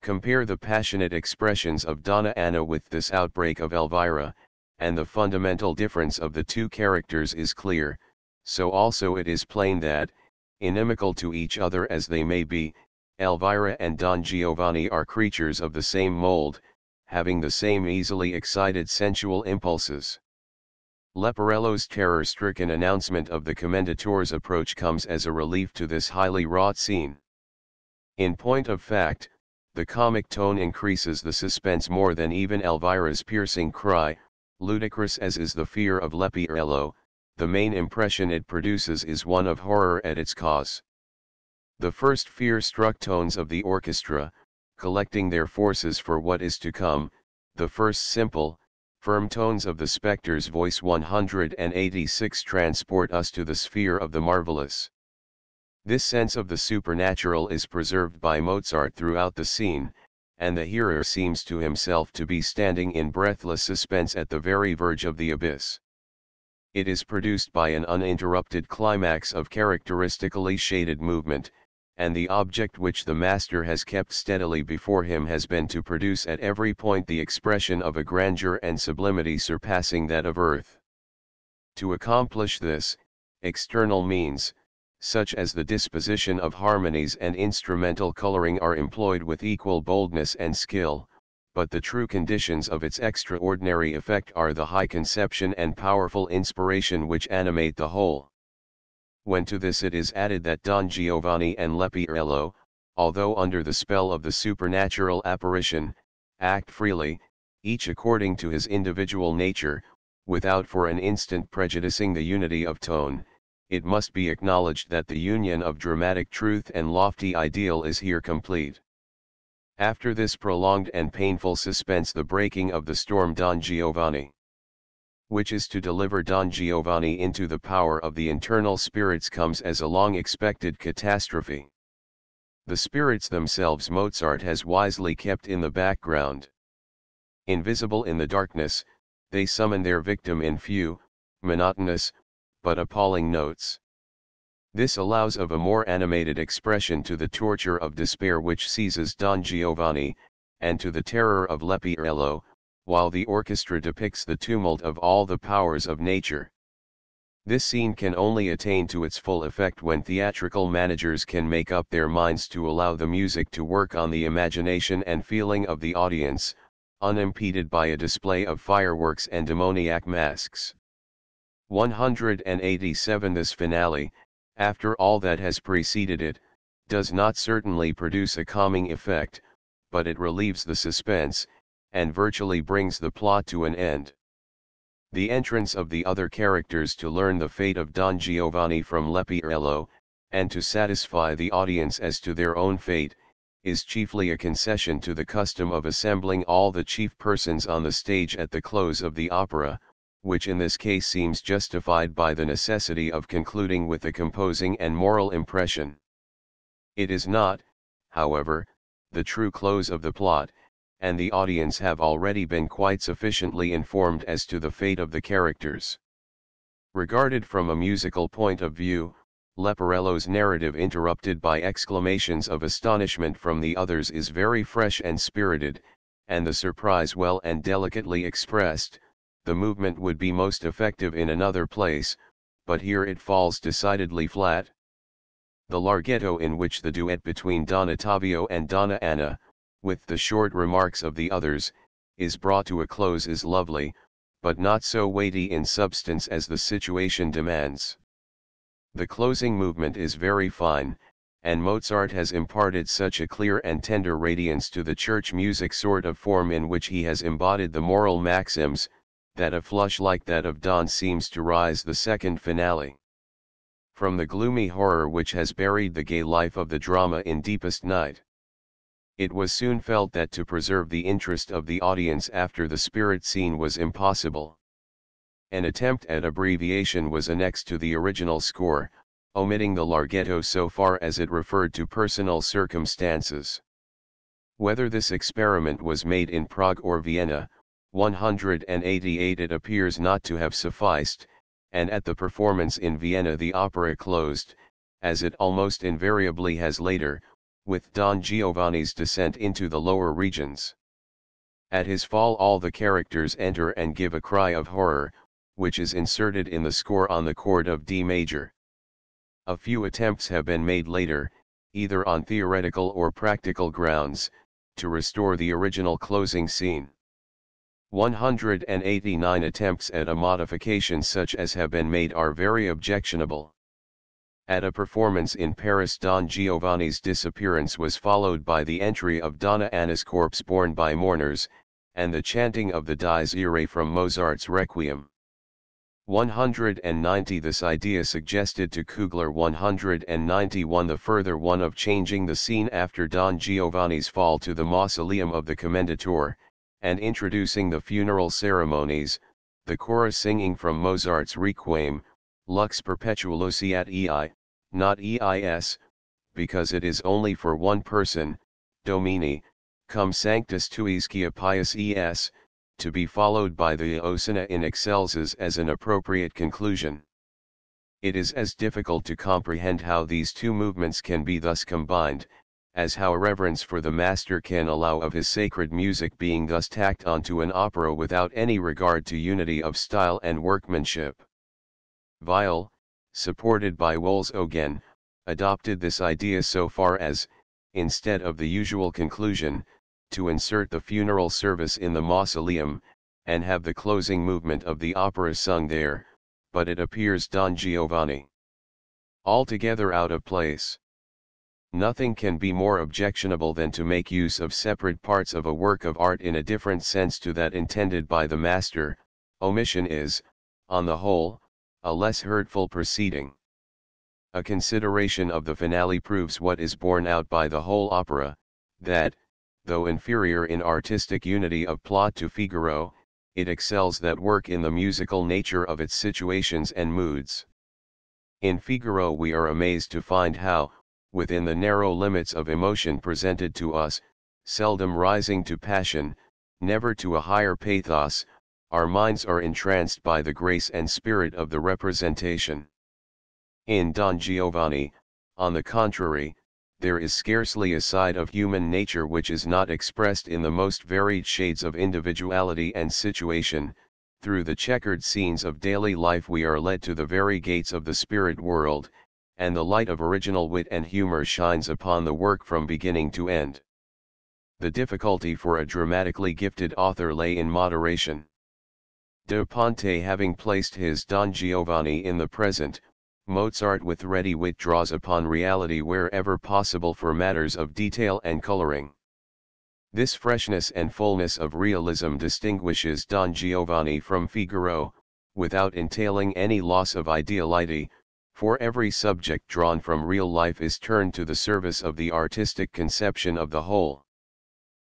Compare the passionate expressions of Donna Anna with this outbreak of Elvira, and the fundamental difference of the two characters is clear. So also it is plain that, inimical to each other as they may be, Elvira and Don Giovanni are creatures of the same mold, having the same easily excited sensual impulses. Leporello's terror-stricken announcement of the commendatore's approach comes as a relief to this highly wrought scene. In point of fact, the comic tone increases the suspense more than even Elvira's piercing cry. Ludicrous as is the fear of Leporello, the main impression it produces is one of horror at its cause. The first fear-struck tones of the orchestra, collecting their forces for what is to come, the first simple, firm tones of the spectre's voice 186 transport us to the sphere of the marvelous. This sense of the supernatural is preserved by Mozart throughout the scene, and the hearer seems to himself to be standing in breathless suspense at the very verge of the abyss. It is produced by an uninterrupted climax of characteristically shaded movement, and the object which the master has kept steadily before him has been to produce at every point the expression of a grandeur and sublimity surpassing that of earth. To accomplish this, external means, such as the disposition of harmonies and instrumental coloring, are employed with equal boldness and skill, but the true conditions of its extraordinary effect are the high conception and powerful inspiration which animate the whole. When to this it is added that Don Giovanni and Leporello, although under the spell of the supernatural apparition, act freely, each according to his individual nature, without for an instant prejudicing the unity of tone, it must be acknowledged that the union of dramatic truth and lofty ideal is here complete. After this prolonged and painful suspense, the breaking of the storm Don Giovanni, which is to deliver Don Giovanni into the power of the internal spirits, comes as a long-expected catastrophe. The spirits themselves Mozart has wisely kept in the background. Invisible in the darkness, they summon their victim in few, monotonous, but appalling notes. This allows of a more animated expression to the torture of despair which seizes Don Giovanni, and to the terror of Leporello, while the orchestra depicts the tumult of all the powers of nature. This scene can only attain to its full effect when theatrical managers can make up their minds to allow the music to work on the imagination and feeling of the audience, unimpeded by a display of fireworks and demoniac masks. 187. This finale, after all that has preceded it, does not certainly produce a calming effect, but it relieves the suspense, and virtually brings the plot to an end. The entrance of the other characters to learn the fate of Don Giovanni from Leporello, and to satisfy the audience as to their own fate, is chiefly a concession to the custom of assembling all the chief persons on the stage at the close of the opera, which in this case seems justified by the necessity of concluding with a composing and moral impression. It is not, however, the true close of the plot, and the audience have already been quite sufficiently informed as to the fate of the characters. Regarded from a musical point of view, Leporello's narrative interrupted by exclamations of astonishment from the others is very fresh and spirited, and the surprise well and delicately expressed. The movement would be most effective in another place, but here it falls decidedly flat. The larghetto in which the duet between Don Ottavio and Donna Anna, with the short remarks of the others, is brought to a close is lovely, but not so weighty in substance as the situation demands. The closing movement is very fine, and Mozart has imparted such a clear and tender radiance to the church music sort of form in which he has embodied the moral maxims, that a flush like that of dawn seems to rise the second finale. From the gloomy horror which has buried the gay life of the drama in deepest night, it was soon felt that to preserve the interest of the audience after the spirit scene was impossible. An attempt at abbreviation was annexed to the original score, omitting the larghetto so far as it referred to personal circumstances. Whether this experiment was made in Prague or Vienna, 188 it appears not to have sufficed, and at the performance in Vienna the opera closed, as it almost invariably has later, with Don Giovanni's descent into the lower regions. At his fall all the characters enter and give a cry of horror, which is inserted in the score on the chord of D major. A few attempts have been made later, either on theoretical or practical grounds, to restore the original closing scene. 189 attempts at a modification such as have been made are very objectionable. At a performance in Paris, Don Giovanni's disappearance was followed by the entry of Donna Anna's corpse borne by mourners, and the chanting of the Dies Irae from Mozart's Requiem. 190 This idea suggested to Kugler 191 the further one of changing the scene after Don Giovanni's fall to the mausoleum of the Commendatore, and introducing the funeral ceremonies, the chorus singing from Mozart's Requiem, Lux perpetualosi ei, not eis, because it is only for one person, Domini, cum sanctus tuis quia pius es, to be followed by the Osana in excelsis as an appropriate conclusion. It is as difficult to comprehend how these two movements can be thus combined, as how reverence for the master can allow of his sacred music being thus tacked onto an opera without any regard to unity of style and workmanship. Weil, supported by Wolfsoggen, adopted this idea so far as, instead of the usual conclusion, to insert the funeral service in the mausoleum, and have the closing movement of the opera sung there, but it appears Don Giovanni altogether out of place. Nothing can be more objectionable than to make use of separate parts of a work of art in a different sense to that intended by the master. Omission is, on the whole, a less hurtful proceeding. A consideration of the finale proves what is borne out by the whole opera, that, though inferior in artistic unity of plot to Figaro, it excels that work in the musical nature of its situations and moods. In Figaro we are amazed to find how, within the narrow limits of emotion presented to us, seldom rising to passion, never to a higher pathos, our minds are entranced by the grace and spirit of the representation. In Don Giovanni, on the contrary, there is scarcely a side of human nature which is not expressed in the most varied shades of individuality and situation. Through the checkered scenes of daily life we are led to the very gates of the spirit world, and the light of original wit and humor shines upon the work from beginning to end. The difficulty for a dramatically gifted author lay in moderation. Da Ponte having placed his Don Giovanni in the present, Mozart with ready wit draws upon reality wherever possible for matters of detail and coloring. This freshness and fullness of realism distinguishes Don Giovanni from Figaro, without entailing any loss of ideality, For every subject drawn from real life is turned to the service of the artistic conception of the whole.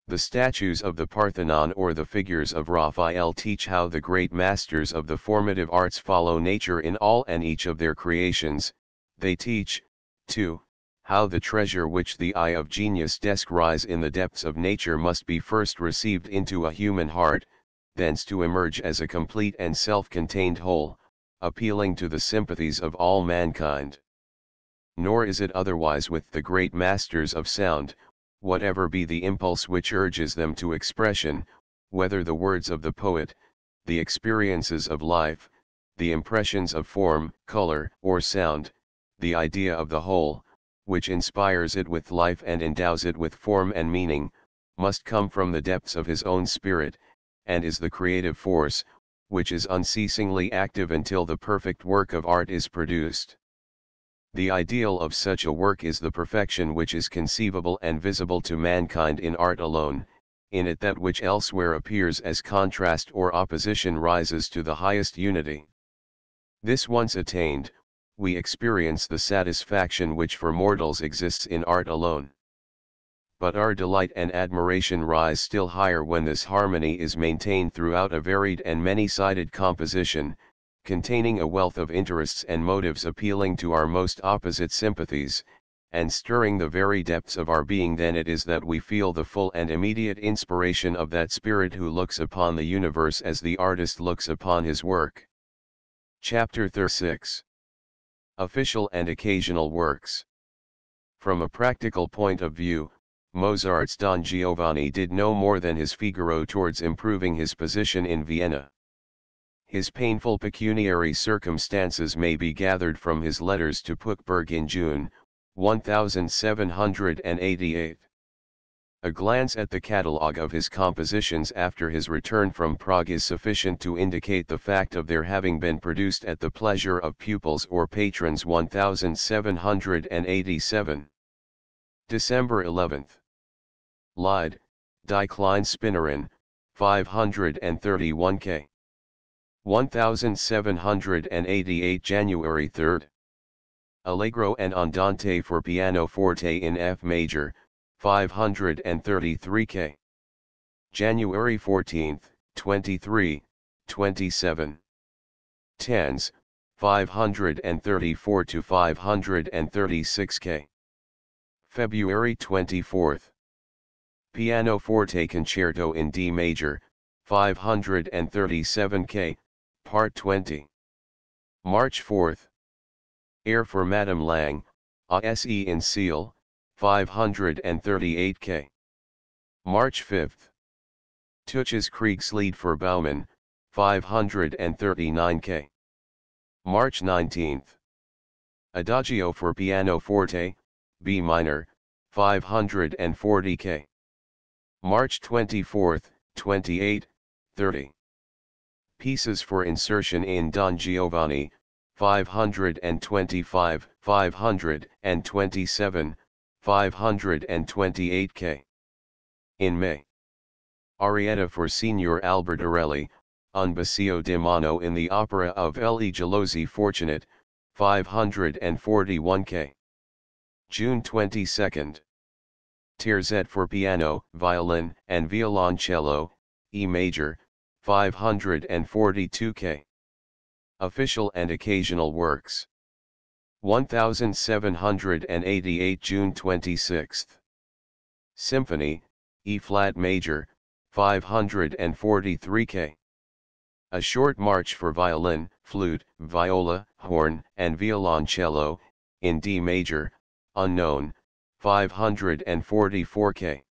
The statues of the Parthenon or the figures of Raphael teach how the great masters of the formative arts follow nature in all and each of their creations. They teach, too, how the treasure which the eye of genius descries in the depths of nature must be first received into a human heart, thence to emerge as a complete and self-contained whole, appealing to the sympathies of all mankind. Nor is it otherwise with the great masters of sound. Whatever be the impulse which urges them to expression, whether the words of the poet, the experiences of life, the impressions of form, color, or sound, the idea of the whole, which inspires it with life and endows it with form and meaning, must come from the depths of his own spirit, and is the creative force, which is unceasingly active until the perfect work of art is produced. The ideal of such a work is the perfection which is conceivable and visible to mankind in art alone. In it that which elsewhere appears as contrast or opposition rises to the highest unity. This once attained, we experience the satisfaction which for mortals exists in art alone. But our delight and admiration rise still higher when this harmony is maintained throughout a varied and many-sided composition, containing a wealth of interests and motives appealing to our most opposite sympathies, and stirring the very depths of our being. Then it is that we feel the full and immediate inspiration of that spirit who looks upon the universe as the artist looks upon his work. Chapter 36. Official and Occasional Works. From a practical point of view, Mozart's Don Giovanni did no more than his Figaro towards improving his position in Vienna. His painful pecuniary circumstances may be gathered from his letters to Puchberg in June, 1788. A glance at the catalogue of his compositions after his return from Prague is sufficient to indicate the fact of their having been produced at the pleasure of pupils or patrons. 1787. December 11. Lied, Die Kleinspinnerin, 531 K. 1788 January 3. Allegro and Andante for pianoforte in F major, 533 K. January 14, 23, 27. Tens, 534 to 536 K. February 24. Pianoforte Concerto in D major, 537 K. Part 20. March 4. Air for Madame Lang, ASE in Seal, 538 K. March 5. Tuch's Kriegslied for Baumann, 539 K. March 19. Adagio for pianoforte, B minor, 540 K. March 24, 28, 30. Pieces for insertion in Don Giovanni, 525, 527, 528 K. In May. Arietta for Signor Albertarelli, Un Bacio di Mano in the opera of L. E. Gelosi Fortunate, 541 K. June 22. Terzet for piano, violin, and violoncello, E major, 542 K. Official and Occasional Works. 1788 June 26. Symphony, E flat major, 543 K. A Short March for violin, flute, viola, horn, and violoncello, in D major, unknown, 544 K.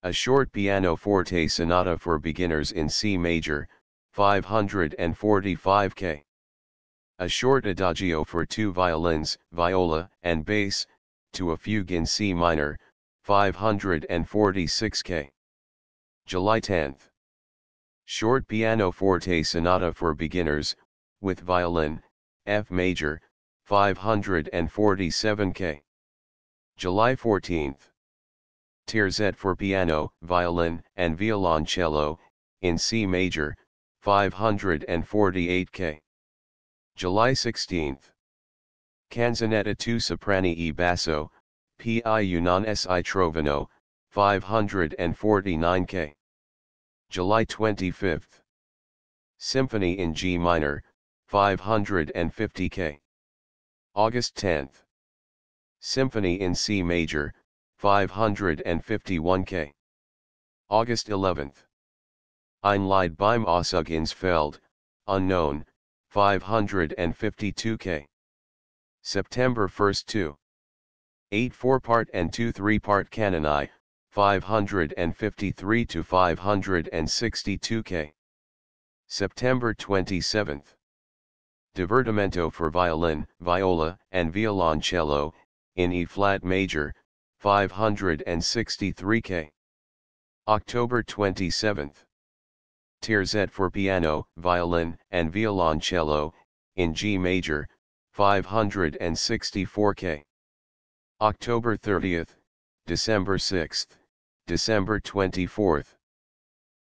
A Short Pianoforte Sonata for beginners in C major, 545 K. A Short Adagio for two violins, viola, and bass, to a fugue in C minor, 546 K. July 10. Short Pianoforte Sonata for beginners, with violin, F major, 547 K. July 14. Terzet for piano, violin, and violoncello, in C major, 548 K. July 16. Canzonetta 2 Soprani e Basso, Pi non si trovano, 549 K. July 25. Symphony in G minor, 550 K. August 10. Symphony in C major, 551 K. August 11. Ein Lied beim Auszug ins Feld, unknown, 552 K. September 1 2. 8 4-part and 2 3-part canoni, 553 to 562 K. September 27. Divertimento for violin, viola, and violoncello, in E-flat major, 563 K. October 27. Terzet for piano, violin, and violoncello, in G major, 564 K. October 30, December 6, December 24.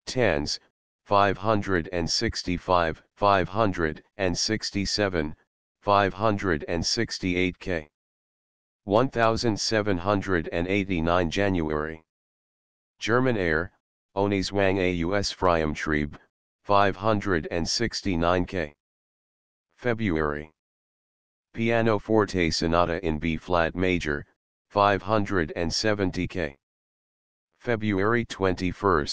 Tens, 565, 567, 568 K. 1789 January. German air, Ohne Zwang aus freiem Trieb, 569 K. February. Pianoforte Sonata in B-flat major, 570 K. February 21.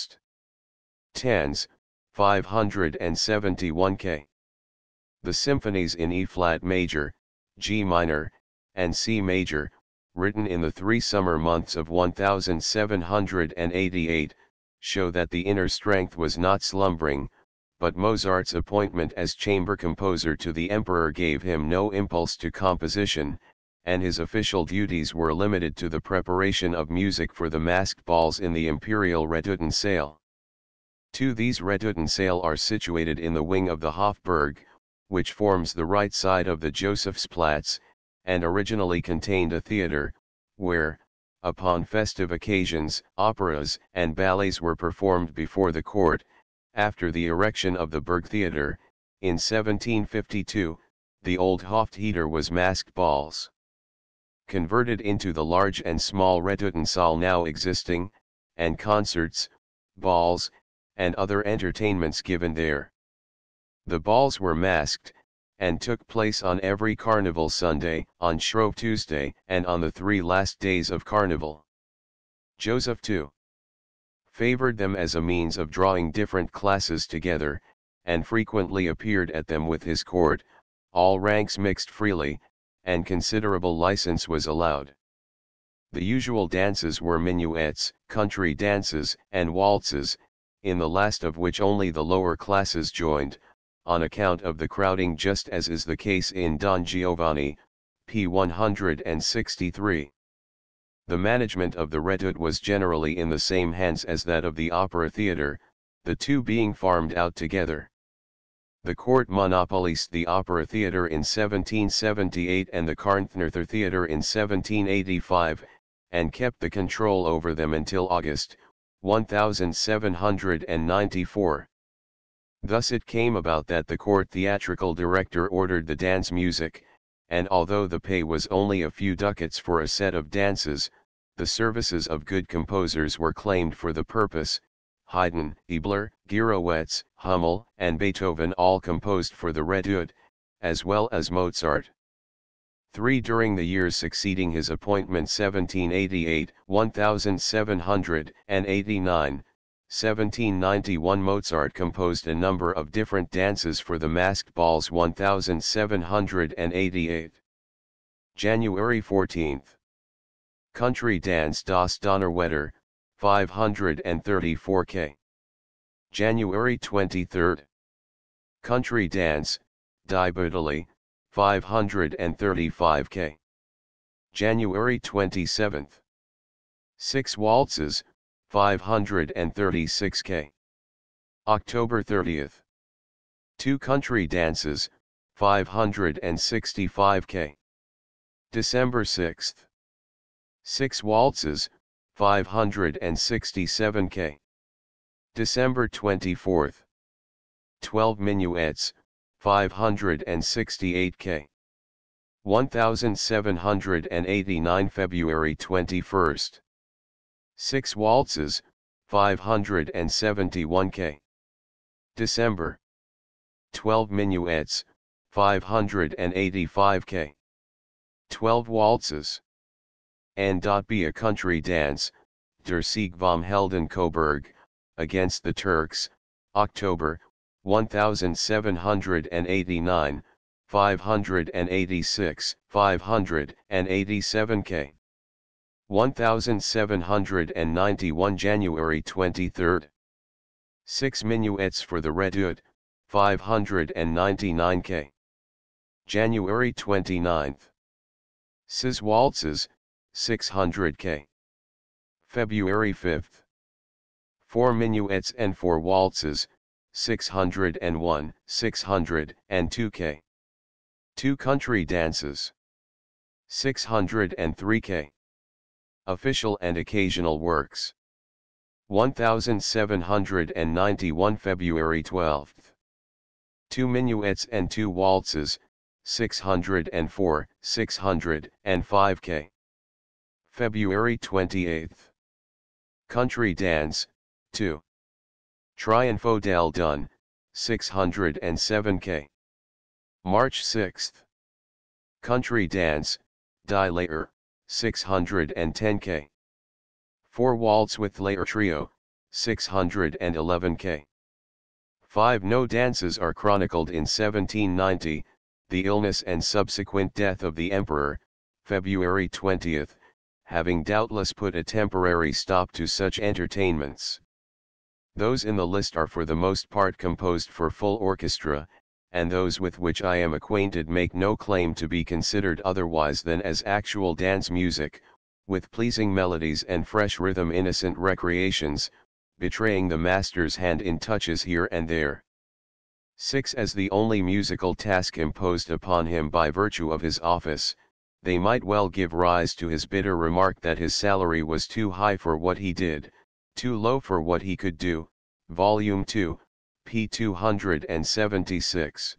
Tens, 571 K. The symphonies in E-flat major, G minor, and C major, written in the 3 summer months of 1788, show that the inner strength was not slumbering, but Mozart's appointment as chamber composer to the emperor gave him no impulse to composition, and his official duties were limited to the preparation of music for the masked balls in the imperial Redutensaal. These Redutensaal are situated in the wing of the Hofburg, which forms the right side of the Josephsplatz, and originally contained a theatre, where, upon festive occasions, operas and ballets were performed before the court. After the erection of the Burgtheater, in 1752, the old Hoftheater was masked balls. Converted into the large and small Redutensaal now existing, and concerts, balls, and other entertainments given there. The balls were masked, and took place on every Carnival Sunday, on Shrove Tuesday, and on the 3 last days of Carnival. Joseph II favored them as a means of drawing different classes together, and frequently appeared at them with his court, all ranks mixed freely, and considerable license was allowed. The usual dances were minuets, country dances, and waltzes, in the last of which only the lower classes joined, on account of the crowding, just as is the case in Don Giovanni, p. 163. The management of the Redoute was generally in the same hands as that of the Opera Theatre, the two being farmed out together. The court monopolised the Opera Theatre in 1778 and the Karnthnerther Theatre in 1785, and kept the control over them until August, 1794. Thus it came about that the court theatrical director ordered the dance music, and although the pay was only a few ducats for a set of dances, the services of good composers were claimed for the purpose. Haydn, Ebler, Gyrowetz, Hummel, and Beethoven all composed for the Redoute, as well as Mozart. 3. During the years succeeding his appointment 1788, 1789, 1791 Mozart composed a number of different dances for the masked balls 1788. January 14. Country dance Das Donnerwetter, 534 K. January 23. Country dance, Die Bödeli, 535 K. January 27. 6 waltzes, 536 K. October 30. 2 country dances, 565 K. December 6. 6 waltzes, 567 K. December 24. 12 minuets, 568 K. 1789 February 21st. 6 waltzes, 571 k. December. 12 minuets, 585 k. 12 waltzes. N.B. A country dance, Der Sieg vom Helden Coburg, against the Turks, October, 1789, 586, 587 k. 1791 January 23. 6 minuets for the Redoute, 599 k. January 29. 6 waltzes, 600 k. February 5. 4 minuets and 4 waltzes, 601, 602 k. 2 country dances, 603 k. Official and occasional works. 1791 February 12. 2 minuets and 2 waltzes, 604, 605 k. February 28. Country dance, 2. Triunfo del Dun, 607 k. March 6. Country dance, Die Layer, 610 k. 4 waltz with Layer trio, 611 k. 5 no dances are chronicled in 1790, the illness and subsequent death of the emperor, February 20, having doubtless put a temporary stop to such entertainments. Those in the list are for the most part composed for full orchestra, and those with which I am acquainted make no claim to be considered otherwise than as actual dance music, with pleasing melodies and fresh rhythm, innocent recreations, betraying the master's hand in touches here and there. 6. As the only musical task imposed upon him by virtue of his office, they might well give rise to his bitter remark that his salary was too high for what he did, too low for what he could do, Volume 2, p. 276.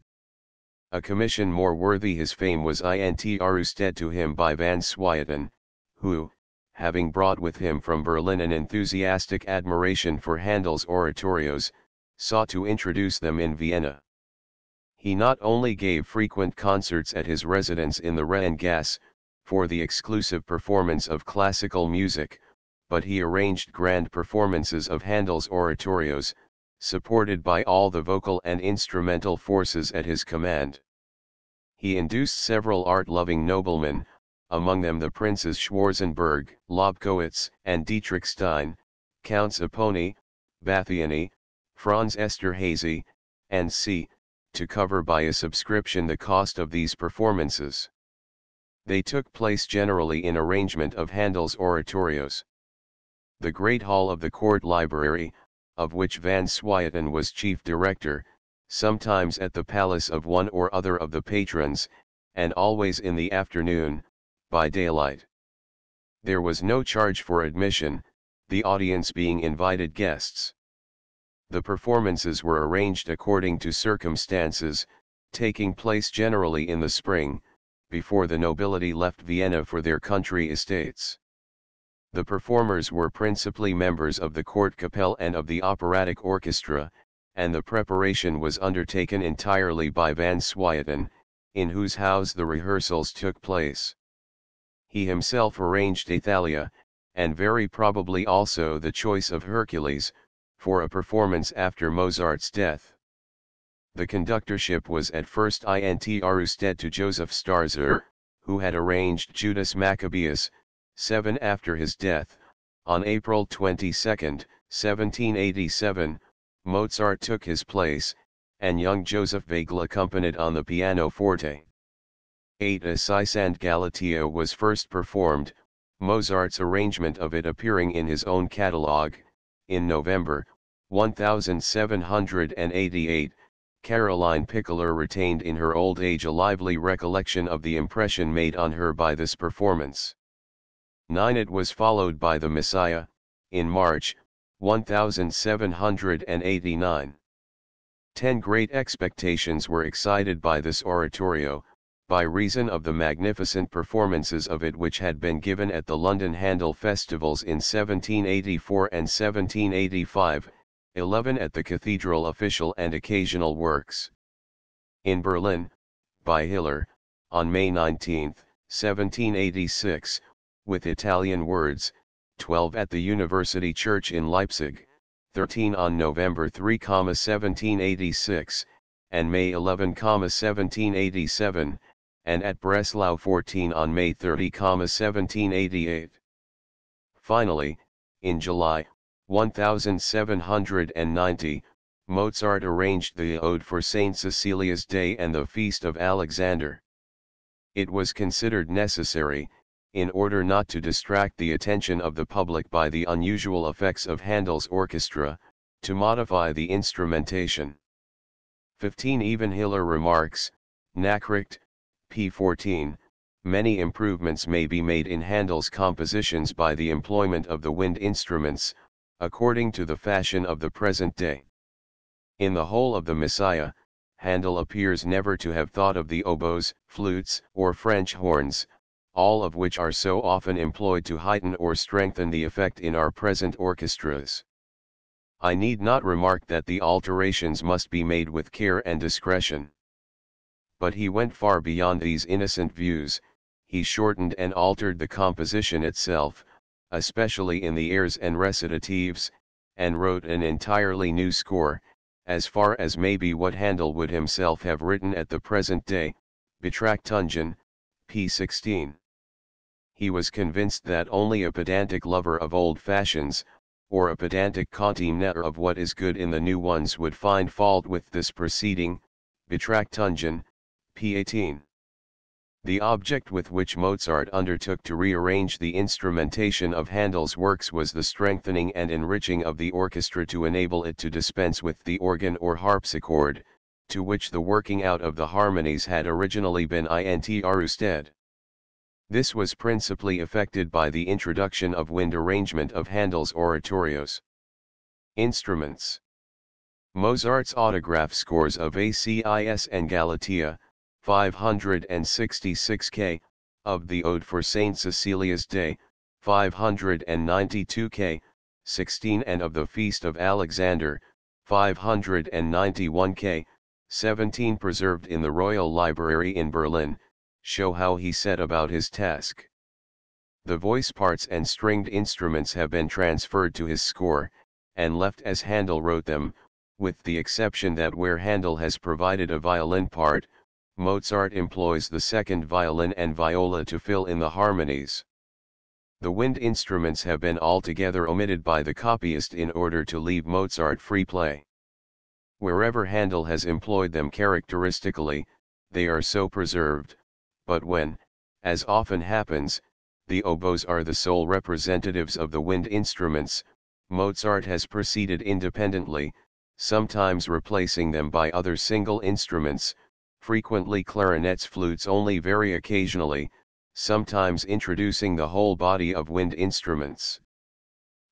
A commission more worthy his fame was intrusted to him by Van Swieten, who, having brought with him from Berlin an enthusiastic admiration for Handel's oratorios, sought to introduce them in Vienna. He not only gave frequent concerts at his residence in the Rheingasse, for the exclusive performance of classical music, but he arranged grand performances of Handel's oratorios, supported by all the vocal and instrumental forces at his command. He induced several art-loving noblemen, among them the Princes Schwarzenberg, Lobkowitz, and Dietrich Stein, Counts Aponi, Bathiani, Franz Esterhazy, and C., to cover by a subscription the cost of these performances. They took place generally in arrangement of Handel's oratorios. The great hall of the court library, of which Van Swieten was chief director, sometimes at the palace of one or other of the patrons, and always in the afternoon, by daylight. There was no charge for admission, the audience being invited guests. The performances were arranged according to circumstances, taking place generally in the spring, before the nobility left Vienna for their country estates. The performers were principally members of the court capelle and of the operatic orchestra, and the preparation was undertaken entirely by Van Swieten, in whose house the rehearsals took place. He himself arranged Athalia, and very probably also the choice of Hercules, for a performance after Mozart's death. The conductorship was at first intrusted to Joseph Starzer, who had arranged Judas Maccabeus, 7 after his death. On April 22, 1787, Mozart took his place, and young Joseph Weigl accompanied on the pianoforte. 8. A Sisand Galatea was first performed, Mozart's arrangement of it appearing in his own catalogue, in November, 1788. Caroline Pickler retained in her old age a lively recollection of the impression made on her by this performance. 9. It was followed by the Messiah, in March, 1789. 10. Great expectations were excited by this oratorio, by reason of the magnificent performances of it which had been given at the London Handel festivals in 1784 and 1785, 11 at the Cathedral Official and Occasional Works. In Berlin, by Hiller, on May 19, 1786, with Italian words, 12 at the University Church in Leipzig, 13 on November 3, 1786, and May 11, 1787, and at Breslau 14 on May 30, 1788. Finally, in July, 1790, Mozart arranged the Ode for Saint Cecilia's Day and the Feast of Alexander. It was considered necessary, in order not to distract the attention of the public by the unusual effects of Handel's orchestra, to modify the instrumentation. 15 Even Hiller remarks, Nachricht, p. 14, many improvements may be made in Handel's compositions by the employment of the wind instruments, according to the fashion of the present day. In the whole of the Messiah, Handel appears never to have thought of the oboes, flutes, or French horns, all of which are so often employed to heighten or strengthen the effect in our present orchestras. I need not remark that the alterations must be made with care and discretion. But he went far beyond these innocent views, he shortened and altered the composition itself, especially in the airs and recitatives, and wrote an entirely new score, as far as may be what Handel would himself have written at the present day, Betrachtungen, p. 16. He was convinced that only a pedantic lover of old fashions, or a pedantic contemner of what is good in the new ones would find fault with this proceeding, Betrachtungen, p. 18. The object with which Mozart undertook to rearrange the instrumentation of Handel's works was the strengthening and enriching of the orchestra to enable it to dispense with the organ or harpsichord, to which the working out of the harmonies had originally been intrusted. This was principally effected by the introduction of wind arrangement of Handel's oratorios. Instruments. Mozart's autograph scores of ACIS and Galatea, 566 K, of the Ode for Saint Cecilia's Day, 592 K, 16 and of the Feast of Alexander, 591 K, 17 preserved in the Royal Library in Berlin, show how he set about his task. The voice parts and stringed instruments have been transferred to his score, and left as Handel wrote them, with the exception that where Handel has provided a violin part, Mozart employs the second violin and viola to fill in the harmonies. The wind instruments have been altogether omitted by the copyist in order to leave Mozart free play. Wherever Handel has employed them characteristically, they are so preserved, but when, as often happens, the oboes are the sole representatives of the wind instruments, Mozart has proceeded independently, sometimes replacing them by other single instruments, frequently clarinets, flutes only very occasionally, sometimes introducing the whole body of wind instruments.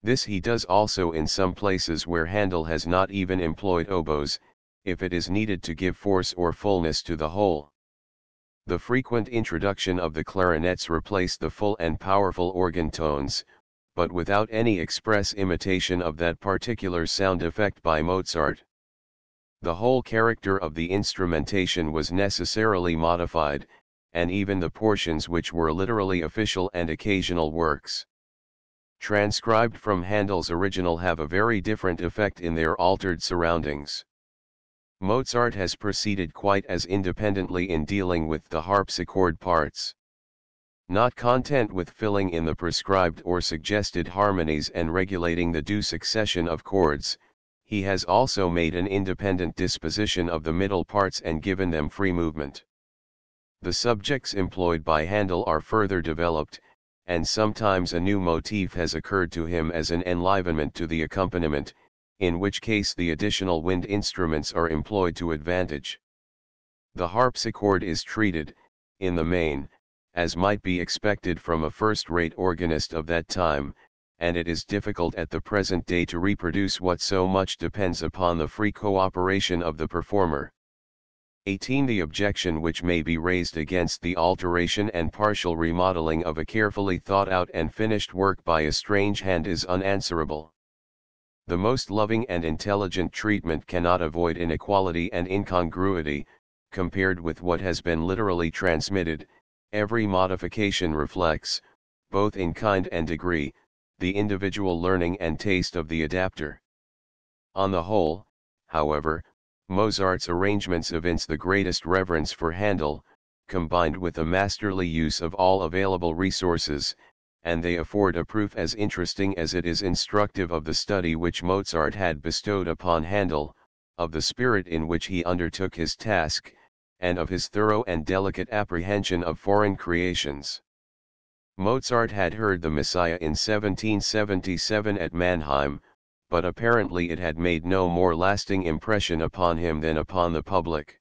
This he does also in some places where Handel has not even employed oboes, if it is needed to give force or fullness to the whole. The frequent introduction of the clarinets replace the full and powerful organ tones, but without any express imitation of that particular sound effect by Mozart. The whole character of the instrumentation was necessarily modified, and even the portions which were literally official and occasional works, transcribed from Handel's original, have a very different effect in their altered surroundings. Mozart has proceeded quite as independently in dealing with the harpsichord parts. Not content with filling in the prescribed or suggested harmonies and regulating the due succession of chords, he has also made an independent disposition of the middle parts and given them free movement. The subjects employed by Handel are further developed, and sometimes a new motif has occurred to him as an enlivenment to the accompaniment, in which case the additional wind instruments are employed to advantage. The harpsichord is treated, in the main, as might be expected from a first-rate organist of that time, and it is difficult at the present day to reproduce what so much depends upon the free cooperation of the performer. 18. The objection which may be raised against the alteration and partial remodeling of a carefully thought out and finished work by a strange hand is unanswerable. The most loving and intelligent treatment cannot avoid inequality and incongruity. Compared with what has been literally transmitted, every modification reflects, both in kind and degree, the individual learning and taste of the adapter. On the whole, however, Mozart's arrangements evince the greatest reverence for Handel, combined with a masterly use of all available resources, and they afford a proof as interesting as it is instructive of the study which Mozart had bestowed upon Handel, of the spirit in which he undertook his task, and of his thorough and delicate apprehension of foreign creations. Mozart had heard the Messiah in 1777 at Mannheim, but apparently it had made no more lasting impression upon him than upon the public.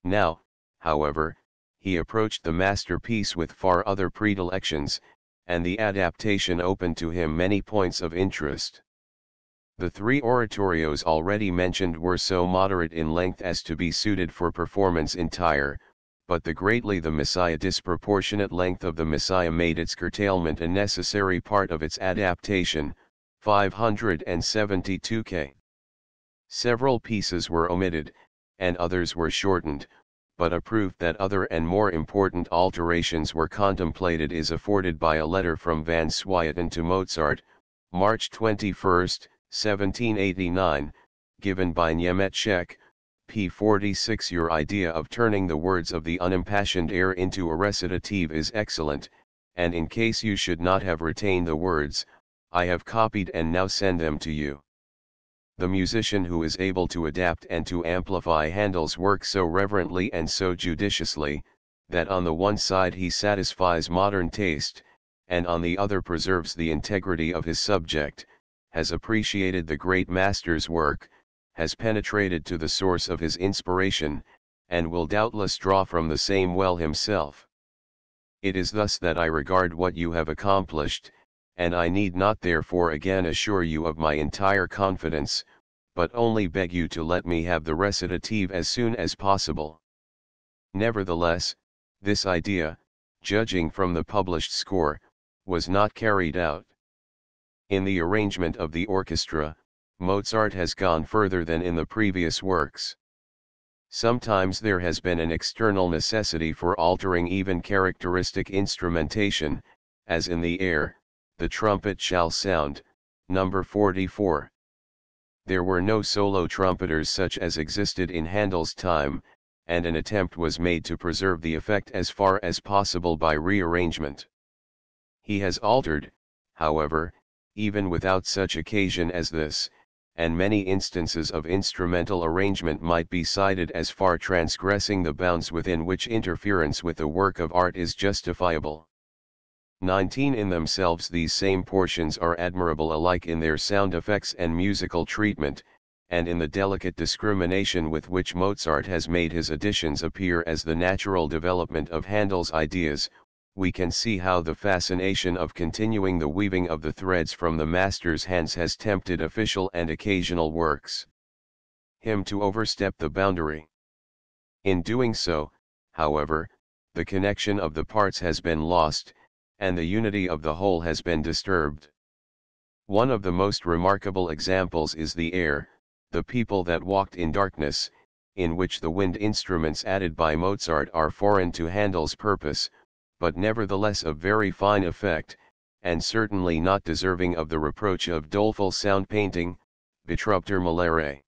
Now, however, he approached the masterpiece with far other predilections, and the adaptation opened to him many points of interest. The three oratorios already mentioned were so moderate in length as to be suited for performance entire, but the Messiah disproportionate length of the Messiah made its curtailment a necessary part of its adaptation, 572 k. Several pieces were omitted, and others were shortened, but a proof that other and more important alterations were contemplated is afforded by a letter from Van Swieten to Mozart, March 21, 1789, given by Niemetschek, p. 46. Your idea of turning the words of the unimpassioned air into a recitative is excellent, and in case you should not have retained the words, I have copied and now send them to you. The musician who is able to adapt and to amplify Handel's work so reverently and so judiciously, that on the one side he satisfies modern taste, and on the other preserves the integrity of his subject, has appreciated the great master's work, has penetrated to the source of his inspiration, and will doubtless draw from the same well himself. It is thus that I regard what you have accomplished, and I need not therefore again assure you of my entire confidence, but only beg you to let me have the recitative as soon as possible. Nevertheless, this idea, judging from the published score, was not carried out. In the arrangement of the orchestra, Mozart has gone further than in the previous works. Sometimes there has been an external necessity for altering even characteristic instrumentation, as in the air, The Trumpet Shall Sound, No. 44. There were no solo trumpeters such as existed in Handel's time, and an attempt was made to preserve the effect as far as possible by rearrangement. He has altered, however, even without such occasion as this, and many instances of instrumental arrangement might be cited as far transgressing the bounds within which interference with the work of art is justifiable. 19. In themselves these same portions are admirable alike in their sound effects and musical treatment, and in the delicate discrimination with which Mozart has made his additions appear as the natural development of Handel's ideas. We can see how the fascination of continuing the weaving of the threads from the master's hands has tempted official and occasional works him to overstep the boundary. In doing so, however, the connection of the parts has been lost, and the unity of the whole has been disturbed. One of the most remarkable examples is the air, The People That Walked in Darkness, in which the wind instruments added by Mozart are foreign to Handel's purpose, but nevertheless of very fine effect, and certainly not deserving of the reproach of doleful sound painting, Betrubter malere.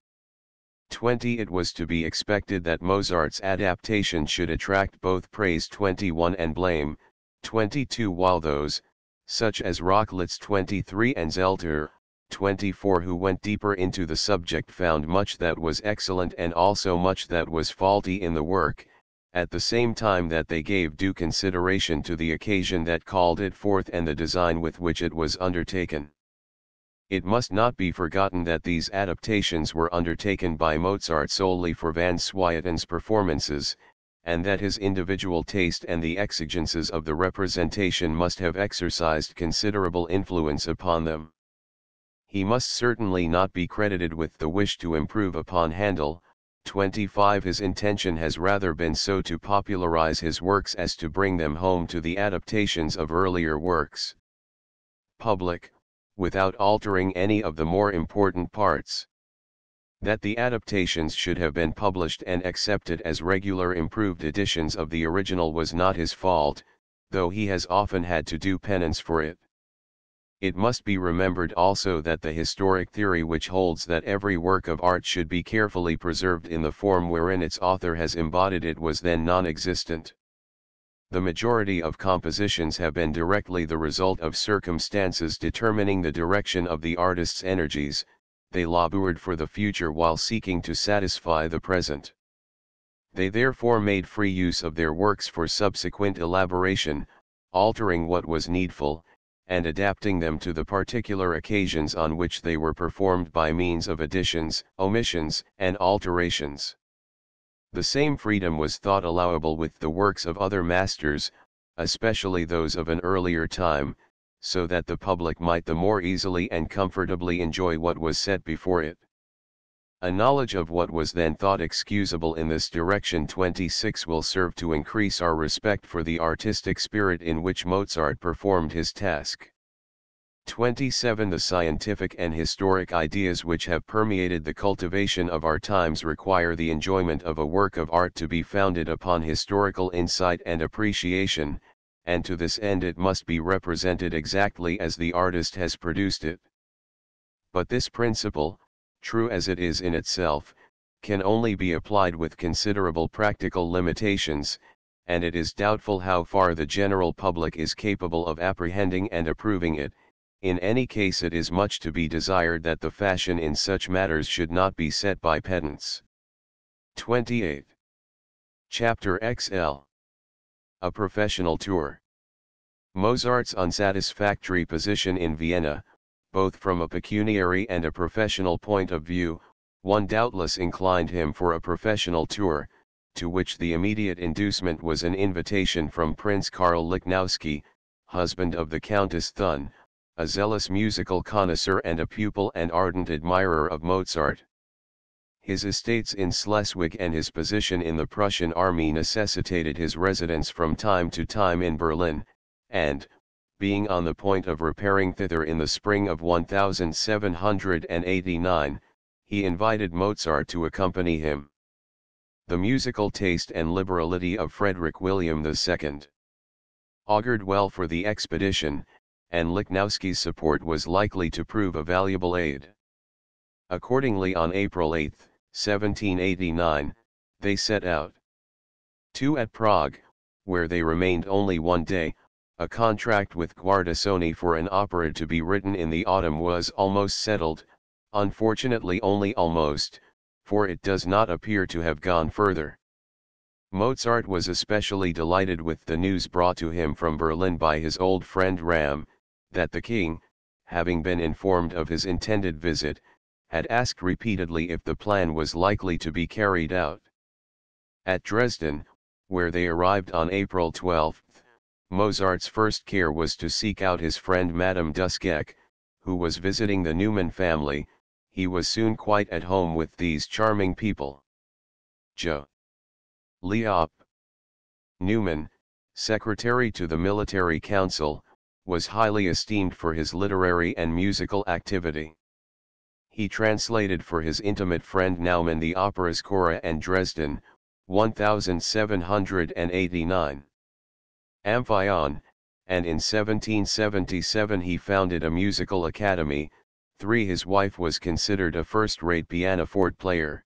20. It was to be expected that Mozart's adaptation should attract both praise 21 and blame, 22, while those, such as Rochlitz 23 and Zelter, 24, who went deeper into the subject found much that was excellent and also much that was faulty in the work, at the same time that they gave due consideration to the occasion that called it forth and the design with which it was undertaken. It must not be forgotten that these adaptations were undertaken by Mozart solely for Van Swieten's performances, and that his individual taste and the exigences of the representation must have exercised considerable influence upon them. He must certainly not be credited with the wish to improve upon Handel, 25 His intention has rather been so to popularize his works as to bring them home to the adaptations of earlier works. Public, without altering any of the more important parts. That the adaptations should have been published and accepted as regular improved editions of the original was not his fault, though he has often had to do penance for it. It must be remembered also that the historic theory which holds that every work of art should be carefully preserved in the form wherein its author has embodied it was then non-existent. The majority of compositions have been directly the result of circumstances determining the direction of the artist's energies. They labored for the future while seeking to satisfy the present. They therefore made free use of their works for subsequent elaboration, altering what was needful, and adapting them to the particular occasions on which they were performed by means of additions, omissions, and alterations. The same freedom was thought allowable with the works of other masters, especially those of an earlier time, so that the public might the more easily and comfortably enjoy what was set before it. A knowledge of what was then thought excusable in this direction 26 will serve to increase our respect for the artistic spirit in which Mozart performed his task. 27 The scientific and historic ideas which have permeated the cultivation of our times require the enjoyment of a work of art to be founded upon historical insight and appreciation, and to this end it must be represented exactly as the artist has produced it. But this principle, true as it is in itself, can only be applied with considerable practical limitations, and it is doubtful how far the general public is capable of apprehending and approving it. In any case, it is much to be desired that the fashion in such matters should not be set by pedants. 28. Chapter XL. A professional tour. Mozart's unsatisfactory position in Vienna, both from a pecuniary and a professional point of view, one doubtless inclined him for a professional tour, to which the immediate inducement was an invitation from Prince Karl Lichnowsky, husband of the Countess Thun, a zealous musical connoisseur and a pupil and ardent admirer of Mozart. His estates in Schleswig and his position in the Prussian army necessitated his residence from time to time in Berlin, and, being on the point of repairing thither in the spring of 1789, he invited Mozart to accompany him. The musical taste and liberality of Frederick William II augured well for the expedition, and Lichnowsky's support was likely to prove a valuable aid. Accordingly, on April 8, 1789, they set out. 2 At Prague, where they remained only one day, a contract with Guardasoni for an opera to be written in the autumn was almost settled, unfortunately only almost, for it does not appear to have gone further. Mozart was especially delighted with the news brought to him from Berlin by his old friend Ramm, that the king, having been informed of his intended visit, had asked repeatedly if the plan was likely to be carried out. At Dresden, where they arrived on April 12, Mozart's first care was to seek out his friend Madame Duskek, who was visiting the Neumann family. He was soon quite at home with these charming people. Jo. Leop. Neumann, secretary to the military council, was highly esteemed for his literary and musical activity. He translated for his intimate friend Naumann the operas Cora and Dresden, 1789. Amphion, and in 1777 he founded a musical academy. 3 His wife was considered a first-rate pianoforte player.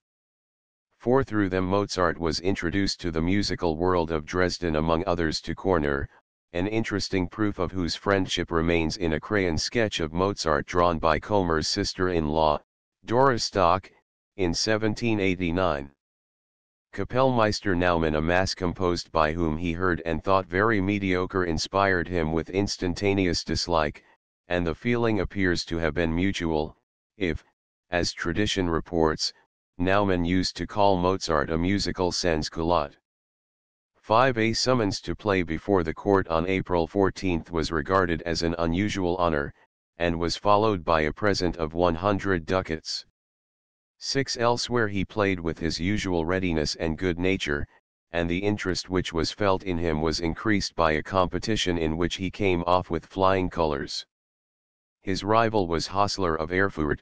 4 Through them Mozart was introduced to the musical world of Dresden, among others to Korner, an interesting proof of whose friendship remains in a crayon sketch of Mozart drawn by Comer's sister-in-law, Dora Stock, in 1789. Kapellmeister Naumann, a mass composed by whom he heard and thought very mediocre, inspired him with instantaneous dislike, and the feeling appears to have been mutual, if, as tradition reports, Naumann used to call Mozart a musical sans-culotte. 5 A summons to play before the court on April 14 was regarded as an unusual honor, and was followed by a present of 100 ducats. 6. Elsewhere he played with his usual readiness and good nature, and the interest which was felt in him was increased by a competition in which he came off with flying colors. His rival was Hosler of Erfurt,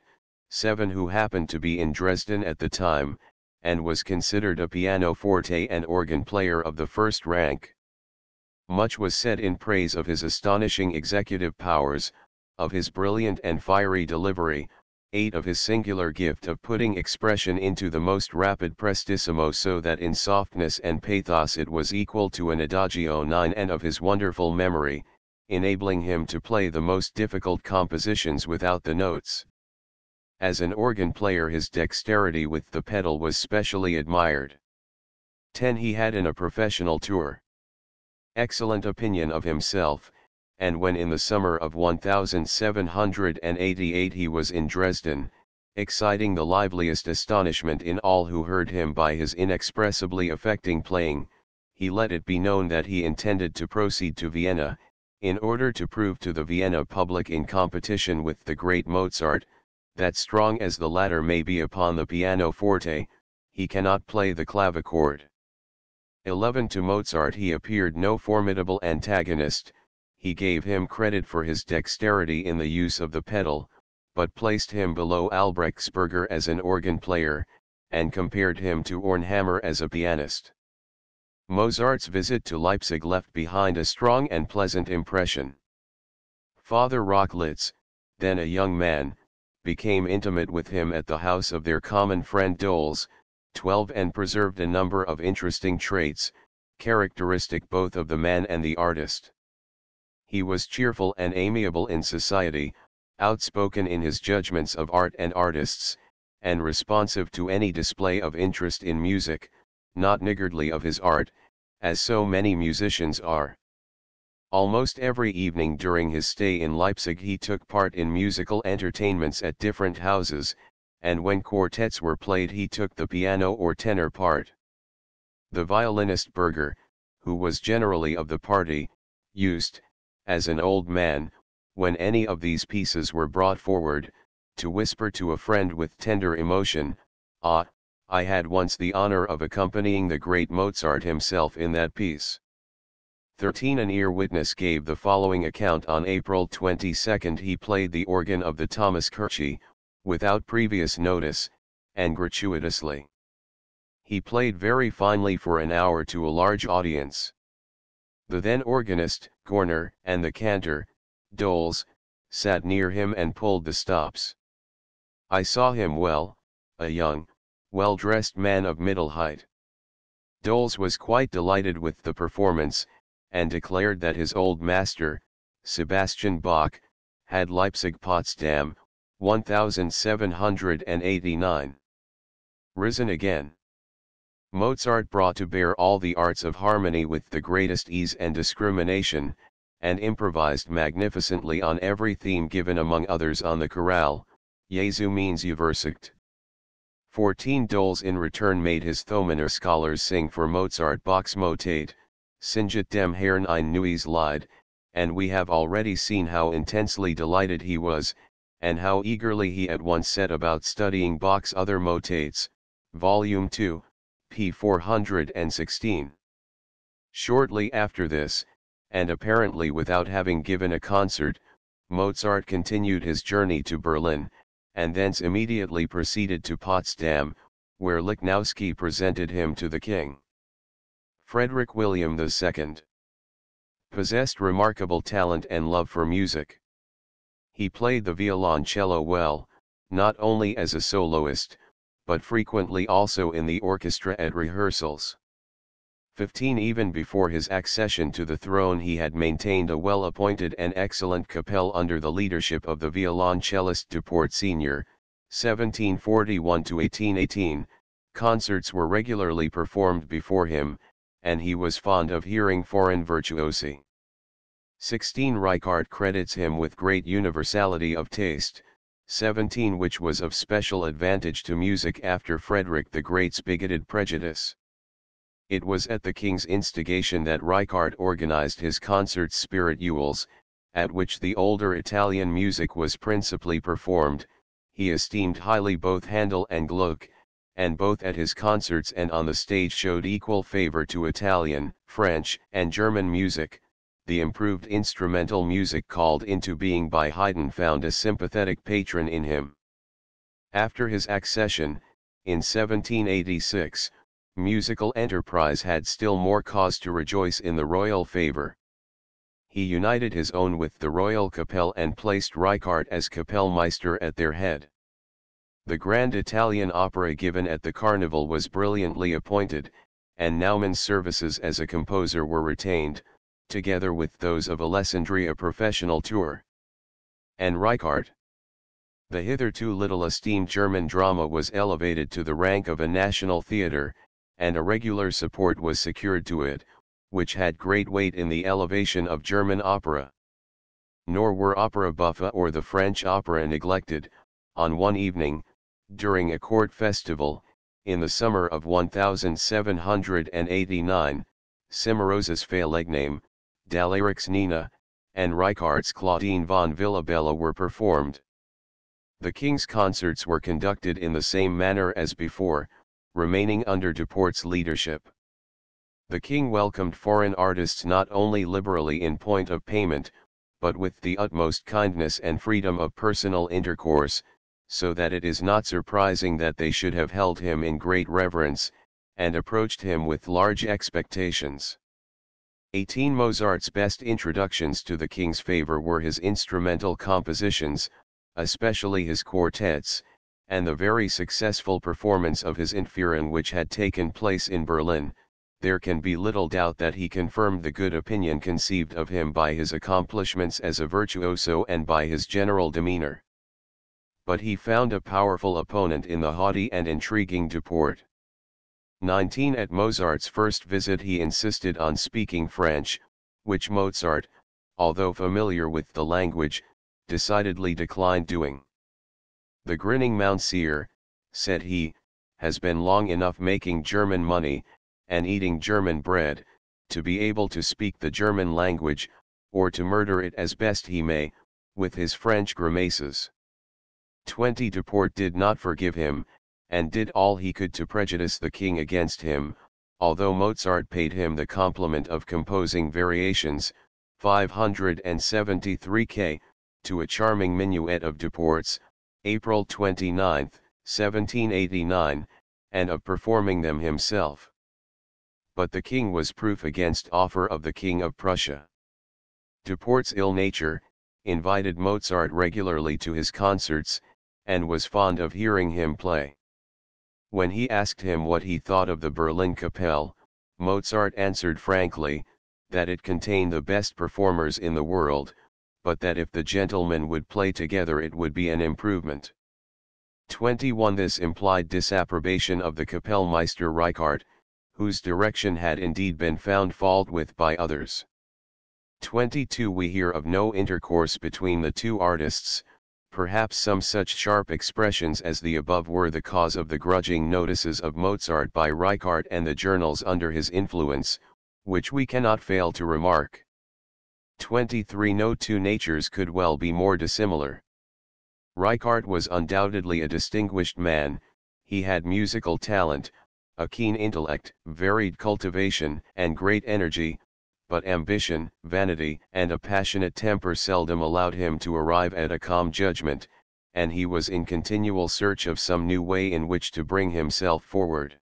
7, who happened to be in Dresden at the time, and was considered a pianoforte and organ player of the first rank. Much was said in praise of his astonishing executive powers, of his brilliant and fiery delivery, 8, of his singular gift of putting expression into the most rapid prestissimo so that in softness and pathos it was equal to an adagio, 9, and of his wonderful memory, enabling him to play the most difficult compositions without the notes. As an organ player his dexterity with the pedal was specially admired. 10. He had in a professional tour excellent opinion of himself, and when in the summer of 1788 he was in Dresden, exciting the liveliest astonishment in all who heard him by his inexpressibly affecting playing, he let it be known that he intended to proceed to Vienna, in order to prove to the Vienna public in competition with the great Mozart, that strong as the latter may be upon the pianoforte, he cannot play the clavichord. 11. To Mozart he appeared no formidable antagonist, he gave him credit for his dexterity in the use of the pedal, but placed him below Albrechtsberger as an organ player, and compared him to Ornhammer as a pianist. Mozart's visit to Leipzig left behind a strong and pleasant impression. Father Rochlitz, then a young man, became intimate with him at the house of their common friend Doles, 12, and preserved a number of interesting traits, characteristic both of the man and the artist. He was cheerful and amiable in society, outspoken in his judgments of art and artists, and responsive to any display of interest in music, not niggardly of his art, as so many musicians are. Almost every evening during his stay in Leipzig he took part in musical entertainments at different houses, and when quartets were played he took the piano or tenor part. The violinist Berger, who was generally of the party, used, as an old man, when any of these pieces were brought forward, to whisper to a friend with tender emotion, "Ah, I had once the honor of accompanying the great Mozart himself in that piece." 13. An ear witness gave the following account: on April 22 he played the organ of the Thomaskirche, without previous notice, and gratuitously. He played very finely for an hour to a large audience. The then organist, Gorner, and the cantor, Doles, sat near him and pulled the stops. I saw him well, a young, well-dressed man of middle height. Doles was quite delighted with the performance, and declared that his old master, Sebastian Bach, had Leipzig Potsdam, 1789. Risen again. Mozart brought to bear all the arts of harmony with the greatest ease and discrimination, and improvised magnificently on every theme, given among others on the chorale, Jesu means Übersicht. 14. Doles in return made his Thomaner scholars sing for Mozart Bach's motet, Singet dem Herrn ein neues Lied, and we have already seen how intensely delighted he was, and how eagerly he at once set about studying Bach's other motets, Volume 2, p. 416. Shortly after this, and apparently without having given a concert, Mozart continued his journey to Berlin, and thence immediately proceeded to Potsdam, where Lichnowsky presented him to the king. Frederick William II possessed remarkable talent and love for music. He played the violoncello well, not only as a soloist, but frequently also in the orchestra at rehearsals. 15. Even before his accession to the throne he had maintained a well-appointed and excellent capelle under the leadership of the violoncellist Duport Sr., 1741–1818, concerts were regularly performed before him, and he was fond of hearing foreign virtuosi. 16. Reichardt credits him with great universality of taste, 17, which was of special advantage to music after Frederick the Great's bigoted prejudice. It was at the king's instigation that Reichardt organized his concerts spirituals, at which the older Italian music was principally performed, he esteemed highly both Handel and Gluck, and both at his concerts and on the stage showed equal favor to Italian, French, and German music. The improved instrumental music called into being by Haydn found a sympathetic patron in him. After his accession, in 1786, musical enterprise had still more cause to rejoice in the royal favor. He united his own with the royal Kapelle and placed Reichardt as Kapellmeister at their head. The grand Italian opera given at the Carnival was brilliantly appointed, and Naumann's services as a composer were retained, together with those of Alessandria professional tour. And Reichardt. The hitherto little esteemed German drama was elevated to the rank of a national theatre, and a regular support was secured to it, which had great weight in the elevation of German opera. Nor were opera buffa or the French opera neglected. On one evening, during a court festival, in the summer of 1789, Cimarosa's Felegname, Daleric's Nina, and Reichardt's Claudine von Villabella were performed. The king's concerts were conducted in the same manner as before, remaining under Duport's leadership. The king welcomed foreign artists not only liberally in point of payment, but with the utmost kindness and freedom of personal intercourse, so that it is not surprising that they should have held him in great reverence, and approached him with large expectations. 18 Mozart's best introductions to the king's favor were his instrumental compositions, especially his quartets, and the very successful performance of his Entführung which had taken place in Berlin. There can be little doubt that he confirmed the good opinion conceived of him by his accomplishments as a virtuoso and by his general demeanor. But he found a powerful opponent in the haughty and intriguing Duport. 19 At Mozart's first visit he insisted on speaking French, which Mozart, although familiar with the language, decidedly declined doing. "The grinning Mounseer," said he, "has been long enough making German money, and eating German bread, to be able to speak the German language, or to murder it as best he may, with his French grimaces." 20 Duport did not forgive him, and did all he could to prejudice the king against him, although Mozart paid him the compliment of composing variations, 573 K, to a charming minuet of Duport's, April 29, 1789, and of performing them himself. But the king was proof against offer of the King of Prussia. Duport's ill nature, invited Mozart regularly to his concerts, and was fond of hearing him play. When he asked him what he thought of the Berlin Kapelle, Mozart answered frankly, that it contained the best performers in the world, but that if the gentlemen would play together it would be an improvement. 21 This implied disapprobation of the Kapellmeister Reichardt, whose direction had indeed been found fault with by others. 22 We hear of no intercourse between the two artists. Perhaps some such sharp expressions as the above were the cause of the grudging notices of Mozart by Reichardt and the journals under his influence, which we cannot fail to remark. 23 No two natures could well be more dissimilar. Reichardt was undoubtedly a distinguished man, he had musical talent, a keen intellect, varied cultivation, and great energy, but ambition, vanity, and a passionate temper seldom allowed him to arrive at a calm judgment, and he was in continual search of some new way in which to bring himself forward.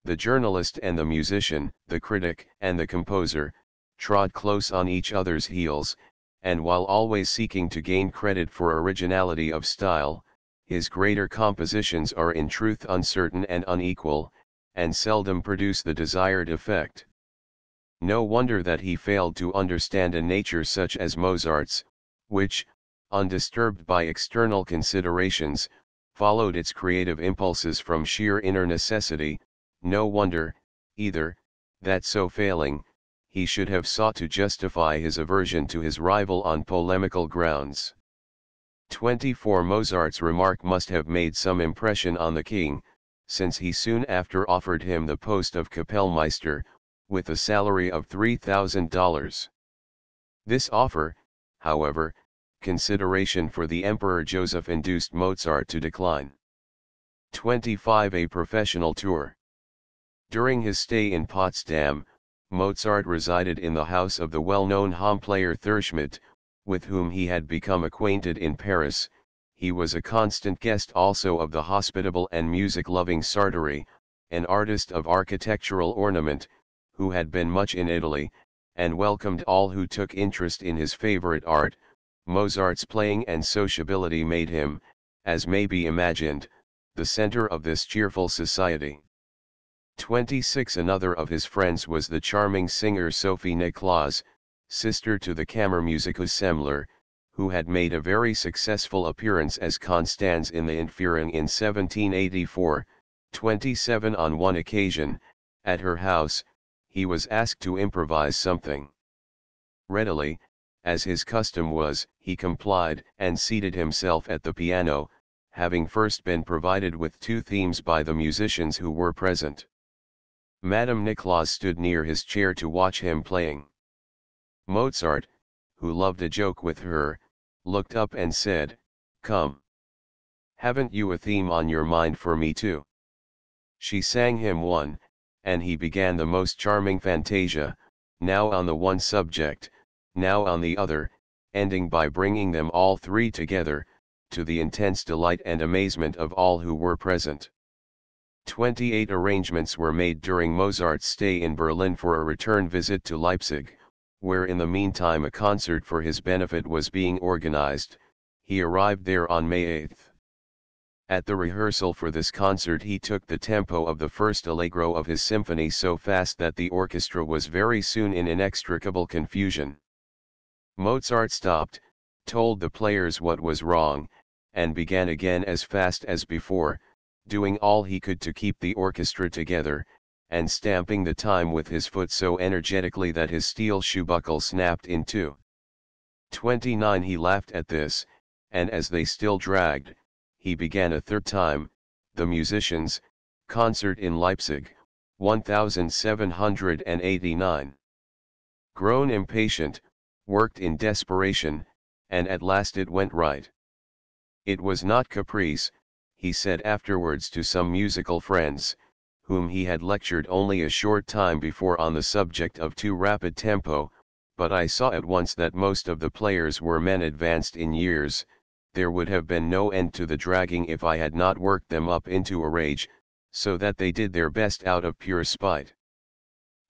The journalist and the musician, the critic and the composer, trod close on each other's heels, and while always seeking to gain credit for originality of style, his greater compositions are in truth uncertain and unequal, and seldom produce the desired effect. No wonder that he failed to understand a nature such as Mozart's, which, undisturbed by external considerations, followed its creative impulses from sheer inner necessity. No wonder, either, that so failing, he should have sought to justify his aversion to his rival on polemical grounds. 24 Mozart's remark must have made some impression on the king, since he soon after offered him the post of Kapellmeister, with a salary of $3,000. This offer, however, consideration for the Emperor Joseph induced Mozart to decline. 25. A professional tour. During his stay in Potsdam, Mozart resided in the house of the well-known Hom player Thurschmidt, with whom he had become acquainted in Paris. He was a constant guest also of the hospitable and music-loving Sartori, an artist of architectural ornament, who had been much in Italy, and welcomed all who took interest in his favorite art. Mozart's playing and sociability made him, as may be imagined, the center of this cheerful society. 26. Another of his friends was the charming singer Sophie Niklaus, sister to the Kammermusikus Semmler, who had made a very successful appearance as Constanze in the Entführung in 1784. 27. On one occasion, at her house, he was asked to improvise something. Readily, as his custom was, he complied and seated himself at the piano, having first been provided with 2 themes by the musicians who were present. Madame Niklaus stood near his chair to watch him playing. Mozart, who loved a joke with her, looked up and said, "Come. Haven't you a theme on your mind for me too?" She sang him one, and he began the most charming fantasia, now on the one subject, now on the other, ending by bringing them all 3 together, to the intense delight and amazement of all who were present. 28. Arrangements were made during Mozart's stay in Berlin for a return visit to Leipzig, where in the meantime a concert for his benefit was being organized. He arrived there on May 8. At the rehearsal for this concert he took the tempo of the first allegro of his symphony so fast that the orchestra was very soon in inextricable confusion. Mozart stopped, told the players what was wrong, and began again as fast as before, doing all he could to keep the orchestra together, and stamping the time with his foot so energetically that his steel shoe buckle snapped in 2. 29. He laughed at this, and as they still dragged, he began a 3rd time, the musicians, concert in Leipzig, 1789. Grown impatient, worked in desperation, and at last it went right. It was not caprice, he said afterwards to some musical friends, whom he had lectured only a short time before on the subject of too rapid tempo, but I saw at once that most of the players were men advanced in years. There would have been no end to the dragging if I had not worked them up into a rage, so that they did their best out of pure spite.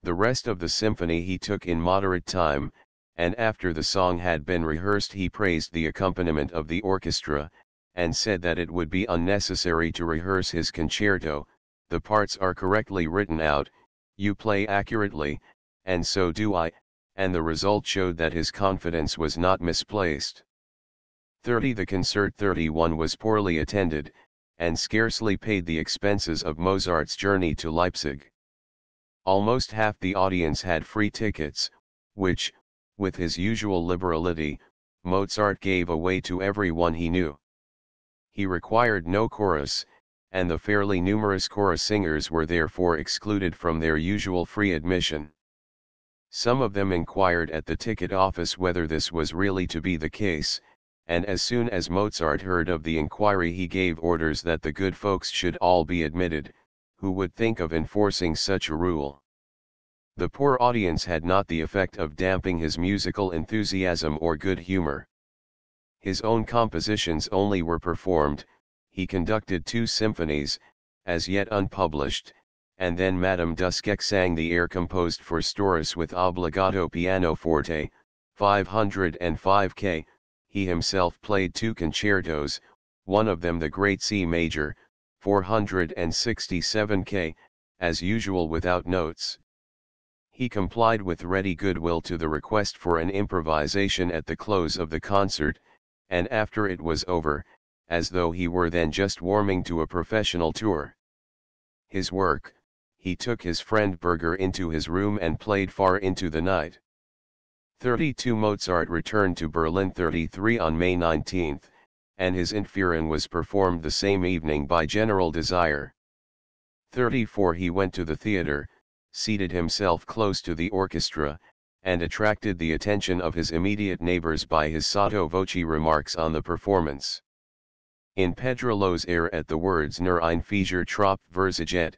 The rest of the symphony he took in moderate time, and after the song had been rehearsed he praised the accompaniment of the orchestra, and said that it would be unnecessary to rehearse his concerto. The parts are correctly written out, you play accurately, and so do I, and the result showed that his confidence was not misplaced. 30. The concert 31 was poorly attended, and scarcely paid the expenses of Mozart's journey to Leipzig. Almost half the audience had free tickets, which, with his usual liberality, Mozart gave away to everyone he knew. He required no chorus, and the fairly numerous chorus singers were therefore excluded from their usual free admission. Some of them inquired at the ticket office whether this was really to be the case, and as soon as Mozart heard of the inquiry he gave orders that the good folks should all be admitted. Who would think of enforcing such a rule? The poor audience had not the effect of damping his musical enthusiasm or good humor. His own compositions only were performed. He conducted 2 symphonies, as yet unpublished, and then Madame Duskek sang the air composed for Storace with obbligato pianoforte, 505 K. He himself played 2 concertos, one of them the Great C Major, 467 K, as usual without notes. He complied with ready goodwill to the request for an improvisation at the close of the concert, and after it was over, as though he were then just warming to a professional tour. His work, he took his friend Berger into his room and played far into the night. 32. Mozart returned to Berlin 33 on May 19, and his Entführung was performed the same evening by general desire. 34. He went to the theatre, seated himself close to the orchestra, and attracted the attention of his immediate neighbors by his sotto voce remarks on the performance. In Pedrolo's air at the words Nur ein Fieser Tropf Versaget,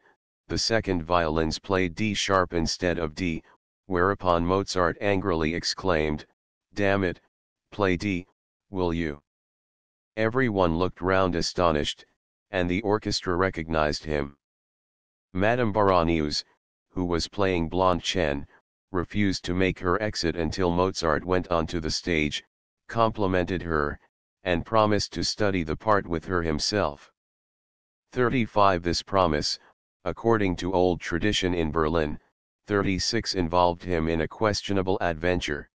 the second violins played D sharp instead of D, whereupon Mozart angrily exclaimed, "Damn it, play D, will you?" Everyone looked round astonished, and the orchestra recognized him. Madame Baranius, who was playing Blonde Chen, refused to make her exit until Mozart went onto the stage, complimented her, and promised to study the part with her himself. 35 This promise, according to old tradition in Berlin, 36 involved him in a questionable adventure.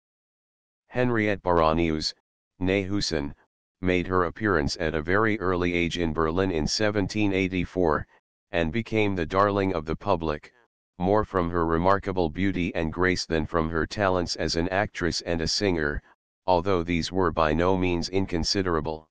Henriette Baranius, née Husson, made her appearance at a very early age in Berlin in 1784, and became the darling of the public, more from her remarkable beauty and grace than from her talents as an actress and a singer, although these were by no means inconsiderable.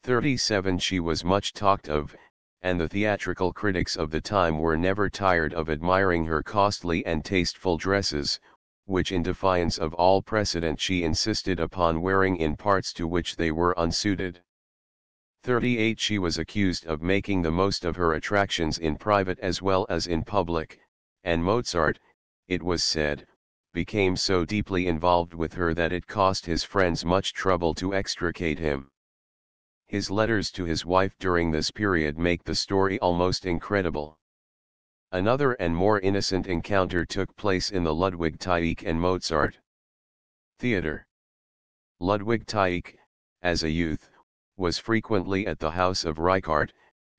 37 She was much talked of, and the theatrical critics of the time were never tired of admiring her costly and tasteful dresses, which in defiance of all precedent she insisted upon wearing in parts to which they were unsuited. 38 She was accused of making the most of her attractions in private as well as in public, and Mozart, it was said, became so deeply involved with her that it cost his friends much trouble to extricate him. His letters to his wife during this period make the story almost incredible. Another and more innocent encounter took place in the Ludwig Tieck and Mozart Theater. Ludwig Tieck, as a youth, was frequently at the house of Reichardt,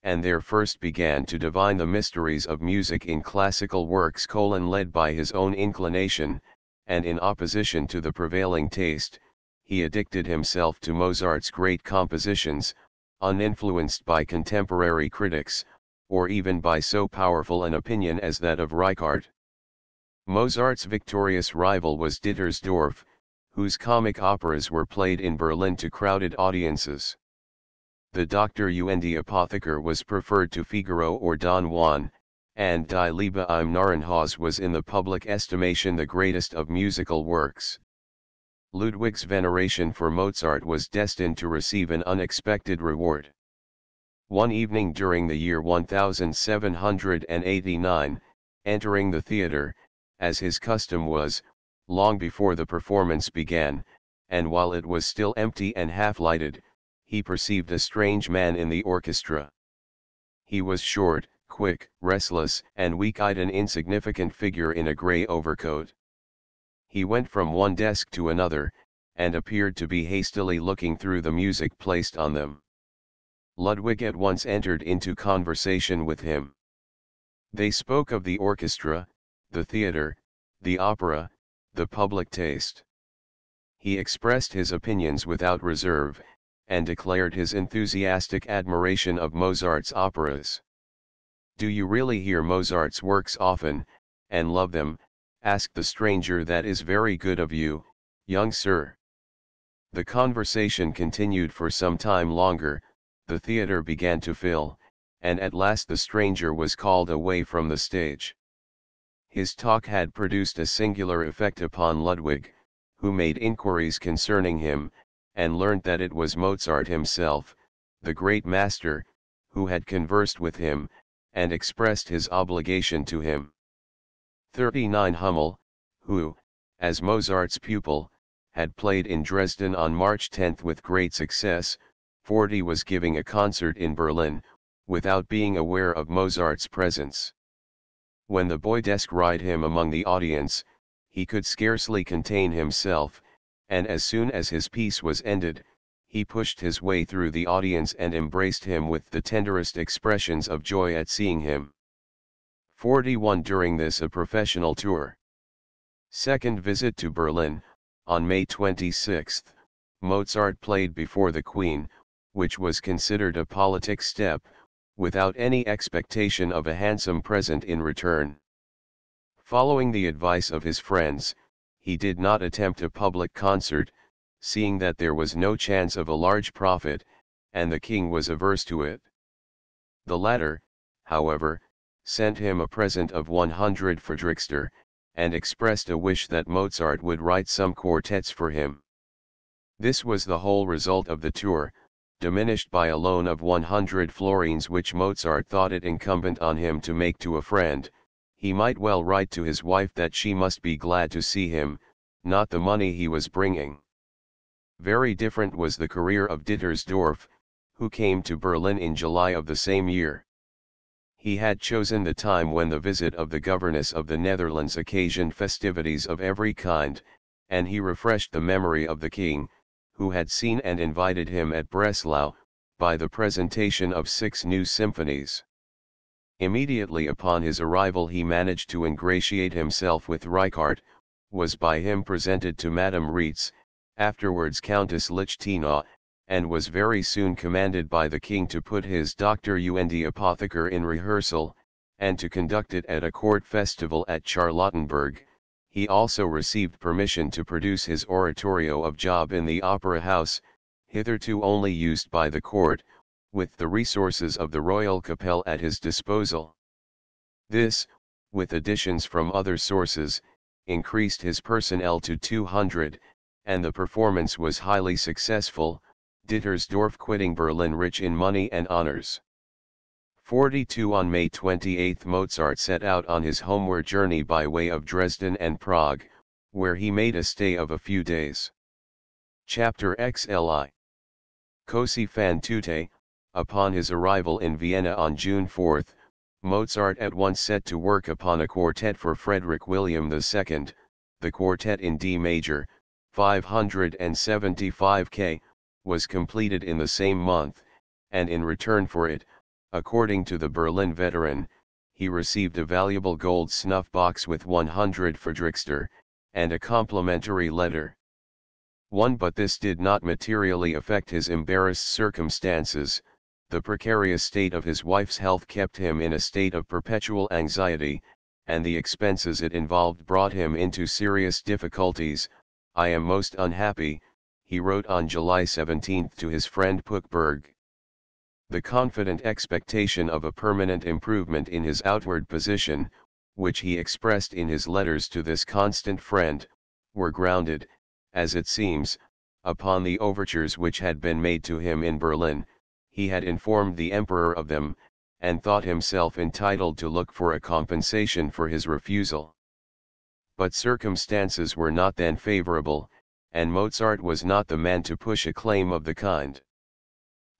and there first began to divine the mysteries of music in classical works led by his own inclination, and in opposition to the prevailing taste, he addicted himself to Mozart's great compositions, uninfluenced by contemporary critics, or even by so powerful an opinion as that of Reichardt. Mozart's victorious rival was Dittersdorf, whose comic operas were played in Berlin to crowded audiences. The Dr. und die Apotheker was preferred to Figaro or Don Juan, and Die Liebe im Narrenhaus was in the public estimation the greatest of musical works. Ludwig's veneration for Mozart was destined to receive an unexpected reward. One evening during the year 1789, entering the theater, as his custom was, long before the performance began, and while it was still empty and half-lighted, he perceived a strange man in the orchestra. He was short, quick, restless, and weak-eyed, an insignificant figure in a grey overcoat. He went from one desk to another, and appeared to be hastily looking through the music placed on them. Ludwig at once entered into conversation with him. They spoke of the orchestra, the theater, the opera, the public taste. He expressed his opinions without reserve, and declared his enthusiastic admiration of Mozart's operas. "Do you really hear Mozart's works often, and love them?" asked the stranger. "That is very good of you, young sir." The conversation continued for some time longer, the theater began to fill, and at last the stranger was called away from the stage. His talk had produced a singular effect upon Ludwig, who made inquiries concerning him, and learnt that it was Mozart himself, the great master, who had conversed with him, and expressed his obligation to him. 39 Hummel, who, as Mozart's pupil, had played in Dresden on March 10 with great success, 40 was giving a concert in Berlin, without being aware of Mozart's presence. When the boy descried him among the audience, he could scarcely contain himself, and as soon as his piece was ended, he pushed his way through the audience and embraced him with the tenderest expressions of joy at seeing him. 41 During this a professional tour. Second visit to Berlin, on May 26, Mozart played before the Queen, which was considered a politic step, without any expectation of a handsome present in return. Following the advice of his friends, he did not attempt a public concert, seeing that there was no chance of a large profit, and the king was averse to it. The latter, however, sent him a present of 100 Friedrichster, and expressed a wish that Mozart would write some quartets for him. This was the whole result of the tour, diminished by a loan of 100 florins which Mozart thought it incumbent on him to make to a friend. He might well write to his wife that she must be glad to see him, not the money he was bringing. Very different was the career of Dittersdorf, who came to Berlin in July of the same year. He had chosen the time when the visit of the governess of the Netherlands occasioned festivities of every kind, and he refreshed the memory of the king, who had seen and invited him at Breslau, by the presentation of 6 new symphonies. Immediately upon his arrival he managed to ingratiate himself with Reichardt, was by him presented to Madame Rietz, afterwards Countess Lichtenau, and was very soon commanded by the king to put his Dr. Und Apotheker in rehearsal, and to conduct it at a court festival at Charlottenburg. He also received permission to produce his oratorio of Job in the Opera House, hitherto only used by the court, with the resources of the Royal Capelle at his disposal. This, with additions from other sources, increased his personnel to 200, and the performance was highly successful, Dittersdorf quitting Berlin rich in money and honors. 42 On May 28 Mozart set out on his homeward journey by way of Dresden and Prague, where he made a stay of a few days. Chapter XLI. Così fan tutte. Upon his arrival in Vienna on June 4, Mozart at once set to work upon a quartet for Frederick William II, the quartet in D major, 575 K, was completed in the same month, and in return for it, according to the Berlin veteran, he received a valuable gold snuff box with 100 Friedrichster, and a complimentary letter. But this did not materially affect his embarrassed circumstances. The precarious state of his wife's health kept him in a state of perpetual anxiety, and the expenses it involved brought him into serious difficulties. "I am most unhappy," he wrote on July 17 to his friend Puchberg. The confident expectation of a permanent improvement in his outward position, which he expressed in his letters to this constant friend, were grounded, as it seems, upon the overtures which had been made to him in Berlin. He had informed the Emperor of them, and thought himself entitled to look for a compensation for his refusal. But circumstances were not then favorable, and Mozart was not the man to push a claim of the kind.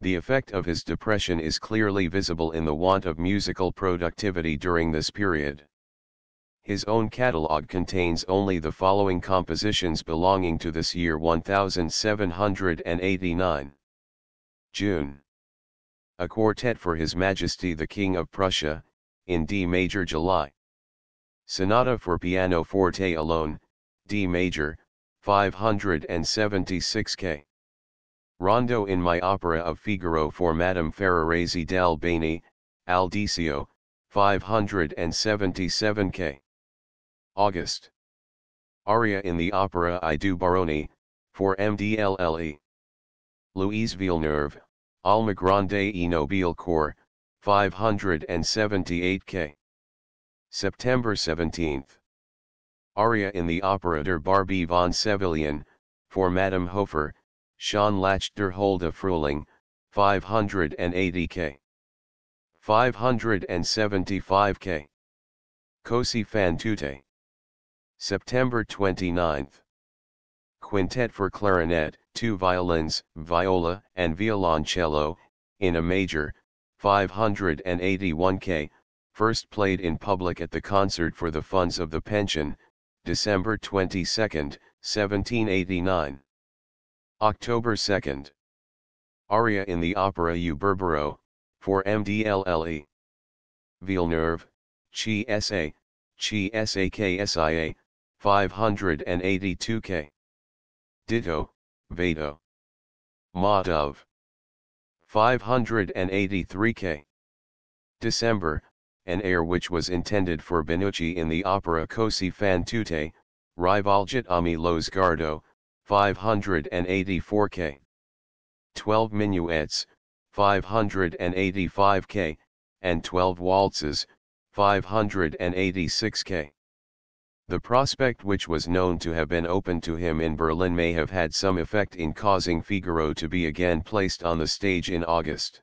The effect of his depression is clearly visible in the want of musical productivity during this period. His own catalogue contains only the following compositions belonging to this year 1789. June. A quartet for His Majesty the King of Prussia, in D major. July. Sonata for piano forte alone, D major, 576 K. Rondo in my opera of Figaro for Madame Ferraresi d'Albani, Aldicio, 577 K. August. Aria in the opera I du Baroni, for MDLLE. Louise Villeneuve, Alma Grande e Nobile Corps, 578 K. September 17. Aria in the opera Der Barbie von Sevillien, for Madame Hofer, Schon Lach der Holde Frühling, 580 K. 575 K. Così fan tutte. September 29. Quintet for clarinet, 2 violins, viola, and violoncello, in A major, 581 K, first played in public at the concert for the funds of the pension, December 22, 1789. October 2. Aria in the opera U Berbero, for MDLLE. Villeneuve, Chi Sa KSIA, 582 K. Ditto, Vado. Maud of 583 K. December, an air which was intended for Benucci in the opera Così fan tutte, Rivolgit ami lo sguardo, 584 K. 12 minuets, 585 K, and 12 waltzes, 586 K. The prospect which was known to have been open to him in Berlin may have had some effect in causing Figaro to be again placed on the stage in August.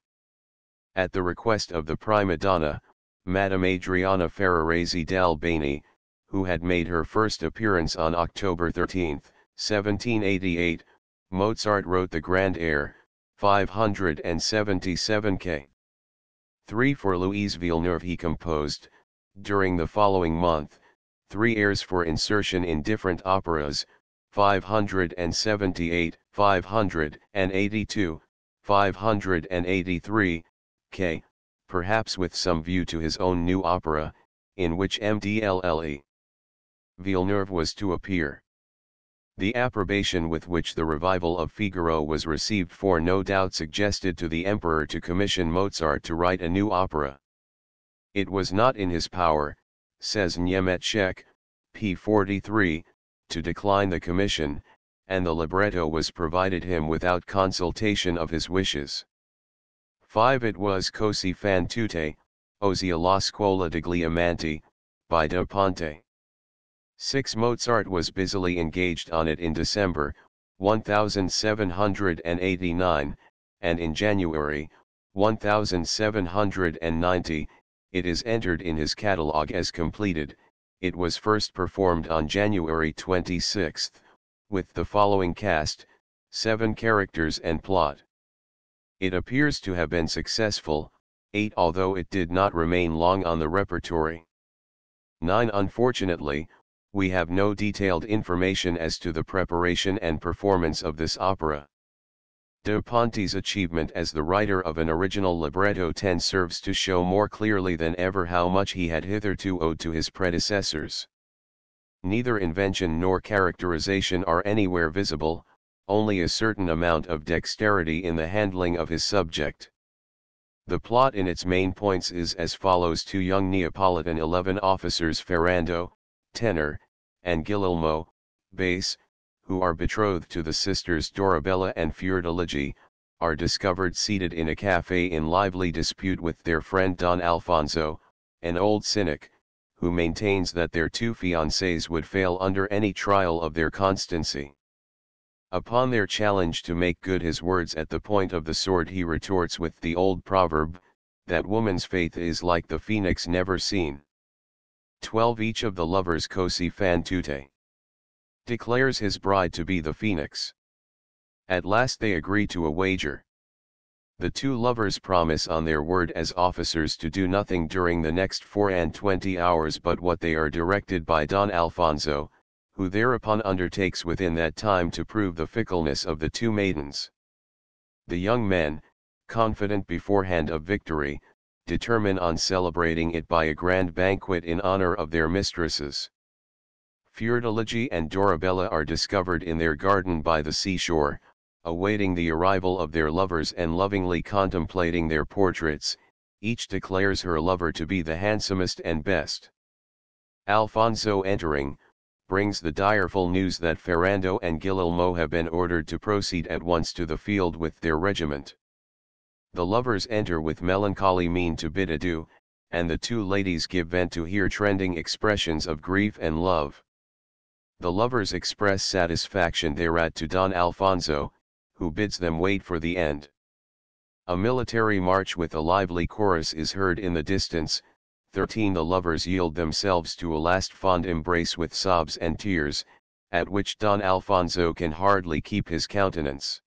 At the request of the prima donna, Madame Adriana Ferraresi d'Albani, who had made her first appearance on October 13, 1788, Mozart wrote the grand air, 577 K. 3 for Louise Villeneuve. He composed, during the following month, 3 airs for insertion in different operas, 578, 582, 583, K, perhaps with some view to his own new opera, in which Mdlle. Villeneuve was to appear. The approbation with which the revival of Figaro was received for no doubt suggested to the emperor to commission Mozart to write a new opera. It was not in his power, says Niemetschek, p. 43, to decline the commission, and the libretto was provided him without consultation of his wishes. 5. It was Così fan tutte, Osi alla scuola degli amanti, by Da Ponte. 6. Mozart was busily engaged on it in December, 1789, and in January, 1790, it is entered in his catalogue as completed. It was first performed on January 26, with the following cast, 7 characters and plot. It appears to have been successful, 8 although it did not remain long on the repertory. 9. Unfortunately, we have no detailed information as to the preparation and performance of this opera. Da Ponte's achievement as the writer of an original libretto 10 serves to show more clearly than ever how much he had hitherto owed to his predecessors. Neither invention nor characterization are anywhere visible, only a certain amount of dexterity in the handling of his subject. The plot in its main points is as follows: 2 young Neapolitan 11 officers, Ferrando, tenor, and Guillermo, bass, who are betrothed to the sisters Dorabella and Fiordiligi, are discovered seated in a cafe in lively dispute with their friend Don Alfonso, an old cynic, who maintains that their 2 fiancés would fail under any trial of their constancy. Upon their challenge to make good his words at the point of the sword, he retorts with the old proverb, that woman's faith is like the phoenix never seen. 12. Each of the lovers, Così fan tutte, declares his bride to be the phoenix. At last they agree to a wager. The 2 lovers promise on their word as officers to do nothing during the next 24 hours but what they are directed by Don Alfonso, who thereupon undertakes within that time to prove the fickleness of the 2 maidens. The young men, confident beforehand of victory, determine on celebrating it by a grand banquet in honor of their mistresses. Fiordiligi and Dorabella are discovered in their garden by the seashore, awaiting the arrival of their lovers and lovingly contemplating their portraits. Each declares her lover to be the handsomest and best. Alfonso, entering, brings the direful news that Ferrando and Guillermo have been ordered to proceed at once to the field with their regiment. The lovers enter with melancholy mien to bid adieu, and the 2 ladies give vent to here trending expressions of grief and love. The lovers express satisfaction thereat to Don Alfonso, who bids them wait for the end. A military march with a lively chorus is heard in the distance. 13. The lovers yield themselves to a last fond embrace with sobs and tears, at which Don Alfonso can hardly keep his countenance.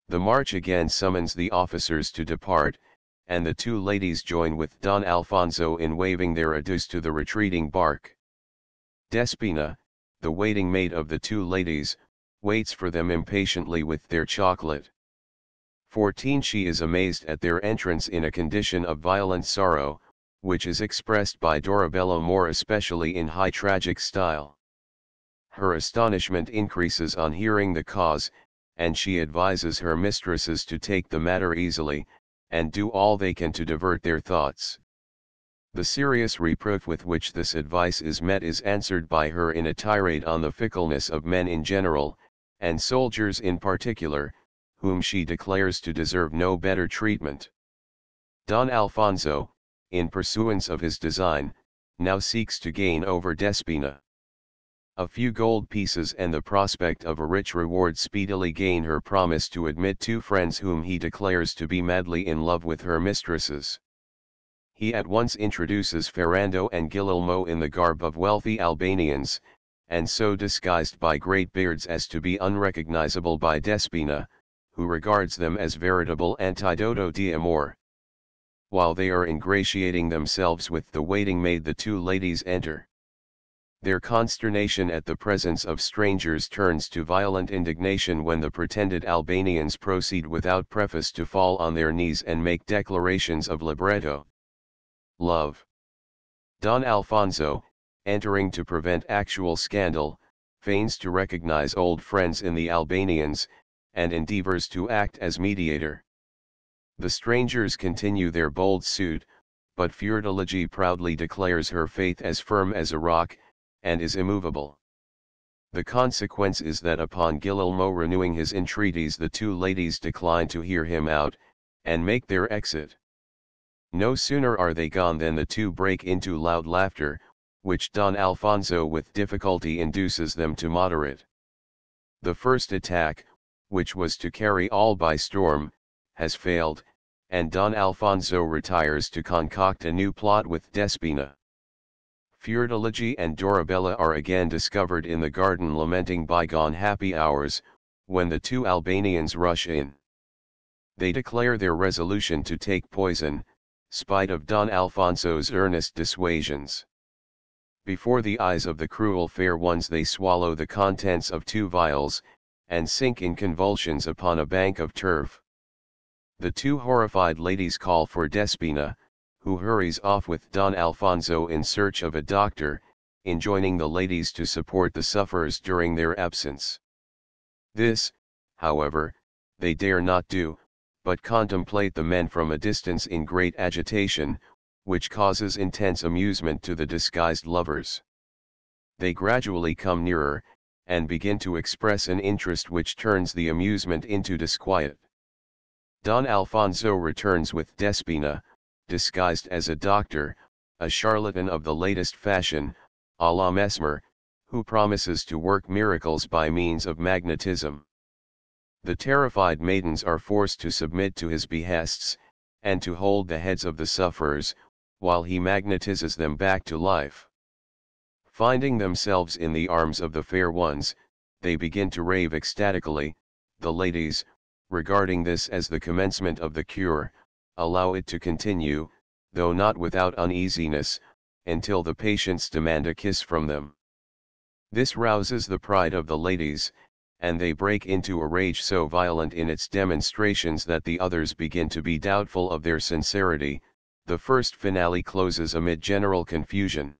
The march again summons the officers to depart, and the 2 ladies join with Don Alfonso in waving their adieus to the retreating bark. Despina, the waiting maid of the 2 ladies, waits for them impatiently with their chocolate. 14. She is amazed at their entrance in a condition of violent sorrow, which is expressed by Dorabella more especially in high tragic style. Her astonishment increases on hearing the cause, and she advises her mistresses to take the matter easily, and do all they can to divert their thoughts. The serious reproof with which this advice is met is answered by her in a tirade on the fickleness of men in general, and soldiers in particular, whom she declares to deserve no better treatment. Don Alfonso, in pursuance of his design, now seeks to gain over Despina. A few gold pieces and the prospect of a rich reward speedily gain her promise to admit two friends whom he declares to be madly in love with her mistresses. He at once introduces Ferrando and Guillermo in the garb of wealthy Albanians, and so disguised by great beards as to be unrecognizable by Despina, who regards them as veritable antidoto di amor. While they are ingratiating themselves with the waiting maid, the two ladies enter. Their consternation at the presence of strangers turns to violent indignation when the pretended Albanians proceed without preface to fall on their knees and make declarations of libretto love. Don Alfonso, entering to prevent actual scandal, feigns to recognize old friends in the Albanians, and endeavors to act as mediator. The strangers continue their bold suit, but Fiordiligi proudly declares her faith as firm as a rock, and is immovable. The consequence is that upon Guillermo renewing his entreaties, the two ladies decline to hear him out, and make their exit. No sooner are they gone than the two break into loud laughter, which Don Alfonso with difficulty induces them to moderate. The first attack, which was to carry all by storm, has failed, and Don Alfonso retires to concoct a new plot with Despina. Fiordiligi and Dorabella are again discovered in the garden lamenting bygone happy hours, when the two Albanians rush in. They declare their resolution to take poison, spite of Don Alfonso's earnest dissuasions. Before the eyes of the cruel fair ones they swallow the contents of two vials, and sink in convulsions upon a bank of turf. The two horrified ladies call for Despina, who hurries off with Don Alfonso in search of a doctor, enjoining the ladies to support the sufferers during their absence. This, however, they dare not do, but contemplate the men from a distance in great agitation, which causes intense amusement to the disguised lovers. They gradually come nearer, and begin to express an interest which turns the amusement into disquiet. Don Alfonso returns with Despina, disguised as a doctor, a charlatan of the latest fashion, a la Mesmer, who promises to work miracles by means of magnetism. The terrified maidens are forced to submit to his behests, and to hold the heads of the sufferers, while he magnetizes them back to life. Finding themselves in the arms of the fair ones, they begin to rave ecstatically. The ladies, regarding this as the commencement of the cure, allow it to continue, though not without uneasiness, until the patients demand a kiss from them. This rouses the pride of the ladies, and they break into a rage so violent in its demonstrations that the others begin to be doubtful of their sincerity. The first finale closes amid general confusion.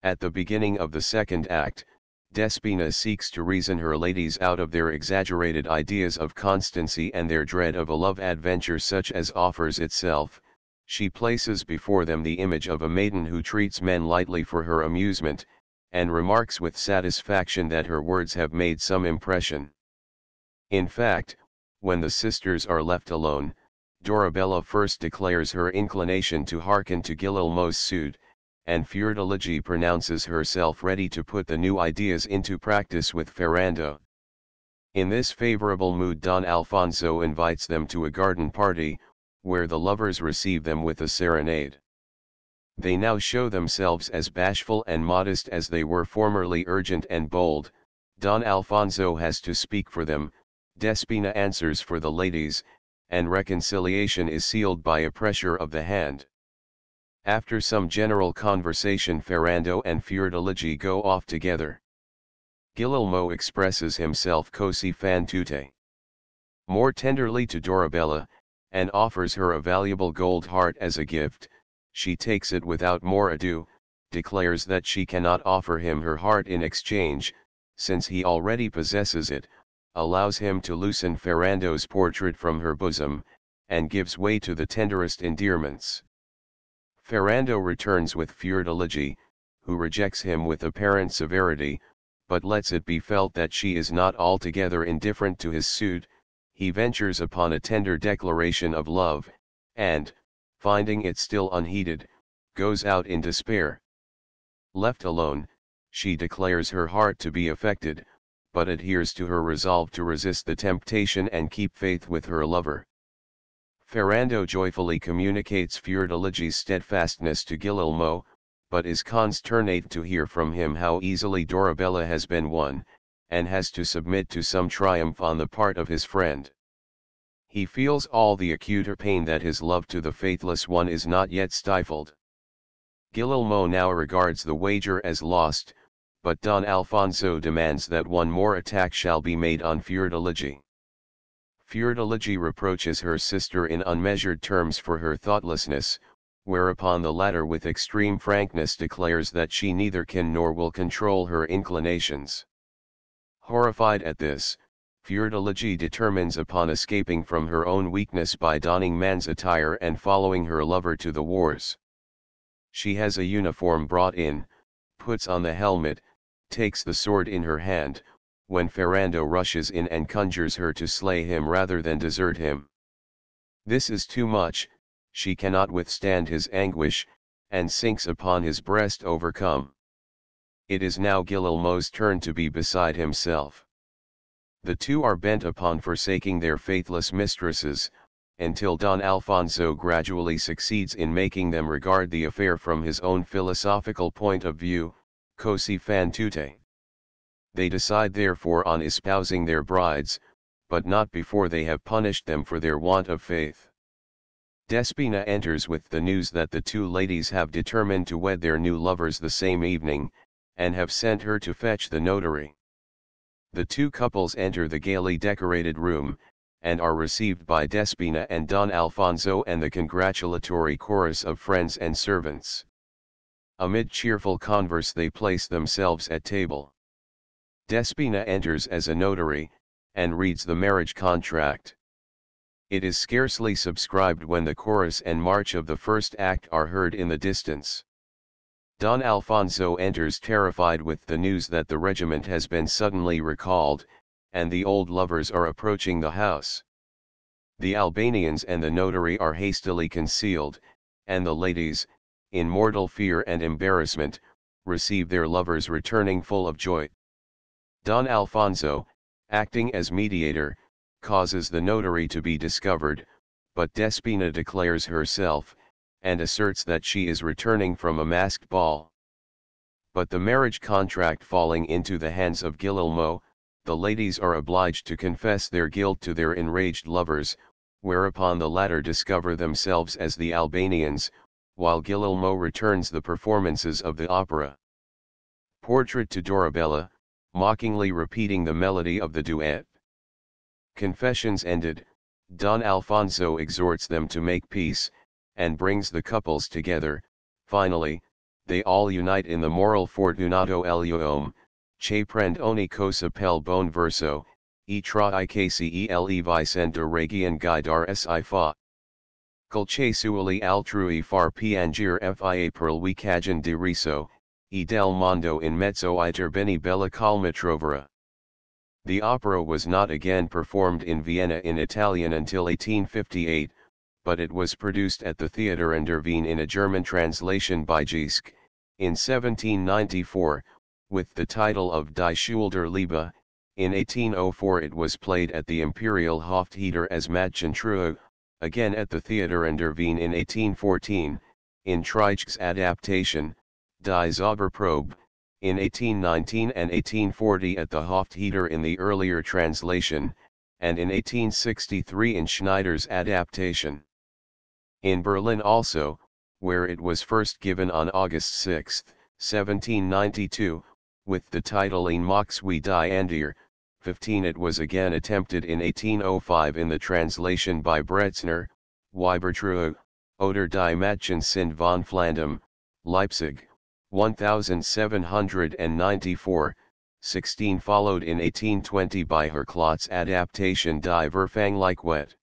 At the beginning of the second act, Despina seeks to reason her ladies out of their exaggerated ideas of constancy and their dread of a love adventure such as offers itself. She places before them the image of a maiden who treats men lightly for her amusement, and remarks with satisfaction that her words have made some impression. In fact, when the sisters are left alone, Dorabella first declares her inclination to hearken to Guillermo's suit, and Fiordiligi pronounces herself ready to put the new ideas into practice with Ferrando. In this favorable mood Don Alfonso invites them to a garden party, where the lovers receive them with a serenade. They now show themselves as bashful and modest as they were formerly urgent and bold. Don Alfonso has to speak for them, Despina answers for the ladies, and reconciliation is sealed by a pressure of the hand. After some general conversation Ferrando and Fiordiligi go off together. Guillermo expresses himself così fan tutte more tenderly to Dorabella, and offers her a valuable gold heart as a gift. She takes it without more ado, declares that she cannot offer him her heart in exchange, since he already possesses it, allows him to loosen Ferrando's portrait from her bosom, and gives way to the tenderest endearments. Ferrando returns with Fiordiligi, who rejects him with apparent severity, but lets it be felt that she is not altogether indifferent to his suit. He ventures upon a tender declaration of love, and, finding it still unheeded, goes out in despair. Left alone, She declares her heart to be affected, but adheres to her resolve to resist the temptation and keep faith with her lover. Ferrando joyfully communicates Fiordaligi's steadfastness to Guglielmo, but is consternate to hear from him how easily Dorabella has been won, and has to submit to some triumph on the part of his friend. He feels all the acuter pain that his love to the faithless one is not yet stifled. Guglielmo now regards the wager as lost, but Don Alfonso demands that one more attack shall be made on Fiordaligi. Fiordaligi reproaches her sister in unmeasured terms for her thoughtlessness, whereupon the latter with extreme frankness declares that she neither can nor will control her inclinations. Horrified at this, Fiordaligi determines upon escaping from her own weakness by donning man's attire and following her lover to the wars. She has a uniform brought in, puts on the helmet, takes the sword in her hand, when Ferrando rushes in and conjures her to slay him rather than desert him. This is too much, she cannot withstand his anguish, and sinks upon his breast overcome. It is now Guglielmo's turn to be beside himself. The two are bent upon forsaking their faithless mistresses, until Don Alfonso gradually succeeds in making them regard the affair from his own philosophical point of view, così fan tutte. They decide therefore on espousing their brides, but not before they have punished them for their want of faith. Despina enters with the news that the two ladies have determined to wed their new lovers the same evening, and have sent her to fetch the notary. The two couples enter the gaily decorated room, and are received by Despina and Don Alfonso and the congratulatory chorus of friends and servants. Amid cheerful converse they place themselves at table. Despina enters as a notary, and reads the marriage contract. It is scarcely subscribed when the chorus and march of the first act are heard in the distance. Don Alfonso enters terrified with the news that the regiment has been suddenly recalled, and the old lovers are approaching the house. The Albanians and the notary are hastily concealed, and the ladies, in mortal fear and embarrassment, receive their lovers returning full of joy. Don Alfonso, acting as mediator, causes the notary to be discovered, but Despina declares herself, and asserts that she is returning from a masked ball. But the marriage contract falling into the hands of Guglielmo, the ladies are obliged to confess their guilt to their enraged lovers, whereupon the latter discover themselves as the Albanians, while Guglielmo returns the performances of the opera. Portrait to Dorabella, mockingly repeating the melody of the duet. Confessions ended, Don Alfonso exhorts them to make peace, and brings the couples together. Finally, they all unite in the moral Fortunato Eliuom, che prend ogni cosa pel buon verso, e tra I kcele vicenda region guidar si fa. Col che suoli altrui far piangere fia per lui cagion di riso, e del mondo in mezzo iter bene bella calma trovera. The opera was not again performed in Vienna in Italian until 1858, but it was produced at the Theater an der Wien in a German translation by Gieske, in 1794, with the title of Die Schule der Liebe. In 1804 it was played at the Imperial Hoftheater as Madchen True, again at the Theater an der Wien in 1814, in Treich's adaptation, Die Zauberprobe, in 1819 and 1840 at the Hoftheater in the earlier translation, and in 1863 in Schneider's adaptation. In Berlin also, where it was first given on August 6, 1792, with the title In Mox wie die Andir, 15 it was again attempted in 1805 in the translation by Bretzner, Weibertrue, Oder die Madchen sind von Flandem, Leipzig, 1794, 16 followed in 1820 by Herklot's adaptation Die Verfangliche Wet.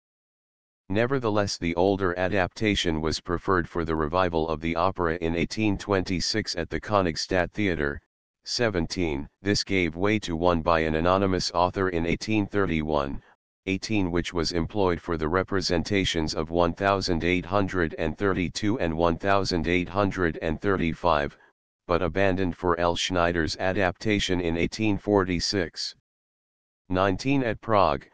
Nevertheless the older adaptation was preferred for the revival of the opera in 1826 at the Königstadt Theater, 17. This gave way to one by an anonymous author in 1831, 18 which was employed for the representations of 1832 and 1835, but abandoned for L. Schneider's adaptation in 1846. 19 At Prague,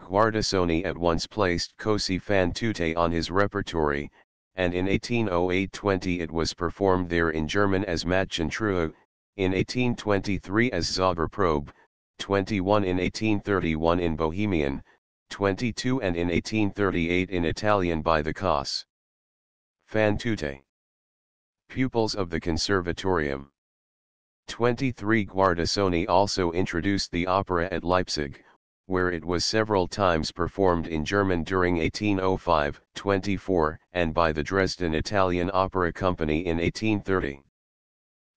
Guardasoni at once placed Così fan tutte on his repertory, and in 1808-20 it was performed there in German as Mädchen True, in 1823 as Zauberprobe, 21 in 1831 in Bohemian, 22 and in 1838 in Italian by the Cos. Fan tutte. Pupils of the Conservatorium. 23 Guardasoni also introduced the opera at Leipzig, where it was several times performed in German during 1805, 24, and by the Dresden Italian Opera Company in 1830.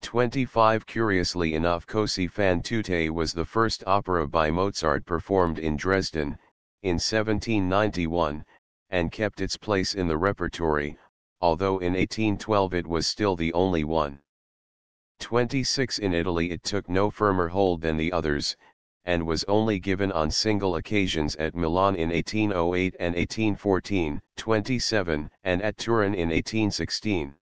25 Curiously enough, Così fan tutte was the first opera by Mozart performed in Dresden, in 1791, and kept its place in the repertory, although in 1812 it was still the only one. 26 In Italy it took no firmer hold than the others, and was only given on single occasions at Milan in 1808 and 1814, 27, and at Turin in 1816.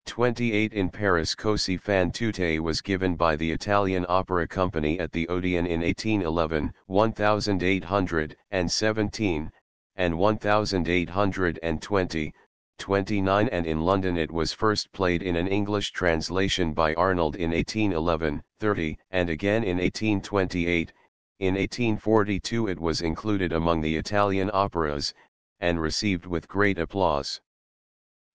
28 In Paris Così fan tutte was given by the Italian Opera Company at the Odeon in 1811, 1817, and 1820, 29 and in London it was first played in an English translation by Arnold in 1811, 30, and again in 1828, in 1842 it was included among the Italian operas, and received with great applause.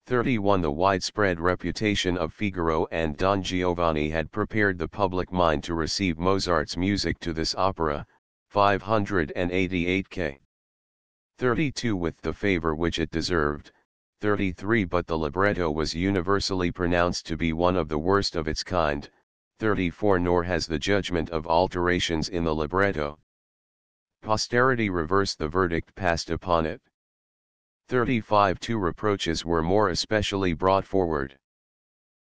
31 The widespread reputation of Figaro and Don Giovanni had prepared the public mind to receive Mozart's music to this opera, 588 k. 32 With the favor which it deserved, 33 But the libretto was universally pronounced to be one of the worst of its kind, 34 Nor has the judgment of alterations in the libretto. Posterity reversed the verdict passed upon it. 35 Two reproaches were more especially brought forward.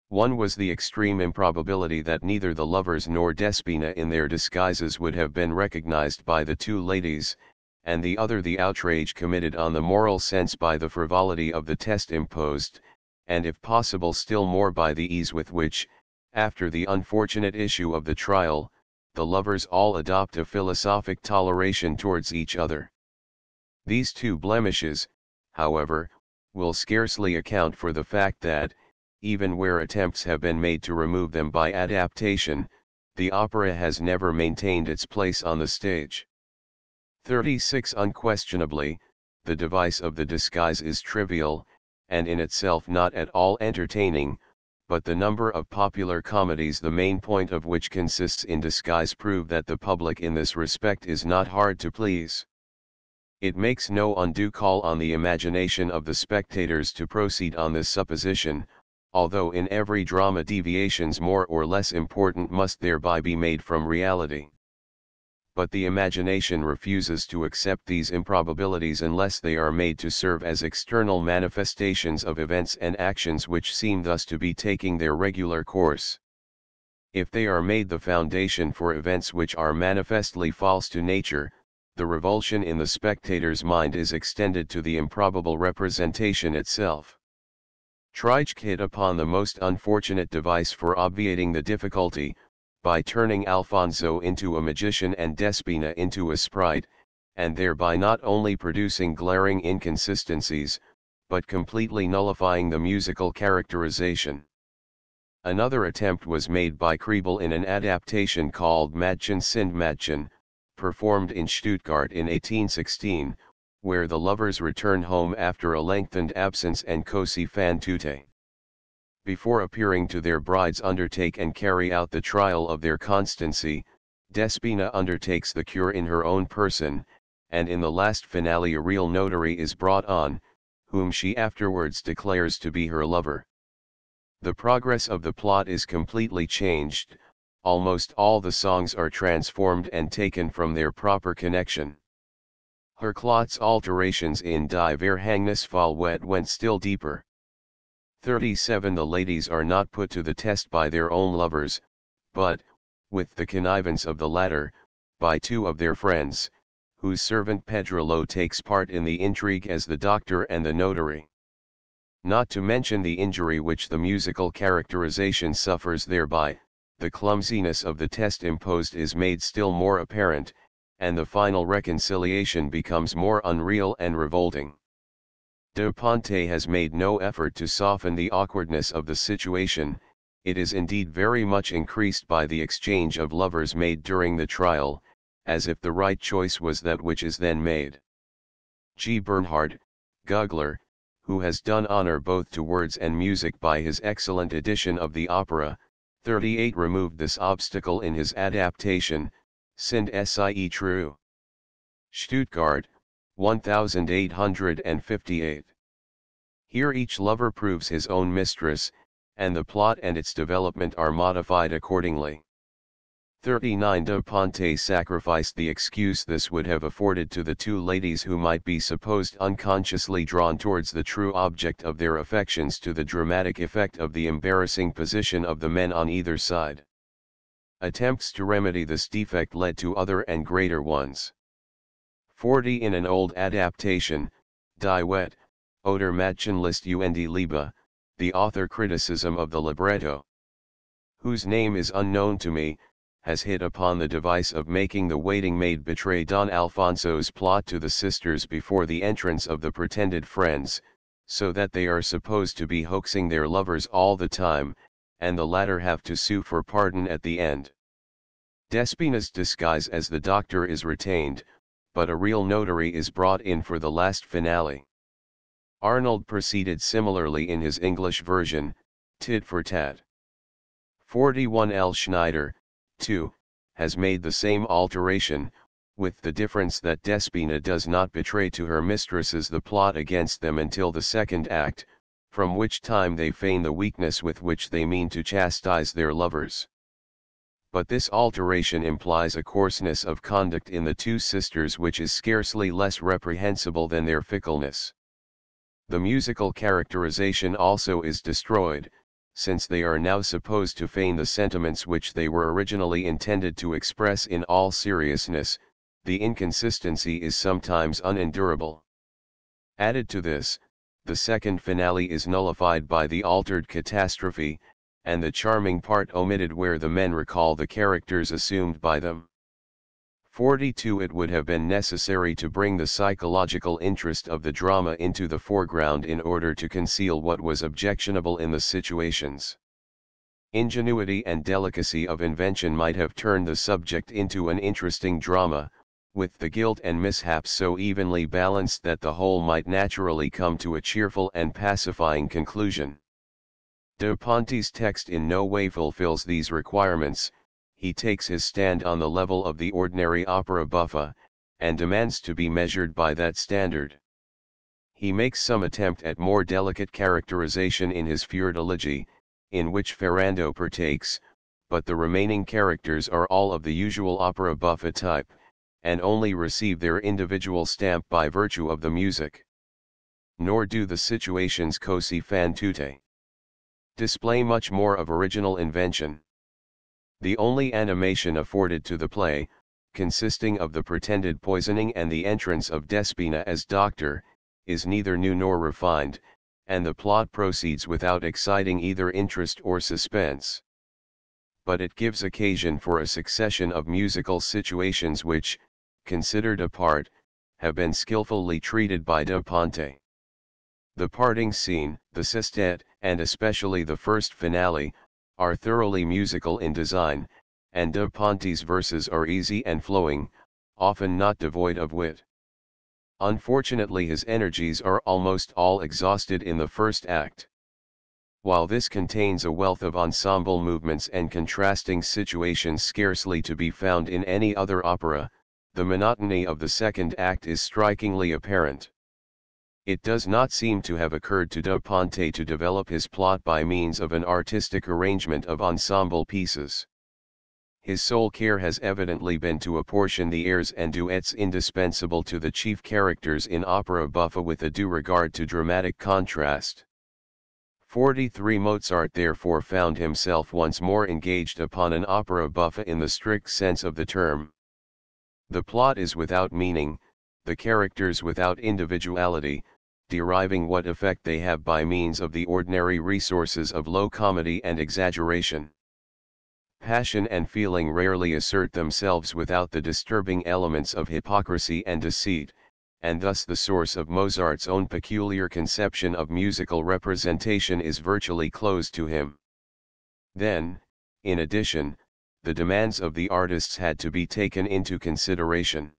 One was the extreme improbability that neither the lovers nor Despina in their disguises would have been recognized by the two ladies, and the other the outrage committed on the moral sense by the frivolity of the test imposed, and if possible still more by the ease with which, after the unfortunate issue of the trial, the lovers all adopt a philosophic toleration towards each other. These two blemishes, however, will scarcely account for the fact that, even where attempts have been made to remove them by adaptation, the opera has never maintained its place on the stage. 36 Unquestionably, the device of the disguise is trivial, and in itself not at all entertaining, but the number of popular comedies the main point of which consists in disguise prove that the public in this respect is not hard to please. It makes no undue call on the imagination of the spectators to proceed on this supposition, although in every drama deviations more or less important must thereby be made from reality. But the imagination refuses to accept these improbabilities unless they are made to serve as external manifestations of events and actions which seem thus to be taking their regular course. If they are made the foundation for events which are manifestly false to nature, the revulsion in the spectator's mind is extended to the improbable representation itself. Treitschke hit upon the most unfortunate device for obviating the difficulty, by turning Alfonso into a magician and Despina into a sprite, and thereby not only producing glaring inconsistencies, but completely nullifying the musical characterization. Another attempt was made by Kriebel in an adaptation called Mädchen sind Mädchen, performed in Stuttgart in 1816, where the lovers return home after a lengthened absence and Così fan tutte. Before appearing to their brides undertake and carry out the trial of their constancy, Despina undertakes the cure in her own person, and in the last finale a real notary is brought on, whom she afterwards declares to be her lover. The progress of the plot is completely changed, almost all the songs are transformed and taken from their proper connection. Herklot's alterations in Die Verhängnisvolle Welt went still deeper. 37 The ladies are not put to the test by their own lovers, but, with the connivance of the latter, by two of their friends, whose servant Pedrolo takes part in the intrigue as the doctor and the notary. Not to mention the injury which the musical characterization suffers thereby, the clumsiness of the test imposed is made still more apparent, and the final reconciliation becomes more unreal and revolting. De Ponte has made no effort to soften the awkwardness of the situation, it is indeed very much increased by the exchange of lovers made during the trial, as if the right choice was that which is then made. G. Bernhard, Gugler, who has done honor both to words and music by his excellent edition of the opera, 38, removed this obstacle in his adaptation, Sind sie true? Stuttgart, 1858. Here each lover proves his own mistress, and the plot and its development are modified accordingly. 39. De Ponte sacrificed the excuse this would have afforded to the two ladies who might be supposed unconsciously drawn towards the true object of their affections to the dramatic effect of the embarrassing position of the men on either side. Attempts to remedy this defect led to other and greater ones. 40. In an old adaptation, Die Wet, Oder Mädchenlist und Liebe, the author criticism of the libretto, whose name is unknown to me, has hit upon the device of making the waiting maid betray Don Alfonso's plot to the sisters before the entrance of the pretended friends, so that they are supposed to be hoaxing their lovers all the time, and the latter have to sue for pardon at the end. Despina's disguise as the doctor is retained, but a real notary is brought in for the last finale. Arnold proceeded similarly in his English version, tit for tat. 41. L. Schneider, too, has made the same alteration, with the difference that Despina does not betray to her mistresses the plot against them until the second act, from which time they feign the weakness with which they mean to chastise their lovers. But this alteration implies a coarseness of conduct in the two sisters which is scarcely less reprehensible than their fickleness. The musical characterization also is destroyed, since they are now supposed to feign the sentiments which they were originally intended to express in all seriousness. The inconsistency is sometimes unendurable. Added to this, the second finale is nullified by the altered catastrophe, and the charming part omitted where the men recall the characters assumed by them. 42. It would have been necessary to bring the psychological interest of the drama into the foreground in order to conceal what was objectionable in the situations. Ingenuity and delicacy of invention might have turned the subject into an interesting drama, with the guilt and mishaps so evenly balanced that the whole might naturally come to a cheerful and pacifying conclusion. De Ponte's text in no way fulfills these requirements. He takes his stand on the level of the ordinary opera buffa, and demands to be measured by that standard. He makes some attempt at more delicate characterization in his Fiordiligi, in which Ferrando partakes, but the remaining characters are all of the usual opera buffa type, and only receive their individual stamp by virtue of the music. Nor do the situations così fan tutte display much more of original invention. The only animation afforded to the play, consisting of the pretended poisoning and the entrance of Despina as doctor, is neither new nor refined, and the plot proceeds without exciting either interest or suspense. But it gives occasion for a succession of musical situations which, considered apart, have been skillfully treated by De Ponte. The parting scene, the sestet, and especially the first finale, are thoroughly musical in design, and De Ponte's verses are easy and flowing, often not devoid of wit. Unfortunately, his energies are almost all exhausted in the first act. While this contains a wealth of ensemble movements and contrasting situations scarcely to be found in any other opera, the monotony of the second act is strikingly apparent. It does not seem to have occurred to De Ponte to develop his plot by means of an artistic arrangement of ensemble pieces. His sole care has evidently been to apportion the airs and duets indispensable to the chief characters in opera buffa with a due regard to dramatic contrast. 43. Mozart therefore found himself once more engaged upon an opera buffa in the strict sense of the term. The plot is without meaning, the characters without individuality, deriving what effect they have by means of the ordinary resources of low comedy and exaggeration. Passion and feeling rarely assert themselves without the disturbing elements of hypocrisy and deceit, and thus the source of Mozart's own peculiar conception of musical representation is virtually closed to him. Then, in addition, the demands of the artists had to be taken into consideration.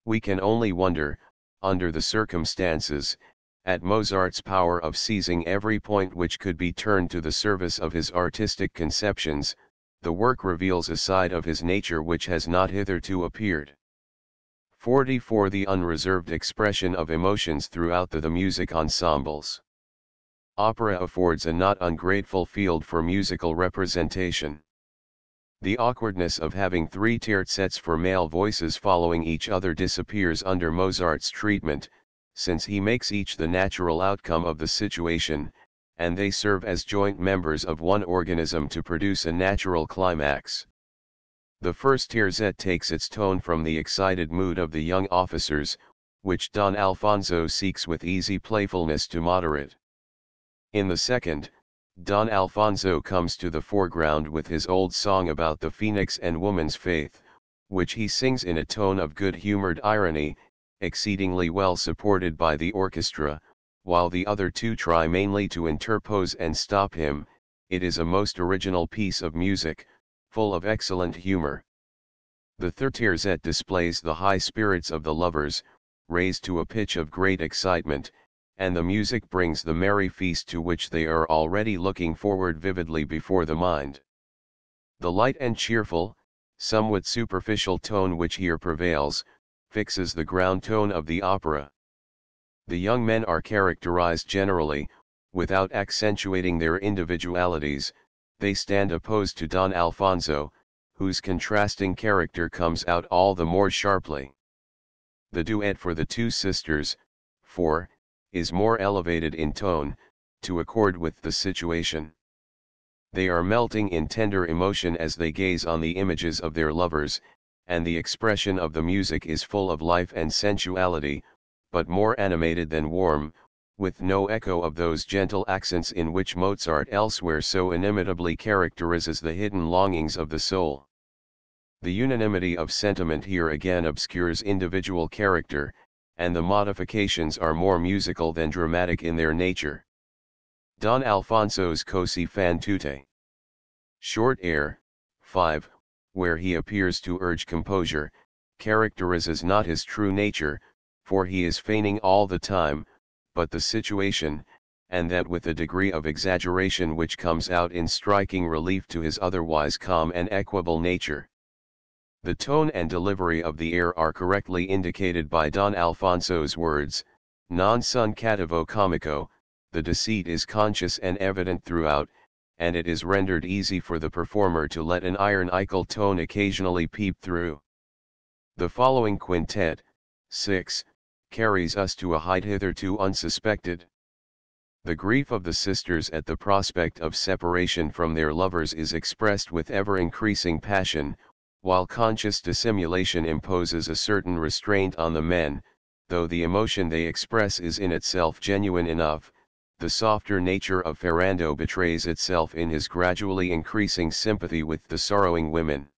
We can only wonder, under the circumstances, at Mozart's power of seizing every point which could be turned to the service of his artistic conceptions. The work reveals a side of his nature which has not hitherto appeared. 44. The unreserved expression of emotions throughout the music ensembles. Opera affords a not ungrateful field for musical representation. The awkwardness of having three terzets for male voices following each other disappears under Mozart's treatment, since he makes each the natural outcome of the situation, and they serve as joint members of one organism to produce a natural climax. The first terzet takes its tone from the excited mood of the young officers, which Don Alfonso seeks with easy playfulness to moderate. In the second, Don Alfonso comes to the foreground with his old song about the phoenix and woman's faith, which he sings in a tone of good-humored irony, exceedingly well supported by the orchestra, while the other two try mainly to interpose and stop him. It is a most original piece of music, full of excellent humor. The third terzet displays the high spirits of the lovers, raised to a pitch of great excitement, and the music brings the merry feast to which they are already looking forward vividly before the mind. The light and cheerful, somewhat superficial tone which here prevails, fixes the ground tone of the opera. The young men are characterized generally, without accentuating their individualities. They stand opposed to Don Alfonso, whose contrasting character comes out all the more sharply. The duet for the two sisters, 4, is more elevated in tone, to accord with the situation. They are melting in tender emotion as they gaze on the images of their lovers, and the expression of the music is full of life and sensuality, but more animated than warm, with no echo of those gentle accents in which Mozart elsewhere so inimitably characterizes the hidden longings of the soul. The unanimity of sentiment here again obscures individual character, and the modifications are more musical than dramatic in their nature. Don Alfonso's Così fan tutte. Short air, 5, where he appears to urge composure, characterizes not his true nature, for he is feigning all the time, but the situation, and that with a degree of exaggeration which comes out in striking relief to his otherwise calm and equable nature. The tone and delivery of the air are correctly indicated by Don Alfonso's words, non son cattivo comico, the deceit is conscious and evident throughout, and it is rendered easy for the performer to let an ironical tone occasionally peep through. The following quintet, 6, carries us to a height hitherto unsuspected. The grief of the sisters at the prospect of separation from their lovers is expressed with ever-increasing passion, while conscious dissimulation imposes a certain restraint on the men, though the emotion they express is in itself genuine enough. The softer nature of Ferrando betrays itself in his gradually increasing sympathy with the sorrowing women.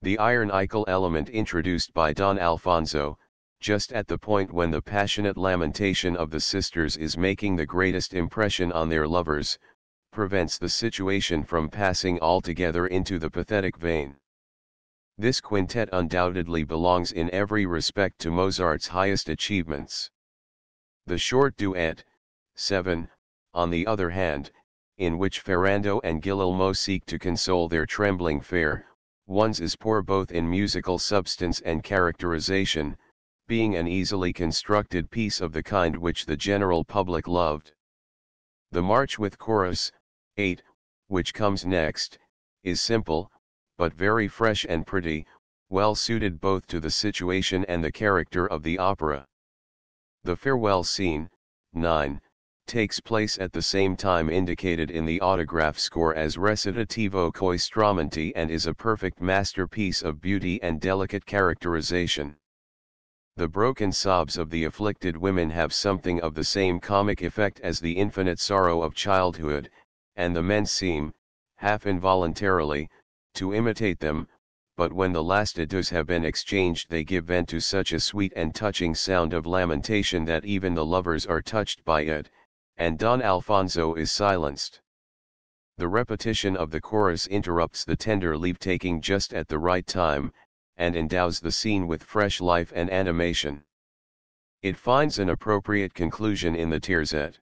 The ironical element introduced by Don Alfonso, just at the point when the passionate lamentation of the sisters is making the greatest impression on their lovers, prevents the situation from passing altogether into the pathetic vein. This quintet undoubtedly belongs in every respect to Mozart's highest achievements. The short duet, 7, on the other hand, in which Ferrando and Guillermo seek to console their trembling fair ones, is poor both in musical substance and characterization, being an easily constructed piece of the kind which the general public loved. The march with chorus, 8, which comes next, is simple, but very fresh and pretty, well suited both to the situation and the character of the opera. The farewell scene, 9, takes place at the same time indicated in the autograph score as recitativo coi strumenti and is a perfect masterpiece of beauty and delicate characterization. The broken sobs of the afflicted women have something of the same comic effect as the infinite sorrow of childhood, and the men seem, half involuntarily, to imitate them, but when the last adieus have been exchanged they give vent to such a sweet and touching sound of lamentation that even the lovers are touched by it, and Don Alfonso is silenced. The repetition of the chorus interrupts the tender leave-taking just at the right time, and endows the scene with fresh life and animation. It finds an appropriate conclusion in the terzet.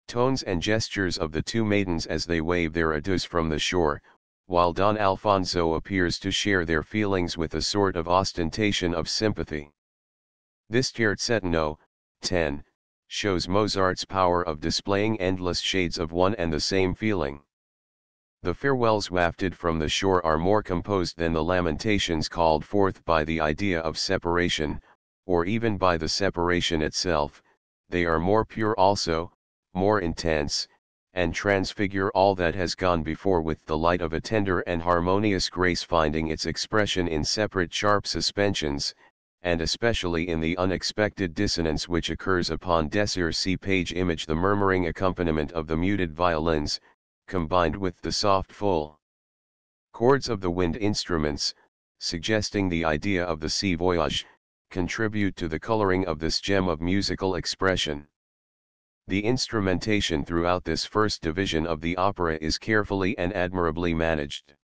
Tones and gestures of the two maidens as they wave their adieus from the shore, while Don Alfonso appears to share their feelings with a sort of ostentation of sympathy. This terzet No. 10, shows Mozart's power of displaying endless shades of one and the same feeling. The farewells wafted from the shore are more composed than the lamentations called forth by the idea of separation, or even by the separation itself. They are more pure also, more intense, and transfigure all that has gone before with the light of a tender and harmonious grace, finding its expression in separate sharp suspensions, and especially in the unexpected dissonance which occurs upon Désir C. page image, the murmuring accompaniment of the muted violins, combined with the soft full chords of the wind instruments, suggesting the idea of the sea voyage, contribute to the coloring of this gem of musical expression. The instrumentation throughout this first division of the opera is carefully and admirably managed.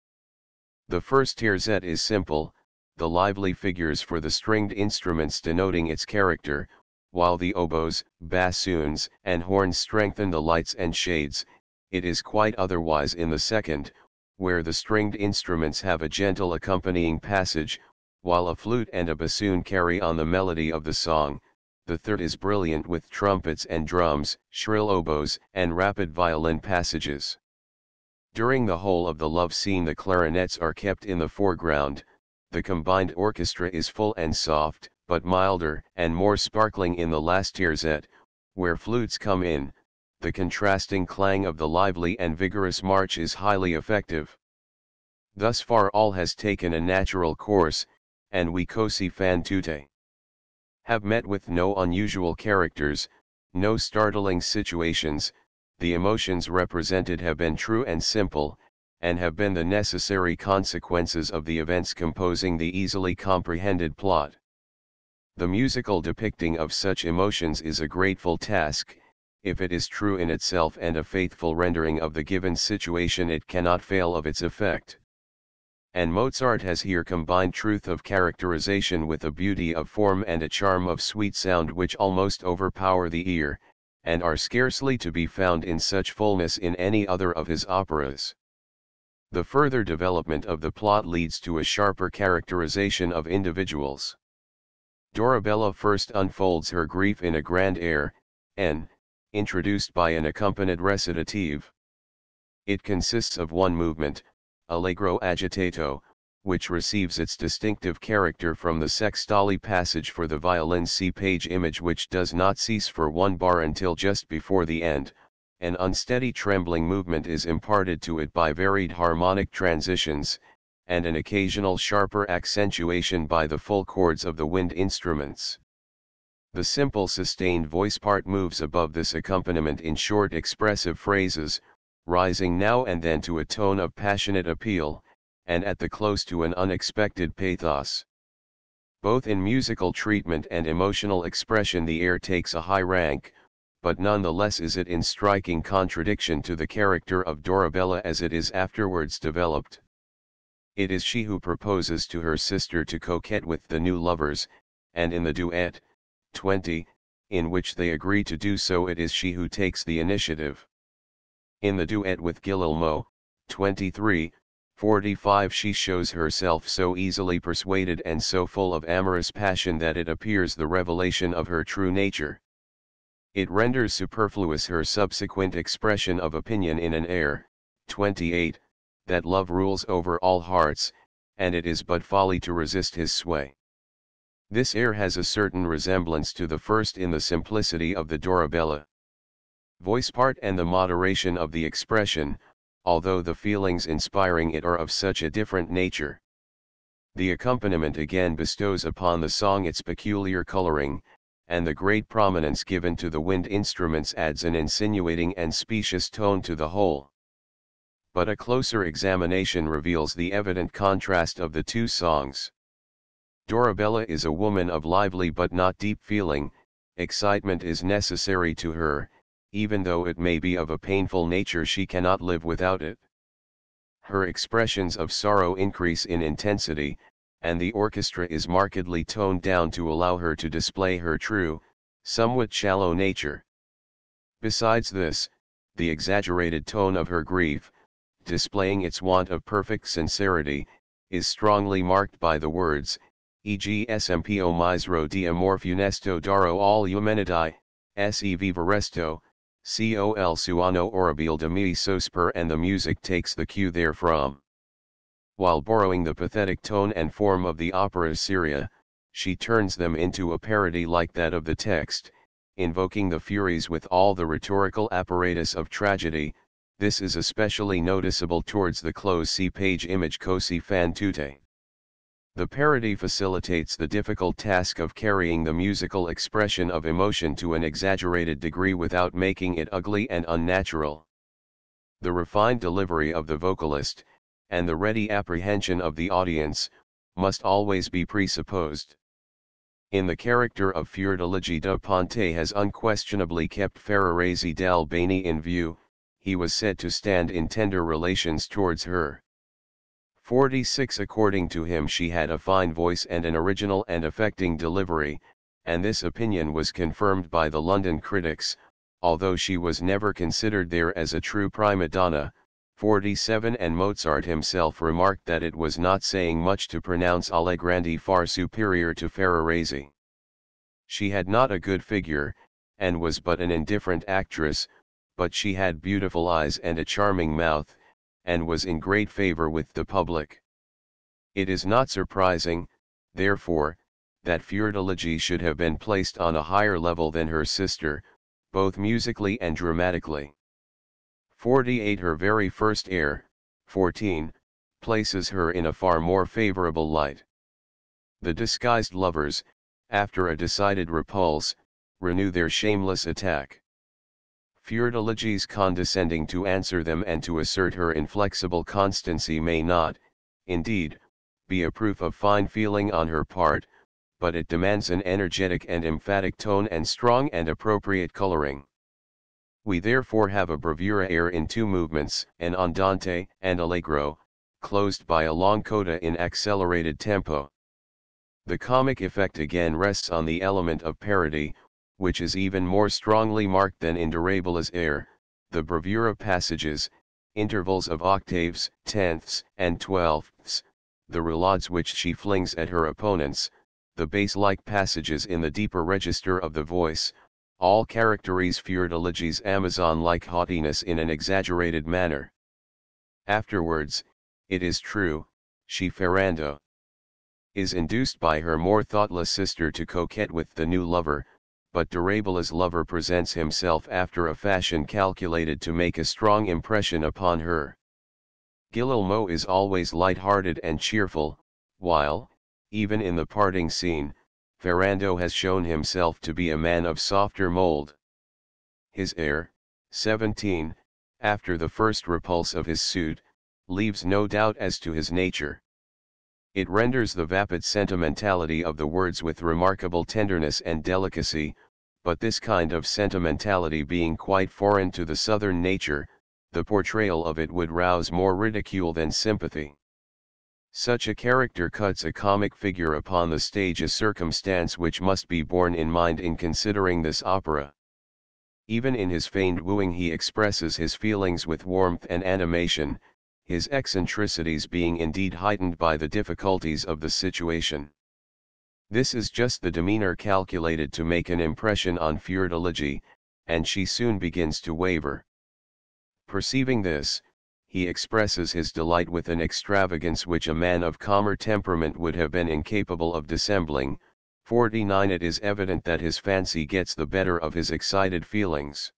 The first terzet is simple, the lively figures for the stringed instruments denoting its character, while the oboes, bassoons, and horns strengthen the lights and shades. It is quite otherwise in the second, where the stringed instruments have a gentle accompanying passage, while a flute and a bassoon carry on the melody of the song. The third is brilliant with trumpets and drums, shrill oboes, and rapid violin passages. During the whole of the love scene the clarinets are kept in the foreground, the combined orchestra is full and soft, but milder and more sparkling in the last terzet, where flutes come in. The contrasting clang of the lively and vigorous march is highly effective. Thus far all has taken a natural course, and we così fan tutte have met with no unusual characters, no startling situations. The emotions represented have been true and simple, and have been the necessary consequences of the events composing the easily comprehended plot. The musical depicting of such emotions is a grateful task. If it is true in itself and a faithful rendering of the given situation, it cannot fail of its effect. And Mozart has here combined truth of characterization with a beauty of form and a charm of sweet sound which almost overpower the ear, and are scarcely to be found in such fullness in any other of his operas. The further development of the plot leads to a sharper characterization of individuals. Dorabella first unfolds her grief in a grand air, N, introduced by an accompanied recitative. It consists of one movement, Allegro agitato, which receives its distinctive character from the sextale passage for the violin C page image, which does not cease for one bar until just before the end. An unsteady trembling movement is imparted to it by varied harmonic transitions, and an occasional sharper accentuation by the full chords of the wind instruments. The simple sustained voice part moves above this accompaniment in short expressive phrases, rising now and then to a tone of passionate appeal, and at the close to an unexpected pathos. Both in musical treatment and emotional expression the air takes a high rank, but none the less is it in striking contradiction to the character of Dorabella as it is afterwards developed. It is she who proposes to her sister to coquette with the new lovers, and in the duet, 20, in which they agree to do so, it is she who takes the initiative. In the duet with Guillermo, 23:45, she shows herself so easily persuaded and so full of amorous passion that it appears the revelation of her true nature. It renders superfluous her subsequent expression of opinion in an air, 28, that love rules over all hearts, and it is but folly to resist his sway. This air has a certain resemblance to the first in the simplicity of the Dorabella voice part and the moderation of the expression, although the feelings inspiring it are of such a different nature. The accompaniment again bestows upon the song its peculiar coloring, and the great prominence given to the wind instruments adds an insinuating and specious tone to the whole. But a closer examination reveals the evident contrast of the two songs. Dorabella is a woman of lively but not deep feeling. Excitement is necessary to her, even though it may be of a painful nature. She cannot live without it. Her expressions of sorrow increase in intensity, and the orchestra is markedly toned down to allow her to display her true, somewhat shallow nature. Besides this, the exaggerated tone of her grief, displaying its want of perfect sincerity, is strongly marked by the words, e.g. smpo misero di amor funesto daro al humanidad, se viva resto, col suano orabile de mi sosper, and the music takes the cue therefrom. While borrowing the pathetic tone and form of the opera seria, she turns them into a parody like that of the text, invoking the Furies with all the rhetorical apparatus of tragedy. This is especially noticeable towards the close. See page image Cosi fan tutte. The parody facilitates the difficult task of carrying the musical expression of emotion to an exaggerated degree without making it ugly and unnatural. The refined delivery of the vocalist, and the ready apprehension of the audience, must always be presupposed. In the character of Fiordiligi da Ponte has unquestionably kept Ferrarese d'Albani in view. He was said to stand in tender relations towards her. 46 According to him she had a fine voice and an original and affecting delivery, and this opinion was confirmed by the London critics, although she was never considered there as a true prima donna. 47 And Mozart himself remarked that it was not saying much to pronounce Allegrandi far superior to Ferrarese. She had not a good figure, and was but an indifferent actress, but she had beautiful eyes and a charming mouth, and was in great favor with the public. It is not surprising, therefore, that Fiordiligi should have been placed on a higher level than her sister, both musically and dramatically. 48 Her very first air, 14, places her in a far more favorable light. The disguised lovers, after a decided repulse, renew their shameless attack. Fiordiligi's condescending to answer them and to assert her inflexible constancy may not, indeed, be a proof of fine feeling on her part, but it demands an energetic and emphatic tone and strong and appropriate coloring. We therefore have a bravura air in two movements, an andante and allegro, closed by a long coda in accelerated tempo. The comic effect again rests on the element of parody, which is even more strongly marked than in Dorabella's air. The bravura passages, intervals of octaves, tenths, and twelfths, the roulades which she flings at her opponents, the bass-like passages in the deeper register of the voice, all characterize Fiordiligi's Amazon-like haughtiness in an exaggerated manner. Afterwards, it is true, she Ferrando is induced by her more thoughtless sister to coquette with the new lover, but Dorabella's lover presents himself after a fashion calculated to make a strong impression upon her. Guillermo is always light-hearted and cheerful, while, even in the parting scene, Ferrando has shown himself to be a man of softer mold. His air, 17, after the first repulse of his suit, leaves no doubt as to his nature. It renders the vapid sentimentality of the words with remarkable tenderness and delicacy, but this kind of sentimentality being quite foreign to the southern nature, the portrayal of it would rouse more ridicule than sympathy. Such a character cuts a comic figure upon the stage, a circumstance which must be borne in mind in considering this opera. Even in his feigned wooing he expresses his feelings with warmth and animation, his eccentricities being indeed heightened by the difficulties of the situation. This is just the demeanor calculated to make an impression on Fiordiligi, and she soon begins to waver. Perceiving this, he expresses his delight with an extravagance which a man of calmer temperament would have been incapable of dissembling. 49 It is evident that his fancy gets the better of his excited feelings.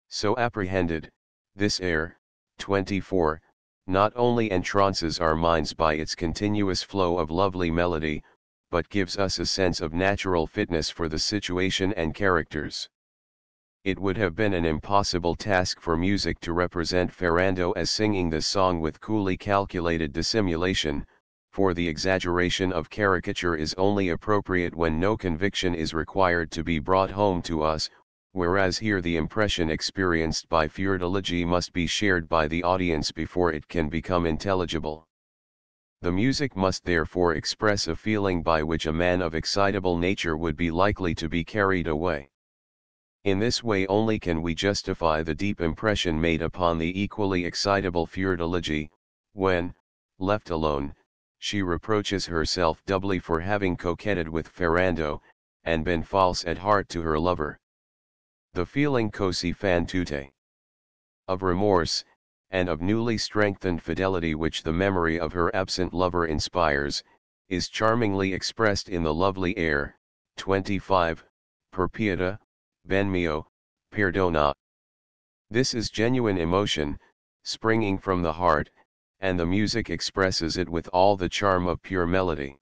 So apprehended, this air, 24, not only entrances our minds by its continuous flow of lovely melody, but gives us a sense of natural fitness for the situation and characters. It would have been an impossible task for music to represent Ferrando as singing this song with coolly calculated dissimulation, for the exaggeration of caricature is only appropriate when no conviction is required to be brought home to us, whereas here the impression experienced by Fiordiligi must be shared by the audience before it can become intelligible. The music must therefore express a feeling by which a man of excitable nature would be likely to be carried away. In this way only can we justify the deep impression made upon the equally excitable Fiordiligi, when, left alone, she reproaches herself doubly for having coquetted with Ferrando, and been false at heart to her lover. The feeling così fan tutte of remorse, and of newly strengthened fidelity which the memory of her absent lover inspires, is charmingly expressed in the lovely air, 25, Per pietà, ben mio, perdona. This is genuine emotion, springing from the heart, and the music expresses it with all the charm of pure melody.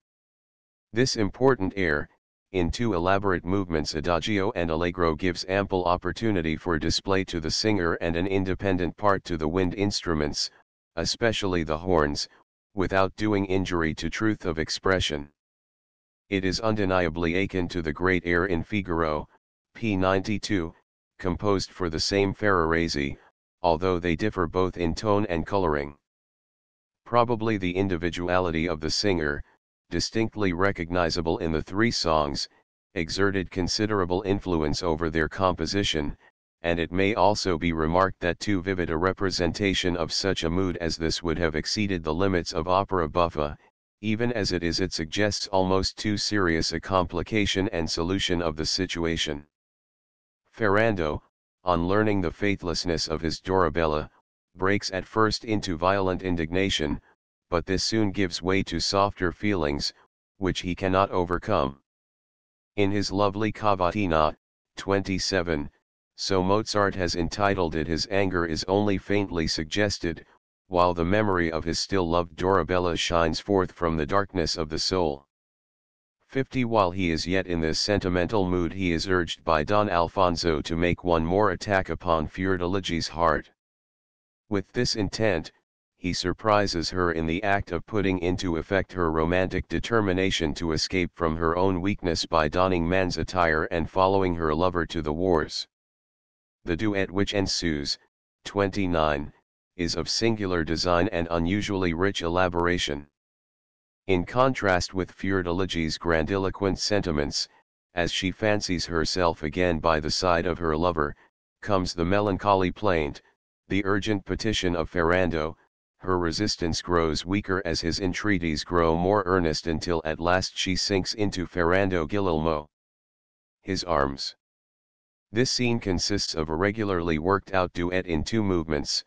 This important air, in two elaborate movements adagio and allegro, gives ample opportunity for display to the singer and an independent part to the wind instruments, especially the horns, without doing injury to truth of expression. It is undeniably akin to the great air in Figaro, p. 92, composed for the same Ferrarese, although they differ both in tone and coloring. Probably the individuality of the singer, distinctly recognizable in the three songs, exerted considerable influence over their composition, and it may also be remarked that too vivid a representation of such a mood as this would have exceeded the limits of opera buffa. Even as it is, it suggests almost too serious a complication and solution of the situation. Ferrando, on learning the faithlessness of his Dorabella, breaks at first into violent indignation, but this soon gives way to softer feelings, which he cannot overcome. In his lovely Cavatina, 27, so Mozart has entitled it, his anger is only faintly suggested, while the memory of his still loved Dorabella shines forth from the darkness of the soul. 50. While he is yet in this sentimental mood, he is urged by Don Alfonso to make one more attack upon Fiordiligi's heart. With this intent, he surprises her in the act of putting into effect her romantic determination to escape from her own weakness by donning man's attire and following her lover to the wars. The duet which ensues, 29, is of singular design and unusually rich elaboration. In contrast with Fiordiligi's grandiloquent sentiments, as she fancies herself again by the side of her lover, comes the melancholy plaint, the urgent petition of Ferrando. Her resistance grows weaker as his entreaties grow more earnest, until at last she sinks into Ferrando Guillermo. His arms. This scene consists of a regularly worked out duet in two movements,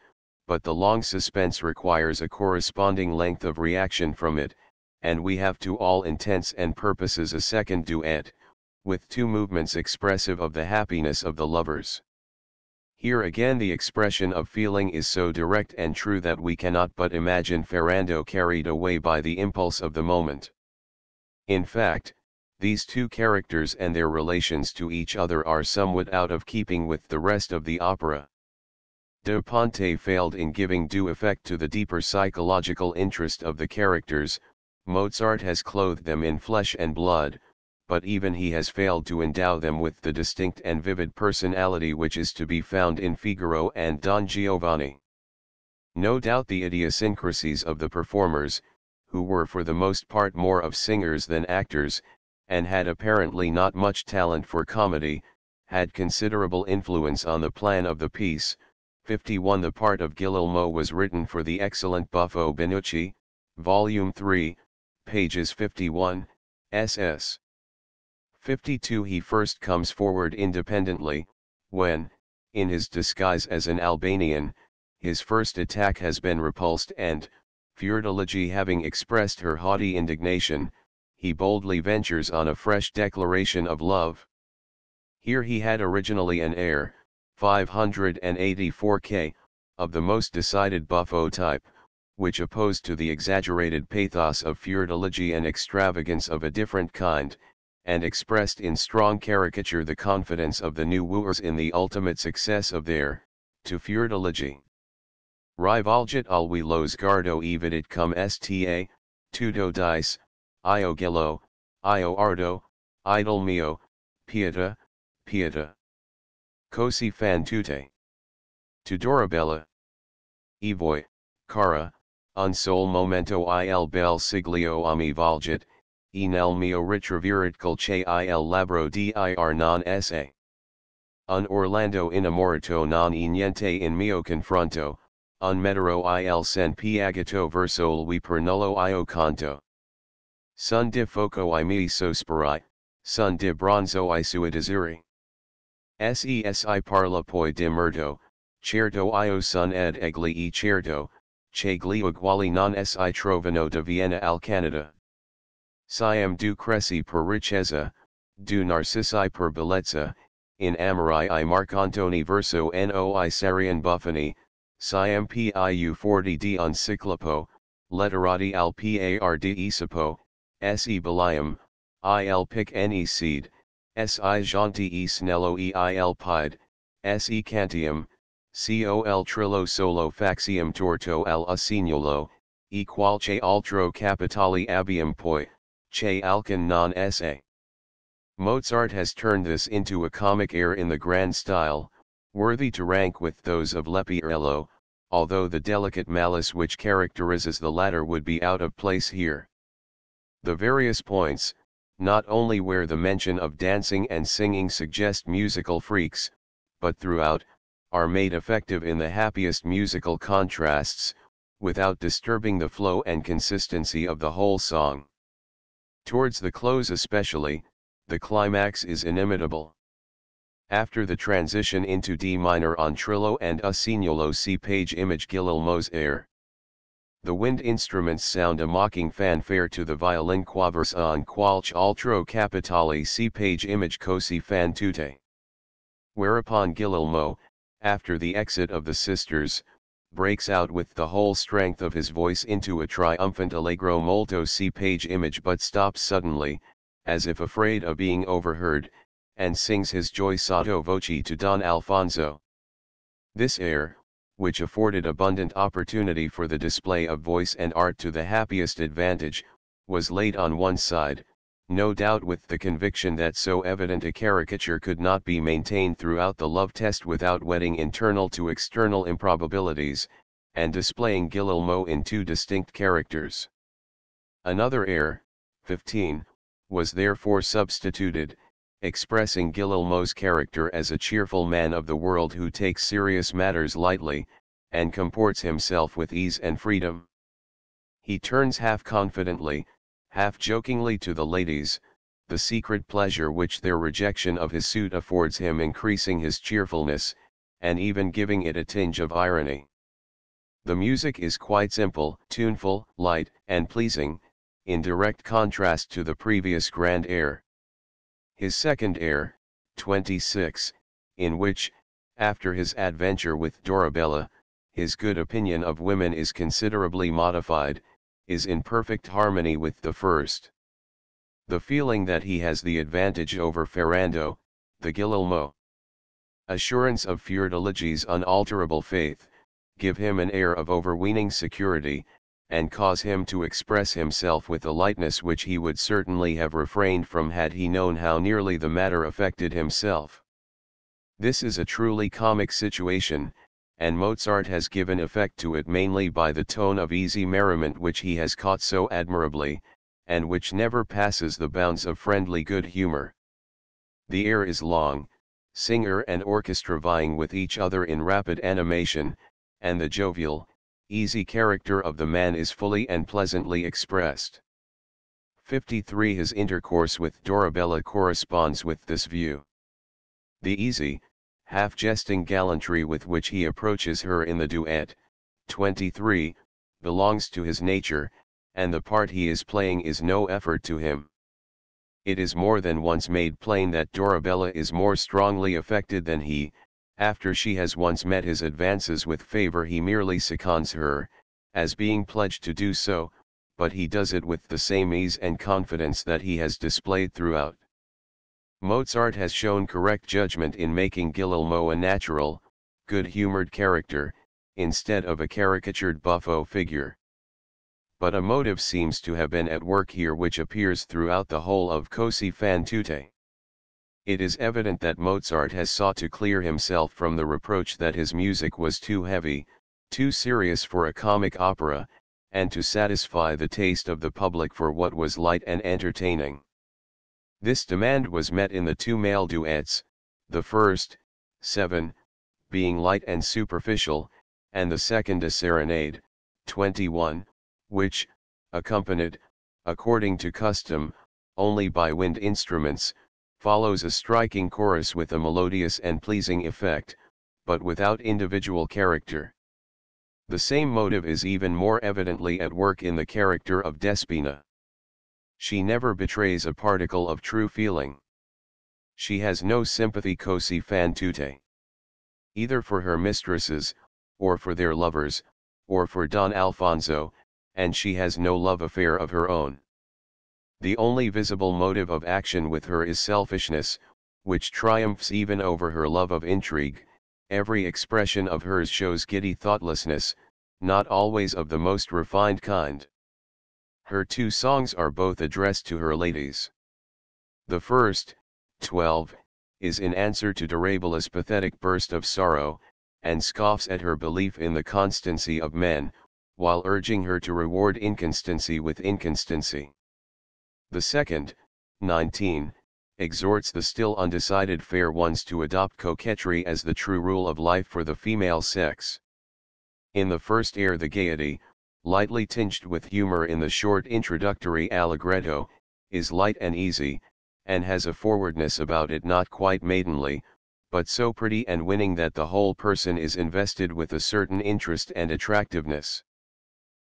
but the long suspense requires a corresponding length of reaction from it, and we have to all intents and purposes a second duet, with two movements expressive of the happiness of the lovers. Here again the expression of feeling is so direct and true that we cannot but imagine Ferrando carried away by the impulse of the moment. In fact, these two characters and their relations to each other are somewhat out of keeping with the rest of the opera. Da Ponte failed in giving due effect to the deeper psychological interest of the characters. Mozart has clothed them in flesh and blood, but even he has failed to endow them with the distinct and vivid personality which is to be found in Figaro and Don Giovanni. No doubt the idiosyncrasies of the performers, who were for the most part more of singers than actors, and had apparently not much talent for comedy, had considerable influence on the plan of the piece. 51. The part of Guillermo was written for the excellent Buffo Benucci, Volume 3, pages 51, ss. 52. He first comes forward independently, when, in his disguise as an Albanian, his first attack has been repulsed and, Fiordiligi having expressed her haughty indignation, he boldly ventures on a fresh declaration of love. Here he had originally an air, 584 K, of the most decided Buffo type, which opposed to the exaggerated pathos of feudilogy and extravagance of a different kind, and expressed in strong caricature the confidence of the new wooers in the ultimate success of their, to feudilogy. Rivalgit alwi los gardo evidit cum sta, tudo dice, io gelo, io ardo, idol mio, pieta, pieta. Cosi fan tutte. To Dorabella. Evoi, cara, un sol momento il bel siglio a mi valgit, e nel mio ritrovirat colche il labro dir non sa. Un Orlando innamorato non e niente in mio confronto, un metero il sen piagato verso lui per nullo io canto. Sun di foco I mi sospiri, sun di bronzo I sui desiri. Sesi parla poi di merto, certo io sun ed egli e certo, che gli uguali non si trovano di Vienna al Canada. Siam du cresci per ricchezza, du narcissi per bellezza, in amori I Marcantoni verso noi Sarian Buffoni, siam piu 40 di un ciclopo, letterati al pard isapo, se belium, il pic ne seed, si janti e snello il pied, se cantium, col trillo solo faxium torto al assignolo, e qualche altro capitali abbium poi, che alcun non sa. Mozart has turned this into a comic air in the grand style, worthy to rank with those of Leporello, although the delicate malice which characterizes the latter would be out of place here. The various points, not only where the mention of dancing and singing suggest musical freaks, but throughout, are made effective in the happiest musical contrasts, without disturbing the flow and consistency of the whole song. Towards the close especially, the climax is inimitable. After the transition into D minor on trillo and assignolo see page image Guillermo's air. The wind instruments sound a mocking fanfare to the violin quavers on qualche altro capitali see page image cosi fan tutte. Whereupon Guillermo, after the exit of the sisters, breaks out with the whole strength of his voice into a triumphant allegro molto see page image but stops suddenly, as if afraid of being overheard, and sings his joy sotto voce to Don Alfonso. This air, which afforded abundant opportunity for the display of voice and art to the happiest advantage, was laid on one side, no doubt with the conviction that so evident a caricature could not be maintained throughout the love test without wedding internal to external improbabilities, and displaying Guillermo in two distinct characters. Another air, 15, was therefore substituted, expressing Guillermo's character as a cheerful man of the world who takes serious matters lightly, and comports himself with ease and freedom. He turns half confidently, half jokingly to the ladies, the secret pleasure which their rejection of his suit affords him increasing his cheerfulness, and even giving it a tinge of irony. The music is quite simple, tuneful, light, and pleasing, in direct contrast to the previous grand air. His second air, 26, in which, after his adventure with Dorabella, his good opinion of women is considerably modified, is in perfect harmony with the first. The feeling that he has the advantage over Ferrando, the Guillermo assurance of Fiordaligi's unalterable faith, give him an air of overweening security, and cause him to express himself with a lightness which he would certainly have refrained from had he known how nearly the matter affected himself. This is a truly comic situation, and Mozart has given effect to it mainly by the tone of easy merriment which he has caught so admirably, and which never passes the bounds of friendly good humor. The air is long, singer and orchestra vying with each other in rapid animation, and the jovial, easy character of the man is fully and pleasantly expressed. 53 His intercourse with Dorabella corresponds with this view. The easy, half-jesting gallantry with which he approaches her in the duet, 23, belongs to his nature, and the part he is playing is no effort to him. It is more than once made plain that Dorabella is more strongly affected than he. After she has once met his advances with favor he merely seconds her, as being pledged to do so, but he does it with the same ease and confidence that he has displayed throughout. Mozart has shown correct judgment in making Guillermo a natural, good-humored character, instead of a caricatured buffo figure. But a motive seems to have been at work here which appears throughout the whole of Così fan tutte. It is evident that Mozart has sought to clear himself from the reproach that his music was too heavy, too serious for a comic opera, and to satisfy the taste of the public for what was light and entertaining. This demand was met in the two male duets, the first, 7, being light and superficial, and the second a serenade, 21, which, accompanied, according to custom, only by wind instruments, follows a striking chorus with a melodious and pleasing effect, but without individual character. The same motive is even more evidently at work in the character of Despina. She never betrays a particle of true feeling. She has no sympathy così fan tutte. Either for her mistresses, or for their lovers, or for Don Alfonso, and she has no love affair of her own. The only visible motive of action with her is selfishness, which triumphs even over her love of intrigue. Every expression of hers shows giddy thoughtlessness, not always of the most refined kind. Her two songs are both addressed to her ladies. The first, 12, is in answer to Dorabella's pathetic burst of sorrow, and scoffs at her belief in the constancy of men, while urging her to reward inconstancy with inconstancy. The second, 19, exhorts the still undecided fair ones to adopt coquetry as the true rule of life for the female sex. In the first air the gaiety, lightly tinged with humor in the short introductory allegretto, is light and easy, and has a forwardness about it not quite maidenly, but so pretty and winning that the whole person is invested with a certain interest and attractiveness.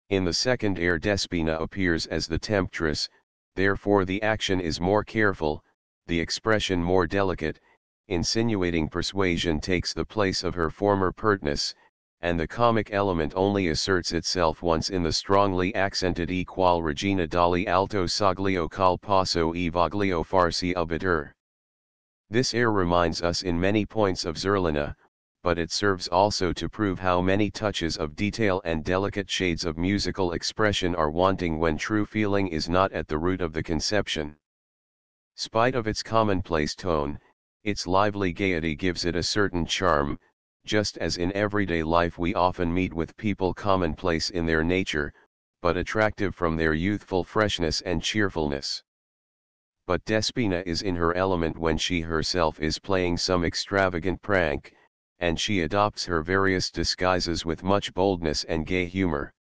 In the second air Despina appears as the temptress, therefore the action is more careful, the expression more delicate, insinuating persuasion takes the place of her former pertness, and the comic element only asserts itself once in the strongly accented e qual regina dali alto soglio col passo e voglio farsi ubitur. This air reminds us in many points of Zerlina, but it serves also to prove how many touches of detail and delicate shades of musical expression are wanting when true feeling is not at the root of the conception. Spite of its commonplace tone, its lively gaiety gives it a certain charm, just as in everyday life we often meet with people commonplace in their nature, but attractive from their youthful freshness and cheerfulness. But Despina is in her element when she herself is playing some extravagant prank, and she adopts her various disguises with much boldness and gay humor.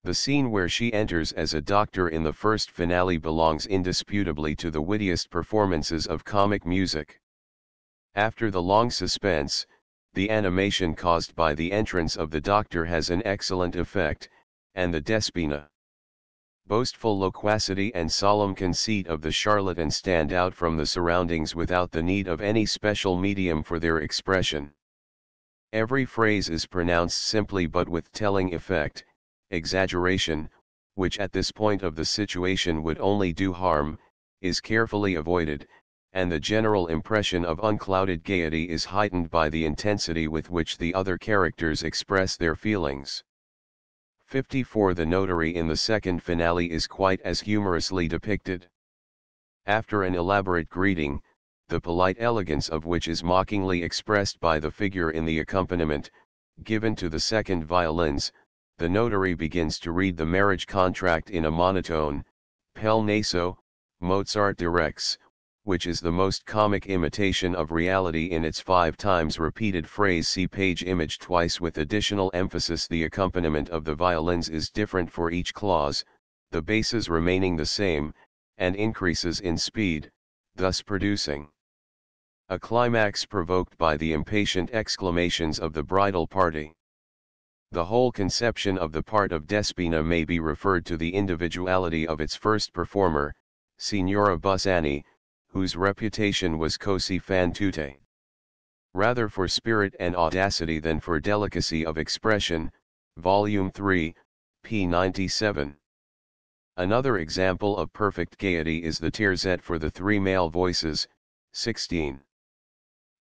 The scene where she enters as a doctor in the first finale belongs indisputably to the wittiest performances of comic music. After the long suspense, the animation caused by the entrance of the doctor has an excellent effect, and the Despina, boastful loquacity and solemn conceit of the charlatan stand out from the surroundings without the need of any special medium for their expression. Every phrase is pronounced simply but with telling effect. Exaggeration, which at this point of the situation would only do harm, is carefully avoided, and the general impression of unclouded gaiety is heightened by the intensity with which the other characters express their feelings. 54 The notary in the second finale is quite as humorously depicted. After an elaborate greeting, the polite elegance of which is mockingly expressed by the figure in the accompaniment, given to the second violins, the notary begins to read the marriage contract in a monotone, pel naso, Mozart directs, which is the most comic imitation of reality in its 5 times repeated phrase. See page image twice with additional emphasis. The accompaniment of the violins is different for each clause, the basses remaining the same, and increases in speed, thus producing a climax provoked by the impatient exclamations of the bridal party. The whole conception of the part of Despina may be referred to the individuality of its first performer, Signora Busani, whose reputation was così fan tutte. Rather for spirit and audacity than for delicacy of expression, Volume 3, p. 97. Another example of perfect gaiety is the terzet for the three male voices, 16.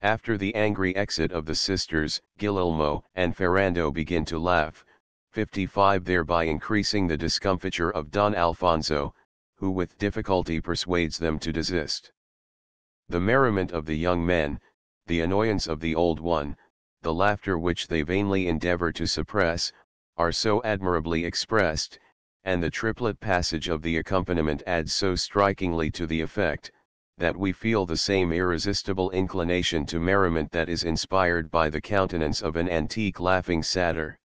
After the angry exit of the sisters, Guillermo and Ferrando begin to laugh, 55, thereby increasing the discomfiture of Don Alfonso, who with difficulty persuades them to desist. The merriment of the young men, the annoyance of the old one, the laughter which they vainly endeavor to suppress, are so admirably expressed, and the triplet passage of the accompaniment adds so strikingly to the effect, that we feel the same irresistible inclination to merriment that is inspired by the countenance of an antique laughing satyr.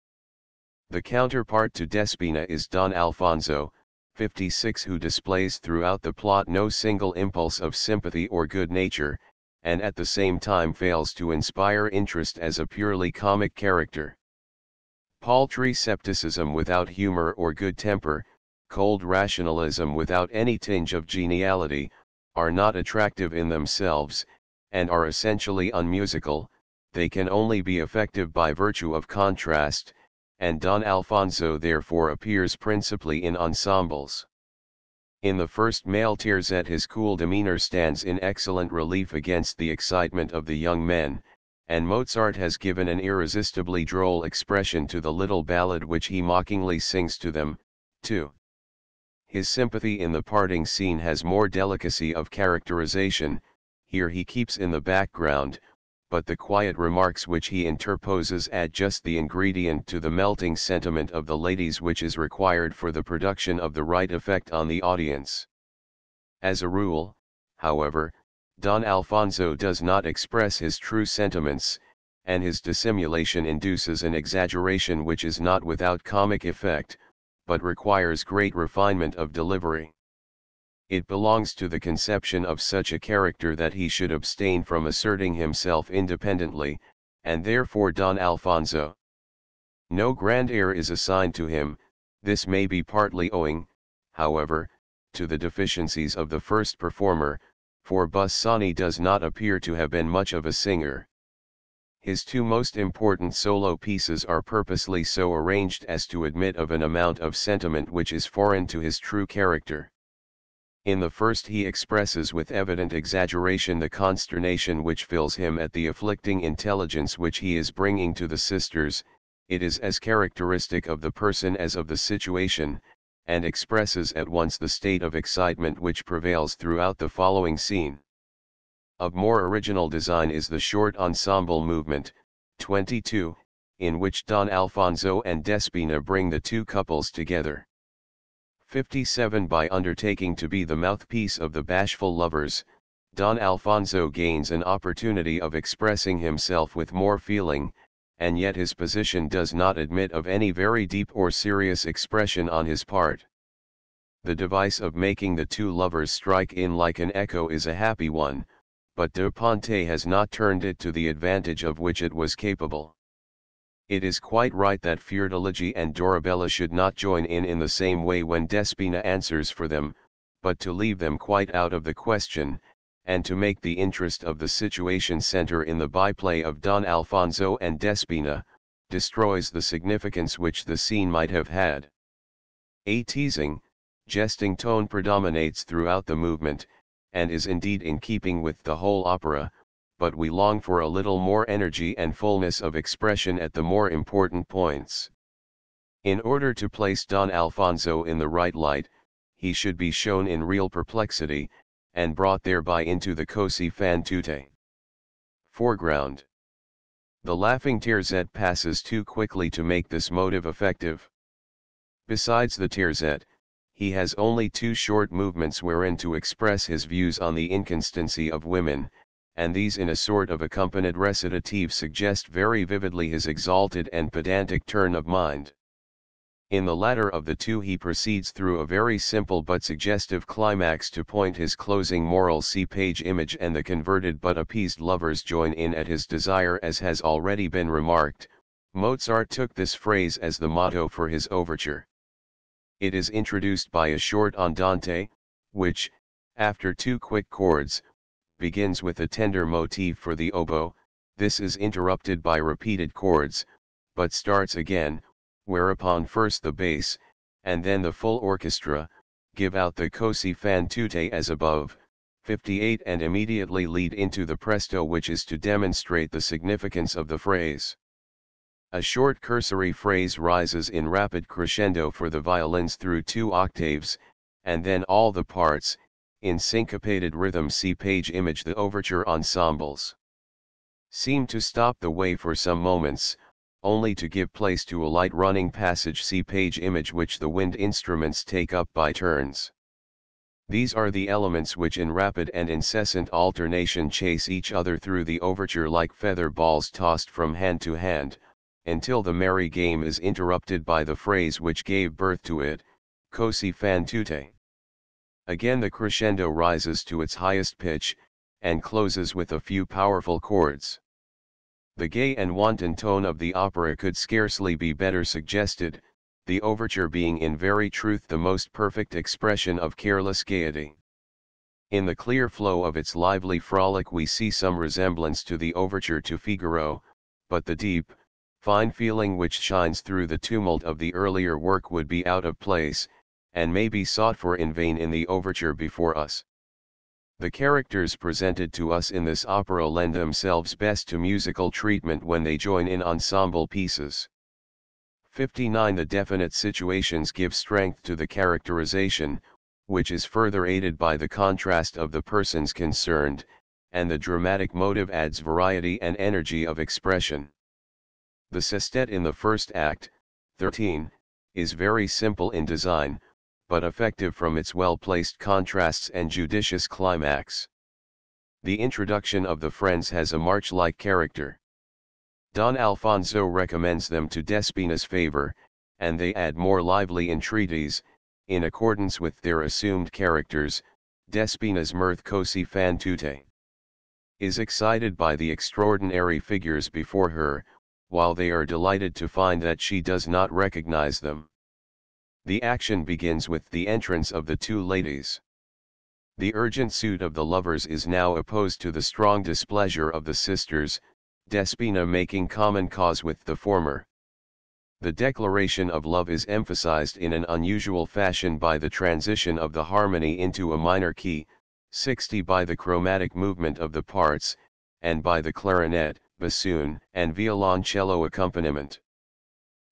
The counterpart to Despina is Don Alfonso, 56, who displays throughout the plot no single impulse of sympathy or good nature, and at the same time fails to inspire interest as a purely comic character. Paltry scepticism without humor or good temper, cold rationalism without any tinge of geniality, are not attractive in themselves, and are essentially unmusical. They can only be effective by virtue of contrast, and Don Alfonso therefore appears principally in ensembles. In the first male terzet his cool demeanor stands in excellent relief against the excitement of the young men, and Mozart has given an irresistibly droll expression to the little ballad which he mockingly sings to them, too. His sympathy in the parting scene has more delicacy of characterization, here he keeps in the background, but the quiet remarks which he interposes add just the ingredient to the melting sentiment of the ladies which is required for the production of the right effect on the audience. As a rule, however, Don Alfonso does not express his true sentiments, and his dissimulation induces an exaggeration which is not without comic effect, but requires great refinement of delivery. It belongs to the conception of such a character that he should abstain from asserting himself independently, and therefore Don Alfonso. No grand air is assigned to him. This may be partly owing, however, to the deficiencies of the first performer, for Busoni does not appear to have been much of a singer. His two most important solo pieces are purposely so arranged as to admit of an amount of sentiment which is foreign to his true character. In the first he expresses with evident exaggeration the consternation which fills him at the afflicting intelligence which he is bringing to the sisters. It is as characteristic of the person as of the situation, and expresses at once the state of excitement which prevails throughout the following scene. Of more original design is the short ensemble movement, 22, in which Don Alfonso and Despina bring the two couples together. 57. By undertaking to be the mouthpiece of the bashful lovers, Don Alfonso gains an opportunity of expressing himself with more feeling, and yet his position does not admit of any very deep or serious expression on his part. The device of making the two lovers strike in like an echo is a happy one, but Da Ponte has not turned it to the advantage of which it was capable. It is quite right that Fiordiligi and Dorabella should not join in the same way when Despina answers for them, but to leave them quite out of the question, and to make the interest of the situation center in the byplay of Don Alfonso and Despina, destroys the significance which the scene might have had. A teasing, jesting tone predominates throughout the movement, and is indeed in keeping with the whole opera, but we long for a little more energy and fullness of expression at the more important points. In order to place Don Alfonso in the right light, he should be shown in real perplexity, and brought thereby into the così fan tutte. Foreground. The laughing terzet passes too quickly to make this motive effective. Besides the terzet, he has only two short movements wherein to express his views on the inconstancy of women, and these in a sort of accompanied recitative suggest very vividly his exalted and pedantic turn of mind. In the latter of the two he proceeds through a very simple but suggestive climax to point his closing moral. See page image, and the converted but appeased lovers join in at his desire. As has already been remarked, Mozart took this phrase as the motto for his overture. It is introduced by a short andante, which, after two quick chords, begins with a tender motif for the oboe. This is interrupted by repeated chords, but starts again, whereupon first the bass, and then the full orchestra, give out the così fan tutte as above, 58, and immediately lead into the presto, which is to demonstrate the significance of the phrase. A short cursory phrase rises in rapid crescendo for the violins through 2 octaves, and then all the parts, in syncopated rhythm. See page image. The overture ensembles seem to stop the way for some moments, only to give place to a light running passage. See page image, which the wind instruments take up by turns. These are the elements which in rapid and incessant alternation chase each other through the overture like feather balls tossed from hand to hand, until the merry game is interrupted by the phrase which gave birth to it, così fan tutte. Again the crescendo rises to its highest pitch, and closes with a few powerful chords. The gay and wanton tone of the opera could scarcely be better suggested, the overture being in very truth the most perfect expression of careless gaiety. In the clear flow of its lively frolic we see some resemblance to the overture to Figaro, but the deep, fine feeling which shines through the tumult of the earlier work would be out of place, and may be sought for in vain in the overture before us. The characters presented to us in this opera lend themselves best to musical treatment when they join in ensemble pieces. 59. The definite situations give strength to the characterization, which is further aided by the contrast of the persons concerned, and the dramatic motive adds variety and energy of expression. The sestet in the first act, 13, is very simple in design, but effective from its well-placed contrasts and judicious climax. The introduction of the friends has a march-like character. Don Alfonso recommends them to Despina's favor, and they add more lively entreaties, in accordance with their assumed characters. Despina's mirth, così fan tutte, is excited by the extraordinary figures before her, while they are delighted to find that she does not recognize them. The action begins with the entrance of the 2 ladies. The urgent suit of the lovers is now opposed to the strong displeasure of the sisters, Despina making common cause with the former. The declaration of love is emphasized in an unusual fashion by the transition of the harmony into a minor key, 60, by the chromatic movement of the parts, and by the clarinet, bassoon, and violoncello accompaniment.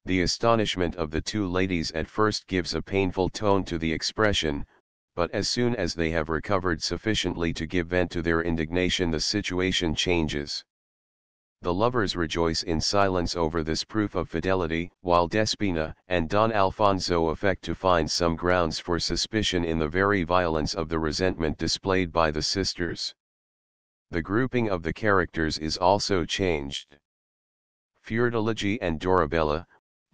The astonishment of the 2 ladies at first gives a painful tone to the expression, but as soon as they have recovered sufficiently to give vent to their indignation the situation changes. The lovers rejoice in silence over this proof of fidelity, while Despina and Don Alfonso affect to find some grounds for suspicion in the very violence of the resentment displayed by the sisters. The grouping of the characters is also changed. Fiordiligi and Dorabella,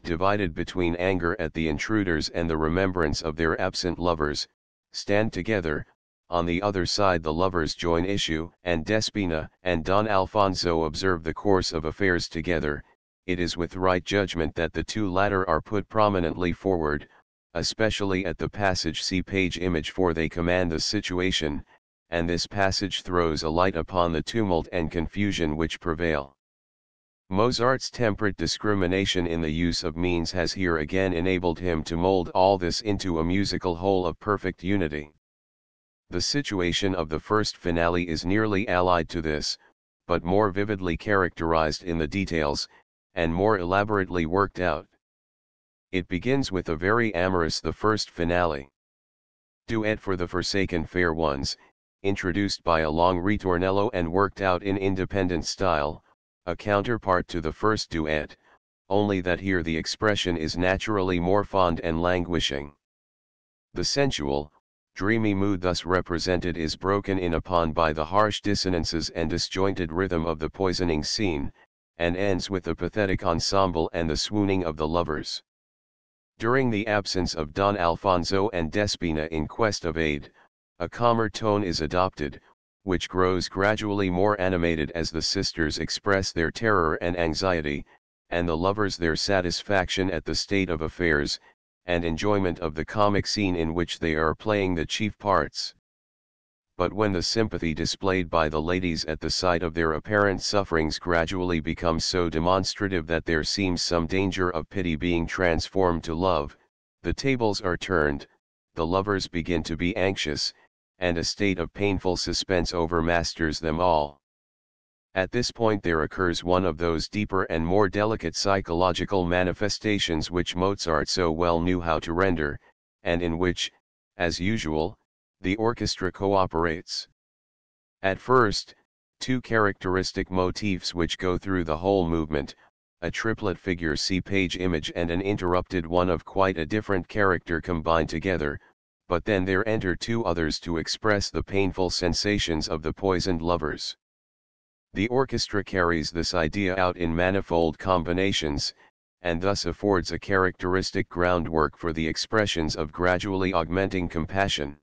divided between anger at the intruders and the remembrance of their absent lovers, stand together. On the other side the lovers join issue, and Despina and Don Alfonso observe the course of affairs together. It is with right judgment that the 2 latter are put prominently forward, especially at the passage. See page image, for they command the situation, and this passage throws a light upon the tumult and confusion which prevail. Mozart's temperate discrimination in the use of means has here again enabled him to mold all this into a musical whole of perfect unity. The situation of the first finale is nearly allied to this, but more vividly characterized in the details, and more elaborately worked out. It begins with a very amorous the first finale. Duet for the Forsaken Fair Ones, introduced by a long ritornello and worked out in independent style, a counterpart to the first duet, only that here the expression is naturally more fond and languishing. The sensual, dreamy mood thus represented is broken in upon by the harsh dissonances and disjointed rhythm of the poisoning scene, and ends with the pathetic ensemble and the swooning of the lovers. During the absence of Don Alfonso and Despina in quest of aid, a calmer tone is adopted, which grows gradually more animated as the sisters express their terror and anxiety, and the lovers their satisfaction at the state of affairs, and enjoyment of the comic scene in which they are playing the chief parts. But when the sympathy displayed by the ladies at the sight of their apparent sufferings gradually becomes so demonstrative that there seems some danger of pity being transformed to love, The tables are turned, the lovers begin to be anxious, and a state of painful suspense overmasters them all. At this point there occurs one of those deeper and more delicate psychological manifestations which Mozart so well knew how to render, and in which, as usual, the orchestra cooperates. At first, two characteristic motifs which go through the whole movement, a triplet figure C page image and an interrupted one of quite a different character combine together, but then there enter two others to express the painful sensations of the poisoned lovers. The orchestra carries this idea out in manifold combinations, and thus affords a characteristic groundwork for the expressions of gradually augmenting compassion.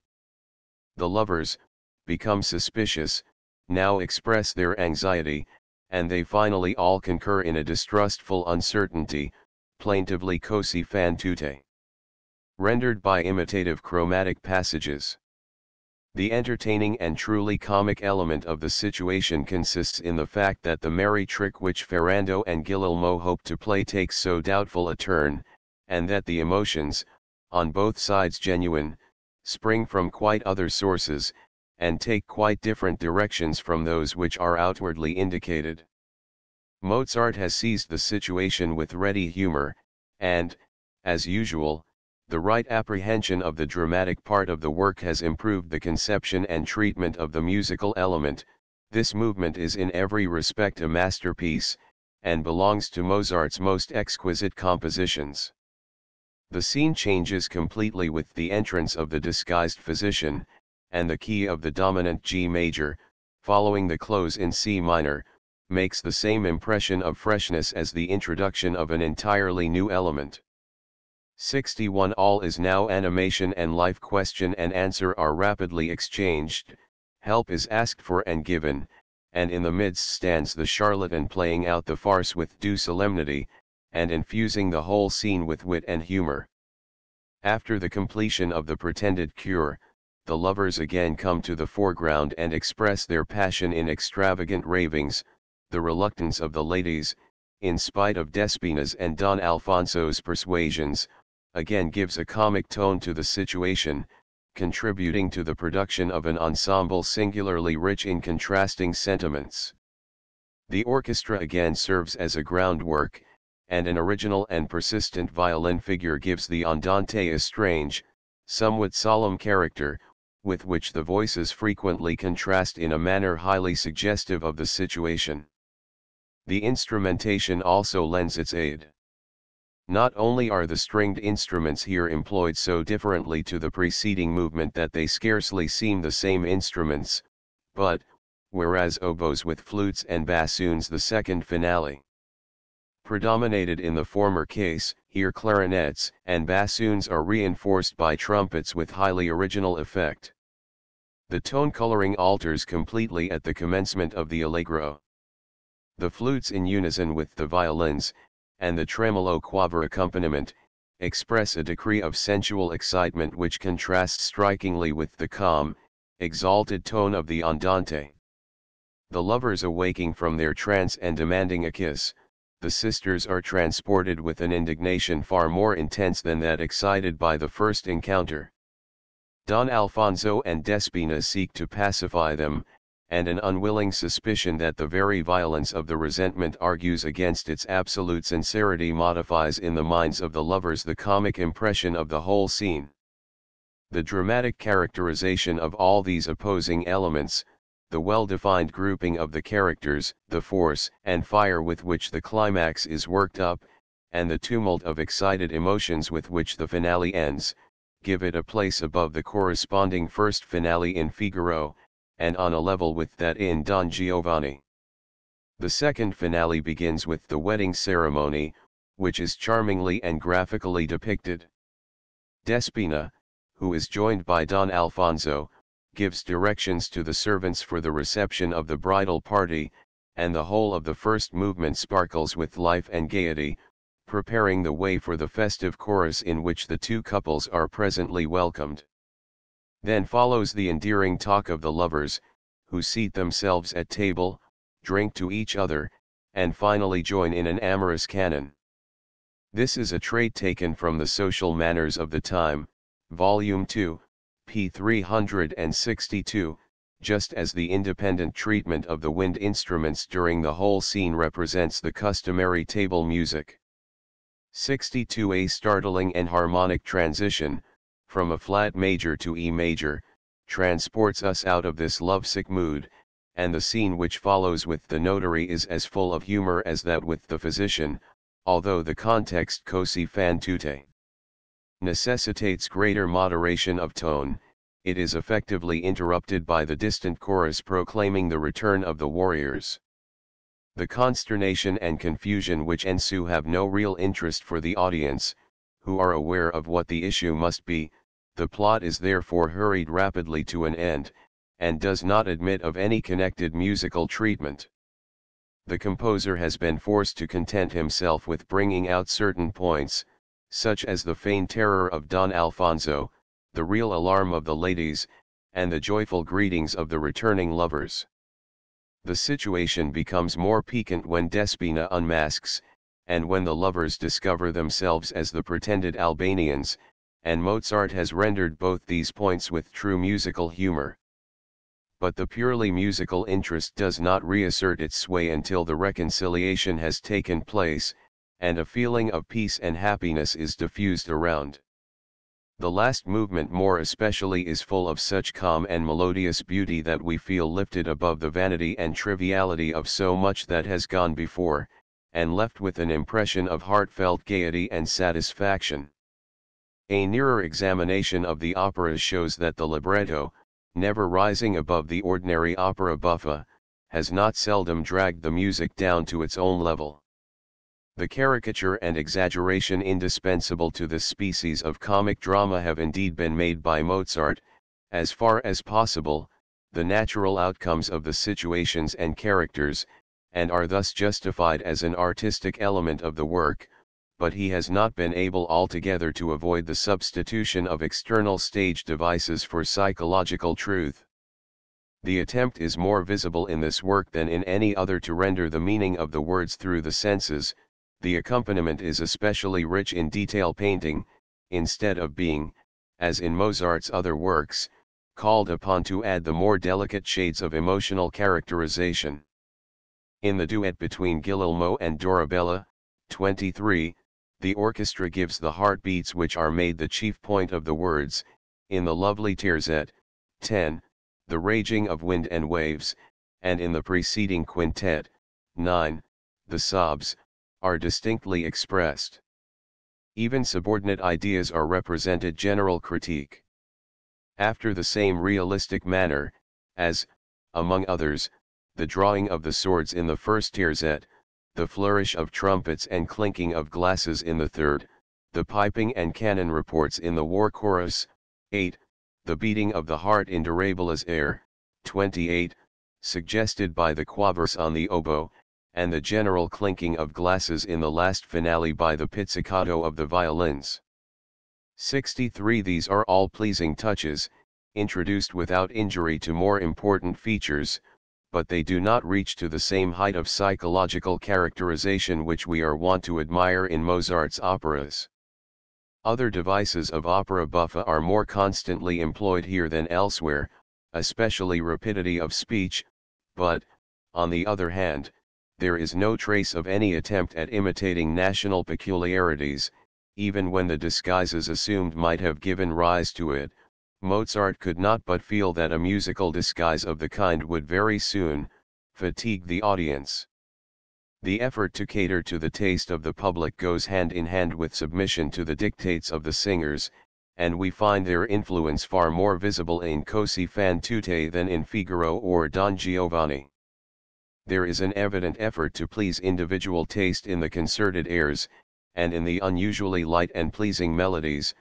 The lovers, become suspicious, now express their anxiety, and they finally all concur in a distrustful uncertainty, plaintively così fan tutte. Rendered by imitative chromatic passages. The entertaining and truly comic element of the situation consists in the fact that the merry trick which Ferrando and Guillermo hope to play takes so doubtful a turn, and that the emotions, on both sides genuine, spring from quite other sources, and take quite different directions from those which are outwardly indicated. Mozart has seized the situation with ready humor, and, as usual, the right apprehension of the dramatic part of the work has improved the conception and treatment of the musical element. This movement is in every respect a masterpiece, and belongs to Mozart's most exquisite compositions. The scene changes completely with the entrance of the disguised physician, and the key of the dominant G major, following the close in C minor, makes the same impression of freshness as the introduction of an entirely new element. 61 All is now animation and life. Question and answer are rapidly exchanged, help is asked for and given, and in the midst stands the charlatan playing out the farce with due solemnity, and infusing the whole scene with wit and humor. After the completion of the pretended cure, the lovers again come to the foreground and express their passion in extravagant ravings. The reluctance of the ladies, in spite of Despina's and Don Alfonso's persuasions, again gives a comic tone to the situation, contributing to the production of an ensemble singularly rich in contrasting sentiments. The orchestra again serves as a groundwork, and an original and persistent violin figure gives the andante a strange, somewhat solemn character, with which the voices frequently contrast in a manner highly suggestive of the situation. The instrumentation also lends its aid. Not only are the stringed instruments here employed so differently to the preceding movement that they scarcely seem the same instruments, but, whereas oboes with flutes and bassoons the second finale predominated in the former case, here clarinets and bassoons are reinforced by trumpets with highly original effect. The tone coloring alters completely at the commencement of the allegro. The flutes in unison with the violins, and the tremolo quaver accompaniment, express a degree of sensual excitement which contrasts strikingly with the calm, exalted tone of the andante. The lovers awaking from their trance and demanding a kiss, the sisters are transported with an indignation far more intense than that excited by the first encounter. Don Alfonso and Despina seek to pacify them, and an unwilling suspicion that the very violence of the resentment argues against its absolute sincerity modifies in the minds of the lovers the comic impression of the whole scene. The dramatic characterization of all these opposing elements, the well-defined grouping of the characters, the force and fire with which the climax is worked up, and the tumult of excited emotions with which the finale ends, give it a place above the corresponding first finale in Figaro, and on a level with that in Don Giovanni. The second finale begins with the wedding ceremony, which is charmingly and graphically depicted. Despina, who is joined by Don Alfonso, gives directions to the servants for the reception of the bridal party, and the whole of the first movement sparkles with life and gaiety, preparing the way for the festive chorus in which the two couples are presently welcomed. Then follows the endearing talk of the lovers, who seat themselves at table, drink to each other, and finally join in an amorous canon. This is a trait taken from the Social Manners of the Time, Volume 2, p. 362, just as the independent treatment of the wind instruments during the whole scene represents the customary table music. 62. A startling enharmonic transition, from a flat major to E major, transports us out of this lovesick mood, and the scene which follows with the notary is as full of humor as that with the physician, although the context così fan tutte necessitates greater moderation of tone. It is effectively interrupted by the distant chorus proclaiming the return of the warriors. The consternation and confusion which ensue have no real interest for the audience, who are aware of what the issue must be. The plot is therefore hurried rapidly to an end, and does not admit of any connected musical treatment. The composer has been forced to content himself with bringing out certain points, such as the feigned terror of Don Alfonso, the real alarm of the ladies, and the joyful greetings of the returning lovers. The situation becomes more piquant when Despina unmasks, and when the lovers discover themselves as the pretended Albanians, and Mozart has rendered both these points with true musical humor. But the purely musical interest does not reassert its sway until the reconciliation has taken place, and a feeling of peace and happiness is diffused around. The last movement more especially is full of such calm and melodious beauty that we feel lifted above the vanity and triviality of so much that has gone before, and left with an impression of heartfelt gaiety and satisfaction. A nearer examination of the opera shows that the libretto, never rising above the ordinary opera buffa, has not seldom dragged the music down to its own level. The caricature and exaggeration indispensable to this species of comic drama have indeed been made by Mozart, as far as possible, the natural outcomes of the situations and characters, and are thus justified as an artistic element of the work, but he has not been able altogether to avoid the substitution of external stage devices for psychological truth. The attempt is more visible in this work than in any other to render the meaning of the words through the senses. The accompaniment is especially rich in detail painting, instead of being, as in Mozart's other works, called upon to add the more delicate shades of emotional characterization. In the duet between Guillermo and Dorabella, 23, the orchestra gives the heartbeats which are made the chief point of the words. In the lovely terzet, 10, the raging of wind and waves, and in the preceding quintet, 9, the sobs, are distinctly expressed. Even subordinate ideas are represented. General critique. After the same realistic manner, as, among others, the drawing of the swords in the first terzet, the flourish of trumpets and clinking of glasses in the third, the piping and cannon reports in the war chorus, 8, the beating of the heart in Dorabella's air, 28, suggested by the quavers on the oboe, and the general clinking of glasses in the last finale by the pizzicato of the violins. 63. These are all pleasing touches, introduced without injury to more important features, but they do not reach to the same height of psychological characterization which we are wont to admire in Mozart's operas. Other devices of opera buffa are more constantly employed here than elsewhere, especially rapidity of speech, but, on the other hand, there is no trace of any attempt at imitating national peculiarities, even when the disguises assumed might have given rise to it. Mozart could not but feel that a musical disguise of the kind would very soon fatigue the audience. The effort to cater to the taste of the public goes hand in hand with submission to the dictates of the singers, and we find their influence far more visible in Così fan tutte than in Figaro or Don Giovanni. There is an evident effort to please individual taste in the concerted airs, and in the unusually light and pleasing melodies.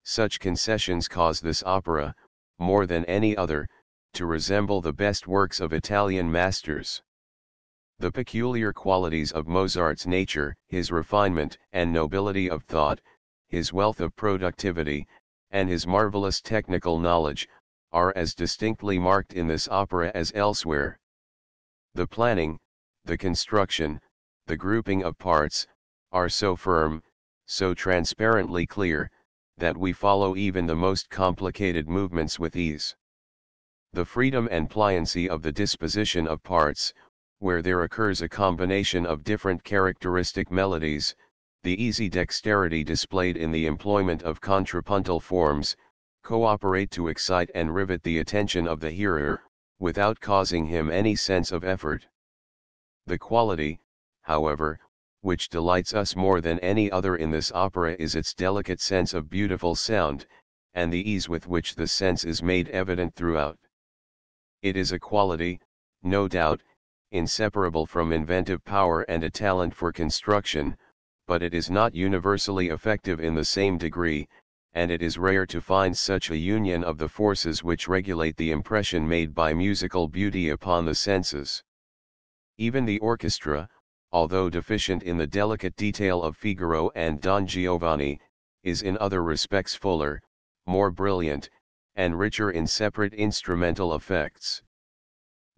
Such concessions cause this opera, more than any other, to resemble the best works of Italian masters. The peculiar qualities of Mozart's nature, his refinement and nobility of thought, his wealth of productivity, and his marvelous technical knowledge, are as distinctly marked in this opera as elsewhere. The planning, the construction, the grouping of parts, are so firm, so transparently clear, that we follow even the most complicated movements with ease. The freedom and pliancy of the disposition of parts, where there occurs a combination of different characteristic melodies, the easy dexterity displayed in the employment of contrapuntal forms, cooperate to excite and rivet the attention of the hearer, without causing him any sense of effort. The quality, however, which delights us more than any other in this opera is its delicate sense of beautiful sound, and the ease with which the sense is made evident throughout. It is a quality, no doubt, inseparable from inventive power and a talent for construction, but it is not universally effective in the same degree, and it is rare to find such a union of the forces which regulate the impression made by musical beauty upon the senses. Even the orchestra, although deficient in the delicate detail of Figaro and Don Giovanni, is in other respects fuller, more brilliant, and richer in separate instrumental effects.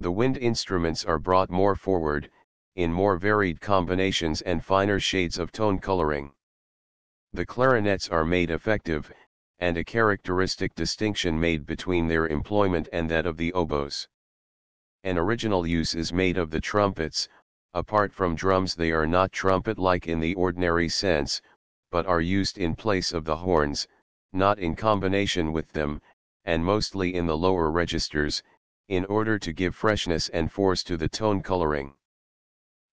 The wind instruments are brought more forward, in more varied combinations and finer shades of tone coloring. The clarinets are made effective, and a characteristic distinction made between their employment and that of the oboes. An original use is made of the trumpets. Apart from drums they are not trumpet-like in the ordinary sense, but are used in place of the horns, not in combination with them, and mostly in the lower registers, in order to give freshness and force to the tone coloring.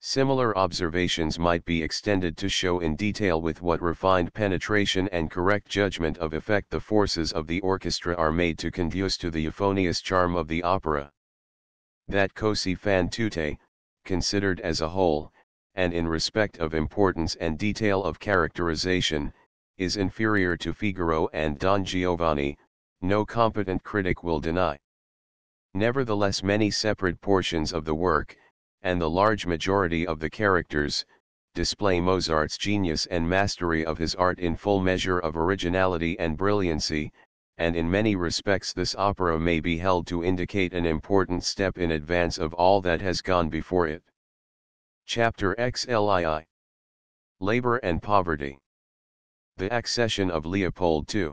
Similar observations might be extended to show in detail with what refined penetration and correct judgment of effect the forces of the orchestra are made to conduce to the euphonious charm of the opera. That così fan tutte, considered as a whole, and in respect of importance and detail of characterization, is inferior to Figaro and Don Giovanni, no competent critic will deny. Nevertheless, many separate portions of the work, and the large majority of the characters, display Mozart's genius and mastery of his art in full measure of originality and brilliancy, and in many respects this opera may be held to indicate an important step in advance of all that has gone before it. Chapter XLII. Labor and Poverty. The accession of Leopold II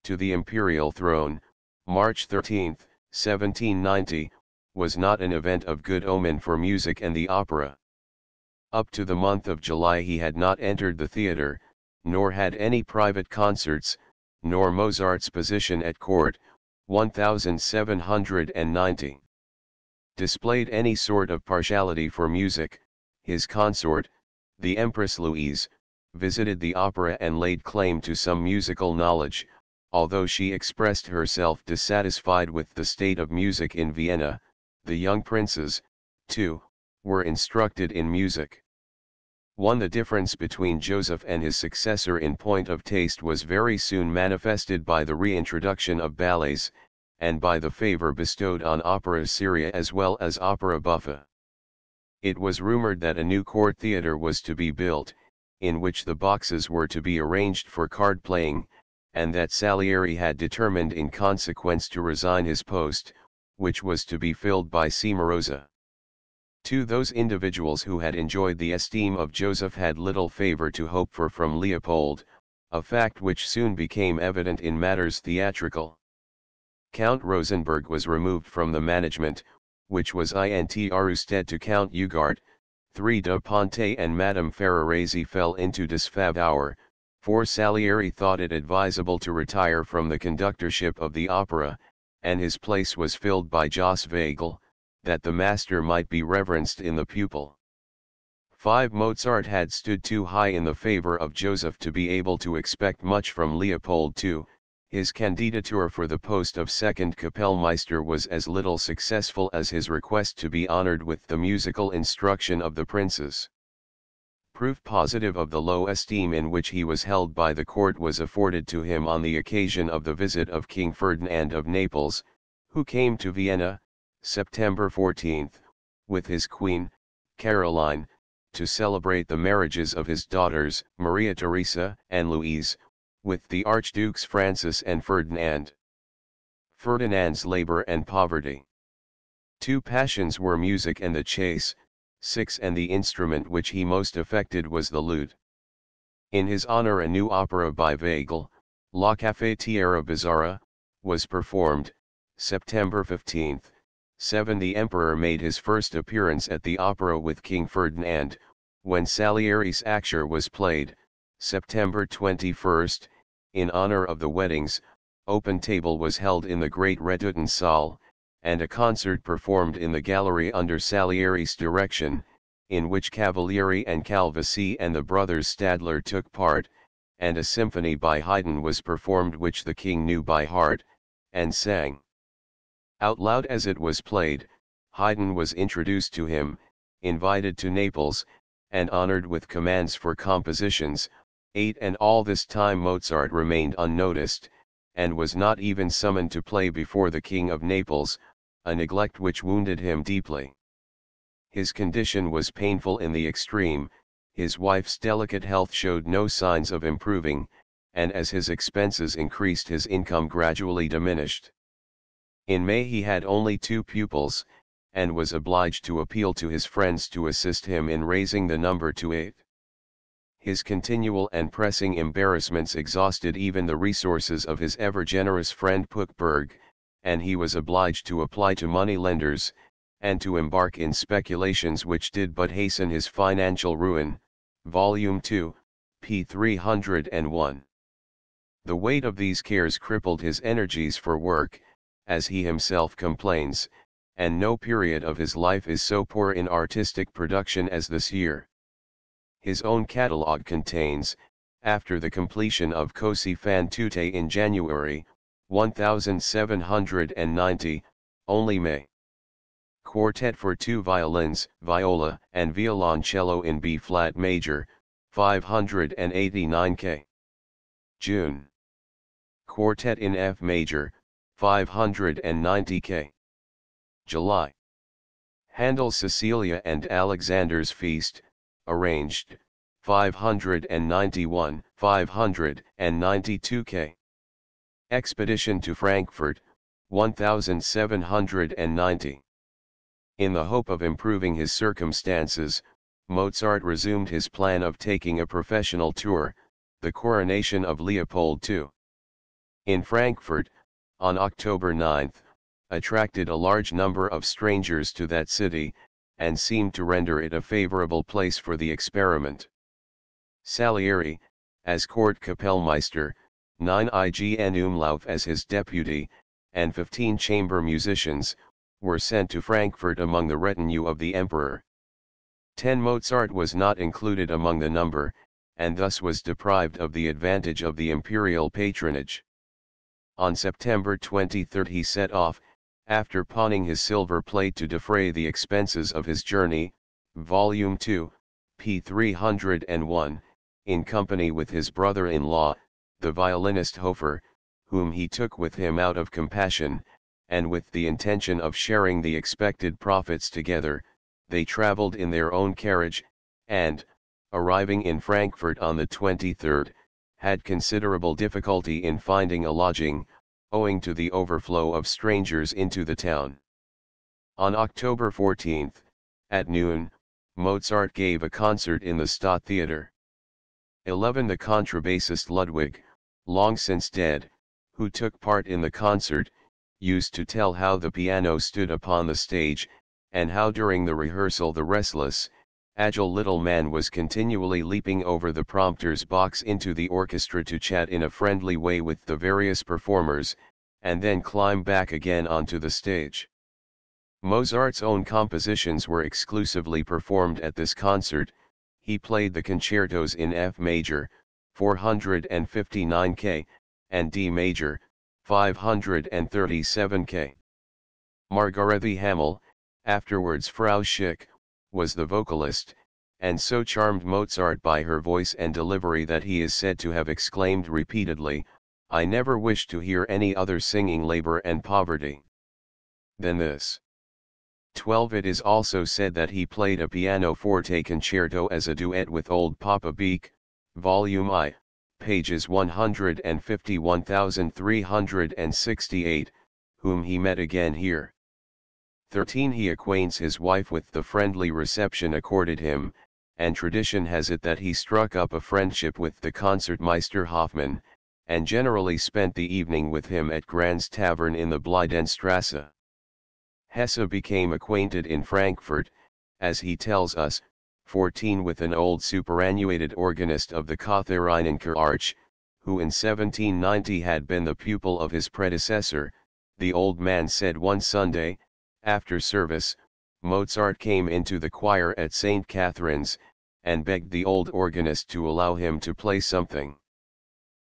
to the imperial throne, March 13, 1790, was not an event of good omen for music and the opera. Up to the month of July he had not entered the theatre, nor had any private concerts, nor Mozart's position at court, 1790. Displayed any sort of partiality for music. His consort, the Empress Louise, visited the opera and laid claim to some musical knowledge, although she expressed herself dissatisfied with the state of music in Vienna. The young princes, too, were instructed in music. The difference between Joseph and his successor in point of taste was very soon manifested by the reintroduction of ballets, and by the favor bestowed on opera seria as well as opera buffa. It was rumored that a new court theatre was to be built, in which the boxes were to be arranged for card playing, and that Salieri had determined in consequence to resign his post, which was to be filled by Cimarosa. To those individuals who had enjoyed the esteem of Joseph had little favor to hope for from Leopold, a fact which soon became evident in matters theatrical. Count Rosenberg was removed from the management, which was intrusted to Count Ugart. 3 de Ponte and Madame Ferrarese fell into disfavor, for Salieri thought it advisable to retire from the conductorship of the opera, and his place was filled by Jos Vogel, that the master might be reverenced in the pupil. 5 Mozart had stood too high in the favor of Joseph to be able to expect much from Leopold II. His candidature for the post of second Kapellmeister was as little successful as his request to be honored with the musical instruction of the princes. Proof positive of the low esteem in which he was held by the court was afforded to him on the occasion of the visit of King Ferdinand of Naples, who came to Vienna, September 14, with his queen, Caroline, to celebrate the marriages of his daughters, Maria Theresa and Louise, with the Archdukes Francis and Ferdinand. Ferdinand's labor and poverty. 2 passions were music and the chase. 6 And the instrument which he most affected was the lute. In his honor a new opera by Weigel, La Cafetiera Bizarra, was performed, September 15, 7. The emperor made his first appearance at the opera with King Ferdinand, when Salieri's Acture was played, September 21. In honor of the weddings, open table was held in the Great Redutensaal, and a concert performed in the gallery under Salieri's direction, in which Cavalieri and Calvisi and the brothers Stadler took part, and a symphony by Haydn was performed which the king knew by heart, and sang out loud as it was played. Haydn was introduced to him, invited to Naples, and honored with commands for compositions, 8. And all this time Mozart remained unnoticed, and was not even summoned to play before the King of Naples, a neglect which wounded him deeply. His condition was painful in the extreme, his wife's delicate health showed no signs of improving, and as his expenses increased his income gradually diminished. In May he had only 2 pupils, and was obliged to appeal to his friends to assist him in raising the number to 8. His continual and pressing embarrassments exhausted even the resources of his ever-generous friend Puchberg, and he was obliged to apply to money-lenders, and to embark in speculations which did but hasten his financial ruin. Volume 2, p. 301. The weight of these cares crippled his energies for work, as he himself complains, and no period of his life is so poor in artistic production as this year. His own catalogue contains, after the completion of Così fan tutte in January, 1790, only May. Quartet for 2 violins, viola, and violoncello in B-flat major, 589 K. June. Quartet in F major, 590 K. July. Handel's Cecilia and Alexander's Feast, arranged, 591, 592 K. Expedition to Frankfurt, 1790. In the hope of improving his circumstances, Mozart resumed his plan of taking a professional tour, the coronation of Leopold II. In Frankfurt, on October 9, attracted a large number of strangers to that city, and seemed to render it a favorable place for the experiment. Salieri, as court Kapellmeister, 9 IGN Umlauf as his deputy, and 15 chamber musicians, were sent to Frankfurt among the retinue of the emperor. 10 Mozart was not included among the number, and thus was deprived of the advantage of the imperial patronage. On September 23 he set off, after pawning his silver plate to defray the expenses of his journey, Volume 2, p. 301, in company with his brother-in-law, the violinist Hofer, whom he took with him out of compassion, and with the intention of sharing the expected profits together. They traveled in their own carriage, and, arriving in Frankfurt on the 23rd, had considerable difficulty in finding a lodging, owing to the overflow of strangers into the town. On October 14, at noon, Mozart gave a concert in the Stadttheater. 11 The contrabassist Ludwig, long since dead, who took part in the concert, used to tell how the piano stood upon the stage, and how during the rehearsal the restless, agile little man was continually leaping over the prompter's box into the orchestra to chat in a friendly way with the various performers, and then climb back again onto the stage. Mozart's own compositions were exclusively performed at this concert. He played the concertos in F major, 459 K, and D major, 537 K. Margarethe Hamel, afterwards Frau Schick, was the vocalist, and so charmed Mozart by her voice and delivery that he is said to have exclaimed repeatedly, "I never wish to hear any other singing labor and poverty than this." 12 It is also said that he played a pianoforte concerto as a duet with old Papa Beek, Volume I, pages 151,368, whom he met again here. 13 He acquaints his wife with the friendly reception accorded him, and tradition has it that he struck up a friendship with the Concertmeister Hoffmann, and generally spent the evening with him at Grand's Tavern in the Bleidenstrasse. Hesse became acquainted in Frankfurt, as he tells us, 14 with an old superannuated organist of the Katharinenker Arch, who in 1790 had been the pupil of his predecessor. The old man said one Sunday, after service, Mozart came into the choir at St. Catherine's, and begged the old organist to allow him to play something.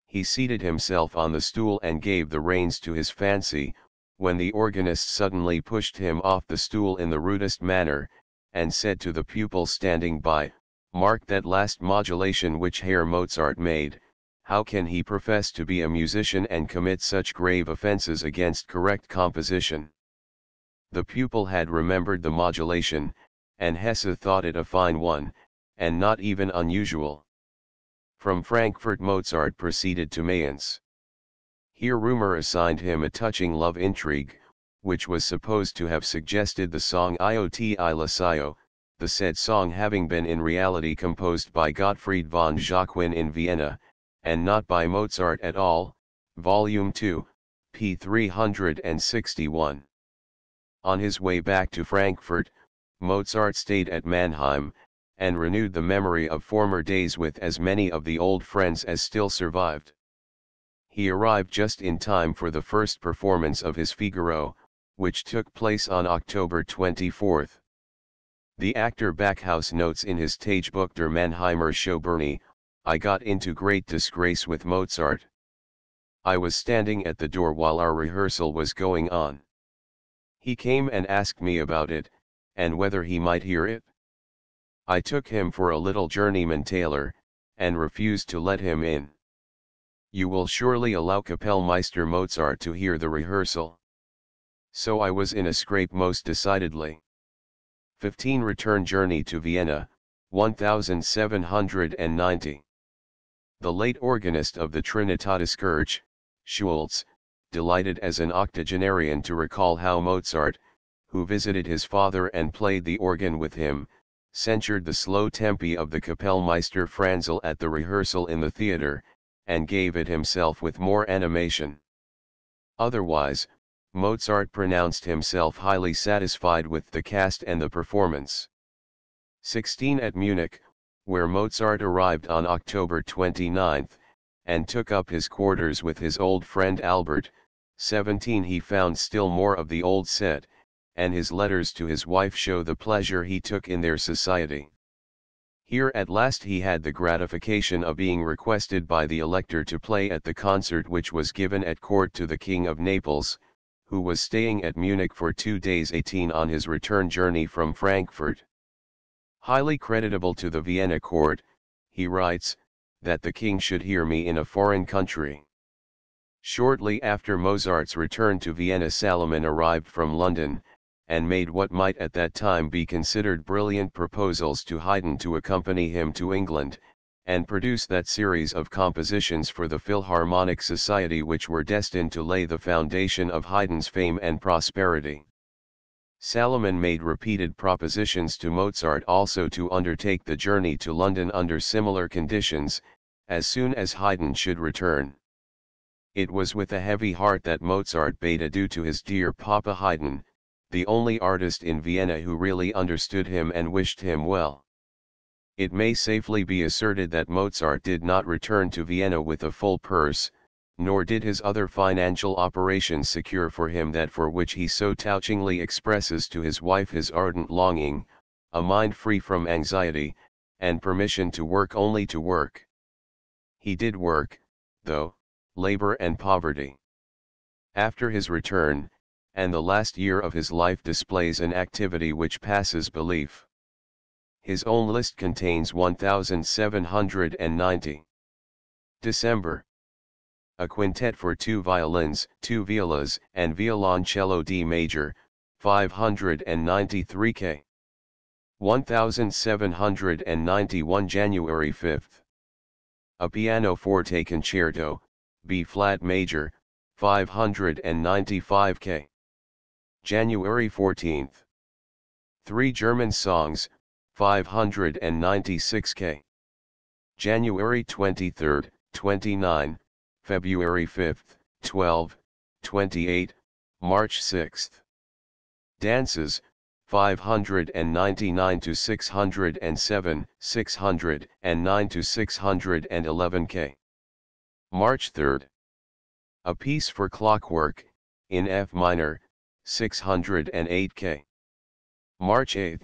He seated himself on the stool and gave the reins to his fancy, when the organist suddenly pushed him off the stool in the rudest manner, and said to the pupil standing by, "Mark that last modulation which Herr Mozart made. How can he profess to be a musician and commit such grave offences against correct composition?" The pupil had remembered the modulation, and Hesse thought it a fine one, and not even unusual. From Frankfurt Mozart proceeded to Mayence. Here rumour assigned him a touching love intrigue, which was supposed to have suggested the song Iot I Lasaio, the said song having been in reality composed by Gottfried von Jacquin in Vienna, and not by Mozart at all. Volume 2, p. 361. On his way back to Frankfurt, Mozart stayed at Mannheim, and renewed the memory of former days with as many of the old friends as still survived. He arrived just in time for the first performance of his Figaro, which took place on October 24. The actor Backhaus notes in his Tagebuch der Mannheimer Schaubühne, "I got into great disgrace with Mozart. I was standing at the door while our rehearsal was going on. He came and asked me about it, and whether he might hear it. I took him for a little journeyman tailor, and refused to let him in. You will surely allow Kapellmeister Mozart to hear the rehearsal." So I was in a scrape most decidedly. 15 Return journey to Vienna, 1790. The late organist of the Trinitatiskirche, Schultz, delighted as an octogenarian to recall how Mozart, who visited his father and played the organ with him, censured the slow tempi of the Kapellmeister Franzl at the rehearsal in the theatre, and gave it himself with more animation. Otherwise, Mozart pronounced himself highly satisfied with the cast and the performance. 16 At Munich, where Mozart arrived on October 29, and took up his quarters with his old friend Albert. 17 He found still more of the old set, and his letters to his wife show the pleasure he took in their society. Here at last he had the gratification of being requested by the Elector to play at the concert which was given at court to the King of Naples, who was staying at Munich for 2 days 18 on his return journey from Frankfurt. Highly creditable to the Vienna court, he writes, that the king should hear me in a foreign country. Shortly after Mozart's return to Vienna, Salomon arrived from London, and made what might at that time be considered brilliant proposals to Haydn to accompany him to England, and produce that series of compositions for the Philharmonic Society which were destined to lay the foundation of Haydn's fame and prosperity. Salomon made repeated propositions to Mozart also to undertake the journey to London under similar conditions, as soon as Haydn should return. It was with a heavy heart that Mozart bade adieu to his dear Papa Haydn, the only artist in Vienna who really understood him and wished him well. It may safely be asserted that Mozart did not return to Vienna with a full purse, nor did his other financial operations secure for him that for which he so touchingly expresses to his wife his ardent longing, a mind free from anxiety, and permission to work only to work. He did work, though, labor and poverty. After his return, and the last year of his life displays an activity which passes belief. His own list contains 1790. December. A quintet for 2 violins, 2 violas, and violoncello D major, 593 K. 1791 January 5. A pianoforte concerto, B flat major, 595 K. January 14. 3 German songs, 596 K. January 23, 29, February 5, 12, 28, March 6. Dances, 599 to 607, 609 to 611 K. March 3. A piece for clockwork, in F minor, 608 K. March 8.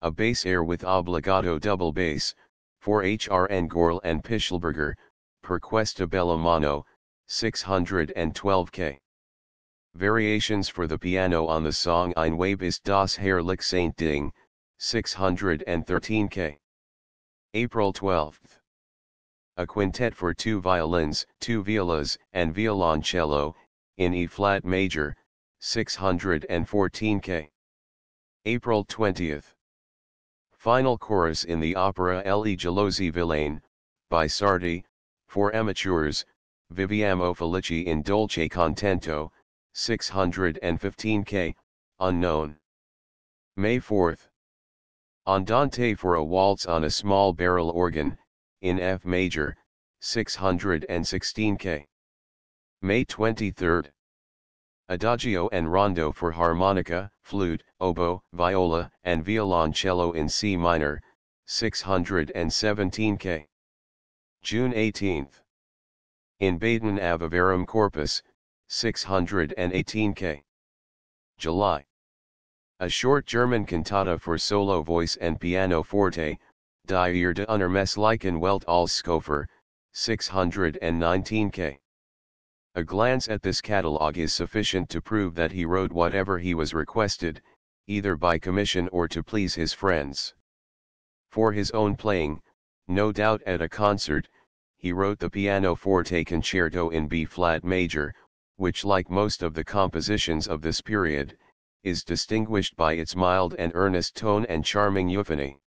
A bass air with obbligato double bass, for H.R. Engorl and Pichelberger, per Questa Bella Mono, 612 K. Variations for the piano on the song Ein Weib ist das herrlich Saint Ding, 613 K. April 12. A quintet for 2 violins, 2 violas, and violoncello, in E flat major, 614 K. April 20. Final chorus in the opera Le Gelosi Villain, by Sardi, for amateurs, Viviamo Felici in Dolce Contento, 615 K, unknown. May 4. Andante for a waltz on a small barrel organ, in F major, 616 K. May 23. Adagio and Rondo for harmonica, flute, oboe, viola, and violoncello in C minor, 617 K. June 18. In Baden Ave Verum Corpus, 618 K. July. A short German cantata for solo voice and pianoforte, Die Erde unermesslichen Welt als Schofer, 619 K. A glance at this catalogue is sufficient to prove that he wrote whatever he was requested, either by commission or to please his friends. For his own playing, no doubt at a concert, he wrote the pianoforte concerto in B-flat major, which like most of the compositions of this period, is distinguished by its mild and earnest tone and charming euphony.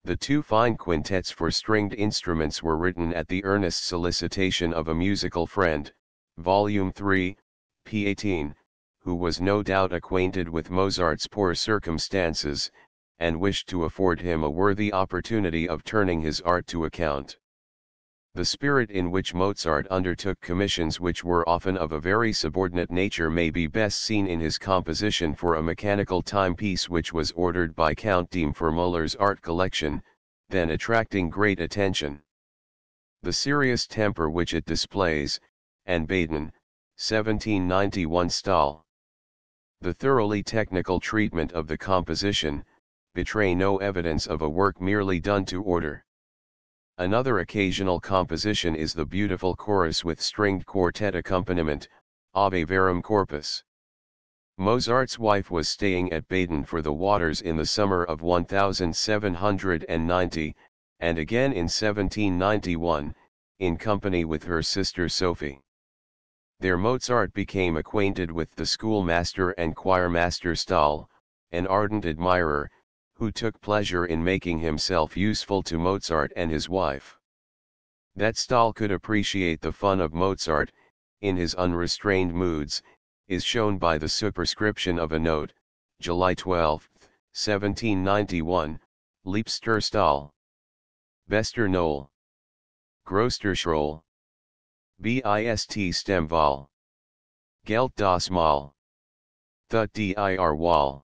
The 2 fine quintets for stringed instruments were written at the earnest solicitation of a musical friend, Volume 3, p. 18, who was no doubt acquainted with Mozart's poor circumstances, and wished to afford him a worthy opportunity of turning his art to account. The spirit in which Mozart undertook commissions which were often of a very subordinate nature may be best seen in his composition for a mechanical timepiece which was ordered by Count Diem for Müller's art collection, then attracting great attention. The serious temper which it displays, and Baden, 1791 Stahl. The thoroughly technical treatment of the composition, betray no evidence of a work merely done to order. Another occasional composition is the beautiful chorus with stringed quartet accompaniment, Ave Verum Corpus. Mozart's wife was staying at Baden for the waters in the summer of 1790, and again in 1791, in company with her sister Sophie. There Mozart became acquainted with the schoolmaster and choirmaster Stahl, an ardent admirer, who took pleasure in making himself useful to Mozart and his wife. That Stahl could appreciate the fun of Mozart, in his unrestrained moods, is shown by the superscription of a note, July 12, 1791, Liebster Stahl. Bester Knoll. Groster Schroll. Bist Stemval. Gelt das Mal. Thut dir Wall.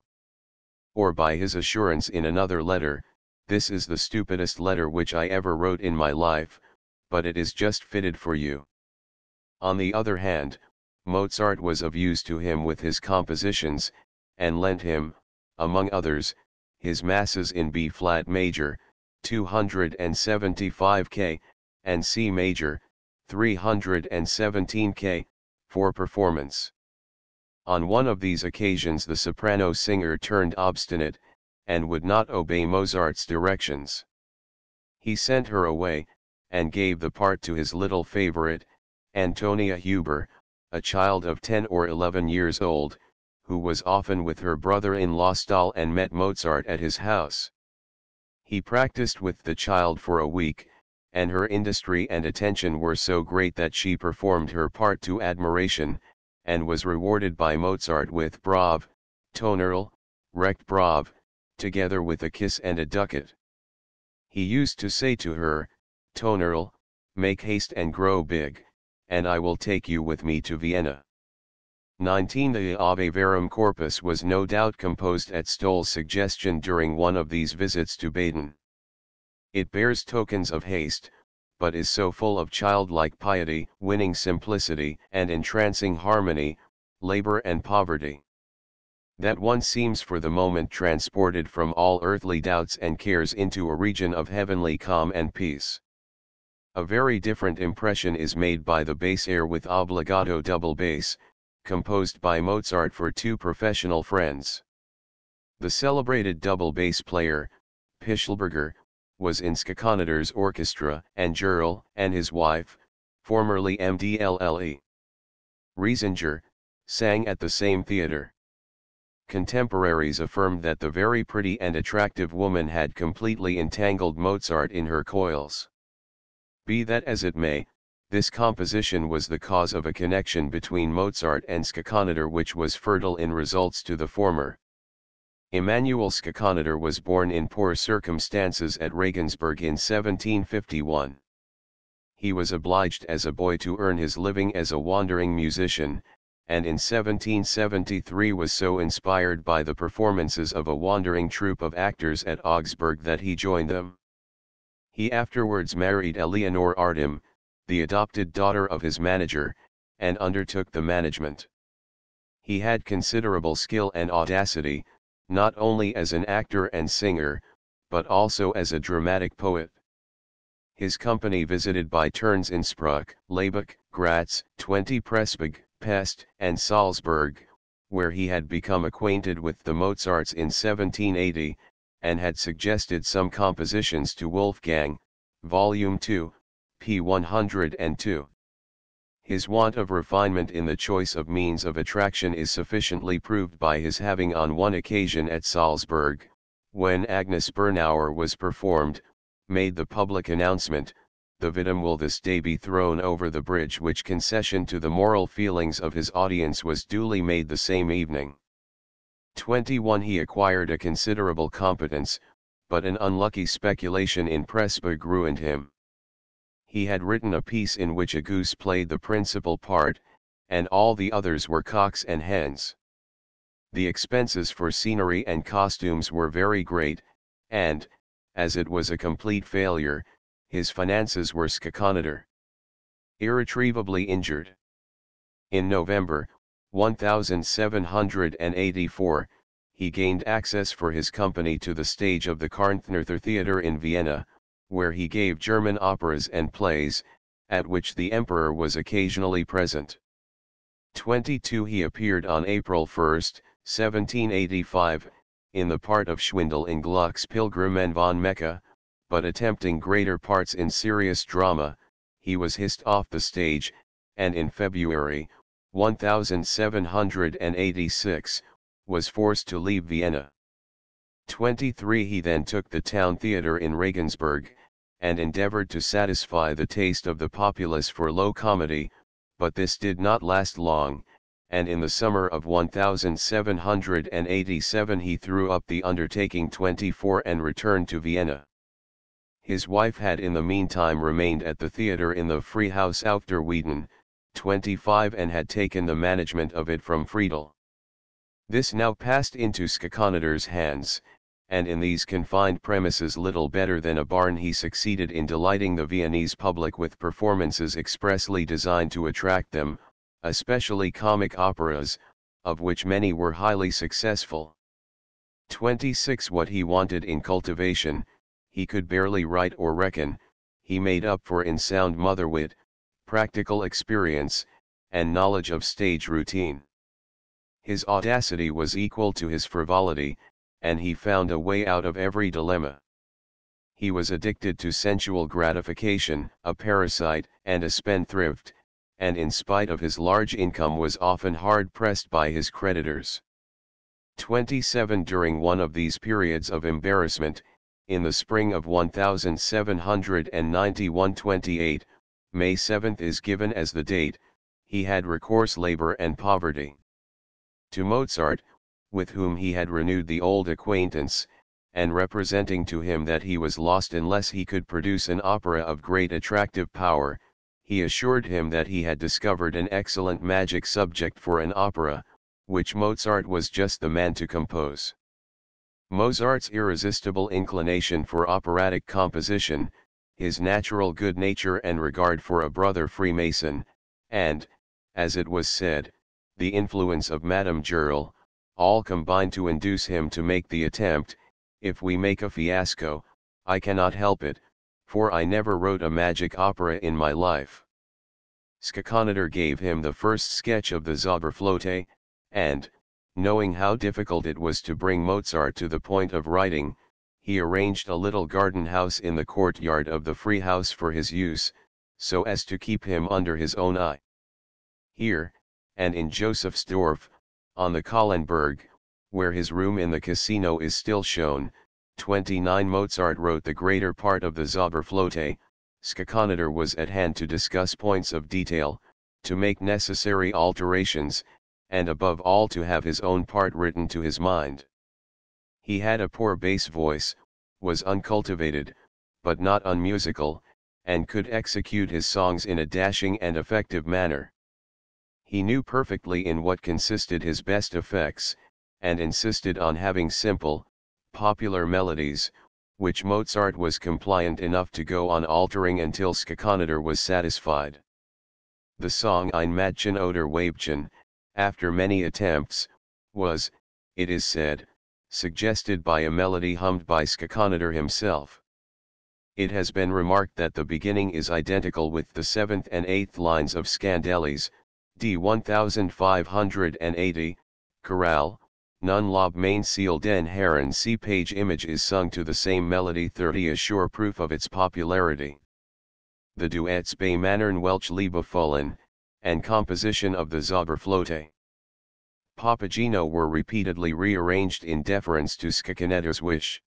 Or by his assurance in another letter, this is the stupidest letter which I ever wrote in my life, but it is just fitted for you. On the other hand, Mozart was of use to him with his compositions, and lent him, among others, his masses in B-flat major, 275 K, and C major, 317 K, for performance. On one of these occasions the soprano singer turned obstinate, and would not obey Mozart's directions. He sent her away, and gave the part to his little favorite, Antonia Huber, a child of 10 or 11 years old, who was often with her brother-in-law Stahl and met Mozart at his house. He practiced with the child for a week, and her industry and attention were so great that she performed her part to admiration, and was rewarded by Mozart with Brave, Tonnerl, Recht Brave, together with a kiss and a ducat. He used to say to her, "Tonerl, make haste and grow big, and I will take you with me to Vienna." 19. The Ave Verum Corpus was no doubt composed at Stoll's suggestion during one of these visits to Baden. It bears tokens of haste, but is so full of childlike piety, winning simplicity, and entrancing harmony, labor and poverty, that one seems for the moment transported from all earthly doubts and cares into a region of heavenly calm and peace. A very different impression is made by the bass air with obbligato double bass, composed by Mozart for two professional friends. The celebrated double bass player, Pichelberger, was in Skakanader's orchestra, and Jurl and his wife, formerly Mdlle. Riesinger, sang at the same theater. Contemporaries affirmed that the very pretty and attractive woman had completely entangled Mozart in her coils. Be that as it may, this composition was the cause of a connection between Mozart and Skakanader which was fertile in results to the former. Emanuel Skakanader was born in poor circumstances at Regensburg in 1751. He was obliged as a boy to earn his living as a wandering musician, and in 1773 was so inspired by the performances of a wandering troupe of actors at Augsburg that he joined them. He afterwards married Eleonore Artem, the adopted daughter of his manager, and undertook the management. He had considerable skill and audacity, not only as an actor and singer, but also as a dramatic poet. His company visited by turns Innsbruck, Laibach, Graz, 20 Pressburg, Pest, and Salzburg, where he had become acquainted with the Mozarts in 1780, and had suggested some compositions to Wolfgang, Volume 2, p. 102. His want of refinement in the choice of means of attraction is sufficiently proved by his having on one occasion at Salzburg, when Agnes Bernauer was performed, made the public announcement, "The victim will this day be thrown over the bridge," which concession to the moral feelings of his audience was duly made the same evening. 21. He acquired a considerable competence, but an unlucky speculation in Pressburg ruined him. He had written a piece in which a goose played the principal part, and all the others were cocks and hens. The expenses for scenery and costumes were very great, and, as it was a complete failure, his finances were Skakanader. Irretrievably injured. In November, 1784, he gained access for his company to the stage of the Karntheater Theater in Vienna, where he gave German operas and plays, at which the emperor was occasionally present. 22. He appeared on April 1, 1785, in the part of Schwindel in Gluck's Pilgrim von Mecca, but attempting greater parts in serious drama, he was hissed off the stage, and in February, 1786, was forced to leave Vienna. 23. He then took the town theatre in Regensburg, and endeavored to satisfy the taste of the populace for low comedy, but this did not last long, and in the summer of 1787 he threw up the undertaking 24 and returned to Vienna. His wife had in the meantime remained at the theatre in the Free House auf der Wieden, 25, and had taken the management of it from Friedel. This now passed into Skakanader's hands, and in these confined premises, little better than a barn, he succeeded in delighting the Viennese public with performances expressly designed to attract them, especially comic operas, of which many were highly successful. 26. What he wanted in cultivation, he could barely write or reckon, he made up for in sound mother wit, practical experience, and knowledge of stage routine. His audacity was equal to his frivolity, and he found a way out of every dilemma. He was addicted to sensual gratification, a parasite, and a spendthrift, and in spite of his large income was often hard pressed by his creditors. 27. During one of these periods of embarrassment, in the spring of 1791, 28, May 7 is given as the date, he had recourse labor and poverty. To Mozart, with whom he had renewed the old acquaintance, and representing to him that he was lost unless he could produce an opera of great attractive power, he assured him that he had discovered an excellent magic subject for an opera, which Mozart was just the man to compose. Mozart's irresistible inclination for operatic composition, his natural good nature and regard for a brother Freemason, and, as it was said, the influence of Madame Gerl, all combined to induce him to make the attempt. If we make a fiasco, I cannot help it, for I never wrote a magic opera in my life. Schackanader gave him the first sketch of the Zauberflöte, and, knowing how difficult it was to bring Mozart to the point of writing, he arranged a little garden house in the courtyard of the free house for his use, so as to keep him under his own eye. Here, and in Josefsdorf, on the Kahlenberg, where his room in the casino is still shown, 29 Mozart wrote the greater part of the Zauberflöte. Schackanader was at hand to discuss points of detail, to make necessary alterations, and above all to have his own part written to his mind. He had a poor bass voice, was uncultivated, but not unmusical, and could execute his songs in a dashing and effective manner. He knew perfectly in what consisted his best effects, and insisted on having simple, popular melodies, which Mozart was compliant enough to go on altering until Schackanader was satisfied. The song Ein Mädchen oder Weibchen, after many attempts, was, it is said, suggested by a melody hummed by Schackanader himself. It has been remarked that the beginning is identical with the 7th and 8th lines of Skandelis, d. 1580, chorale, Nun lob mein Ziel den Herren. See page. Image is sung to the same melody. 30 a sure proof of its popularity. The duets bei Mannern Welch Liebevollen, and composition of the Zauberflöte Papageno were repeatedly rearranged in deference to Schackanader's wish.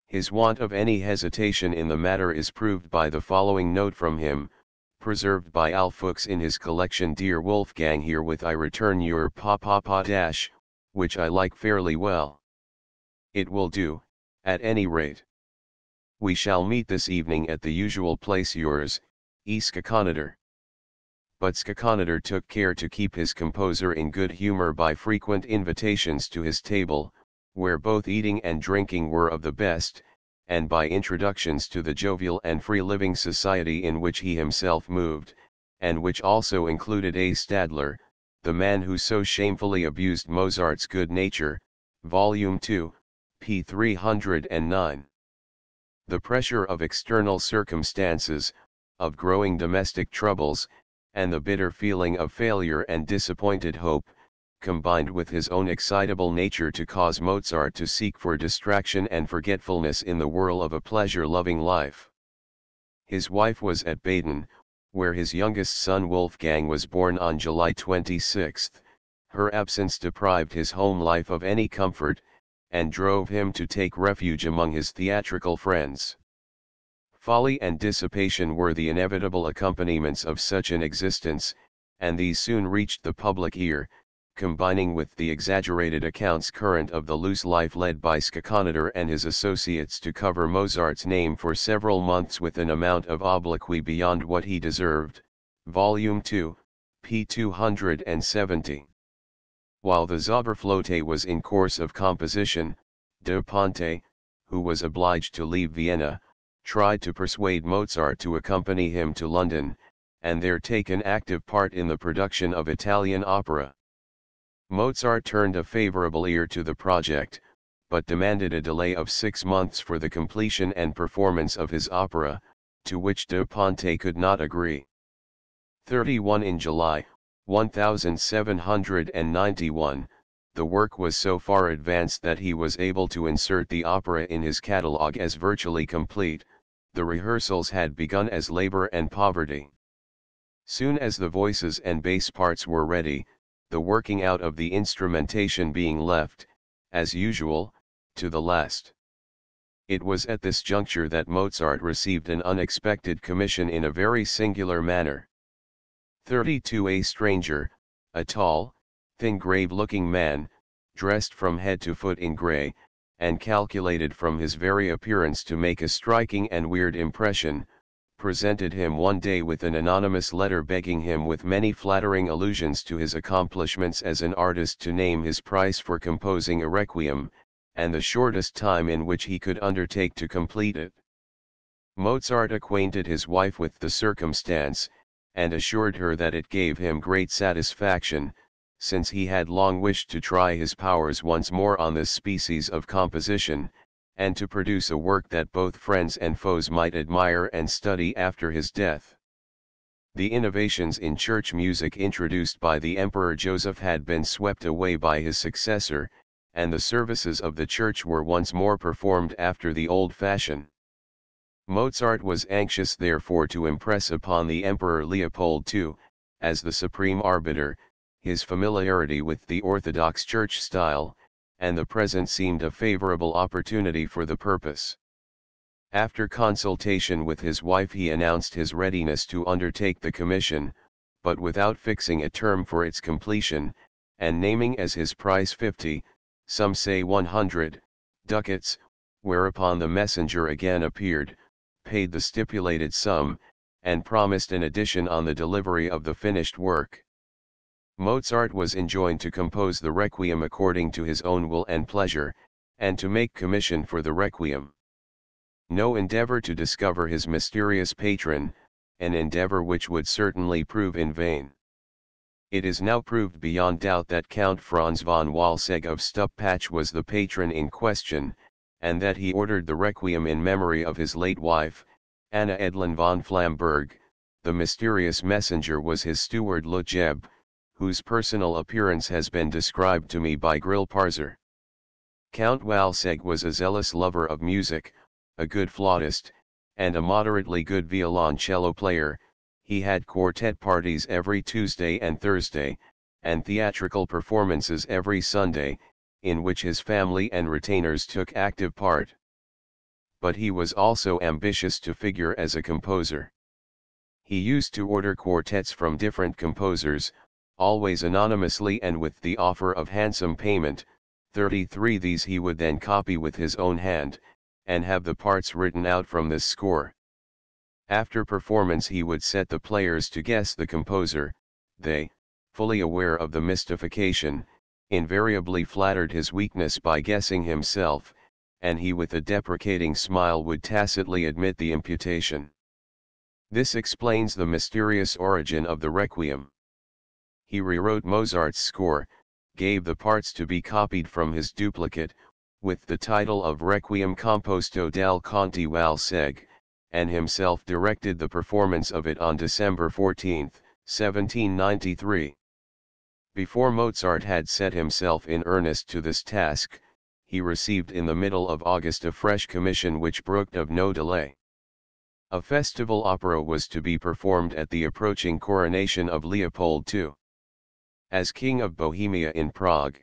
His want of any hesitation in the matter is proved by the following note from him, preserved by Al Fuchs in his collection. Dear Wolfgang, herewith I return your dash, which I like fairly well. It will do, at any rate. We shall meet this evening at the usual place. Yours, E. Schackanader. But Schackanader took care to keep his composer in good humor by frequent invitations to his table, where both eating and drinking were of the best, and by introductions to the jovial and free-living society in which he himself moved, and which also included A. Stadler, the man who so shamefully abused Mozart's good nature, Volume 2, p. 309. The pressure of external circumstances, of growing domestic troubles, and the bitter feeling of failure and disappointed hope, combined with his own excitable nature to cause Mozart to seek for distraction and forgetfulness in the whirl of a pleasure-loving life. His wife was at Baden, where his youngest son Wolfgang was born on July 26. Her absence deprived his home life of any comfort, and drove him to take refuge among his theatrical friends. Folly and dissipation were the inevitable accompaniments of such an existence, and these soon reached the public ear, combining with the exaggerated accounts current of the loose life led by Schackanader and his associates to cover Mozart's name for several months with an amount of obloquy beyond what he deserved. Volume 2, p. 270. While the Zauberflöte was in course of composition, De Ponte, who was obliged to leave Vienna, tried to persuade Mozart to accompany him to London, and there take an active part in the production of Italian opera. Mozart turned a favorable ear to the project, but demanded a delay of 6 months for the completion and performance of his opera, to which De Ponte could not agree. 31 in July, 1791, the work was so far advanced that he was able to insert the opera in his catalogue as virtually complete. The rehearsals had begun as Labor and Poverty. Soon as the voices and bass parts were ready, the working out of the instrumentation being left, as usual, to the last. It was at this juncture that Mozart received an unexpected commission in a very singular manner. 32 A stranger, a tall, thin grave-looking man, dressed from head to foot in grey, and calculated from his very appearance to make a striking and weird impression, presented him one day with an anonymous letter begging him with many flattering allusions to his accomplishments as an artist to name his price for composing a requiem, and the shortest time in which he could undertake to complete it. Mozart acquainted his wife with the circumstance, and assured her that it gave him great satisfaction, since he had long wished to try his powers once more on this species of composition, and to produce a work that both friends and foes might admire and study after his death. The innovations in church music introduced by the Emperor Joseph had been swept away by his successor, and the services of the church were once more performed after the old fashion. Mozart was anxious therefore to impress upon the Emperor Leopold II, as the supreme arbiter, his familiarity with the Orthodox Church style, and the present seemed a favorable opportunity for the purpose. After consultation with his wife he announced his readiness to undertake the commission, but without fixing a term for its completion, and naming as his price 50, some say 100, ducats, whereupon the messenger again appeared, paid the stipulated sum, and promised an addition on the delivery of the finished work. Mozart was enjoined to compose the requiem according to his own will and pleasure, and to make commission for the requiem. No endeavor to discover his mysterious patron, an endeavor which would certainly prove in vain. It is now proved beyond doubt that Count Franz von Walsegg of Stuppach was the patron in question, and that he ordered the requiem in memory of his late wife, Anna Edlin von Flamberg. The mysterious messenger was his steward Lutjeb, whose personal appearance has been described to me by Grillparzer. Count Walsegg was a zealous lover of music, a good flautist, and a moderately good violoncello player. He had quartet parties every Tuesday and Thursday, and theatrical performances every Sunday, in which his family and retainers took active part. But he was also ambitious to figure as a composer. He used to order quartets from different composers, always anonymously and with the offer of handsome payment. 33 These he would then copy with his own hand, and have the parts written out from this score. After performance he would set the players to guess the composer. They, fully aware of the mystification, invariably flattered his weakness by guessing himself, and he with a deprecating smile would tacitly admit the imputation. This explains the mysterious origin of the Requiem. He rewrote Mozart's score, gave the parts to be copied from his duplicate, with the title of Requiem Composto dal Conte Walsegg, and himself directed the performance of it on December 14, 1793. Before Mozart had set himself in earnest to this task, he received in the middle of August a fresh commission which brooked of no delay. A festival opera was to be performed at the approaching coronation of Leopold II as King of Bohemia in Prague.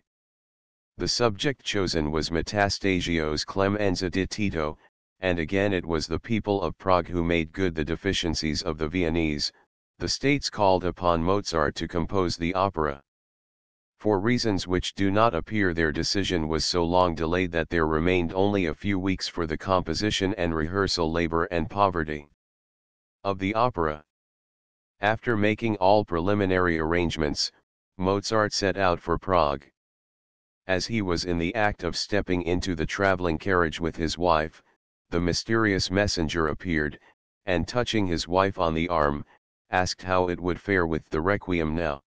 The subject chosen was Metastasio's Clemenza di Tito, and again it was the people of Prague who made good the deficiencies of the Viennese. The states called upon Mozart to compose the opera. For reasons which do not appear, their decision was so long delayed that there remained only a few weeks for the composition and rehearsal labor and poverty of the opera. After making all preliminary arrangements, Mozart set out for Prague. As he was in the act of stepping into the traveling carriage with his wife, the mysterious messenger appeared, and touching his wife on the arm, asked how it would fare with the Requiem now.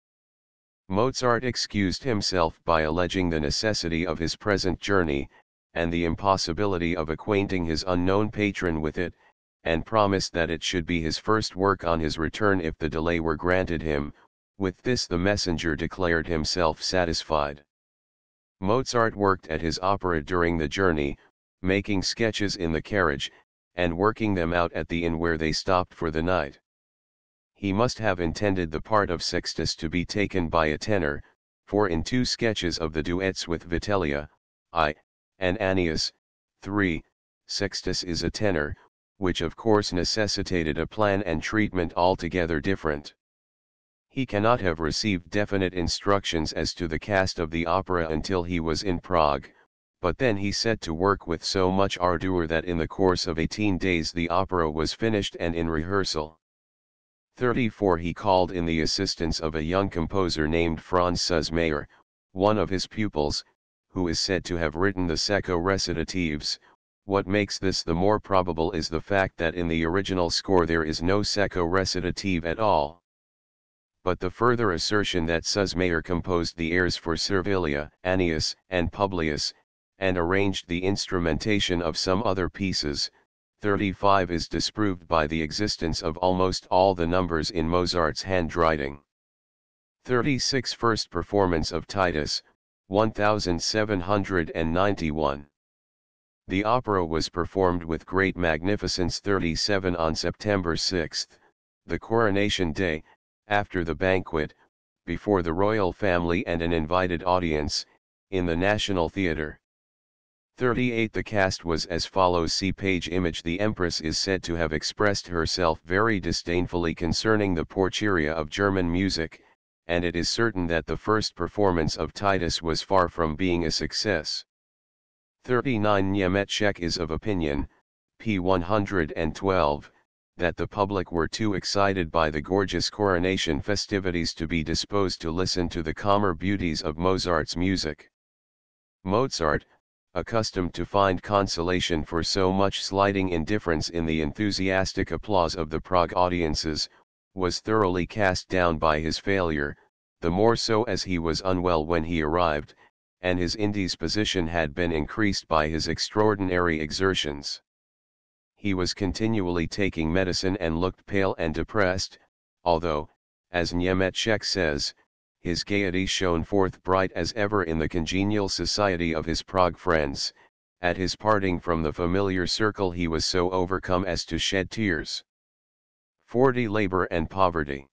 Mozart excused himself by alleging the necessity of his present journey, and the impossibility of acquainting his unknown patron with it, and promised that it should be his first work on his return if the delay were granted him. With this the messenger declared himself satisfied. Mozart worked at his opera during the journey, making sketches in the carriage, and working them out at the inn where they stopped for the night. He must have intended the part of Sextus to be taken by a tenor, for in 2 sketches of the duets with Vitellia, I, and Annius, 3, Sextus is a tenor, which of course necessitated a plan and treatment altogether different. He cannot have received definite instructions as to the cast of the opera until he was in Prague, But then he set to work with so much ardor that in the course of 18 days the opera was finished and in rehearsal. 34 He called in the assistance of a young composer named Franz Sussmayer, one of his pupils, who is said to have written the secco recitatives. What makes this the more probable is the fact that in the original score there is no secco recitative at all. But the further assertion that Sussmayer composed the airs for Servilia, Annius, and Publius, and arranged the instrumentation of some other pieces, 35 is disproved by the existence of almost all the numbers in Mozart's handwriting. 36 First performance of Titus, 1791. The opera was performed with great magnificence 37 on September 6, the coronation day, after the banquet, before the royal family and an invited audience, in the National Theatre. 38 The cast was as follows. See page image. The Empress is said to have expressed herself very disdainfully concerning the porcheria of German music, and it is certain that the first performance of Titus was far from being a success. 39 Niemetschek is of opinion, p. 112, that the public were too excited by the gorgeous coronation festivities to be disposed to listen to the calmer beauties of Mozart's music. Mozart, accustomed to find consolation for so much slighting indifference in the enthusiastic applause of the Prague audiences, was thoroughly cast down by his failure, the more so as he was unwell when he arrived, and his indisposition had been increased by his extraordinary exertions. He was continually taking medicine and looked pale and depressed, although, as Niemetschek says, his gaiety shone forth bright as ever in the congenial society of his Prague friends. At his parting from the familiar circle he was so overcome as to shed tears. 40 Labor and Poverty.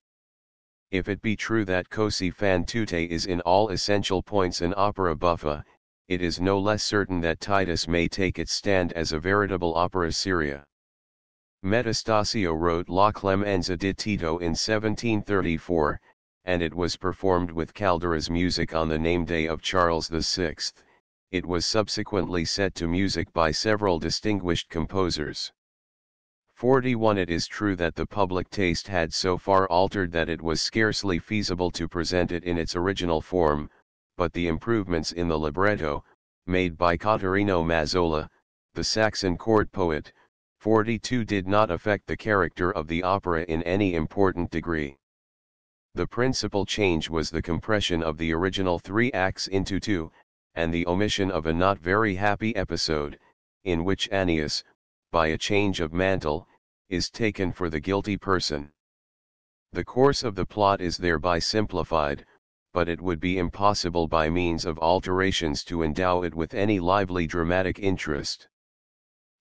If it be true that Così fan tutte is in all essential points an opera buffa, it is no less certain that Titus may take its stand as a veritable opera seria. Metastasio wrote La Clemenza di Tito in 1734, and it was performed with Caldera's music on the name day of Charles VI. It was subsequently set to music by several distinguished composers. 41 It is true that the public taste had so far altered that it was scarcely feasible to present it in its original form, but the improvements in the libretto, made by Cottarino Mazzola, the Saxon court poet, 42 did not affect the character of the opera in any important degree. The principal change was the compression of the original 3 acts into 2, and the omission of a not very happy episode, in which Annius, by a change of mantle, is taken for the guilty person. The course of the plot is thereby simplified, but it would be impossible by means of alterations to endow it with any lively dramatic interest.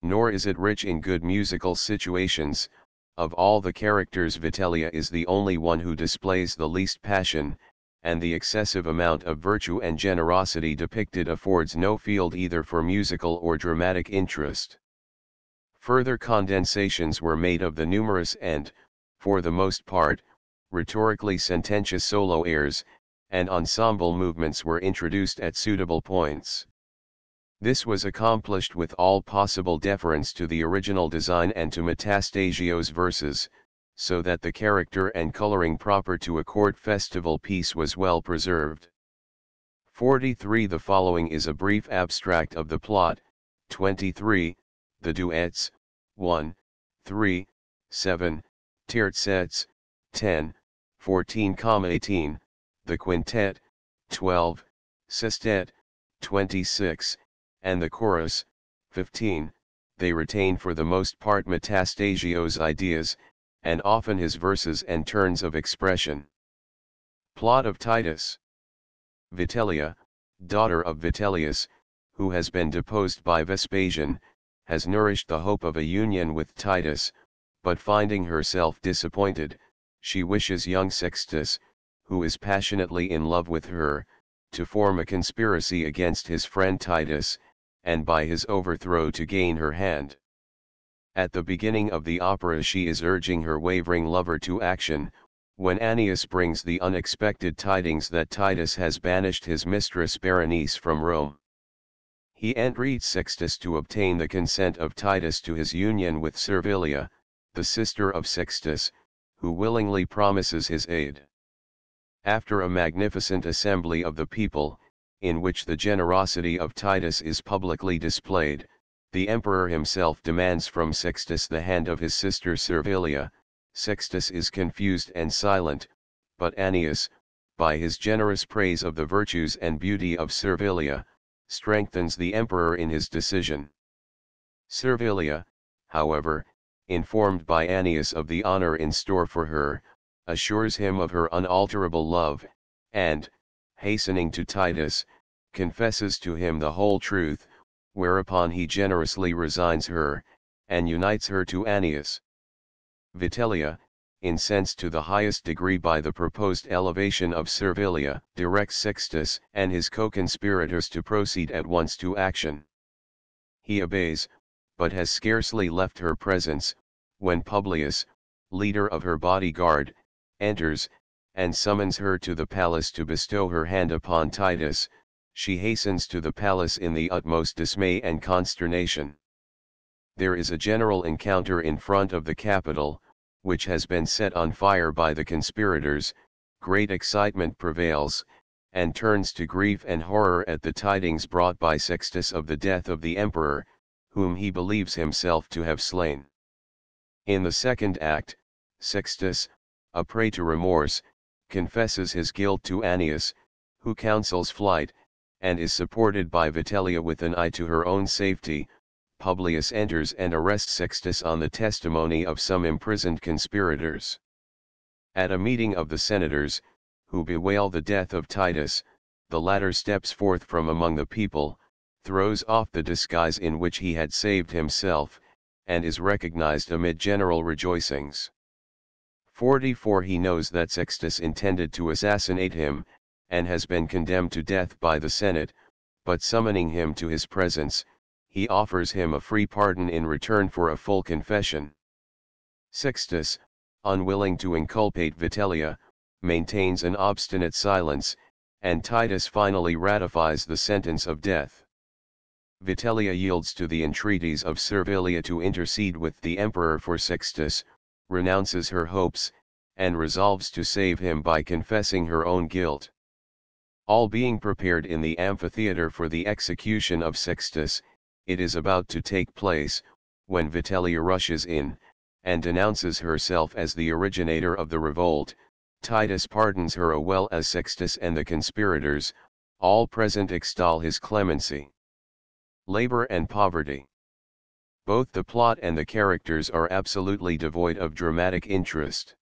Nor is it rich in good musical situations. Of all the characters Vitellia is the only one who displays the least passion, and the excessive amount of virtue and generosity depicted affords no field either for musical or dramatic interest. Further condensations were made of the numerous and, for the most part, rhetorically sententious solo airs, and ensemble movements were introduced at suitable points. This was accomplished with all possible deference to the original design and to Metastasio's verses, so that the character and coloring proper to a court festival piece was well preserved. 43 The following is a brief abstract of the plot. 23, the duets, 1, 3, 7, terzets, 10, 14,18, the quintet, 12, sestet, 26, and the chorus, 15, they retain for the most part Metastasio's ideas, and often his verses and turns of expression. Plot of Titus. Vitellia, daughter of Vitellius, who has been deposed by Vespasian, has nourished the hope of a union with Titus, but finding herself disappointed, she wishes young Sextus, who is passionately in love with her, to form a conspiracy against his friend Titus, and by his overthrow to gain her hand. At the beginning of the opera she is urging her wavering lover to action, when Annius brings the unexpected tidings that Titus has banished his mistress Berenice from Rome. He entreats Sixtus to obtain the consent of Titus to his union with Servilia, the sister of Sixtus, who willingly promises his aid. After a magnificent assembly of the people, in which the generosity of Titus is publicly displayed, the emperor himself demands from Sixtus the hand of his sister Servilia. Sixtus is confused and silent, but Annius, by his generous praise of the virtues and beauty of Servilia, strengthens the emperor in his decision. Servilia, however, informed by Annius of the honor in store for her, assures him of her unalterable love, and, hastening to Titus, confesses to him the whole truth, whereupon he generously resigns her, and unites her to Annius. Vitellia, incensed to the highest degree by the proposed elevation of Servilia, directs Sixtus and his co-conspirators to proceed at once to action. He obeys, but has scarcely left her presence, when Publius, leader of her bodyguard, enters, and summons her to the palace to bestow her hand upon Titus. She hastens to the palace in the utmost dismay and consternation. There is a general encounter in front of the Capitol, which has been set on fire by the conspirators. Great excitement prevails, and turns to grief and horror at the tidings brought by Sixtus of the death of the emperor, whom he believes himself to have slain. In the second act, Sixtus, a prey to remorse, confesses his guilt to Annius, who counsels flight, and is supported by Vitellia with an eye to her own safety. Publius enters and arrests Sixtus on the testimony of some imprisoned conspirators. At a meeting of the senators, who bewail the death of Titus, the latter steps forth from among the people, throws off the disguise in which he had saved himself, and is recognized amid general rejoicings. 44 He knows that Sixtus intended to assassinate him, and has been condemned to death by the Senate, but summoning him to his presence, he offers him a free pardon in return for a full confession. Sixtus, unwilling to inculpate Vitellia, maintains an obstinate silence, and Titus finally ratifies the sentence of death. Vitellia yields to the entreaties of Servilia to intercede with the emperor for Sixtus, renounces her hopes, and resolves to save him by confessing her own guilt. All being prepared in the amphitheater for the execution of Sixtus, it is about to take place, when Vitellia rushes in, and denounces herself as the originator of the revolt. Titus pardons her as well as Sixtus and the conspirators. All present extol his clemency. Labor and poverty. Both the plot and the characters are absolutely devoid of dramatic interest.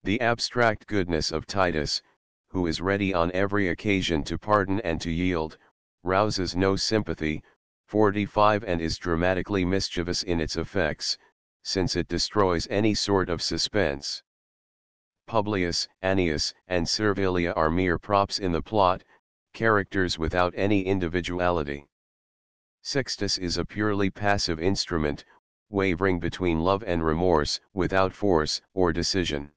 The abstract goodness of Titus, who is ready on every occasion to pardon and to yield, rouses no sympathy. 45 And is dramatically mischievous in its effects, since it destroys any sort of suspense. Publius, Annius, and Servilia are mere props in the plot, characters without any individuality. Sixtus is a purely passive instrument, wavering between love and remorse, without force or decision.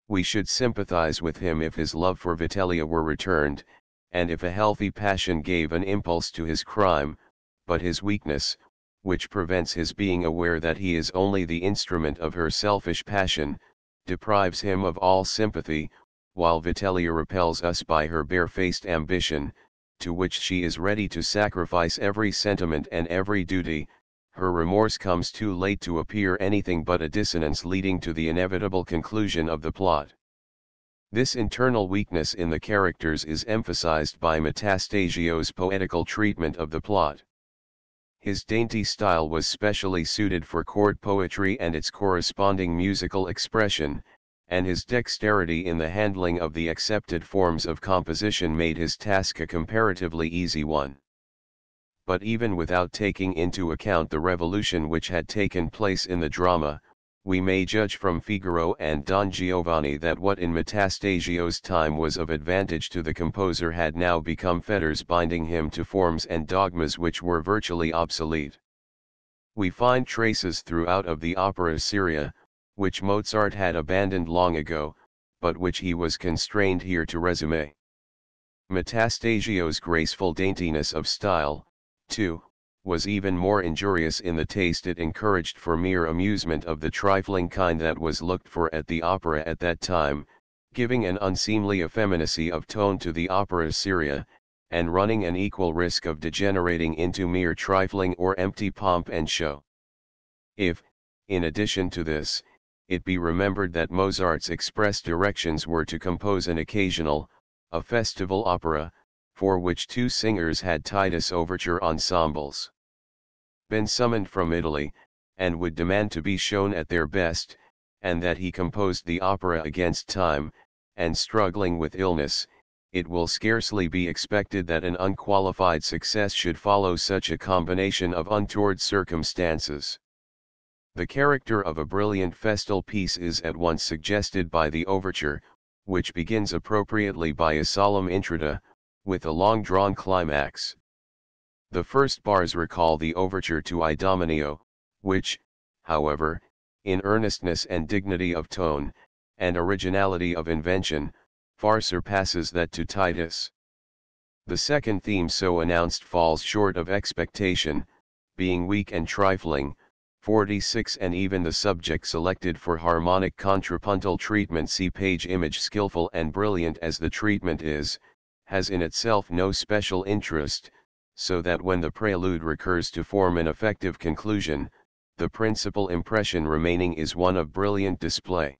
We should sympathize with him if his love for Vitellia were returned, and if a healthy passion gave an impulse to his crime, but his weakness, which prevents his being aware that he is only the instrument of her selfish passion, deprives him of all sympathy, while Vitellia repels us by her barefaced ambition, to which she is ready to sacrifice every sentiment and every duty. Her remorse comes too late to appear anything but a dissonance leading to the inevitable conclusion of the plot. This internal weakness in the characters is emphasized by Metastasio's poetical treatment of the plot. His dainty style was specially suited for court poetry and its corresponding musical expression, and his dexterity in the handling of the accepted forms of composition made his task a comparatively easy one. But even without taking into account the revolution which had taken place in the drama, we may judge from Figaro and Don Giovanni that what in Metastasio's time was of advantage to the composer had now become fetters binding him to forms and dogmas which were virtually obsolete. We find traces throughout of the opera seria, which Mozart had abandoned long ago, but which he was constrained here to resume. Metastasio's graceful daintiness of style, 2, was even more injurious in the taste it encouraged for mere amusement of the trifling kind that was looked for at the opera at that time, giving an unseemly effeminacy of tone to the opera seria, and running an equal risk of degenerating into mere trifling or empty pomp and show. If, in addition to this, it be remembered that Mozart's express directions were to compose an occasional, a festival opera, for which two singers had Titus overture ensembles been summoned from Italy, and would demand to be shown at their best, and that he composed the opera against time, and struggling with illness, it will scarcely be expected that an unqualified success should follow such a combination of untoward circumstances. The character of a brilliant festal piece is at once suggested by the overture, which begins appropriately by a solemn introita, with a long-drawn climax. The first bars recall the overture to Idomeneo, which, however, in earnestness and dignity of tone, and originality of invention, far surpasses that to Titus. The second theme so announced falls short of expectation, being weak and trifling, 46, and even the subject selected for harmonic contrapuntal treatment, see page image, skillful and brilliant as the treatment is, has in itself no special interest, so that when the prelude recurs to form an effective conclusion, the principal impression remaining is one of brilliant display.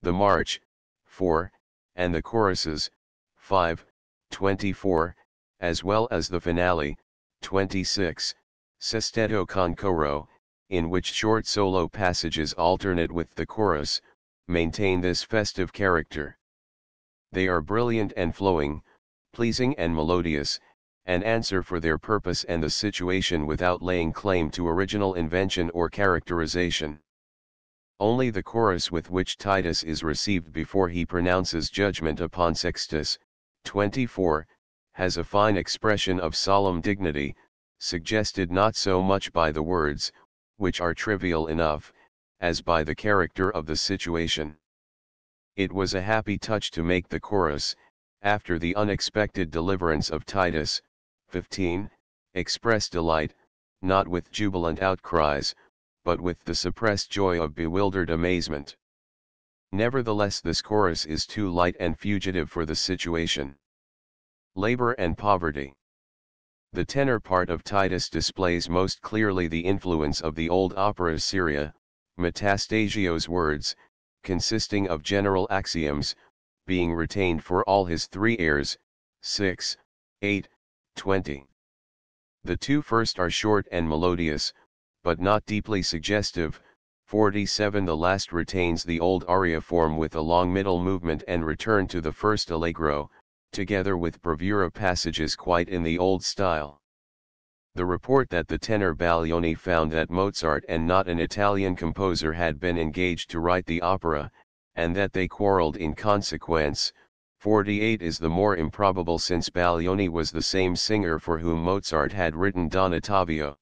The march, 4, and the choruses, 5, 24, as well as the finale, 26, sestetto con coro, in which short solo passages alternate with the chorus, maintain this festive character. They are brilliant and flowing, pleasing and melodious, and answer for their purpose and the situation without laying claim to original invention or characterization. Only the chorus with which Titus is received before he pronounces judgment upon Sextus, 24, has a fine expression of solemn dignity, suggested not so much by the words, which are trivial enough, as by the character of the situation. It was a happy touch to make the chorus, after the unexpected deliverance of Titus, 15, express delight, not with jubilant outcries, but with the suppressed joy of bewildered amazement. Nevertheless, this chorus is too light and fugitive for the situation. Labor and poverty. The tenor part of Titus displays most clearly the influence of the old opera seria, Metastasio's words, consisting of general axioms, being retained for all his three airs, 6, 8, 20. The two first are short and melodious, but not deeply suggestive, 47. The last retains the old aria form with a long middle movement and return to the first allegro, together with bravura passages quite in the old style. The report that the tenor Baglioni found that Mozart and not an Italian composer had been engaged to write the opera, and that they quarreled in consequence, 48, is the more improbable since Baglioni was the same singer for whom Mozart had written Don Ottavio.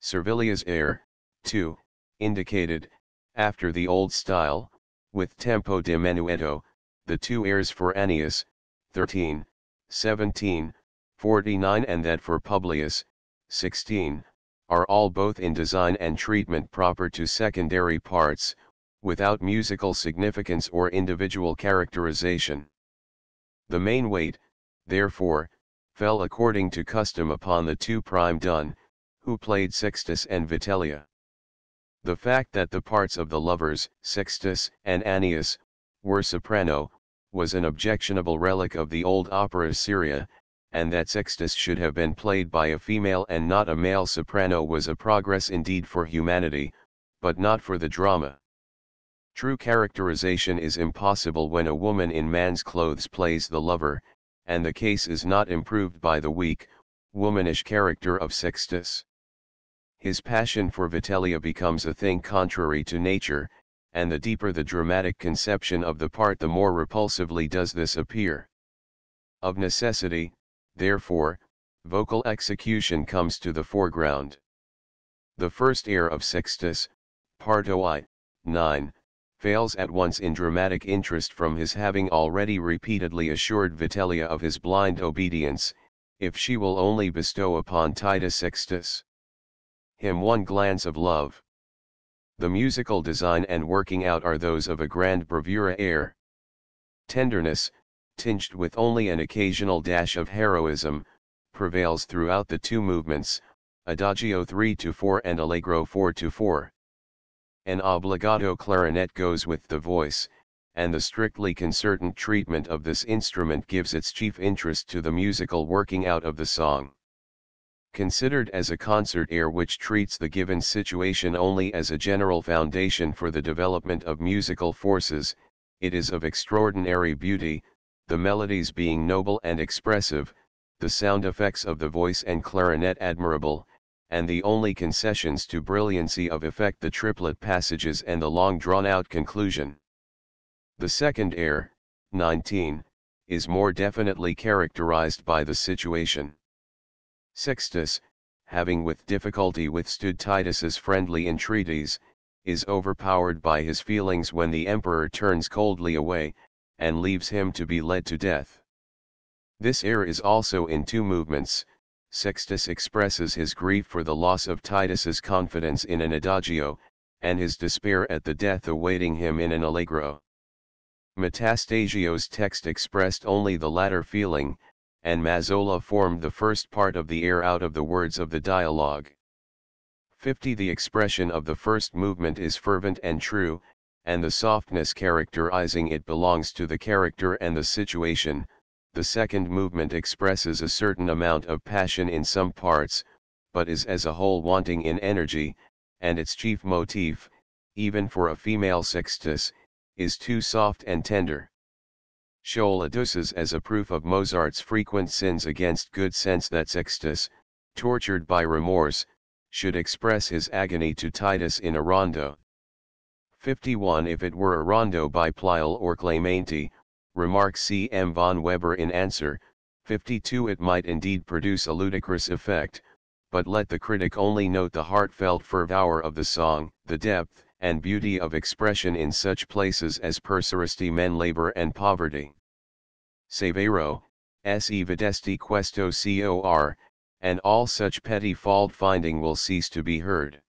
Servilia's air, 2, indicated, after the old style, with tempo di menuetto, the two airs for Annius, 13, 17, 49, and that for Publius, 16, are all both in design and treatment proper to secondary parts, without musical significance or individual characterization. The main weight, therefore, fell according to custom upon the two prime done, who played Sextus and Vitellia. The fact that the parts of the lovers, Sextus and Annius, were soprano, was an objectionable relic of the old opera seria, and that Sextus should have been played by a female and not a male soprano was a progress indeed for humanity, but not for the drama. True characterization is impossible when a woman in man's clothes plays the lover, and the case is not improved by the weak, womanish character of Sextus. His passion for Vitellia becomes a thing contrary to nature, and the deeper the dramatic conception of the part the more repulsively does this appear. Of necessity, therefore, vocal execution comes to the foreground. The first air of Sextus, Parto I, 9, fails at once in dramatic interest from his having already repeatedly assured Vitellia of his blind obedience, if she will only bestow upon Titus Sextus him one glance of love. The musical design and working out are those of a grand bravura air. Tenderness, tinged with only an occasional dash of heroism, prevails throughout the two movements, Adagio 3-4 and Allegro 4-4. An obbligato clarinet goes with the voice, and the strictly concertant treatment of this instrument gives its chief interest to the musical working out of the song. Considered as a concert air which treats the given situation only as a general foundation for the development of musical forces, it is of extraordinary beauty, the melodies being noble and expressive, the sound effects of the voice and clarinet admirable, and the only concessions to brilliancy of effect the triplet passages and the long drawn-out conclusion. The second air, 19, is more definitely characterized by the situation. Sextus, having with difficulty withstood Titus's friendly entreaties, is overpowered by his feelings when the emperor turns coldly away, and leaves him to be led to death. This air is also in two movements. Sextus expresses his grief for the loss of Titus's confidence in an adagio, and his despair at the death awaiting him in an allegro. Metastasio's text expressed only the latter feeling, and Mazzola formed the first part of the air out of the words of the dialogue. 50. The expression of the first movement is fervent and true, and the softness characterizing it belongs to the character and the situation. The second movement expresses a certain amount of passion in some parts, but is as a whole wanting in energy, and its chief motif, even for a female sextus, is too soft and tender. Scholl adduces as a proof of Mozart's frequent sins against good sense that Sextus, tortured by remorse, should express his agony to Titus in a rondo. 51. If it were a rondo by Pleyel or Clementi, remarks C. M. von Weber in answer, 52, it might indeed produce a ludicrous effect, but let the critic only note the heartfelt fervor of the song, the depth and beauty of expression in such places as Perseresti men labor and poverty. Severo, se videsti questo cor, and all such petty fault-finding will cease to be heard.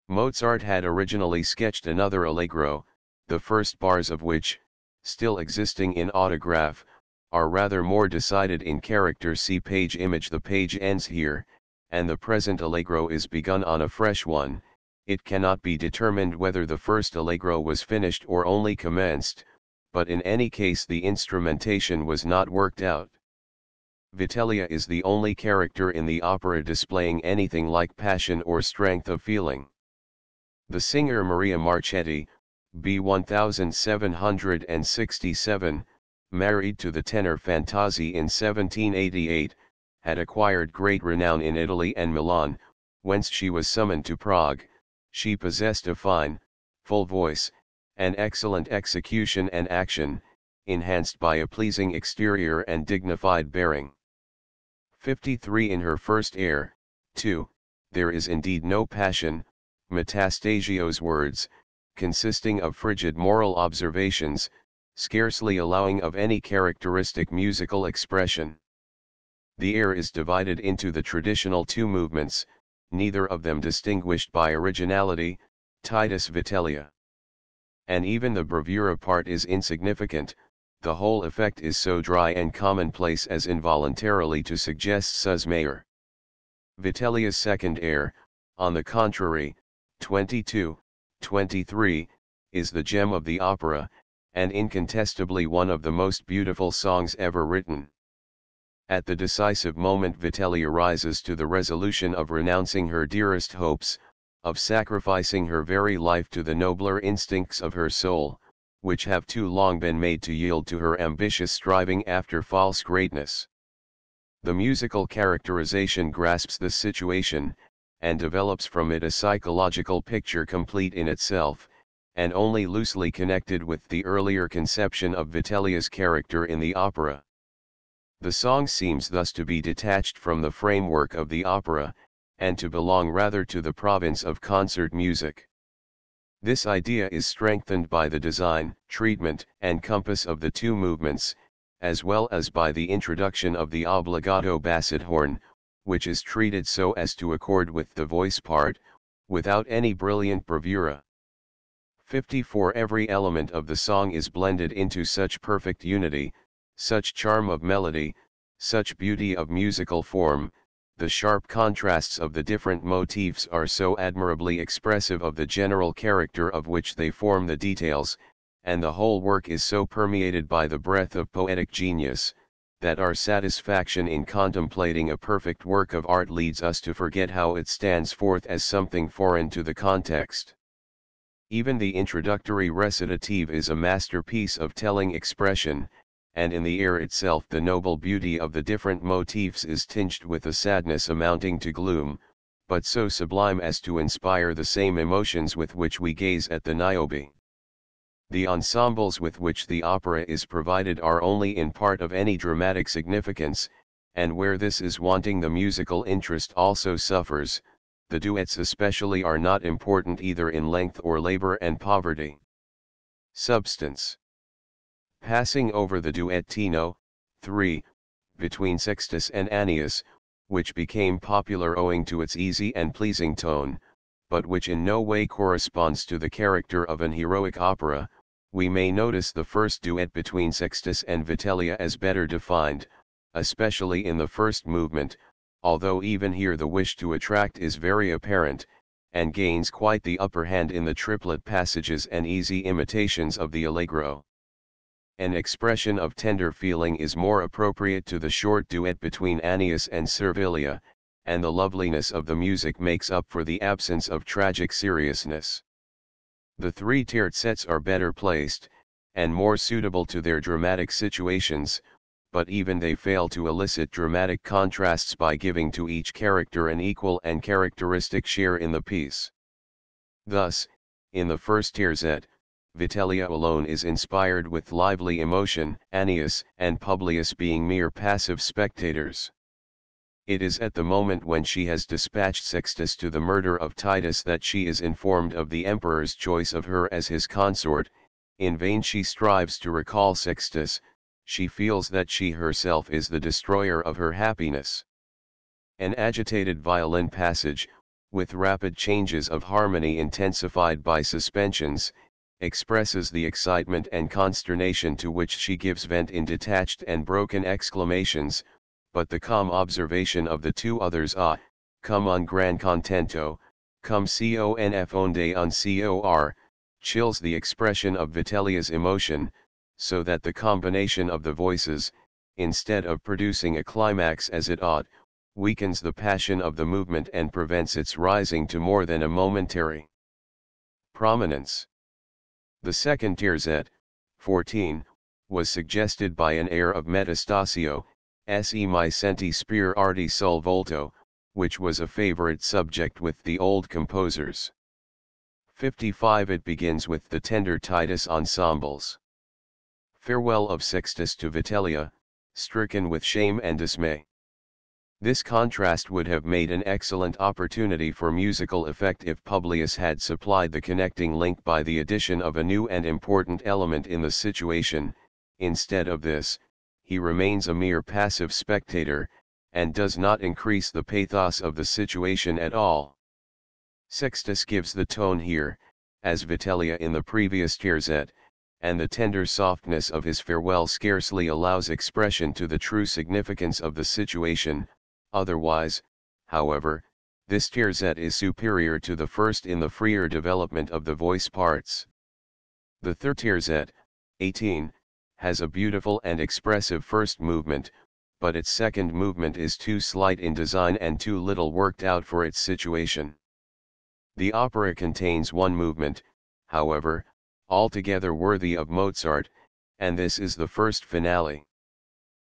Mozart had originally sketched another allegro, the first bars of which, still existing in autograph, are rather more decided in character. See page image. The page ends here, and the present allegro is begun on a fresh one. It cannot be determined whether the first allegro was finished or only commenced, but in any case the instrumentation was not worked out. Vitellia is the only character in the opera displaying anything like passion or strength of feeling. The singer Maria Marchetti, b. 1767, married to the tenor Fantozzi in 1788, had acquired great renown in Italy and Milan, whence she was summoned to Prague. She possessed a fine, full voice, an excellent execution and action, enhanced by a pleasing exterior and dignified bearing. 53. In her first air, 2, there is indeed no passion, Metastasio's words, consisting of frigid moral observations, scarcely allowing of any characteristic musical expression. The air is divided into the traditional two movements, neither of them distinguished by originality, Titus Vitellia. And even the bravura part is insignificant, the whole effect is so dry and commonplace as involuntarily to suggest sus maior. Vitellia's second air, on the contrary, 22, 23, is the gem of the opera, and incontestably one of the most beautiful songs ever written. At the decisive moment Vitellia rises to the resolution of renouncing her dearest hopes, of sacrificing her very life to the nobler instincts of her soul, which have too long been made to yield to her ambitious striving after false greatness. The musical characterization grasps the situation, and develops from it a psychological picture complete in itself, and only loosely connected with the earlier conception of Vitellia's character in the opera. The song seems thus to be detached from the framework of the opera, and to belong rather to the province of concert music. This idea is strengthened by the design, treatment, and compass of the two movements, as well as by the introduction of the obbligato basset horn, which is treated so as to accord with the voice part, without any brilliant bravura. 54. Every element of the song is blended into such perfect unity, such charm of melody, such beauty of musical form, the sharp contrasts of the different motifs are so admirably expressive of the general character of which they form the details, and the whole work is so permeated by the breath of poetic genius, that our satisfaction in contemplating a perfect work of art leads us to forget how it stands forth as something foreign to the context. Even the introductory recitative is a masterpiece of telling expression, and in the air itself the noble beauty of the different motifs is tinged with a sadness amounting to gloom, but so sublime as to inspire the same emotions with which we gaze at the Niobe. The ensembles with which the opera is provided are only in part of any dramatic significance, and where this is wanting the musical interest also suffers. The duets especially are not important either in length or labor and poverty. Substance. Passing over the duettino, 3, between Sextus and Annius, which became popular owing to its easy and pleasing tone, but which in no way corresponds to the character of an heroic opera, we may notice the first duet between Sextus and Vitellia as better defined, especially in the first movement, although even here the wish to attract is very apparent, and gains quite the upper hand in the triplet passages and easy imitations of the allegro. An expression of tender feeling is more appropriate to the short duet between Annius and Servilia, and the loveliness of the music makes up for the absence of tragic seriousness. The three terzets are better placed, and more suitable to their dramatic situations, but even they fail to elicit dramatic contrasts by giving to each character an equal and characteristic share in the piece. Thus, in the first terzet, Vitellia alone is inspired with lively emotion, Annius and Publius being mere passive spectators. It is at the moment when she has dispatched Sextus to the murder of Titus that she is informed of the emperor's choice of her as his consort. In vain she strives to recall Sextus, she feels that she herself is the destroyer of her happiness. An agitated violin passage, with rapid changes of harmony intensified by suspensions, expresses the excitement and consternation to which she gives vent in detached and broken exclamations, but the calm observation of the two others come un gran contento, come conf onde un cor, chills the expression of Vitellia's emotion, so that the combination of the voices, instead of producing a climax as it ought, weakens the passion of the movement and prevents its rising to more than a momentary prominence. The second terzet, 14, was suggested by an air of Metastasio, se mi senti spir arti sul volto, which was a favorite subject with the old composers. 55. It begins with the tender Titus ensembles. Farewell of Sextus to Vitellia, stricken with shame and dismay. This contrast would have made an excellent opportunity for musical effect if Publius had supplied the connecting link by the addition of a new and important element in the situation. Instead of this, he remains a mere passive spectator, and does not increase the pathos of the situation at all. Sextus gives the tone here, as Vitellia in the previous terzet, and the tender softness of his farewell scarcely allows expression to the true significance of the situation. Otherwise, however, this terzet is superior to the first in the freer development of the voice parts. The third terzet, 18, has a beautiful and expressive first movement, but its second movement is too slight in design and too little worked out for its situation. The opera contains one movement, however, altogether worthy of Mozart, and this is the first finale.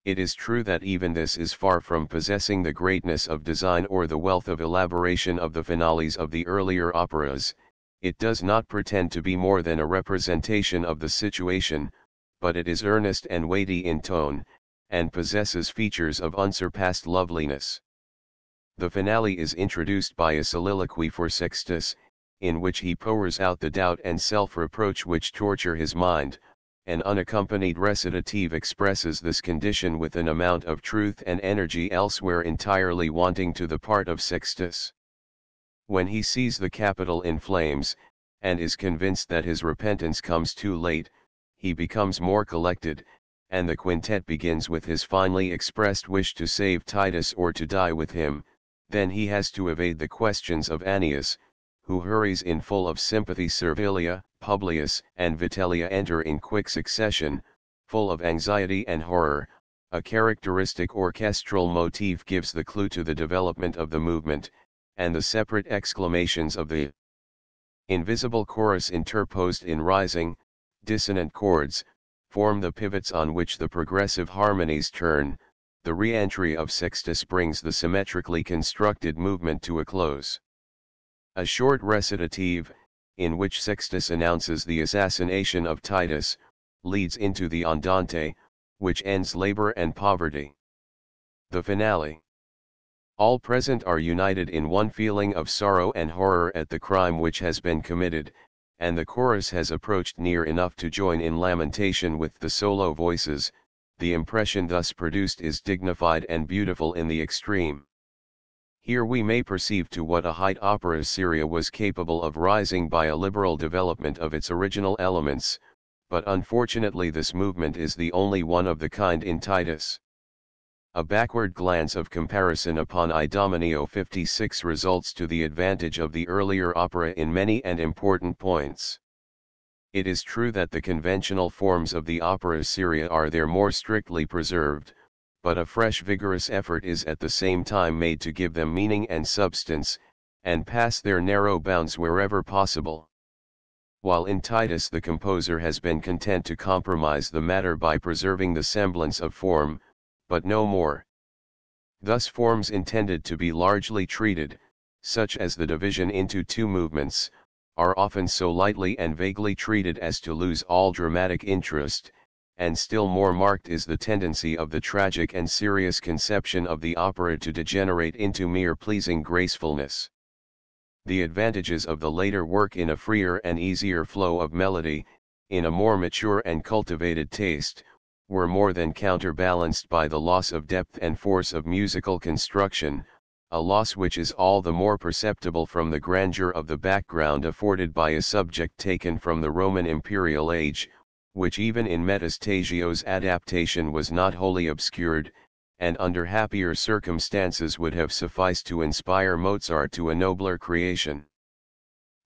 It is true that even this is far from possessing the greatness of design or the wealth of elaboration of the finales of the earlier operas. It does not pretend to be more than a representation of the situation, but it is earnest and weighty in tone, and possesses features of unsurpassed loveliness. The finale is introduced by a soliloquy for Sextus, in which he pours out the doubt and self-reproach which torture his mind, An unaccompanied recitative expresses this condition with an amount of truth and energy elsewhere entirely wanting to the part of Sixtus. When he sees the Capitol in flames, and is convinced that his repentance comes too late, he becomes more collected, and the quintet begins with his finely expressed wish to save Titus or to die with him. Then he has to evade the questions of Annius, who hurries in full of sympathy. Servilia, Publius, and Vitellia enter in quick succession, full of anxiety and horror. A characteristic orchestral motif gives the clue to the development of the movement, and the separate exclamations of the invisible chorus interposed in rising, dissonant chords, form the pivots on which the progressive harmonies turn. The re-entry of Sixtus brings the symmetrically constructed movement to a close. A short recitative, in which Sixtus announces the assassination of Titus, leads into the Andante, which ends labor and poverty. The finale. All present are united in one feeling of sorrow and horror at the crime which has been committed, and the chorus has approached near enough to join in lamentation with the solo voices. The impression thus produced is dignified and beautiful in the extreme. Here we may perceive to what a height opera seria was capable of rising by a liberal development of its original elements, but unfortunately this movement is the only one of the kind in Titus. A backward glance of comparison upon Idomeneo 56 results to the advantage of the earlier opera in many and important points. It is true that the conventional forms of the opera seria are there more strictly preserved, but a fresh vigorous effort is at the same time made to give them meaning and substance, and pass their narrow bounds wherever possible. While in Titus the composer has been content to compromise the matter by preserving the semblance of form, but no more. Thus forms intended to be largely treated, such as the division into two movements, are often so lightly and vaguely treated as to lose all dramatic interest, and still more marked is the tendency of the tragic and serious conception of the opera to degenerate into mere pleasing gracefulness. The advantages of the later work in a freer and easier flow of melody, in a more mature and cultivated taste, were more than counterbalanced by the loss of depth and force of musical construction, a loss which is all the more perceptible from the grandeur of the background afforded by a subject taken from the Roman imperial age, which even in Metastasio's adaptation was not wholly obscured, and under happier circumstances would have sufficed to inspire Mozart to a nobler creation.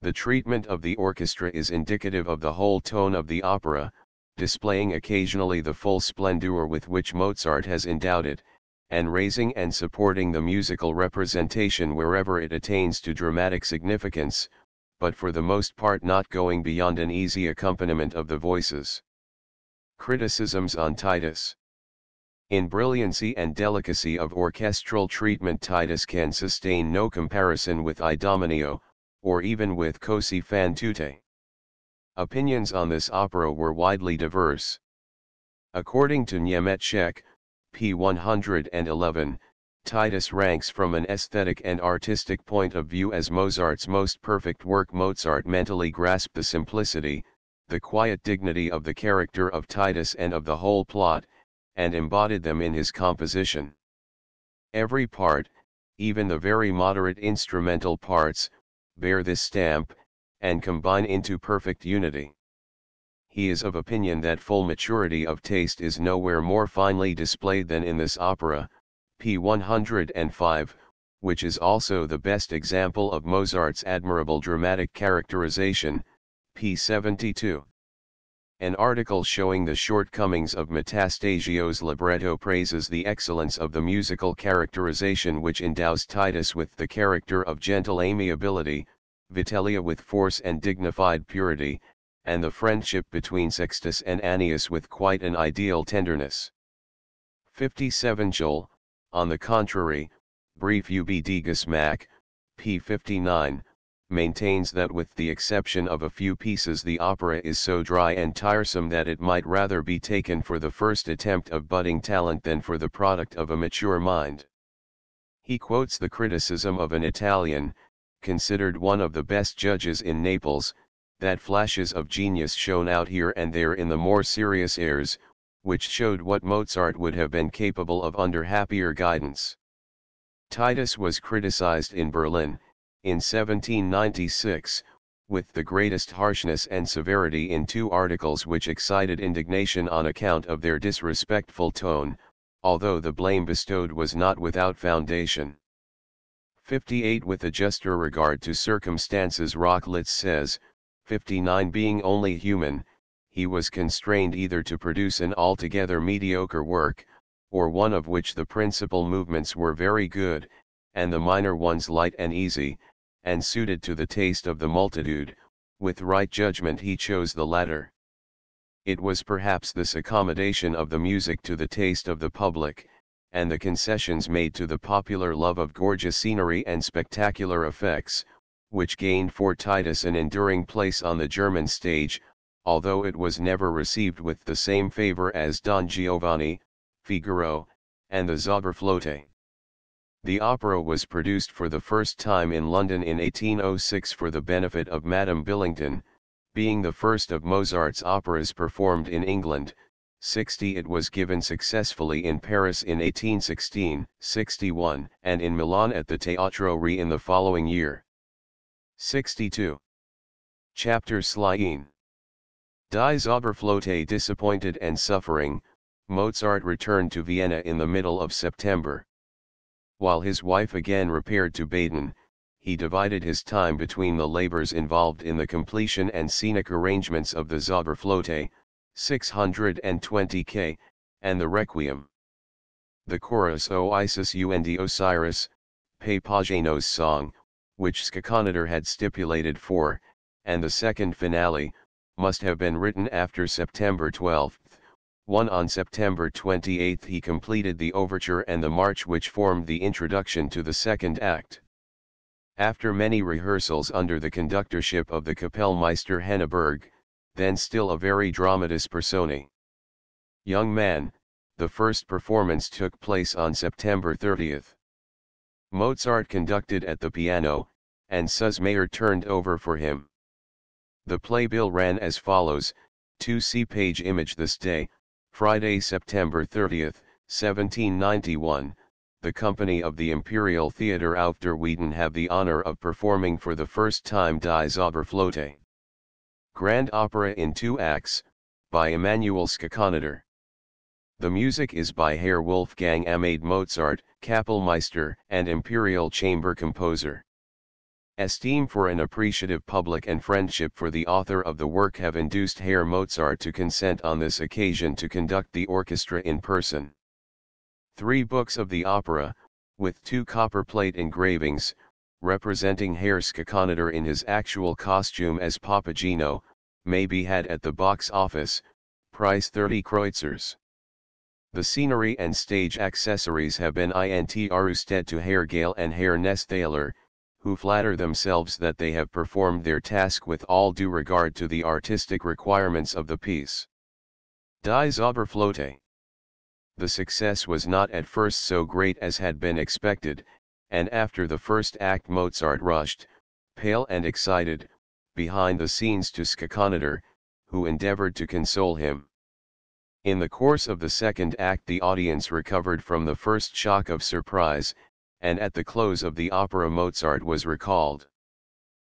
The treatment of the orchestra is indicative of the whole tone of the opera, displaying occasionally the full splendor with which Mozart has endowed it, and raising and supporting the musical representation wherever it attains to dramatic significance, but for the most part not going beyond an easy accompaniment of the voices. Criticisms on Titus. In brilliancy and delicacy of orchestral treatment Titus can sustain no comparison with Idomeneo, or even with Così fan tutte. Opinions on this opera were widely diverse. According to Niemetschek, p. 111, Titus ranks from an aesthetic and artistic point of view as Mozart's most perfect work. Mozart mentally grasped the simplicity, the quiet dignity of the character of Titus and of the whole plot, and embodied them in his composition. Every part, even the very moderate instrumental parts, bear this stamp, and combine into perfect unity. He is of opinion that full maturity of taste is nowhere more finely displayed than in this opera, p. 105, which is also the best example of Mozart's admirable dramatic characterization, p. 72. An article showing the shortcomings of Metastasio's libretto praises the excellence of the musical characterization which endows Titus with the character of gentle amiability, Vitellia with force and dignified purity, and the friendship between Sixtus and Annius with quite an ideal tenderness. 57 Joel, on the contrary, Brief ub Digus Mac, p. 59, maintains that with the exception of a few pieces the opera is so dry and tiresome that it might rather be taken for the first attempt of budding talent than for the product of a mature mind. He quotes the criticism of an Italian, considered one of the best judges in Naples, that flashes of genius shone out here and there in the more serious airs, which showed what Mozart would have been capable of under happier guidance. Titus was criticized in Berlin, in 1796, with the greatest harshness and severity in two articles which excited indignation on account of their disrespectful tone, although the blame bestowed was not without foundation. 58 With a juster regard to circumstances, Rochlitz says, 59 Being only human, he was constrained either to produce an altogether mediocre work, or one of which the principal movements were very good, and the minor ones light and easy, and suited to the taste of the multitude. With right judgment he chose the latter. It was perhaps this accommodation of the music to the taste of the public, and the concessions made to the popular love of gorgeous scenery and spectacular effects, which gained for Titus an enduring place on the German stage, although it was never received with the same favor as Don Giovanni, Figaro, and the Zauberflöte. The opera was produced for the first time in London in 1806 for the benefit of Madame Billington, being the first of Mozart's operas performed in England. 60 It was given successfully in Paris in 1816, 61, and in Milan at the Teatro Re in the following year. 62. Chapter Slien. Die Zauberflöte. Disappointed and suffering, Mozart returned to Vienna in the middle of September. While his wife again repaired to Baden, he divided his time between the labors involved in the completion and scenic arrangements of the Zauberflöte, 620 K, and the Requiem. The chorus O Isis und Osiris, Papageno's song, which Sciconnator had stipulated for, and the second finale, must have been written after September 12. On September 28 he completed the overture and the march which formed the introduction to the second act. After many rehearsals under the conductorship of the Kapellmeister Henneberg, then still a very dramatis personae young man, the first performance took place on September 30. Mozart conducted at the piano, and Sussmayer turned over for him. The playbill ran as follows: 2 page image. This day, Friday, September 30, 1791, the company of the Imperial Theatre auf der Wieden have the honor of performing for the first time Die Zauberflöte. Grand Opera in 2 acts, by Emanuel Sciconnator. The music is by Herr Wolfgang Amade Mozart, Kapellmeister and Imperial Chamber composer. Esteem for an appreciative public and friendship for the author of the work have induced Herr Mozart to consent on this occasion to conduct the orchestra in person. 3 books of the opera, with 2 copperplate engravings, representing Herr Sciconnator in his actual costume as Papageno, may be had at the box office, price 30 kreuzers. The scenery and stage accessories have been intrusted to Herr Gale and Herr Nesthaler, who flatter themselves that they have performed their task with all due regard to the artistic requirements of the piece. Die Zauberflöte. The success was not at first so great as had been expected, and after the first act Mozart rushed, pale and excited, behind the scenes to Sciconnator, who endeavored to console him. In the course of the second act the audience recovered from the first shock of surprise, and at the close of the opera Mozart was recalled.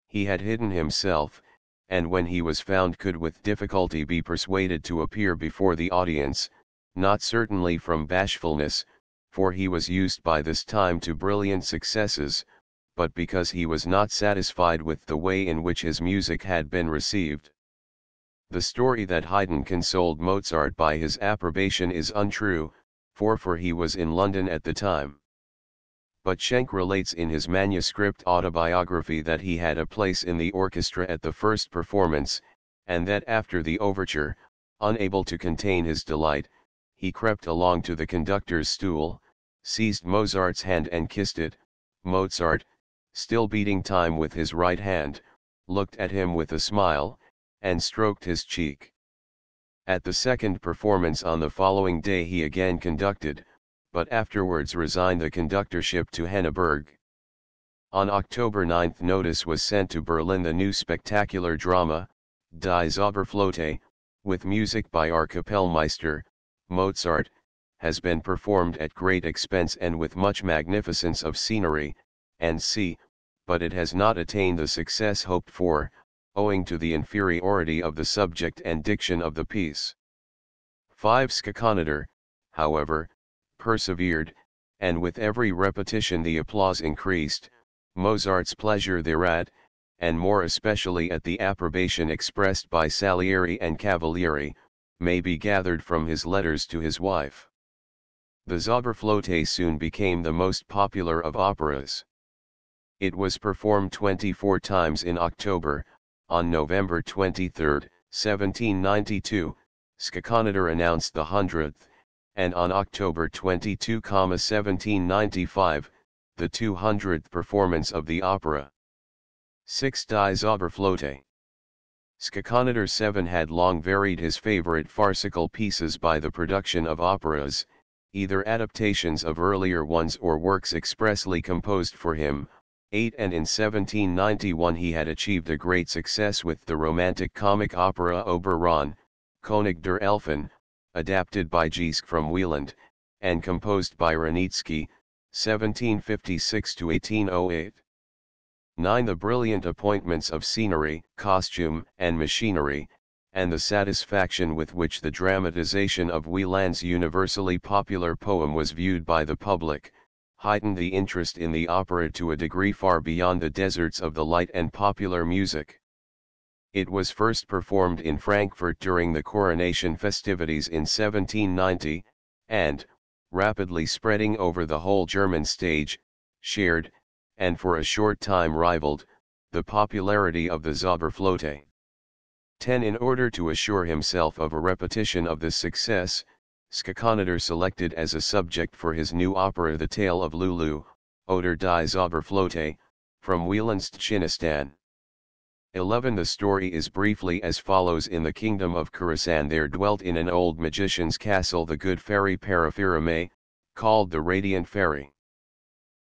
He had hidden himself, and when he was found could with difficulty be persuaded to appear before the audience, not certainly from bashfulness, for he was used by this time to brilliant successes, but because he was not satisfied with the way in which his music had been received. The story that Haydn consoled Mozart by his approbation is untrue, for he was in London at the time. But Schenk relates in his manuscript autobiography that he had a place in the orchestra at the first performance, and that after the overture, unable to contain his delight, he crept along to the conductor's stool, seized Mozart's hand and kissed it. Mozart, still beating time with his right hand, looked at him with a smile, and stroked his cheek. At the second performance on the following day he again conducted, but afterwards resigned the conductorship to Henneberg. On October 9 notice was sent to Berlin the new spectacular drama, Die Zauberflöte, with music by our Kapellmeister, Mozart, has been performed at great expense and with much magnificence of scenery, and c. but it has not attained the success hoped for, owing to the inferiority of the subject and diction of the piece. 5. Schackanader, however, persevered, and with every repetition the applause increased, Mozart's pleasure thereat, and more especially at the approbation expressed by Salieri and Cavalieri, may be gathered from his letters to his wife. The Zauberflöte soon became the most popular of operas. It was performed 24 times in October. On November 23, 1792, Schackanader announced the 100th, and on October 22, 1795, the 200th performance of the opera. 6. Die Zauberflöte. Schackanader 7 had long varied his favorite farcical pieces by the production of operas, either adaptations of earlier ones or works expressly composed for him. 8. And in 1791 he had achieved a great success with the romantic comic opera Oberon, König der Elfen, adapted by Gieske from Wieland, and composed by Wranitzky, 1756–1808. 9. The brilliant appointments of scenery, costume, and machinery, and the satisfaction with which the dramatization of Wieland's universally popular poem was viewed by the public, heightened the interest in the opera to a degree far beyond the deserts of the light and popular music. It was first performed in Frankfurt during the coronation festivities in 1790, and, rapidly spreading over the whole German stage, shared, and for a short time rivaled, the popularity of the Zauberflöte. 10. In order to assure himself of a repetition of this success, Schackanader selected as a subject for his new opera the tale of Lulu, Oder die Zauberflöte, from Wieland's Tchinistan. 11. The story is briefly as follows. In the kingdom of Khorasan there dwelt in an old magician's castle the good fairy Paraphirame, called the Radiant Fairy.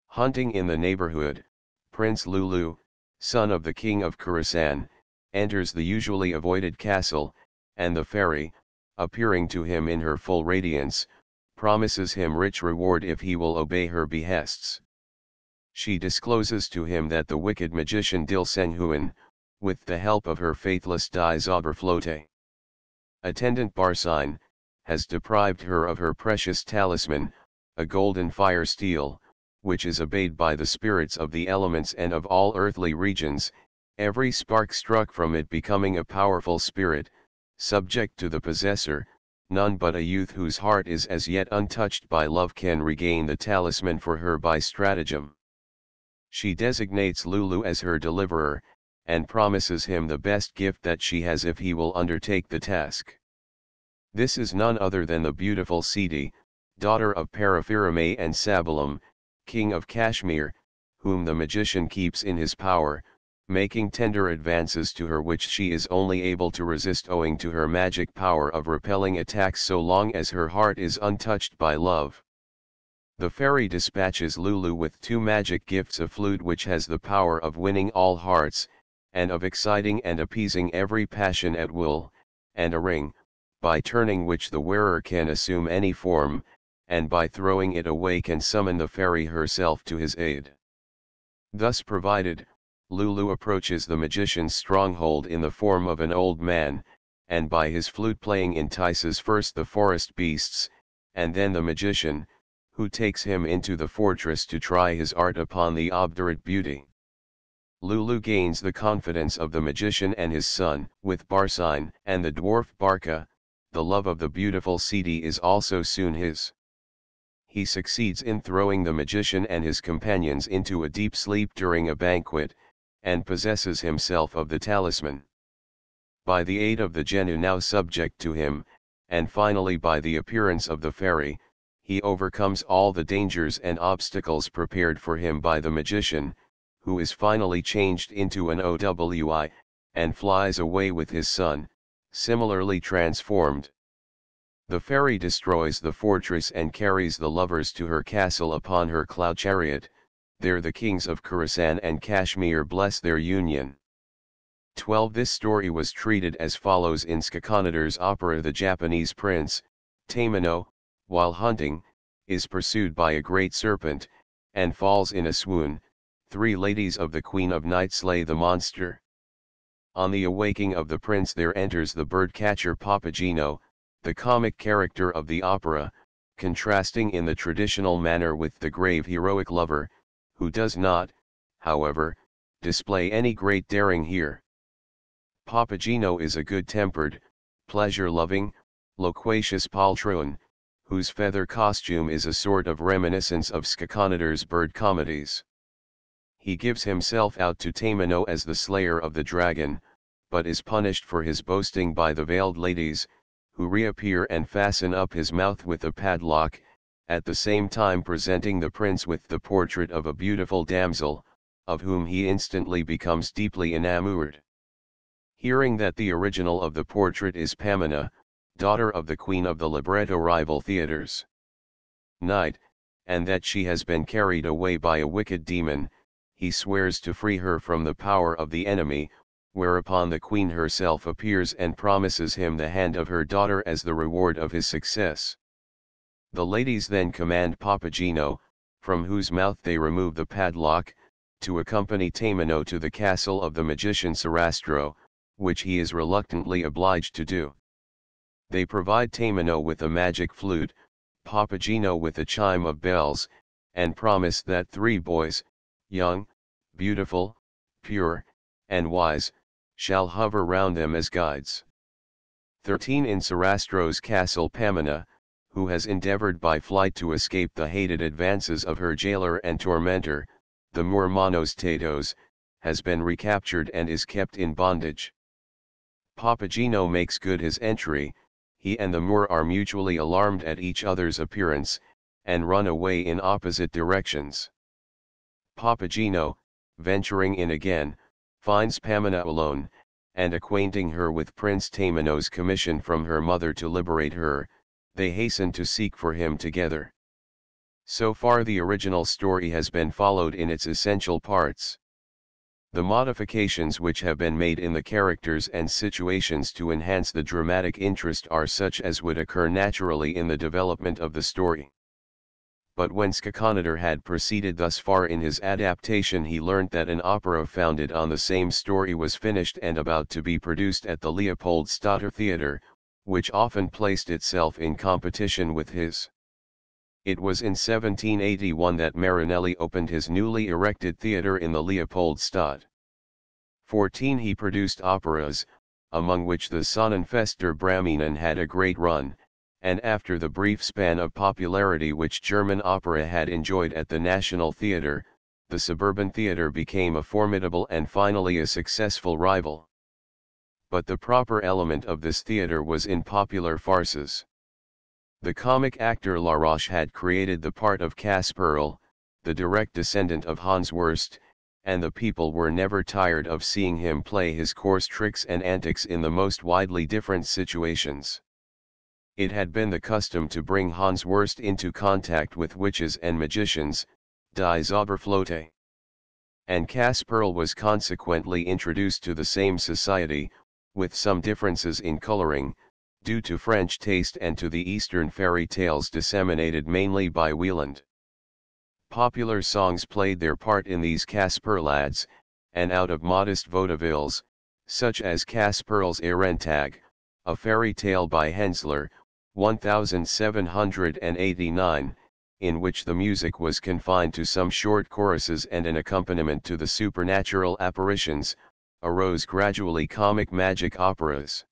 Hunting in the neighborhood, Prince Lulu, son of the king of Khorasan, enters the usually avoided castle, and the fairy, appearing to him in her full radiance, promises him rich reward if he will obey her behests. She discloses to him that the wicked magician Dilsenhuin, with the help of her faithless Die Zauberflöte, attendant Barsine, has deprived her of her precious talisman, a golden fire steel, which is obeyed by the spirits of the elements and of all earthly regions, every spark struck from it becoming a powerful spirit, subject to the possessor. None but a youth whose heart is as yet untouched by love can regain the talisman for her by stratagem. She designates Lulu as her deliverer, and promises him the best gift that she has if he will undertake the task. This is none other than the beautiful Sidi, daughter of Paraphirame and Sabalam, king of Kashmir, whom the magician keeps in his power, making tender advances to her which she is only able to resist owing to her magic power of repelling attacks so long as her heart is untouched by love. The fairy dispatches Lulu with 2 magic gifts: a flute which has the power of winning all hearts, and of exciting and appeasing every passion at will, and a ring, by turning which the wearer can assume any form, and by throwing it away can summon the fairy herself to his aid. Thus provided, Lulu approaches the magician's stronghold in the form of an old man, and by his flute playing entices first the forest beasts, and then the magician, who takes him into the fortress to try his art upon the obdurate beauty. Lulu gains the confidence of the magician and his son. With Barsine and the dwarf Barca, the love of the beautiful Sidi is also soon his. He succeeds in throwing the magician and his companions into a deep sleep during a banquet, and possesses himself of the talisman. By the aid of the Genu now subject to him, and finally by the appearance of the fairy, he overcomes all the dangers and obstacles prepared for him by the magician, who is finally changed into an OWI, and flies away with his son, similarly transformed. The fairy destroys the fortress and carries the lovers to her castle upon her cloud chariot. There the kings of Khorasan and Kashmir bless their union. 12. This story was treated as follows in Skakanader's opera. The Japanese prince, Tamino, while hunting, is pursued by a great serpent, and falls in a swoon. 3 ladies of the Queen of Night slay the monster. On the awaking of the prince there enters the bird-catcher Papageno, the comic character of the opera, contrasting in the traditional manner with the grave heroic lover, who does not, however, display any great daring here. Papageno is a good-tempered, pleasure-loving, loquacious poltroon, whose feather costume is a sort of reminiscence of Skakanader's bird comedies. He gives himself out to Tamino as the slayer of the dragon, but is punished for his boasting by the veiled ladies, who reappear and fasten up his mouth with a padlock, at the same time presenting the prince with the portrait of a beautiful damsel, of whom he instantly becomes deeply enamored. Hearing that the original of the portrait is Pamina, daughter of the queen of the libretto rival theatres, Night, and that she has been carried away by a wicked demon, he swears to free her from the power of the enemy, whereupon the queen herself appears and promises him the hand of her daughter as the reward of his success. The ladies then command Papageno, from whose mouth they remove the padlock, to accompany Tamino to the castle of the magician Sarastro, which he is reluctantly obliged to do. They provide Tamino with a magic flute, Papageno with a chime of bells, and promise that 3 boys, young, beautiful, pure, and wise, shall hover round them as guides. 13. In Sarastro's castle Pamina, who has endeavored by flight to escape the hated advances of her jailer and tormentor, the Moor Manos Tatos, has been recaptured and is kept in bondage. Papageno makes good his entry. He and the Moor are mutually alarmed at each other's appearance, and run away in opposite directions. Papageno, venturing in again, finds Pamina alone, and acquainting her with Prince Tamino's commission from her mother to liberate her, they hasten to seek for him together. So far the original story has been followed in its essential parts. The modifications which have been made in the characters and situations to enhance the dramatic interest are such as would occur naturally in the development of the story. But when Skakanader had proceeded thus far in his adaptation, he learnt that an opera founded on the same story was finished and about to be produced at the Leopoldstadt Theatre, which often placed itself in competition with his. It was in 1781 that Marinelli opened his newly erected theatre in the Leopoldstadt. 14. He produced operas, among which the Sonnenfester Braminen had a great run, and after the brief span of popularity which German opera had enjoyed at the National Theatre, the suburban theatre became a formidable and finally a successful rival. But the proper element of this theatre was in popular farces. The comic actor Laroche had created the part of Kasperl, the direct descendant of Hans Wurst, and the people were never tired of seeing him play his coarse tricks and antics in the most widely different situations. It had been the custom to bring Hans Wurst into contact with witches and magicians, die Zauberflote. And Kasperl was consequently introduced to the same society, with some differences in coloring, due to French taste and to the Eastern fairy tales disseminated mainly by Wieland. Popular songs played their part in these Kasperlads, and out of modest vaudevilles, such as Kasperl's Erentag, a fairy tale by Hensler, 1789, in which the music was confined to some short choruses and an accompaniment to the supernatural apparitions, arose gradually comic magic operas.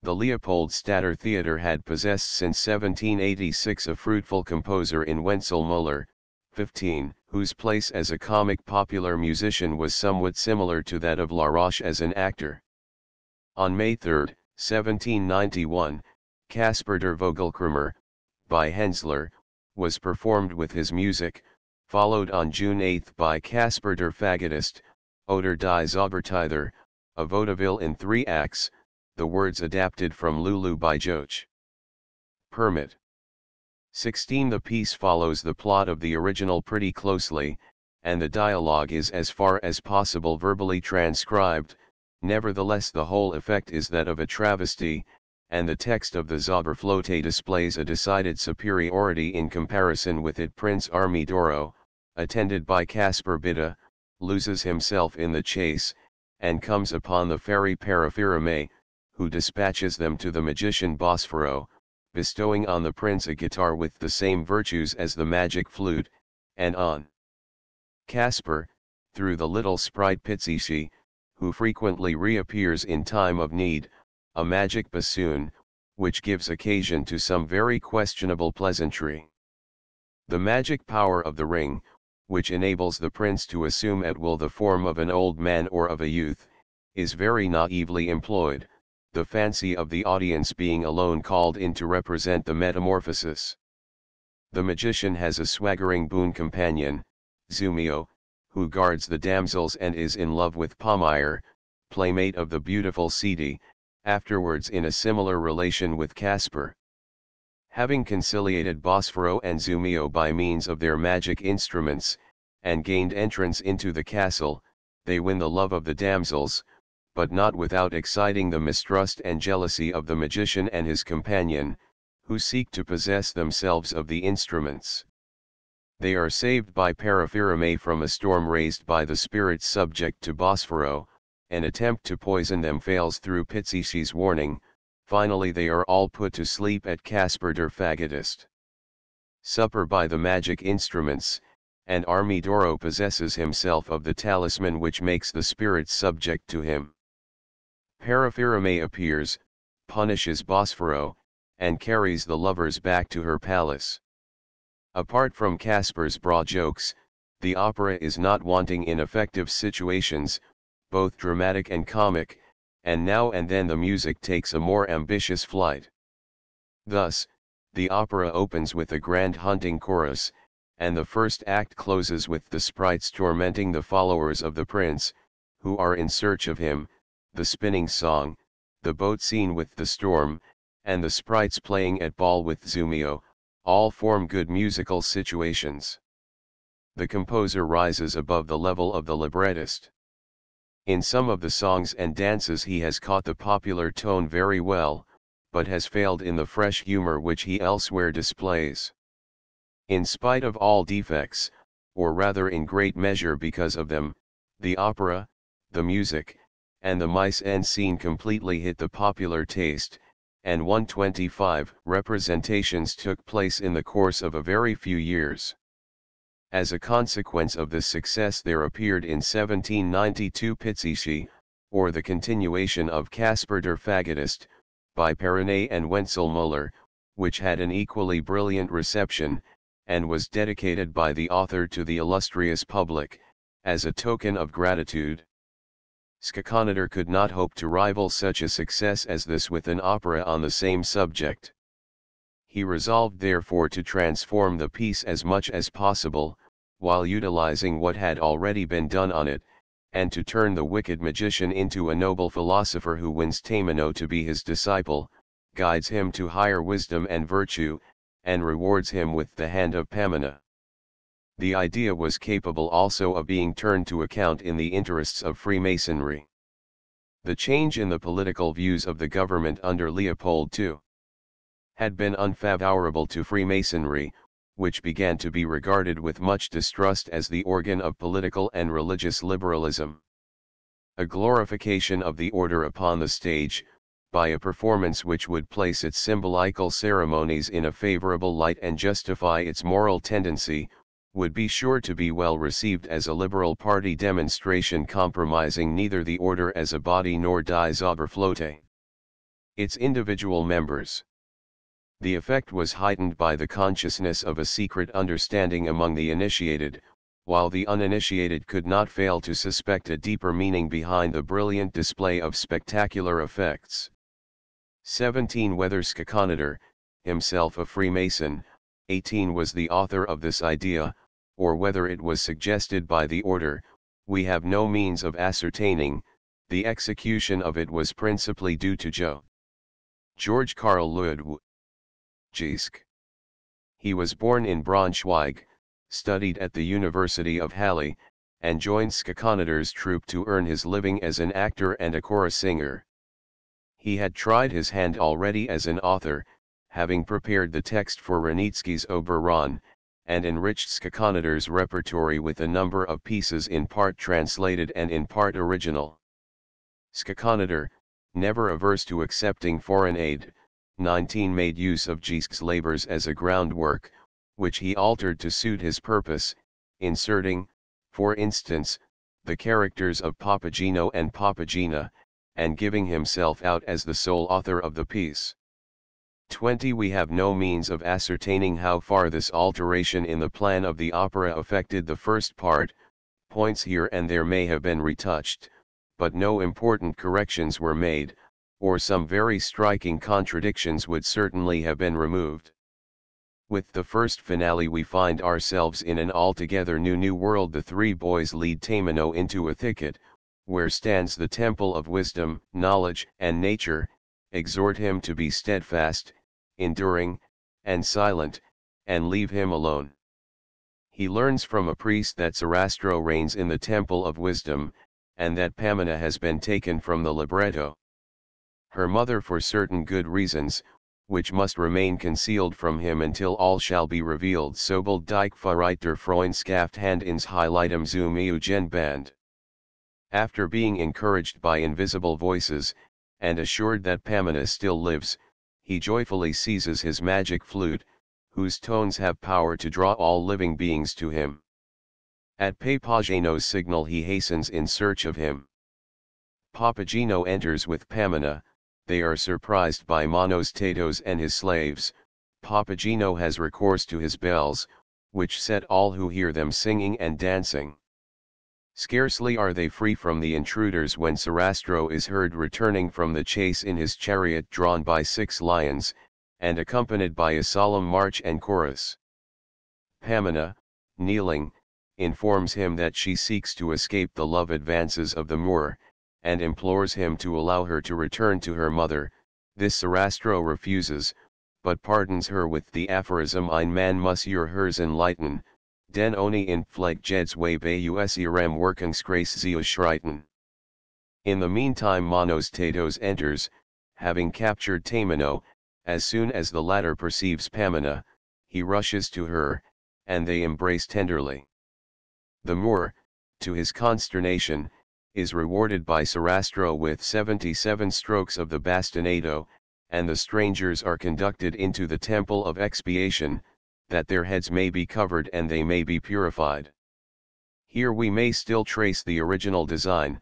The Leopoldstadter Theatre had possessed since 1786 a fruitful composer in Wenzel Müller, 15, whose place as a comic popular musician was somewhat similar to that of Laroche as an actor. On May 3, 1791, Caspar der Vogelkrummer, by Hensler, was performed with his music, followed on June 8 by Caspar der Fagottist, Oder die Zaubertither, a vaudeville in 3 acts, the words adapted from Lulu by Joach. Permit. 16. The piece follows the plot of the original pretty closely, and the dialogue is as far as possible verbally transcribed, Nevertheless the whole effect is that of a travesty, and the text of the Zauberflöte displays a decided superiority in comparison with it. Prince Armidoro, attended by Caspar Bitta, loses himself in the chase, and comes upon the fairy Paraphirome, who dispatches them to the magician Bosphoro, bestowing on the prince a guitar with the same virtues as the magic flute, and on Caspar, through the little sprite Pizzici, who frequently reappears in time of need, a magic bassoon, which gives occasion to some very questionable pleasantry. The magic power of the ring, which enables the prince to assume at will the form of an old man or of a youth, is very naively employed, the fancy of the audience being alone called in to represent the metamorphosis. The magician has a swaggering boon companion, Zumio, who guards the damsels and is in love with Palmyre, playmate of the beautiful Ceti, afterwards in a similar relation with Caspar. Having conciliated Bosphoro and Zumio by means of their magic instruments, and gained entrance into the castle, they win the love of the damsels, but not without exciting the mistrust and jealousy of the magician and his companion, who seek to possess themselves of the instruments. They are saved by Paraphirome from a storm raised by the spirits subject to Bosphoro. An attempt to poison them fails through Pizzici's warning. Finally they are all put to sleep at Caspar der Faggotist. Supper by the magic instruments, and Armidoro possesses himself of the talisman which makes the spirits subject to him. Paraphirome appears, punishes Bosphoro, and carries the lovers back to her palace. Apart from Caspar's broad jokes, the opera is not wanting in effective situations, both dramatic and comic, and now and then the music takes a more ambitious flight. Thus, the opera opens with a grand hunting chorus, and the first act closes with the sprites tormenting the followers of the prince, who are in search of him, the spinning song, the boat scene with the storm, and the sprites playing at ball with Zumio, all form good musical situations. The composer rises above the level of the librettist. In some of the songs and dances he has caught the popular tone very well, but has failed in the fresh humor which he elsewhere displays. In spite of all defects, or rather in great measure because of them, the opera, the music, and the mise en scene completely hit the popular taste, and 125 representations took place in the course of a very few years. As a consequence of this success there appeared in 1792 Pizzici, or the continuation of Caspar der Faggotist, by Perronet and Wenzel Müller, which had an equally brilliant reception, and was dedicated by the author to the illustrious public, as a token of gratitude. Sciconnator could not hope to rival such a success as this with an opera on the same subject. He resolved therefore to transform the piece as much as possible, while utilizing what had already been done on it, and to turn the wicked magician into a noble philosopher who wins Tamino to be his disciple, guides him to higher wisdom and virtue, and rewards him with the hand of Pamina. The idea was capable also of being turned to account in the interests of Freemasonry. The change in the political views of the government under Leopold II had been unfavorable to Freemasonry, which began to be regarded with much distrust as the organ of political and religious liberalism. A glorification of the order upon the stage, by a performance which would place its symbolical ceremonies in a favorable light and justify its moral tendency, would be sure to be well received as a liberal party demonstration compromising neither the order as a body nor die Zauberflöte its individual members. The effect was heightened by the consciousness of a secret understanding among the initiated, while the uninitiated could not fail to suspect a deeper meaning behind the brilliant display of spectacular effects. 17 Whether Sciconnator, himself a Freemason, 18 was the author of this idea, or whether it was suggested by the order, we have no means of ascertaining. The execution of it was principally due to George Karl Ludwig. He was born in Braunschweig, studied at the University of Halle, and joined Skakonidar's troupe to earn his living as an actor and a chorus singer. He had tried his hand already as an author, having prepared the text for Wranitzky's Oberon, and enriched Skakonidar's repertory with a number of pieces in part translated and in part original. Skakonidar, never averse to accepting foreign aid, 19 made use of Giesch's labors as a groundwork, which he altered to suit his purpose, inserting, for instance, the characters of Papageno and Papagena, and giving himself out as the sole author of the piece. 20. We have no means of ascertaining how far this alteration in the plan of the opera affected the first part, points here and there may have been retouched, but no important corrections were made, or some very striking contradictions would certainly have been removed. With the first finale we find ourselves in an altogether new world. The three boys lead Tamino into a thicket, where stands the temple of wisdom, knowledge, and nature, exhort him to be steadfast, enduring, and silent, and leave him alone. He learns from a priest that Sarastro reigns in the temple of wisdom, and that Pamina has been taken from the libretto. Her mother for certain good reasons, which must remain concealed from him until all shall be revealed. Sobald dike verreiter Freundschaft hand ins Highlightum zum Eugen Band. After being encouraged by invisible voices, and assured that Pamina still lives, he joyfully seizes his magic flute, whose tones have power to draw all living beings to him. At Papageno's signal he hastens in search of him. Papageno enters with Pamina. They are surprised by Manos Tatos and his slaves. Papageno has recourse to his bells, which set all who hear them singing and dancing. Scarcely are they free from the intruders when Sarastro is heard returning from the chase in his chariot drawn by 6 lions, and accompanied by a solemn march and chorus. Pamina, kneeling, informs him that she seeks to escape the love advances of the Moor, and implores him to allow her to return to her mother. This Sarastro refuses, but pardons her with the aphorism Ein man muss ihr Herz enlighten, den ohne in Fleck jeds way bei us ihrem Wirkungsgrace sie schreiten. In the meantime Manos Tatos enters, having captured Tamino. As soon as the latter perceives Pamina, he rushes to her, and they embrace tenderly. The Moor, to his consternation, is rewarded by Sarastro with 77 strokes of the bastinado, and the strangers are conducted into the temple of expiation, that their heads may be covered and they may be purified. Here we may still trace the original design,